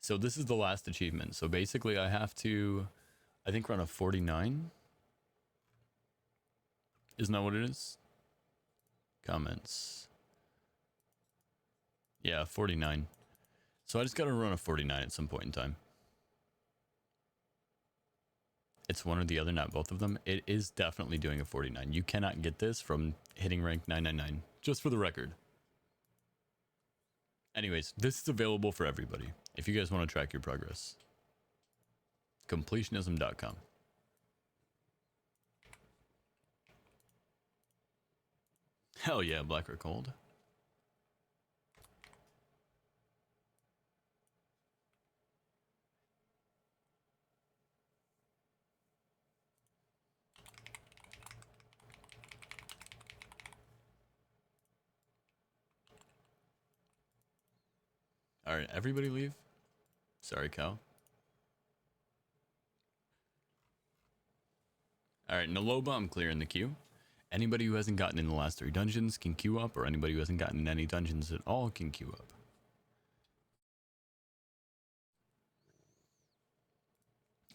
A: So this is the last achievement. So basically I have to, I think, run a 49. Isn't that what it is? Comments. Yeah, 49. So I just got to run a 49 at some point in time. It's one or the other, not both of them. It is definitely doing a 49. You cannot get this from hitting rank 999, just for the record. Anyways, this is available for everybody if you guys want to track your progress. Completionism.com. Hell yeah, Black or Cold. All right, everybody leave. Sorry, Cal. All right, Naloba, I'm clearing the queue. Anybody who hasn't gotten in the last 3 dungeons can queue up, or anybody who hasn't gotten in any dungeons at all can queue up.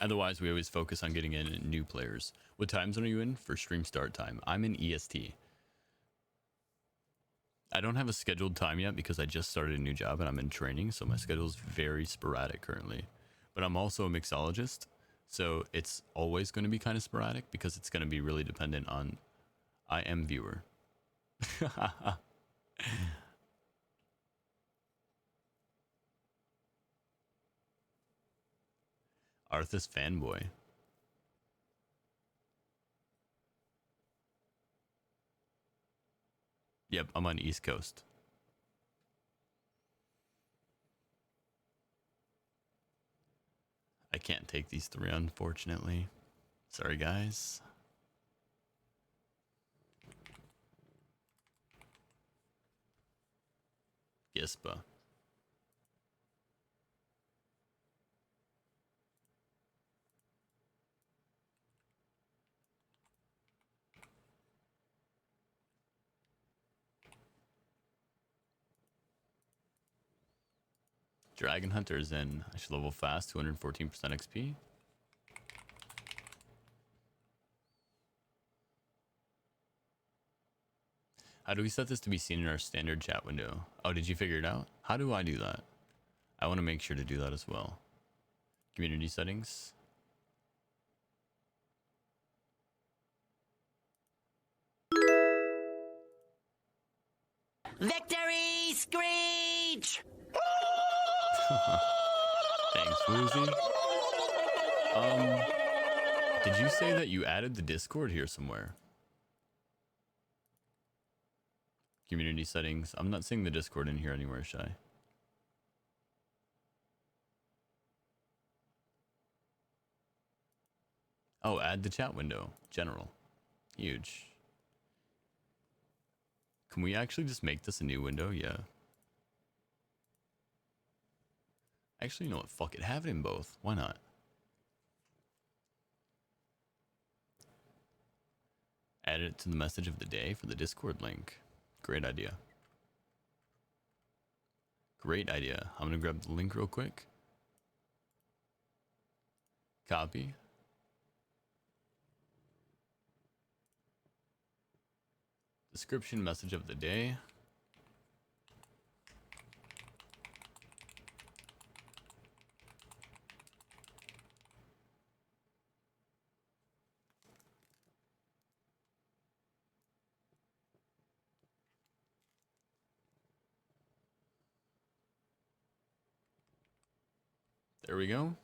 A: Otherwise, we always focus on getting in new players. What time zone are you in for stream start time? I'm in EST. I don't have a scheduled time yet because I just started a new job and I'm in training, so my schedule is very sporadic currently. But I'm also a mixologist, so it's always going to be kind of sporadic because it's going to be really dependent on IM viewer. Arthas fanboy. Yep, I'm on East Coast. I can't take these 3, unfortunately. Sorry, guys. Gispa. Dragon Hunter is in. I should level fast, 214% XP. How do we set this to be seen in our standard chat window? Oh, did you figure it out? How do I do that? I want to make sure to do that as well. Community settings.
B: Victory Screech!
A: Thanks, Woozy. Did you say that you added the Discord here somewhere? Community settings. I'm not seeing the Discord in here anywhere, Shy. Oh, add the chat window. General. Huge. Can we actually just make this a new window? Yeah. Actually, you know what? Fuck it. Have it in both. Why not? Add it to the message of the day for the Discord link. Great idea. Great idea. I'm gonna grab the link real quick. Copy. Description message of the day. There we go.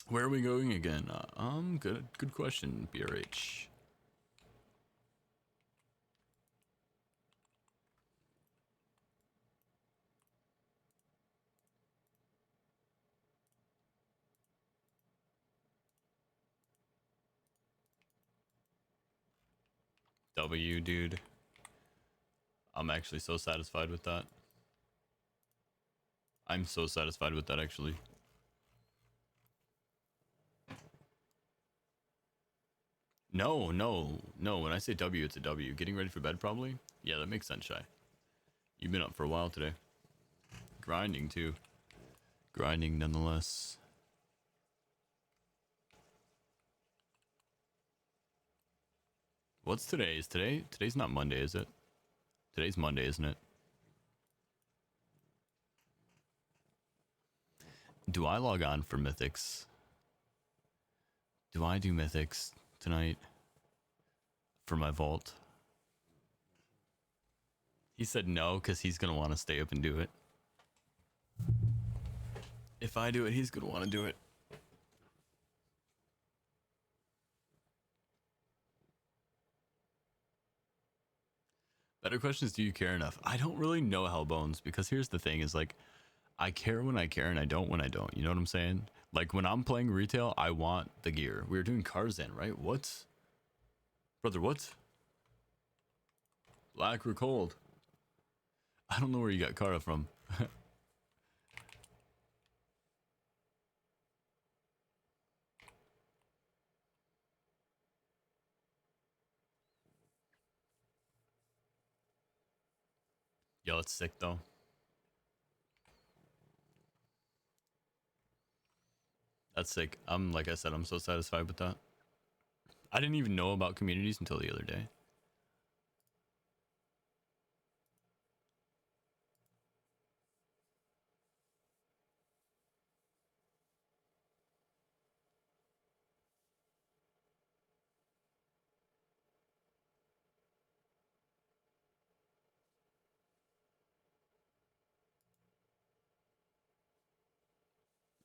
A: Where are we going again? Good question, BRH. W, dude. I'm actually so satisfied with that. I'm so satisfied with that, actually. No, no, no. When I say W, it's a W. Getting ready for bed, probably? Yeah, that makes sense, Shy. You've been up for a while today. Grinding, too. Grinding, nonetheless. What's today? Is today? Today's not Monday, is it? Today's Monday, isn't it? Do I log on for Mythics? Do I do Mythics tonight? For my vault? He said no, because he's going to want to stay up and do it. If I do it, he's going to want to do it. Better question is, do you care enough? I don't really know, Hellbones, because here's the thing is, like, I care when I care and I don't when I don't. You know what I'm saying? Like, when I'm playing retail, I want the gear. We were doing Karzan, right? What? Brother, what? Black or cold? I don't know where you got Kara from. Yo, it's sick, though. That's sick. Like I said, I'm so satisfied with that. I didn't even know about communities until the other day.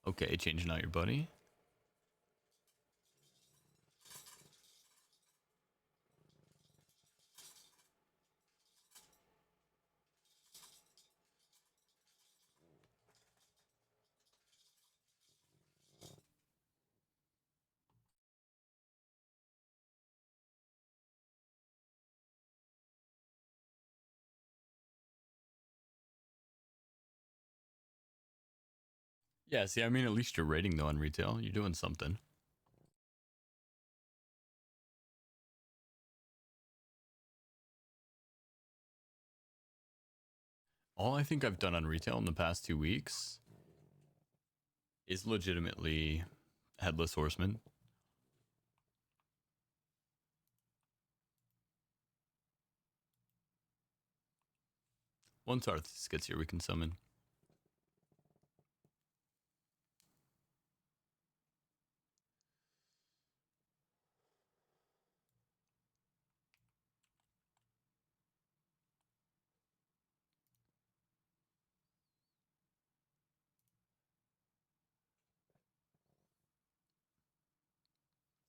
A: Okay, changing out your buddy. Yeah, see, I mean, at least you're rating, though, on retail. You're doing something. All I think I've done on retail in the past 2 weeks is legitimately Headless Horseman. Once Arthas gets here, we can summon.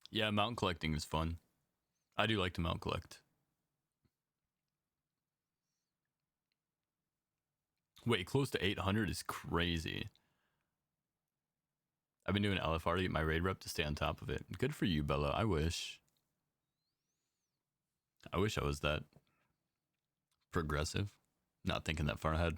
A: Yeah, mount collecting is fun. I do like to mount collect. Wait, close to 800 is crazy. I've been doing LFR to get my raid rep to stay on top of it. Good for you, Bella. I wish. I wish I was that progressive, not thinking that far ahead.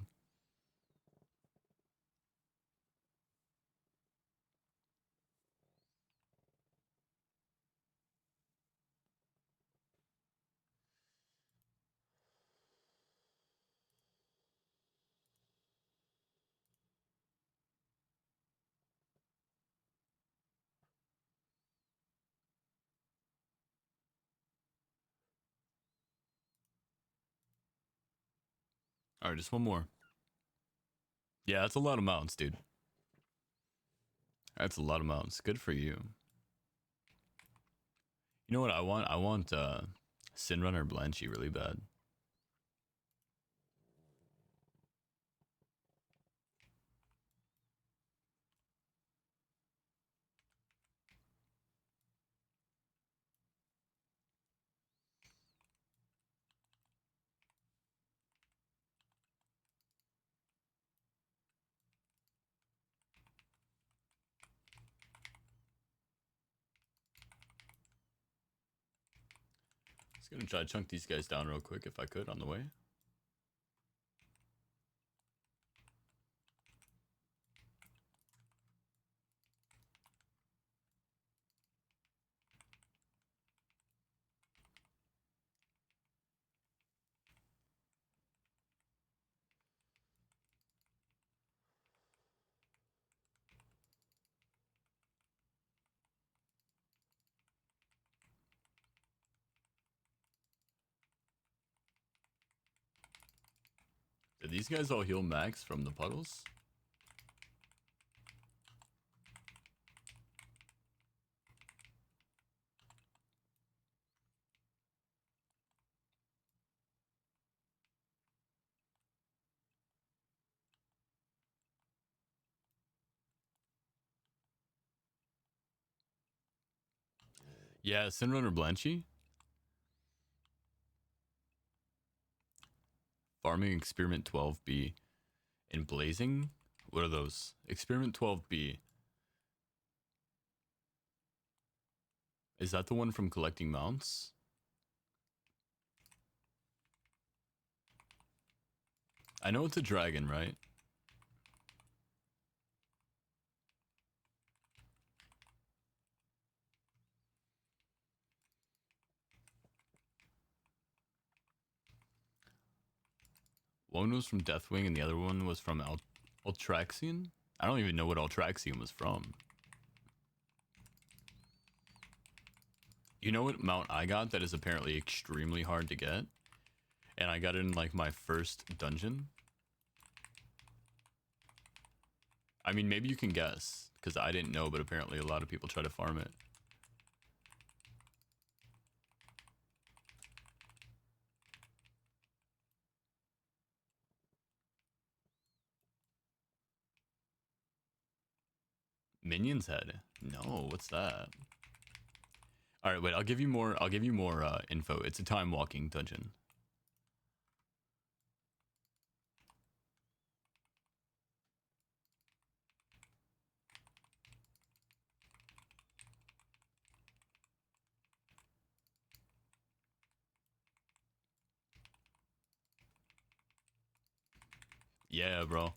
A: All right, just one more. Yeah, that's a lot of mounts, dude. That's a lot of mounts. Good for you. You know what I want? I want Sinrunner Blanchy really bad. Just gonna try to chunk these guys down real quick if I could on the way. Did these guys all heal max from the puddles? Yeah, Sinrunner Blanchy. Farming Experiment 12B. And Blazing? What are those? Experiment 12B. Is that the one from collecting mounts? I know it's a dragon, right? One was from Deathwing and the other one was from Ultraxian? I don't even know what Ultraxian was from. You know what mount I got that is apparently extremely hard to get? And I got it in like my first dungeon? I mean, maybe you can guess, because I didn't know, but apparently a lot of people try to farm it. Minion's Head? No, what's that? All right, wait. I'll give you more. I'll give you more info. It's a time walking dungeon. Yeah, bro.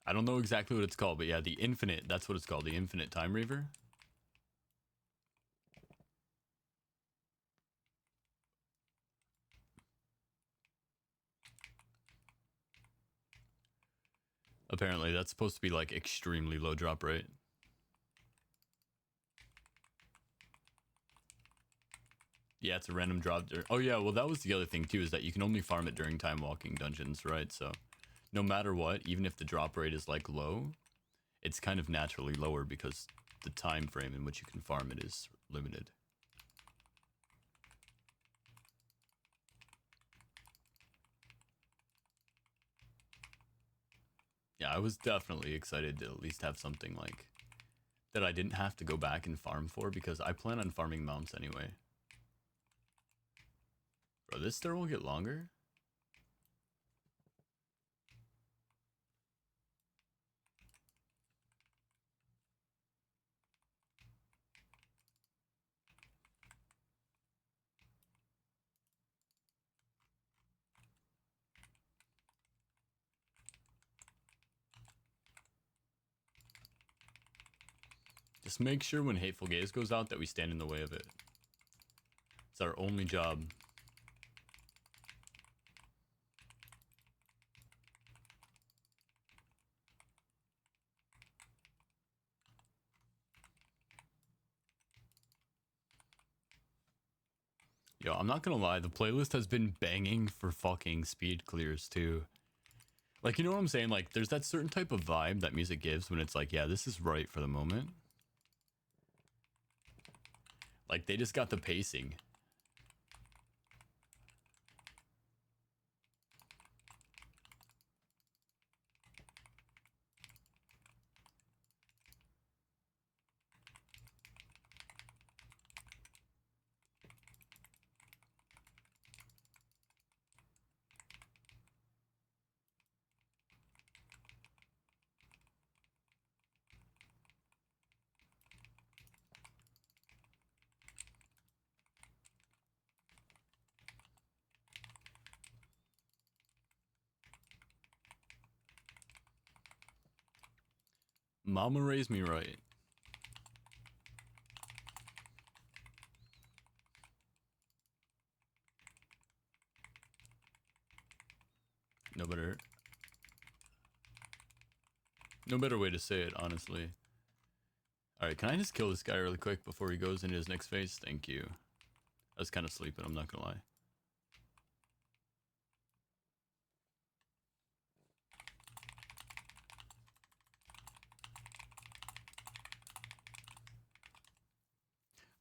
A: I don't know exactly what it's called, but yeah, the Infinite. That's what it's called. The Infinite Time Reaver. Apparently, that's supposed to be like extremely low drop rate. Yeah, it's a random drop. Oh yeah, well that was the other thing too, is that you can only farm it during time walking dungeons, right? So no matter what, even if the drop rate is like low, it's kind of naturally lower because the time frame in which you can farm it is limited. Yeah, I was definitely excited to at least have something like that I didn't have to go back and farm for, because I plan on farming mounts anyway. Bro, this stir will get longer? Just make sure when Hateful Gaze goes out that we stand in the way of it. It's our only job. Yo, I'm not gonna lie, the playlist has been banging for fucking speed clears too. Like, you know what I'm saying? Like, there's that certain type of vibe that music gives when it's like, yeah, this is right for the moment. Like, they just got the pacing. Mama raised me right. No better way to say it, honestly. Alright, can I just kill this guy really quick before he goes into his next phase? Thank you. I was kind of sleeping, I'm not gonna lie.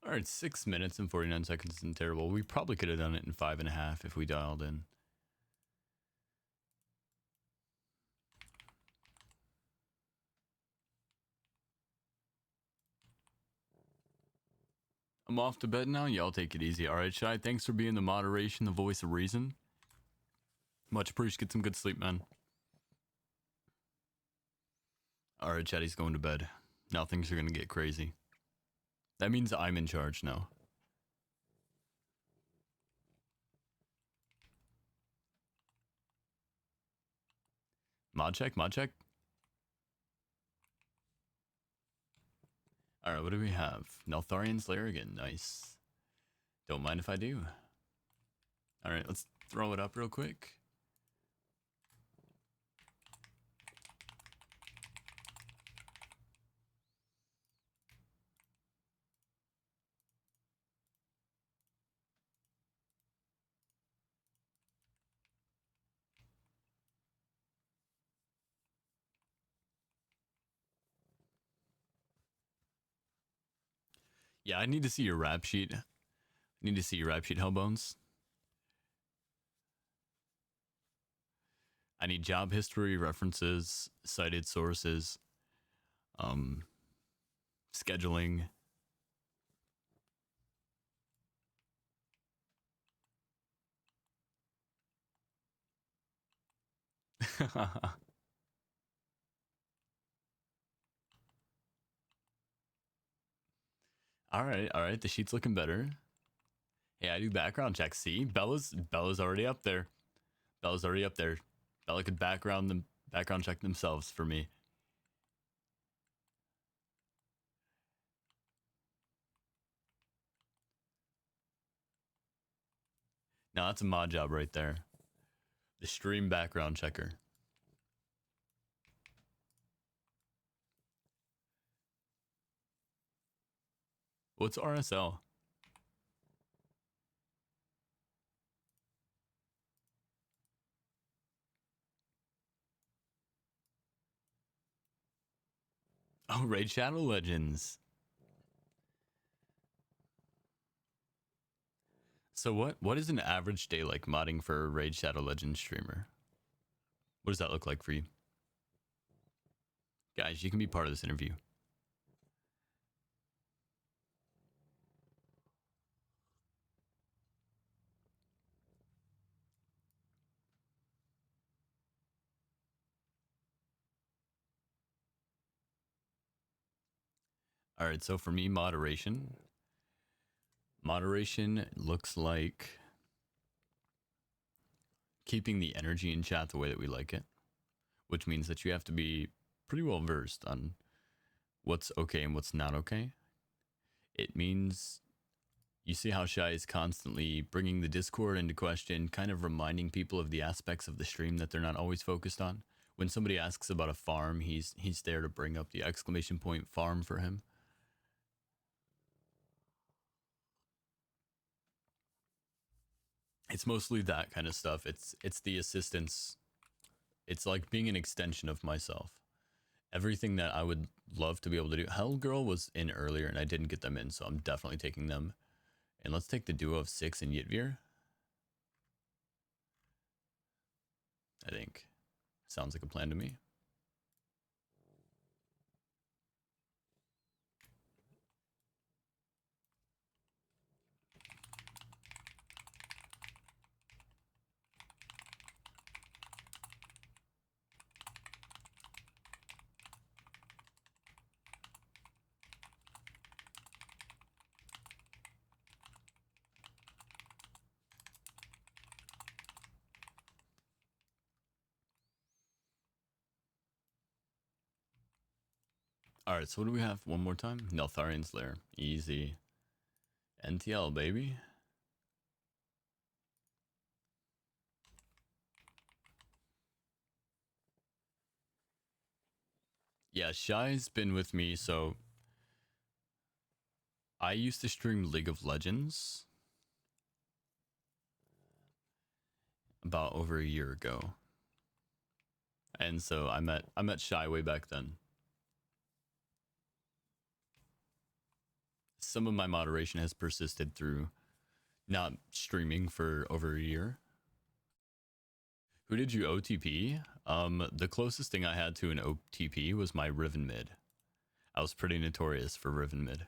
A: Alright, 6 minutes and 49 seconds isn't terrible. We probably could have done it in 5.5 if we dialed in. I'm off to bed now. Y'all take it easy. Alright, Shy, thanks for being the moderation, the voice of reason. Much appreciated. Get some good sleep, man. Alright, Chatty's going to bed. Now things are gonna get crazy. That means I'm in charge now. Mod check, mod check. Alright, what do we have? Neltharion Slayer again. Nice. Don't mind if I do. Alright, let's throw it up real quick. Yeah, I need to see your rap sheet. I need to see your rap sheet, Hellbones. I need job history, references, cited sources, scheduling. All right. The sheet's looking better. Hey, I do background checks. See, Bella's already up there. Bella's already up there. Bella could background check themselves for me. Now that's a mod job right there. The stream background checker. What's RSL? Oh, Raid Shadow Legends. So what is an average day like modding for a Raid Shadow Legends streamer? What does that look like for you? Guys, you can be part of this interview. All right, so for me, moderation looks like keeping the energy in chat the way that we like it, which means that you have to be pretty well versed on what's okay and what's not okay. It means you see how Shy is constantly bringing the Discord into question, kind of reminding people of the aspects of the stream that they're not always focused on. When somebody asks about a farm, he's there to bring up the exclamation point farm for him. It's mostly that kind of stuff. It's the assistance. It's like being an extension of myself. Everything that I would love to be able to do. Hell Girl was in earlier and I didn't get them in, so I'm definitely taking them. And let's take the duo of 6 and Yitvir. I think sounds like a plan to me. Alright, so what do we have one more time? Neltharian's Lair. Easy. NTL, baby. Yeah, Shy's been with me, so I used to stream League of Legends about over a year ago. And so I met Shy way back then. Some of my moderation has persisted through not streaming for over a year. Who did you OTP? The closest thing I had to an OTP was my Riven mid. I was pretty notorious for Riven mid.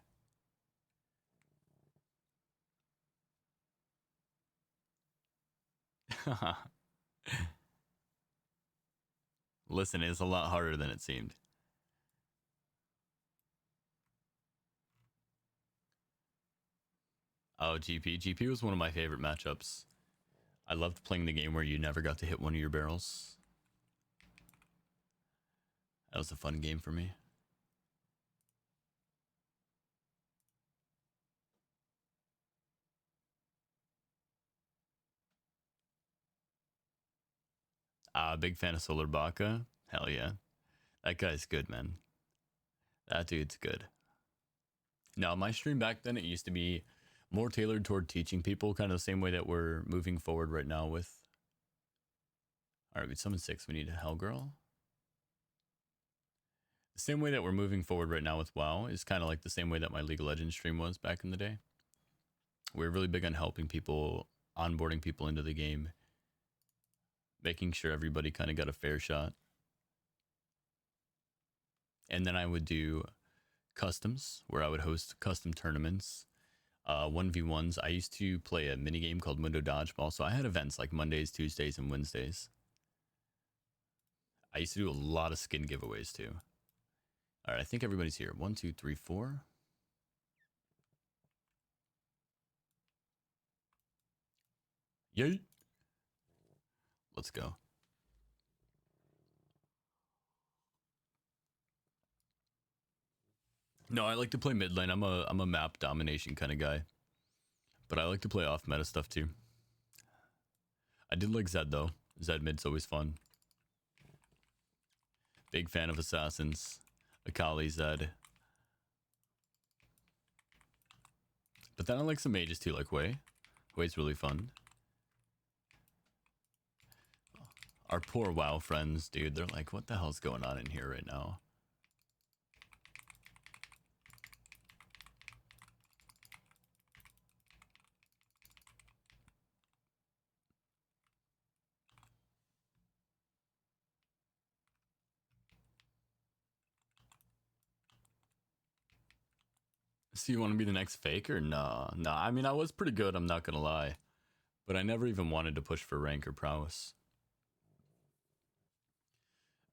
A: Listen, it's a lot harder than it seemed. Oh, GP. GP was one of my favorite matchups. I loved playing the game where you never got to hit one of your barrels. That was a fun game for me. Big fan of Solar Baka. Hell yeah. That guy's good, man. That dude's good. Now, my stream back then, it used to be more tailored toward teaching people, kind of the same way that we're moving forward right now with... Alright, we summoned 6. We need a Hellgirl. The same way that we're moving forward right now with WoW is kind of like the same way that my League of Legends stream was back in the day. We're really big on helping people, onboarding people into the game, making sure everybody kind of got a fair shot. And then I would do customs, where I would host custom tournaments, 1v1s. I used to play a mini game called Mundo Dodgeball, so I had events like Mondays, Tuesdays, and Wednesdays. I used to do a lot of skin giveaways too. All right, I think everybody's here. 1, 2, 3, 4. Yay! Let's go. No, I like to play mid lane. I'm a map domination kind of guy, but I like to play off meta stuff too. I did like Zed though. Zed mid's always fun. Big fan of assassins. Akali, Zed. But then I like some mages too, like Wei. Wei's really fun. Our poor WoW friends, dude. They're like, what the hell's going on in here right now? So you want to be the next faker? Nah. I mean, I was pretty good, I'm not gonna lie. But I never even wanted to push for rank or prowess.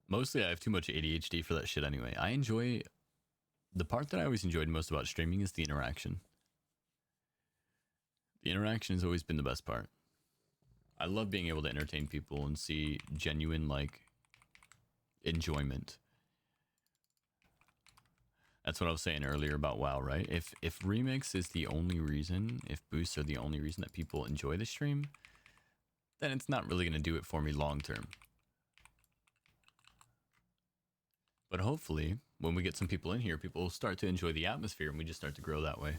A: Mostly I have too much ADHD for that shit anyway. I enjoy... The part that I always enjoyed most about streaming is the interaction. The interaction has always been the best part. I love being able to entertain people and see genuine, like, enjoyment. That's what I was saying earlier about WoW, right? If remix is the only reason, if boosts are the only reason that people enjoy the stream, then it's not really going to do it for me long term. But hopefully, when we get some people in here, people will start to enjoy the atmosphere and we just start to grow that way.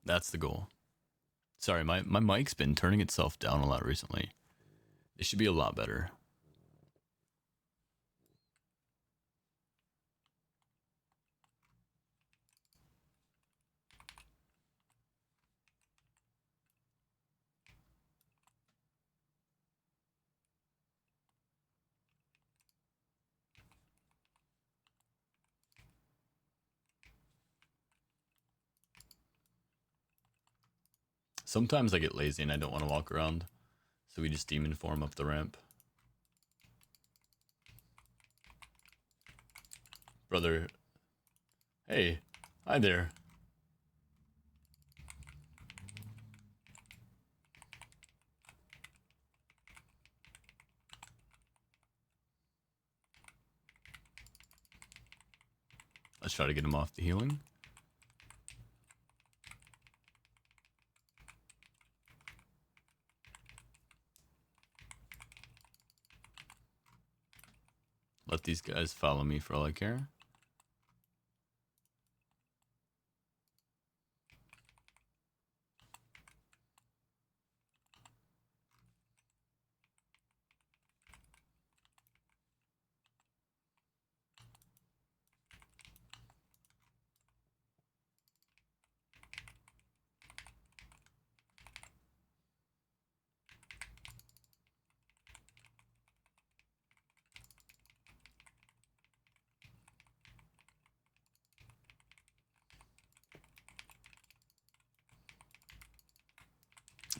A: That's the goal. Sorry, my mic's been turning itself down a lot recently. It should be a lot better. Sometimes I get lazy and I don't want to walk around, so we just demon form up the ramp. Brother, hey, hi there. Let's try to get him off the healing. Let these guys follow me for all I care.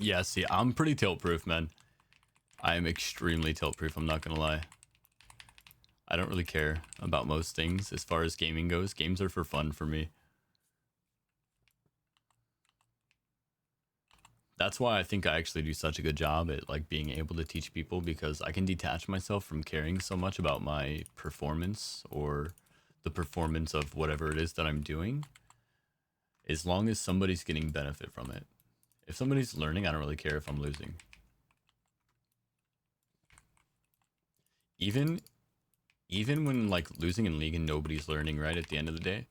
A: Yeah, see, I'm pretty tilt proof, man. I am extremely tilt proof, I'm not gonna lie. I don't really care about most things as far as gaming goes. Games are for fun for me. That's why I think I actually do such a good job at like being able to teach people, because I can detach myself from caring so much about my performance or the performance of whatever it is that I'm doing, as long as somebody's getting benefit from it. If somebody's learning, I don't really care if I'm losing. Even when like losing in league and nobody's learning, right, at the end of the day,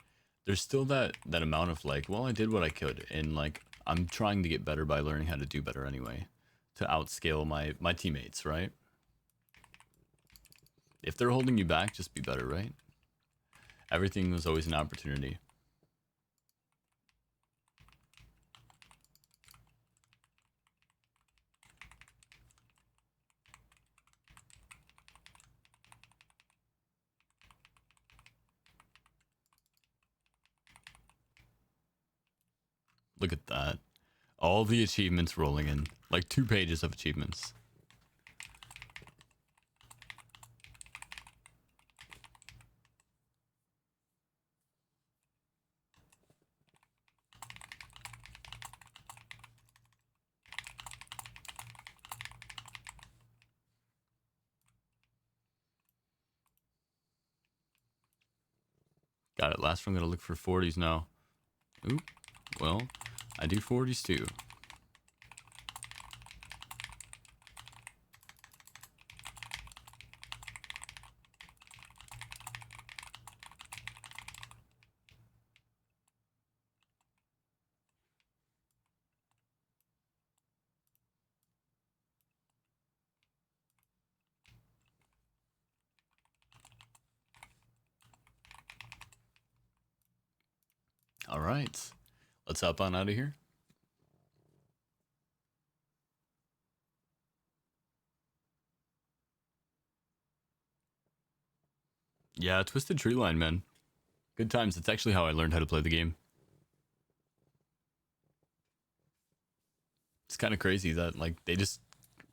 A: there's still that amount of like, well, I did what I could, and like I'm trying to get better by learning how to do better anyway, to outscale my teammates, right? If they're holding you back, just be better, right? Everything was always an opportunity. Look at that. All the achievements rolling in. Like 2 pages of achievements. Got it. Last one, I'm gonna look for 40s now. Oop. Well, I do 40s too. All right. Let's hop on out of here. Yeah, Twisted Tree Line, man. Good times. It's actually how I learned how to play the game. It's kind of crazy that like they just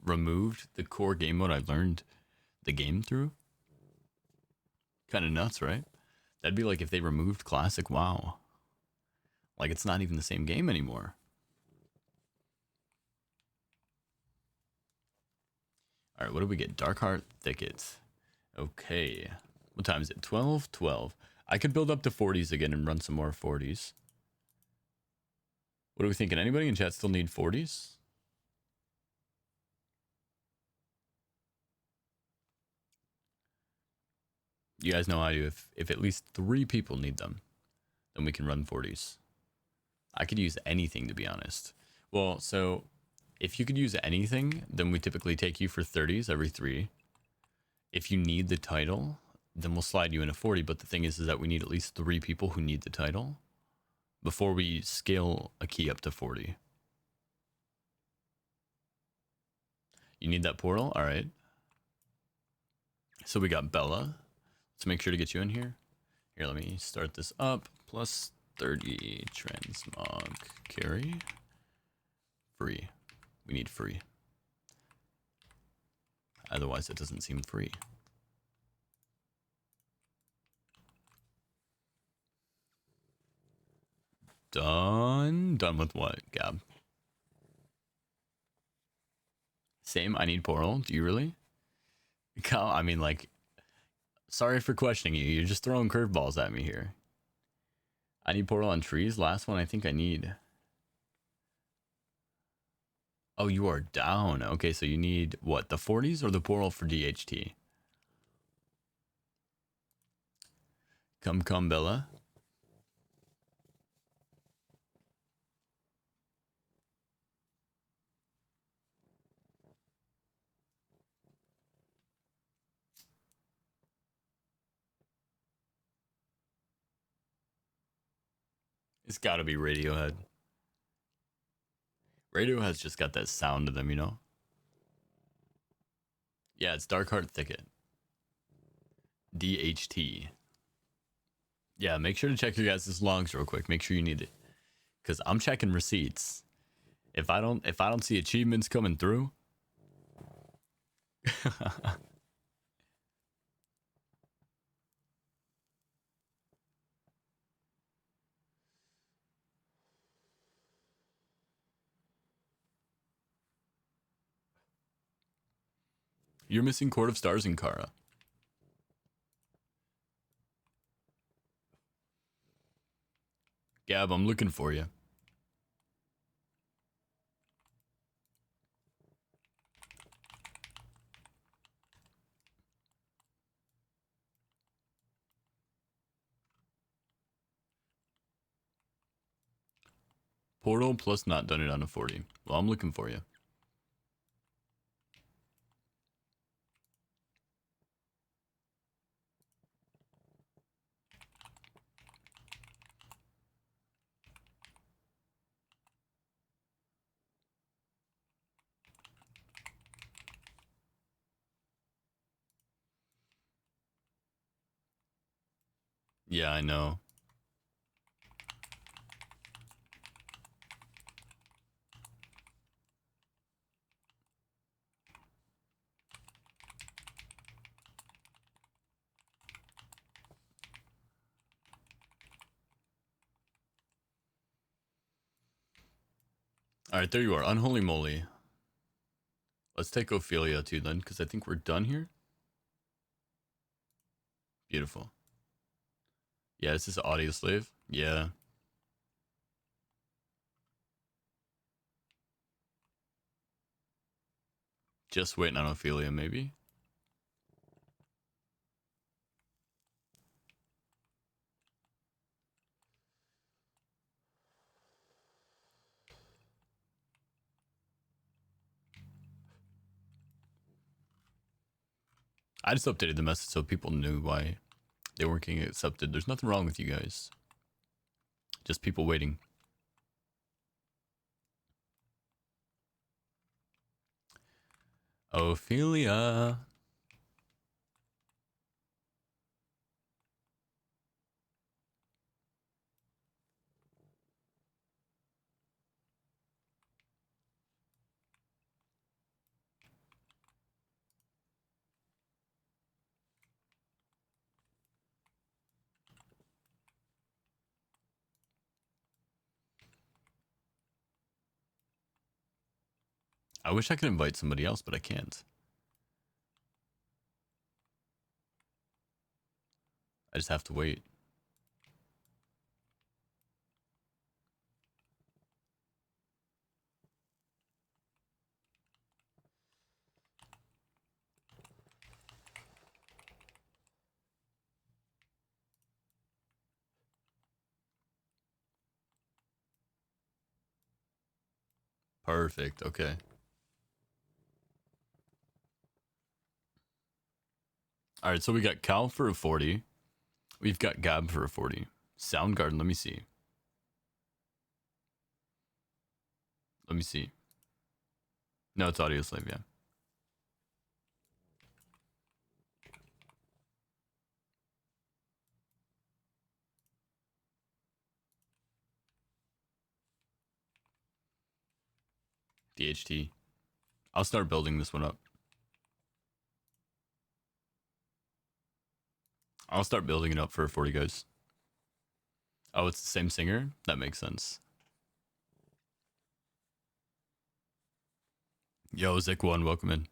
A: removed the core game mode I learned the game through. Kind of nuts, right? That'd be like if they removed Classic WoW. Like it's not even the same game anymore. All right, what do we get? Darkheart Thickets. Okay. What time is it? 12? 12. I could build up to 40s again and run some more 40s. What are we thinking? Anybody in chat still need 40s? You guys know I do. If at least 3 people need them, then we can run 40s. I could use anything, to be honest. Well, so if you could use anything, then we typically take you for 30s every 3. If you need the title, then we'll slide you in a 40. But the thing is that we need at least 3 people who need the title before we scale a key up to 40. You need that portal? All right. So we got Bella. Let's make sure to get you in here. Here, let me start this up. Plus 30 transmog carry. Free. We need free. Otherwise, it doesn't seem free. Done. Done with what, Gab? Same, I need portal. Do you really? I mean, like, sorry for questioning you. You're just throwing curveballs at me here. I need portal on trees. Last one I think I need. Oh, you are down. Okay, so you need what? The 40s or the portal for DHT? Come, Bella. It's got to be Radiohead. Radiohead's just got that sound to them, you know? Yeah, it's Darkheart Thicket. DHT. Yeah, make sure to check your guys' logs real quick. Make sure you need it. Cause I'm checking receipts. If I don't see achievements coming through. You're missing Court of Stars and Kara. Gab, I'm looking for you. Portal plus not done it on a 40. Well, I'm looking for you. Yeah, I know. All right, there you are. Unholy moly. Let's take Ophelia too then, because I think we're done here. Beautiful. Yeah, this is Audio Slave. Yeah. Just waiting on Ophelia, maybe. I just updated the message so people knew why they weren't getting accepted. There's nothing wrong with you guys. Just people waiting. Ophelia. I wish I could invite somebody else, but I can't. I just have to wait. Perfect. Okay. All right. So we got Cal for a 40. We've got Gab for a 40. Soundgarden. Let me see. Let me see. No, it's Audio Slave. Yeah. DHT. I'll start building this one up. I'll start building it up for 40 guys. Oh, it's the same singer? That makes sense. Yo, Zik1, welcome in.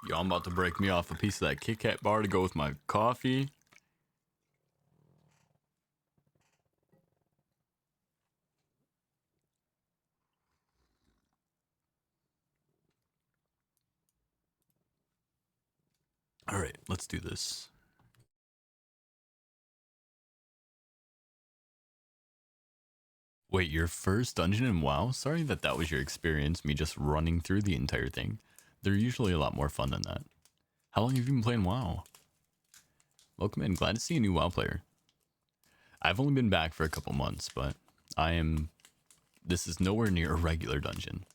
A: Yo, I'm about to break me off a piece of that Kit Kat bar to go with my coffee. All right, let's do this. Wait, your first dungeon in WoW? Sorry that was your experience, me just running through the entire thing. They're usually a lot more fun than that. How long have you been playing WoW? Welcome in, glad to see a new WoW player. I've only been back for a couple months, but this is nowhere near a regular dungeon.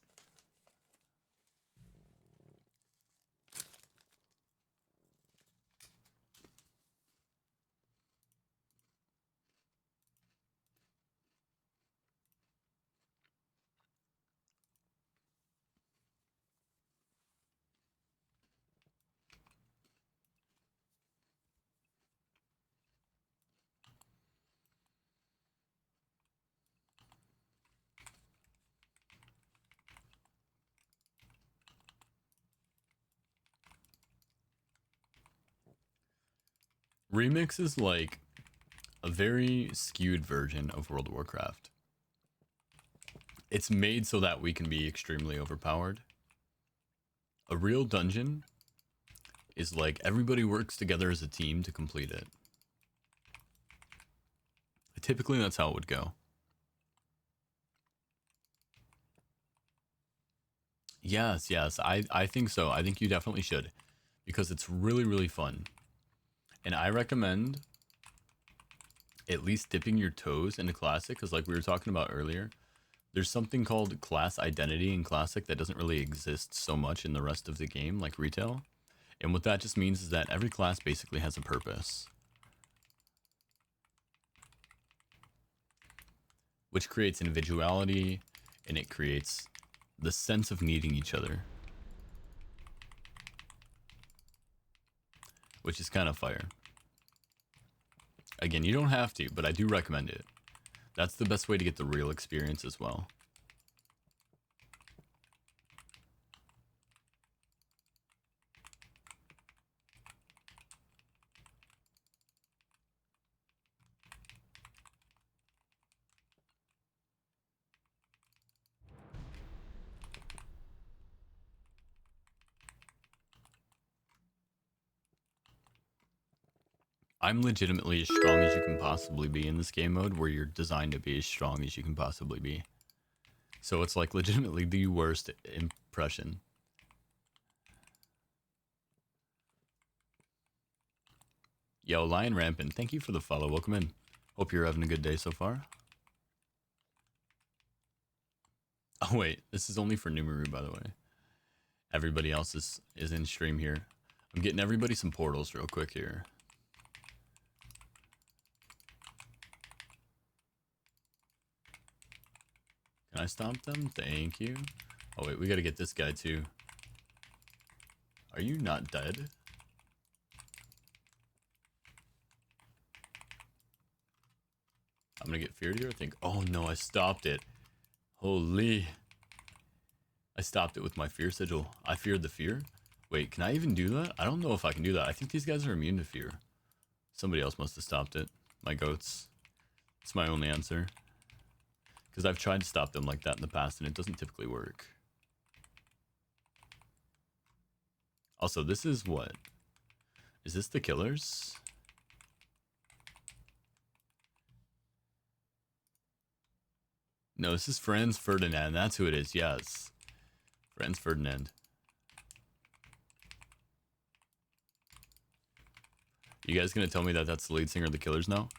A: Remix is like a very skewed version of World of Warcraft. It's made so that we can be extremely overpowered. A real dungeon is like everybody works together as a team to complete it. Typically, that's how it would go. Yes, I think so. I think you definitely should. Because it's really, really fun. And I recommend at least dipping your toes into Classic, because like we were talking about earlier, there's something called class identity in Classic that doesn't really exist so much in the rest of the game, like retail. And what that just means is that every class basically has a purpose, which creates individuality, and it creates the sense of needing each other, which is kind of fire. Again, you don't have to, but I do recommend it. That's the best way to get the real experience as well. I'm legitimately as strong as you can possibly be in this game mode, where you're designed to be as strong as you can possibly be. So it's like legitimately the worst impression. Yo, Lion Rampant, thank you for the follow. Welcome in. Hope you're having a good day so far. Oh wait, this is only for Numeru, by the way. Everybody else is in stream here. I'm getting everybody some portals real quick here. Can I stomp them? Thank you. Oh wait, we gotta get this guy too. Are you not dead? I'm gonna get feared here, I think. Oh no, I stopped it. Holy. I stopped it with my fear sigil. I feared the fear. Wait, can I even do that? I don't know if I can do that. I think these guys are immune to fear. Somebody else must have stopped it. My goats. It's my only answer. Because I've tried to stop them like that in the past and it doesn't typically work. Also, this is what? Is this the killers? No, this is Franz Ferdinand. That's who it is. Yes. Franz Ferdinand. You guys gonna tell me that that's the lead singer of the Killers now?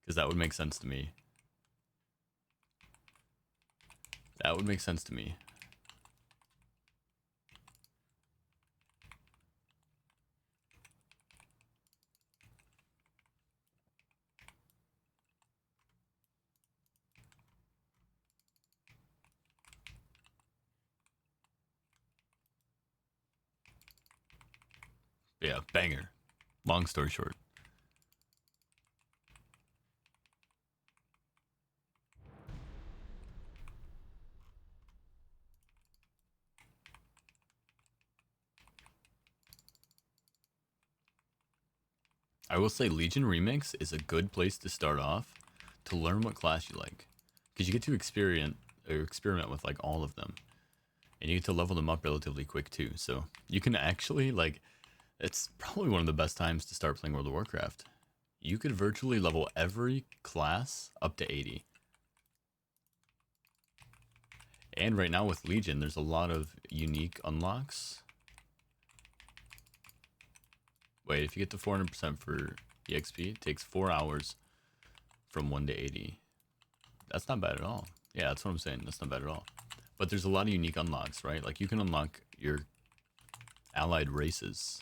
A: Because that would make sense to me. That would make sense to me. But yeah, banger. Long story short. I will say Legion Remix is a good place to start off to learn what class you like. Because you get to experiment with like all of them. And you get to level them up relatively quick too. So you can actually like, it's probably one of the best times to start playing World of Warcraft. You could virtually level every class up to 80. And right now with Legion, there's a lot of unique unlocks. Wait, if you get to 400% for EXP, it takes 4 hours from 1 to 80. That's not bad at all. Yeah, that's what I'm saying. That's not bad at all. But there's a lot of unique unlocks, right? Like you can unlock your allied races.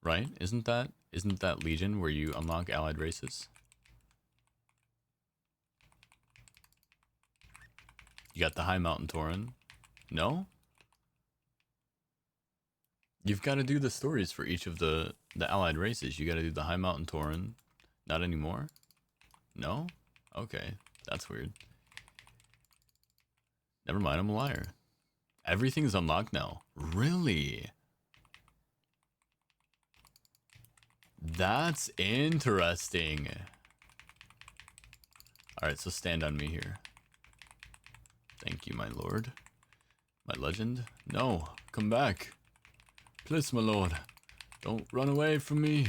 A: Right? Isn't that Legion where you unlock allied races? You got the High Mountain Tauren. No? You've got to do the stories for each of the allied races. You got to do the High Mountain Tauren. Not anymore? No? Okay. That's weird. Never mind, I'm a liar. Everything's unlocked now. Really? That's interesting. Alright, so stand on me here. Thank you, my lord. My legend. No, come back. Please, my lord. Don't run away from me.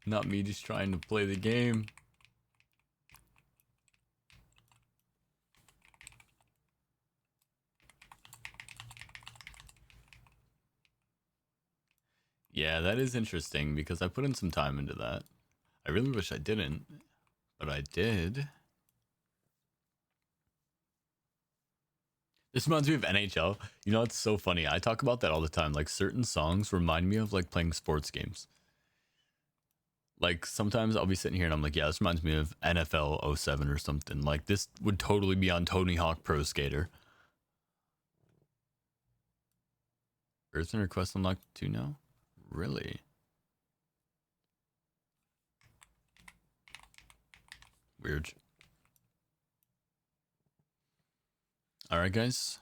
A: Not me just trying to play the game. Yeah, that is interesting because I put in some time into that. I really wish I didn't, but I did. This reminds me of NHL. You know, it's so funny. I talk about that all the time. Like certain songs remind me of like playing sports games. Like sometimes I'll be sitting here and I'm like, yeah, this reminds me of NFL 07 or something. Like this would totally be on Tony Hawk Pro Skater. Earthner quest unlocked 2 now? Really? Weird. Alright, guys.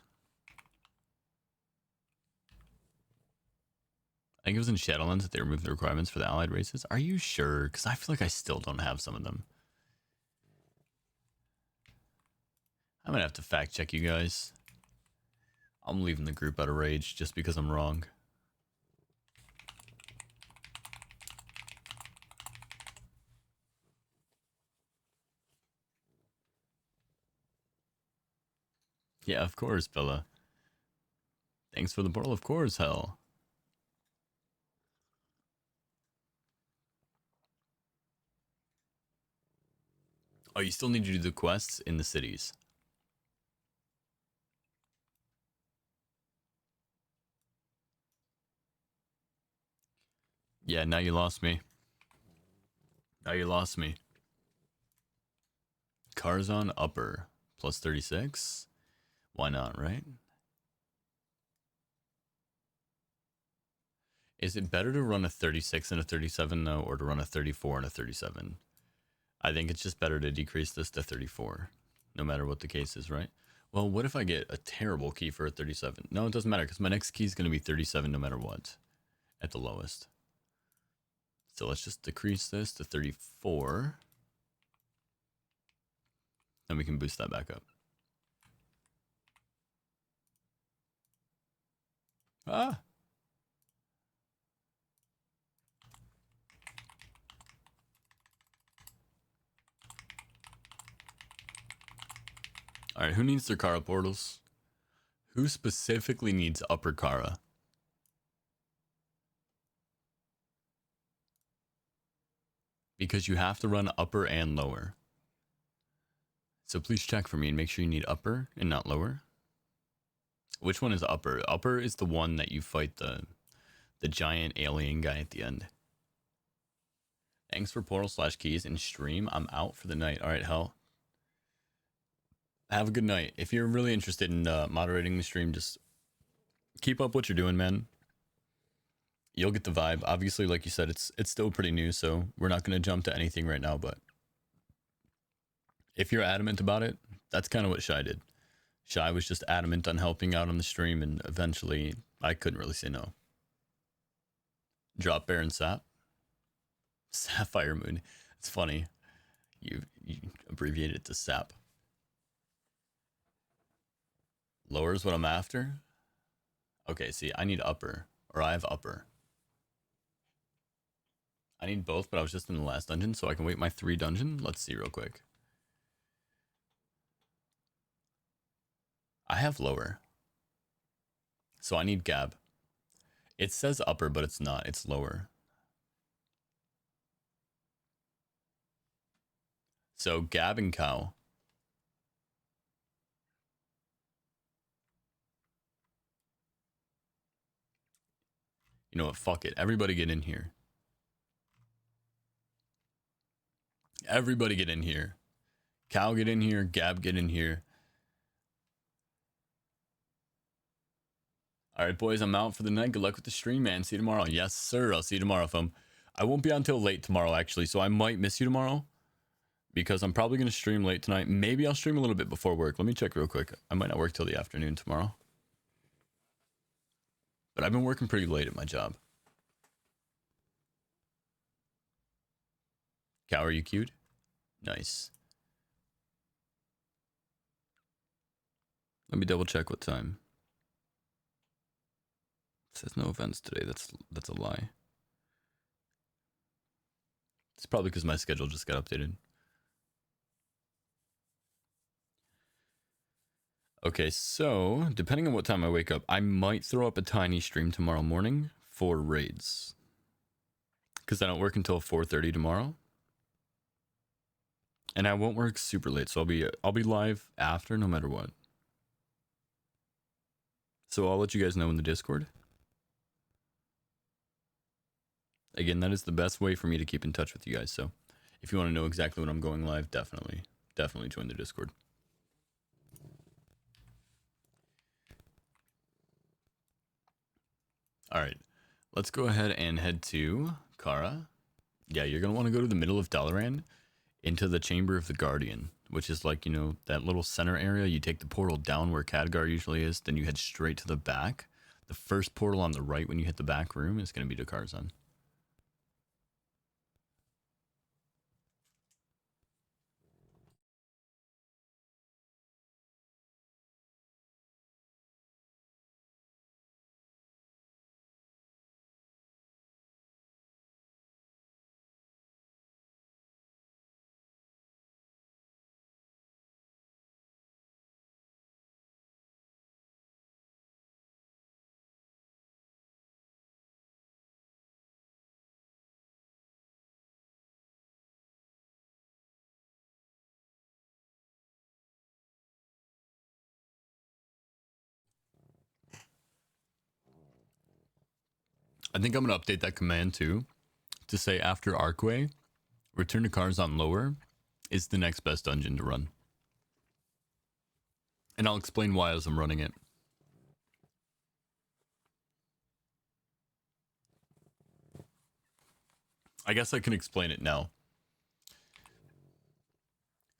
A: I think it was in Shadowlands that they removed the requirements for the allied races. Are you sure? Because I feel like I still don't have some of them. I'm gonna have to fact check you guys. I'm leaving the group out of rage just because I'm wrong. Yeah, of course, Bella. Thanks for the portal, of course, hell. Oh, you still need to do the quests in the cities. Yeah, now you lost me. Now you lost me. Karzan upper plus 36. Why not, right? Is it better to run a 36 and a 37 though, or to run a 34 and a 37? I think it's just better to decrease this to 34, no matter what the case is, right? Well, what if I get a terrible key for a 37? No, it doesn't matter because my next key is going to be 37 no matter what, at the lowest. So let's just decrease this to 34. Then we can boost that back up. Ah! Alright, who needs their Kara portals? Who specifically needs upper Kara? Because you have to run upper and lower. So please check for me and make sure you need upper and not lower. Which one is upper? Upper is the one that you fight the giant alien guy at the end. Thanks for portal/keys and stream. I'm out for the night. Alright, hell. Have a good night. If you're really interested in moderating the stream, just keep up what you're doing, man. You'll get the vibe. Obviously, like you said, it's still pretty new, so we're not going to jump to anything right now, but if you're adamant about it, that's kind of what Shy did. Shy was just adamant on helping out on the stream, and eventually I couldn't really say no. Drop Baron Sap. Sapphire Moon. It's funny. You abbreviated it to Sap. Lower is what I'm after? Okay, see, I need upper. Or I have upper. I need both, but I was just in the last dungeon, so I can wait my 3 dungeon. Let's see real quick. I have lower. So I need Gab. It says upper, but it's not. It's lower. So Gab and Cow. You know what? Fuck it. Everybody get in here. Everybody get in here. Cow get in here. Gab get in here. Alright, boys, I'm out for the night. Good luck with the stream, man. See you tomorrow. Yes, sir. I'll see you tomorrow, fam. I won't be on until late tomorrow, actually, so I might miss you tomorrow. Because I'm probably going to stream late tonight. Maybe I'll stream a little bit before work. Let me check real quick. I might not work till the afternoon tomorrow. But I've been working pretty late at my job. Cow, are you cute? Nice. Let me double check what time. It says no events today. That's a lie. It's probably because my schedule just got updated. Okay, so depending on what time I wake up, I might throw up a tiny stream tomorrow morning for raids. Because I don't work until 4:30 tomorrow. And I won't work super late, so I'll be live after no matter what. So I'll let you guys know in the Discord. Again, that is the best way for me to keep in touch with you guys. So if you want to know exactly when I'm going live, definitely join the Discord. All right, let's go ahead and head to Kara. Yeah, you're going to want to go to the middle of Dalaran into the Chamber of the Guardian, which is like, you know, that little center area. You take the portal down where Khadgar usually is, then you head straight to the back. The first portal on the right when you hit the back room is going to be to Karzan. I think I'm going to update that command too to say after Archway, return to Karzan lower, is the next best dungeon to run. And I'll explain why as I'm running it. I guess I can explain it now.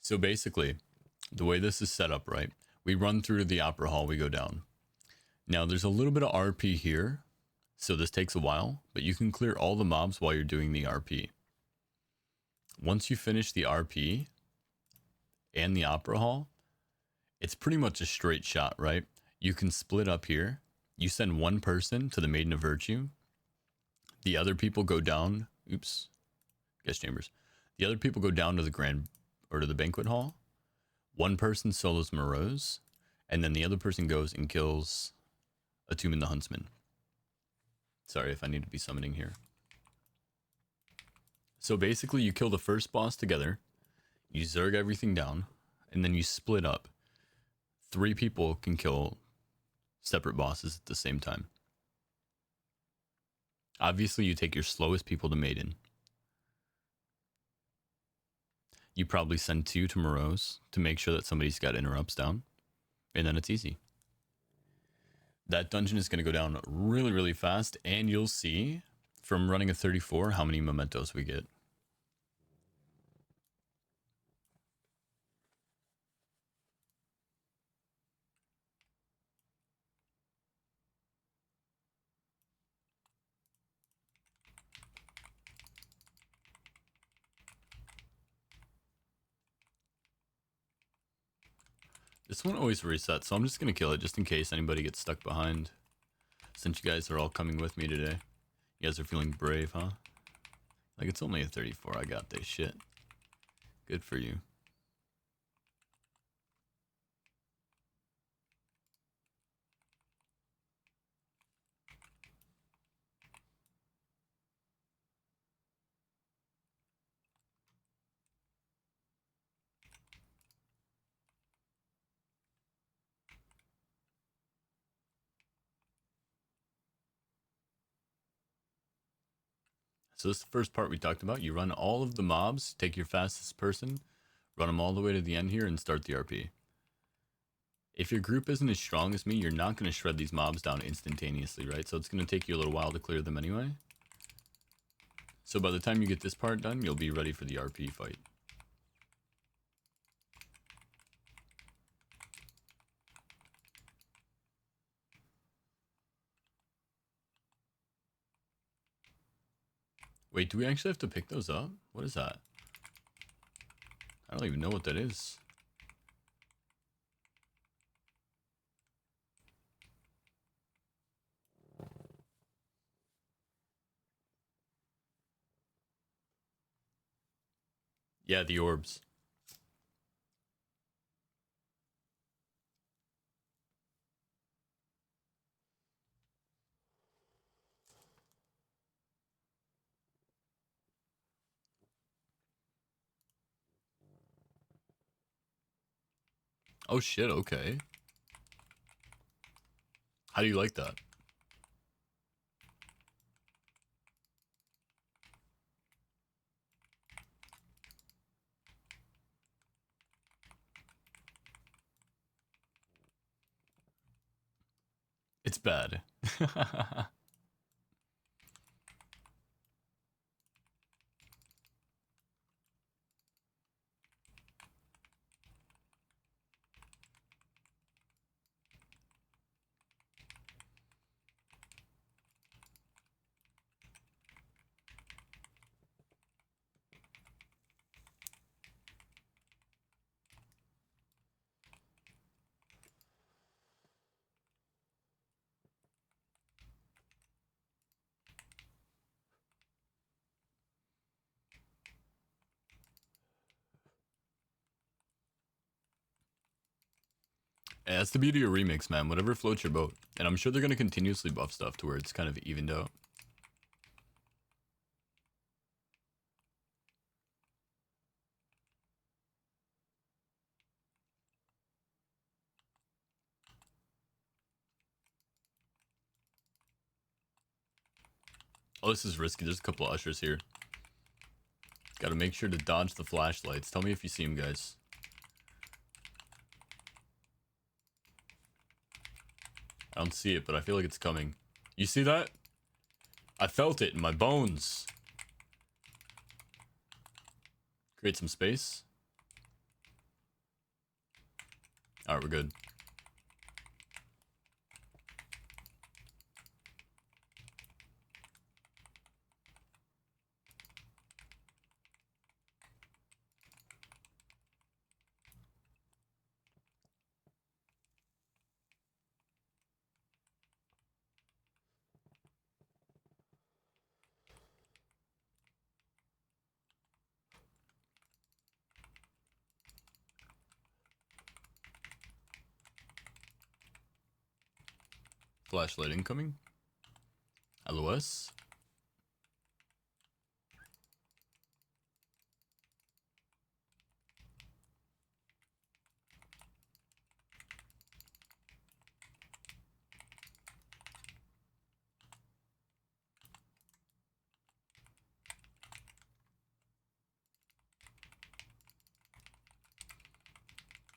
A: So basically, the way this is set up, right? We run through the Opera Hall, we go down. Now, there's a little bit of RP here, so this takes a while, but you can clear all the mobs while you're doing the RP. Once you finish the RP and the Opera Hall, it's pretty much a straight shot, right? You can split up here. You send one person to the Maiden of Virtue. The other people go down. Oops. Guest chambers. The other people go down to the Grand or to the Banquet Hall. One person solos Morose, and then the other person goes and kills Atumen the Huntsman. Sorry if I need to be summoning here. So basically, you kill the first boss together, you zerg everything down, and then you split up. 3 people can kill separate bosses at the same time. Obviously, you take your slowest people to Maiden. You probably send 2 to Morose to make sure that somebody's got interrupts down, and then it's easy. That dungeon is going to go down really, really fast, and you'll see from running a 34 how many mementos we get. This one always resets, so I'm just going to kill it just in case anybody gets stuck behind. Since you guys are all coming with me today. You guys are feeling brave, huh? Like, it's only a 34. I got this shit. Good for you. So this is the first part we talked about. You run all of the mobs, take your fastest person, run them all the way to the end here, and start the RP. If your group isn't as strong as me, you're not going to shred these mobs down instantaneously, right? So it's going to take you a little while to clear them anyway. So by the time you get this part done, you'll be ready for the RP fight. Wait, do we actually have to pick those up? What is that? I don't even know what that is. Yeah, the orbs. Oh shit, okay. How do you like that? It's bad. Yeah, that's the beauty of remix, man. Whatever floats your boat. And I'm sure they're going to continuously buff stuff to where it's kind of evened out. Oh, this is risky. There's a couple of ushers here. Gotta make sure to dodge the flashlights. Tell me if you see them, guys. I don't see it, but I feel like it's coming. You see that? I felt it in my bones. Create some space. Alright, we're good. Flashlight incoming. LOS.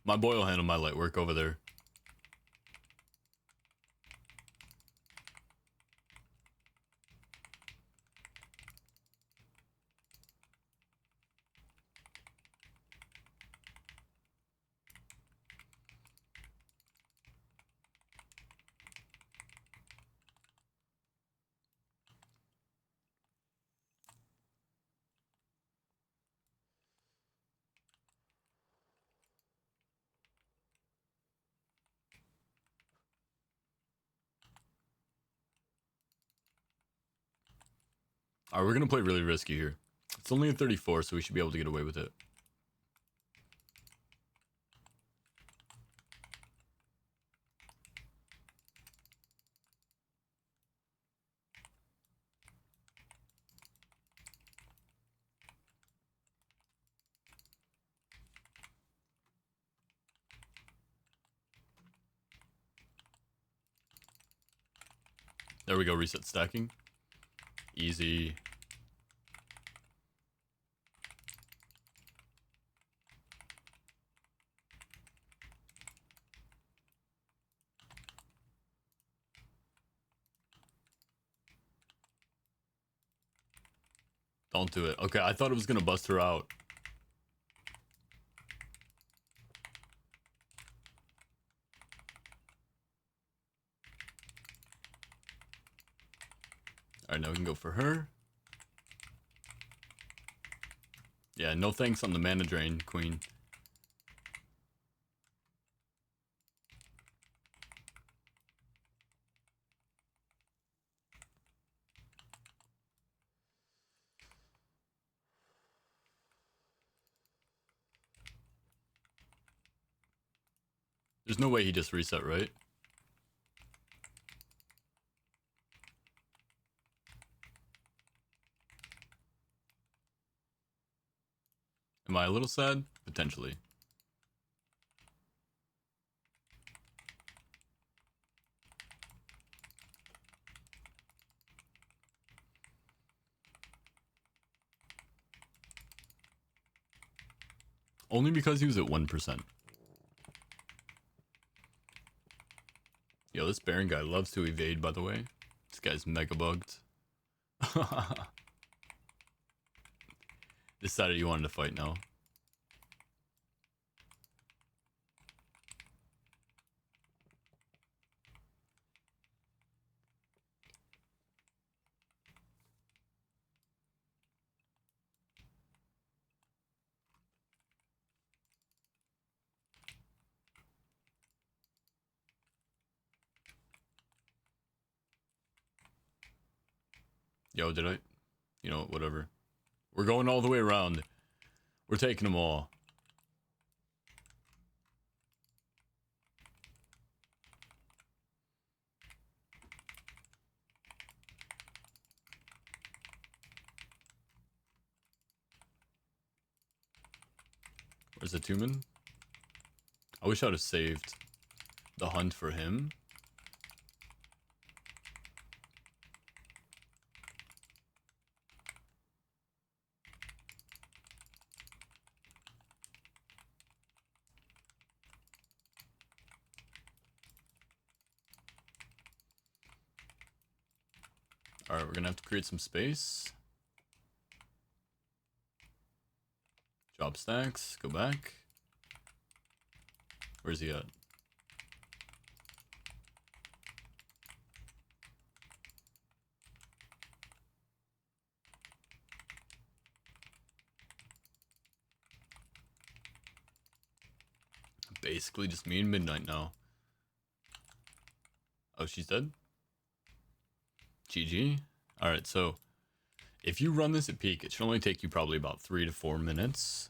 A: My boy will handle my light work over there. Alright, we're gonna play really risky here. It's only a 34, so we should be able to get away with it. There we go, reset stacking. Easy. Don't do it. Okay, I thought it was gonna bust her out. Alright, now we can go for her. Yeah, no thanks on the mana drain, queen. There's no way he just reset, right? Am I a little sad? Potentially. Only because he was at 1%. Yo, this Baron guy loves to evade, by the way. This guy's mega bugged. Decided you wanted to fight now. Yo, did I? You know, whatever. We're going all the way around. We're taking them all. Where's the Tumen? I wish I would have saved the hunt for him. Alright, we're gonna have to create some space. Drop stacks, go back. Where's he at? Basically just me and Midnight now. Oh, she's dead? GG. Alright, so if you run this at peak, it should only take you probably about 3 to 4 minutes.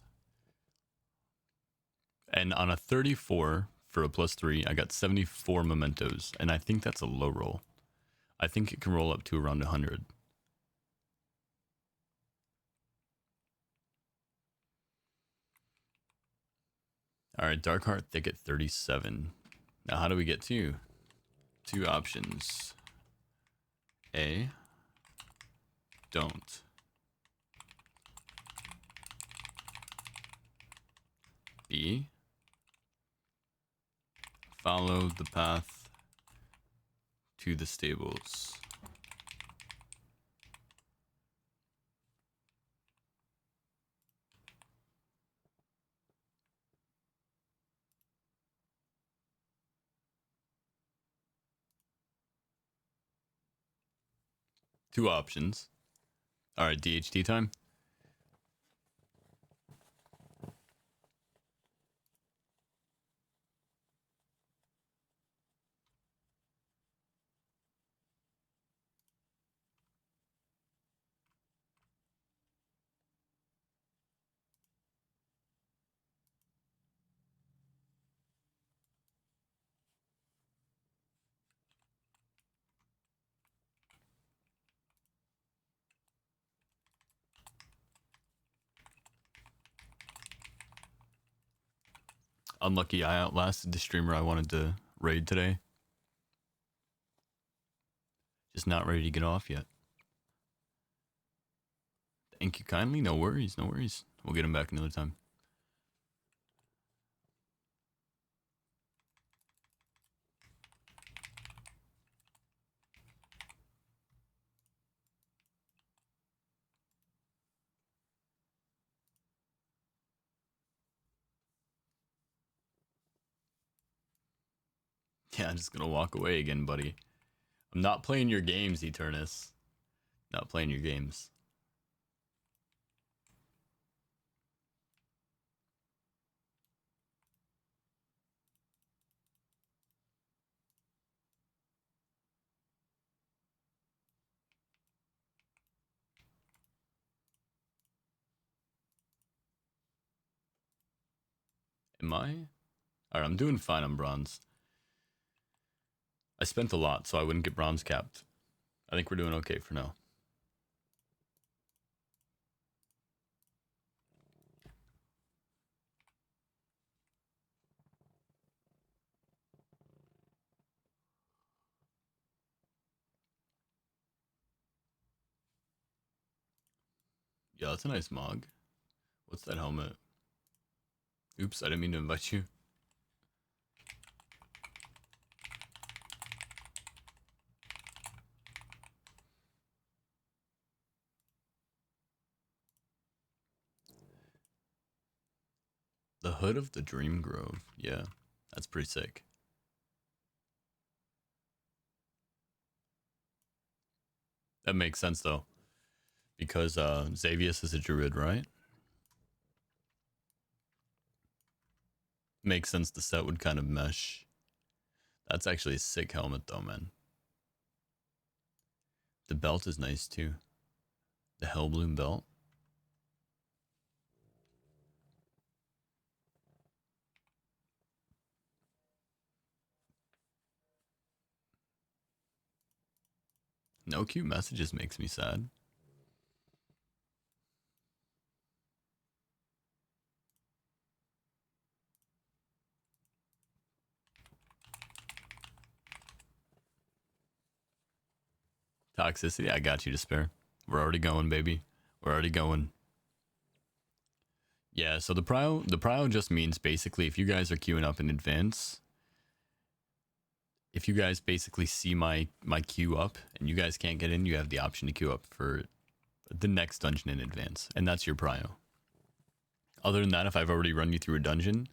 A: And on a 34 for a +3, I got 74 mementos, and I think that's a low roll. I think it can roll up to around 100. Alright, Darkheart Thicket 37. Now how do we get to? 2 options. A. Don't. B. Follow the path to the stables. Two options. Alright, DHT time. Unlucky I outlasted the streamer I wanted to raid today. Just not ready to get off yet. Thank you kindly. No worries, no worries. We'll get him back another time. Yeah, I'm just gonna walk away again, buddy. I'm not playing your games, Eternus. Not playing your games. Am I? Alright, I'm doing fine on bronze. I spent a lot, so I wouldn't get bronze capped. I think we're doing okay for now. Yeah, that's a nice mog. What's that helmet? Oops, I didn't mean to invite you. The Hood of the Dream Grove. Yeah, that's pretty sick. That makes sense though, because Xavius is a druid, right? Makes sense the set would kind of mesh. That's actually a sick helmet though, man. The belt is nice too. The Hellbloom belt. No cute messages makes me sad. Toxicity, I got you, Despair. We're already going, baby. We're already going. Yeah, so the prio just means basically if you guys are queuing up in advance, if you guys basically see my queue up and you guys can't get in, you have the option to queue up for the next dungeon in advance, and that's your prio. Other than that, if I've already run you through a dungeon,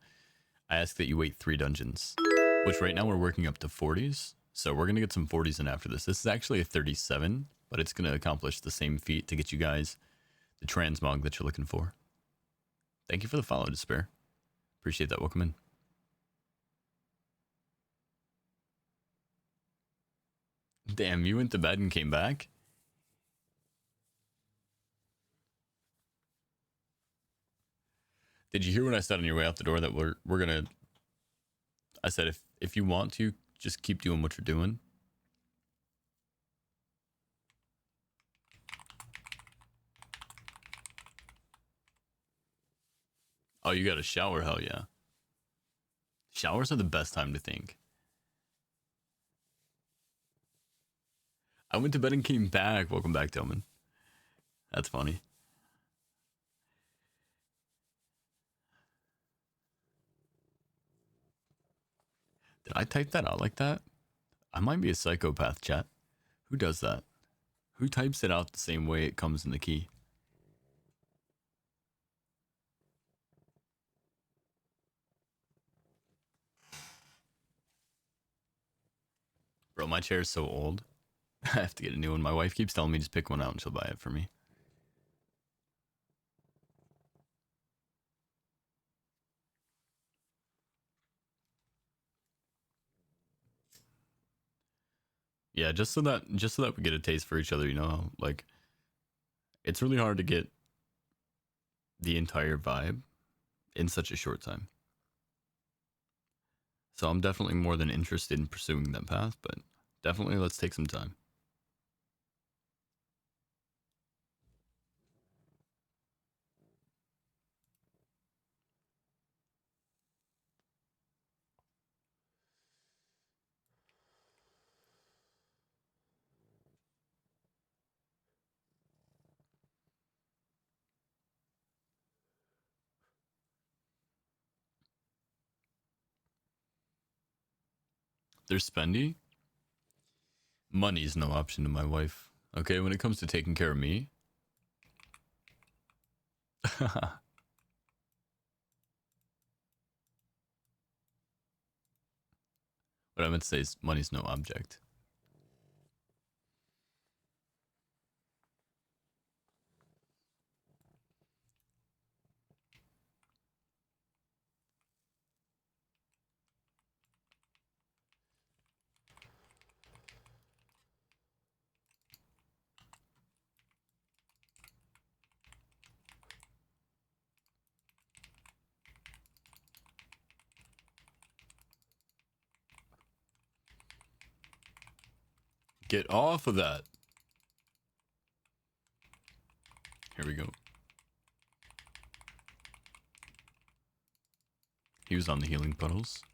A: I ask that you wait 3 dungeons, which right now we're working up to 40s. So we're going to get some 40s in after this. This is actually a 37, but it's going to accomplish the same feat to get you guys the transmog that you're looking for. Thank you for the follow, Despair. Appreciate that. Welcome in. Damn, you went to bed and came back? Did you hear what I said on your way out the door that we're gonna... I said if you want to, just keep doing what you're doing. Oh, you got a shower? Hell yeah. Showers are the best time to think. I went to bed and came back. Welcome back, Tillman. That's funny. Did I type that out like that? I might be a psychopath, chat. Who does that? Who types it out the same way it comes in the key? Bro, my chair is so old. I have to get a new one. My wife keeps telling me just pick one out and she'll buy it for me. Yeah, just so that we get a taste for each other, you know, like it's really hard to get the entire vibe in such a short time. So I'm definitely more than interested in pursuing that path, but definitely let's take some time. There's spendy. Money's no option to my wife. Okay, when it comes to taking care of me. What I meant to say is money's no object. Get off of that. Here we go. He was on the healing puddles.